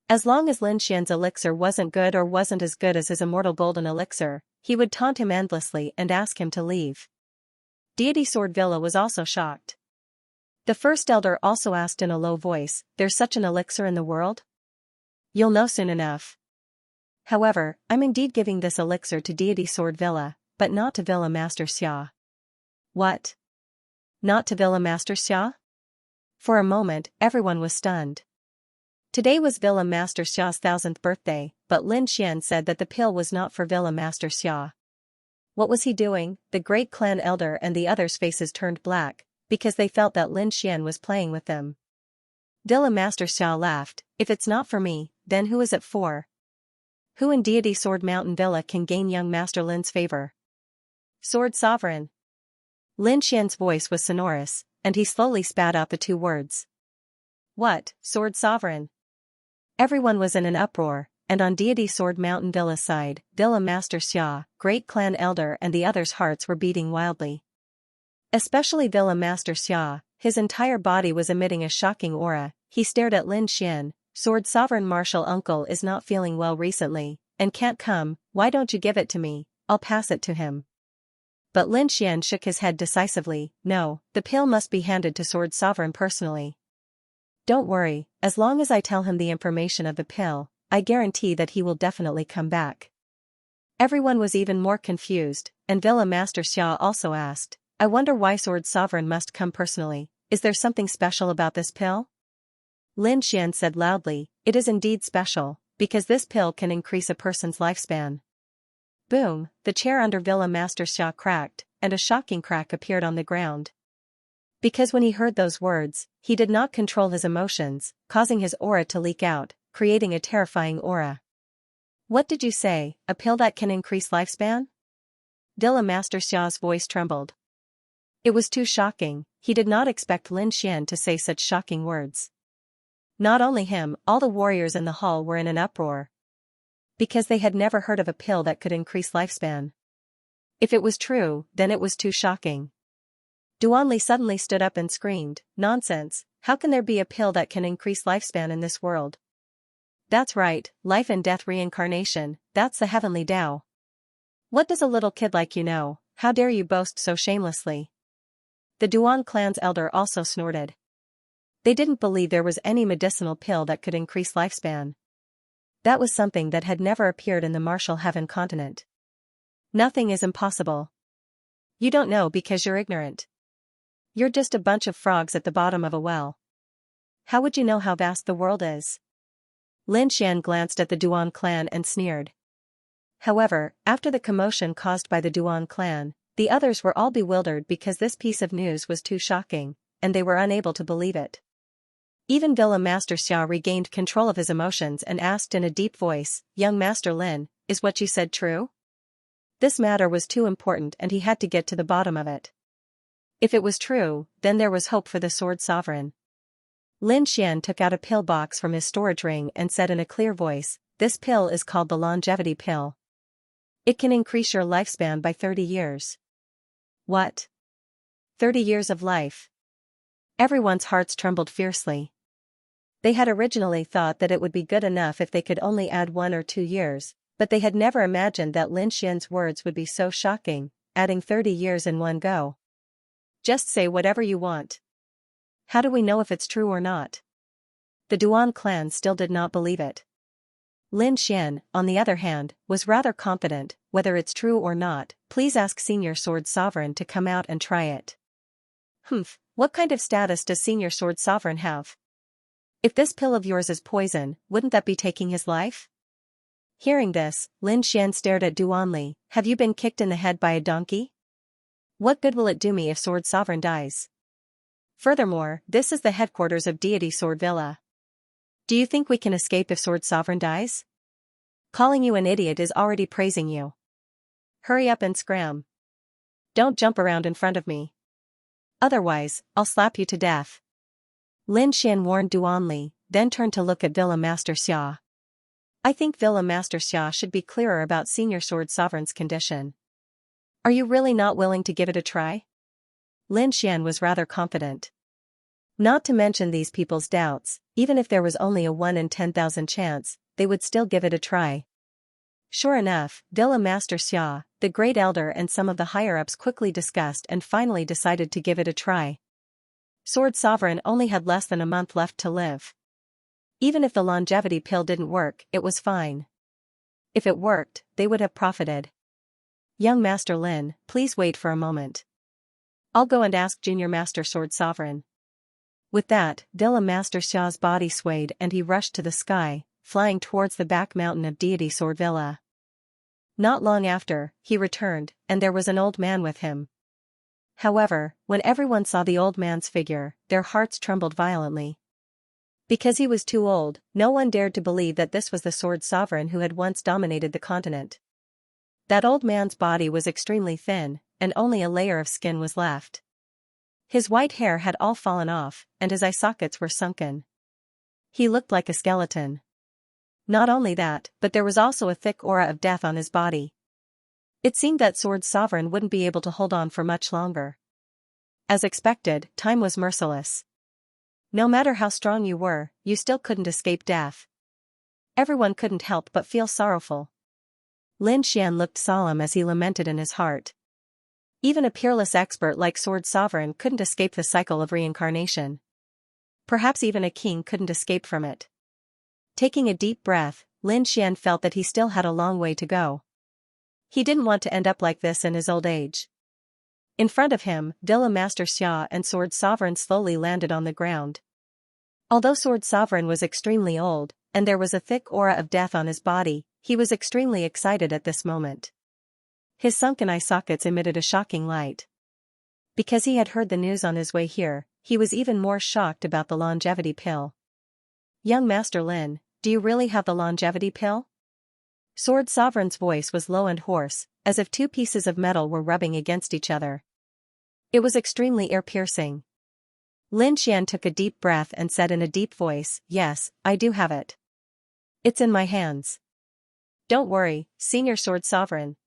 As long as Lin Xian's elixir wasn't good or wasn't as good as his immortal golden elixir, he would taunt him endlessly and ask him to leave. Deity Sword Villa was also shocked. The first elder also asked in a low voice, "There's such an elixir in the world? You'll know soon enough. However, I'm indeed giving this elixir to Deity Sword Villa, but not to Villa Master Xia." What? Not to Villa Master Xia? For a moment, everyone was stunned. Today was Villa Master Xia's 1000th birthday, but Lin Xian said that the pill was not for Villa Master Xia. What was he doing? The great clan elder and the others' faces turned black, because they felt that Lin Xian was playing with them. Villa Master Xia laughed, "If it's not for me, then who is it for? Who in Deity Sword Mountain Villa can gain young Master Lin's favor?" "Sword Sovereign." Lin Xian's voice was sonorous, and he slowly spat out the two words. "What, Sword Sovereign?" Everyone was in an uproar, and on Deity Sword Mountain Villa's side, Villa Master Xia, great clan elder and the others' hearts were beating wildly. Especially Villa Master Xia, his entire body was emitting a shocking aura. He stared at Lin Xian. "Sword Sovereign Martial Uncle is not feeling well recently, and can't come. Why don't you give it to me? I'll pass it to him." But Lin Xian shook his head decisively. "No, the pill must be handed to Sword Sovereign personally. Don't worry, as long as I tell him the information of the pill, I guarantee that he will definitely come back." Everyone was even more confused, and Villa Master Xia also asked, "I wonder why Sword Sovereign must come personally. Is there something special about this pill?" Lin Xian said loudly, "It is indeed special, because this pill can increase a person's lifespan." Boom, the chair under Villa Master Xia cracked, and a shocking crack appeared on the ground. Because when he heard those words, he did not control his emotions, causing his aura to leak out, creating a terrifying aura. "What did you say, a pill that can increase lifespan?" Villa Master Xia's voice trembled. It was too shocking. He did not expect Lin Xian to say such shocking words. Not only him, all the warriors in the hall were in an uproar. Because they had never heard of a pill that could increase lifespan. If it was true, then it was too shocking. Duanli suddenly stood up and screamed, "Nonsense, how can there be a pill that can increase lifespan in this world?" "That's right, life and death reincarnation, that's the heavenly Tao. What does a little kid like you know? How dare you boast so shamelessly?" The Duan clan's elder also snorted. They didn't believe there was any medicinal pill that could increase lifespan. That was something that had never appeared in the martial heaven continent. Nothing is impossible. You don't know because you're ignorant. You're just a bunch of frogs at the bottom of a well. How would you know how vast the world is? Lin Xian glanced at the Duan clan and sneered. However, after the commotion caused by the Duan clan, the others were all bewildered because this piece of news was too shocking, and they were unable to believe it. Even Villa Master Xia regained control of his emotions and asked in a deep voice, "Young Master Lin, is what you said true?" This matter was too important and he had to get to the bottom of it. If it was true, then there was hope for the Sword Sovereign. Lin Xian took out a pill box from his storage ring and said in a clear voice, "This pill is called the longevity pill. It can increase your lifespan by 30 years. What? 30 years of life? Everyone's hearts trembled fiercely. They had originally thought that it would be good enough if they could only add 1 or 2 years, but they had never imagined that Lin Xian's words would be so shocking, adding 30 years in one go. Just say whatever you want. How do we know if it's true or not? The Duan clan still did not believe it. Lin Xian, on the other hand, was rather confident. Whether it's true or not, please ask Senior Sword Sovereign to come out and try it. Humph, what kind of status does Senior Sword Sovereign have? If this pill of yours is poison, wouldn't that be taking his life? Hearing this, Lin Xian stared at Duanli. Have you been kicked in the head by a donkey? What good will it do me if Sword Sovereign dies? Furthermore, this is the headquarters of Deity Sword Villa. Do you think we can escape if Sword Sovereign dies? Calling you an idiot is already praising you. Hurry up and scram. Don't jump around in front of me. Otherwise, I'll slap you to death. Lin Xian warned Duanli, then turned to look at Villa Master Xia. I think Villa Master Xia should be clearer about Senior Sword Sovereign's condition. Are you really not willing to give it a try? Lin Xian was rather confident. Not to mention these people's doubts, even if there was only a 1 in 10,000 chance, they would still give it a try. Sure enough, Dilla Master Xia, the Great Elder and some of the higher-ups quickly discussed and finally decided to give it a try. Sword Sovereign only had less than a month left to live. Even if the longevity pill didn't work, it was fine. If it worked, they would have profited. Young Master Lin, please wait for a moment. I'll go and ask Junior Master Sword Sovereign. With that, Dilla Master Xia's body swayed and he rushed to the sky, flying towards the back mountain of Deity Sword Villa. Not long after, he returned, and there was an old man with him. However, when everyone saw the old man's figure, their hearts trembled violently. Because he was too old, no one dared to believe that this was the Sword Sovereign who had once dominated the continent. That old man's body was extremely thin, and only a layer of skin was left. His white hair had all fallen off, and his eye sockets were sunken. He looked like a skeleton. Not only that, but there was also a thick aura of death on his body. It seemed that Sword Sovereign wouldn't be able to hold on for much longer. As expected, time was merciless. No matter how strong you were, you still couldn't escape death. Everyone couldn't help but feel sorrowful. Lin Xian looked solemn as he lamented in his heart. Even a peerless expert like Sword Sovereign couldn't escape the cycle of reincarnation. Perhaps even a king couldn't escape from it. Taking a deep breath, Lin Xian felt that he still had a long way to go. He didn't want to end up like this in his old age. In front of him, Dilla Master Xia and Sword Sovereign slowly landed on the ground. Although Sword Sovereign was extremely old, and there was a thick aura of death on his body, he was extremely excited at this moment. His sunken eye sockets emitted a shocking light. Because he had heard the news on his way here, he was even more shocked about the longevity pill. Young Master Lin, do you really have the longevity pill? Sword Sovereign's voice was low and hoarse, as if two pieces of metal were rubbing against each other. It was extremely ear-piercing. Lin Xian took a deep breath and said in a deep voice, "Yes, I do have it. It's in my hands. Don't worry, Senior Sword Sovereign.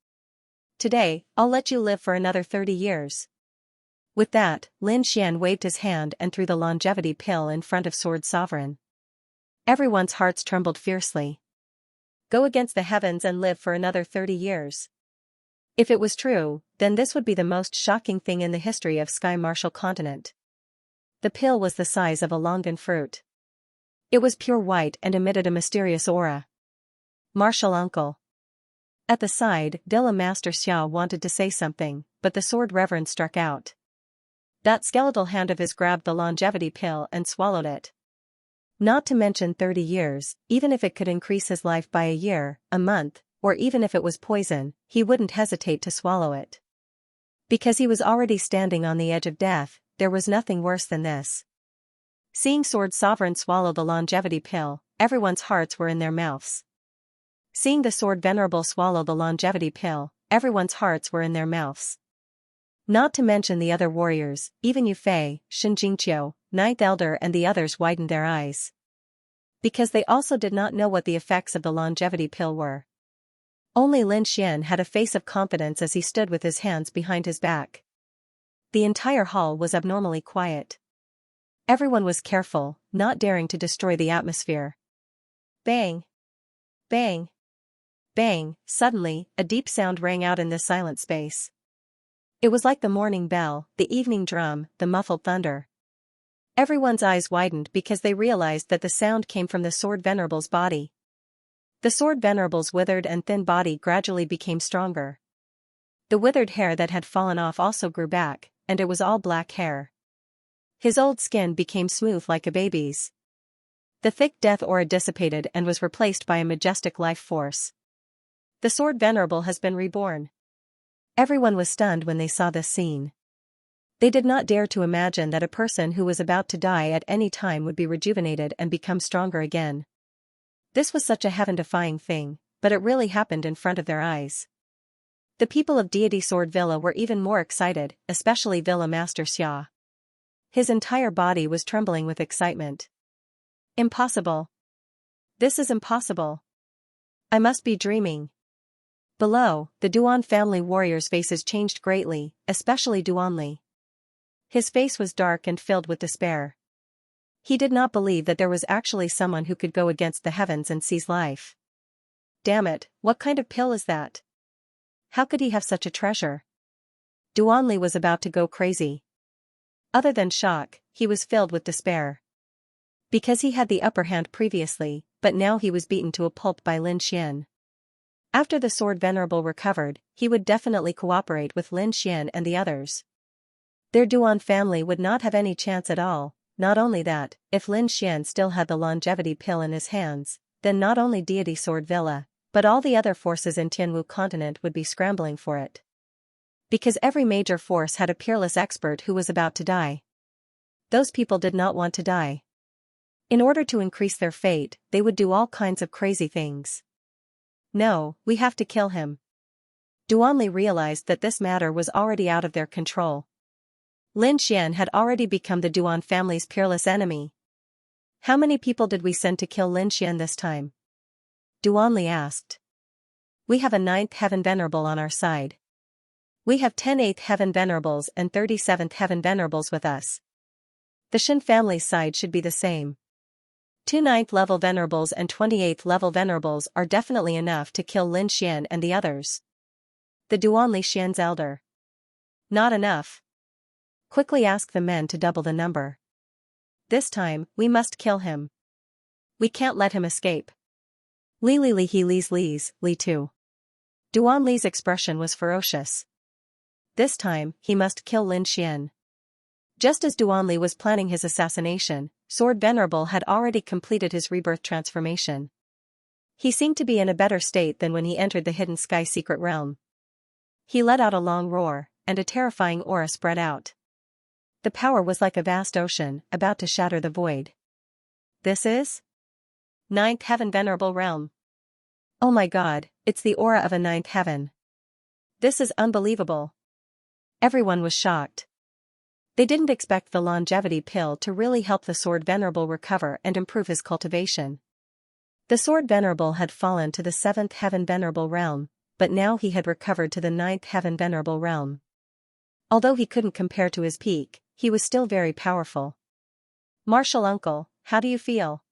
Today, I'll let you live for another 30 years. With that, Lin Xian waved his hand and threw the longevity pill in front of Sword Sovereign. Everyone's hearts trembled fiercely. Go against the heavens and live for another 30 years. If it was true, then this would be the most shocking thing in the history of Sky Martial Continent. The pill was the size of a longan fruit. It was pure white and emitted a mysterious aura. Martial Uncle. At the side, Dilla Master Xia wanted to say something, but the Sword Reverend struck out. That skeletal hand of his grabbed the longevity pill and swallowed it. Not to mention 30 years, even if it could increase his life by a year, a month, or even if it was poison, he wouldn't hesitate to swallow it. Because he was already standing on the edge of death, there was nothing worse than this. Seeing Sword Sovereign swallow the longevity pill, everyone's hearts were in their mouths. Seeing the Sword Venerable swallow the longevity pill, everyone's hearts were in their mouths. Not to mention the other warriors, even Yu Fei, Shen Jingqiu, Ninth Elder and the others widened their eyes. Because they also did not know what the effects of the longevity pill were. Only Lin Xian had a face of confidence as he stood with his hands behind his back. The entire hall was abnormally quiet. Everyone was careful, not daring to destroy the atmosphere. Bang! Bang! Bang! Suddenly, a deep sound rang out in this silent space. It was like the morning bell, the evening drum, the muffled thunder. Everyone's eyes widened because they realized that the sound came from the Sword Venerable's body. The Sword Venerable's withered and thin body gradually became stronger. The withered hair that had fallen off also grew back, and it was all black hair. His old skin became smooth like a baby's. The thick death aura dissipated and was replaced by a majestic life force. The Sword Venerable has been reborn. Everyone was stunned when they saw this scene. They did not dare to imagine that a person who was about to die at any time would be rejuvenated and become stronger again. This was such a heaven-defying thing, but it really happened in front of their eyes. The people of Deity Sword Villa were even more excited, especially Villa Master Xia. His entire body was trembling with excitement. Impossible. This is impossible. I must be dreaming. Below, the Duan family warriors' faces changed greatly, especially Duanli. His face was dark and filled with despair. He did not believe that there was actually someone who could go against the heavens and seize life. Damn it, what kind of pill is that? How could he have such a treasure? Duanli was about to go crazy. Other than shock, he was filled with despair. Because he had the upper hand previously, but now he was beaten to a pulp by Lin Xian. After the sword venerable recovered, he would definitely cooperate with Lin Xian and the others. Their Duan family would not have any chance at all. Not only that, if Lin Xian still had the longevity pill in his hands, then not only Deity Sword Villa, but all the other forces in Tianwu continent would be scrambling for it. Because every major force had a peerless expert who was about to die. Those people did not want to die. In order to increase their fate, they would do all kinds of crazy things. No, we have to kill him. Duanli realized that this matter was already out of their control. Lin Xian had already become the Duan family's peerless enemy. How many people did we send to kill Lin Xian this time? Duanli asked. We have a 9th Heaven Venerable on our side. We have 10 8th Heaven Venerables and 37th Heaven Venerables with us. The Shen family's side should be the same. 2 9th level Venerables and 28th level Venerables are definitely enough to kill Lin Xian and the others. The Duanli Xian's elder. Not enough. Quickly ask the men to double the number. This time, we must kill him. We can't let him escape. Li li li he lees lees, li too. Duan Li's expression was ferocious. This time, he must kill Lin Xian. Just as Duan Li was planning his assassination, Sword Venerable had already completed his rebirth transformation. He seemed to be in a better state than when he entered the Hidden Sky secret realm. He let out a long roar, and a terrifying aura spread out. The power was like a vast ocean, about to shatter the void. This is? 9th Heaven Venerable Realm. Oh my god, it's the aura of a 9th heaven. This is unbelievable. Everyone was shocked. They didn't expect the longevity pill to really help the Sword Venerable recover and improve his cultivation. The Sword Venerable had fallen to the 7th Heaven Venerable Realm, but now he had recovered to the 9th Heaven Venerable Realm. Although he couldn't compare to his peak, he was still very powerful. Martial uncle, how do you feel?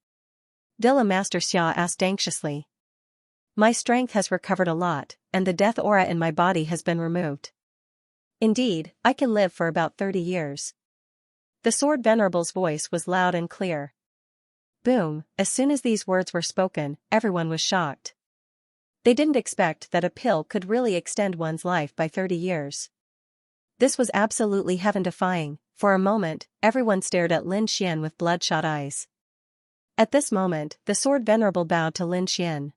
Villa Master Xia asked anxiously. My strength has recovered a lot, and the death aura in my body has been removed. Indeed, I can live for about 30 years. The Sword Venerable's voice was loud and clear. Boom, as soon as these words were spoken, everyone was shocked. They didn't expect that a pill could really extend one's life by 30 years. This was absolutely heaven-defying. For a moment, everyone stared at Lin Xian with bloodshot eyes. At this moment, the Sword Venerable bowed to Lin Xian.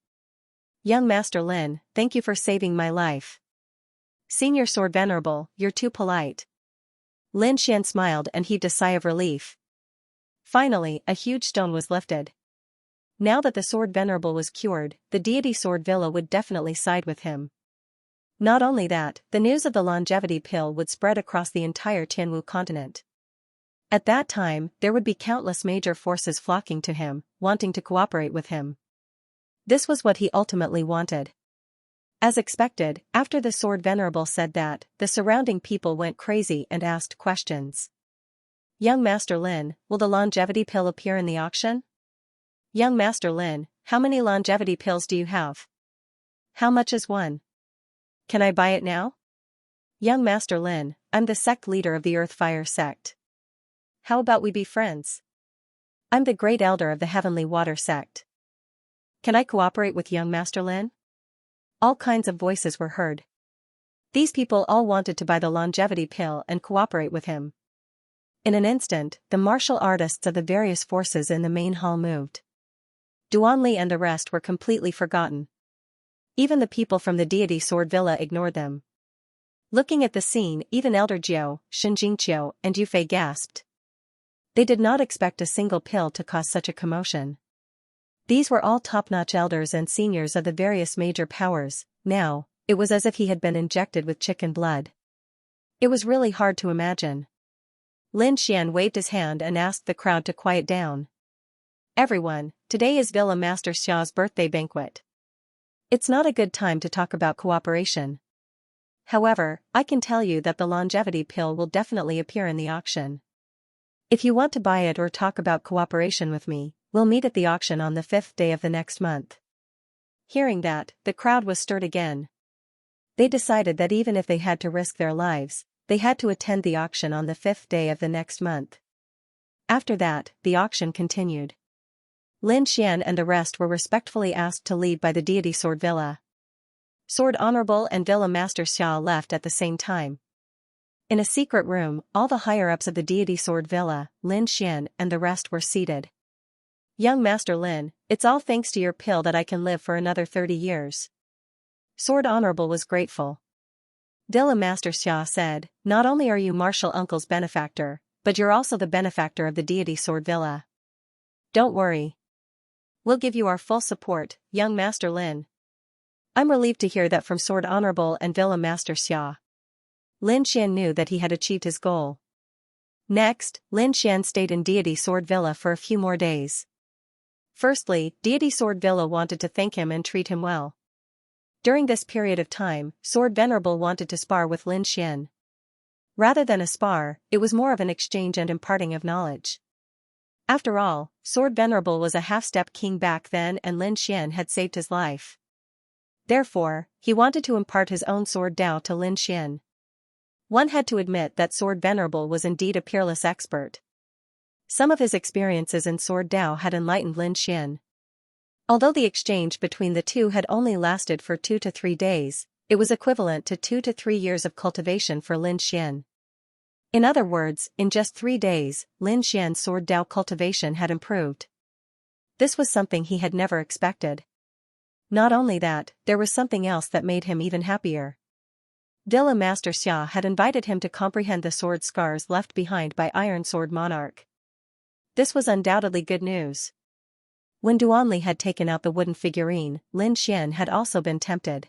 Young Master Lin, thank you for saving my life. Senior Sword Venerable, you're too polite. Lin Xian smiled and heaved a sigh of relief. Finally, a huge stone was lifted. Now that the Sword Venerable was cured, the Deity Sword Villa would definitely side with him. Not only that, the news of the longevity pill would spread across the entire Tianwu continent. At that time, there would be countless major forces flocking to him, wanting to cooperate with him. This was what he ultimately wanted. As expected, after the Sword Venerable said that, the surrounding people went crazy and asked questions. Young Master Lin, will the longevity pill appear in the auction? Young Master Lin, how many longevity pills do you have? How much is one? Can I buy it now? Young Master Lin, I'm the sect leader of the Earth Fire sect. How about we be friends? I'm the Great Elder of the Heavenly Water sect. Can I cooperate with Young Master Lin? All kinds of voices were heard. These people all wanted to buy the longevity pill and cooperate with him. In an instant, the martial artists of the various forces in the main hall moved. Duanli and the rest were completely forgotten. Even the people from the Deity Sword Villa ignored them. Looking at the scene, even Elder Jiao, Shen Jingqiu, and Yufei gasped. They did not expect a single pill to cause such a commotion. These were all top-notch elders and seniors of the various major powers. Now, it was as if he had been injected with chicken blood. It was really hard to imagine. Lin Xian waved his hand and asked the crowd to quiet down. Everyone, today is Villa Master Xia's birthday banquet. It's not a good time to talk about cooperation. However, I can tell you that the longevity pill will definitely appear in the auction. If you want to buy it or talk about cooperation with me, we'll meet at the auction on the 5th day of the next month. Hearing that, the crowd was stirred again. They decided that even if they had to risk their lives, they had to attend the auction on the 5th day of the next month. After that, the auction continued. Lin Xian and the rest were respectfully asked to leave by the deity Sword Villa. Sword Honorable and Villa Master Xia left at the same time. In a secret room, all the higher-ups of the deity Sword Villa, Lin Xian and the rest were seated. Young Master Lin, it's all thanks to your pill that I can live for another 30 years. Sword Honorable was grateful. Villa Master Xia said, not only are you Martial Uncle's benefactor, but you're also the benefactor of the deity Sword Villa. Don't worry. We'll give you our full support, young Master Lin. I'm relieved to hear that from Sword Honorable and Villa Master Xia. Lin Xian knew that he had achieved his goal. Next, Lin Xian stayed in deity Sword Villa for a few more days. Firstly, deity Sword Villa wanted to thank him and treat him well. During this period of time, Sword Venerable wanted to spar with Lin Xian. Rather than a spar, it was more of an exchange and imparting of knowledge. After all, Sword Venerable was a half-step king back then and Lin Xian had saved his life. Therefore, he wanted to impart his own sword Dao to Lin Xian. One had to admit that Sword Venerable was indeed a peerless expert. Some of his experiences in Sword Dao had enlightened Lin Xian. Although the exchange between the two had only lasted for 2 to 3 days, it was equivalent to 2 to 3 years of cultivation for Lin Xian. In other words, in just 3 days, Lin Xian's Sword Dao cultivation had improved. This was something he had never expected. Not only that, there was something else that made him even happier. Villa Master Xia had invited him to comprehend the sword scars left behind by Iron Sword Monarch. This was undoubtedly good news. When Duanli had taken out the wooden figurine, Lin Xian had also been tempted.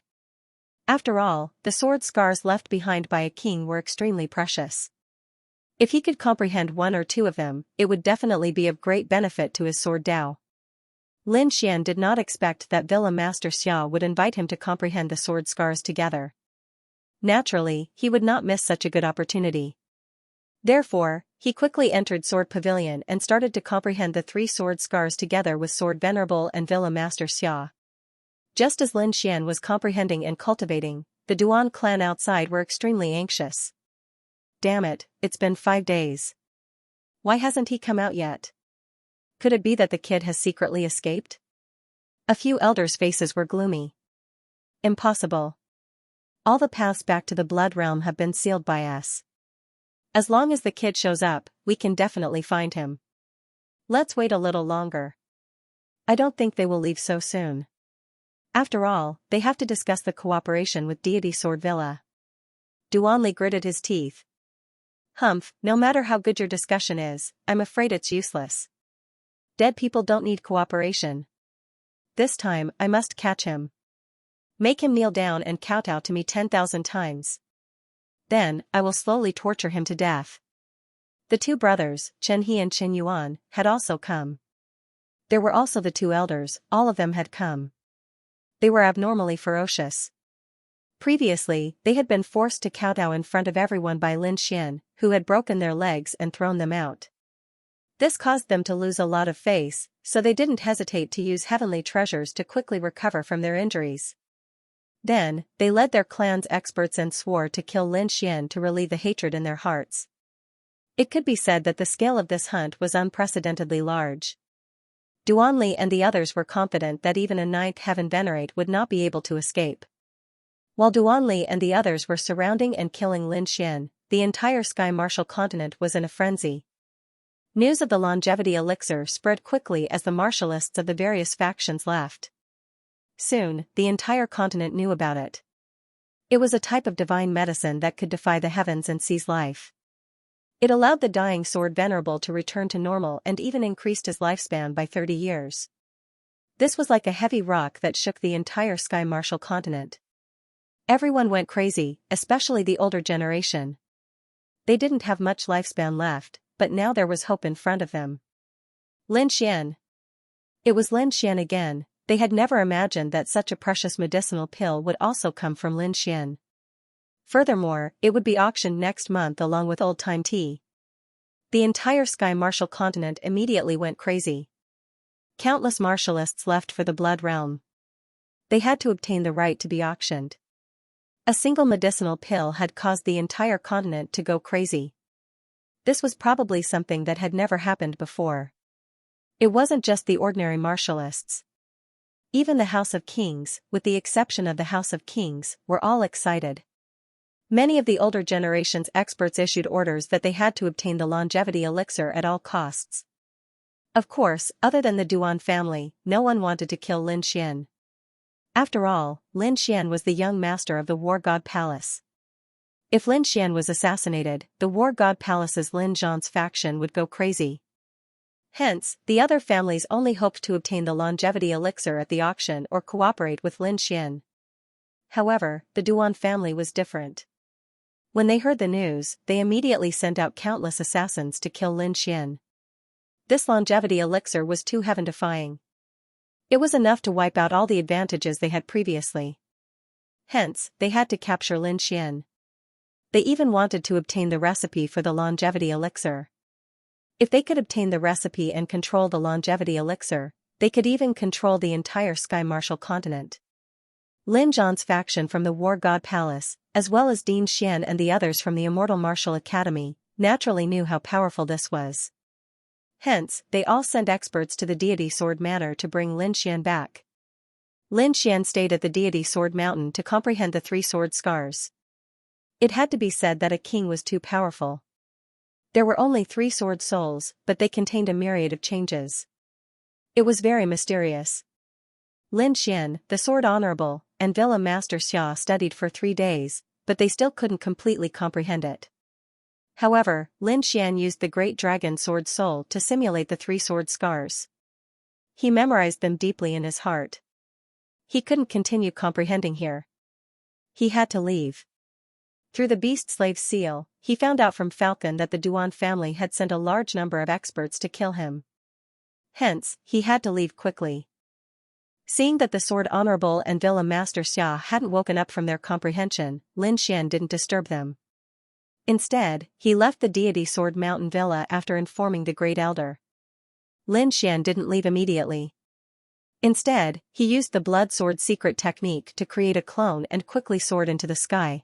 After all, the sword scars left behind by a king were extremely precious. If he could comprehend 1 or 2 of them, it would definitely be of great benefit to his sword Dao. Lin Xian did not expect that Villa Master Xia would invite him to comprehend the sword scars together. Naturally, he would not miss such a good opportunity. Therefore, he quickly entered Sword Pavilion and started to comprehend the 3 sword scars together with Sword Venerable and Villa Master Xia. Just as Lin Xian was comprehending and cultivating, the Duan clan outside were extremely anxious. Damn it, it's been 5 days. Why hasn't he come out yet? Could it be that the kid has secretly escaped? A few elders' faces were gloomy. Impossible. All the paths back to the Blood Realm have been sealed by us. As long as the kid shows up, we can definitely find him. Let's wait a little longer. I don't think they will leave so soon. After all, they have to discuss the cooperation with deity Sword Villa. Duanli gritted his teeth. Humph, no matter how good your discussion is, I'm afraid it's useless. Dead people don't need cooperation. This time, I must catch him. Make him kneel down and kowtow to me 10,000 times. Then, I will slowly torture him to death. The 2 brothers, Chen He and Chen Yuan, had also come. There were also the 2 elders, all of them had come. They were abnormally ferocious. Previously, they had been forced to kowtow in front of everyone by Lin Xian, who had broken their legs and thrown them out. This caused them to lose a lot of face, so they didn't hesitate to use heavenly treasures to quickly recover from their injuries. Then, they led their clan's experts and swore to kill Lin Xian to relieve the hatred in their hearts. It could be said that the scale of this hunt was unprecedentedly large. Duanli and the others were confident that even a 9th heaven venerate would not be able to escape. While Duanli and the others were surrounding and killing Lin Xian, the entire Sky Martial continent was in a frenzy. News of the longevity elixir spread quickly as the martialists of the various factions left. Soon, the entire continent knew about it. It was a type of divine medicine that could defy the heavens and seize life. It allowed the dying Sword Venerable to return to normal and even increased his lifespan by 30 years. This was like a heavy rock that shook the entire Sky Martial continent. Everyone went crazy, especially the older generation. They didn't have much lifespan left, but now there was hope in front of them. Lin Xian. It was Lin Xian again. They had never imagined that such a precious medicinal pill would also come from Lin Xian. Furthermore, it would be auctioned next month along with old-time tea. The entire Sky Martial continent immediately went crazy. Countless martialists left for the Blood Realm. They had to obtain the right to be auctioned. A single medicinal pill had caused the entire continent to go crazy. This was probably something that had never happened before. It wasn't just the ordinary martialists. Even the House of Kings, with the exception of the House of Kings, were all excited. Many of the older generation's experts issued orders that they had to obtain the longevity elixir at all costs. Of course, other than the Duan family, no one wanted to kill Lin Xian. After all, Lin Xian was the young master of the War God Palace. If Lin Xian was assassinated, the War God Palace's Lin Zhan's faction would go crazy. Hence, the other families only hoped to obtain the longevity elixir at the auction or cooperate with Lin Xian. However, the Duan family was different. When they heard the news, they immediately sent out countless assassins to kill Lin Xian. This longevity elixir was too heaven-defying. It was enough to wipe out all the advantages they had previously. Hence, they had to capture Lin Xian. They even wanted to obtain the recipe for the longevity elixir. If they could obtain the recipe and control the longevity elixir, they could even control the entire Sky Martial continent. Lin Zhan's faction from the War God Palace, as well as Dean Xian and the others from the Immortal Martial Academy, naturally knew how powerful this was. Hence, they all sent experts to the Deity Sword Manor to bring Lin Xian back. Lin Xian stayed at the Deity Sword Mountain to comprehend the 3 sword scars. It had to be said that a king was too powerful. There were only 3 sword souls, but they contained a myriad of changes. It was very mysterious. Lin Xian, the Sword Honorable, and Villa Master Xia studied for 3 days, but they still couldn't completely comprehend it. However, Lin Xian used the Great Dragon Sword Soul to simulate the 3 sword scars. He memorized them deeply in his heart. He couldn't continue comprehending here. He had to leave. Through the Beast Slave seal, he found out from Falcon that the Duan family had sent a large number of experts to kill him. Hence, he had to leave quickly. Seeing that the Sword Honorable and Villa Master Xia hadn't woken up from their comprehension, Lin Xian didn't disturb them. Instead, he left the Deity Sword Mountain Villa after informing the Great Elder. Lin Xian didn't leave immediately. Instead, he used the Blood Sword secret technique to create a clone and quickly soared into the sky.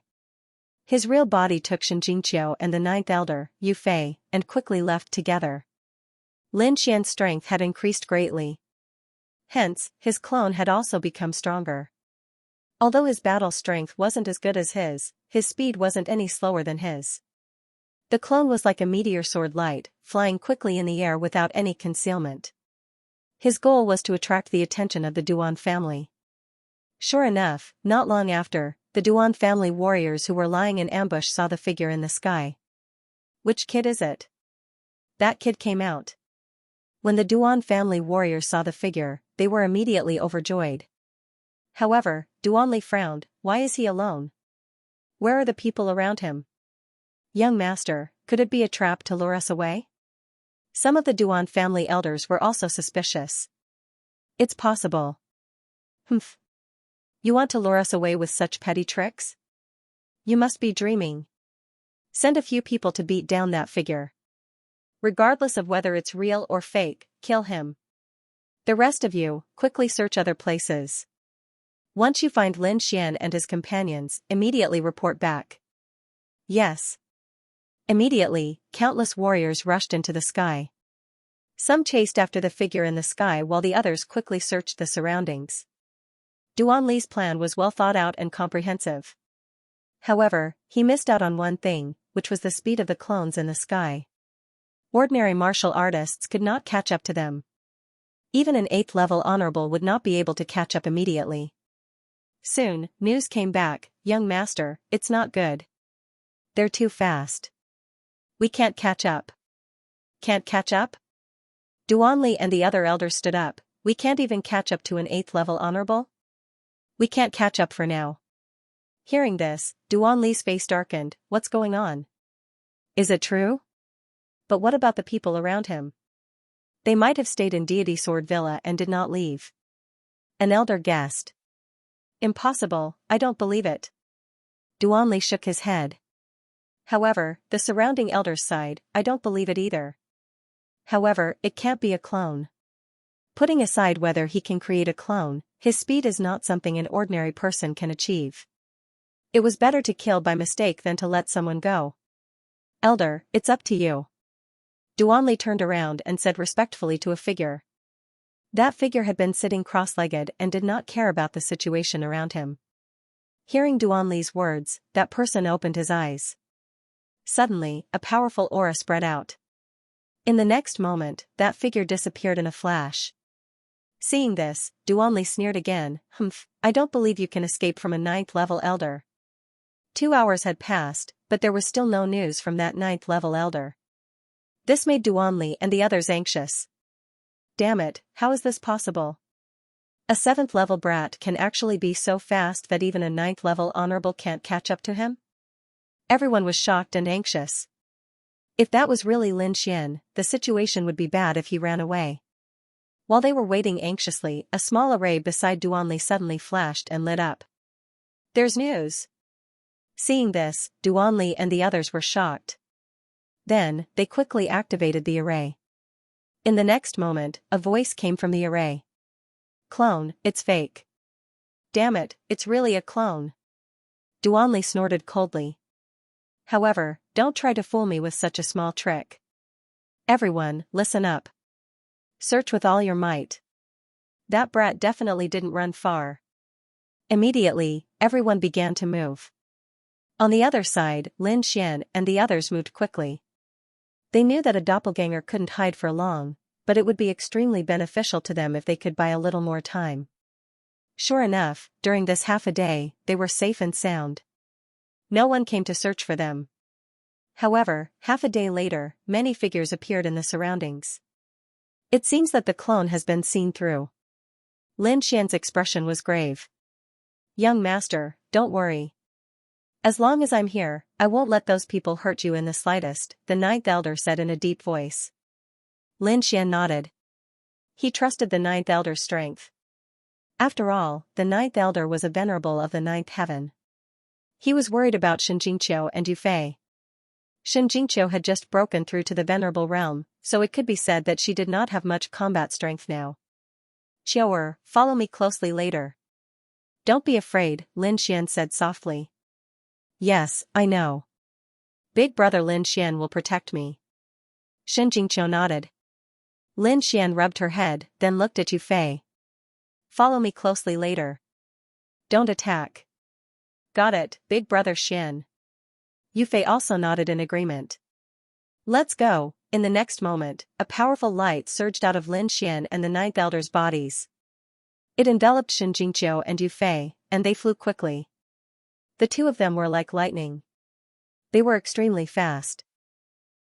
His real body took Xianxia and the 9th Elder, Yu Fei, and quickly left together. Lin Xian's strength had increased greatly. Hence, his clone had also become stronger. Although his battle strength wasn't as good as his speed wasn't any slower than his. The clone was like a meteor sword light, flying quickly in the air without any concealment. His goal was to attract the attention of the Duan family. Sure enough, not long after, the Duan family warriors who were lying in ambush saw the figure in the sky. Which kid is it? That kid came out. When the Duan family warriors saw the figure, they were immediately overjoyed. However, Duanli frowned. Why is he alone? Where are the people around him? Young master, could it be a trap to lure us away? Some of the Duan family elders were also suspicious. It's possible. Humph. You want to lure us away with such petty tricks? You must be dreaming. Send a few people to beat down that figure. Regardless of whether it's real or fake, kill him. The rest of you, quickly search other places. Once you find Lin Xian and his companions, immediately report back. Yes. Immediately, countless warriors rushed into the sky. Some chased after the figure in the sky while the others quickly searched the surroundings. Duan Li's plan was well thought out and comprehensive. However, he missed out on one thing, which was the speed of the clones in the sky. Ordinary martial artists could not catch up to them. Even an 8th level honorable would not be able to catch up immediately. Soon, news came back, young master, it's not good. They're too fast. We can't catch up. Can't catch up? Duan Li and the other elders stood up. We can't even catch up to an 8th level honorable? We can't catch up for now. Hearing this, Duan Li's face darkened. What's going on? Is it true? But what about the people around him? They might have stayed in Deity Sword Villa and did not leave. An elder guessed. Impossible, I don't believe it. Duan Li shook his head. However, the surrounding elders sighed, I don't believe it either. However, it can't be a clone. Putting aside whether he can create a clone, his speed is not something an ordinary person can achieve. It was better to kill by mistake than to let someone go. Elder, it's up to you. Duanli turned around and said respectfully to a figure. That figure had been sitting cross-legged and did not care about the situation around him. Hearing Duanli's words, that person opened his eyes. Suddenly, a powerful aura spread out. In the next moment, that figure disappeared in a flash. Seeing this, Duanli sneered again, I don't believe you can escape from a 9th-level elder. 2 hours had passed, but there was still no news from that 9th-level elder. This made Duanli and the others anxious. Damn it, how is this possible? A 7th-level brat can actually be so fast that even a 9th-level honorable can't catch up to him? Everyone was shocked and anxious. If that was really Lin Xian, the situation would be bad if he ran away. While they were waiting anxiously, a small array beside Duanli suddenly flashed and lit up. There's news. Seeing this, Duanli and the others were shocked. Then, they quickly activated the array. In the next moment, a voice came from the array. Clone, it's fake. Damn it, it's really a clone. Duanli snorted coldly. However, don't try to fool me with such a small trick. Everyone, listen up. Search with all your might. That brat definitely didn't run far. Immediately, everyone began to move. On the other side, Lin Xian and the others moved quickly. They knew that a doppelganger couldn't hide for long, but it would be extremely beneficial to them if they could buy a little more time. Sure enough, during this half a day, they were safe and sound. No one came to search for them. However, half a day later, many figures appeared in the surroundings. It seems that the clone has been seen through. Lin Xian's expression was grave. Young master, don't worry. As long as I'm here, I won't let those people hurt you in the slightest, the 9th elder said in a deep voice. Lin Xian nodded. He trusted the 9th elder's strength. After all, the 9th elder was a venerable of the 9th heaven. He was worried about Xianxia and Yufei. Xianxia had just broken through to the venerable realm, so it could be said that she did not have much combat strength now. Qiu'er, follow me closely later. Don't be afraid, Lin Xian said softly. Yes, I know. Big brother Lin Xian will protect me. Xianxia nodded. Lin Xian rubbed her head, then looked at Yufei. Follow me closely later. Don't attack. Got it, big brother Xian. Yufei also nodded in agreement. Let's go. In the next moment, a powerful light surged out of Lin Xian and the 9th elder's bodies. It enveloped Xianxia and Yufei, and they flew quickly. The two of them were like lightning. They were extremely fast.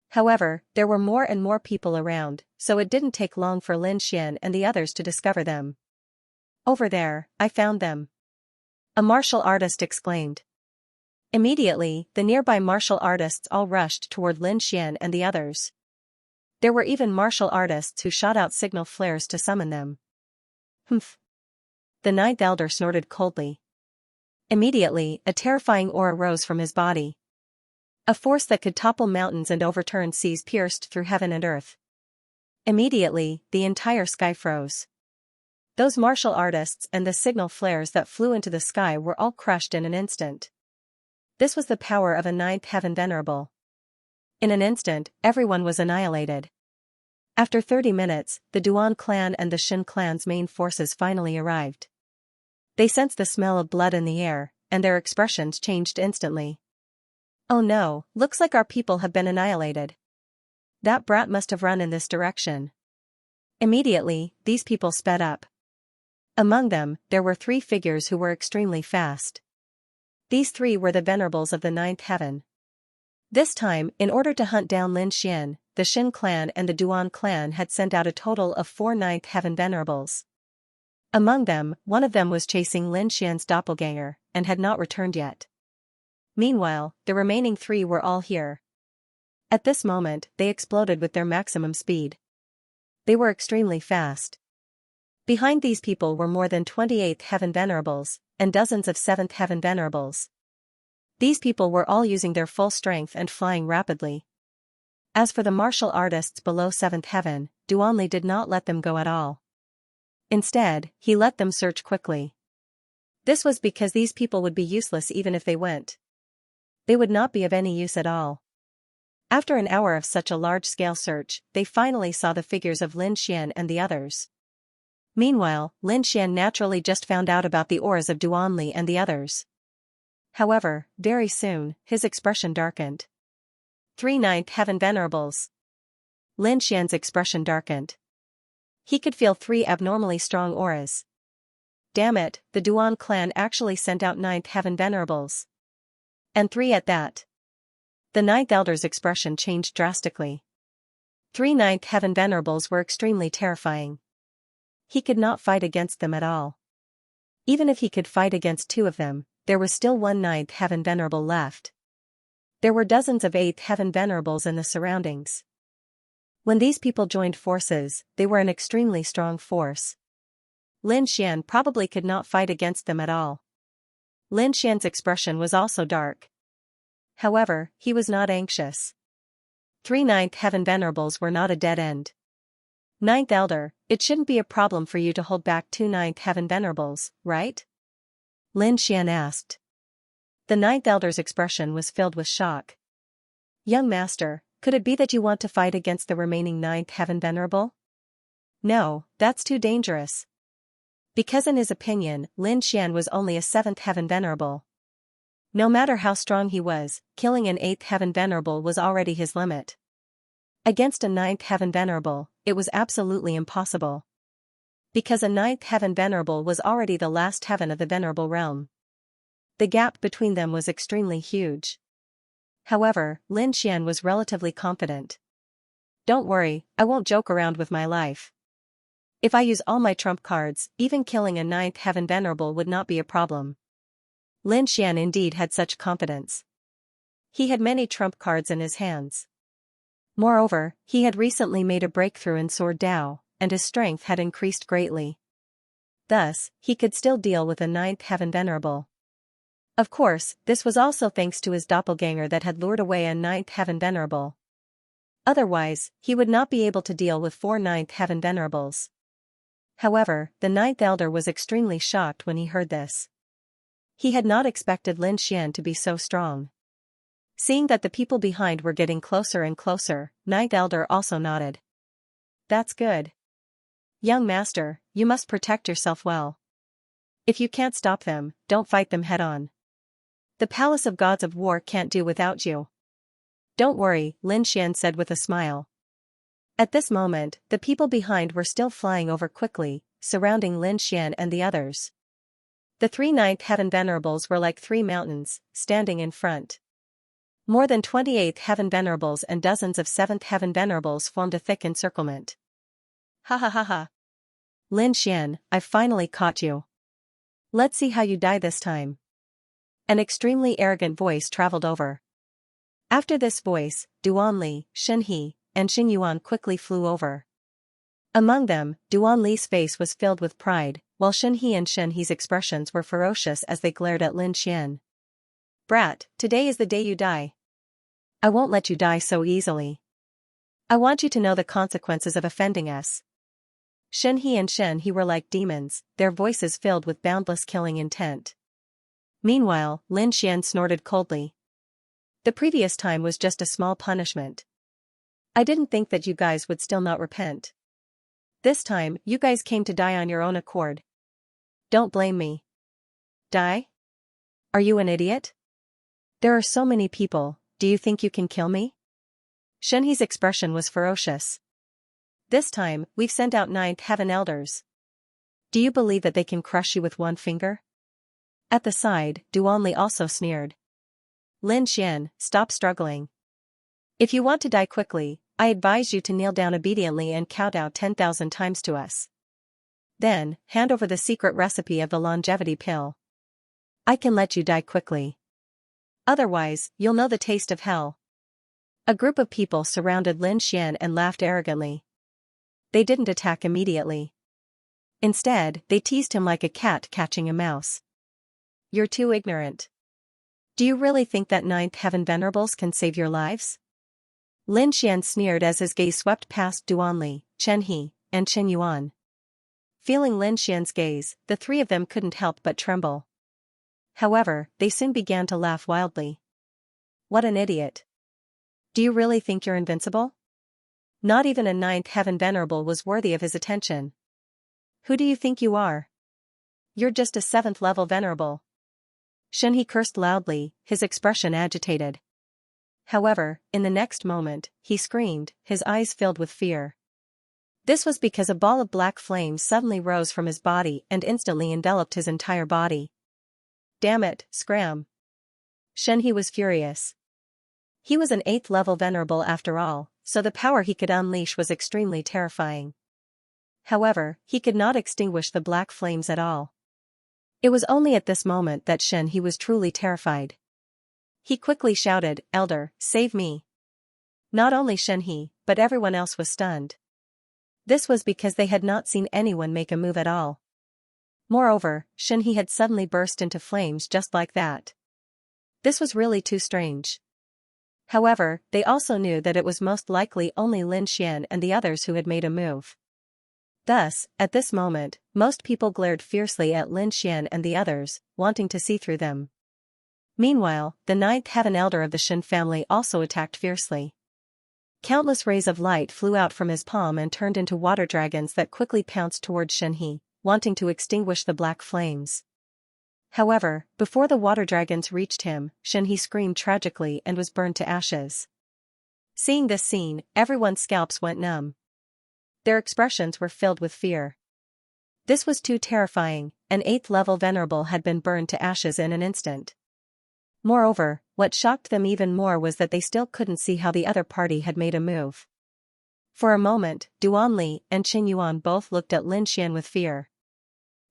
However, there were more and more people around, so it didn't take long for Lin Xian and the others to discover them. Over there, I found them. A martial artist exclaimed. Immediately, the nearby martial artists all rushed toward Lin Xian and the others. There were even martial artists who shot out signal flares to summon them. Humph. The 9th elder snorted coldly. Immediately, a terrifying aura rose from his body. A force that could topple mountains and overturn seas pierced through heaven and earth. Immediately, the entire sky froze. Those martial artists and the signal flares that flew into the sky were all crushed in an instant. This was the power of a 9th heaven venerable. In an instant, everyone was annihilated. After 30 minutes, the Duan clan and the Shin clan's main forces finally arrived. They sensed the smell of blood in the air, and their expressions changed instantly. Oh no, looks like our people have been annihilated. That brat must have run in this direction. Immediately, these people sped up. Among them, there were 3 figures who were extremely fast. These 3 were the venerables of the 9th heaven. This time, in order to hunt down Lin Xian, the Shin clan and the Duan clan had sent out a total of 4 9th heaven venerables. Among them, one of them was chasing Lin Xian's doppelganger, and had not returned yet. Meanwhile, the remaining 3 were all here. At this moment, they exploded with their maximum speed. They were extremely fast. Behind these people were more than 28th heaven venerables, and dozens of 7th heaven venerables. These people were all using their full strength and flying rapidly. As for the martial artists below 7th heaven, Duanli did not let them go at all. Instead, he let them search quickly. This was because these people would be useless even if they went. They would not be of any use at all. After an hour of such a large-scale search, they finally saw the figures of Lin Xian and the others. Meanwhile, Lin Xian naturally just found out about the auras of Duanli and the others. However, very soon, his expression darkened. 3 Ninth Heaven Venerables. Lin Xian's expression darkened. He could feel 3 abnormally strong auras. Damn it, the Duan clan actually sent out 9th Heaven Venerables. And 3 at that. The 9th Elder's expression changed drastically. 3 Ninth Heaven Venerables were extremely terrifying. He could not fight against them at all. Even if he could fight against 2 of them, there was still 1 Ninth Heaven Venerable left. There were dozens of 8th Heaven Venerables in the surroundings. When these people joined forces, they were an extremely strong force. Lin Xian probably could not fight against them at all. Lin Xian's expression was also dark. However, he was not anxious. 3 Ninth Heaven Venerables were not a dead end. 9th Elder, it shouldn't be a problem for you to hold back 2 Ninth Heaven Venerables, right? Lin Xian asked. The 9th Elder's expression was filled with shock. Young Master, could it be that you want to fight against the remaining 9th Heaven Venerable? No, that's too dangerous. Because in his opinion, Lin Xian was only a 7th Heaven Venerable. No matter how strong he was, killing an 8th Heaven Venerable was already his limit. Against a 9th Heaven Venerable, it was absolutely impossible. Because a 9th Heaven Venerable was already the last heaven of the Venerable realm. The gap between them was extremely huge. However, Lin Xian was relatively confident. Don't worry, I won't joke around with my life. If I use all my trump cards, even killing a 9th Heaven Venerable would not be a problem. Lin Xian indeed had such confidence. He had many trump cards in his hands. Moreover, he had recently made a breakthrough in Sword Dao, and his strength had increased greatly. Thus, he could still deal with a 9th Heaven Venerable. Of course, this was also thanks to his doppelganger that had lured away a 9th Heaven Venerable. Otherwise, he would not be able to deal with 4 9th Heaven Venerables. However, the 9th Elder was extremely shocked when he heard this. He had not expected Lin Xian to be so strong. Seeing that the people behind were getting closer and closer, 9th Elder also nodded. That's good. Young Master, you must protect yourself well. If you can't stop them, don't fight them head-on. The Palace of Gods of War can't do without you. Don't worry, Lin Xian said with a smile. At this moment, the people behind were still flying over quickly, surrounding Lin Xian and the others. The 3 Ninth Heaven Venerables were like 3 mountains, standing in front. More than 28th Heaven Venerables and dozens of 7th Heaven Venerables formed a thick encirclement. Ha ha ha ha. Lin Xian, I've finally caught you. Let's see how you die this time. An extremely arrogant voice traveled over. After this voice, Duanli, Shenhe, and Xingyuan quickly flew over. Among them, Duanli's face was filled with pride, while Shenhe and Shenhe's expressions were ferocious as they glared at Lin Xian. Brat, today is the day you die. I won't let you die so easily. I want you to know the consequences of offending us. Shenhe and Shenhe were like demons, their voices filled with boundless killing intent. Meanwhile, Lin Xian snorted coldly. The previous time was just a small punishment. I didn't think that you guys would still not repent. This time, you guys came to die on your own accord. Don't blame me. Die? Are you an idiot? There are so many people, do you think you can kill me? Shenhe's expression was ferocious. This time, we've sent out 9th Heaven Elders. Do you believe that they can crush you with one finger? At the side, Duanli also sneered. Lin Xian, stop struggling. If you want to die quickly, I advise you to kneel down obediently and kowtow 10,000 times to us. Then, hand over the secret recipe of the longevity pill. I can let you die quickly. Otherwise, you'll know the taste of hell. A group of people surrounded Lin Xian and laughed arrogantly. They didn't attack immediately. Instead, they teased him like a cat catching a mouse. You're too ignorant. Do you really think that ninth heaven venerables can save your lives? Lin Xian sneered as his gaze swept past Duanli, Chen He, and Qin Yuan. Feeling Lin Xian's gaze, the three of them couldn't help but tremble. However, they soon began to laugh wildly. What an idiot. Do you really think you're invincible? Not even a ninth heaven venerable was worthy of his attention. Who do you think you are? You're just a 7th level venerable. Shen He cursed loudly, his expression agitated. However, in the next moment, he screamed, his eyes filled with fear. This was because a ball of black flames suddenly rose from his body and instantly enveloped his entire body. Damn it, scram. Shen He was furious. He was an 8th level venerable after all, so the power he could unleash was extremely terrifying. However, he could not extinguish the black flames at all. It was only at this moment that Shen He was truly terrified. He quickly shouted, "Elder, save me." Not only Shen He, but everyone else was stunned. This was because they had not seen anyone make a move at all. Moreover, Shen He had suddenly burst into flames just like that. This was really too strange. However, they also knew that it was most likely only Lin Xian and the others who had made a move. Thus, at this moment, most people glared fiercely at Lin Xian and the others, wanting to see through them. Meanwhile, the 9th heaven elder of the Shen family also attacked fiercely. Countless rays of light flew out from his palm and turned into water dragons that quickly pounced towards Shen He, wanting to extinguish the black flames. However, before the water dragons reached him, Shen He screamed tragically and was burned to ashes. Seeing this scene, everyone's scalps went numb. Their expressions were filled with fear. This was too terrifying, an 8th level venerable had been burned to ashes in an instant. Moreover, what shocked them even more was that they still couldn't see how the other party had made a move. For a moment, Duanli and Qin Yuan both looked at Lin Xian with fear.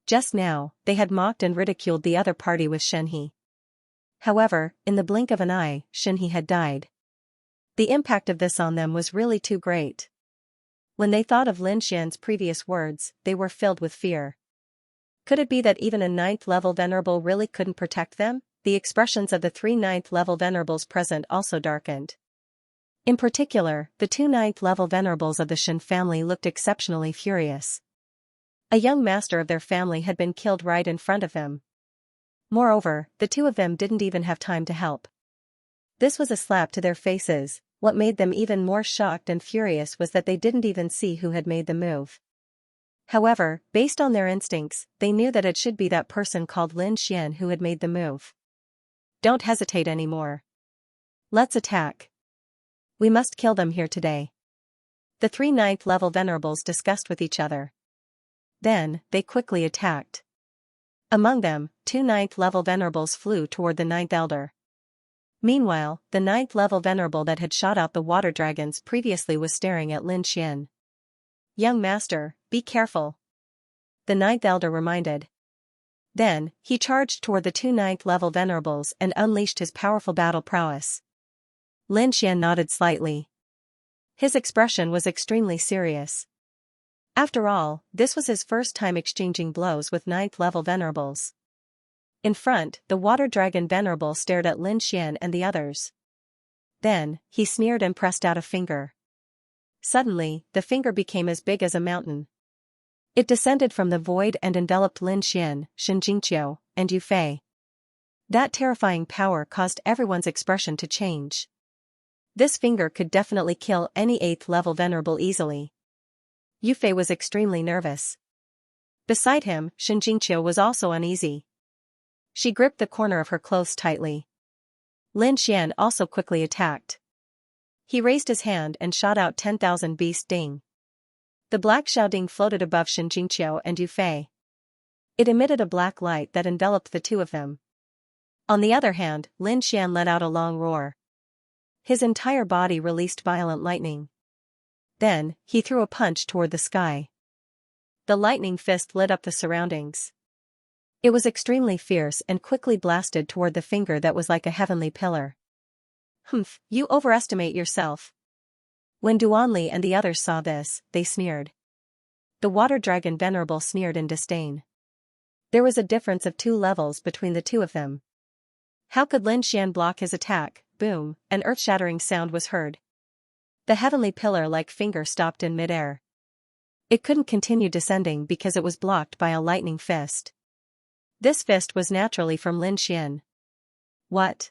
Just now, they had mocked and ridiculed the other party with Shen He. However, in the blink of an eye, Shen He had died. The impact of this on them was really too great. When they thought of Lin Xian's previous words, they were filled with fear. Could it be that even a 9th level venerable really couldn't protect them? The expressions of the 3 9th level venerables present also darkened. In particular, the 2 9th level venerables of the Shen family looked exceptionally furious. A young master of their family had been killed right in front of them. Moreover, the two of them didn't even have time to help. This was a slap to their faces. What made them even more shocked and furious was that they didn't even see who had made the move. However, based on their instincts, they knew that it should be that person called Lin Xian who had made the move. Don't hesitate anymore. Let's attack. We must kill them here today. The 3 9th level venerables discussed with each other. Then, they quickly attacked. Among them, 2 9th level venerables flew toward the 9th elder. Meanwhile, the 9th level venerable that had shot out the water dragons previously was staring at Lin Xian. Young master, be careful. The 9th elder reminded. Then, he charged toward the 2 9th level venerables and unleashed his powerful battle prowess. Lin Xian nodded slightly. His expression was extremely serious. After all, this was his first time exchanging blows with 9th level venerables. In front, the water dragon venerable stared at Lin Xian and the others. Then, he sneered and pressed out a finger. Suddenly, the finger became as big as a mountain. It descended from the void and enveloped Lin Xian, Xianxia, and Yufei. That terrifying power caused everyone's expression to change. This finger could definitely kill any 8th level venerable easily. Yufei was extremely nervous. Beside him, Xianxia was also uneasy. She gripped the corner of her clothes tightly. Lin Xian also quickly attacked. He raised his hand and shot out 10,000 beast ding. The black Xiaoding floated above Xianxia and Yufei. It emitted a black light that enveloped the two of them. On the other hand, Lin Xian let out a long roar. His entire body released violent lightning. Then, he threw a punch toward the sky. The lightning fist lit up the surroundings. It was extremely fierce and quickly blasted toward the finger that was like a heavenly pillar. Humph, you overestimate yourself. When Duanli and the others saw this, they sneered. The water dragon venerable sneered in disdain. There was a difference of 2 levels between the two of them. How could Lin Xian block his attack? Boom, an earth-shattering sound was heard. The heavenly pillar-like finger stopped in midair. It couldn't continue descending because it was blocked by a lightning fist. This fist was naturally from Lin Xian. What?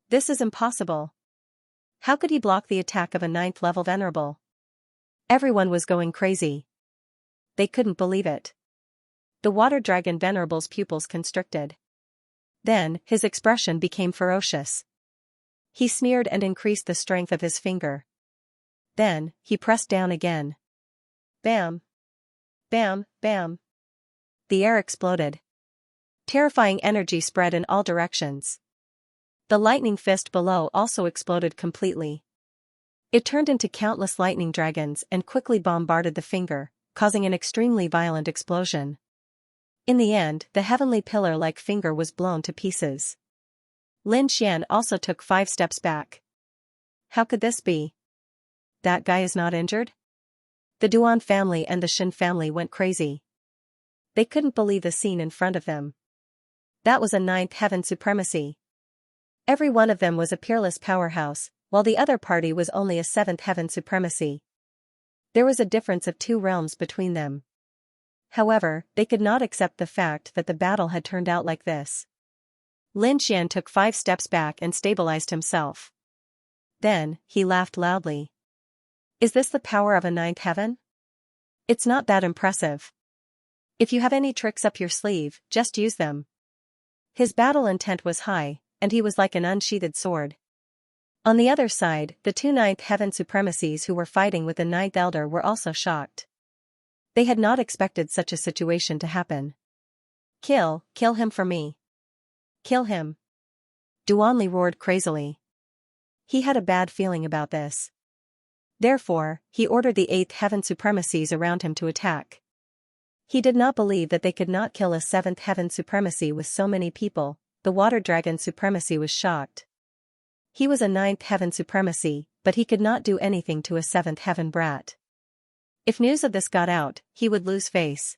This is impossible. How could he block the attack of a 9th-level venerable? Everyone was going crazy. They couldn't believe it. The water dragon venerable's pupils constricted. Then, his expression became ferocious. He sneered and increased the strength of his finger. Then, he pressed down again. Bam! Bam, bam! The air exploded. Terrifying energy spread in all directions. The lightning fist below also exploded completely. It turned into countless lightning dragons and quickly bombarded the finger, causing an extremely violent explosion. In the end, the heavenly pillar-like finger was blown to pieces. Lin Xian also took 5 steps back. How could this be? That guy is not injured? The Duan family and the Shen family went crazy. They couldn't believe the scene in front of them. That was a 9th heaven supremacy. Every one of them was a peerless powerhouse, while the other party was only a 7th heaven supremacy. There was a difference of 2 realms between them. However, they could not accept the fact that the battle had turned out like this. Lin Xian took 5 steps back and stabilized himself. Then, he laughed loudly. Is this the power of a 9th heaven? It's not that impressive. If you have any tricks up your sleeve, just use them. His battle intent was high, and he was like an unsheathed sword. On the other side, the 2 9th heaven supremacies who were fighting with the 9th elder were also shocked. They had not expected such a situation to happen. Kill him for me. Kill him. Duanli roared crazily. He had a bad feeling about this. Therefore, he ordered the 8th heaven supremacies around him to attack. He did not believe that they could not kill a 7th heaven supremacy with so many people. The water dragon supremacy was shocked. He was a 9th heaven supremacy, but he could not do anything to a 7th heaven brat. If news of this got out, he would lose face.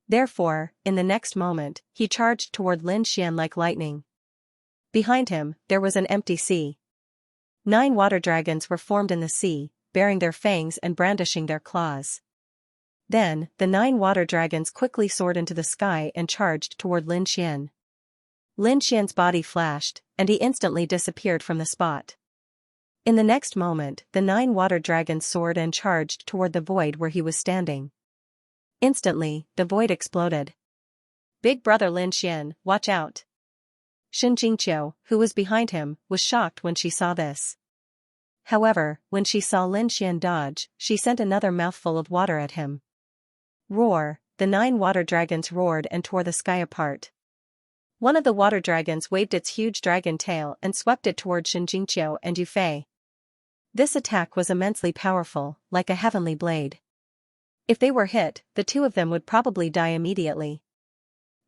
Therefore, in the next moment, he charged toward Lin Xian like lightning. Behind him, there was an empty sea. 9 water dragons were formed in the sea, baring their fangs and brandishing their claws. Then, the 9 water dragons quickly soared into the sky and charged toward Lin Xian. Lin Xian's body flashed, and he instantly disappeared from the spot. In the next moment, the 9 water dragons soared and charged toward the void where he was standing. Instantly, the void exploded. Big brother Lin Xian, watch out! Xianxia, who was behind him, was shocked when she saw this. However, when she saw Lin Xian dodge, she sent another mouthful of water at him. Roar! The 9 water dragons roared and tore the sky apart. One of the water dragons waved its huge dragon tail and swept it toward Xianxia and Yufei. This attack was immensely powerful, like a heavenly blade. If they were hit, the 2 of them would probably die immediately.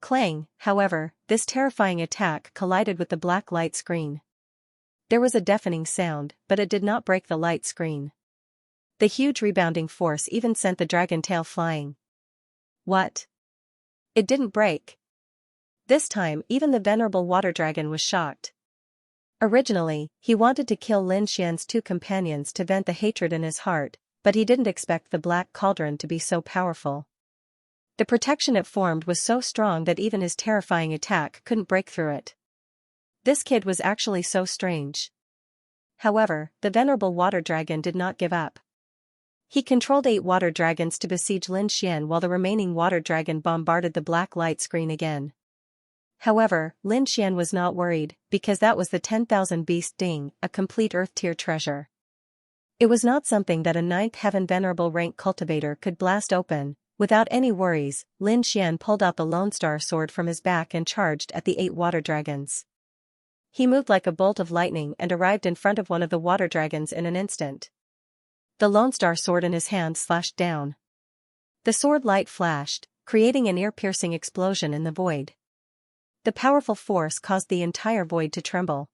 Clang, however, this terrifying attack collided with the black light screen. There was a deafening sound, but it did not break the light screen. The huge rebounding force even sent the dragon tail flying. What? It didn't break. This time, even the venerable water dragon was shocked. Originally, he wanted to kill Lin Xian's 2 companions to vent the hatred in his heart, but he didn't expect the black cauldron to be so powerful. The protection it formed was so strong that even his terrifying attack couldn't break through it. This kid was actually so strange. However, the venerable water dragon did not give up. He controlled 8 water dragons to besiege Lin Xian while the remaining water dragon bombarded the black light screen again. However, Lin Xian was not worried, because that was the 10,000 beast ding, a complete earth-tier treasure. It was not something that a 9th heaven venerable rank cultivator could blast open. Without any worries, Lin Xian pulled out the Lone Star sword from his back and charged at the 8 water dragons. He moved like a bolt of lightning and arrived in front of one of the water dragons in an instant. The Lone Star sword in his hand slashed down. The sword light flashed, creating an ear-piercing explosion in the void. The powerful force caused the entire void to tremble.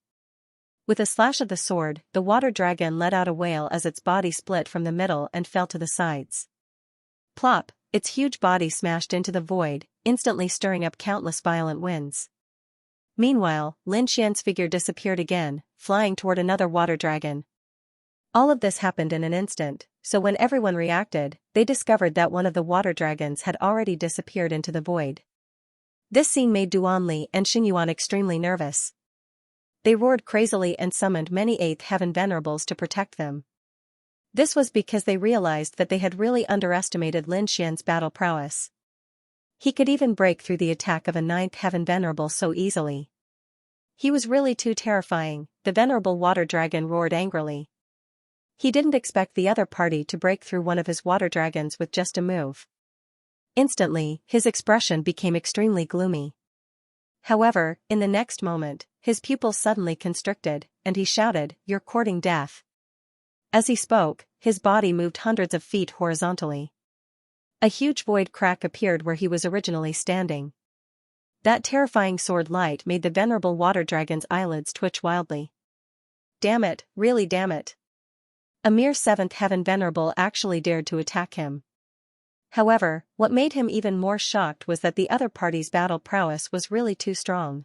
With a slash of the sword, the water dragon let out a wail as its body split from the middle and fell to the sides. Plop! Its huge body smashed into the void, instantly stirring up countless violent winds. Meanwhile, Lin Xian's figure disappeared again, flying toward another water dragon. All of this happened in an instant, so when everyone reacted, they discovered that one of the water dragons had already disappeared into the void. This scene made Duanli and Xingyuan extremely nervous. They roared crazily and summoned many 8th Heaven Venerables to protect them. This was because they realized that they had really underestimated Lin Xian's battle prowess. He could even break through the attack of a 9th Heaven Venerable so easily. He was really too terrifying, the Venerable Water Dragon roared angrily. He didn't expect the other party to break through one of his water dragons with just a move. Instantly, his expression became extremely gloomy. However, in the next moment, his pupils suddenly constricted, and he shouted, "You're courting death." As he spoke, his body moved hundreds of feet horizontally. A huge void crack appeared where he was originally standing. That terrifying sword light made the Venerable Water Dragon's eyelids twitch wildly. Damn it, really damn it. A mere 7th Heaven Venerable actually dared to attack him. However, what made him even more shocked was that the other party's battle prowess was really too strong.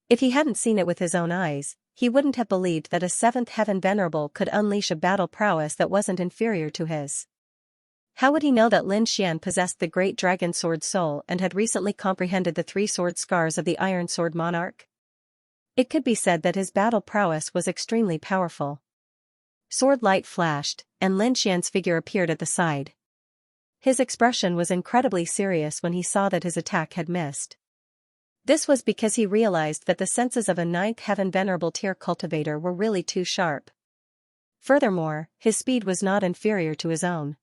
If he hadn't seen it with his own eyes, he wouldn't have believed that a 7th Heaven Venerable could unleash a battle prowess that wasn't inferior to his. How would he know that Lin Xian possessed the great dragon sword soul and had recently comprehended the 3 sword scars of the Iron Sword Monarch? It could be said that his battle prowess was extremely powerful. Sword light flashed, and Lin Xian's figure appeared at the side. His expression was incredibly serious when he saw that his attack had missed. This was because he realized that the senses of a 9th Heaven Venerable tier cultivator were really too sharp. Furthermore, his speed was not inferior to his own.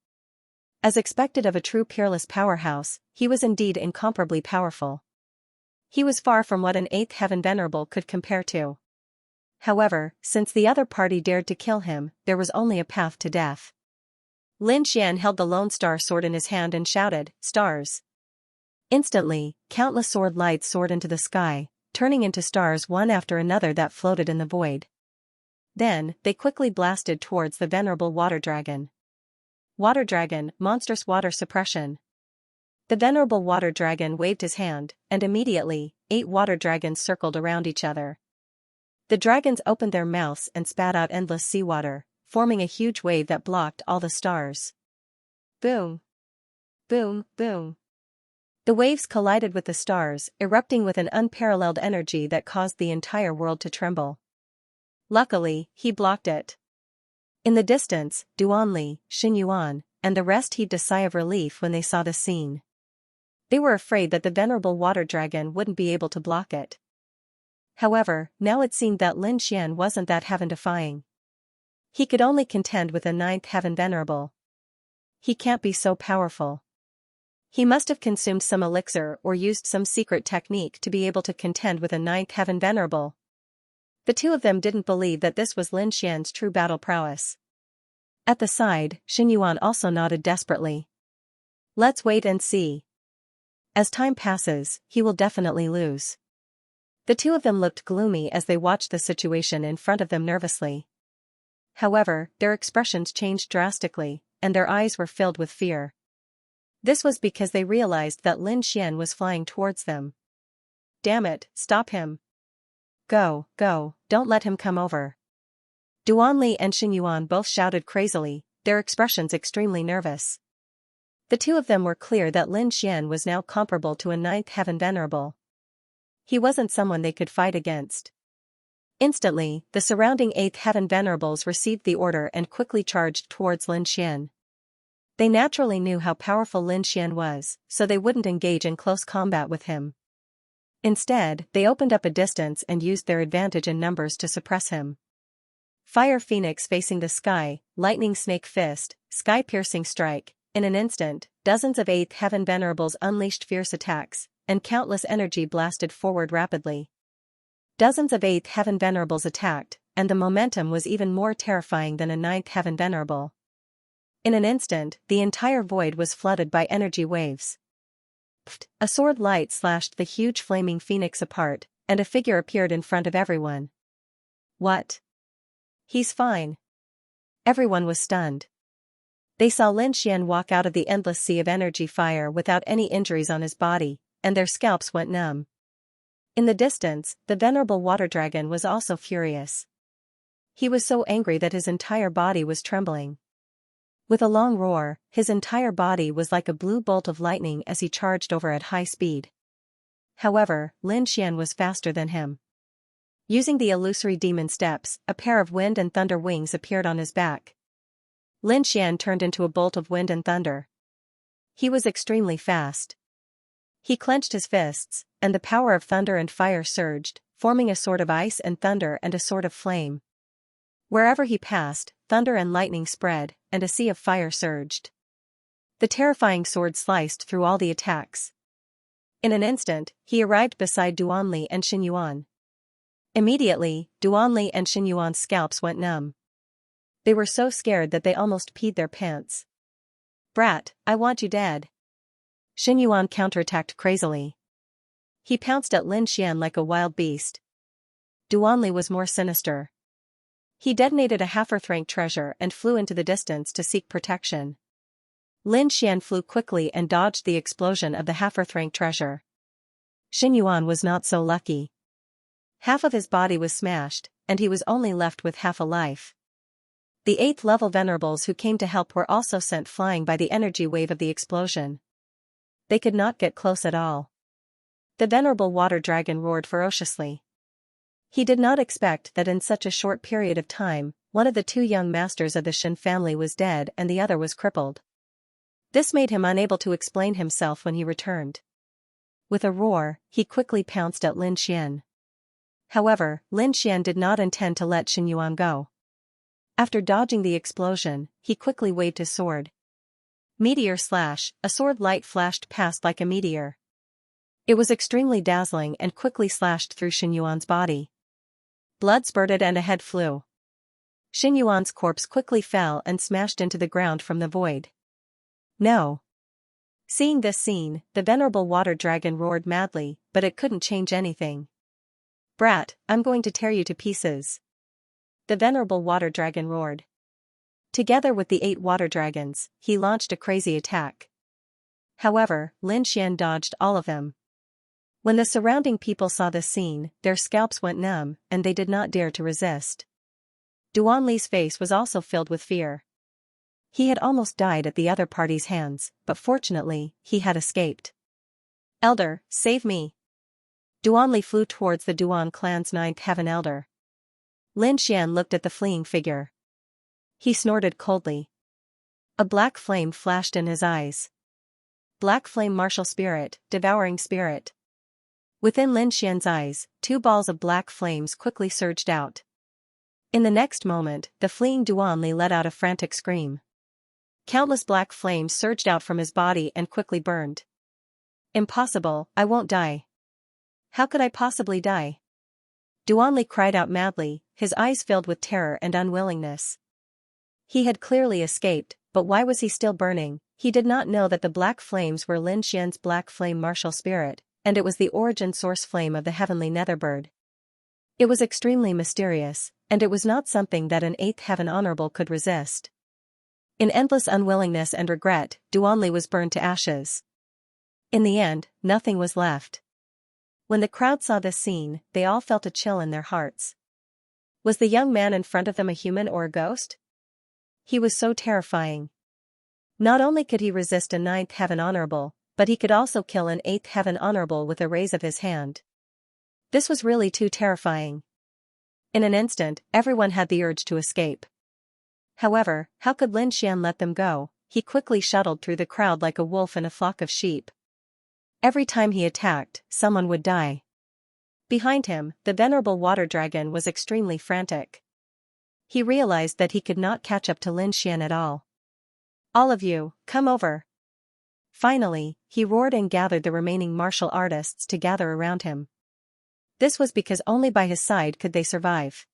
As expected of a true peerless powerhouse, he was indeed incomparably powerful. He was far from what an 8th Heaven Venerable could compare to. However, since the other party dared to kill him, there was only a path to death. Lin Xian held the Lone Star Sword in his hand and shouted, "Stars!" Instantly, countless sword lights soared into the sky, turning into stars one after another that floated in the void. Then, they quickly blasted towards the Venerable Water Dragon. Water Dragon, monstrous water suppression. The Venerable Water Dragon waved his hand, and immediately, 8 water dragons circled around each other. The dragons opened their mouths and spat out endless seawater, forming a huge wave that blocked all the stars. Boom! Boom, boom! The waves collided with the stars, erupting with an unparalleled energy that caused the entire world to tremble. Luckily, he blocked it. In the distance, Duanli, Xingyuan, and the rest heaved a sigh of relief when they saw the scene. They were afraid that the Venerable Water Dragon wouldn't be able to block it. However, now it seemed that Lin Xian wasn't that heaven-defying. He could only contend with a 9th Heaven Venerable. He can't be so powerful. He must have consumed some elixir or used some secret technique to be able to contend with a 9th Heaven Venerable. The two of them didn't believe that this was Lin Xian's true battle prowess. At the side, Xingyuan also nodded desperately. Let's wait and see. As time passes, he will definitely lose. The two of them looked gloomy as they watched the situation in front of them nervously. However, their expressions changed drastically, and their eyes were filled with fear. This was because they realized that Lin Xian was flying towards them. Damn it, stop him. Go, go, don't let him come over. Duanli and Xingyuan both shouted crazily, their expressions extremely nervous. The two of them were clear that Lin Xian was now comparable to a 9th Heaven Venerable. He wasn't someone they could fight against. Instantly, the surrounding 8th Heaven Venerables received the order and quickly charged towards Lin Xian. They naturally knew how powerful Lin Xian was, so they wouldn't engage in close combat with him. Instead, they opened up a distance and used their advantage in numbers to suppress him. Fire Phoenix facing the sky, Lightning Snake Fist, Sky-Piercing Strike. In an instant, dozens of 8th Heaven Venerables unleashed fierce attacks, and countless energy blasted forward rapidly. Dozens of 8th Heaven Venerables attacked, and the momentum was even more terrifying than a 9th Heaven Venerable. In an instant, the entire void was flooded by energy waves. A sword light slashed the huge flaming phoenix apart, and a figure appeared in front of everyone. What? He's fine. Everyone was stunned. They saw Lin Xian walk out of the endless sea of energy fire without any injuries on his body, and their scalps went numb. In the distance, the venerable water dragon was also furious. He was so angry that his entire body was trembling. With a long roar, his entire body was like a blue bolt of lightning as he charged over at high speed. However, Lin Xian was faster than him. Using the illusory demon steps, a pair of wind and thunder wings appeared on his back. Lin Xian turned into a bolt of wind and thunder. He was extremely fast. He clenched his fists, and the power of thunder and fire surged, forming a sword of ice and thunder and a sword of flame. Wherever he passed, thunder and lightning spread, and a sea of fire surged. The terrifying sword sliced through all the attacks. In an instant, he arrived beside Duanli and Xinyuan. Immediately, Duanli and Xinyuan's scalps went numb. They were so scared that they almost peed their pants. "Brat, I want you dead." Xinyuan counterattacked crazily. He pounced at Lin Xian like a wild beast. Duanli was more sinister. He detonated a half-earth-rank treasure and flew into the distance to seek protection. Lin Xian flew quickly and dodged the explosion of the half-earth-rank treasure. Xinyuan was not so lucky. Half of his body was smashed, and he was only left with half a life. The 8th level venerables who came to help were also sent flying by the energy wave of the explosion. They could not get close at all. The venerable water dragon roared ferociously. He did not expect that in such a short period of time, one of the 2 young masters of the Shen family was dead and the other was crippled. This made him unable to explain himself when he returned. With a roar, he quickly pounced at Lin Xian. However, Lin Xian did not intend to let Xinyuan go. After dodging the explosion, he quickly waved his sword. Meteor slash, a sword light flashed past like a meteor. It was extremely dazzling and quickly slashed through Xinyuan's body. Blood spurted and a head flew. Xinyuan's corpse quickly fell and smashed into the ground from the void. No. Seeing this scene, the venerable water dragon roared madly, but it couldn't change anything. "Brat, I'm going to tear you to pieces." The venerable water dragon roared. Together with the 8 water dragons, he launched a crazy attack. However, Lin Xian dodged all of them. When the surrounding people saw this scene, their scalps went numb, and they did not dare to resist. Duanli's face was also filled with fear. He had almost died at the other party's hands, but fortunately, he had escaped. "Elder, save me." Duanli flew towards the Duan clan's 9th heaven elder. Lin Xian looked at the fleeing figure. He snorted coldly. A black flame flashed in his eyes. Black flame martial spirit, devouring spirit. Within Lin Xian's eyes, 2 balls of black flames quickly surged out. In the next moment, the fleeing Duanli let out a frantic scream. Countless black flames surged out from his body and quickly burned. "Impossible, I won't die. How could I possibly die?" Duanli cried out madly, his eyes filled with terror and unwillingness. He had clearly escaped, but why was he still burning? He did not know that the black flames were Lin Xian's black flame martial spirit, and it was the origin source flame of the heavenly netherbird. It was extremely mysterious, and it was not something that an 8th heaven honorable could resist. In endless unwillingness and regret, Duanli was burned to ashes. In the end, nothing was left. When the crowd saw this scene, they all felt a chill in their hearts. Was the young man in front of them a human or a ghost? He was so terrifying. Not only could he resist a 9th heaven honorable, but he could also kill an 8th heaven honorable with a raise of his hand. This was really too terrifying. In an instant, everyone had the urge to escape. However, how could Lin Xian let them go? He quickly shuttled through the crowd like a wolf in a flock of sheep. Every time he attacked, someone would die. Behind him, the venerable water dragon was extremely frantic. He realized that he could not catch up to Lin Xian at all. "All of you, come over." Finally, he roared and gathered the remaining martial artists to gather around him. This was because only by his side could they survive.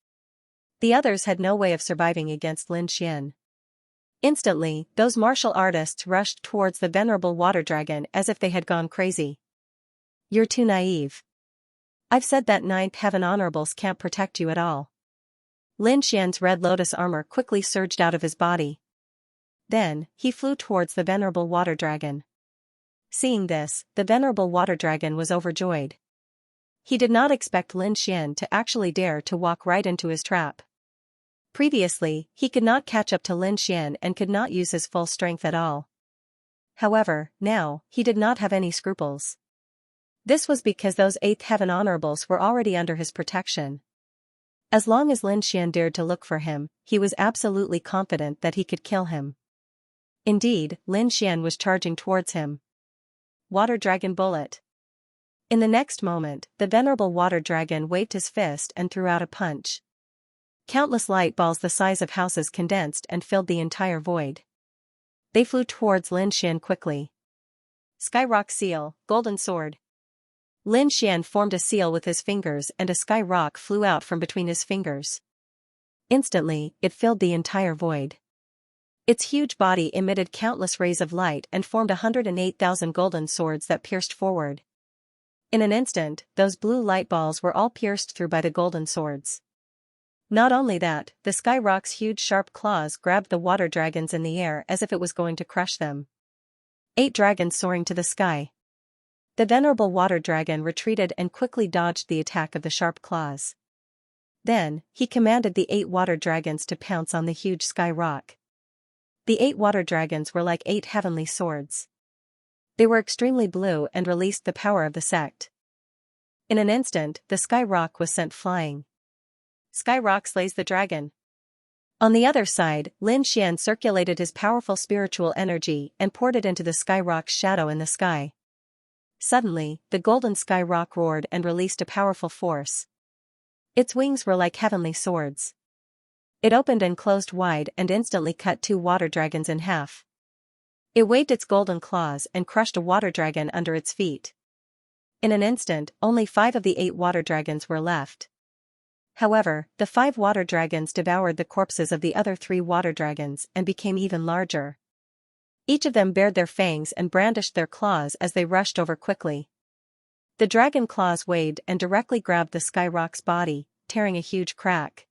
The others had no way of surviving against Lin Xian. Instantly, those martial artists rushed towards the venerable water dragon as if they had gone crazy. "You're too naive. I've said that 9th heaven honorables can't protect you at all." Lin Xian's red lotus armor quickly surged out of his body. Then, he flew towards the venerable water dragon. Seeing this, the venerable water dragon was overjoyed. He did not expect Lin Xian to actually dare to walk right into his trap. Previously, he could not catch up to Lin Xian and could not use his full strength at all. However, now, he did not have any scruples. This was because those 8th Heaven Honorables were already under his protection. As long as Lin Xian dared to look for him, he was absolutely confident that he could kill him. Indeed, Lin Xian was charging towards him. Water Dragon Bullet. In the next moment, the venerable water dragon waved his fist and threw out a punch. Countless light balls the size of houses condensed and filled the entire void. They flew towards Lin Xian quickly. Skyrock Seal, Golden Sword. Lin Xian formed a seal with his fingers and a sky rock flew out from between his fingers. Instantly, it filled the entire void. Its huge body emitted countless rays of light and formed 108,000 golden swords that pierced forward. In an instant, those blue light balls were all pierced through by the golden swords. Not only that, the sky rock's huge sharp claws grabbed the water dragons in the air as if it was going to crush them. 8 dragons soaring to the sky. The venerable water dragon retreated and quickly dodged the attack of the sharp claws. Then, he commanded the 8 water dragons to pounce on the huge sky rock. The 8 water dragons were like 8 heavenly swords. They were extremely blue and released the power of the sect. In an instant, the sky rock was sent flying. Sky rock slays the dragon. On the other side, Lin Xian circulated his powerful spiritual energy and poured it into the sky rock's shadow in the sky. Suddenly, the golden sky rock roared and released a powerful force. Its wings were like heavenly swords. It opened and closed wide and instantly cut 2 water dragons in half. It waved its golden claws and crushed a water dragon under its feet. In an instant, only 5 of the 8 water dragons were left. However, the 5 water dragons devoured the corpses of the other 3 water dragons and became even larger. Each of them bared their fangs and brandished their claws as they rushed over quickly. The dragon claws waved and directly grabbed the sky rock's body, tearing a huge crack.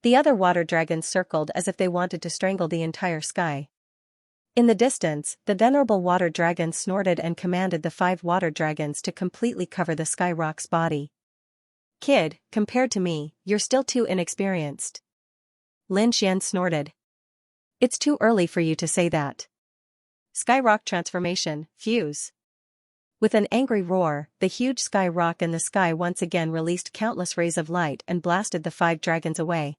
The other water dragons circled as if they wanted to strangle the entire sky. In the distance, the venerable water dragon snorted and commanded the 5 water dragons to completely cover the sky rock's body. Kid, compared to me, you're still too inexperienced. Lin Xian snorted. It's too early for you to say that. Sky rock transformation, fuse. With an angry roar, the huge sky rock in the sky once again released countless rays of light and blasted the 5 dragons away.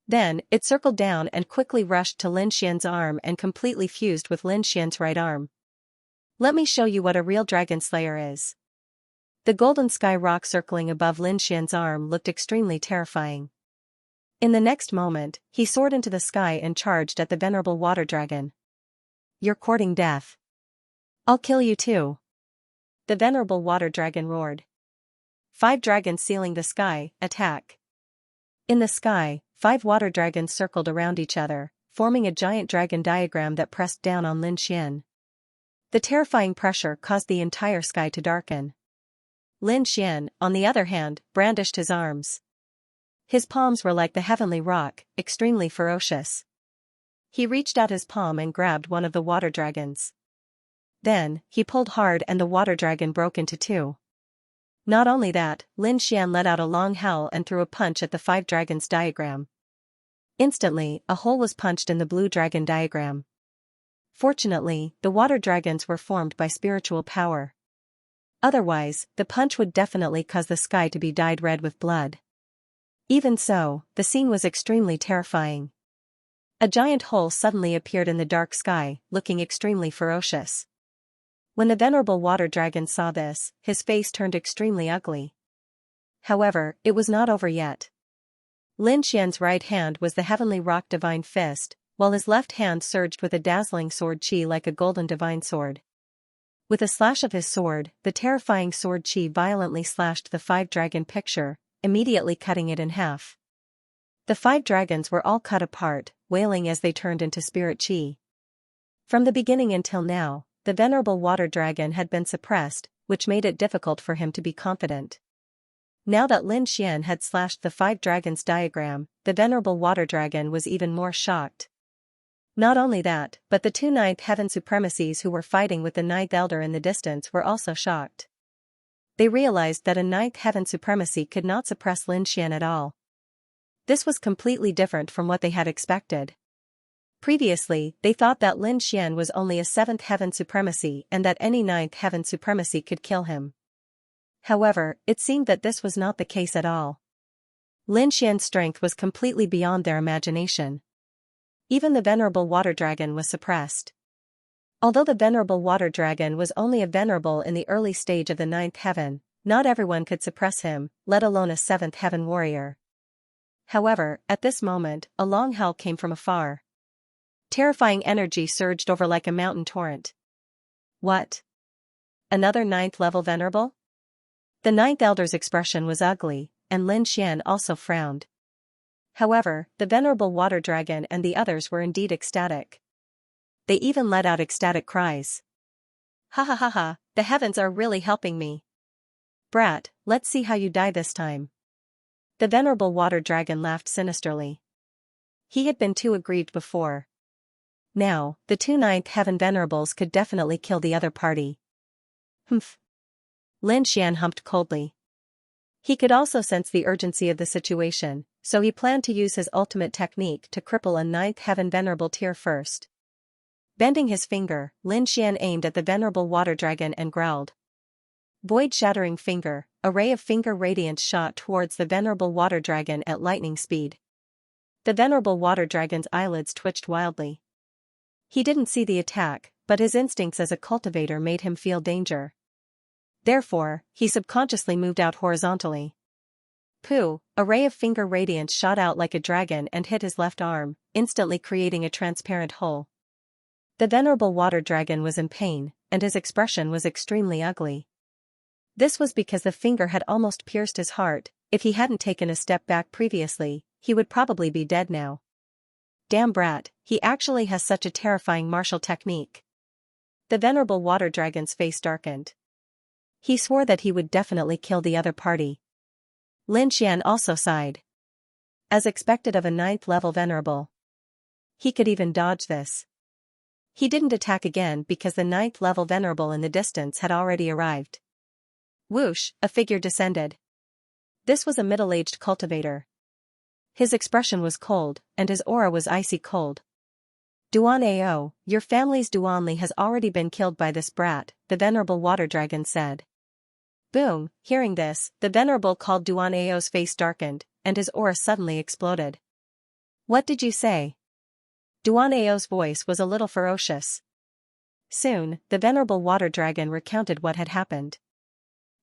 Then, it circled down and quickly rushed to Lin Xian's arm and completely fused with Lin Xian's right arm. Let me show you what a real dragon slayer is. The golden sky rock circling above Lin Xian's arm looked extremely terrifying. In the next moment, he soared into the sky and charged at the venerable water dragon. You're courting death. I'll kill you too. The venerable water dragon roared. 5 dragons sealing the sky, attack. In the sky, 5 water dragons circled around each other, forming a giant dragon diagram that pressed down on Lin Xian. The terrifying pressure caused the entire sky to darken. Lin Xian, on the other hand, brandished his arms. His palms were like the heavenly rock, extremely ferocious. He reached out his palm and grabbed one of the water dragons. Then, he pulled hard and the water dragon broke into 2. Not only that, Lin Xian let out a long howl and threw a punch at the 5 dragons diagram. Instantly, a hole was punched in the blue dragon diagram. Fortunately, the water dragons were formed by spiritual power. Otherwise, the punch would definitely cause the sky to be dyed red with blood. Even so, the scene was extremely terrifying. A giant hole suddenly appeared in the dark sky, looking extremely ferocious. When the venerable water dragon saw this, his face turned extremely ugly. However, it was not over yet. Lin Xian's right hand was the heavenly rock divine fist, while his left hand surged with a dazzling sword chi like a golden divine sword. With a slash of his sword, the terrifying sword chi violently slashed the 5 dragon picture, immediately cutting it in half. The 5 dragons were all cut apart, wailing as they turned into spirit chi. From the beginning until now, the venerable water dragon had been suppressed, which made it difficult for him to be confident. Now that Lin Xian had slashed the 5 dragons diagram, the venerable water dragon was even more shocked. Not only that, but the 2 ninth heaven supremacies who were fighting with the ninth elder in the distance were also shocked. They realized that a ninth heaven supremacy could not suppress Lin Xian at all. This was completely different from what they had expected. Previously, they thought that Lin Xian was only a seventh heaven supremacy and that any ninth heaven supremacy could kill him. However, it seemed that this was not the case at all. Lin Xian's strength was completely beyond their imagination. Even the venerable water dragon was suppressed. Although the venerable water dragon was only a venerable in the early stage of the ninth heaven, not everyone could suppress him, let alone a seventh heaven warrior. However, at this moment, a long howl came from afar. Terrifying energy surged over like a mountain torrent. What? Another ninth level venerable? The ninth elder's expression was ugly, and Lin Xian also frowned. However, the venerable water dragon and the others were indeed ecstatic. They even let out ecstatic cries. Ha ha ha ha, the heavens are really helping me. Brat, let's see how you die this time. The venerable water dragon laughed sinisterly. He had been too aggrieved before. Now, the two ninth heaven venerables could definitely kill the other party. Humph. Lin Xian humped coldly. He could also sense the urgency of the situation, so he planned to use his ultimate technique to cripple a ninth heaven venerable tier first. Bending his finger, Lin Xian aimed at the venerable water dragon and growled. Void-shattering finger, a ray of finger radiance shot towards the venerable water dragon at lightning speed. The venerable water dragon's eyelids twitched wildly. He didn't see the attack, but his instincts as a cultivator made him feel danger. Therefore, he subconsciously moved out horizontally. Pooh, a ray of finger radiance shot out like a dragon and hit his left arm, instantly creating a transparent hole. The venerable water dragon was in pain, and his expression was extremely ugly. This was because the finger had almost pierced his heart. If he hadn't taken a step back previously, he would probably be dead now. Damn brat, he actually has such a terrifying martial technique. The venerable water dragon's face darkened. He swore that he would definitely kill the other party. Lin Xian also sighed. As expected of a ninth level venerable. He could even dodge this. He didn't attack again because the ninth level venerable in the distance had already arrived. Whoosh, a figure descended. This was a middle-aged cultivator. His expression was cold, and his aura was icy cold. Duan Ao, your family's Duanli has already been killed by this brat, the venerable water dragon said. Boom, hearing this, the venerable called Duan Ao's face darkened, and his aura suddenly exploded. What did you say? Duan Ao's voice was a little ferocious. Soon, the venerable water dragon recounted what had happened.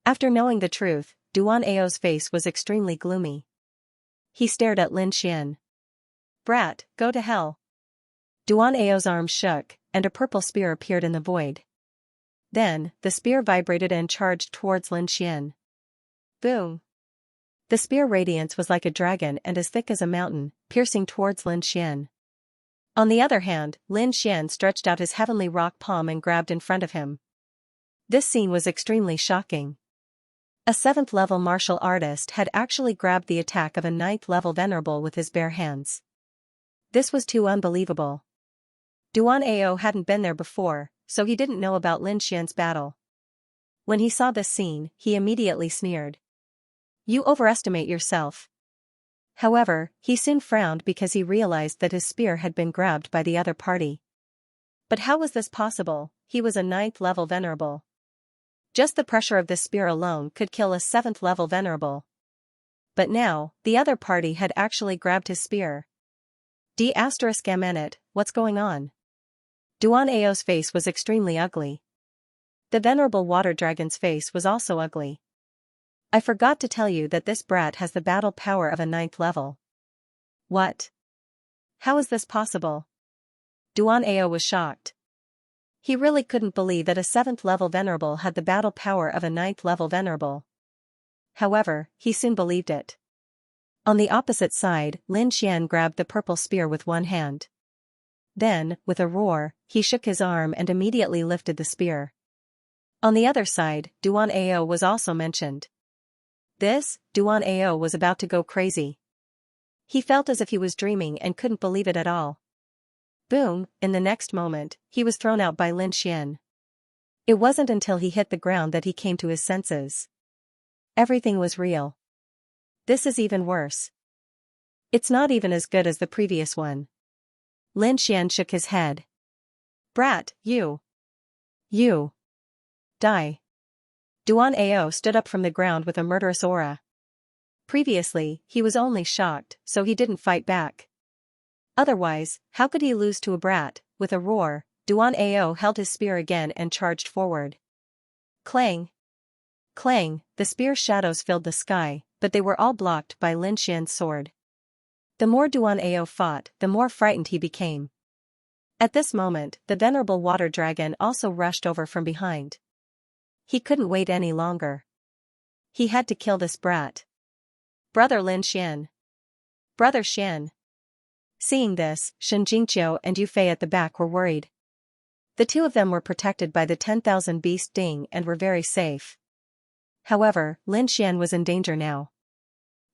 After knowing the truth, Duan Ao's face was extremely gloomy. He stared at Lin Xian. Brat, go to hell. Duan Ao's arm shook, and a purple spear appeared in the void. Then, the spear vibrated and charged towards Lin Xian. Boom. The spear radiance was like a dragon and as thick as a mountain, piercing towards Lin Xian. On the other hand, Lin Xian stretched out his heavenly rock palm and grabbed in front of him. This scene was extremely shocking. A 7th level martial artist had actually grabbed the attack of a 9th level venerable with his bare hands. This was too unbelievable. Duan Ao hadn't been there before, so he didn't know about Lin Xian's battle. When he saw this scene, he immediately sneered. You overestimate yourself. However, he soon frowned because he realized that his spear had been grabbed by the other party. But how was this possible? He was a 9th level venerable. Just the pressure of this spear alone could kill a 7th level venerable. But now, the other party had actually grabbed his spear. D***it, what's going on? Duan Ao's face was extremely ugly. The venerable water dragon's face was also ugly. I forgot to tell you that this brat has the battle power of a 9th level. What? How is this possible? Duan Ao was shocked. He really couldn't believe that a 7th level venerable had the battle power of a 9th level venerable. However, he soon believed it. On the opposite side, Lin Xian grabbed the purple spear with one hand. Then, with a roar, he shook his arm and immediately lifted the spear. On the other side, Duan Ao was also mentioned. Duan Ao was about to go crazy. He felt as if he was dreaming and couldn't believe it at all. Boom, in the next moment, he was thrown out by Lin Xian. It wasn't until he hit the ground that he came to his senses. Everything was real. This is even worse. It's not even as good as the previous one. Lin Xian shook his head. Brat, you. Die. Duan Ao stood up from the ground with a murderous aura. Previously, he was only shocked, so he didn't fight back. Otherwise, how could he lose to a brat? With a roar, Duan Ao held his spear again and charged forward. Clang! Clang! The spear's shadows filled the sky, but they were all blocked by Lin Xian's sword. The more Duan Ao fought, the more frightened he became. At this moment, the venerable water dragon also rushed over from behind. He couldn't wait any longer. He had to kill this brat. Brother Lin Xian. Brother Xian. Seeing this, Xianxia and Yufei at the back were worried. The two of them were protected by the 10,000 beast ding and were very safe. However, Lin Xian was in danger now.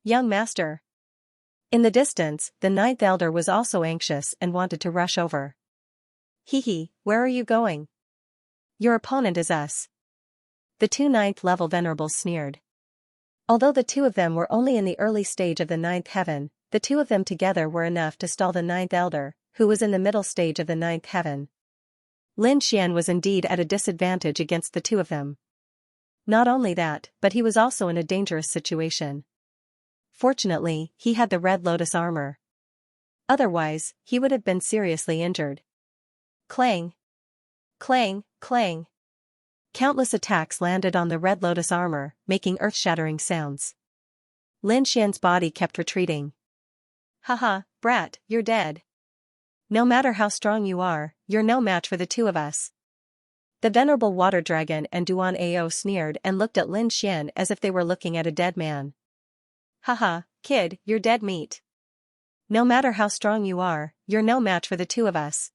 Young master. In the distance, the ninth elder was also anxious and wanted to rush over. Hehe, where are you going? Your opponent is us. The two ninth level venerables sneered. Although the two of them were only in the early stage of the ninth heaven, the two of them together were enough to stall the ninth elder, who was in the middle stage of the ninth heaven. Lin Xian was indeed at a disadvantage against the two of them. Not only that, but he was also in a dangerous situation. Fortunately, he had the red lotus armor. Otherwise, he would have been seriously injured. Clang! Clang! Clang! Countless attacks landed on the red lotus armor, making earth-shattering sounds. Lin Xian's body kept retreating. Haha, brat, you're dead. No matter how strong you are, you're no match for the two of us. The venerable water dragon and Duan Ao sneered and looked at Lin Xian as if they were looking at a dead man. Haha, kid, you're dead meat. No matter how strong you are, you're no match for the two of us.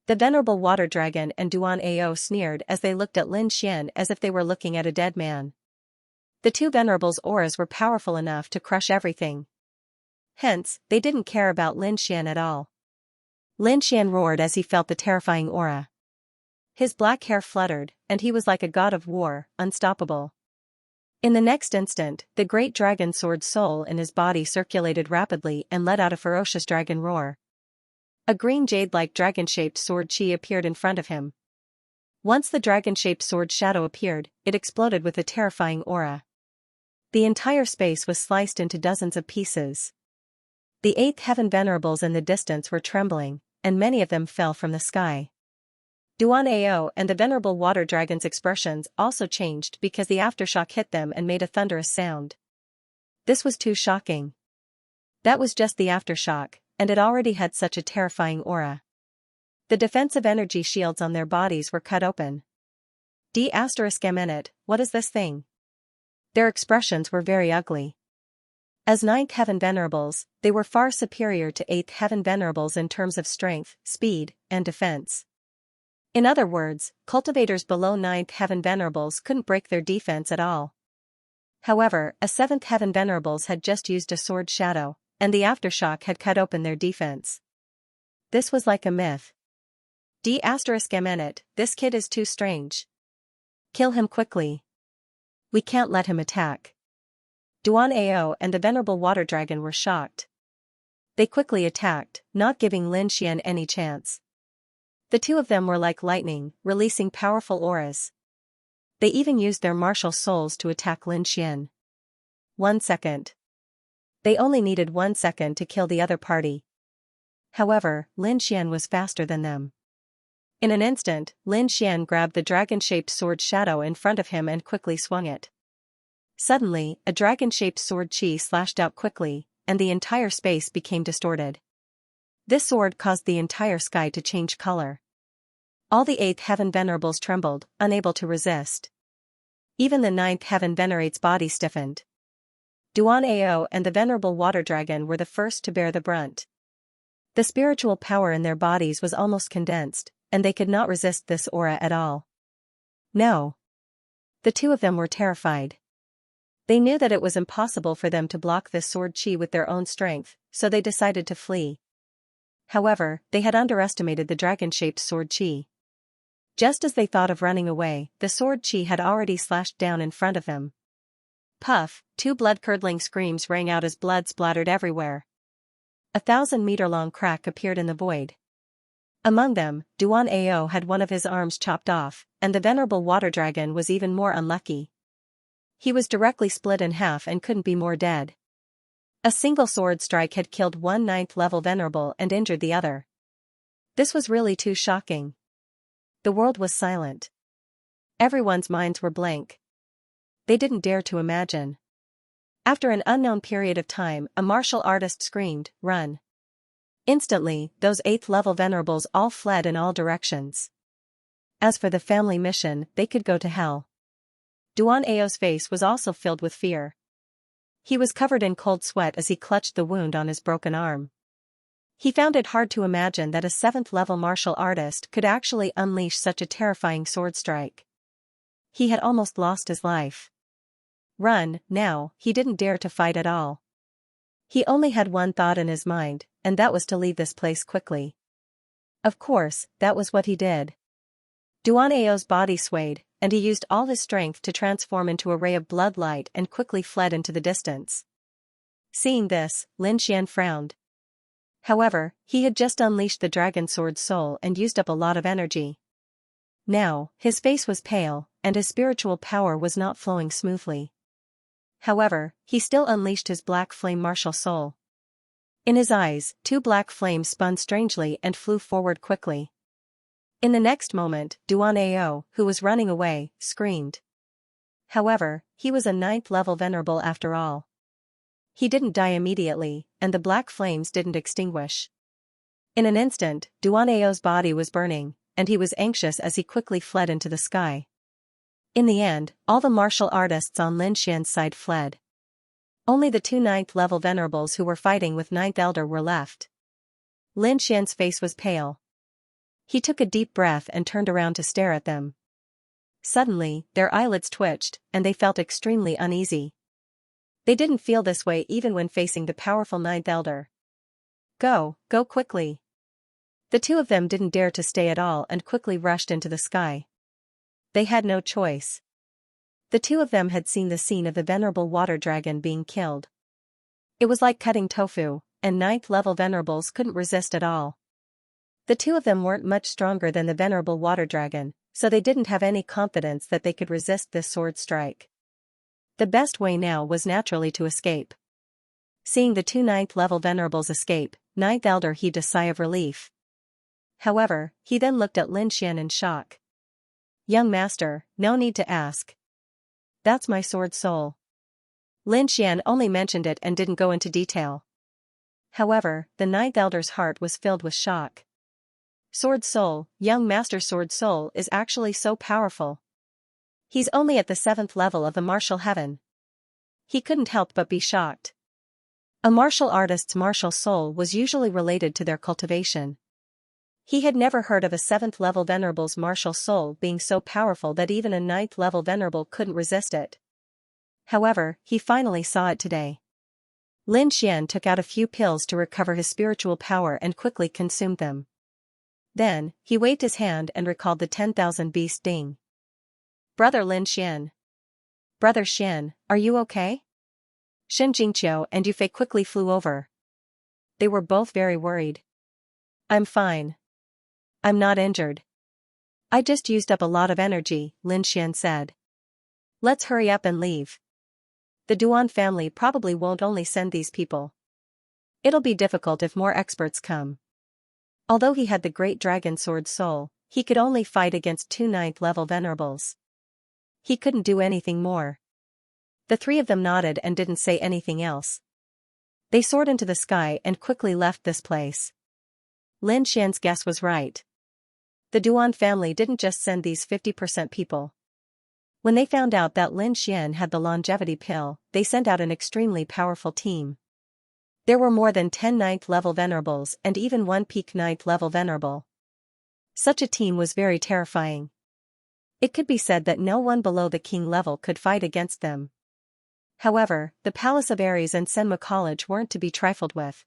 The venerable water dragon and Duan Ao sneered as they looked at Lin Xian as if they were looking at a dead man. The two venerables' auras were powerful enough to crush everything. Hence, they didn't care about Lin Xian at all. Lin Xian roared as he felt the terrifying aura. His black hair fluttered, and he was like a god of war, unstoppable. In the next instant, the great dragon sword soul in his body circulated rapidly and let out a ferocious dragon roar. A green jade-like dragon-shaped sword chi appeared in front of him. Once the dragon-shaped sword shadow appeared, it exploded with a terrifying aura. The entire space was sliced into dozens of pieces. The eighth heaven venerables in the distance were trembling, and many of them fell from the sky. Duan Ao and the venerable water dragon's expressions also changed because the aftershock hit them and made a thunderous sound. This was too shocking. That was just the aftershock, and it already had such a terrifying aura. The defensive energy shields on their bodies were cut open. D****, what is this thing? Their expressions were very ugly. As ninth heaven venerables, they were far superior to eighth heaven venerables in terms of strength, speed, and defense. In other words, cultivators below ninth heaven venerables couldn't break their defense at all. However, a seventh heaven venerables had just used a sword shadow, and the aftershock had cut open their defense. This was like a myth. D****, this kid is too strange. Kill him quickly. We can't let him attack. Duan Ao and the venerable water dragon were shocked. They quickly attacked, not giving Lin Xian any chance. The two of them were like lightning, releasing powerful auras. They even used their martial souls to attack Lin Xian. 1 second. They only needed 1 second to kill the other party. However, Lin Xian was faster than them. In an instant, Lin Xian grabbed the dragon-shaped sword shadow in front of him and quickly swung it. Suddenly, a dragon-shaped sword chi slashed out quickly, and the entire space became distorted. This sword caused the entire sky to change color. All the eighth heaven venerables trembled, unable to resist. Even the ninth heaven venerate's body stiffened. Duan Ao and the venerable water dragon were the first to bear the brunt. The spiritual power in their bodies was almost condensed, and they could not resist this aura at all. No. The two of them were terrified. They knew that it was impossible for them to block this sword chi with their own strength, so they decided to flee. However, they had underestimated the dragon-shaped sword chi. Just as they thought of running away, the sword chi had already slashed down in front of them. Puff, two blood-curdling screams rang out as blood splattered everywhere. 1,000-meter-long crack appeared in the void. Among them, Duan Ao had one of his arms chopped off, and the venerable water dragon was even more unlucky. He was directly split in half and couldn't be more dead. A single sword strike had killed one 9th level venerable and injured the other. This was really too shocking. The world was silent. Everyone's minds were blank. They didn't dare to imagine. After an unknown period of time, a martial artist screamed, "Run!" Instantly, those 8th level venerables all fled in all directions. As for the family mission, they could go to hell. Duan Ao's face was also filled with fear. He was covered in cold sweat as he clutched the wound on his broken arm. He found it hard to imagine that a 7th level martial artist could actually unleash such a terrifying sword strike. He had almost lost his life. Run, now, he didn't dare to fight at all. He only had one thought in his mind, and that was to leave this place quickly. Of course, that was what he did. Duan Ao's body swayed, and he used all his strength to transform into a ray of blood light and quickly fled into the distance. Seeing this, Lin Xian frowned. However, he had just unleashed the dragon sword soul and used up a lot of energy. Now, his face was pale, and his spiritual power was not flowing smoothly. However, he still unleashed his black flame martial soul. In his eyes, two black flames spun strangely and flew forward quickly. In the next moment, Duan Ao, who was running away, screamed. However, he was a 9th level venerable after all. He didn't die immediately, and the black flames didn't extinguish. In an instant, Duan Ao's body was burning, and he was anxious as he quickly fled into the sky. In the end, all the martial artists on Lin Xian's side fled. Only the two 9th level venerables who were fighting with 9th Elder were left. Lin Xian's face was pale. He took a deep breath and turned around to stare at them. Suddenly, their eyelids twitched, and they felt extremely uneasy. They didn't feel this way even when facing the powerful 9th Elder. Go quickly. The two of them didn't dare to stay at all and quickly rushed into the sky. They had no choice. The two of them had seen the scene of the venerable water dragon being killed. It was like cutting tofu, and 9th level venerables couldn't resist at all. The two of them weren't much stronger than the venerable water dragon, so they didn't have any confidence that they could resist this sword strike. The best way now was naturally to escape. Seeing the two 9th level venerables escape, 9th Elder heaved a sigh of relief. However, he then looked at Lin Xian in shock. Young master, no need to ask. That's my sword soul. Lin Xian only mentioned it and didn't go into detail. However, the 9th Elder's heart was filled with shock. Sword soul, young master sword soul is actually so powerful. He's only at the 7th level of the martial heaven. He couldn't help but be shocked. A martial artist's martial soul was usually related to their cultivation. He had never heard of a 7th level venerable's martial soul being so powerful that even a 9th level venerable couldn't resist it. However, he finally saw it today. Lin Xian took out a few pills to recover his spiritual power and quickly consumed them. Then, he waved his hand and recalled the 10,000 beast ding. Brother Lin Xian. Brother Xian, are you okay? Shen Jingqiu and Yufei quickly flew over. They were both very worried. I'm fine. I'm not injured. I just used up a lot of energy, Lin Xian said. Let's hurry up and leave. The Duan family probably won't only send these people. It'll be difficult if more experts come. Although he had the great dragon sword soul, he could only fight against two 9th level venerables. He couldn't do anything more. The three of them nodded and didn't say anything else. They soared into the sky and quickly left this place. Lin Xian's guess was right. The Duan family didn't just send these 50% people. When they found out that Lin Xian had the longevity pill, they sent out an extremely powerful team. There were more than 10 9th level venerables and even one peak 9th level venerable. Such a team was very terrifying. It could be said that no one below the king level could fight against them. However, the Palace of Ares and Senma College weren't to be trifled with.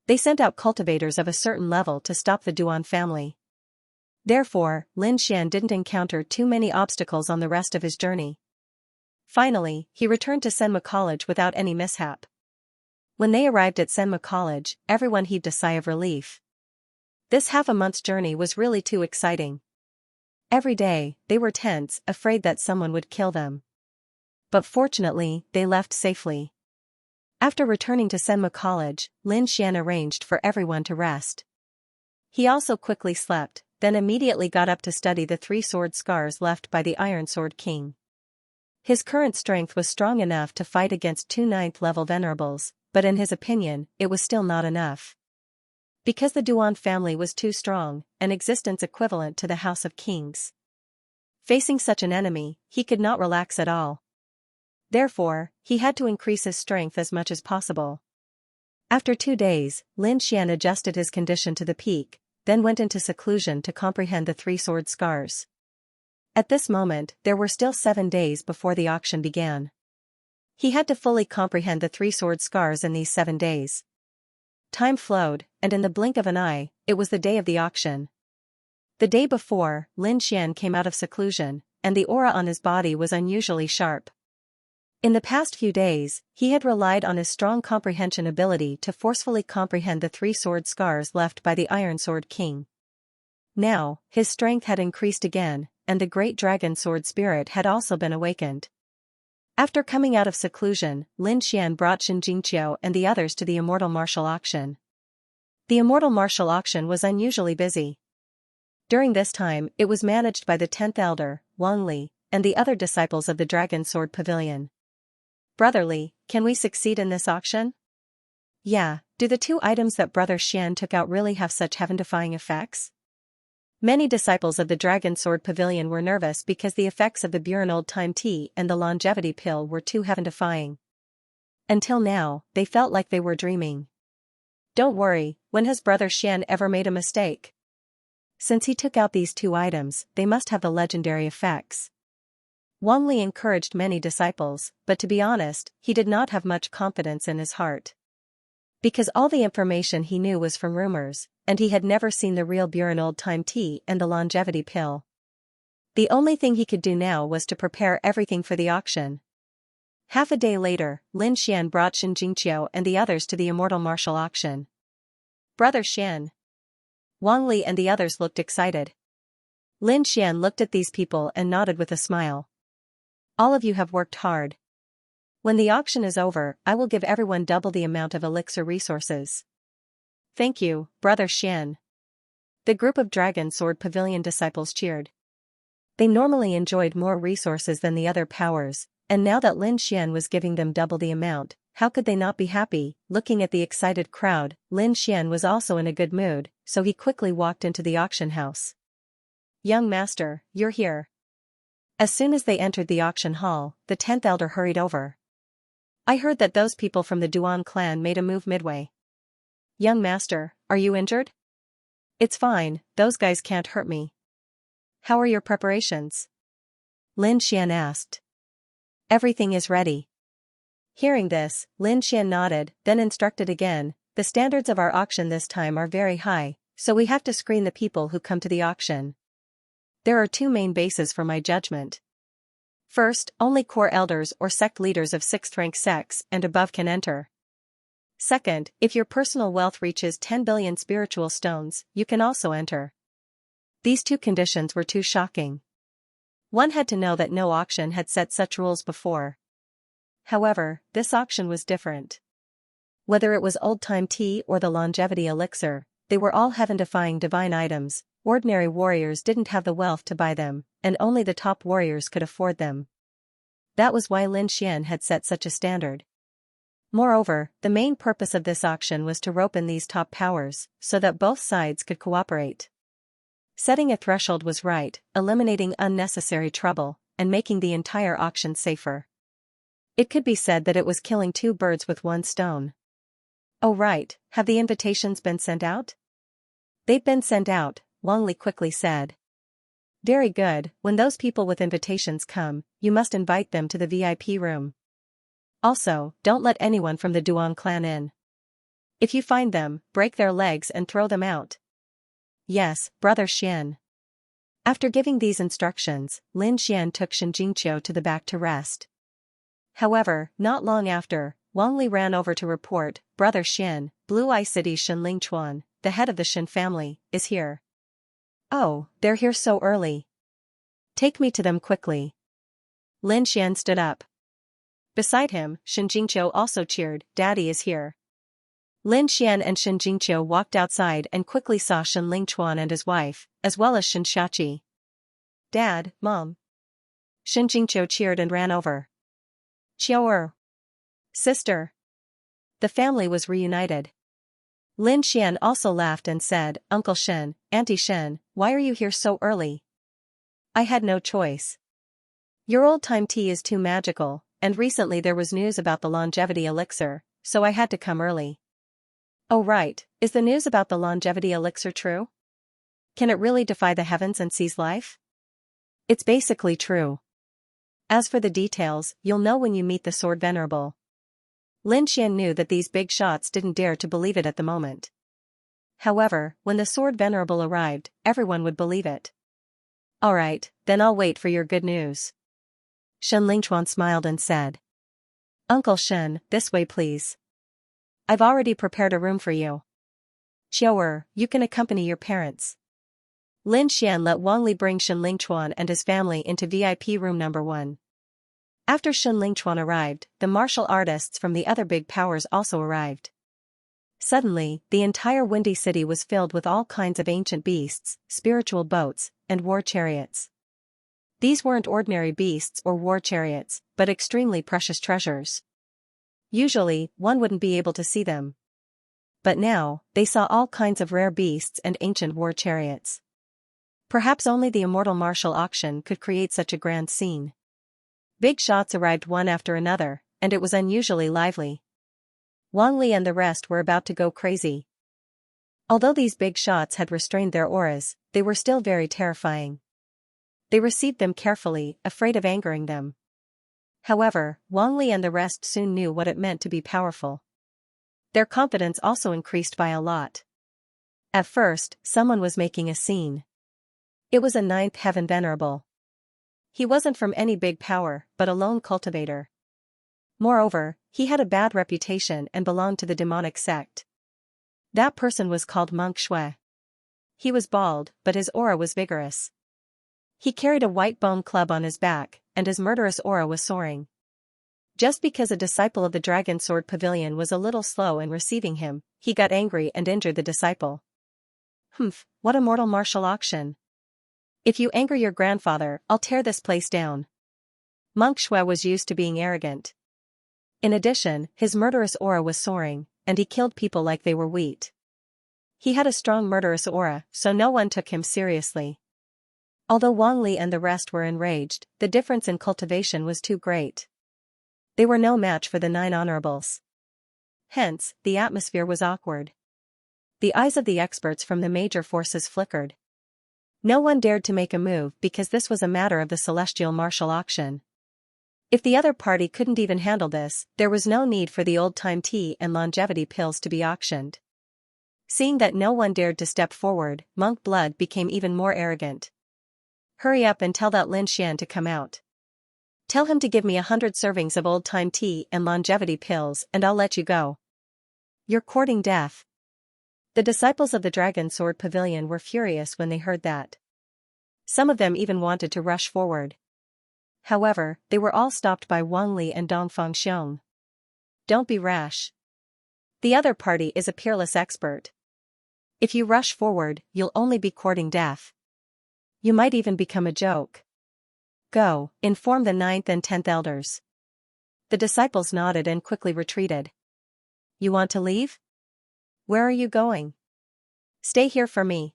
They sent out cultivators of a certain level to stop the Duan family. Therefore, Lin Xian didn't encounter too many obstacles on the rest of his journey. Finally, he returned to Senma College without any mishap. When they arrived at Senma College, everyone heaved a sigh of relief. This half-a-month's journey was really too exciting. Every day, they were tense, afraid that someone would kill them. But fortunately, they left safely. After returning to Senma College, Lin Xian arranged for everyone to rest. He also quickly slept, then immediately got up to study the 3 sword scars left by the Iron Sword King. His current strength was strong enough to fight against 2 9th-level venerables, but in his opinion, it was still not enough. Because the Duan family was too strong, an existence equivalent to the House of Kings. Facing such an enemy, he could not relax at all. Therefore, he had to increase his strength as much as possible. After 2 days, Lin Xian adjusted his condition to the peak, then went into seclusion to comprehend the 3 sword scars. At this moment, there were still 7 days before the auction began. He had to fully comprehend the 3 sword scars in these 7 days. Time flowed, and in the blink of an eye, it was the day of the auction. The day before, Lin Xian came out of seclusion, and the aura on his body was unusually sharp. In the past few days, he had relied on his strong comprehension ability to forcefully comprehend the 3 sword scars left by the Iron Sword King. Now, his strength had increased again, and the great dragon sword spirit had also been awakened. After coming out of seclusion, Lin Xian brought Xianxia and the others to the Immortal Martial Auction. The Immortal Martial Auction was unusually busy. During this time, it was managed by the 10th Elder, Wang Li, and the other disciples of the Dragon Sword Pavilion. Brother Li, can we succeed in this auction? Yeah, do the 2 items that Brother Xian took out really have such heaven-defying effects? Many disciples of the Dragon Sword Pavilion were nervous because the effects of the Buren Old Time Tea and the longevity pill were too heaven-defying. Until now, they felt like they were dreaming. Don't worry, when has Brother Xian ever made a mistake? Since he took out these 2 items, they must have the legendary effects. Wang Li encouraged many disciples, but to be honest, he did not have much confidence in his heart. Because all the information he knew was from rumors, and he had never seen the real Buren Old Time Tea and the longevity pill. The only thing he could do now was to prepare everything for the auction. Half a day later, Lin Xian brought Xianxia and the others to the Immortal Martial Auction. Brother Xian. Wang Li and the others looked excited. Lin Xian looked at these people and nodded with a smile. All of you have worked hard. When the auction is over, I will give everyone double the amount of elixir resources. Thank you, Brother Xian. The group of Dragon Sword Pavilion disciples cheered. They normally enjoyed more resources than the other powers, and now that Lin Xian was giving them double the amount, how could they not be happy? Looking at the excited crowd, Lin Xian was also in a good mood, so he quickly walked into the auction house. Young master, you're here. As soon as they entered the auction hall, the 10th Elder hurried over. I heard that those people from the Duan clan made a move midway. Young master, are you injured? It's fine, those guys can't hurt me. How are your preparations? Lin Xian asked. Everything is ready. Hearing this, Lin Xian nodded, then instructed again, the standards of our auction this time are very high, so we have to screen the people who come to the auction. There are 2 main bases for my judgment. First, only core elders or sect leaders of 6th rank sects and above can enter. Second, if your personal wealth reaches 10 billion spiritual stones, you can also enter. These 2 conditions were too shocking. One had to know that no auction had set such rules before. However, this auction was different. Whether it was old-time tea or the longevity elixir, they were all heaven-defying divine items. Ordinary warriors didn't have the wealth to buy them, and only the top warriors could afford them. That was why Lin Xian had set such a standard. Moreover, the main purpose of this auction was to rope in these top powers, so that both sides could cooperate. Setting a threshold was right, eliminating unnecessary trouble, and making the entire auction safer. It could be said that it was killing 2 birds with 1 stone. Oh right, have the invitations been sent out? They've been sent out, Wang Li quickly said. Very good, when those people with invitations come, you must invite them to the VIP room. Also, don't let anyone from the Duan clan in. If you find them, break their legs and throw them out. Yes, Brother Xian. After giving these instructions, Lin Xian took Xianxia to the back to rest. However, not long after, Wang Li ran over to report, "Brother Xian, Blue Eye City's Shen Lingchuan, the head of the Shen family, is here." "Oh, they're here so early. Take me to them quickly." Lin Xian stood up. Beside him, Shen Jingqiu also cheered, "Daddy is here." Lin Xian and Shen Jingqiu walked outside and quickly saw Shen Lingchuan and his wife, as well as Shen Shachi. "Dad, Mom." Shen Jingqiu cheered and ran over. "Qiu'er. Sister." The family was reunited. Lin Xian also laughed and said, "Uncle Shen, Auntie Shen, why are you here so early?" "I had no choice. Your old-time tea is too magical, and recently there was news about the longevity elixir, so I had to come early." "Oh right, is the news about the longevity elixir true? Can it really defy the heavens and seize life?" "It's basically true. As for the details, you'll know when you meet the Sword Venerable." Lin Xian knew that these big shots didn't dare to believe it at the moment. However, when the Sword Venerable arrived, everyone would believe it. "Alright, then I'll wait for your good news." Shen Lingchuan smiled and said, "Uncle Shen, this way please. I've already prepared a room for you. Qiu'er, you can accompany your parents." Lin Xian let Wang Li bring Shen Lingchuan and his family into VIP room number 1. After Shen Lingchuan arrived, the martial artists from the other big powers also arrived. Suddenly, the entire Windy City was filled with all kinds of ancient beasts, spiritual boats, and war chariots. These weren't ordinary beasts or war chariots, but extremely precious treasures. Usually, one wouldn't be able to see them. But now, they saw all kinds of rare beasts and ancient war chariots. Perhaps only the immortal martial auction could create such a grand scene. Big shots arrived one after another, and it was unusually lively. Wang Li and the rest were about to go crazy. Although these big shots had restrained their auras, they were still very terrifying. They received them carefully, afraid of angering them. However, Wang Li and the rest soon knew what it meant to be powerful. Their confidence also increased by a lot. At first, someone was making a scene. It was a 9th Heaven Venerable. He wasn't from any big power, but a lone cultivator. Moreover, he had a bad reputation and belonged to the demonic sect. That person was called Monk Shui. He was bald, but his aura was vigorous. He carried a white bone club on his back, and his murderous aura was soaring. Just because a disciple of the Dragon Sword Pavilion was a little slow in receiving him, he got angry and injured the disciple. "Humph, what a mortal martial auction. If you anger your grandfather, I'll tear this place down." Monk Shui was used to being arrogant. In addition, his murderous aura was soaring, and he killed people like they were wheat. He had a strong murderous aura, so no one took him seriously. Although Wang Li and the rest were enraged, the difference in cultivation was too great. They were no match for the 9 honorables. Hence, the atmosphere was awkward. The eyes of the experts from the major forces flickered. No one dared to make a move because this was a matter of the celestial martial auction. If the other party couldn't even handle this, there was no need for the old-time tea and longevity pills to be auctioned. Seeing that no one dared to step forward, Monk Blood became even more arrogant. "Hurry up and tell that Lin Xian to come out. Tell him to give me 100 servings of old-time tea and longevity pills and I'll let you go. You're courting death." The disciples of the Dragon Sword Pavilion were furious when they heard that. Some of them even wanted to rush forward. However, they were all stopped by Wang Li and Dongfang Xiong. "Don't be rash. The other party is a peerless expert. If you rush forward, you'll only be courting death. You might even become a joke. Go, inform the 9th and 10th elders." The disciples nodded and quickly retreated. "You want to leave? Where are you going?" "Stay here for me."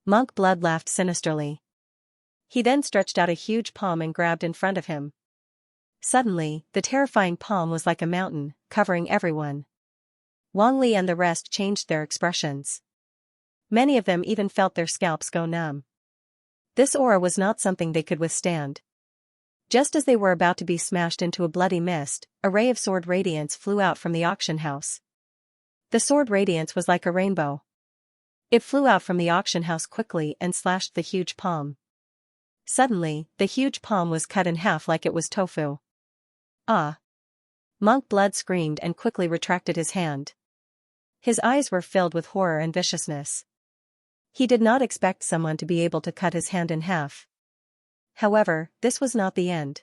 Monk Blood laughed sinisterly. He then stretched out a huge palm and grabbed in front of him. Suddenly, the terrifying palm was like a mountain, covering everyone. Wang Li and the rest changed their expressions. Many of them even felt their scalps go numb. This aura was not something they could withstand. Just as they were about to be smashed into a bloody mist, a ray of sword radiance flew out from the auction house. The sword radiance was like a rainbow. It flew out from the auction house quickly and slashed the huge palm. Suddenly, the huge palm was cut in half like it was tofu. Ah! Monk Blood screamed and quickly retracted his hand. His eyes were filled with horror and viciousness. He did not expect someone to be able to cut his hand in half. However, this was not the end.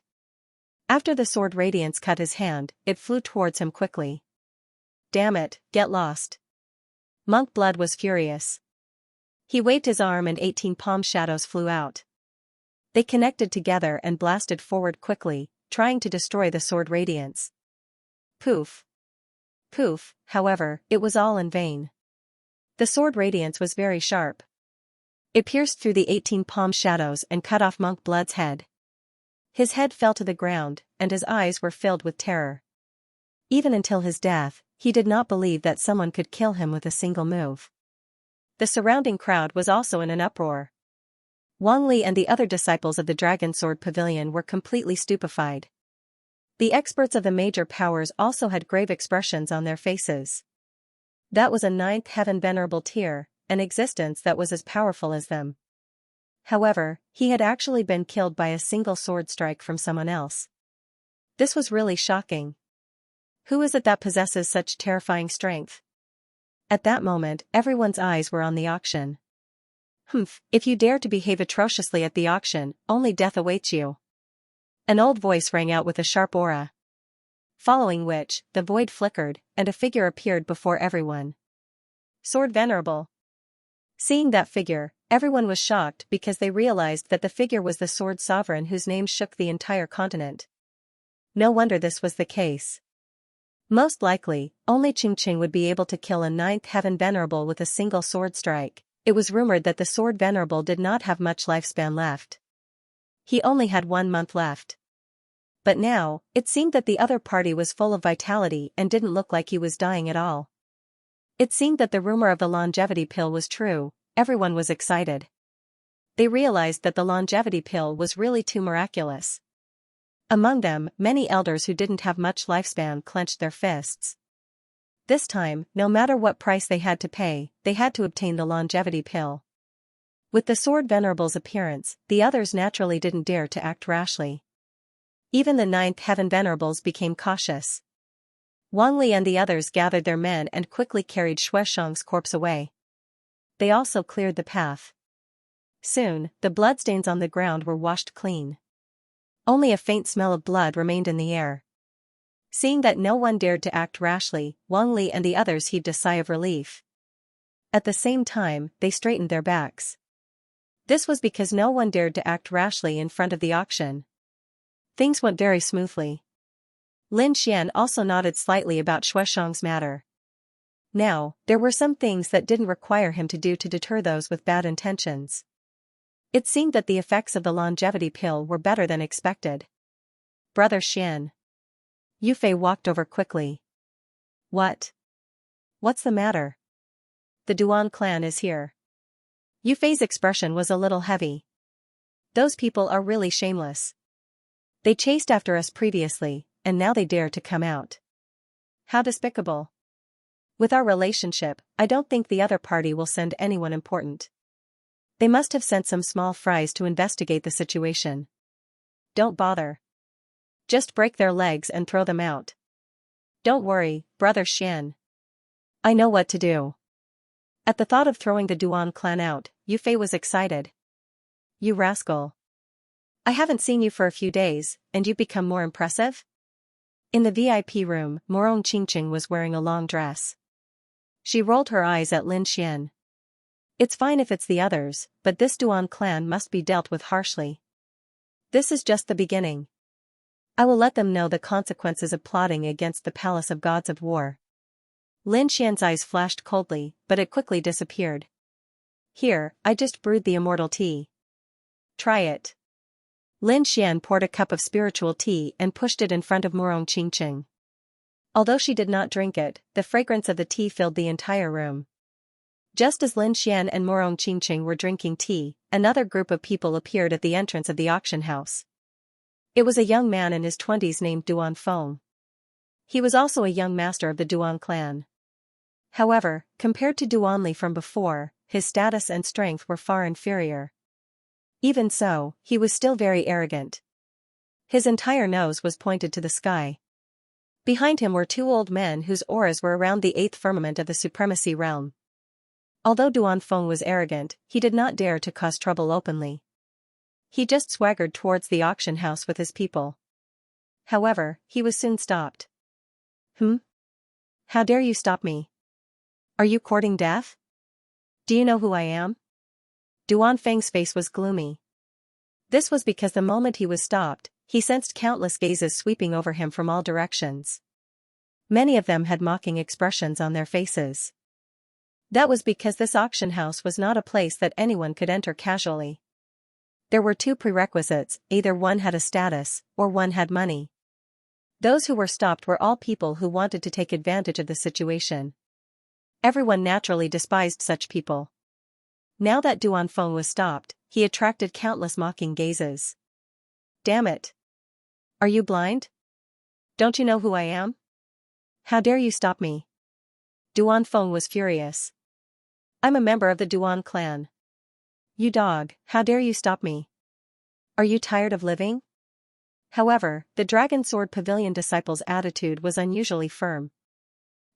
After the sword radiance cut his hand, it flew towards him quickly. Damn it, get lost. Monk Blood was furious. He waved his arm and 18 palm shadows flew out. They connected together and blasted forward quickly, trying to destroy the sword radiance. Poof. Poof, however, it was all in vain. The sword radiance was very sharp. It pierced through the 18 palm shadows and cut off Monk Blood's head. His head fell to the ground, and his eyes were filled with terror. Even until his death, he did not believe that someone could kill him with a single move. The surrounding crowd was also in an uproar. Wang Li and the other disciples of the Dragon Sword Pavilion were completely stupefied. The experts of the major powers also had grave expressions on their faces. That was a ninth heaven venerable tier, an existence that was as powerful as them. However, he had actually been killed by a single sword strike from someone else. This was really shocking. Who is it that possesses such terrifying strength? At that moment, everyone's eyes were on the auction. Humph, if you dare to behave atrociously at the auction, only death awaits you. An old voice rang out with a sharp aura. Following which, the void flickered, and a figure appeared before everyone. Sword Venerable. Seeing that figure, everyone was shocked because they realized that the figure was the Sword Sovereign whose name shook the entire continent. No wonder this was the case. Most likely, only Qingqing would be able to kill a ninth heaven venerable with a single sword strike. It was rumored that the Sword Venerable did not have much lifespan left. He only had 1 month left. But now, it seemed that the other party was full of vitality and didn't look like he was dying at all. It seemed that the rumor of the longevity pill was true. Everyone was excited. They realized that the longevity pill was really too miraculous. Among them, many elders who didn't have much lifespan clenched their fists. This time, no matter what price they had to pay, they had to obtain the longevity pill. With the Sword Venerable's appearance, the others naturally didn't dare to act rashly. Even the ninth heaven venerables became cautious. Wang Li and the others gathered their men and quickly carried Shueshang's corpse away. They also cleared the path. Soon, the bloodstains on the ground were washed clean. Only a faint smell of blood remained in the air. Seeing that no one dared to act rashly, Wang Li and the others heaved a sigh of relief. At the same time, they straightened their backs. This was because no one dared to act rashly in front of the auction. Things went very smoothly. Lin Xian also nodded slightly about Shueshang's matter. Now, there were some things that didn't require him to do to deter those with bad intentions. It seemed that the effects of the longevity pill were better than expected. Brother Xian. Yu Fei walked over quickly. What? What's the matter? The Duan clan is here. Yu Fei's expression was a little heavy. Those people are really shameless. They chased after us previously, and now they dare to come out. How despicable. With our relationship, I don't think the other party will send anyone important. They must have sent some small fries to investigate the situation. Don't bother. Just break their legs and throw them out. Don't worry, Brother Xian. I know what to do. At the thought of throwing the Duan clan out, Yu Fei was excited. You rascal. I haven't seen you for a few days, and you've become more impressive? In the VIP room, Morong Qingqing was wearing a long dress. She rolled her eyes at Lin Xian. It's fine if it's the others, but this Duan clan must be dealt with harshly. This is just the beginning. I will let them know the consequences of plotting against the Palace of Gods of War. Lin Xian's eyes flashed coldly, but it quickly disappeared. Here, I just brewed the immortal tea. Try it. Lin Xian poured a cup of spiritual tea and pushed it in front of Morong Qingqing. Although she did not drink it, the fragrance of the tea filled the entire room. Just as Lin Xian and Morong Qingqing were drinking tea, another group of people appeared at the entrance of the auction house. It was a young man in his 20s named Duan Feng. He was also a young master of the Duan clan. However, compared to Duan Li from before, his status and strength were far inferior. Even so, he was still very arrogant. His entire nose was pointed to the sky. Behind him were two old men whose auras were around the eighth firmament of the supremacy realm. Although Duanfeng was arrogant, he did not dare to cause trouble openly. He just swaggered towards the auction house with his people. However, he was soon stopped. How dare you stop me? Are you courting death? Do you know who I am? Duanfeng's face was gloomy. This was because the moment he was stopped, he sensed countless gazes sweeping over him from all directions. Many of them had mocking expressions on their faces. That was because this auction house was not a place that anyone could enter casually. There were two prerequisites: either one had a status, or one had money. Those who were stopped were all people who wanted to take advantage of the situation. Everyone naturally despised such people. Now that Duanfeng was stopped, he attracted countless mocking gazes. Damn it! Are you blind? Don't you know who I am? How dare you stop me? Duanfeng was furious. I'm a member of the Duan clan. You dog, how dare you stop me? Are you tired of living? However, the Dragon Sword Pavilion disciple's attitude was unusually firm.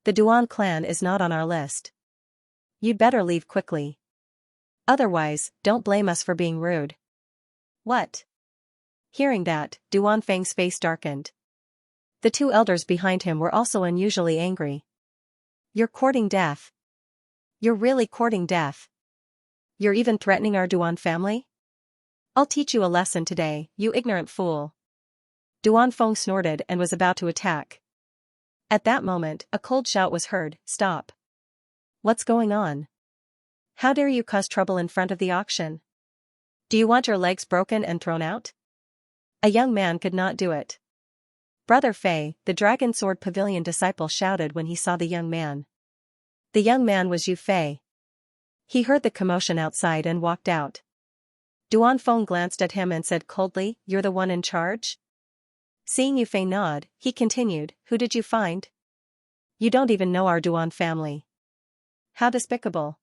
The Duan clan is not on our list. You'd better leave quickly. Otherwise, don't blame us for being rude. What? Hearing that, Duanfeng's face darkened. The two elders behind him were also unusually angry. You're courting death. You're really courting death. You're even threatening our Duan family? I'll teach you a lesson today, you ignorant fool. Duanfeng snorted and was about to attack. At that moment, a cold shout was heard, stop. What's going on? How dare you cause trouble in front of the auction? Do you want your legs broken and thrown out? A young man could not do it. Brother Fei, the Dragon Sword Pavilion disciple, shouted when he saw the young man. The young man was Yu Fei. He heard the commotion outside and walked out. Duanfeng glanced at him and said coldly, "You're the one in charge?" Seeing Yu Fei nod, he continued, "Who did you find? You don't even know our Duan family. How despicable.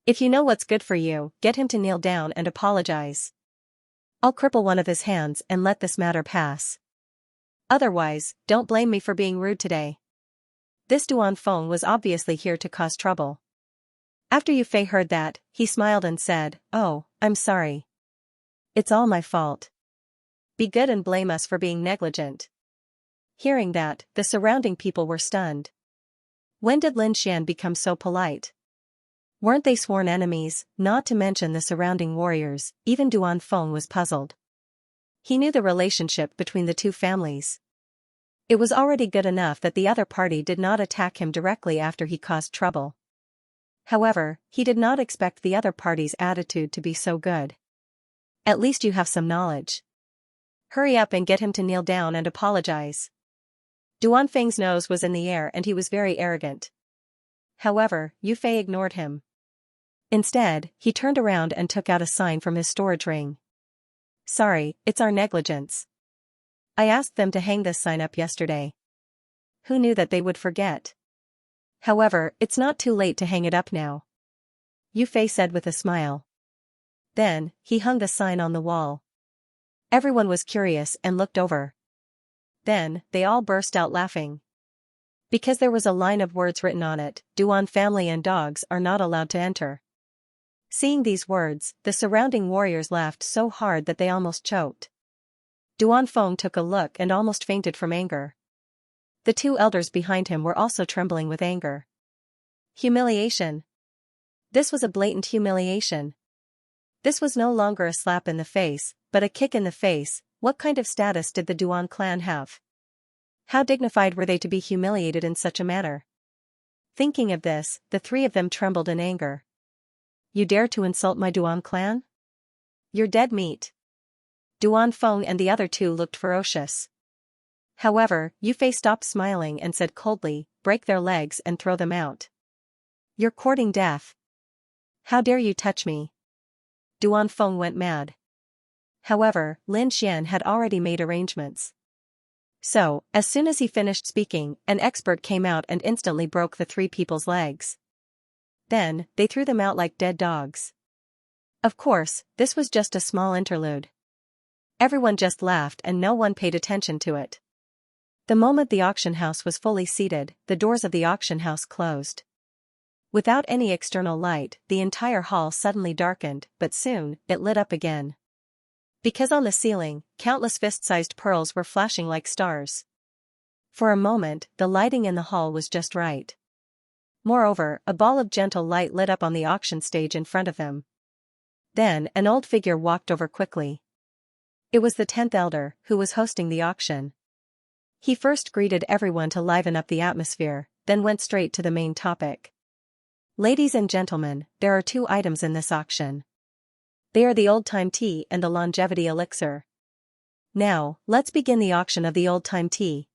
If you know what's good for you, get him to kneel down and apologize. I'll cripple one of his hands and let this matter pass. Otherwise, don't blame me for being rude today." This Duanfeng was obviously here to cause trouble. After Yu Fei heard that, he smiled and said, "Oh, I'm sorry. It's all my fault. Be good and blame us for being negligent." Hearing that, the surrounding people were stunned. When did Lin Xian become so polite? Weren't they sworn enemies? Not to mention the surrounding warriors, even Duanfeng was puzzled. He knew the relationship between the two families. It was already good enough that the other party did not attack him directly after he caused trouble. However, he did not expect the other party's attitude to be so good. At least you have some knowledge. Hurry up and get him to kneel down and apologize. Duanfeng's nose was in the air and he was very arrogant. However, Yu Fei ignored him. Instead, he turned around and took out a sign from his storage ring. "Sorry, it's our negligence. I asked them to hang this sign up yesterday. Who knew that they would forget? However, it's not too late to hang it up now," Yu Fei said with a smile. Then, he hung the sign on the wall. Everyone was curious and looked over. Then, they all burst out laughing. Because there was a line of words written on it, "Duan family and dogs are not allowed to enter." Seeing these words, the surrounding warriors laughed so hard that they almost choked. Duanfeng took a look and almost fainted from anger. The two elders behind him were also trembling with anger. Humiliation. This was a blatant humiliation. This was no longer a slap in the face, but a kick in the face. What kind of status did the Duan clan have? How dignified were they to be humiliated in such a manner? Thinking of this, the three of them trembled in anger. "You dare to insult my Duan clan? You're dead meat." Duanfeng and the other two looked ferocious. However, Yu Fei stopped smiling and said coldly, "Break their legs and throw them out. You're courting death. How dare you touch me?" Duanfeng went mad. However, Lin Xian had already made arrangements. So, as soon as he finished speaking, an expert came out and instantly broke the three people's legs. Then, they threw them out like dead dogs. Of course, this was just a small interlude. Everyone just laughed and no one paid attention to it. The moment the auction house was fully seated, the doors of the auction house closed. Without any external light, the entire hall suddenly darkened, but soon, it lit up again. Because on the ceiling, countless fist-sized pearls were flashing like stars. For a moment, the lighting in the hall was just right. Moreover, a ball of gentle light lit up on the auction stage in front of him. Then, an old figure walked over quickly. It was the 10th elder, who was hosting the auction. He first greeted everyone to liven up the atmosphere, then went straight to the main topic. Ladies and gentlemen, there are 2 items in this auction. They are the old-time tea and the longevity elixir. Now, let's begin the auction of the old-time tea.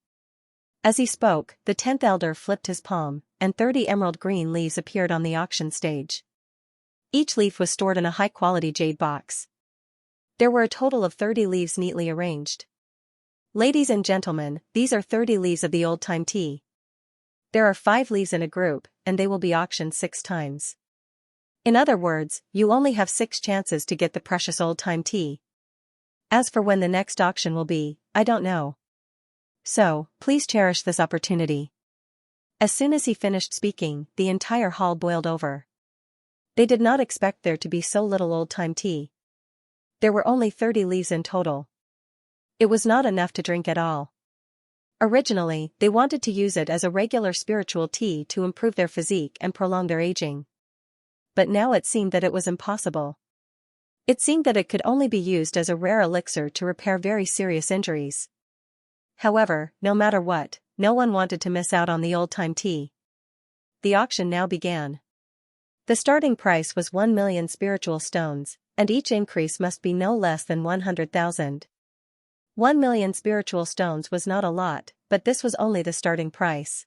As he spoke, the 10th elder flipped his palm, and 30 emerald green leaves appeared on the auction stage. Each leaf was stored in a high-quality jade box. There were a total of 30 leaves neatly arranged. Ladies and gentlemen, these are 30 leaves of the old-time tea. There are 5 leaves in a group, and they will be auctioned 6 times. In other words, you only have 6 chances to get the precious old-time tea. As for when the next auction will be, I don't know. So, please cherish this opportunity. As soon as he finished speaking, the entire hall boiled over. They did not expect there to be so little old-time tea. There were only 30 leaves in total. It was not enough to drink at all. Originally, they wanted to use it as a regular spiritual tea to improve their physique and prolong their aging. But now it seemed that it was impossible. It seemed that it could only be used as a rare elixir to repair very serious injuries. However, no matter what, no one wanted to miss out on the old-time tea. The auction now began. The starting price was 1 million spiritual stones, and each increase must be no less than 100,000. 1 million spiritual stones was not a lot, but this was only the starting price.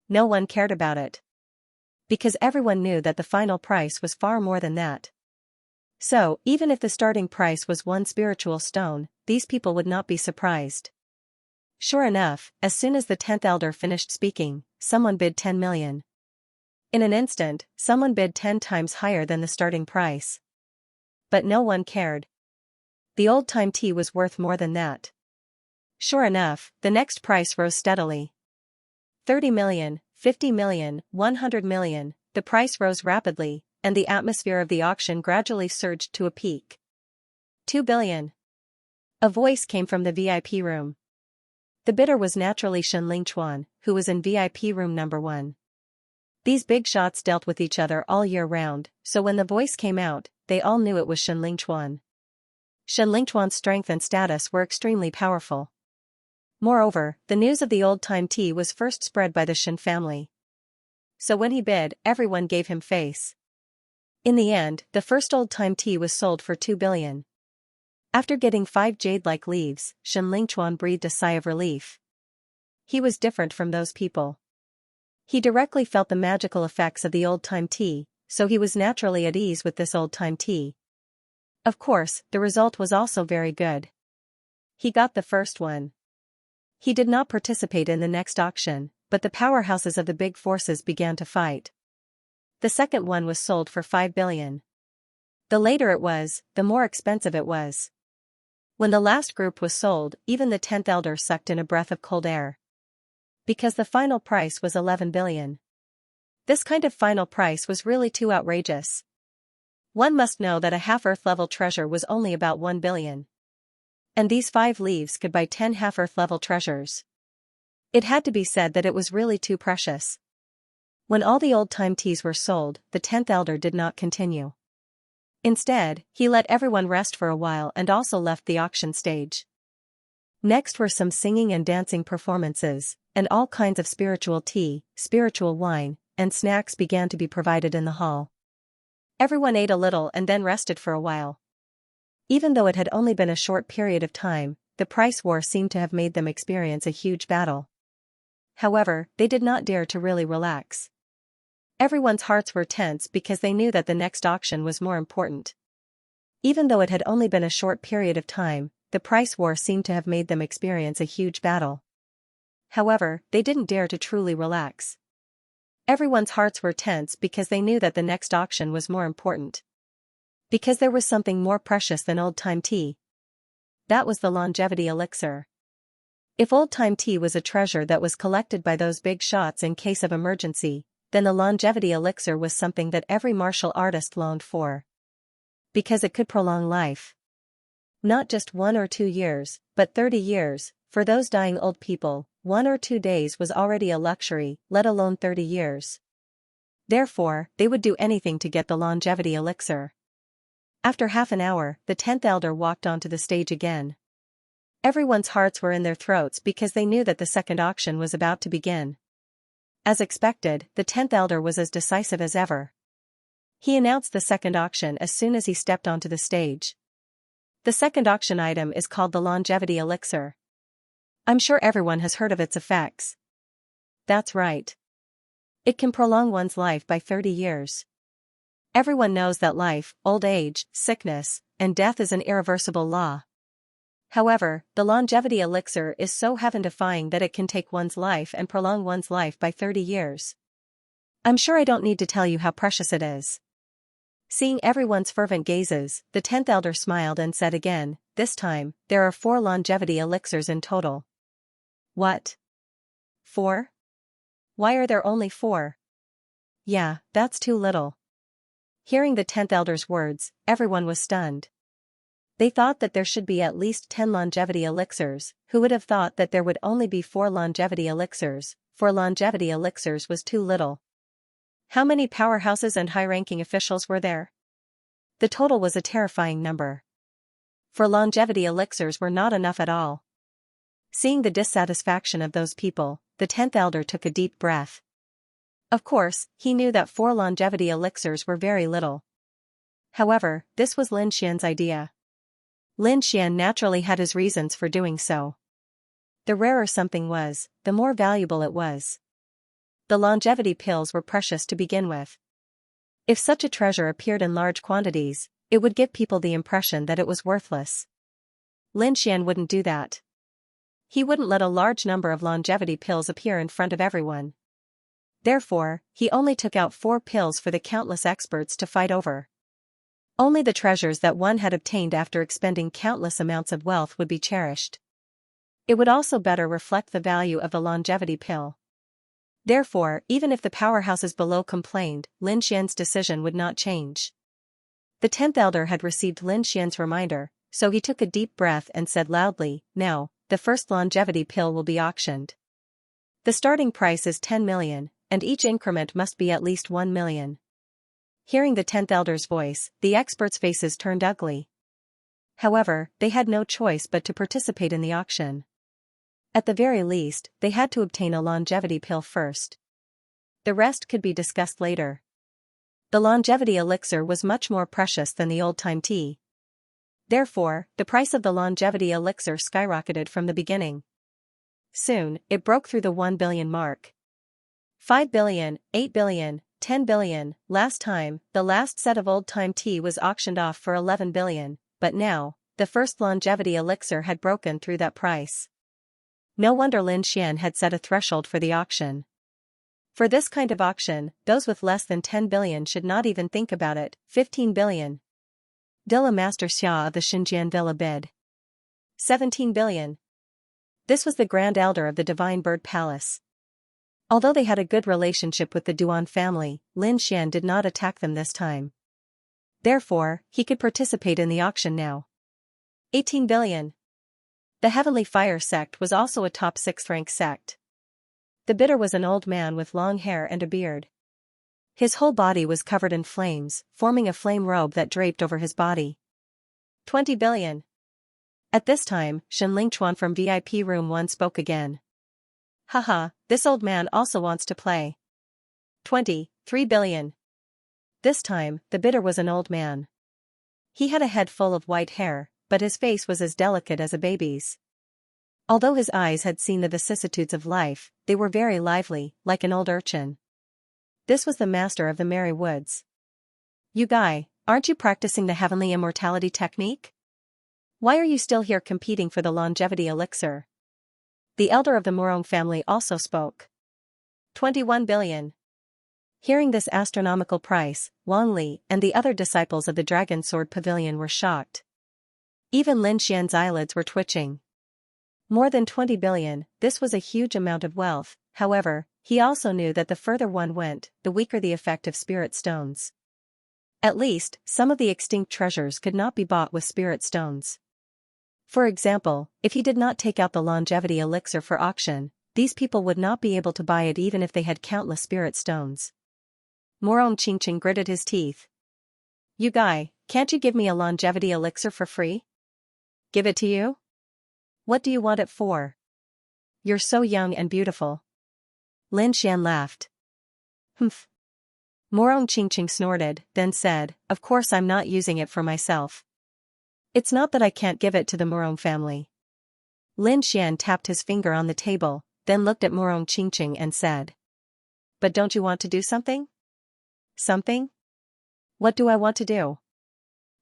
No one cared about it. Because everyone knew that the final price was far more than that. So, even if the starting price was 1 spiritual stone, these people would not be surprised. Sure enough, as soon as the 10th elder finished speaking, someone bid 10 million. In an instant, someone bid 10 times higher than the starting price. But no one cared. The old-time tea was worth more than that. Sure enough, the next price rose steadily. 30 million, 50 million, 100 million, the price rose rapidly, and the atmosphere of the auction gradually surged to a peak. 2 billion. A voice came from the VIP room. The bidder was naturally Xianxia, who was in VIP room number 1. These big shots dealt with each other all year round, so when the voice came out, they all knew it was Xianxia. Xianxia's strength and status were extremely powerful. Moreover, the news of the old-time tea was first spread by the Xian family. So when he bid, everyone gave him face. In the end, the first old-time tea was sold for 2 billion. After getting 5 jade-like leaves, Xianxia breathed a sigh of relief. He was different from those people. He directly felt the magical effects of the old-time tea, so he was naturally at ease with this old-time tea. Of course, the result was also very good. He got the first one. He did not participate in the next auction, but the powerhouses of the big forces began to fight. The second one was sold for 5 billion. The later it was, the more expensive it was. When the last group was sold, even the 10th elder sucked in a breath of cold air. Because the final price was 11 billion. This kind of final price was really too outrageous. One must know that a half-Earth level treasure was only about 1 billion. And these 5 leaves could buy 10 half-Earth level treasures. It had to be said that it was really too precious. When all the old-time teas were sold, the 10th elder did not continue. Instead, he let everyone rest for a while and also left the auction stage. Next were some singing and dancing performances, and all kinds of spiritual tea, spiritual wine, and snacks began to be provided in the hall. Everyone ate a little and then rested for a while. Even though it had only been a short period of time, the price war seemed to have made them experience a huge battle. However, they did not dare to really relax. Everyone's hearts were tense because they knew that the next auction was more important. Even though it had only been a short period of time, the price war seemed to have made them experience a huge battle. However, they didn't dare to truly relax. Everyone's hearts were tense because they knew that the next auction was more important. Because there was something more precious than old-time tea. That was the longevity elixir. If old-time tea was a treasure that was collected by those big shots in case of emergency, then the longevity elixir was something that every martial artist longed for. Because it could prolong life. Not just 1 or 2 years, but 30 years, for those dying old people, 1 or 2 days was already a luxury, let alone 30 years. Therefore, they would do anything to get the longevity elixir. After half an hour, the 10th elder walked onto the stage again. Everyone's hearts were in their throats because they knew that the second auction was about to begin. As expected, the 10th elder was as decisive as ever. He announced the second auction as soon as he stepped onto the stage. The second auction item is called the longevity elixir. I'm sure everyone has heard of its effects. That's right. It can prolong one's life by 30 years. Everyone knows that life, old age, sickness, and death is an irreversible law. However, the longevity elixir is so heaven-defying that it can take one's life and prolong one's life by 30 years. I'm sure I don't need to tell you how precious it is. Seeing everyone's fervent gazes, the 10th elder smiled and said again, this time, there are 4 longevity elixirs in total. What? 4? Why are there only 4? Yeah, that's too little. Hearing the 10th elder's words, everyone was stunned. They thought that there should be at least 10 longevity elixirs. Who would have thought that there would only be 4 longevity elixirs? 4 longevity elixirs was too little. How many powerhouses and high-ranking officials were there? The total was a terrifying number. 4 longevity elixirs were not enough at all. Seeing the dissatisfaction of those people, the 10th elder took a deep breath. Of course, he knew that 4 longevity elixirs were very little. However, this was Lin Xian's idea. Lin Xian naturally had his reasons for doing so. The rarer something was, the more valuable it was. The longevity pills were precious to begin with. If such a treasure appeared in large quantities, it would give people the impression that it was worthless. Lin Xian wouldn't do that. He wouldn't let a large number of longevity pills appear in front of everyone. Therefore, he only took out 4 pills for the countless experts to fight over. Only the treasures that one had obtained after expending countless amounts of wealth would be cherished. It would also better reflect the value of the longevity pill. Therefore, even if the powerhouses below complained, Lin Xian's decision would not change. The 10th elder had received Lin Xian's reminder, so he took a deep breath and said loudly, now, the first longevity pill will be auctioned. The starting price is 10 million, and each increment must be at least 1 million. Hearing the 10th elder's voice, the experts' faces turned ugly. However, they had no choice but to participate in the auction. At the very least, they had to obtain a longevity pill first. The rest could be discussed later. The longevity elixir was much more precious than the old-time tea. Therefore, the price of the longevity elixir skyrocketed from the beginning. Soon, it broke through the 1 billion mark. 5 billion, 8 billion, 10 billion, last time, the last set of old-time tea was auctioned off for 11 billion, but now, the first longevity elixir had broken through that price. No wonder Lin Xian had set a threshold for the auction. For this kind of auction, those with less than 10 billion should not even think about it. 15 billion. Dilla Master Xia of the Xinjiang Villa bid. 17 billion. This was the Grand Elder of the Divine Bird Palace. Although they had a good relationship with the Duan family, Lin Xian did not attack them this time. Therefore, he could participate in the auction now. 18 billion. The Heavenly Fire sect was also a top 6th-rank sect. The bidder was an old man with long hair and a beard. His whole body was covered in flames, forming a flame robe that draped over his body. 20 billion. At this time, Shen Lingchuan from VIP Room 1 spoke again. Haha, this old man also wants to play. 23 billion. This time, the bidder was an old man. He had a head full of white hair, but his face was as delicate as a baby's. Although his eyes had seen the vicissitudes of life, they were very lively, like an old urchin. This was the master of the Merry Woods. You guy, aren't you practicing the heavenly immortality technique? Why are you still here competing for the longevity elixir? The elder of the Murong family also spoke. 21 billion. Hearing this astronomical price, Wang Li and the other disciples of the Dragon Sword Pavilion were shocked. Even Lin Xian's eyelids were twitching. More than 20 billion, this was a huge amount of wealth. However, he also knew that the further one went, the weaker the effect of spirit stones. At least, some of the extinct treasures could not be bought with spirit stones. For example, if he did not take out the longevity elixir for auction, these people would not be able to buy it even if they had countless spirit stones. Morong Qingqing gritted his teeth. You guy, can't you give me a longevity elixir for free? Give it to you? What do you want it for? You're so young and beautiful. Lin Xian laughed. Humph. Morong Qingqing snorted, then said, of course I'm not using it for myself. It's not that I can't give it to the Morong family. Lin Xian tapped his finger on the table, then looked at Morong Qingqing and said. But don't you want to do something? Something? What do I want to do?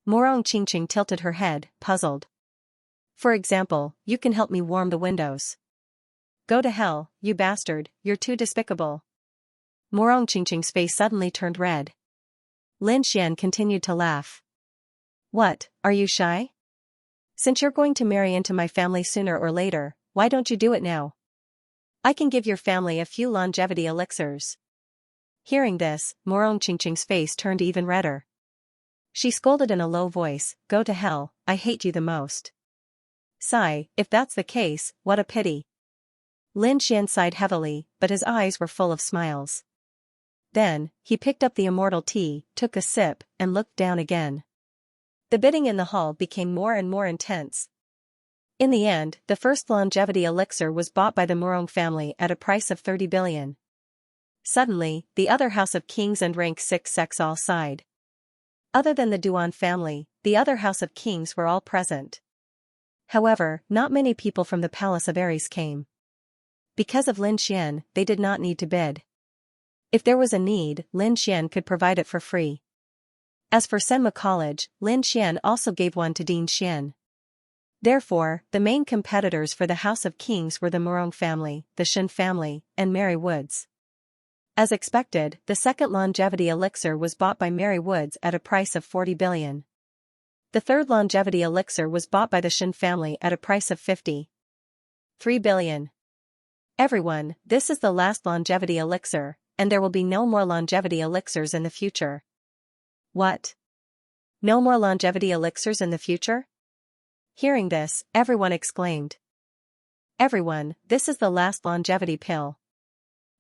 Morong Qingqing tilted her head, puzzled. For example, you can help me warm the windows. Go to hell, you bastard, you're too despicable. Morong Qingqing's face suddenly turned red. Lin Xian continued to laugh. What, are you shy? Since you're going to marry into my family sooner or later, why don't you do it now? I can give your family a few longevity elixirs. Hearing this, Morong Qingqing's face turned even redder. She scolded in a low voice, go to hell, I hate you the most. Sigh, if that's the case, what a pity. Lin Xian sighed heavily, but his eyes were full of smiles. Then, he picked up the immortal tea, took a sip, and looked down again. The bidding in the hall became more and more intense. In the end, the first longevity elixir was bought by the Morong family at a price of 30 billion. Suddenly, the other house of kings and rank 6 sects all sighed. Other than the Duan family, the other house of kings were all present. However, not many people from the palace of Ares came. Because of Lin Xian, they did not need to bid. If there was a need, Lin Xian could provide it for free. As for Senma College, Lin Xian also gave one to Dean Xian. Therefore, the main competitors for the House of Kings were the Morong family, the Shen family, and Mary Woods. As expected, the second longevity elixir was bought by Mary Woods at a price of 40 billion. The third longevity elixir was bought by the Shen family at a price of 53 billion. Everyone, this is the last longevity elixir, and there will be no more longevity elixirs in the future. What? No more longevity elixirs in the future? Hearing this, everyone exclaimed. Everyone, this is the last longevity pill.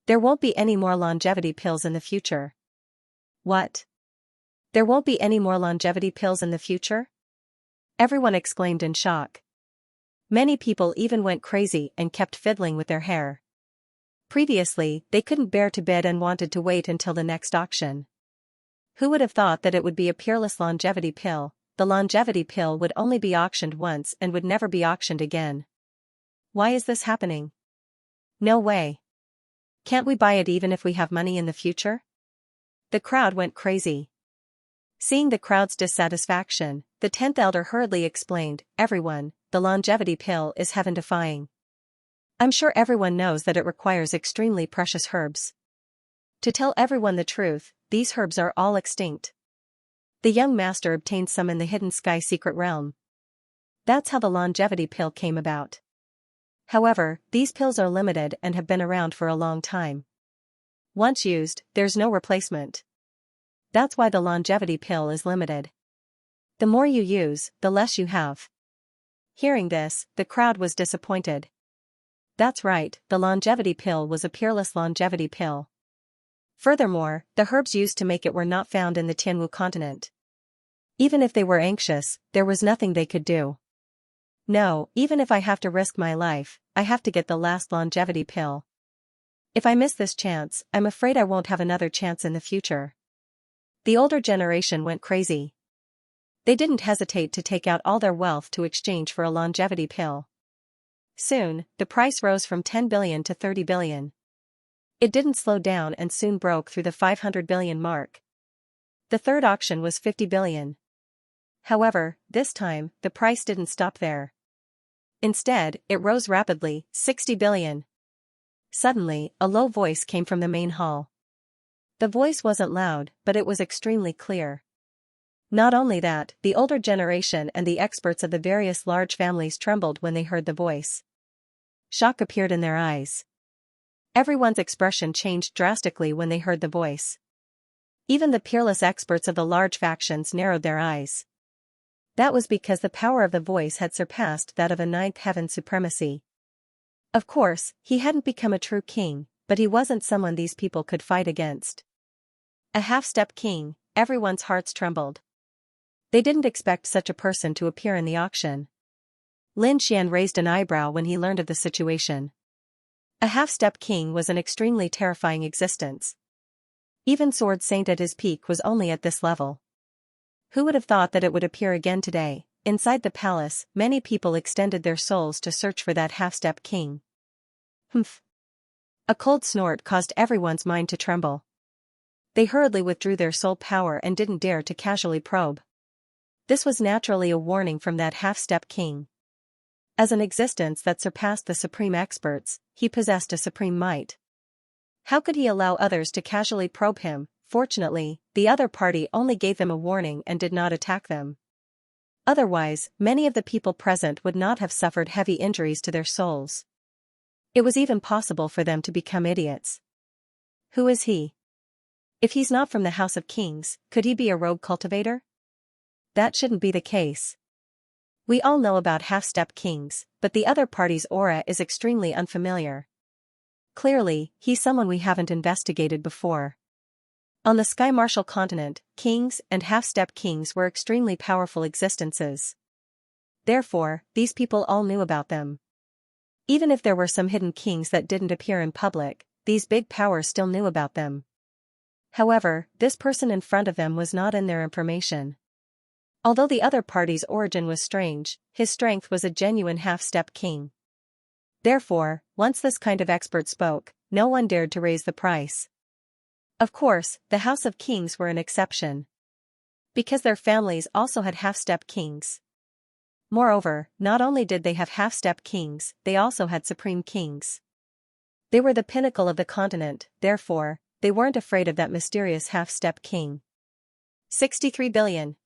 There won't be any more longevity pills in the future. What? There won't be any more longevity pills in the future? Everyone exclaimed in shock. Many people even went crazy and kept fiddling with their hair. Previously, they couldn't bear to bid and wanted to wait until the next auction. Who would have thought that it would be a peerless longevity pill? The longevity pill would only be auctioned once and would never be auctioned again. Why is this happening? No way. Can't we buy it even if we have money in the future? The crowd went crazy. Seeing the crowd's dissatisfaction, the 10th elder hurriedly explained, everyone, the longevity pill is heaven-defying. I'm sure everyone knows that it requires extremely precious herbs. To tell everyone the truth, these herbs are all extinct. The young master obtained some in the hidden sky secret realm. That's how the longevity pill came about. However, these pills are limited and have been around for a long time. Once used, there's no replacement. That's why the longevity pill is limited. The more you use, the less you have. Hearing this, the crowd was disappointed. That's right, the longevity pill was a peerless longevity pill. Furthermore, the herbs used to make it were not found in the Tianwu continent. Even if they were anxious, there was nothing they could do. No, even if I have to risk my life, I have to get the last longevity pill. If I miss this chance, I'm afraid I won't have another chance in the future. The older generation went crazy. They didn't hesitate to take out all their wealth to exchange for a longevity pill. Soon, the price rose from 10 billion to 30 billion. It didn't slow down and soon broke through the 500 billion mark. The third auction was 50 billion. However, this time, the price didn't stop there. Instead, it rose rapidly, 60 billion. Suddenly, a low voice came from the main hall. The voice wasn't loud, but it was extremely clear. Not only that, the older generation and the experts of the various large families trembled when they heard the voice. Shock appeared in their eyes. Everyone's expression changed drastically when they heard the voice. Even the peerless experts of the large factions narrowed their eyes. That was because the power of the voice had surpassed that of a ninth heaven supremacy. Of course, he hadn't become a true king, but he wasn't someone these people could fight against. A half-step king, everyone's hearts trembled. They didn't expect such a person to appear in the auction. Lin Xian raised an eyebrow when he learned of the situation. A half-step king was an extremely terrifying existence. Even Sword Saint at his peak was only at this level. Who would have thought that it would appear again today? Inside the palace, many people extended their souls to search for that half-step king. Humph. A cold snort caused everyone's mind to tremble. They hurriedly withdrew their soul power and didn't dare to casually probe. This was naturally a warning from that half-step king. As an existence that surpassed the supreme experts, he possessed a supreme might. How could he allow others to casually probe him? Fortunately, the other party only gave them a warning and did not attack them. Otherwise, many of the people present would not have suffered heavy injuries to their souls. It was even possible for them to become idiots. Who is he? If he's not from the House of Kings, could he be a rogue cultivator? That shouldn't be the case. We all know about half-step kings, but the other party's aura is extremely unfamiliar. Clearly, he's someone we haven't investigated before. On the Sky Martial continent, kings and half-step kings were extremely powerful existences. Therefore, these people all knew about them. Even if there were some hidden kings that didn't appear in public, these big powers still knew about them. However, this person in front of them was not in their information. Although the other party's origin was strange, his strength was a genuine half-step king. Therefore, once this kind of expert spoke, no one dared to raise the price. Of course, the House of Kings were an exception. Because their families also had half-step kings. Moreover, not only did they have half-step kings, they also had supreme kings. They were the pinnacle of the continent, therefore, they weren't afraid of that mysterious half-step king. 63 billion.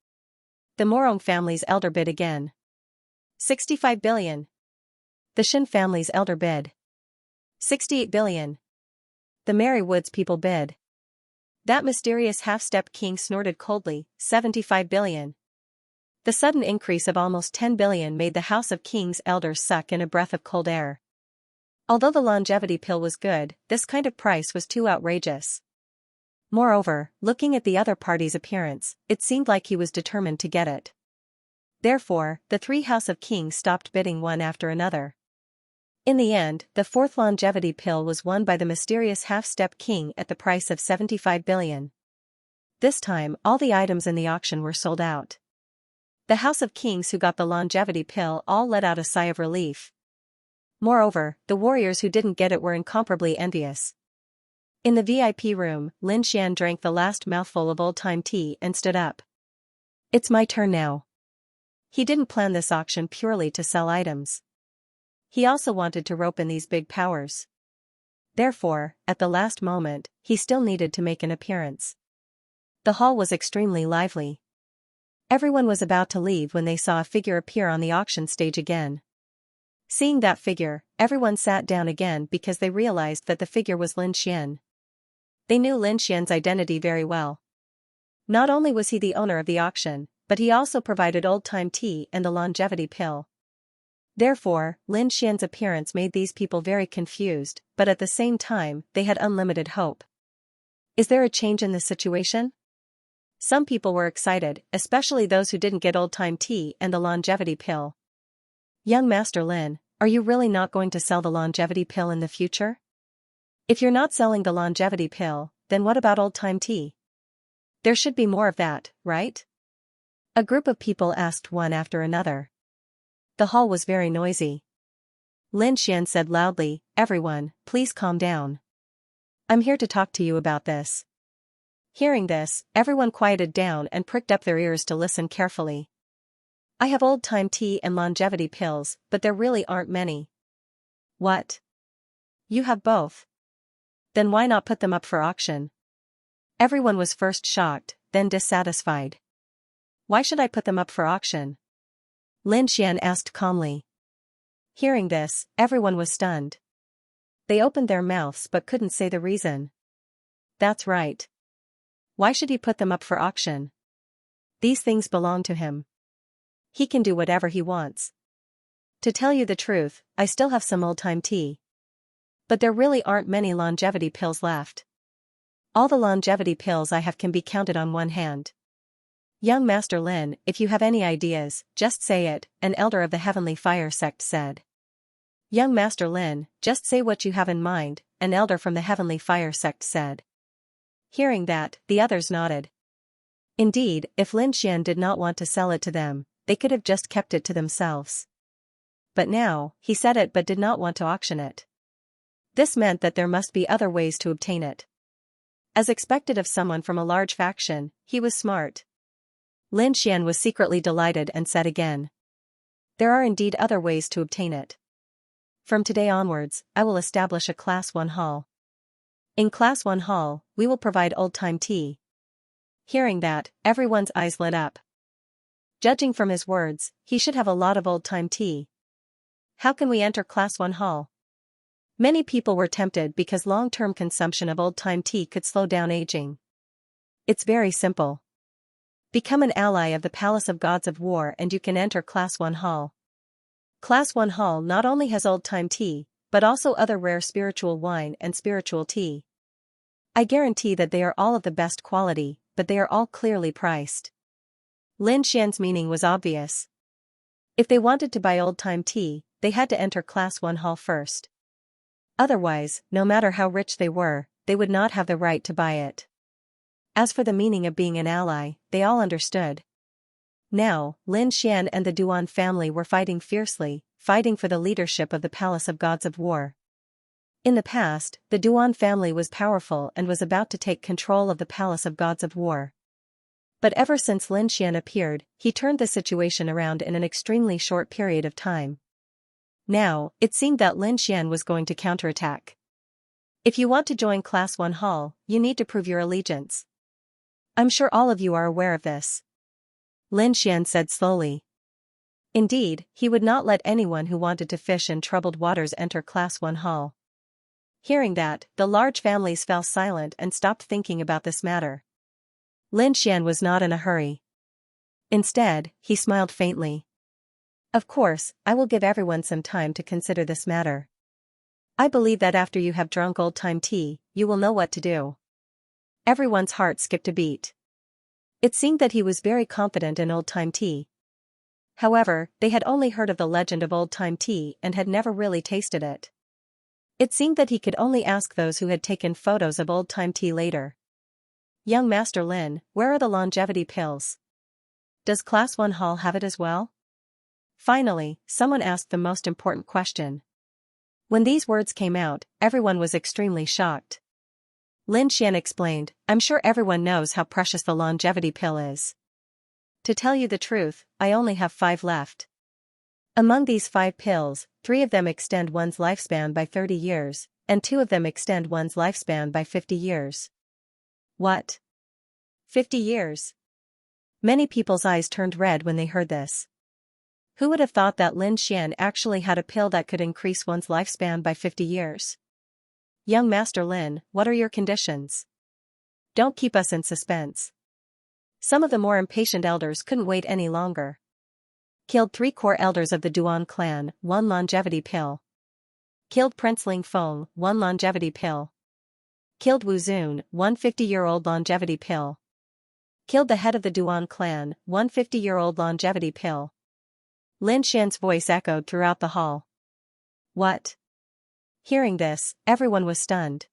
The Morong family's elder bid again. 65 billion. The Shin family's elder bid. 68 billion. The Merry Woods people bid. That mysterious half-step king snorted coldly, 75 billion. The sudden increase of almost 10 billion made the House of Kings elders suck in a breath of cold air. Although the longevity pill was good, this kind of price was too outrageous. Moreover, looking at the other party's appearance, it seemed like he was determined to get it. Therefore, the three House of Kings stopped bidding one after another. In the end, the fourth longevity pill was won by the mysterious half-step king at the price of 75 billion. This time, all the items in the auction were sold out. The House of Kings who got the longevity pill all let out a sigh of relief. Moreover, the warriors who didn't get it were incomparably envious. In the VIP room, Lin Xian drank the last mouthful of old-time tea and stood up. It's my turn now. He didn't plan this auction purely to sell items. He also wanted to rope in these big powers. Therefore, at the last moment, he still needed to make an appearance. The hall was extremely lively. Everyone was about to leave when they saw a figure appear on the auction stage again. Seeing that figure, everyone sat down again because they realized that the figure was Lin Xian. They knew Lin Xian's identity very well. Not only was he the owner of the auction, but he also provided old-time tea and the longevity pill. Therefore, Lin Xian's appearance made these people very confused, but at the same time, they had unlimited hope. Is there a change in the situation? Some people were excited, especially those who didn't get old-time tea and the longevity pill. Young Master Lin, are you really not going to sell the longevity pill in the future? If you're not selling the longevity pill, then what about old-time tea? There should be more of that, right? A group of people asked one after another. The hall was very noisy. Lin Xian said loudly, "Everyone, please calm down. I'm here to talk to you about this." Hearing this, everyone quieted down and pricked up their ears to listen carefully. I have old-time tea and longevity pills, but there really aren't many. What? You have both? Then why not put them up for auction? Everyone was first shocked, then dissatisfied. Why should I put them up for auction? Lin Xian asked calmly. Hearing this, everyone was stunned. They opened their mouths but couldn't say the reason. That's right. Why should he put them up for auction? These things belong to him. He can do whatever he wants. To tell you the truth, I still have some old-time tea. But there really aren't many longevity pills left. All the longevity pills I have can be counted on one hand. Young Master Lin, if you have any ideas, just say it, an elder of the Heavenly Fire sect said. Young Master Lin, just say what you have in mind, an elder from the Heavenly Fire sect said. Hearing that, the others nodded. Indeed, if Lin Xian did not want to sell it to them, they could have just kept it to themselves. But now, he said it but did not want to auction it. This meant that there must be other ways to obtain it. As expected of someone from a large faction, he was smart. Lin Xian was secretly delighted and said again. There are indeed other ways to obtain it. From today onwards, I will establish a Class 1 hall. In Class 1 hall, we will provide old-time tea. Hearing that, everyone's eyes lit up. Judging from his words, he should have a lot of old-time tea. How can we enter Class 1 hall? Many people were tempted because long-term consumption of old-time tea could slow down aging. It's very simple. Become an ally of the Palace of Gods of War and you can enter Class 1 hall. Class 1 hall not only has old-time tea, but also other rare spiritual wine and spiritual tea. I guarantee that they are all of the best quality, but they are all clearly priced. Lin Xian's meaning was obvious. If they wanted to buy old-time tea, they had to enter Class 1 hall first. Otherwise, no matter how rich they were, they would not have the right to buy it. As for the meaning of being an ally, they all understood. Now, Lin Xian and the Duan family were fighting fiercely, fighting for the leadership of the Palace of Gods of War. In the past, the Duan family was powerful and was about to take control of the Palace of Gods of War. But ever since Lin Xian appeared, he turned the situation around in an extremely short period of time. Now, it seemed that Lin Xian was going to counterattack. If you want to join Class 1 hall, you need to prove your allegiance. I'm sure all of you are aware of this. Lin Xian said slowly. Indeed, he would not let anyone who wanted to fish in troubled waters enter Class 1 hall. Hearing that, the large families fell silent and stopped thinking about this matter. Lin Xian was not in a hurry. Instead, he smiled faintly. Of course, I will give everyone some time to consider this matter. I believe that after you have drunk old-time tea, you will know what to do. Everyone's heart skipped a beat. It seemed that he was very confident in old-time tea. However, they had only heard of the legend of old-time tea and had never really tasted it. It seemed that he could only ask those who had taken photos of old-time tea later. Young Master Lin, where are the longevity pills? Does Class 1 hall have it as well? Finally, someone asked the most important question. When these words came out, everyone was extremely shocked. Lin Xian explained, I'm sure everyone knows how precious the longevity pill is. To tell you the truth, I only have 5 left. Among these 5 pills, 3 of them extend one's lifespan by 30 years, and 2 of them extend one's lifespan by 50 years. What? 50 years? Many people's eyes turned red when they heard this. Who would have thought that Lin Xian actually had a pill that could increase one's lifespan by 50 years? Young Master Lin, what are your conditions? Don't keep us in suspense. Some of the more impatient elders couldn't wait any longer. Killed 3 core elders of the Duan clan, 1 longevity pill. Killed Prince Ling Feng, 1 longevity pill. Killed Wu Zun, 1 50-year-old longevity pill. Killed the head of the Duan clan, 1 50-year-old longevity pill. Lin Xian's voice echoed throughout the hall. What? Hearing this, everyone was stunned.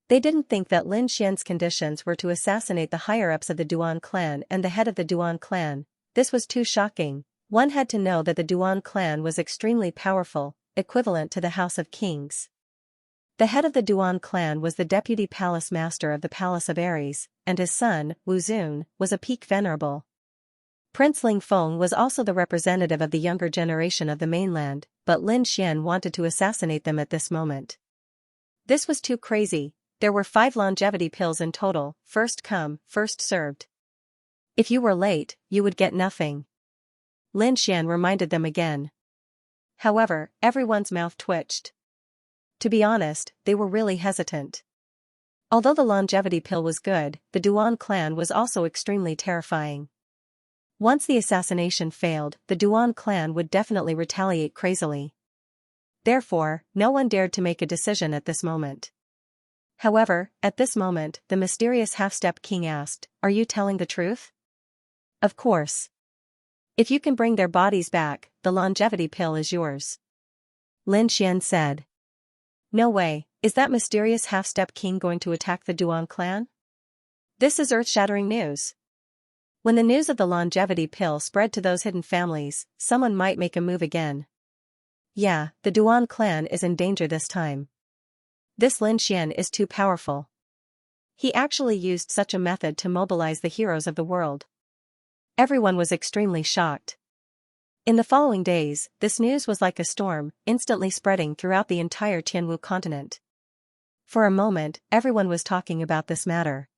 They didn't think that Lin Xian's conditions were to assassinate the higher-ups of the Duan clan and the head of the Duan clan. This was too shocking. One had to know that the Duan clan was extremely powerful, equivalent to the House of Kings. The head of the Duan clan was the deputy palace master of the Palace of Aries, and his son, Wu Zun, was a peak venerable. Prince Ling Feng was also the representative of the younger generation of the mainland, but Lin Xian wanted to assassinate them at this moment. This was too crazy. There were 5 longevity pills in total, first come, first served. If you were late, you would get nothing. Lin Xian reminded them again. However, everyone's mouth twitched. To be honest, they were really hesitant. Although the longevity pill was good, the Duan clan was also extremely terrifying. Once the assassination failed, the Duan clan would definitely retaliate crazily. Therefore, no one dared to make a decision at this moment. However, at this moment, the mysterious half-step king asked, "Are you telling the truth?" "Of course. If you can bring their bodies back, the longevity pill is yours," Lin Xian said. "No way, is that mysterious half-step king going to attack the Duan clan? This is earth-shattering news." When the news of the longevity pill spread to those hidden families, someone might make a move again. Yeah, the Duan clan is in danger this time. This Lin Xian is too powerful. He actually used such a method to mobilize the heroes of the world. Everyone was extremely shocked. In the following days, this news was like a storm, instantly spreading throughout the entire Tianwu continent. For a moment, everyone was talking about this matter.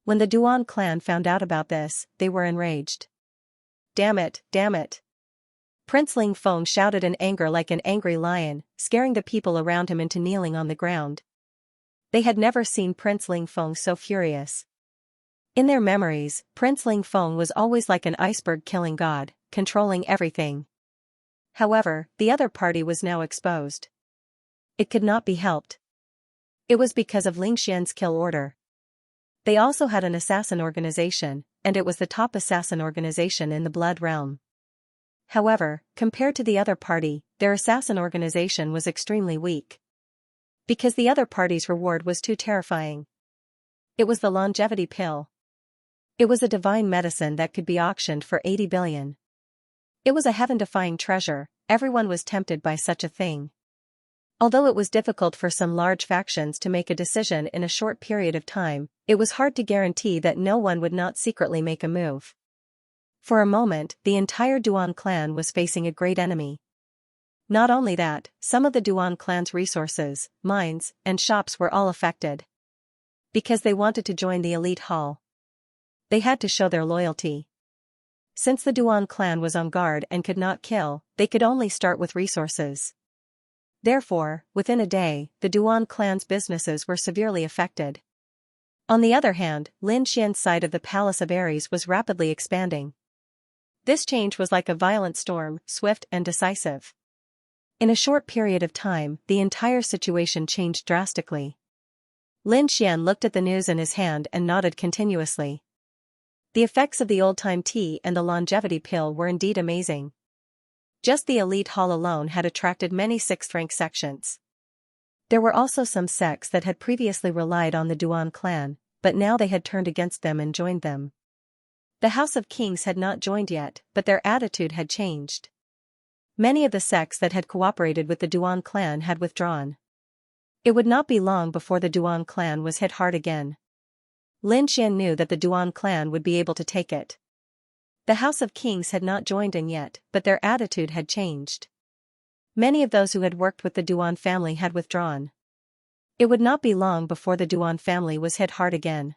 When the Duan clan found out about this, they were enraged. Damn it, damn it. Prince Ling Feng shouted in anger like an angry lion, scaring the people around him into kneeling on the ground. They had never seen Prince Ling Feng so furious. In their memories, Prince Ling Feng was always like an iceberg-killing god, controlling everything. However, the other party was now exposed. It could not be helped. It was because of Ling Xian's kill order. They also had an assassin organization, and it was the top assassin organization in the Blood Realm. However, compared to the other party, their assassin organization was extremely weak. Because the other party's reward was too terrifying. It was the longevity pill. It was a divine medicine that could be auctioned for 80 billion. It was a heaven-defying treasure, everyone was tempted by such a thing. Although it was difficult for some large factions to make a decision in a short period of time, it was hard to guarantee that no one would not secretly make a move. For a moment, the entire Duan clan was facing a great enemy. Not only that, some of the Duan clan's resources, mines, and shops were all affected. Because they wanted to join the elite hall. They had to show their loyalty. Since the Duan clan was on guard and could not kill, they could only start with resources. Therefore, within a day, the Duan clan's businesses were severely affected. On the other hand, Lin Xian's side of the Palace of Ares was rapidly expanding. This change was like a violent storm, swift and decisive. In a short period of time, the entire situation changed drastically. Lin Xian looked at the news in his hand and nodded continuously. The effects of the old-time tea and the longevity pill were indeed amazing. Just the elite hall alone had attracted many sixth-rank sections. There were also some sects that had previously relied on the Duan clan, but now they had turned against them and joined them. The House of Kings had not joined yet, but their attitude had changed. Many of the sects that had cooperated with the Duan clan had withdrawn. It would not be long before the Duan clan was hit hard again. Lin Xian knew that the Duan clan would be able to take it. The House of Kings had not joined in yet, but their attitude had changed. Many of those who had worked with the Duan family had withdrawn. It would not be long before the Duan family was hit hard again.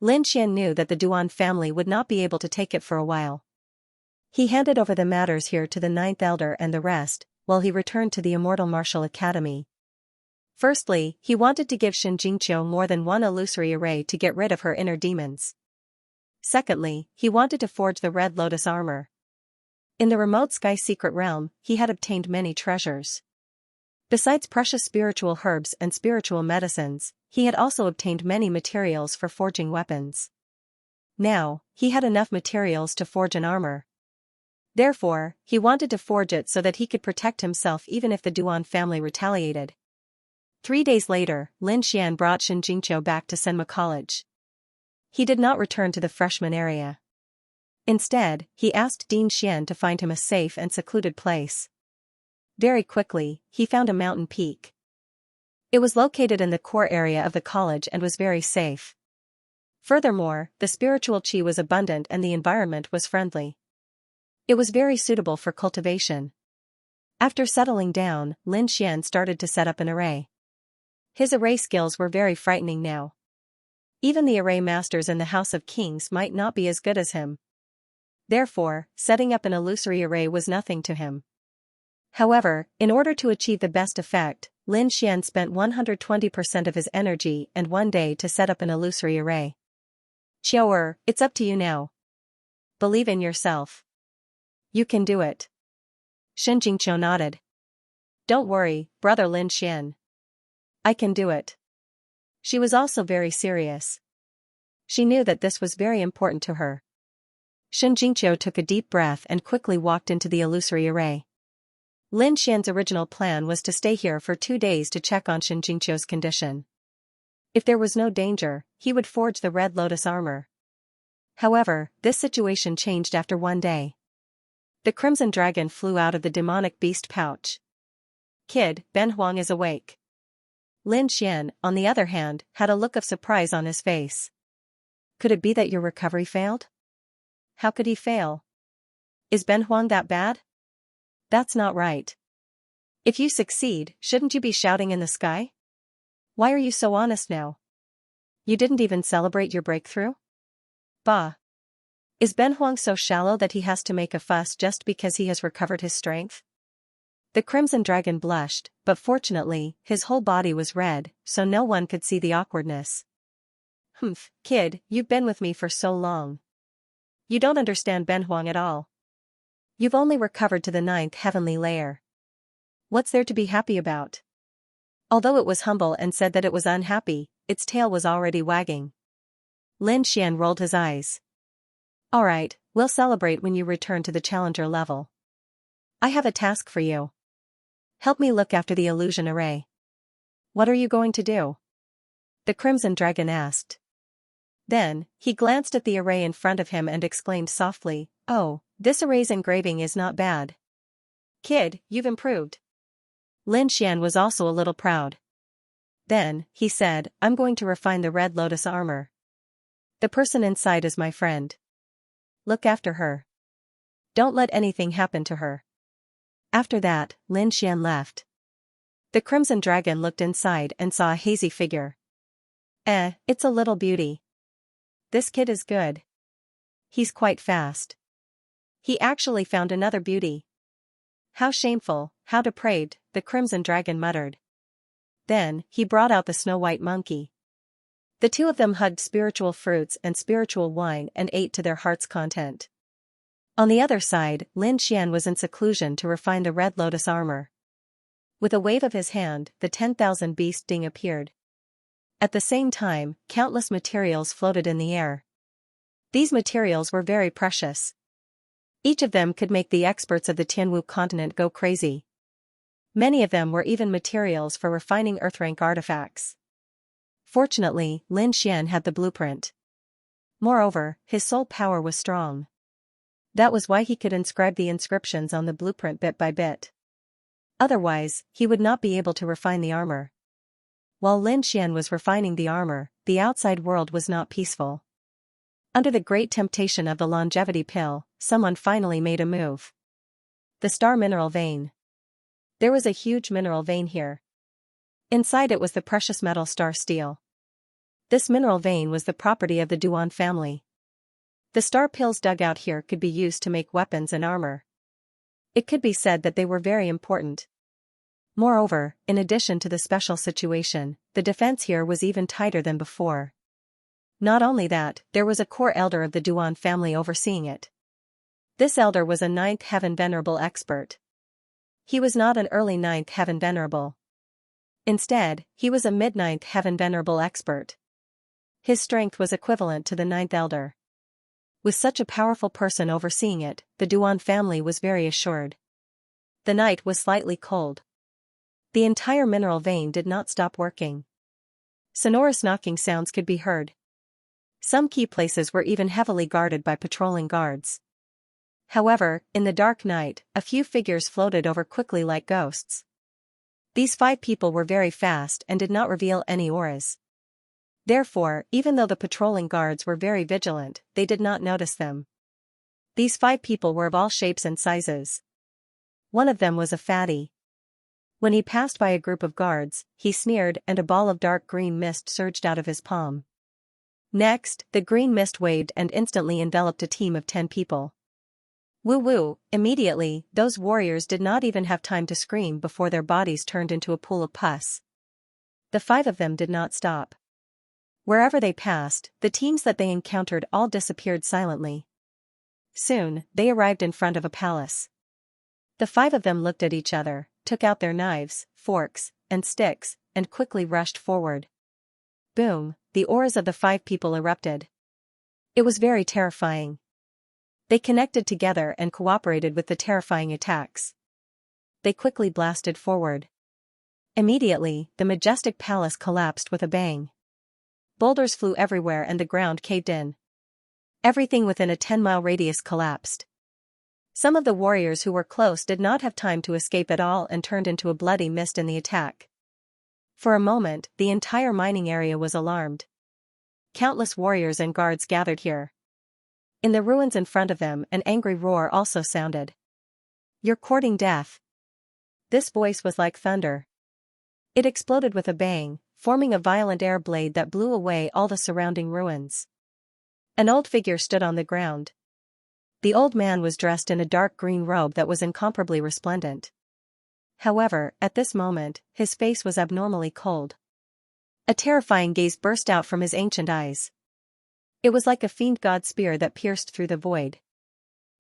Lin Xian knew that the Duan family would not be able to take it for a while. He handed over the matters here to the Ninth Elder and the rest, while he returned to the Immortal Martial Academy. Firstly, he wanted to give Xianxia more than one illusory array to get rid of her inner demons. Secondly, he wanted to forge the Red Lotus armor. In the remote sky secret realm, he had obtained many treasures. Besides precious spiritual herbs and spiritual medicines, he had also obtained many materials for forging weapons. Now, he had enough materials to forge an armor. Therefore, he wanted to forge it so that he could protect himself even if the Duan family retaliated. 3 days later, Lin Xian brought Xianxia back to Senma College. He did not return to the freshman area. Instead, he asked Dean Xian to find him a safe and secluded place. Very quickly, he found a mountain peak. It was located in the core area of the college and was very safe. Furthermore, the spiritual qi was abundant and the environment was friendly. It was very suitable for cultivation. After settling down, Lin Xian started to set up an array. His array skills were very frightening now. Even the array masters in the House of Kings might not be as good as him. Therefore, setting up an illusory array was nothing to him. However, in order to achieve the best effect, Lin Xian spent 120% of his energy and one day to set up an illusory array. Qiu'er, it's up to you now. Believe in yourself. You can do it. Shen Jingqiu nodded. Don't worry, brother Lin Xian. I can do it. She was also very serious. She knew that this was very important to her. Shen Jingqiu took a deep breath and quickly walked into the illusory array. Lin Xian's original plan was to stay here for 2 days to check on Shen Jingqiu's condition. If there was no danger, he would forge the Red Lotus armor. However, this situation changed after 1 day. The Crimson Dragon flew out of the demonic beast pouch. Kid, Ben Huang is awake. Lin Xian, on the other hand, had a look of surprise on his face. Could it be that your recovery failed? How could he fail? Is Ben Huang that bad? That's not right. If you succeed, shouldn't you be shouting in the sky? Why are you so honest now? You didn't even celebrate your breakthrough? Bah. Is Ben Huang so shallow that he has to make a fuss just because he has recovered his strength? The Crimson Dragon blushed, but fortunately, his whole body was red, so no one could see the awkwardness. Humph, kid, you've been with me for so long. You don't understand Ben Huang at all. You've only recovered to the 9th heavenly layer. What's there to be happy about? Although it was humble and said that it was unhappy, its tail was already wagging. Lin Xian rolled his eyes. Alright, we'll celebrate when you return to the challenger level. I have a task for you. Help me look after the illusion array. What are you going to do? The Crimson Dragon asked. Then, he glanced at the array in front of him and exclaimed softly, Oh, this array's engraving is not bad. Kid, you've improved. Lin Xian was also a little proud. Then, he said, I'm going to refine the Red Lotus armor. The person inside is my friend. Look after her. Don't let anything happen to her. After that, Lin Xian left. The Crimson Dragon looked inside and saw a hazy figure. It's a little beauty. This kid is good. He's quite fast. He actually found another beauty. How shameful, how depraved, the Crimson Dragon muttered. Then, he brought out the Snow-White monkey. The two of them hugged spiritual fruits and spiritual wine and ate to their heart's content. On the other side, Lin Xian was in seclusion to refine the Red Lotus armor. With a wave of his hand, the 10,000 beast ding appeared. At the same time, countless materials floated in the air. These materials were very precious. Each of them could make the experts of the Tianwu continent go crazy. Many of them were even materials for refining Earthrank artifacts. Fortunately, Lin Xian had the blueprint. Moreover, his soul power was strong. That was why he could inscribe the inscriptions on the blueprint bit by bit. Otherwise, he would not be able to refine the armor. While Lin Xian was refining the armor, the outside world was not peaceful. Under the great temptation of the longevity pill, someone finally made a move. The star mineral vein. There was a huge mineral vein here. Inside it was the precious metal star steel. This mineral vein was the property of the Duan family. The star pills dug out here could be used to make weapons and armor. It could be said that they were very important. Moreover, in addition to the special situation, the defense here was even tighter than before. Not only that, there was a core elder of the Duan family overseeing it. This elder was a 9th heaven venerable expert. He was not an early 9th heaven venerable. Instead, he was a mid-9th heaven venerable expert. His strength was equivalent to the 9th elder. With such a powerful person overseeing it, the Duan family was very assured. The night was slightly cold. The entire mineral vein did not stop working. Sonorous knocking sounds could be heard. Some key places were even heavily guarded by patrolling guards. However, in the dark night, a few figures floated over quickly like ghosts. These 5 people were very fast and did not reveal any auras. Therefore, even though the patrolling guards were very vigilant, they did not notice them. These 5 people were of all shapes and sizes. One of them was a fatty. When he passed by a group of guards, he sneered and a ball of dark green mist surged out of his palm. Next, the green mist waved and instantly enveloped a team of 10 people. Woo woo, immediately, those warriors did not even have time to scream before their bodies turned into a pool of pus. The 5 of them did not stop. Wherever they passed, the teams that they encountered all disappeared silently. Soon, they arrived in front of a palace. The 5 of them looked at each other, took out their knives, forks, and sticks, and quickly rushed forward. Boom, the auras of the 5 people erupted. It was very terrifying. They connected together and cooperated with the terrifying attacks. They quickly blasted forward. Immediately, the majestic palace collapsed with a bang. Boulders flew everywhere and the ground caved in. Everything within a 10-mile radius collapsed. Some of the warriors who were close did not have time to escape at all and turned into a bloody mist in the attack. For a moment, the entire mining area was alarmed. Countless warriors and guards gathered here. In the ruins in front of them, an angry roar also sounded. "You're courting death." This voice was like thunder. It exploded with a bang, forming a violent air blade that blew away all the surrounding ruins. An old figure stood on the ground. The old man was dressed in a dark green robe that was incomparably resplendent. However, at this moment, his face was abnormally cold. A terrifying gaze burst out from his ancient eyes. It was like a fiend god spear that pierced through the void.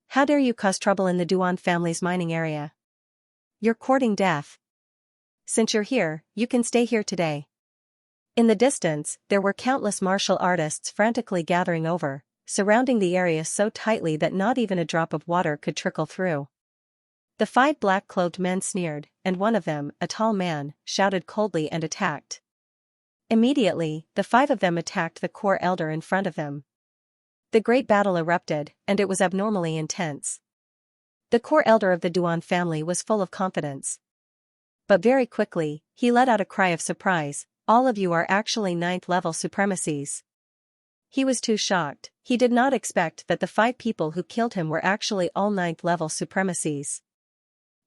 "How dare you cause trouble in the Duan family's mining area? You're courting death. Since you're here, you can stay here today." In the distance, there were countless martial artists frantically gathering over, surrounding the area so tightly that not even a drop of water could trickle through. The 5 black-clothed men sneered, and one of them, a tall man, shouted coldly and attacked. Immediately, the 5 of them attacked the core elder in front of them. The great battle erupted, and it was abnormally intense. The core elder of the Duan family was full of confidence. But very quickly, he let out a cry of surprise. "All of you are actually 9th level supremacies." He was too shocked. He did not expect that the 5 people who killed him were actually all 9th level supremacies.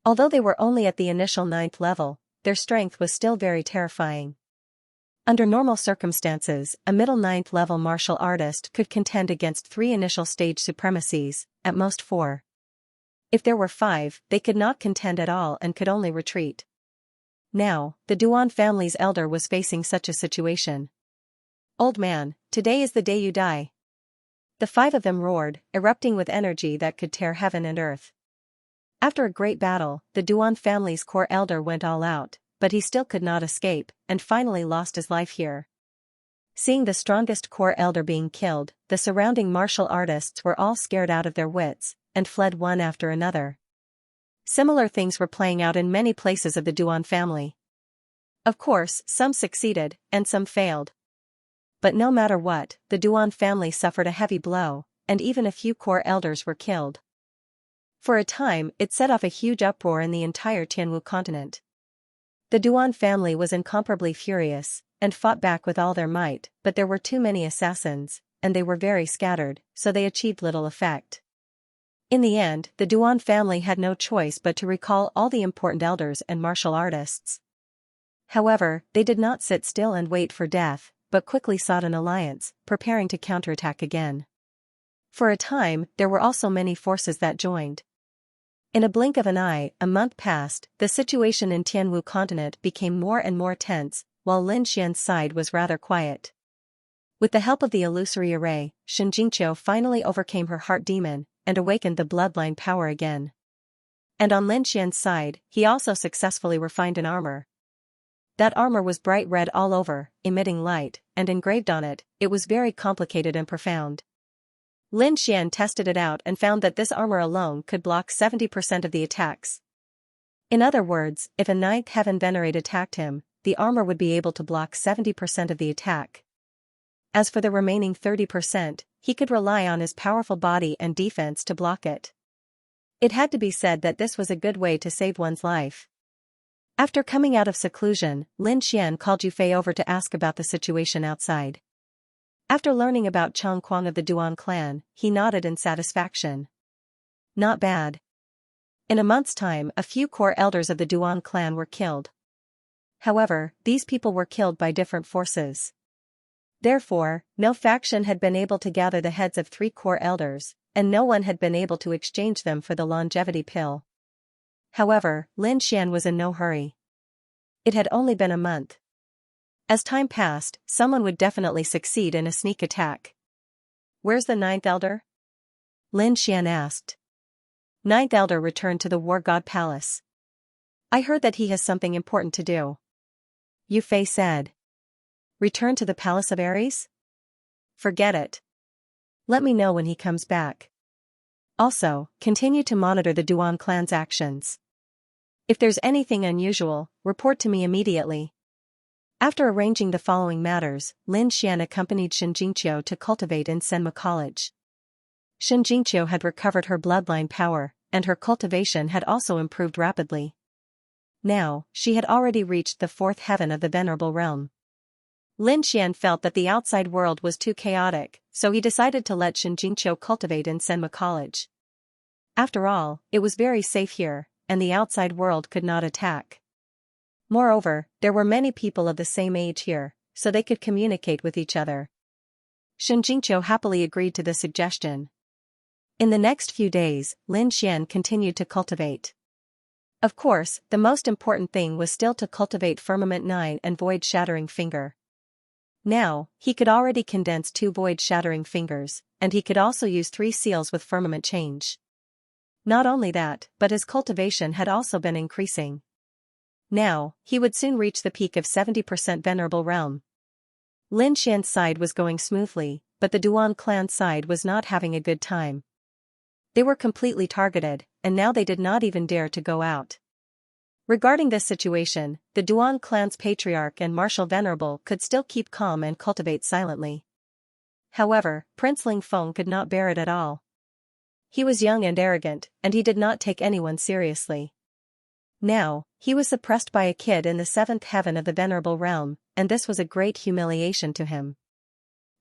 Although they were only at the initial 9th level, their strength was still very terrifying. Under normal circumstances, a middle 9th level martial artist could contend against 3 initial stage supremacies, at most 4. If there were 5, they could not contend at all and could only retreat. Now, the Duan family's elder was facing such a situation. "Old man, today is the day you die." The 5 of them roared, erupting with energy that could tear heaven and earth. After a great battle, the Duan family's core elder went all out, but he still could not escape, and finally lost his life here. Seeing the strongest core elder being killed, the surrounding martial artists were all scared out of their wits, and fled one after another. Similar things were playing out in many places of the Duan family. Of course, some succeeded, and some failed. But no matter what, the Duan family suffered a heavy blow, and even a few core elders were killed. For a time, it set off a huge uproar in the entire Tianwu continent. The Duan family was incomparably furious, and fought back with all their might, but there were too many assassins, and they were very scattered, so they achieved little effect. In the end, the Duan family had no choice but to recall all the important elders and martial artists. However, they did not sit still and wait for death, but quickly sought an alliance, preparing to counterattack again. For a time, there were also many forces that joined. In a blink of an eye, a month passed, the situation in Tianwu continent became more and more tense, while Lin Xian's side was rather quiet. With the help of the illusory array, Xianxia finally overcame her heart demon, and awakened the bloodline power again. And on Lin Xian's side, he also successfully refined an armor. That armor was bright red all over, emitting light, and engraved on it, it was very complicated and profound. Lin Xian tested it out and found that this armor alone could block 70% of the attacks. In other words, if a 9th heaven venerate attacked him, the armor would be able to block 70% of the attack. As for the remaining 30%, he could rely on his powerful body and defense to block it. It had to be said that this was a good way to save one's life. After coming out of seclusion, Lin Xian called Yufei over to ask about the situation outside. After learning about Chang Kuang of the Duan clan, he nodded in satisfaction. Not bad. In a month's time, a few core elders of the Duan clan were killed. However, these people were killed by different forces. Therefore, no faction had been able to gather the heads of 3 core elders, and no one had been able to exchange them for the longevity pill. However, Lin Xian was in no hurry. It had only been a month. As time passed, someone would definitely succeed in a sneak attack. "Where's the 9th elder?" Lin Xian asked. 9th elder returned to the War God Palace. "I heard that he has something important to do." Yu Fei said. "Return to the Palace of Ares? Forget it. Let me know when he comes back. Also, continue to monitor the Duan clan's actions. If there's anything unusual, report to me immediately." After arranging the following matters, Lin Xian accompanied Xianxia to cultivate in Senma College. Xianxia had recovered her bloodline power, and her cultivation had also improved rapidly. Now, she had already reached the 4th heaven of the Venerable Realm. Lin Xian felt that the outside world was too chaotic, so he decided to let Xianxia cultivate in Senma College. After all, it was very safe here, and the outside world could not attack. Moreover, there were many people of the same age here, so they could communicate with each other. Xianxia happily agreed to the suggestion. In the next few days, Lin Xian continued to cultivate. Of course, the most important thing was still to cultivate Firmament 9 and Void Shattering Finger. Now, he could already condense 2 Void Shattering Fingers, and he could also use 3 seals with Firmament Change. Not only that, but his cultivation had also been increasing. Now, he would soon reach the peak of 70% Venerable Realm. Lin Xian's side was going smoothly, but the Duan clan side was not having a good time. They were completely targeted, and now they did not even dare to go out. Regarding this situation, the Duan clan's patriarch and Marshal Venerable could still keep calm and cultivate silently. However, Prince Ling Feng could not bear it at all. He was young and arrogant, and he did not take anyone seriously. Now, he was suppressed by a kid in the 7th heaven of the Venerable Realm, and this was a great humiliation to him.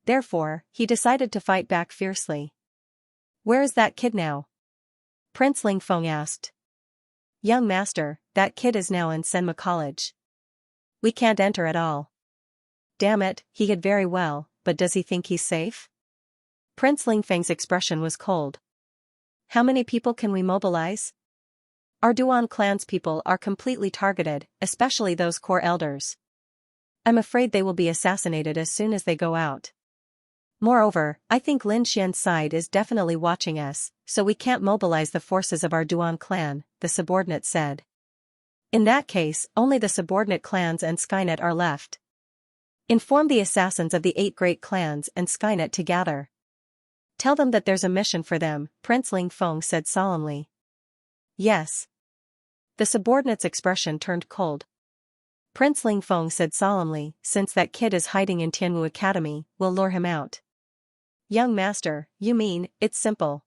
Therefore, he decided to fight back fiercely. "Where is that kid now?" Prince Ling Feng asked. "Young master, that kid is now in Senma College. We can't enter at all." "Damn it, he hid very well, but does he think he's safe?" Prince Ling Feng's expression was cold. "How many people can we mobilize? Our Duan clan's people are completely targeted, especially those core elders. I'm afraid they will be assassinated as soon as they go out. Moreover, I think Lin Xian's side is definitely watching us, so we can't mobilize the forces of our Duan clan," the subordinate said. "In that case, only the subordinate clans and Skynet are left. Inform the assassins of the 8 great clans and Skynet to gather. Tell them that there's a mission for them," Prince Ling Feng said solemnly. "Yes." The subordinate's expression turned cold. Prince Ling Feng said solemnly, "Since that kid is hiding in Tianwu Academy, we'll lure him out." "Young master, you mean, it's simple.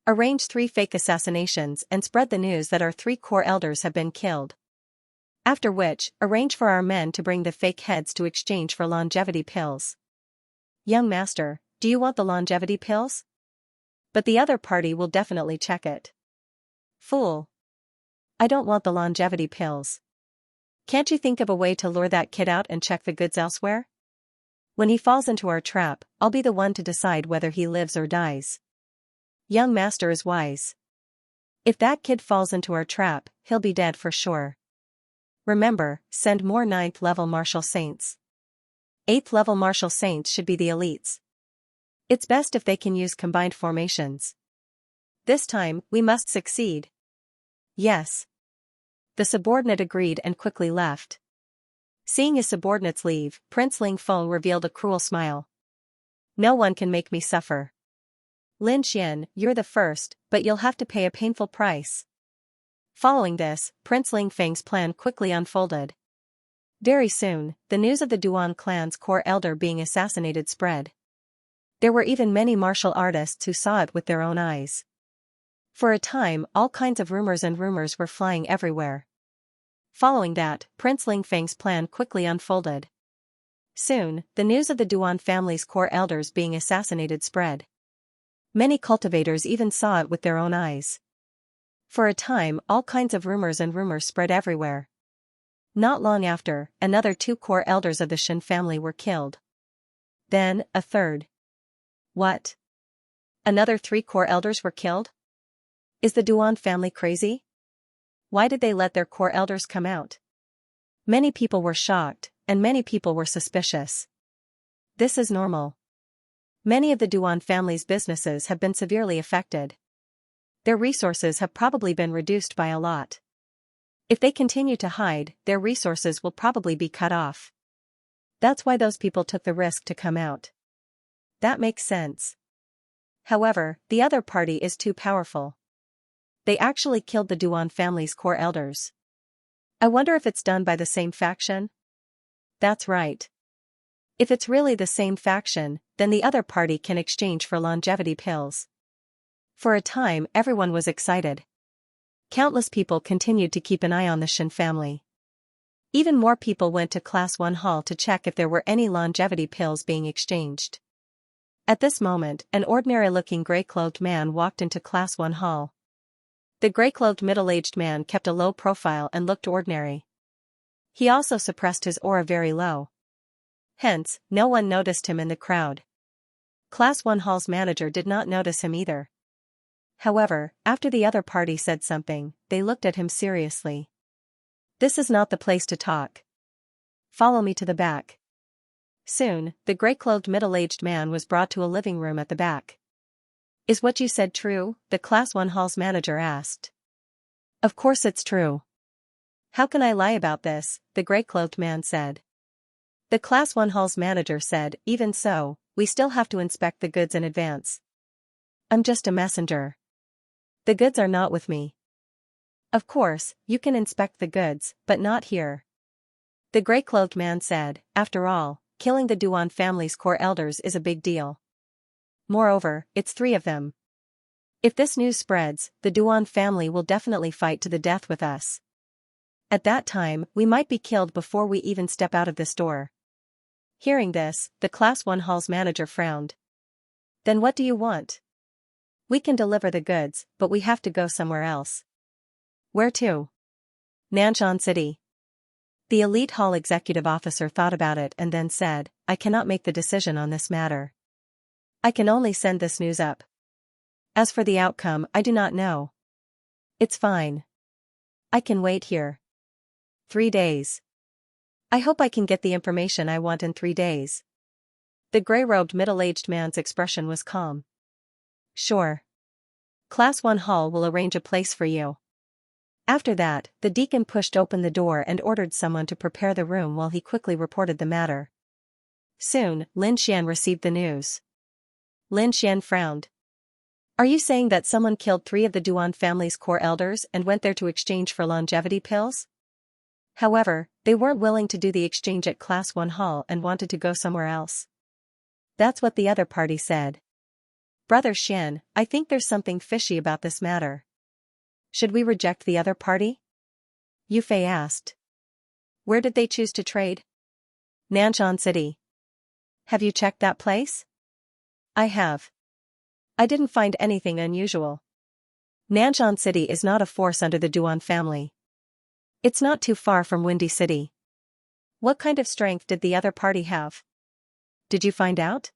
Arrange 3 fake assassinations and spread the news that our 3 core elders have been killed. After which, arrange for our men to bring the fake heads to exchange for longevity pills." "Young master, do you want the longevity pills? But the other party will definitely check it." "Fool. I don't want the longevity pills. Can't you think of a way to lure that kid out and check the goods elsewhere? When he falls into our trap, I'll be the one to decide whether he lives or dies." "Young master is wise. If that kid falls into our trap, he'll be dead for sure. Remember, send more 9th level martial saints. 8th level martial saints should be the elites. It's best if they can use combined formations. This time, we must succeed." "Yes." The subordinate agreed and quickly left. Seeing his subordinates leave, Prince Ling Feng revealed a cruel smile. "No one can make me suffer. Lin Xian, you're the first, but you'll have to pay a painful price." Following this, Prince Ling Feng's plan quickly unfolded. Very soon, the news of the Duan clan's core elder being assassinated spread. There were even many martial artists who saw it with their own eyes. For a time, all kinds of rumors were flying everywhere. Following that, Prince Ling Feng's plan quickly unfolded. Soon, the news of the Duan family's core elders being assassinated spread. Many cultivators even saw it with their own eyes. For a time, all kinds of rumors spread everywhere. Not long after, another 2 core elders of the Shen family were killed. Then, a third. What? Another 3 core elders were killed? Is the Duan family crazy? Why did they let their core elders come out? Many people were shocked, and many people were suspicious. This is normal. Many of the Duan family's businesses have been severely affected. Their resources have probably been reduced by a lot. If they continue to hide, their resources will probably be cut off. That's why those people took the risk to come out. That makes sense. However, the other party is too powerful. They actually killed the Duan family's core elders. I wonder if it's done by the same faction? That's right. If it's really the same faction, then the other party can exchange for longevity pills. For a time, everyone was excited. Countless people continued to keep an eye on the Shen family. Even more people went to Class 1 Hall to check if there were any longevity pills being exchanged. At this moment, an ordinary-looking gray-clothed man walked into Class 1 Hall. The gray-clothed middle-aged man kept a low profile and looked ordinary. He also suppressed his aura very low. Hence, no one noticed him in the crowd. Class 1 Hall's manager did not notice him either. However, after the other party said something, they looked at him seriously. This is not the place to talk. Follow me to the back. Soon, the gray-clothed middle-aged man was brought to a living room at the back. Is what you said true? The Class 1 Hall's manager asked. Of course it's true. How can I lie about this? The gray-clothed man said. The Class 1 Hall's manager said, even so, we still have to inspect the goods in advance. I'm just a messenger. The goods are not with me. Of course, you can inspect the goods, but not here. The gray-clothed man said, after all, killing the Duan family's core elders is a big deal. Moreover, it's 3 of them. If this news spreads, the Duan family will definitely fight to the death with us. At that time, we might be killed before we even step out of this door. Hearing this, the Class 1 Hall's manager frowned. Then what do you want? We can deliver the goods, but we have to go somewhere else. Where to? Nanshan City. The elite hall executive officer thought about it and then said, I cannot make the decision on this matter. I can only send this news up. As for the outcome, I do not know. It's fine. I can wait here. 3 days. I hope I can get the information I want in 3 days. The gray-robed middle-aged man's expression was calm. Sure. Class 1 Hall will arrange a place for you. After that, the deacon pushed open the door and ordered someone to prepare the room while he quickly reported the matter. Soon, Lin Xian received the news. Lin Xian frowned. Are you saying that someone killed 3 of the Duan family's core elders and went there to exchange for longevity pills? However, they weren't willing to do the exchange at Class 1 Hall and wanted to go somewhere else. That's what the other party said. Brother Xian, I think there's something fishy about this matter. Should we reject the other party? Yu Fei asked. Where did they choose to trade? Nanshan City. Have you checked that place? I have. I didn't find anything unusual. Nanshan City is not a force under the Duan family. It's not too far from Windy City. What kind of strength did the other party have? Did you find out?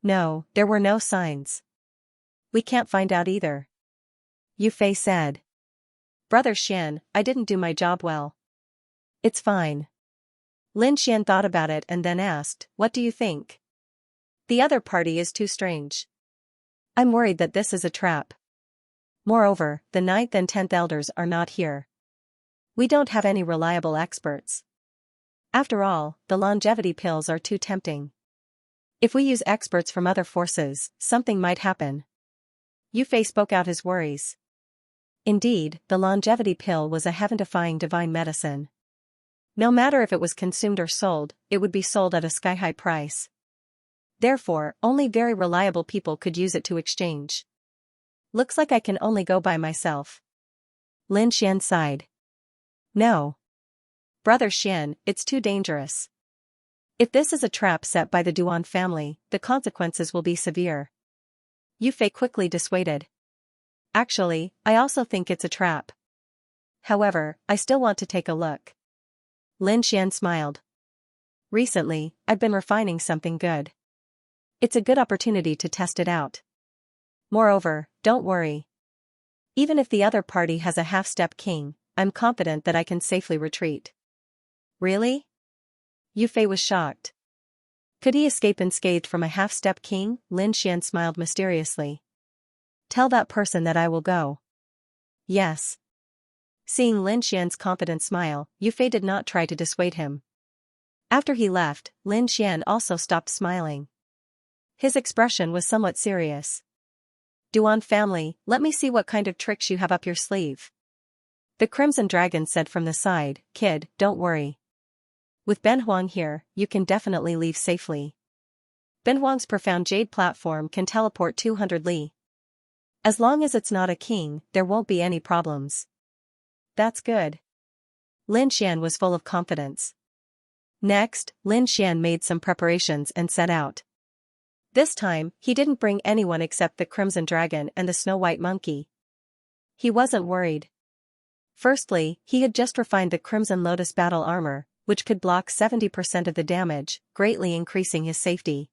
No, there were no signs. We can't find out either. Yu Fei said. Brother Xian, I didn't do my job well. It's fine. Lin Xian thought about it and then asked, what do you think? The other party is too strange. I'm worried that this is a trap. Moreover, the 9th and 10th elders are not here. We don't have any reliable experts. After all, the longevity pills are too tempting. If we use experts from other forces, something might happen. Yu Fei spoke out his worries. Indeed, the longevity pill was a heaven-defying divine medicine. No matter if it was consumed or sold, it would be sold at a sky-high price. Therefore, only very reliable people could use it to exchange. Looks like I can only go by myself. Lin Xian sighed. No. Brother Xian, it's too dangerous. If this is a trap set by the Duan family, the consequences will be severe. Yu Fei quickly dissuaded. Actually, I also think it's a trap. However, I still want to take a look. Lin Xian smiled. Recently, I've been refining something good. It's a good opportunity to test it out. Moreover, don't worry. Even if the other party has a half-step king, I'm confident that I can safely retreat. Really? Yu Fei was shocked. Could he escape unscathed from a half-step king? Lin Xian smiled mysteriously. Tell that person that I will go. Yes. Seeing Lin Xian's confident smile, Yu Fei did not try to dissuade him. After he left, Lin Xian also stopped smiling. His expression was somewhat serious. Duan family, let me see what kind of tricks you have up your sleeve. The Crimson Dragon said from the side, Kid, don't worry. With Ben Huang here, you can definitely leave safely. Ben Huang's profound jade platform can teleport 200 li. As long as it's not a king, there won't be any problems. That's good. Lin Xian was full of confidence. Next, Lin Xian made some preparations and set out. This time, he didn't bring anyone except the Crimson Dragon and the Snow White Monkey. He wasn't worried. Firstly, he had just refined the Crimson Lotus battle armor, which could block 70% of the damage, greatly increasing his safety.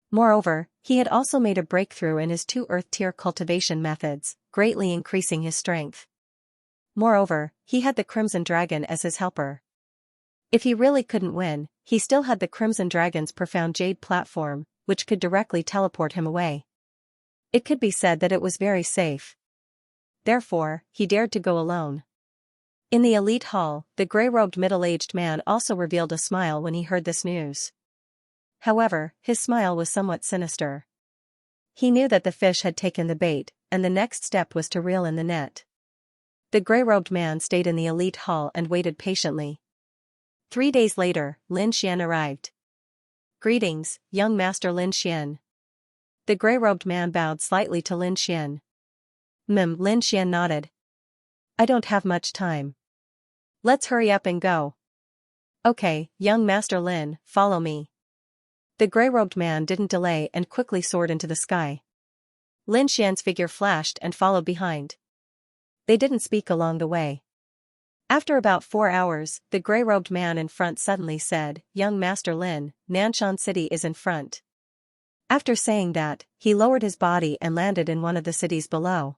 Moreover, he had also made a breakthrough in his 2 Earth-tier cultivation methods, greatly increasing his strength. Moreover, he had the Crimson Dragon as his helper. If he really couldn't win, he still had the Crimson Dragon's profound jade platform, which could directly teleport him away. It could be said that it was very safe. Therefore, he dared to go alone. In the elite hall, the gray-robed middle-aged man also revealed a smile when he heard this news. However, his smile was somewhat sinister. He knew that the fish had taken the bait, and the next step was to reel in the net. The gray-robed man stayed in the elite hall and waited patiently. 3 days later, Lin Xian arrived. Greetings, young Master Lin Xian. The gray-robed man bowed slightly to Lin Xian. Lin Xian nodded. I don't have much time. Let's hurry up and go. Okay, young Master Lin, follow me. The gray-robed man didn't delay and quickly soared into the sky. Lin Xian's figure flashed and followed behind. They didn't speak along the way. After about 4 hours, the gray-robed man in front suddenly said, Young Master Lin, Nanshan City is in front. After saying that, he lowered his body and landed in one of the cities below.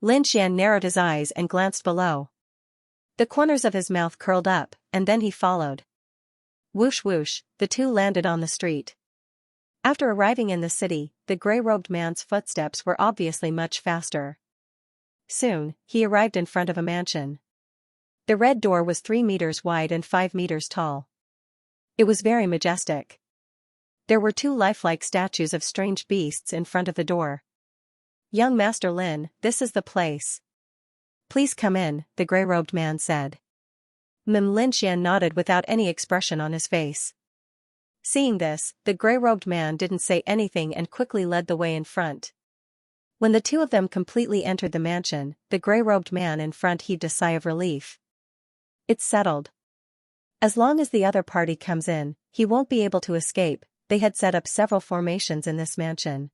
Lin Xian narrowed his eyes and glanced below. The corners of his mouth curled up, and then he followed. Whoosh whoosh, the two landed on the street. After arriving in the city, the gray-robed man's footsteps were obviously much faster. Soon, he arrived in front of a mansion. The red door was 3 meters wide and 5 meters tall. It was very majestic. There were 2 lifelike statues of strange beasts in front of the door. Young Master Lin, this is the place. Please come in, the gray-robed man said. Lin Xian nodded without any expression on his face. Seeing this, the gray-robed man didn't say anything and quickly led the way in front. When the 2 of them completely entered the mansion, the gray-robed man in front heaved a sigh of relief. It's settled. As long as the other party comes in, he won't be able to escape. They had set up several formations in this mansion.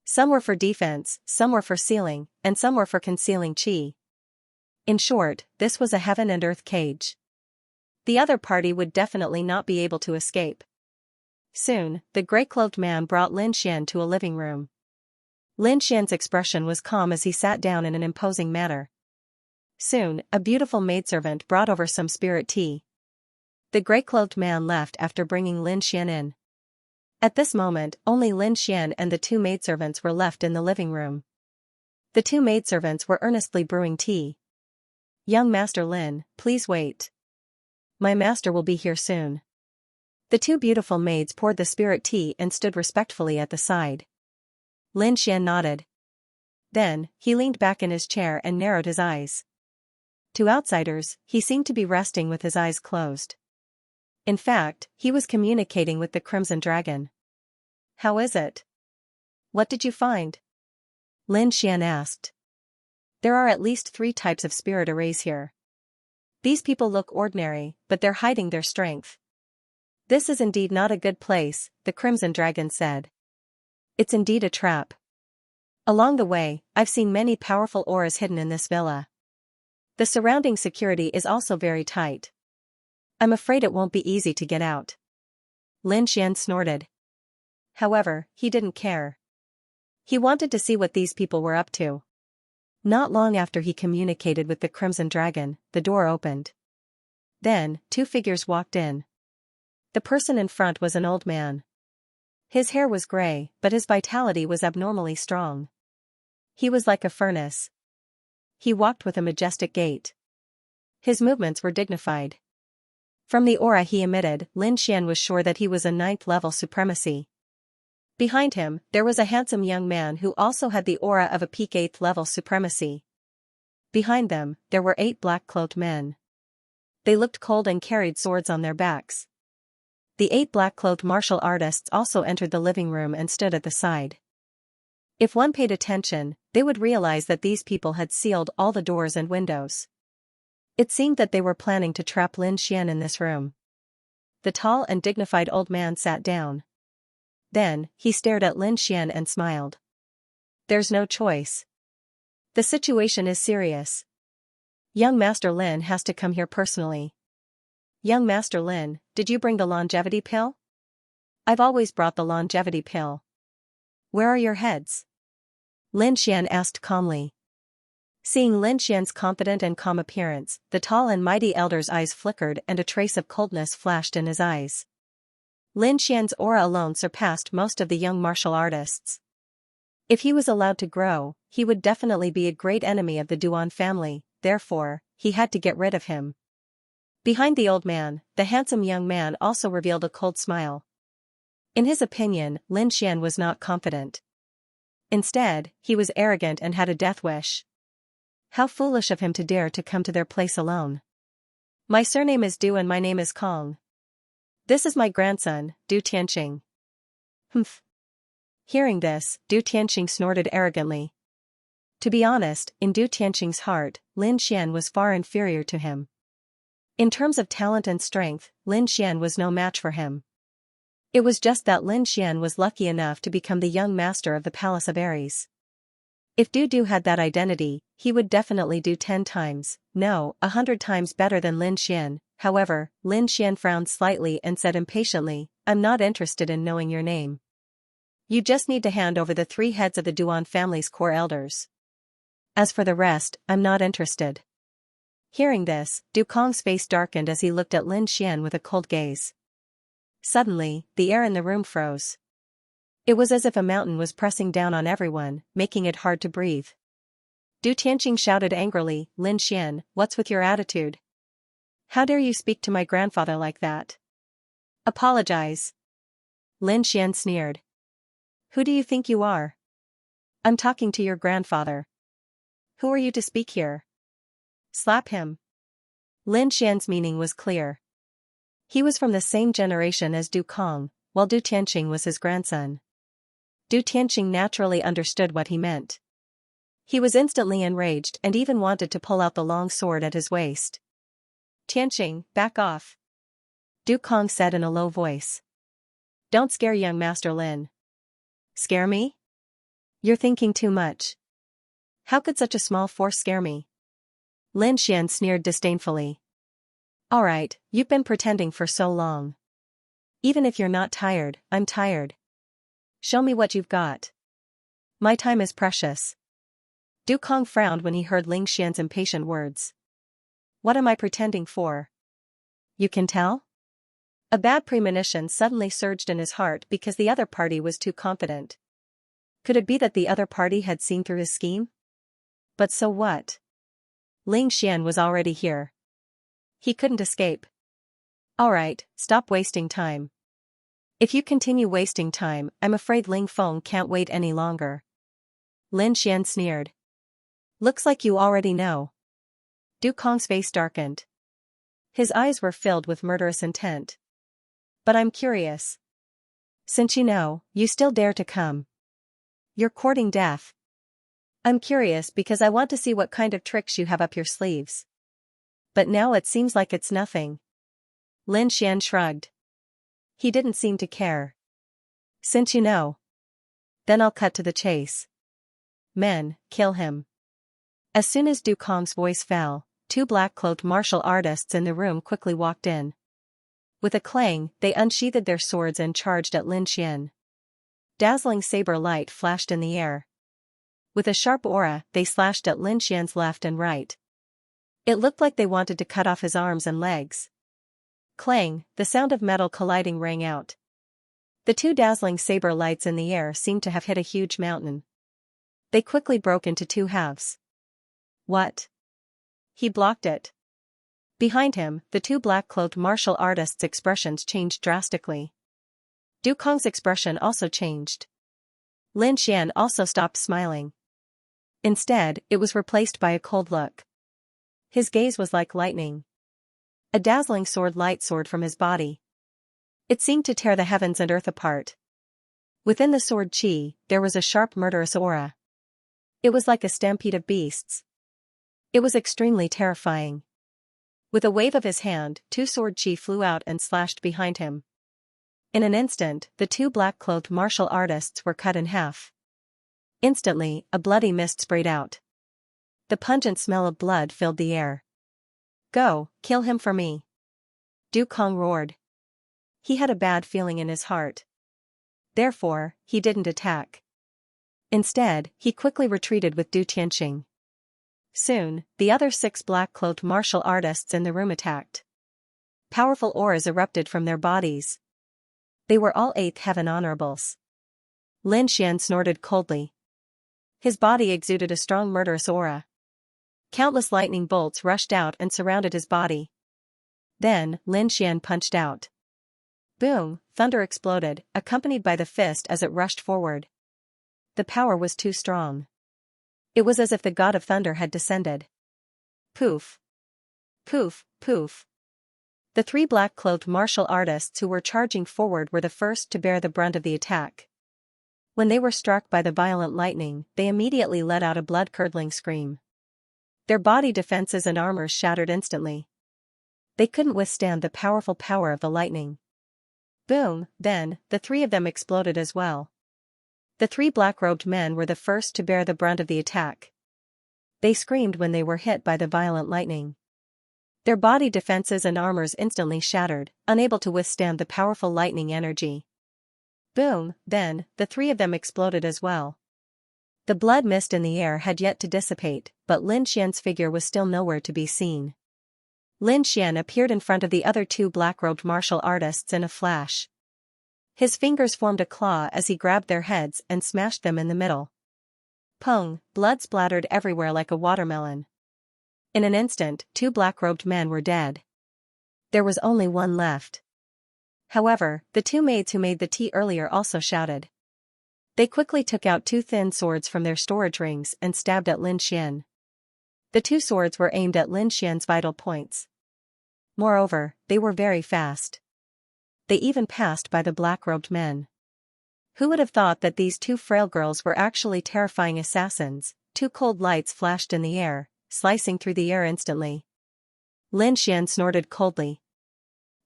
Some were for defense, some were for sealing, and some were for concealing qi. In short, this was a heaven and earth cage. The other party would definitely not be able to escape. Soon, the gray-clothed man brought Lin Xian to a living room. Lin Xian's expression was calm as he sat down in an imposing manner. Soon, a beautiful maidservant brought over some spirit tea. The gray-clothed man left after bringing Lin Xian in. At this moment, only Lin Xian and the 2 maidservants were left in the living room. The 2 maidservants were earnestly brewing tea. Young Master Lin, please wait. My master will be here soon. The 2 beautiful maids poured the spirit tea and stood respectfully at the side. Lin Xian nodded. Then, he leaned back in his chair and narrowed his eyes. To outsiders, he seemed to be resting with his eyes closed. In fact, he was communicating with the Crimson Dragon. How is it? What did you find? Lin Xian asked. There are at least 3 types of spirit arrays here. These people look ordinary, but they're hiding their strength. This is indeed not a good place, the Crimson Dragon said. It's indeed a trap. Along the way, I've seen many powerful auras hidden in this villa. The surrounding security is also very tight. I'm afraid it won't be easy to get out. Lin Xian snorted. However, he didn't care. He wanted to see what these people were up to. Not long after he communicated with the Crimson Dragon, the door opened. Then, two figures walked in. The person in front was an old man. His hair was gray, but his vitality was abnormally strong. He was like a furnace. He walked with a majestic gait. His movements were dignified. From the aura he emitted, Lin Xian was sure that he was a 9th-level supremacy. Behind him, there was a handsome young man who also had the aura of a peak 8th-level supremacy. Behind them, there were 8 black-cloaked men. They looked cold and carried swords on their backs. The 8 black-cloaked martial artists also entered the living room and stood at the side. If one paid attention, they would realize that these people had sealed all the doors and windows. It seemed that they were planning to trap Lin Xian in this room. The tall and dignified old man sat down. Then, he stared at Lin Xian and smiled. There's no choice. The situation is serious. Young Master Lin has to come here personally. Young Master Lin, did you bring the longevity pill? I've always brought the longevity pill. Where are your heads? Lin Xian asked calmly. Seeing Lin Xian's confident and calm appearance, the tall and mighty elder's eyes flickered and a trace of coldness flashed in his eyes. Lin Xian's aura alone surpassed most of the young martial artists. If he was allowed to grow, he would definitely be a great enemy of the Duan family, therefore, he had to get rid of him. Behind the old man, the handsome young man also revealed a cold smile. In his opinion, Lin Xian was not confident. Instead, he was arrogant and had a death wish. How foolish of him to dare to come to their place alone. My surname is Du and my name is Kong. This is my grandson, Du Tianqing. Humph. Hearing this, Du Tianqing snorted arrogantly. To be honest, in Du Tianqing's heart, Lin Xian was far inferior to him. In terms of talent and strength, Lin Xian was no match for him. It was just that Lin Xian was lucky enough to become the young master of the Palace of Ares. If Du had that identity, he would definitely do 10 times, no, 100 times better than Lin Xian. However, Lin Xian frowned slightly and said impatiently, I'm not interested in knowing your name. You just need to hand over the 3 heads of the Duan family's core elders. As for the rest, I'm not interested. Hearing this, Du Kong's face darkened as he looked at Lin Xian with a cold gaze. Suddenly, the air in the room froze. It was as if a mountain was pressing down on everyone, making it hard to breathe. Du Tianqing shouted angrily, Lin Xian, what's with your attitude? How dare you speak to my grandfather like that? Apologize. Lin Xian sneered. Who do you think you are? I'm talking to your grandfather. Who are you to speak here? Slap him. Lin Xian's meaning was clear. He was from the same generation as Du Kong, while Du Tianqing was his grandson. Du Tianqing naturally understood what he meant. He was instantly enraged and even wanted to pull out the long sword at his waist. Tianqing, back off. Du Kong said in a low voice. Don't scare young Master Lin. Scare me? You're thinking too much. How could such a small force scare me? Lin Xian sneered disdainfully. Alright, you've been pretending for so long. Even if you're not tired, I'm tired. Show me what you've got. My time is precious. Du Kong frowned when he heard Lin Xian's impatient words. What am I pretending for? You can tell? A bad premonition suddenly surged in his heart because the other party was too confident. Could it be that the other party had seen through his scheme? But so what? Lin Xian was already here. He couldn't escape. Alright, stop wasting time. If you continue wasting time, I'm afraid Ling Feng can't wait any longer. Lin Xian sneered. Looks like you already know. Du Kong's face darkened. His eyes were filled with murderous intent. But I'm curious. Since you know, you still dare to come. You're courting death. I'm curious because I want to see what kind of tricks you have up your sleeves. But now it seems like it's nothing. Lin Xian shrugged. He didn't seem to care. Since you know. Then I'll cut to the chase. Men, kill him. As soon as Du Kong's voice fell, 2 black-cloaked martial artists in the room quickly walked in. With a clang, they unsheathed their swords and charged at Lin Xian. Dazzling saber light flashed in the air. With a sharp aura, they slashed at Lin Xian's left and right. It looked like they wanted to cut off his arms and legs. Clang, the sound of metal colliding rang out. The two dazzling saber lights in the air seemed to have hit a huge mountain. They quickly broke into two halves. What? He blocked it. Behind him, the two black-cloaked martial artists' expressions changed drastically. Du Kong's expression also changed. Lin Xian also stopped smiling. Instead, it was replaced by a cold look. His gaze was like lightning. A dazzling light soared from his body. It seemed to tear the heavens and earth apart. Within the sword chi, there was a sharp murderous aura. It was like a stampede of beasts. It was extremely terrifying. With a wave of his hand, two sword chi flew out and slashed behind him. In an instant, the two black-cloaked martial artists were cut in half. Instantly, a bloody mist sprayed out. The pungent smell of blood filled the air. Go, kill him for me. Du Kong roared. He had a bad feeling in his heart. Therefore, he didn't attack. Instead, he quickly retreated with Du Tianqing. Soon, the other 6 black-cloaked martial artists in the room attacked. Powerful auras erupted from their bodies. They were all 8th heaven honorables. Lin Xian snorted coldly. His body exuded a strong murderous aura. Countless lightning bolts rushed out and surrounded his body. Then, Lin Xian punched out. Boom, thunder exploded, accompanied by the fist as it rushed forward. The power was too strong. It was as if the god of thunder had descended. Poof. Poof, poof. The 3 black-cloaked martial artists who were charging forward were the first to bear the brunt of the attack. When they were struck by the violent lightning, they immediately let out a blood-curdling scream. Their body defenses and armors shattered instantly. They couldn't withstand the powerful power of the lightning. Boom, then, the 3 of them exploded as well. The 3 black-robed men were the first to bear the brunt of the attack. They screamed when they were hit by the violent lightning. Their body defenses and armors instantly shattered, unable to withstand the powerful lightning energy. Boom, then, the 3 of them exploded as well. The blood mist in the air had yet to dissipate, but Lin Xian's figure was still nowhere to be seen. Lin Xian appeared in front of the other 2 black-robed martial artists in a flash. His fingers formed a claw as he grabbed their heads and smashed them in the middle. Pung, blood splattered everywhere like a watermelon. In an instant, 2 black-robed men were dead. There was only one left. However, the 2 maids who made the tea earlier also shouted. They quickly took out 2 thin swords from their storage rings and stabbed at Lin Xian. The 2 swords were aimed at Lin Xian's vital points. Moreover, they were very fast. They even passed by the black-robed men. Who would have thought that these 2 frail girls were actually terrifying assassins? 2 cold lights flashed in the air, slicing through the air instantly. Lin Xian snorted coldly.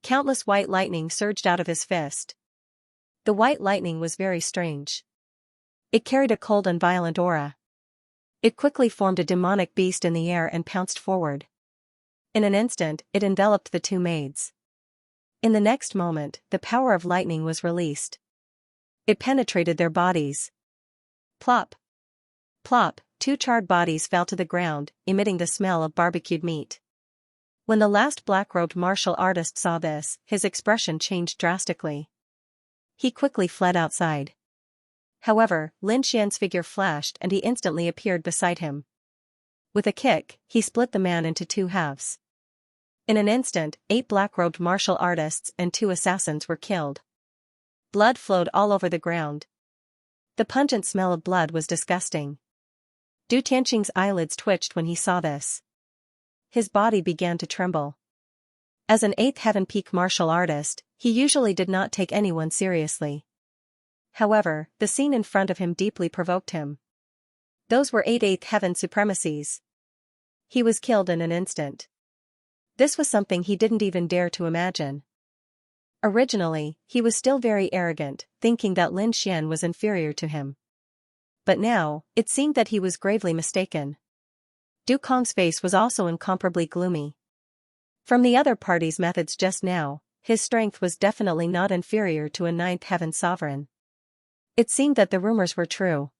Countless white lightning surged out of his fist. The white lightning was very strange. It carried a cold and violent aura. It quickly formed a demonic beast in the air and pounced forward. In an instant, it enveloped the 2 maids. In the next moment, the power of lightning was released. It penetrated their bodies. Plop. Plop, 2 charred bodies fell to the ground, emitting the smell of barbecued meat. When the last black-robed martial artist saw this, his expression changed drastically. He quickly fled outside. However, Lin Xian's figure flashed and he instantly appeared beside him. With a kick, he split the man into 2 halves. In an instant, 8 black-robed martial artists and 2 assassins were killed. Blood flowed all over the ground. The pungent smell of blood was disgusting. Du Tianqing's eyelids twitched when he saw this. His body began to tremble. As an 8th heaven peak martial artist, he usually did not take anyone seriously. However, the scene in front of him deeply provoked him. Those were 8 8th heaven supremacies. He was killed in an instant. This was something he didn't even dare to imagine. Originally, he was still very arrogant, thinking that Lin Xian was inferior to him. But now, it seemed that he was gravely mistaken. Du Kong's face was also incomparably gloomy. From the other party's methods just now, his strength was definitely not inferior to a 9th heaven sovereign. It seemed that the rumors were true.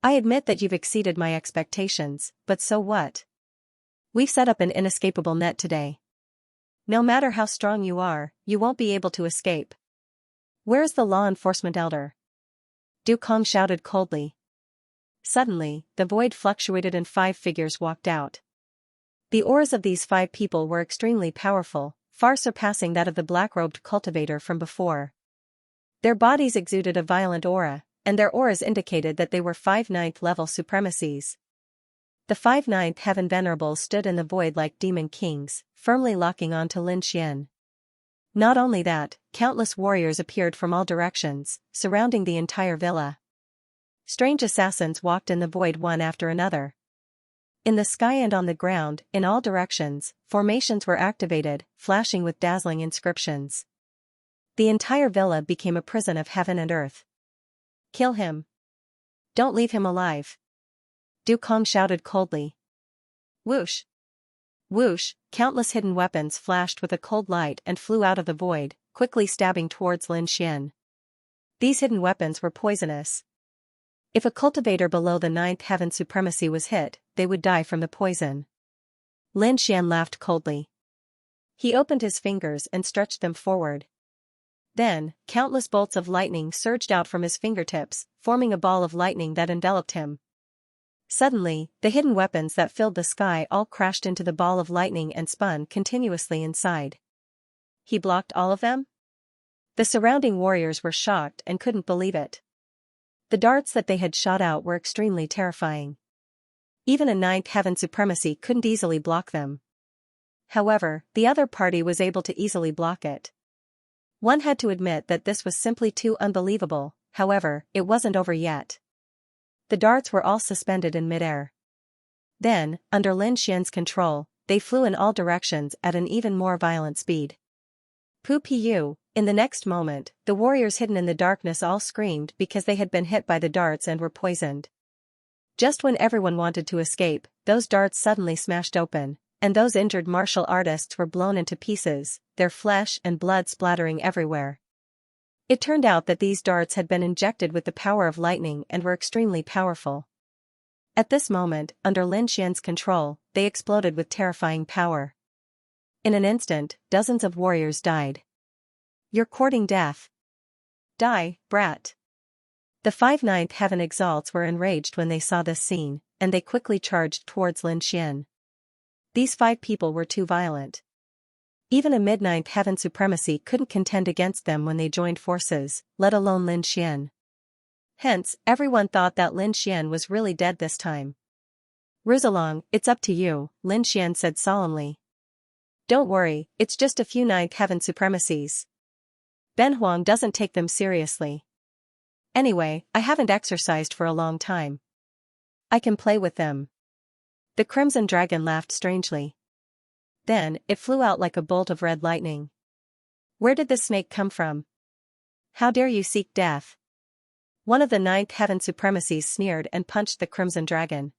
I admit that you've exceeded my expectations, but so what? We've set up an inescapable net today. No matter how strong you are, you won't be able to escape. Where's the law enforcement elder? Du Kong shouted coldly. Suddenly, the void fluctuated and 5 figures walked out. The auras of these 5 people were extremely powerful, far surpassing that of the black-robed cultivator from before. Their bodies exuded a violent aura, and their auras indicated that they were 5 9th-level supremacies. The 5 9th Heaven Venerables stood in the void like demon kings, firmly locking on to Lin Xian. Not only that, countless warriors appeared from all directions, surrounding the entire villa. Strange assassins walked in the void one after another. In the sky and on the ground, in all directions, formations were activated, flashing with dazzling inscriptions. The entire villa became a prison of heaven and earth. Kill him. Don't leave him alive. Du Kong shouted coldly. Whoosh! Whoosh! Countless hidden weapons flashed with a cold light and flew out of the void, quickly stabbing towards Lin Xian. These hidden weapons were poisonous. If a cultivator below the 9th Heaven Supremacy was hit, they would die from the poison. Lin Xian laughed coldly. He opened his fingers and stretched them forward. Then, countless bolts of lightning surged out from his fingertips, forming a ball of lightning that enveloped him. Suddenly, the hidden weapons that filled the sky all crashed into the ball of lightning and spun continuously inside. He blocked all of them? The surrounding warriors were shocked and couldn't believe it. The darts that they had shot out were extremely terrifying. Even a 9th Heaven Supremacy couldn't easily block them. However, the other party was able to easily block it. One had to admit that this was simply too unbelievable. However, it wasn't over yet. The darts were all suspended in midair. Then, under Lin Xian's control, they flew in all directions at an even more violent speed. Pu. In the next moment, the warriors hidden in the darkness all screamed because they had been hit by the darts and were poisoned. Just when everyone wanted to escape, those darts suddenly smashed open, and those injured martial artists were blown into pieces, their flesh and blood splattering everywhere. It turned out that these darts had been injected with the power of lightning and were extremely powerful. At this moment, under Lin Xian's control, they exploded with terrifying power. In an instant, dozens of warriors died. You're courting death. Die, brat. The 5 9th Heaven Exalts were enraged when they saw this scene, and they quickly charged towards Lin Xian. These 5 people were too violent. Even a mid-9th Heaven Supremacy couldn't contend against them when they joined forces, let alone Lin Xian. Hence, everyone thought that Lin Xian was really dead this time. Rizalong, it's up to you, Lin Xian said solemnly. Don't worry, it's just a few 9th Heaven Supremacies. Ben Huang doesn't take them seriously. Anyway, I haven't exercised for a long time. I can play with them. The Crimson Dragon laughed strangely. Then, it flew out like a bolt of red lightning. Where did this snake come from? How dare you seek death? One of the 9th Heaven Supremacies sneered and punched the Crimson Dragon.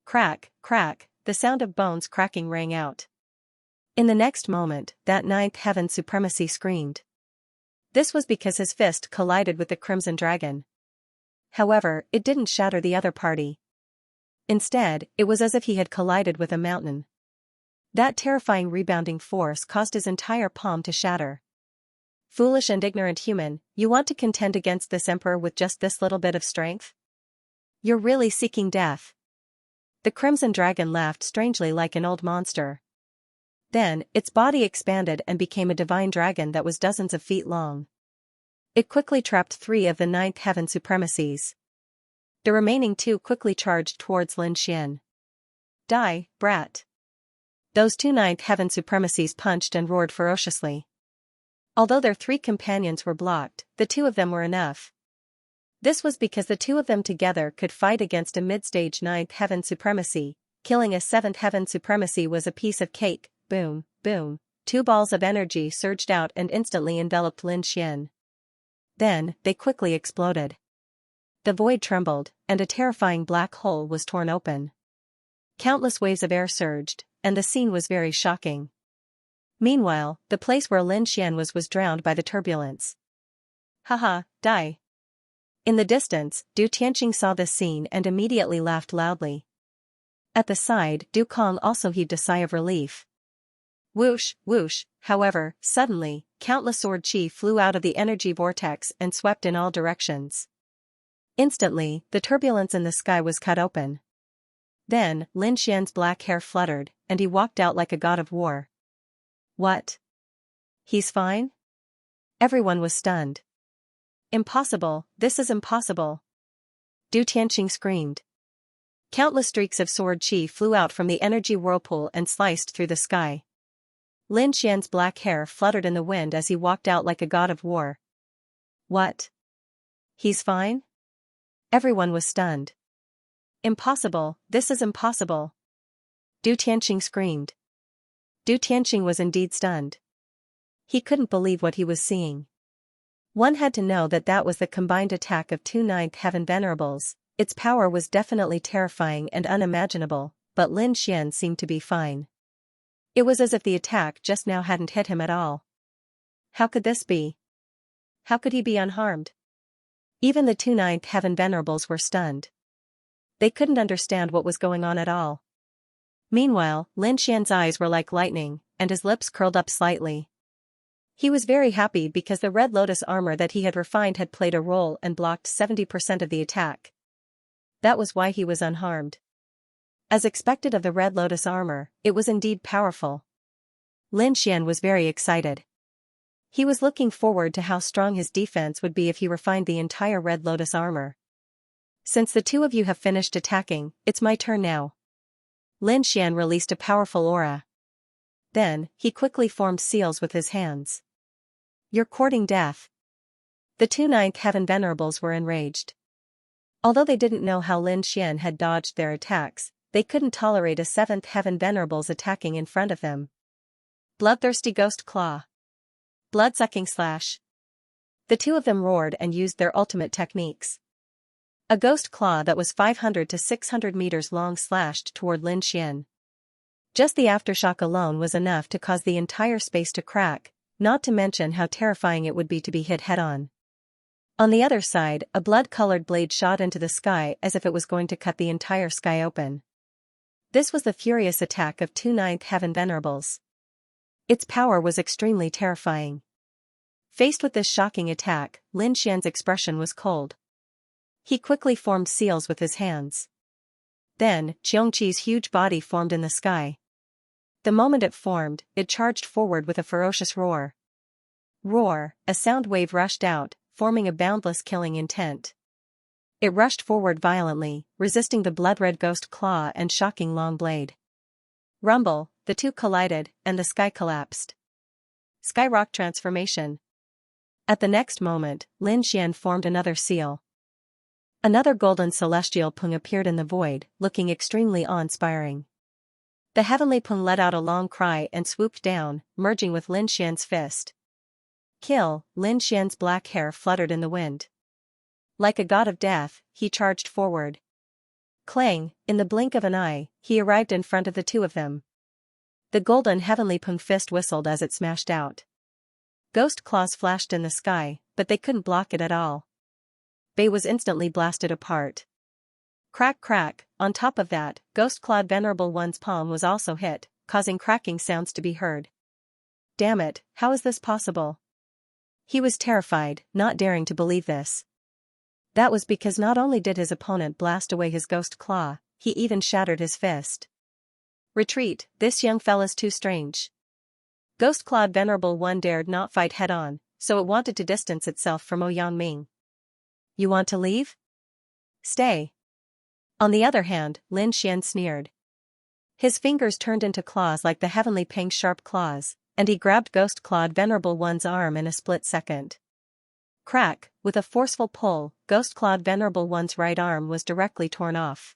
Crack, crack, the sound of bones cracking rang out. In the next moment, that 9th Heaven Supremacy screamed. This was because his fist collided with the Crimson Dragon. However, it didn't shatter the other party. Instead, it was as if he had collided with a mountain. That terrifying rebounding force caused his entire palm to shatter. Foolish and ignorant human, you want to contend against this emperor with just this little bit of strength? You're really seeking death. The Crimson Dragon laughed strangely like an old monster. Then, its body expanded and became a divine dragon that was dozens of feet long. It quickly trapped 3 of the 9th Heaven Supremacies. The remaining 2 quickly charged towards Lin Xian. Die, brat. Those 2 9th Heaven Supremacies punched and roared ferociously. Although their 3 companions were blocked, the 2 of them were enough. This was because the 2 of them together could fight against a mid-stage 9th Heaven Supremacy. Killing a 7th Heaven Supremacy was a piece of cake. Boom, boom. 2 balls of energy surged out and instantly enveloped Lin Xian. Then, they quickly exploded. The void trembled, and a terrifying black hole was torn open. Countless waves of air surged, and the scene was very shocking. Meanwhile, the place where Lin Xian was drowned by the turbulence. Haha, die. In the distance, Du Tianqing saw this scene and immediately laughed loudly. At the side, Du Kong also heaved a sigh of relief. Whoosh, whoosh, however, suddenly, countless sword chi flew out of the energy vortex and swept in all directions. Instantly, the turbulence in the sky was cut open. Then, Lin Xian's black hair fluttered, and he walked out like a god of war. What? He's fine? Everyone was stunned. Impossible, this is impossible. Du Tianqing screamed. Countless streaks of sword chi flew out from the energy whirlpool and sliced through the sky. Lin Xian's black hair fluttered in the wind as he walked out like a god of war. What? He's fine? Everyone was stunned. Impossible, this is impossible. Du Tianqing screamed. Du Tianqing was indeed stunned. He couldn't believe what he was seeing. One had to know that that was the combined attack of two Ninth Heaven Venerables. Its power was definitely terrifying and unimaginable, but Lin Xian seemed to be fine. It was as if the attack just now hadn't hit him at all. How could this be? How could he be unharmed? Even the two Ninth Heaven Venerables were stunned. They couldn't understand what was going on at all. Meanwhile, Lin Xian's eyes were like lightning, and his lips curled up slightly. He was very happy because the Red Lotus armor that he had refined had played a role and blocked 70% of the attack. That was why he was unharmed. As expected of the Red Lotus armor, it was indeed powerful. Lin Xian was very excited. He was looking forward to how strong his defense would be if he refined the entire Red Lotus armor. Since the two of you have finished attacking, it's my turn now. Lin Xian released a powerful aura. Then, he quickly formed seals with his hands. You're courting death. The two Ninth Heaven Venerables were enraged. Although they didn't know how Lin Xian had dodged their attacks, they couldn't tolerate a Seventh Heaven Venerables attacking in front of them. Bloodthirsty Ghost Claw. Blood-sucking slash. The two of them roared and used their ultimate techniques. A ghost claw that was 500 to 600 meters long slashed toward Lin Xian. Just the aftershock alone was enough to cause the entire space to crack, not to mention how terrifying it would be to be hit head-on. On the other side, a blood-colored blade shot into the sky as if it was going to cut the entire sky open. This was the furious attack of two Ninth Heaven Venerables. Its power was extremely terrifying. Faced with this shocking attack, Lin Xian's expression was cold. He quickly formed seals with his hands. Then, Xianxi's huge body formed in the sky. The moment it formed, it charged forward with a ferocious roar. Roar, a sound wave rushed out, forming a boundless killing intent. It rushed forward violently, resisting the blood-red ghost claw and shocking long blade. Rumble, the two collided, and the sky collapsed. Sky rock transformation. At the next moment, Lin Xian formed another seal. Another golden celestial pung appeared in the void, looking extremely awe-inspiring. The heavenly pung let out a long cry and swooped down, merging with Lin Xian's fist. Kill, Lin Xian's black hair fluttered in the wind. Like a god of death, he charged forward. Clang, in the blink of an eye, he arrived in front of the two of them. The golden heavenly pung fist whistled as it smashed out. Ghost claws flashed in the sky, but they couldn't block it at all. Bei was instantly blasted apart. Crack crack, on top of that, ghost-clawed Venerable One's palm was also hit, causing cracking sounds to be heard. Damn it, how is this possible? He was terrified, not daring to believe this. That was because not only did his opponent blast away his ghost claw, he even shattered his fist. Retreat, this young fella's too strange. Ghost-clawed Venerable One dared not fight head-on, so it wanted to distance itself from Ouyang Ming. You want to leave? Stay. On the other hand, Lin Xian sneered. His fingers turned into claws like the heavenly pang's sharp claws, and he grabbed ghost-clawed Venerable One's arm in a split second. Crack, with a forceful pull, ghost-clawed Venerable One's right arm was directly torn off.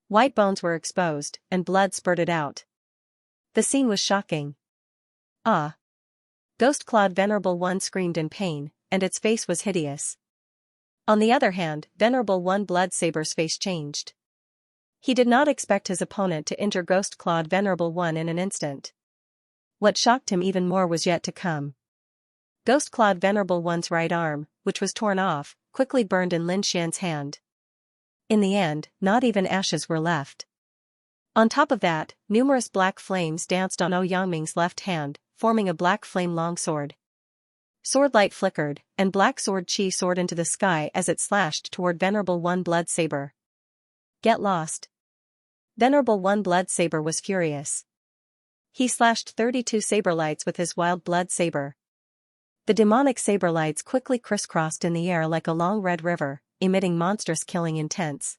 White bones were exposed, and blood spurted out. The scene was shocking. Ah! Ghost-clawed Venerable One screamed in pain, and its face was hideous. On the other hand, Venerable One Bloodsaber's face changed. He did not expect his opponent to injure ghost-clawed Venerable One in an instant. What shocked him even more was yet to come. Ghost-clawed Venerable One's right arm, which was torn off, quickly burned in Lin Xian's hand. In the end, not even ashes were left. On top of that, numerous black flames danced on Ouyang Ming's left hand, forming a black flame longsword. Sword light flickered, and black sword chi soared into the sky as it slashed toward Venerable One Blood Saber. Get lost. Venerable One Blood Saber was furious. He slashed 32 saber lights with his wild blood saber. The demonic saber lights quickly crisscrossed in the air like a long red river, emitting monstrous killing intents.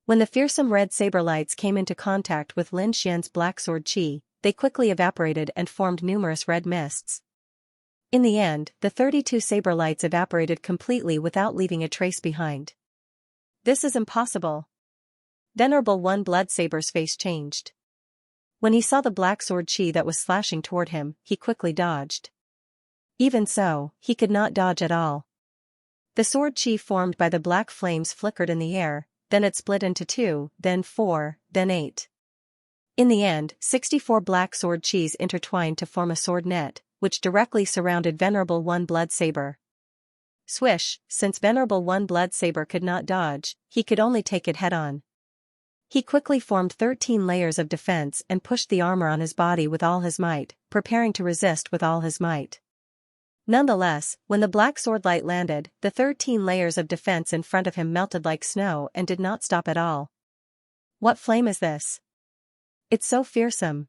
When the fearsome red saber lights came into contact with Lin Xian's black sword chi, they quickly evaporated and formed numerous red mists. In the end, the 32 saber lights evaporated completely without leaving a trace behind. This is impossible. Venerable One Blood Saber's face changed. When he saw the black sword chi that was slashing toward him, he quickly dodged. Even so, he could not dodge at all. The sword chi formed by the black flames flickered in the air, then it split into 2, then 4, then 8. In the end, 64 black sword chis intertwined to form a sword net, which directly surrounded Venerable One Blood Saber. Swish, since Venerable One Blood Saber could not dodge, he could only take it head-on. He quickly formed 13 layers of defense and pushed the armor on his body with all his might, preparing to resist with all his might. Nonetheless, when the black sword light landed, the 13 layers of defense in front of him melted like snow and did not stop at all. What flame is this? It's so fearsome.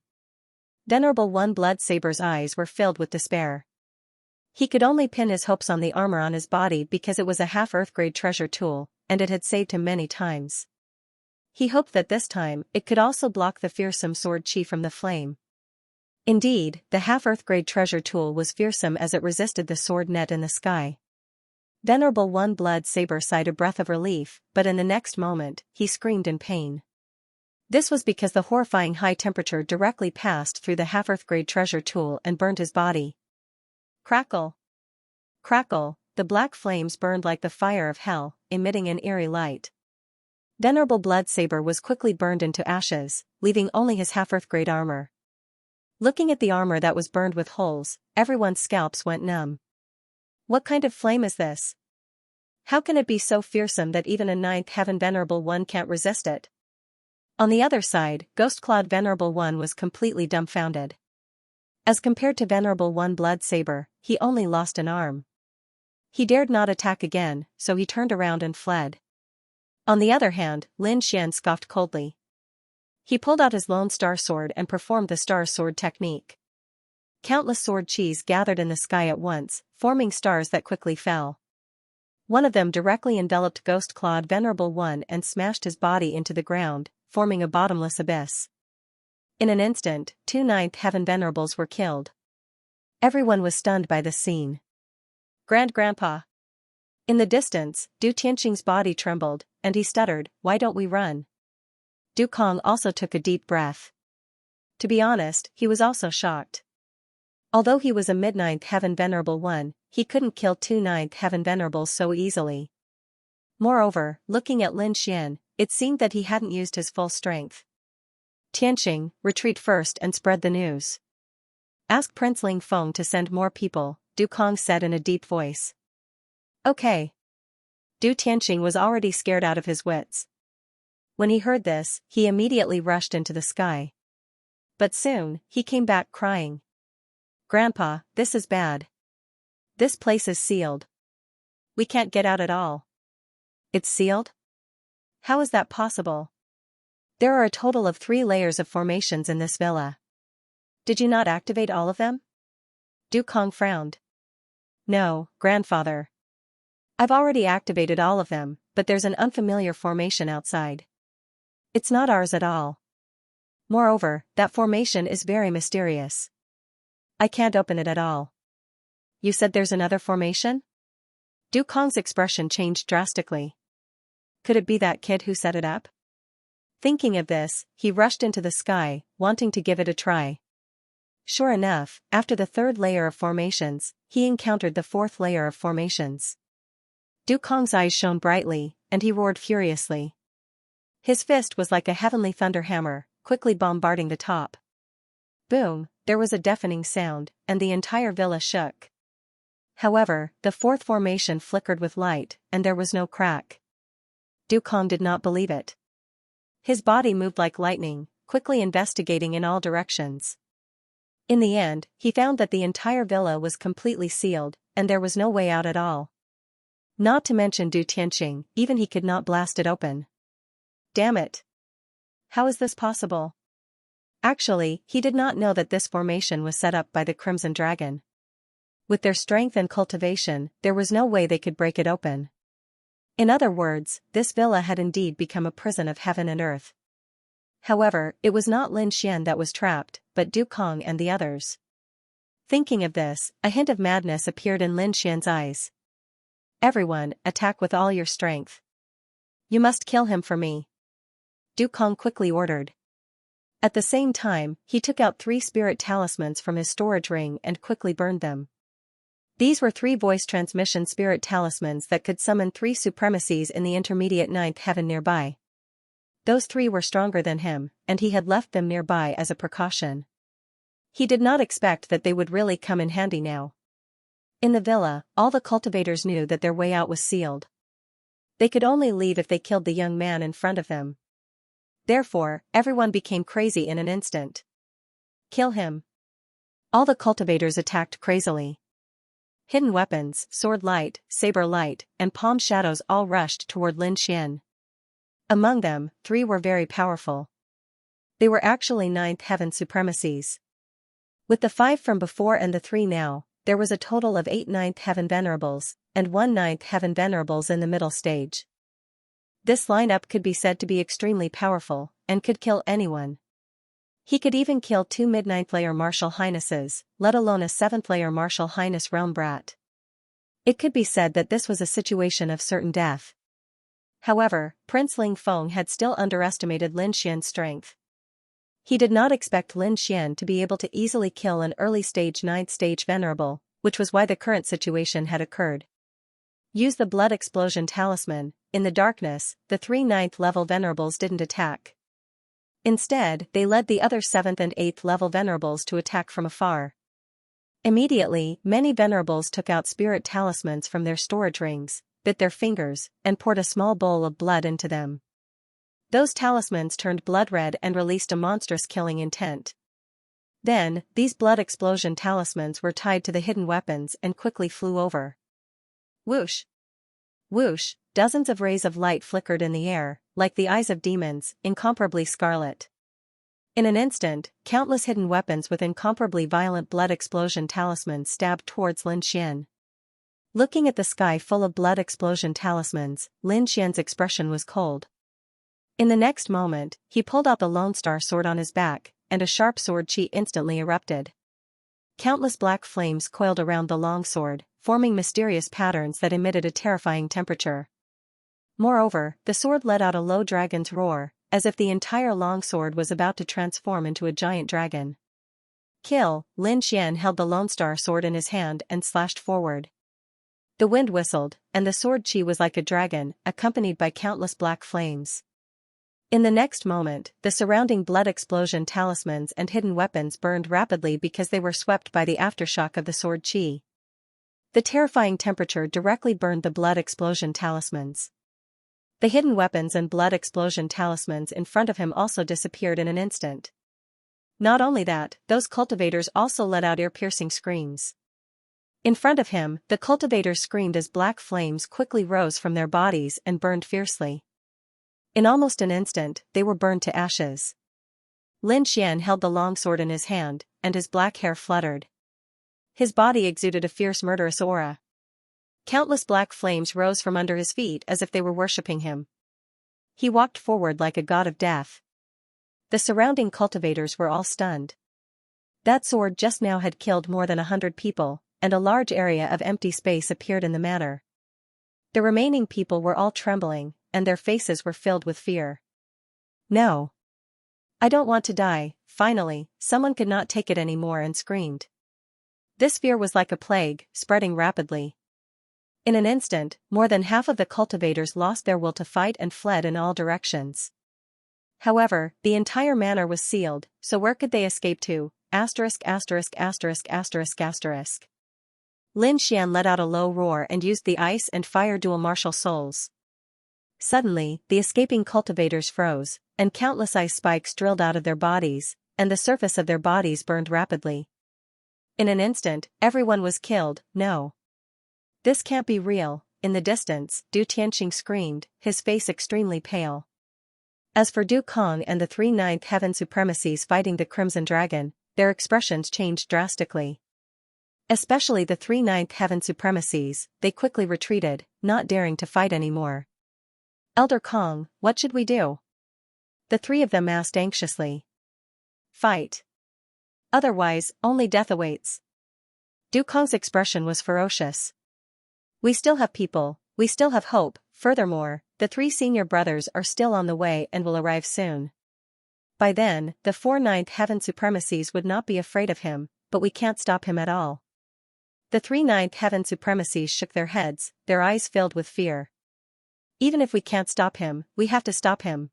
Venerable One Blood Saber's eyes were filled with despair. He could only pin his hopes on the armor on his body because it was a half-Earth-grade treasure tool, and it had saved him many times. He hoped that this time, it could also block the fearsome sword chi from the flame. Indeed, the half-Earth-grade treasure tool was fearsome as it resisted the sword net in the sky. Venerable One Blood Saber sighed a breath of relief, but in the next moment, he screamed in pain. This was because the horrifying high temperature directly passed through the half-Earth-grade treasure tool and burned his body. Crackle! Crackle! The black flames burned like the fire of hell, emitting an eerie light. Venerable Blood Saber was quickly burned into ashes, leaving only his half-Earth-grade armor. Looking at the armor that was burned with holes, everyone's scalps went numb. What kind of flame is this? How can it be so fearsome that even a ninth heaven Venerable One can't resist it? On the other side, Ghost-clawed Venerable One was completely dumbfounded. As compared to Venerable One Blood Saber, he only lost an arm. He dared not attack again, so he turned around and fled. On the other hand, Lin Xian scoffed coldly. He pulled out his Lone Star Sword and performed the Star Sword technique. Countless sword chis gathered in the sky at once, forming stars that quickly fell. One of them directly enveloped Ghost-clawed Venerable One and smashed his body into the ground, forming a bottomless abyss. In an instant, 2 ninth heaven venerables were killed. Everyone was stunned by the scene. Grandpa! In the distance, Du Tianqing's body trembled, and he stuttered, "Why don't we run?" Du Kong also took a deep breath. To be honest, he was also shocked. Although he was a mid-ninth heaven Venerable One, he couldn't kill 2 ninth heaven venerables so easily. Moreover, looking at Lin Xian, it seemed that he hadn't used his full strength. Tianqing, retreat first and spread the news. Ask Prince Ling Feng to send more people, Du Kong said in a deep voice. Okay. Du Tianqing was already scared out of his wits. When he heard this, he immediately rushed into the sky. But soon, he came back crying. Grandpa, this is bad. This place is sealed. We can't get out at all. It's sealed? How is that possible? There are a total of 3 layers of formations in this villa. Did you not activate all of them? Du Kong frowned. No, grandfather. I've already activated all of them, but there's an unfamiliar formation outside. It's not ours at all. Moreover, that formation is very mysterious. I can't open it at all. You said there's another formation? Du Kong's expression changed drastically. Could it be that kid who set it up? Thinking of this, he rushed into the sky, wanting to give it a try. Sure enough, after the 3rd layer of formations, he encountered the 4th layer of formations. Du Kong's eyes shone brightly, and he roared furiously. His fist was like a heavenly thunder hammer, quickly bombarding the top. Boom, there was a deafening sound, and the entire villa shook. However, the fourth formation flickered with light, and there was no crack. Dukong did not believe it. His body moved like lightning, quickly investigating in all directions. In the end, he found that the entire villa was completely sealed, and there was no way out at all. Not to mention Du Tianqing, even he could not blast it open. Damn it! How is this possible? Actually, he did not know that this formation was set up by the Crimson Dragon. With their strength and cultivation, there was no way they could break it open. In other words, this villa had indeed become a prison of heaven and earth. However, it was not Lin Xian that was trapped, but Dukong and the others. Thinking of this, a hint of madness appeared in Lin Xian's eyes. Everyone, attack with all your strength. You must kill him for me. Dukong quickly ordered. At the same time, he took out 3 spirit talismans from his storage ring and quickly burned them. These were 3 voice transmission spirit talismans that could summon 3 supremacies in the intermediate 9th heaven nearby. Those 3 were stronger than him, and he had left them nearby as a precaution. He did not expect that they would really come in handy now. In the villa, all the cultivators knew that their way out was sealed. They could only leave if they killed the young man in front of them. Therefore, everyone became crazy in an instant. Kill him. All the cultivators attacked crazily. Hidden weapons, sword light, saber light, and palm shadows all rushed toward Lin Xian. Among them, 3 were very powerful. They were actually 9th heaven supremacies. With the 5 from before and the 3 now, there was a total of 8 9th heaven venerables, and 1 9th heaven venerables in the middle stage. This lineup could be said to be extremely powerful, and could kill anyone. He could even kill 2 mid-9th layer martial highnesses, let alone a 7th layer martial highness realm brat. It could be said that this was a situation of certain death. However, Prince Ling Feng had still underestimated Lin Xian's strength. He did not expect Lin Xian to be able to easily kill an early stage 9th stage venerable, which was why the current situation had occurred. Use the blood explosion talisman. In the darkness, the 3 9th level venerables didn't attack. Instead, they led the other 7th and 8th level venerables to attack from afar. Immediately, many venerables took out spirit talismans from their storage rings, bit their fingers, and poured a small bowl of blood into them. Those talismans turned blood red and released a monstrous killing intent. Then, these blood explosion talismans were tied to the hidden weapons and quickly flew over. Whoosh! Whoosh! Dozens of rays of light flickered in the air, like the eyes of demons, incomparably scarlet. In an instant, countless hidden weapons with incomparably violent blood explosion talismans stabbed towards Lin Xian. Looking at the sky full of blood explosion talismans, Lin Xian's expression was cold. In the next moment, he pulled out the Lone Star sword on his back, and a sharp sword chi instantly erupted. Countless black flames coiled around the long sword, forming mysterious patterns that emitted a terrifying temperature. Moreover, the sword let out a low dragon's roar, as if the entire longsword was about to transform into a giant dragon. Kill! Lin Xian held the Lone Star sword in his hand and slashed forward. The wind whistled, and the sword chi was like a dragon, accompanied by countless black flames. In the next moment, the surrounding blood explosion talismans and hidden weapons burned rapidly because they were swept by the aftershock of the sword chi. The terrifying temperature directly burned the blood explosion talismans. The hidden weapons and blood explosion talismans in front of him also disappeared in an instant. Not only that, those cultivators also let out ear-piercing screams. In front of him, the cultivators screamed as black flames quickly rose from their bodies and burned fiercely. In almost an instant, they were burned to ashes. Lin Xian held the longsword in his hand, and his black hair fluttered. His body exuded a fierce murderous aura. Countless black flames rose from under his feet as if they were worshipping him. He walked forward like a god of death. The surrounding cultivators were all stunned. That sword just now had killed more than 100 people, and a large area of empty space appeared in the manner. The remaining people were all trembling, and their faces were filled with fear. No. I don't want to die. Finally, someone could not take it anymore and screamed. This fear was like a plague, spreading rapidly. In an instant, more than half of the cultivators lost their will to fight and fled in all directions. However, the entire manor was sealed, so where could they escape to? **********. Lin Xian let out a low roar and used the ice and fire dual martial souls. Suddenly, the escaping cultivators froze, and countless ice spikes drilled out of their bodies, and the surface of their bodies burned rapidly. In an instant, everyone was killed. No. This can't be real. In the distance, Du Tianqing screamed, his face extremely pale. As for Du Kong and the three Ninth Heaven Supremacies fighting the Crimson Dragon, their expressions changed drastically. Especially the three Ninth Heaven Supremacies, they quickly retreated, not daring to fight anymore. Elder Kong, what should we do? The three of them asked anxiously. Fight. Otherwise, only death awaits. Du Kong's expression was ferocious. We still have people, we still have hope. Furthermore, the three senior brothers are still on the way and will arrive soon. By then, the four Ninth Heaven Supremacies would not be afraid of him, but we can't stop him at all. The three Ninth Heaven Supremacies shook their heads, their eyes filled with fear. Even if we can't stop him, we have to stop him.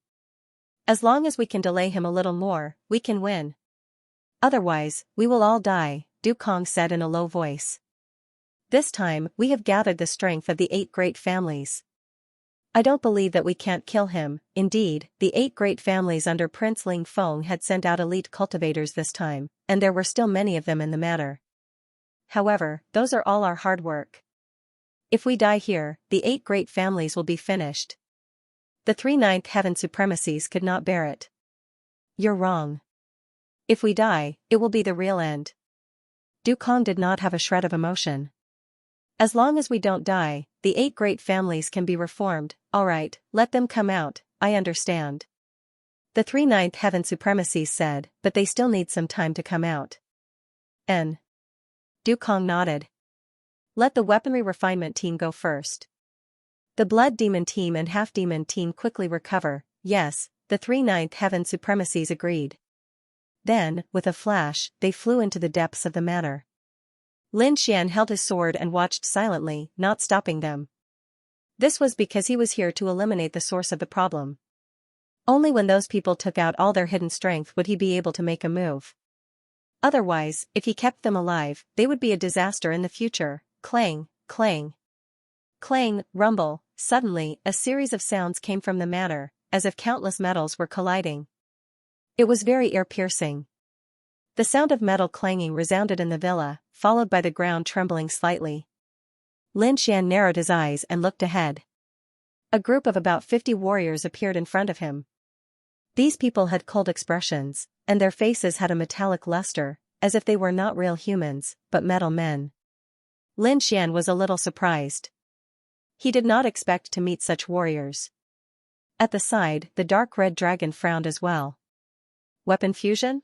As long as we can delay him a little more, we can win. Otherwise, we will all die, Du Kong said in a low voice. This time, we have gathered the strength of the 8 great families. I don't believe that we can't kill him. Indeed, the 8 great families under Prince Ling Feng had sent out elite cultivators this time, and there were still many of them in the matter. However, those are all our hard work. If we die here, the 8 great families will be finished. The 3 Ninth Heaven Supremacies could not bear it. You're wrong. If we die, it will be the real end. Du Kong did not have a shred of emotion. As long as we don't die, the 8 great families can be reformed. Alright, let them come out, I understand. The 3 Ninth Heaven Supremacies said, but they still need some time to come out. Du Kong nodded. Let the weaponry refinement team go first. The Blood Demon team and Half Demon team quickly recover. Yes, the 3 Ninth Heaven Supremacies agreed. Then, with a flash, they flew into the depths of the matter. Lin Xian held his sword and watched silently, not stopping them. This was because he was here to eliminate the source of the problem. Only when those people took out all their hidden strength would he be able to make a move. Otherwise, if he kept them alive, they would be a disaster in the future. Clang, clang. Clang, rumble. Suddenly, a series of sounds came from the matter, as if countless metals were colliding. It was very ear-piercing. The sound of metal clanging resounded in the villa, followed by the ground trembling slightly. Lin Xian narrowed his eyes and looked ahead. A group of about 50 warriors appeared in front of him. These people had cold expressions, and their faces had a metallic luster, as if they were not real humans, but metal men. Lin Xian was a little surprised. He did not expect to meet such warriors. At the side, the dark red dragon frowned as well. Weapon fusion?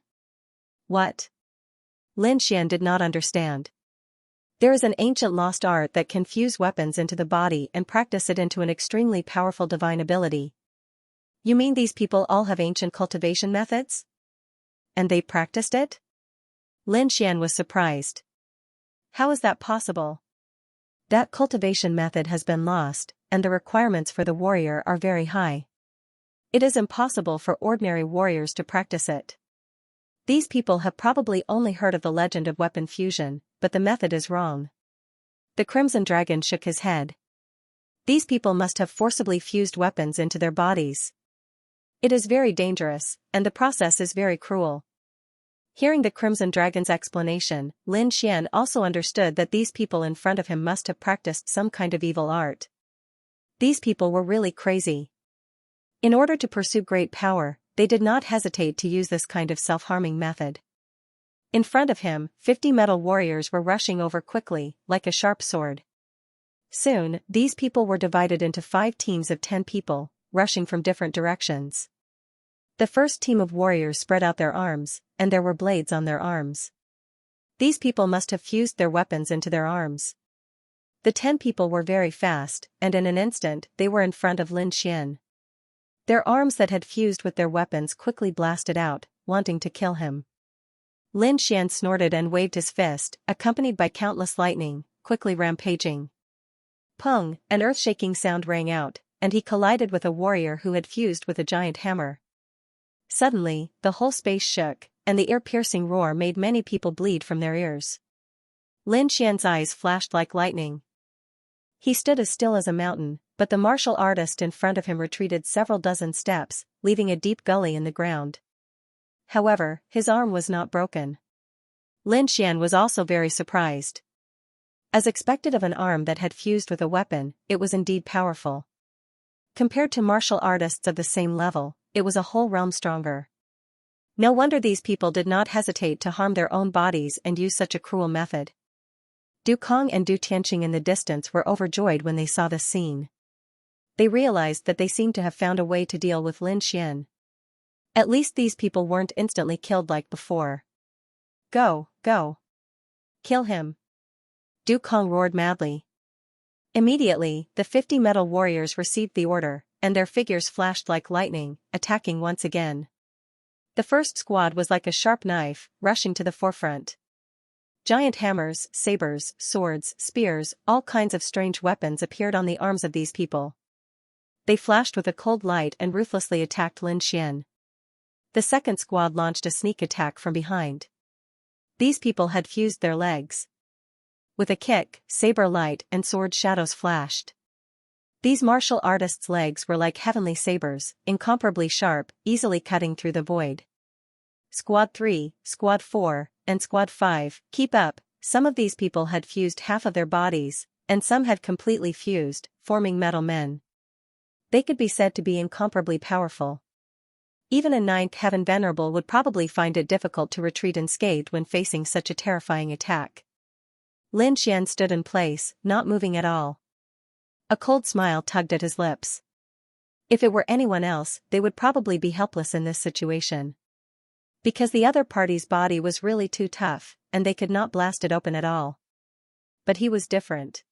What? Lin Xian did not understand. There is an ancient lost art that can fuse weapons into the body and practice it into an extremely powerful divine ability. You mean these people all have ancient cultivation methods? And they practiced it? Lin Xian was surprised. How is that possible? That cultivation method has been lost, and the requirements for the warrior are very high. It is impossible for ordinary warriors to practice it. These people have probably only heard of the legend of weapon fusion, but the method is wrong. The Crimson Dragon shook his head. These people must have forcibly fused weapons into their bodies. It is very dangerous, and the process is very cruel. Hearing the Crimson Dragon's explanation, Lin Xian also understood that these people in front of him must have practiced some kind of evil art. These people were really crazy. In order to pursue great power, they did not hesitate to use this kind of self-harming method. In front of him, 50 metal warriors were rushing over quickly, like a sharp sword. Soon, these people were divided into 5 teams of 10 people, rushing from different directions. The first team of warriors spread out their arms, and there were blades on their arms. These people must have fused their weapons into their arms. The 10 people were very fast, and in an instant, they were in front of Lin Xian. Their arms that had fused with their weapons quickly blasted out, wanting to kill him. Lin Xian snorted and waved his fist, accompanied by countless lightning, quickly rampaging. Pung, an earth-shaking sound rang out, and he collided with a warrior who had fused with a giant hammer. Suddenly, the whole space shook, and the ear-piercing roar made many people bleed from their ears. Lin Xian's eyes flashed like lightning. He stood as still as a mountain, but the martial artist in front of him retreated several dozen steps, leaving a deep gully in the ground. However, his arm was not broken. Lin Xian was also very surprised. As expected of an arm that had fused with a weapon, it was indeed powerful. Compared to martial artists of the same level, it was a whole realm stronger. No wonder these people did not hesitate to harm their own bodies and use such a cruel method. Du Kong and Du Tianqing in the distance were overjoyed when they saw this scene. They realized that they seemed to have found a way to deal with Lin Xian. At least these people weren't instantly killed like before. Go, go. Kill him. Du Kong roared madly. Immediately, the 50 metal warriors received the order, and their figures flashed like lightning, attacking once again. The first squad was like a sharp knife, rushing to the forefront. Giant hammers, sabers, swords, spears, all kinds of strange weapons appeared on the arms of these people. They flashed with a cold light and ruthlessly attacked Lin Xian. The second squad launched a sneak attack from behind. These people had fused their legs. With a kick, saber light and sword shadows flashed. These martial artists' legs were like heavenly sabers, incomparably sharp, easily cutting through the void. Squad 3, Squad 4, and Squad 5, keep up. Some of these people had fused half of their bodies, and some had completely fused, forming metal men. They could be said to be incomparably powerful. Even a 9th Heaven Venerable would probably find it difficult to retreat unscathed when facing such a terrifying attack. Lin Xian stood in place, not moving at all. A cold smile tugged at his lips. If it were anyone else, they would probably be helpless in this situation. Because the other party's body was really too tough, and they could not blast it open at all. But he was different.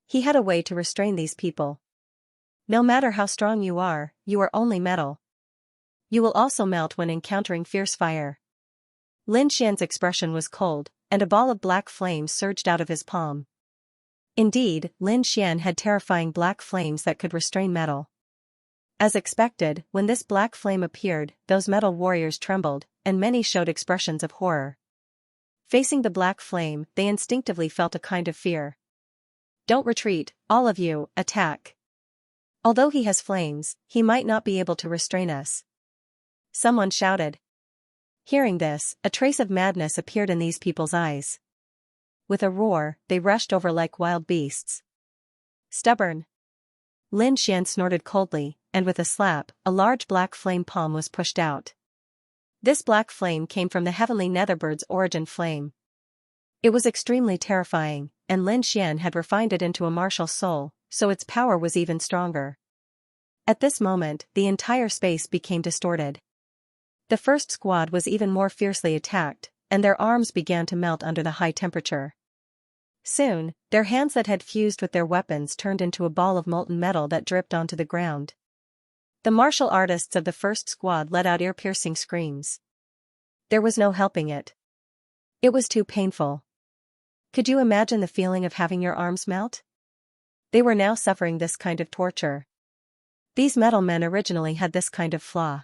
He had a way to restrain these people. No matter how strong you are only metal. You will also melt when encountering fierce fire. Lin Xian's expression was cold, and a ball of black flame surged out of his palm. Indeed, Lin Xian had terrifying black flames that could restrain metal. As expected, when this black flame appeared, those metal warriors trembled, and many showed expressions of horror. Facing the black flame, they instinctively felt a kind of fear. Don't retreat, all of you, attack. Although he has flames, he might not be able to restrain us. Someone shouted. Hearing this, a trace of madness appeared in these people's eyes. With a roar, they rushed over like wild beasts. Stubborn. Lin Xian snorted coldly, and with a slap, a large black flame palm was pushed out. This black flame came from the heavenly netherbird's origin flame. It was extremely terrifying, and Lin Xian had refined it into a martial soul, so its power was even stronger. At this moment, the entire space became distorted. The first squad was even more fiercely attacked, and their arms began to melt under the high temperature. Soon, their hands that had fused with their weapons turned into a ball of molten metal that dripped onto the ground. The martial artists of the first squad let out ear-piercing screams. There was no helping it. It was too painful. Could you imagine the feeling of having your arms melt? They were now suffering this kind of torture. These metal men originally had this kind of flaw.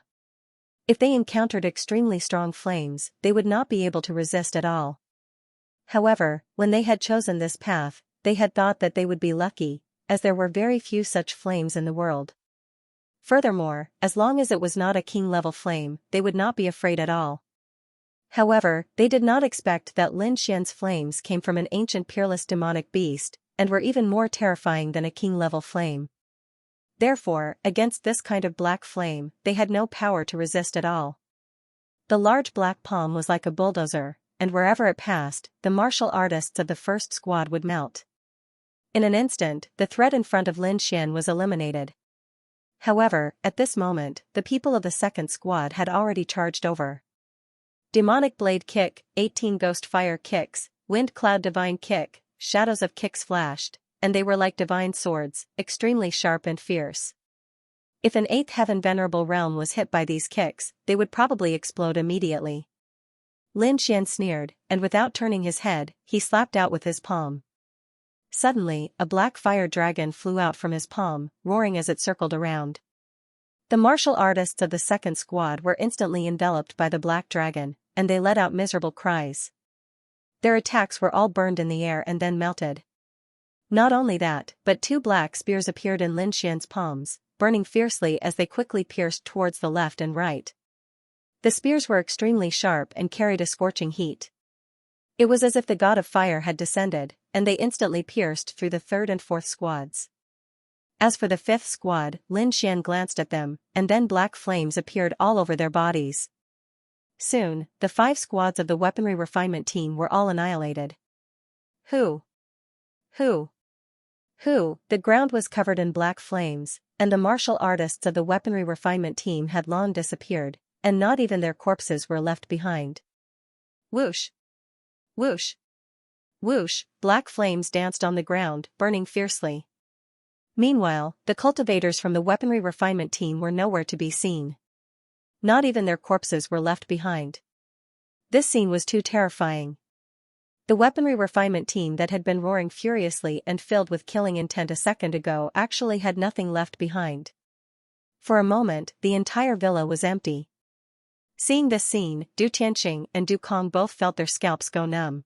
If they encountered extremely strong flames, they would not be able to resist at all. However, when they had chosen this path, they had thought that they would be lucky, as there were very few such flames in the world. Furthermore, as long as it was not a king-level flame, they would not be afraid at all. However, they did not expect that Lin Xian's flames came from an ancient peerless demonic beast, and were even more terrifying than a king-level flame. Therefore, against this kind of black flame, they had no power to resist at all. The large black palm was like a bulldozer, and wherever it passed, the martial artists of the first squad would melt. In an instant, the threat in front of Lin Xian was eliminated. However, at this moment, the people of the second squad had already charged over. Demonic Blade Kick, 18 Ghost Fire Kicks, Wind Cloud Divine Kick, shadows of kicks flashed, and they were like divine swords, extremely sharp and fierce. If an 8th Heaven Venerable realm was hit by these kicks, they would probably explode immediately. Lin Xian sneered, and without turning his head, he slapped out with his palm. Suddenly, a black fire dragon flew out from his palm, roaring as it circled around. The martial artists of the second squad were instantly enveloped by the black dragon, and they let out miserable cries. Their attacks were all burned in the air and then melted. Not only that, but two black spears appeared in Lin Xian's palms, burning fiercely as they quickly pierced towards the left and right. The spears were extremely sharp and carried a scorching heat. It was as if the god of fire had descended, and they instantly pierced through the third and fourth squads. As for the fifth squad, Lin Xian glanced at them, and then black flames appeared all over their bodies. Soon, the 5 squads of the weaponry refinement team were all annihilated. Who? The ground was covered in black flames, and the martial artists of the weaponry refinement team had long disappeared, and not even their corpses were left behind. Whoosh! Whoosh! Whoosh! Black flames danced on the ground, burning fiercely. Meanwhile, the cultivators from the weaponry refinement team were nowhere to be seen. Not even their corpses were left behind. This scene was too terrifying. The weaponry refinement team that had been roaring furiously and filled with killing intent a second ago actually had nothing left behind. For a moment, the entire villa was empty. Seeing this scene, Du Tianxing and Du Kong both felt their scalps go numb.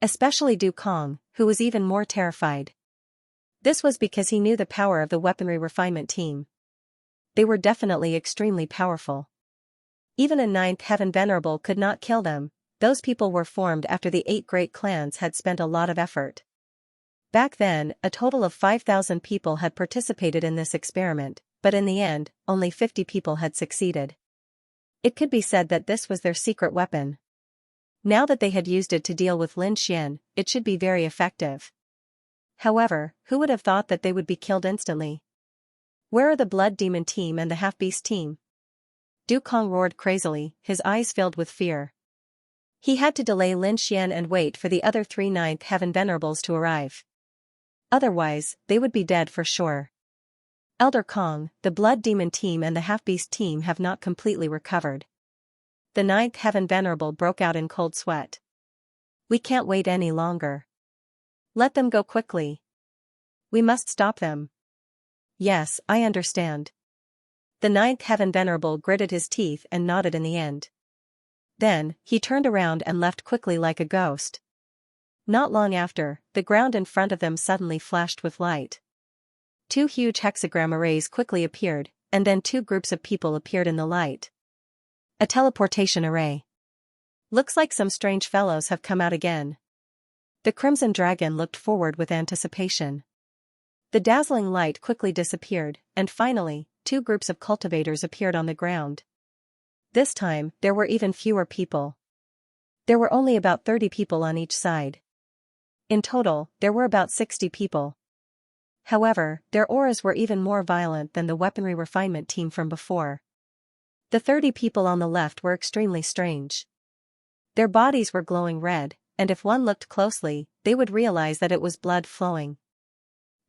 Especially Du Kong, who was even more terrified. This was because he knew the power of the weaponry refinement team. They were definitely extremely powerful. Even a 9th Heaven Venerable could not kill them. Those people were formed after the 8 great clans had spent a lot of effort. Back then, a total of 5,000 people had participated in this experiment, but in the end, only 50 people had succeeded. It could be said that this was their secret weapon. Now that they had used it to deal with Lin Xian, it should be very effective. However, who would have thought that they would be killed instantly? Where are the Blood Demon team and the Half-Beast team? Du Kong roared crazily, his eyes filled with fear. He had to delay Lin Xian and wait for the other 3 9th Heaven Venerables to arrive. Otherwise, they would be dead for sure. Elder Kong, the Blood Demon team and the Half-Beast team have not completely recovered. The 9th Heaven Venerable broke out in cold sweat. We can't wait any longer. Let them go quickly. We must stop them. Yes, I understand. The 9th Heaven Venerable gritted his teeth and nodded in the end. Then, he turned around and left quickly like a ghost. Not long after, the ground in front of them suddenly flashed with light. 2 huge hexagram arrays quickly appeared, and then 2 groups of people appeared in the light. A teleportation array. Looks like some strange fellows have come out again. The Crimson Dragon looked forward with anticipation. The dazzling light quickly disappeared, and finally, 2 groups of cultivators appeared on the ground. This time, there were even fewer people. There were only about 30 people on each side. In total, there were about 60 people. However, their auras were even more violent than the weaponry refinement team from before. The 30 people on the left were extremely strange. Their bodies were glowing red, and if one looked closely, they would realize that it was blood flowing.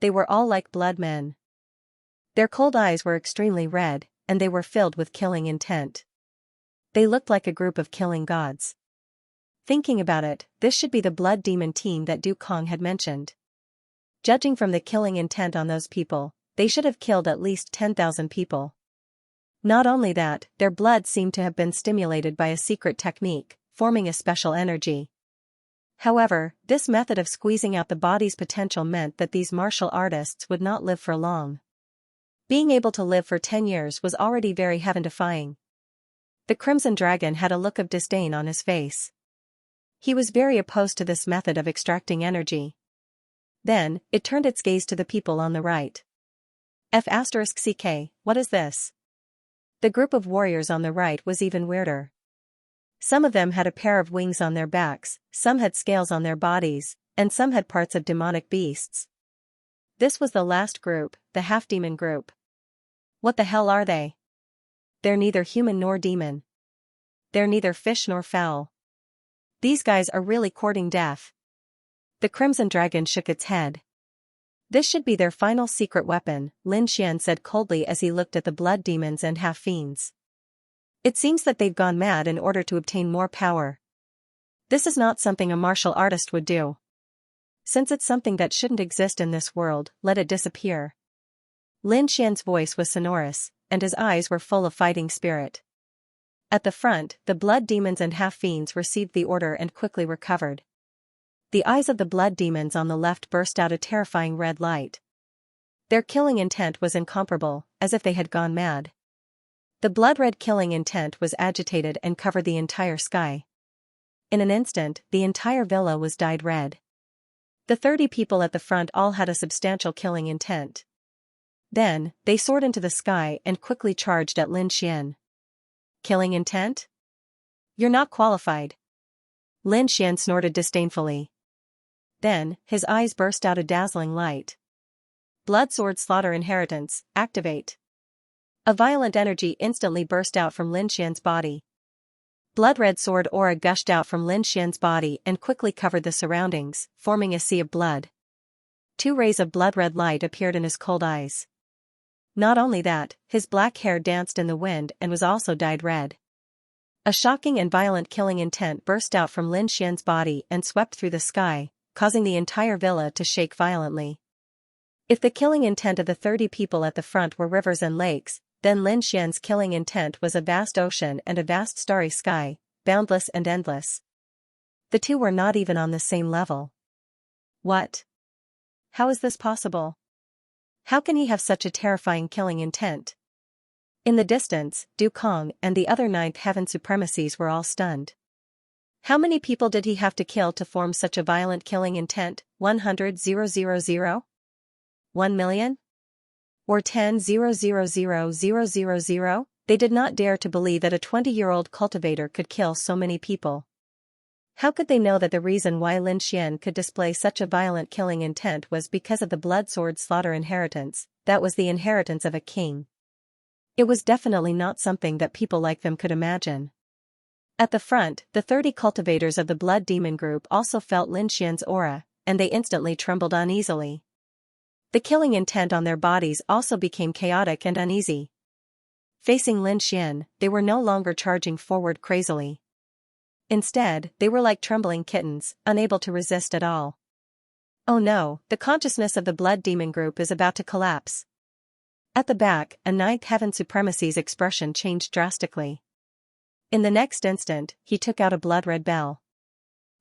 They were all like blood men. Their cold eyes were extremely red, and they were filled with killing intent. They looked like a group of killing gods. Thinking about it, this should be the Blood Demon team that Du Kong had mentioned. Judging from the killing intent on those people, they should have killed at least 10,000 people. Not only that, their blood seemed to have been stimulated by a secret technique, forming a special energy. However, this method of squeezing out the body's potential meant that these martial artists would not live for long. Being able to live for 10 years was already very heaven-defying. The Crimson Dragon had a look of disdain on his face. He was very opposed to this method of extracting energy. Then, it turned its gaze to the people on the right. F*CK, what is this? The group of warriors on the right was even weirder. Some of them had a pair of wings on their backs, some had scales on their bodies, and some had parts of demonic beasts. This was the last group, the half-demon group. What the hell are they? They're neither human nor demon. They're neither fish nor fowl. These guys are really courting death. The Crimson Dragon shook its head. This should be their final secret weapon, Lin Xian said coldly as he looked at the blood demons and half-fiends. It seems that they've gone mad in order to obtain more power. This is not something a martial artist would do. Since it's something that shouldn't exist in this world, let it disappear. Lin Xian's voice was sonorous, and his eyes were full of fighting spirit. At the front, the blood demons and half-fiends received the order and quickly recovered, The eyes of the blood demons on the left burst out a terrifying red light. Their killing intent was incomparable, as if they had gone mad. The blood-red killing intent was agitated and covered the entire sky. In an instant, the entire villa was dyed red. The 30 people at the front all had a substantial killing intent. Then, they soared into the sky and quickly charged at Lin Xian. Killing intent? You're not qualified. Lin Xian snorted disdainfully. Then, his eyes burst out a dazzling light. Blood Sword Slaughter Inheritance, activate. A violent energy instantly burst out from Lin Xian's body. Blood-red sword aura gushed out from Lin Xian's body and quickly covered the surroundings, forming a sea of blood. 2 rays of blood-red light appeared in his cold eyes. Not only that, his black hair danced in the wind and was also dyed red. A shocking and violent killing intent burst out from Lin Xian's body and swept through the sky, causing the entire villa to shake violently. If the killing intent of the 30 people at the front were rivers and lakes, then Lin Xian's killing intent was a vast ocean and a vast starry sky, boundless and endless. The two were not even on the same level. What? How is this possible? How can he have such a terrifying killing intent? In the distance, Du Kong and the other 9th Heaven Supremacies were all stunned. How many people did he have to kill to form such a violent killing intent? 100,000? 1 million? Or 10,000,000? They did not dare to believe that a 20-year-old cultivator could kill so many people. How could they know that the reason why Lin Xian could display such a violent killing intent was because of the blood sword slaughter inheritance? That was the inheritance of a king. It was definitely not something that people like them could imagine. At the front, the 30 cultivators of the blood demon group also felt Lin Xian's aura, and they instantly trembled uneasily. The killing intent on their bodies also became chaotic and uneasy. Facing Lin Xian, they were no longer charging forward crazily. Instead, they were like trembling kittens, unable to resist at all. Oh no, the consciousness of the blood demon group is about to collapse. At the back, a 9th Heaven Supremacy's expression changed drastically. In the next instant, he took out a blood-red bell.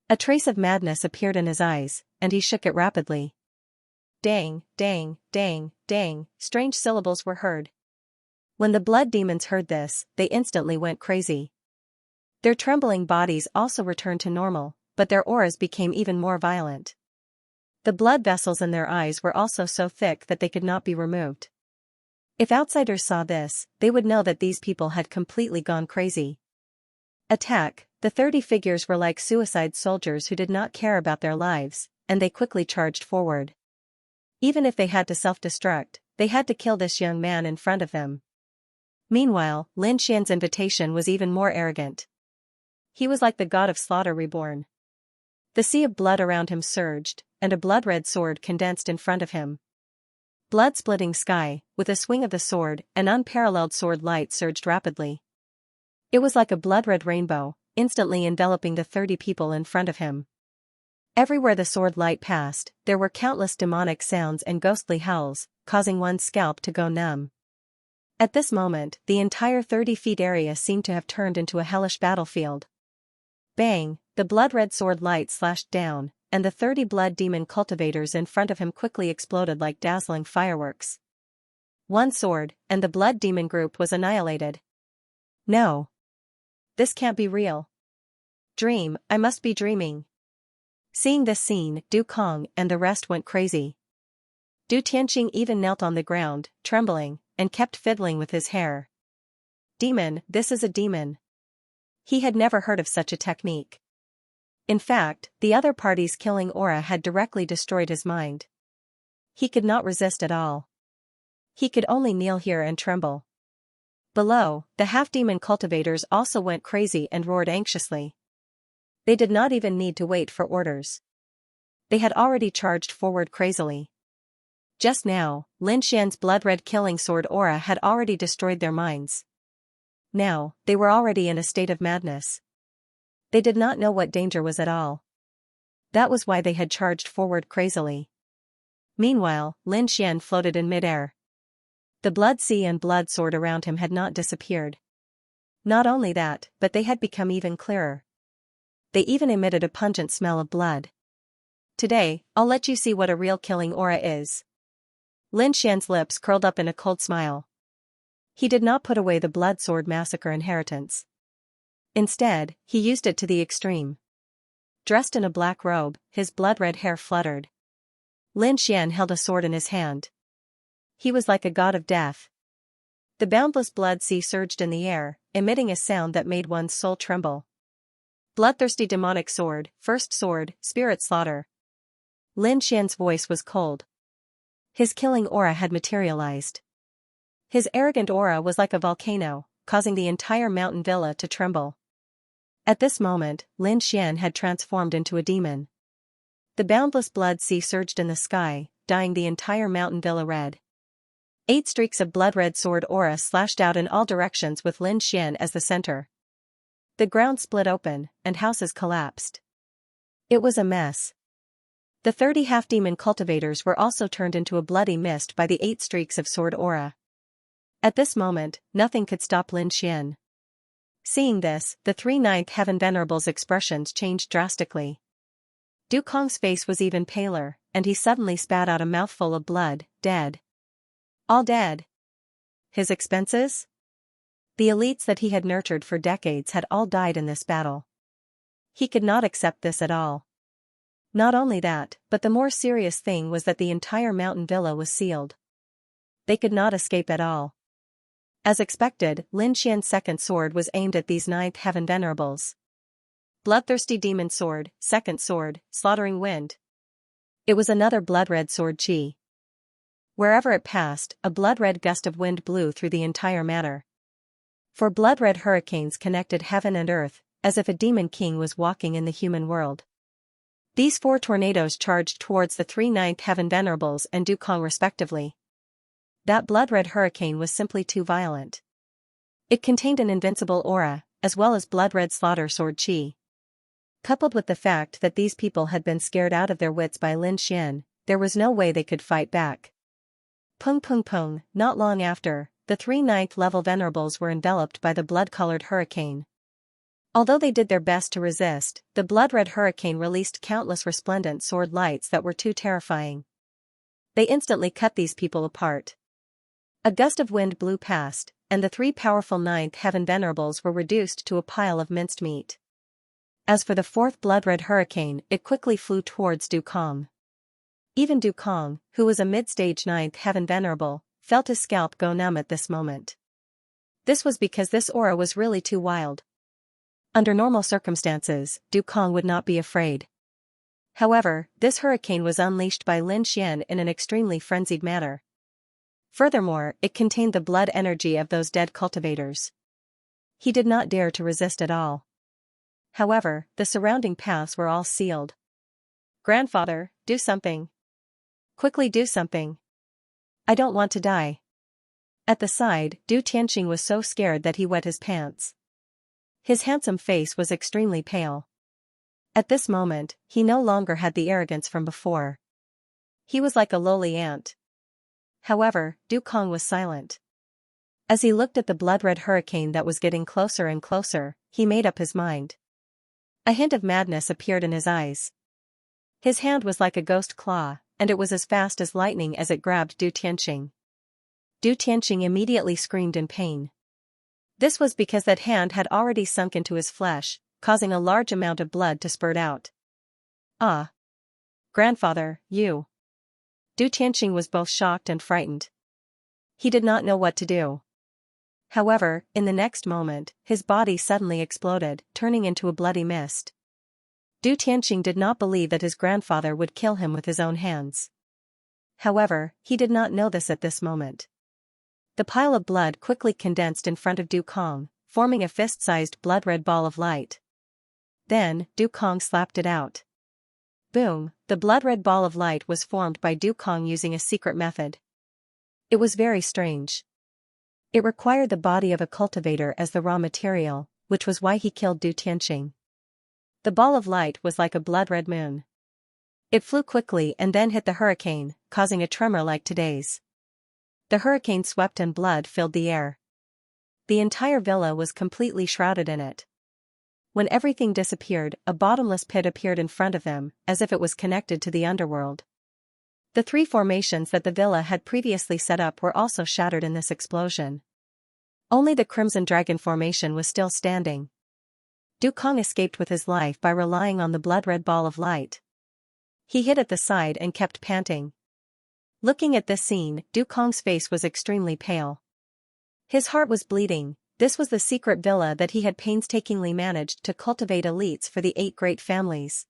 A trace of madness appeared in his eyes, and he shook it rapidly. Dang, dang, dang, dang, strange syllables were heard. When the blood demons heard this, they instantly went crazy. Their trembling bodies also returned to normal, but their auras became even more violent. The blood vessels in their eyes were also so thick that they could not be removed. If outsiders saw this, they would know that these people had completely gone crazy. Attack! The 30 figures were like suicide soldiers who did not care about their lives, and they quickly charged forward. Even if they had to self-destruct, they had to kill this young man in front of them. Meanwhile, Lin Xian's invitation was even more arrogant. He was like the god of slaughter reborn. The sea of blood around him surged, and a blood-red sword condensed in front of him. Blood-splitting sky, with a swing of the sword, an unparalleled sword light surged rapidly. It was like a blood-red rainbow, instantly enveloping the 30 people in front of him. Everywhere the sword light passed, there were countless demonic sounds and ghostly howls, causing one's scalp to go numb. At this moment, the entire 30 feet area seemed to have turned into a hellish battlefield. Bang! The blood-red sword light slashed down, and the 30 blood demon cultivators in front of him quickly exploded like dazzling fireworks. One sword, and the blood demon group was annihilated. No. This can't be real. Dream, I must be dreaming. Seeing this scene, Du Kong and the rest went crazy. Du Tianqing even knelt on the ground, trembling, and kept fiddling with his hair. Demon, this is a demon. He had never heard of such a technique. In fact, the other party's killing aura had directly destroyed his mind. He could not resist at all. He could only kneel here and tremble. Below, the half-demon cultivators also went crazy and roared anxiously. They did not even need to wait for orders. They had already charged forward crazily. Just now, Lin Xian's blood-red killing sword aura had already destroyed their minds. Now, they were already in a state of madness. They did not know what danger was at all. That was why they had charged forward crazily. Meanwhile, Lin Xian floated in midair. The blood sea and blood sword around him had not disappeared. Not only that, but they had become even clearer. They even emitted a pungent smell of blood. Today, I'll let you see what a real killing aura is. Lin Xian's lips curled up in a cold smile. He did not put away the blood sword massacre inheritance. Instead, he used it to the extreme. Dressed in a black robe, his blood-red hair fluttered. Lin Xian held a sword in his hand. He was like a god of death. The boundless blood sea surged in the air, emitting a sound that made one's soul tremble. Bloodthirsty demonic sword, first sword, spirit slaughter. Lin Xian's voice was cold. His killing aura had materialized. His arrogant aura was like a volcano, causing the entire mountain villa to tremble. At this moment, Lin Xian had transformed into a demon. The boundless blood sea surged in the sky, dyeing the entire mountain villa red. 8 streaks of blood-red sword aura slashed out in all directions with Lin Xian as the center. The ground split open, and houses collapsed. It was a mess. The 30 half-demon cultivators were also turned into a bloody mist by the 8 streaks of sword aura. At this moment, nothing could stop Lin Xian. Seeing this, the 3 ninth heaven venerables' expressions changed drastically. Du Kong's face was even paler, and he suddenly spat out a mouthful of blood, dead. All dead. His expenses? The elites that he had nurtured for decades had all died in this battle. He could not accept this at all. Not only that, but the more serious thing was that the entire mountain villa was sealed. They could not escape at all. As expected, Lin Xian's second sword was aimed at these 9th heaven venerables. Bloodthirsty demon sword, second sword, slaughtering wind. It was another blood-red sword chi. Wherever it passed, a blood-red gust of wind blew through the entire matter. 4 blood-red hurricanes connected heaven and earth, as if a demon king was walking in the human world. These 4 tornadoes charged towards the 3 ninth heaven venerables and Du Kong respectively. That blood-red hurricane was simply too violent. It contained an invincible aura, as well as blood-red slaughter sword chi. Coupled with the fact that these people had been scared out of their wits by Lin Xian, there was no way they could fight back. Pung pung pung, not long after, the 3 ninth level venerables were enveloped by the blood-colored hurricane. Although they did their best to resist, the blood-red hurricane released countless resplendent sword lights that were too terrifying. They instantly cut these people apart. A gust of wind blew past, and the 3 powerful 9th heaven venerables were reduced to a pile of minced meat. As for the 4th blood-red hurricane, it quickly flew towards Du Kong. Even Du Kong, who was a mid-stage 9th heaven venerable, felt his scalp go numb at this moment. This was because this aura was really too wild. Under normal circumstances, Du Kong would not be afraid. However, this hurricane was unleashed by Lin Xian in an extremely frenzied manner. Furthermore, it contained the blood energy of those dead cultivators. He did not dare to resist at all. However, the surrounding paths were all sealed. "Grandfather, do something. Quickly do something. I don't want to die." At the side, Du Tianxing was so scared that he wet his pants. His handsome face was extremely pale. At this moment, he no longer had the arrogance from before. He was like a lowly ant. However, Du Kong was silent. As he looked at the blood-red hurricane that was getting closer and closer, he made up his mind. A hint of madness appeared in his eyes. His hand was like a ghost claw, and it was as fast as lightning as it grabbed Du Tianxing. Du Tianxing immediately screamed in pain. This was because that hand had already sunk into his flesh, causing a large amount of blood to spurt out. "Ah! Grandfather, you..." Du Tianxing was both shocked and frightened. He did not know what to do. However, in the next moment, his body suddenly exploded, turning into a bloody mist. Du Tianxing did not believe that his grandfather would kill him with his own hands. However, he did not know this at this moment. The pile of blood quickly condensed in front of Du Kong, forming a fist-sized blood-red ball of light. Then, Du Kong slapped it out. Boom, the blood-red ball of light was formed by Du Kong using a secret method. It was very strange. It required the body of a cultivator as the raw material, which was why he killed Du Tianxing. The ball of light was like a blood-red moon. It flew quickly and then hit the hurricane, causing a tremor like today's. The hurricane swept and blood filled the air. The entire villa was completely shrouded in it. When everything disappeared, a bottomless pit appeared in front of them, as if it was connected to the underworld. The three formations that the villa had previously set up were also shattered in this explosion. Only the Crimson Dragon formation was still standing. Du Kong escaped with his life by relying on the blood-red ball of light. He hid at the side and kept panting. Looking at this scene, Du Kong's face was extremely pale. His heart was bleeding. This was the secret villa that he had painstakingly managed to cultivate elites for the 8 great families.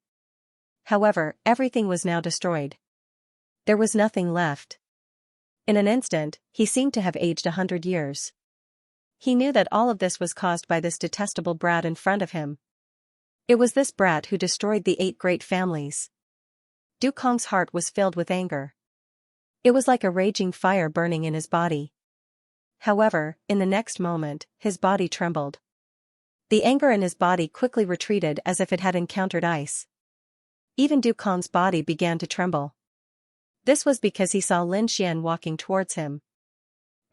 However, everything was now destroyed. There was nothing left. In an instant, he seemed to have aged 100 years. He knew that all of this was caused by this detestable brat in front of him. It was this brat who destroyed the 8 great families. Du Kong's heart was filled with anger. It was like a raging fire burning in his body. However, in the next moment, his body trembled. The anger in his body quickly retreated as if it had encountered ice. Even Du Kong's body began to tremble. This was because he saw Lin Xian walking towards him.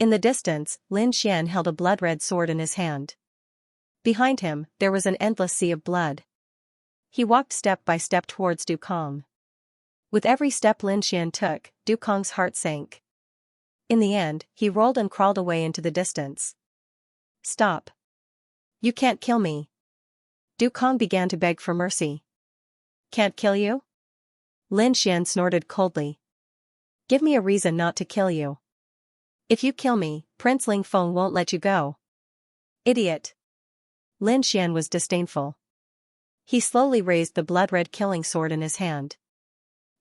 In the distance, Lin Xian held a blood-red sword in his hand. Behind him, there was an endless sea of blood. He walked step by step towards Du Kong. With every step Lin Xian took, Du Kong's heart sank. In the end, he rolled and crawled away into the distance. Stop. You can't kill me. Du Kong began to beg for mercy. Can't kill you? Lin Xian snorted coldly. Give me a reason not to kill you. If you kill me, Prince Ling Feng won't let you go. Idiot. Lin Xian was disdainful. He slowly raised the blood-red killing sword in his hand.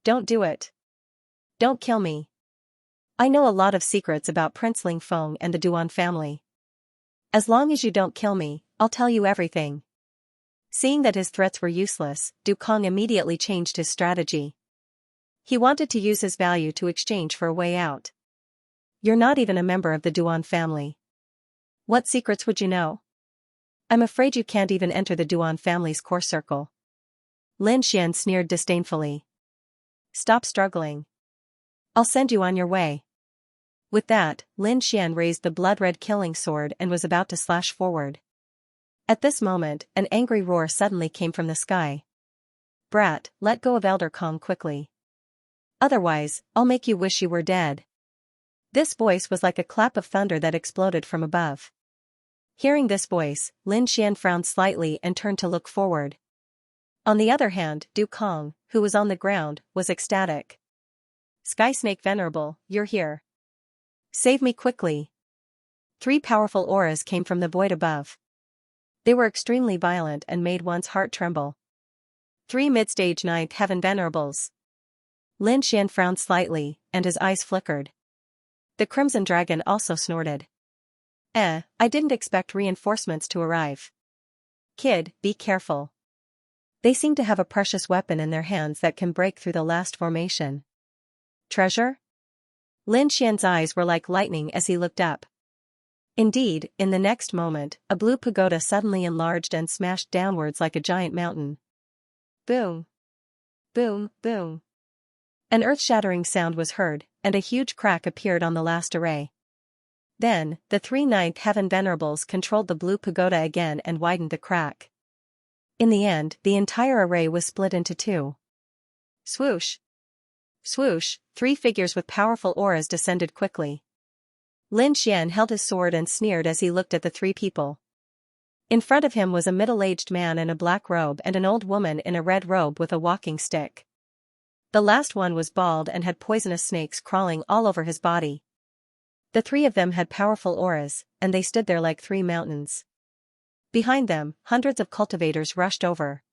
Don't do it. Don't kill me. I know a lot of secrets about Prince Ling Feng and the Duan family. As long as you don't kill me, I'll tell you everything. Seeing that his threats were useless, Du Kong immediately changed his strategy. He wanted to use his value to exchange for a way out. You're not even a member of the Duan family. What secrets would you know? I'm afraid you can't even enter the Duan family's core circle. Lin Xian sneered disdainfully. Stop struggling. I'll send you on your way. With that, Lin Xian raised the blood-red killing sword and was about to slash forward. At this moment, an angry roar suddenly came from the sky. Brat, let go of Elder Kong quickly. Otherwise, I'll make you wish you were dead. This voice was like a clap of thunder that exploded from above. Hearing this voice, Lin Xian frowned slightly and turned to look forward. On the other hand, Du Kong, who was on the ground, was ecstatic. Sky Snake Venerable, you're here. Save me quickly. 3 powerful auras came from the void above. They were extremely violent and made one's heart tremble. 3 mid-stage 9th Heaven Venerables. Lin Xian frowned slightly, and his eyes flickered. The Crimson Dragon also snorted. I didn't expect reinforcements to arrive. Kid, be careful. They seem to have a precious weapon in their hands that can break through the last formation. Treasure? Lin Xian's eyes were like lightning as he looked up. Indeed, in the next moment, a blue pagoda suddenly enlarged and smashed downwards like a giant mountain. Boom. Boom, boom. An earth-shattering sound was heard, and a huge crack appeared on the last array. Then, the 3 9th Heaven Venerables controlled the blue pagoda again and widened the crack. In the end, the entire array was split into 2. Swoosh. Swoosh, 3 figures with powerful auras descended quickly. Lin Xian held his sword and sneered as he looked at the 3 people. In front of him was a middle-aged man in a black robe and an old woman in a red robe with a walking stick. The last one was bald and had poisonous snakes crawling all over his body. The 3 of them had powerful auras, and they stood there like 3 mountains. Behind them, hundreds of cultivators rushed over.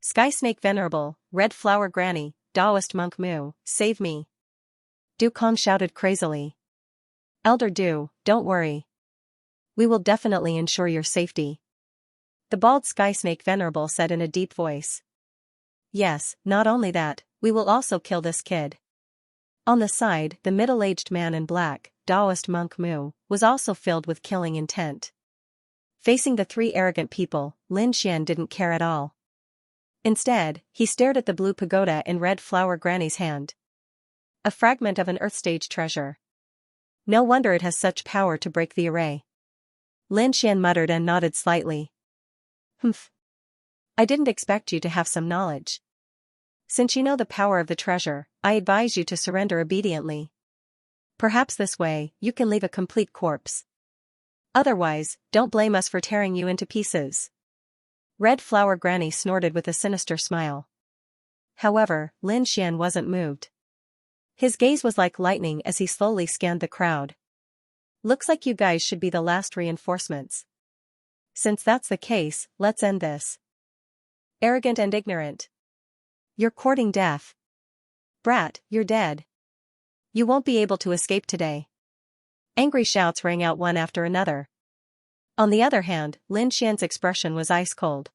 Sky Snake Venerable, Red Flower Granny, Taoist Monk Mu, save me. Du Kong shouted crazily. Elder Du, don't worry. We will definitely ensure your safety. The bald Sky Snake Venerable said in a deep voice. Yes, not only that, we will also kill this kid. On the side, the middle-aged man in black, Taoist Monk Mu, was also filled with killing intent. Facing the 3 arrogant people, Lin Xian didn't care at all. Instead, he stared at the blue pagoda in Red Flower Granny's hand. A fragment of an Earth-stage treasure. No wonder it has such power to break the array. Lin Xian muttered and nodded slightly. Humph. I didn't expect you to have some knowledge. Since you know the power of the treasure, I advise you to surrender obediently. Perhaps this way, you can leave a complete corpse. Otherwise, don't blame us for tearing you into pieces. Red Flower Granny snorted with a sinister smile. However, Lin Xian wasn't moved. His gaze was like lightning as he slowly scanned the crowd. Looks like you guys should be the last reinforcements. Since that's the case, let's end this. Arrogant and ignorant. You're courting death. Brat, you're dead. You won't be able to escape today. Angry shouts rang out one after another. On the other hand, Lin Xian's expression was ice cold.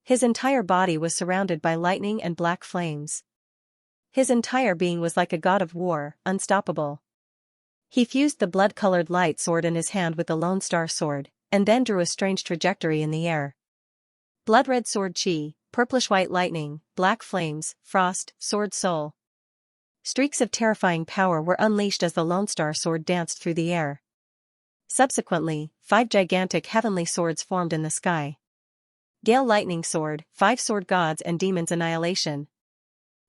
His entire body was surrounded by lightning and black flames. His entire being was like a god of war, unstoppable. He fused the blood-colored light sword in his hand with the Lone Star sword, and then drew a strange trajectory in the air. Blood-red sword chi, purplish-white lightning, black flames, frost, sword soul. Streaks of terrifying power were unleashed as the Lone Star sword danced through the air. Subsequently, 5 gigantic heavenly swords formed in the sky. Gale Lightning Sword, 5 Sword Gods and Demons Annihilation.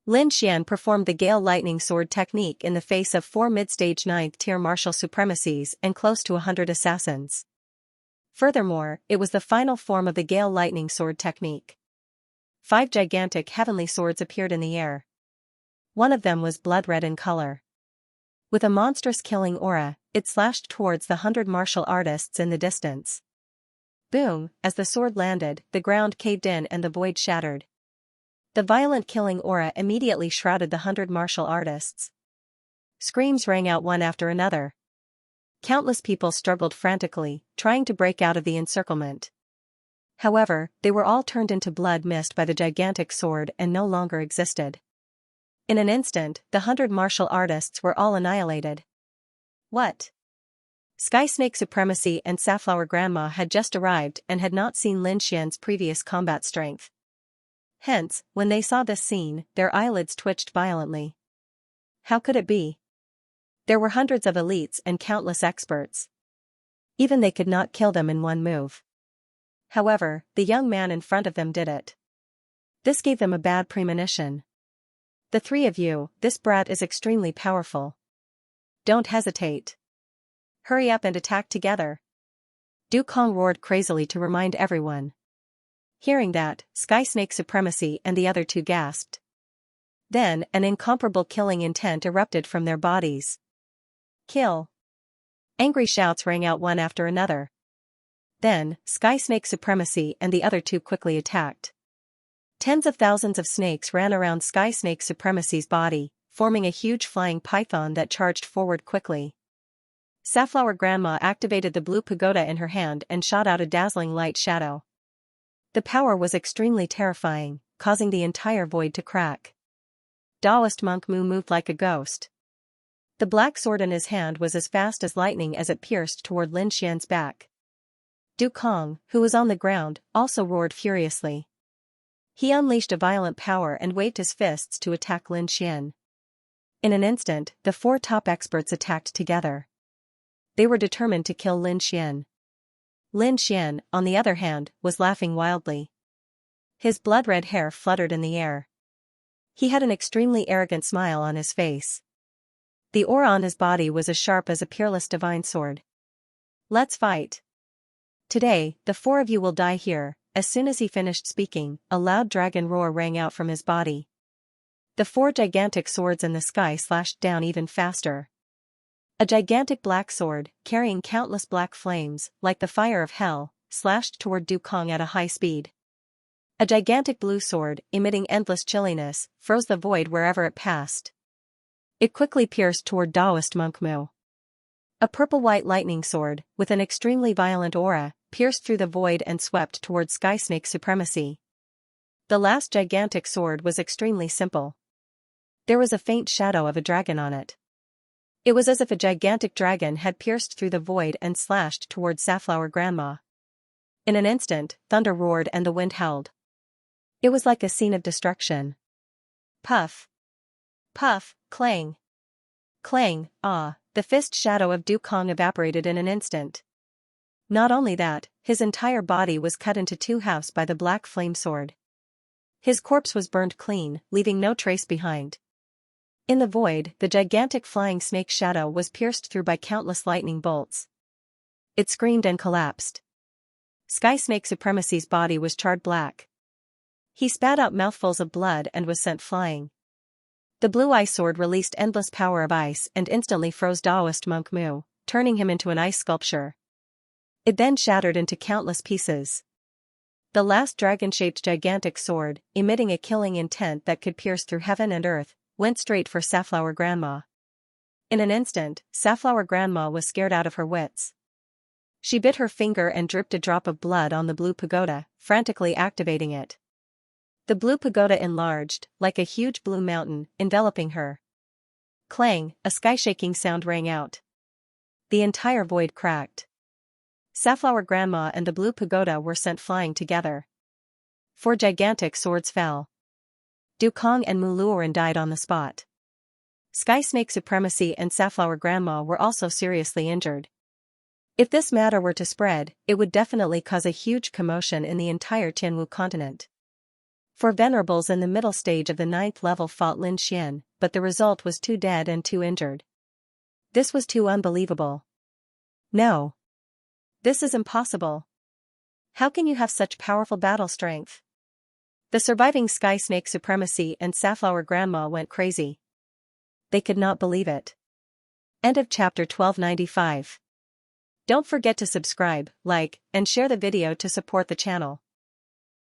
Lin Xian performed the Gale Lightning Sword technique in the face of 4 mid-stage 9th-tier martial supremacies and close to 100 assassins. Furthermore, it was the final form of the Gale Lightning Sword technique. 5 gigantic heavenly swords appeared in the air. One of them was blood-red in color. With a monstrous killing aura, it slashed towards the 100 martial artists in the distance. Boom, as the sword landed, the ground caved in and the void shattered. The violent killing aura immediately shrouded the 100 martial artists. Screams rang out one after another. Countless people struggled frantically, trying to break out of the encirclement. However, they were all turned into blood mist by the gigantic sword and no longer existed. In an instant, the 100 martial artists were all annihilated. What? Sky Snake Supremacy and Safflower Grandma had just arrived and had not seen Lin Xian's previous combat strength. Hence, when they saw this scene, their eyelids twitched violently. How could it be? There were hundreds of elites and countless experts. Even they could not kill them in one move. However, the young man in front of them did it. This gave them a bad premonition. The 3 of you, this brat is extremely powerful. Don't hesitate. Hurry up and attack together. Du Kong roared crazily to remind everyone. Hearing that, Sky Snake Supremacy and the other 2 gasped. Then, an incomparable killing intent erupted from their bodies. Kill. Angry shouts rang out one after another. Then, Sky Snake Supremacy and the other 2 quickly attacked. Tens of thousands of snakes ran around Sky Snake Supremacy's body, forming a huge flying python that charged forward quickly. Safflower Grandma activated the blue pagoda in her hand and shot out a dazzling light shadow. The power was extremely terrifying, causing the entire void to crack. Taoist Monk Mu moved like a ghost. The black sword in his hand was as fast as lightning as it pierced toward Lin Xian's back. Du Kong, who was on the ground, also roared furiously. He unleashed a violent power and waved his fists to attack Lin Xian. In an instant, the 4 top experts attacked together. They were determined to kill Lin Xian. Lin Xian, on the other hand, was laughing wildly. His blood-red hair fluttered in the air. He had an extremely arrogant smile on his face. The aura on his body was as sharp as a peerless divine sword. Let's fight. Today, the 4 of you will die here. As soon as he finished speaking, a loud dragon roar rang out from his body. The 4 gigantic swords in the sky slashed down even faster. A gigantic black sword, carrying countless black flames, like the fire of hell, slashed toward Du Kong at a high speed. A gigantic blue sword, emitting endless chilliness, froze the void wherever it passed. It quickly pierced toward Taoist Monk Mu. A purple-white lightning sword, with an extremely violent aura, pierced through the void and swept toward Sky Snake Supremacy. The last gigantic sword was extremely simple. There was a faint shadow of a dragon on it. It was as if a gigantic dragon had pierced through the void and slashed toward Safflower Grandma. In an instant, thunder roared and the wind howled. It was like a scene of destruction. Puff. Puff, clang. Clang, ah, the fist shadow of Du Kong evaporated in an instant. Not only that, his entire body was cut into two halves by the black flame sword. His corpse was burned clean, leaving no trace behind. In the void, the gigantic flying snake shadow was pierced through by countless lightning bolts. It screamed and collapsed. Sky Snake Supremacy's body was charred black. He spat out mouthfuls of blood and was sent flying. The blue ice sword released endless power of ice and instantly froze Taoist monk Mu, turning him into an ice sculpture. It then shattered into countless pieces. The last dragon-shaped gigantic sword, emitting a killing intent that could pierce through heaven and earth, went straight for Safflower Grandma. In an instant, Safflower Grandma was scared out of her wits. She bit her finger and dripped a drop of blood on the blue pagoda, frantically activating it. The blue pagoda enlarged, like a huge blue mountain, enveloping her. Clang, a sky-shaking sound rang out. The entire void cracked. Safflower Grandma and the blue pagoda were sent flying together. 4 gigantic swords fell. Dukong and Muluoran died on the spot. Sky Snake Supremacy and Safflower Grandma were also seriously injured. If this matter were to spread, it would definitely cause a huge commotion in the entire Tianwu continent. 4 venerables in the middle stage of the 9th level fought Lin Xian, but the result was 2 dead and 2 injured. This was too unbelievable. No. This is impossible. How can you have such powerful battle strength? The surviving Sky Snake Supremacy and Safflower Grandma went crazy. They could not believe it. End of chapter 1295. Don't forget to subscribe, like, and share the video to support the channel.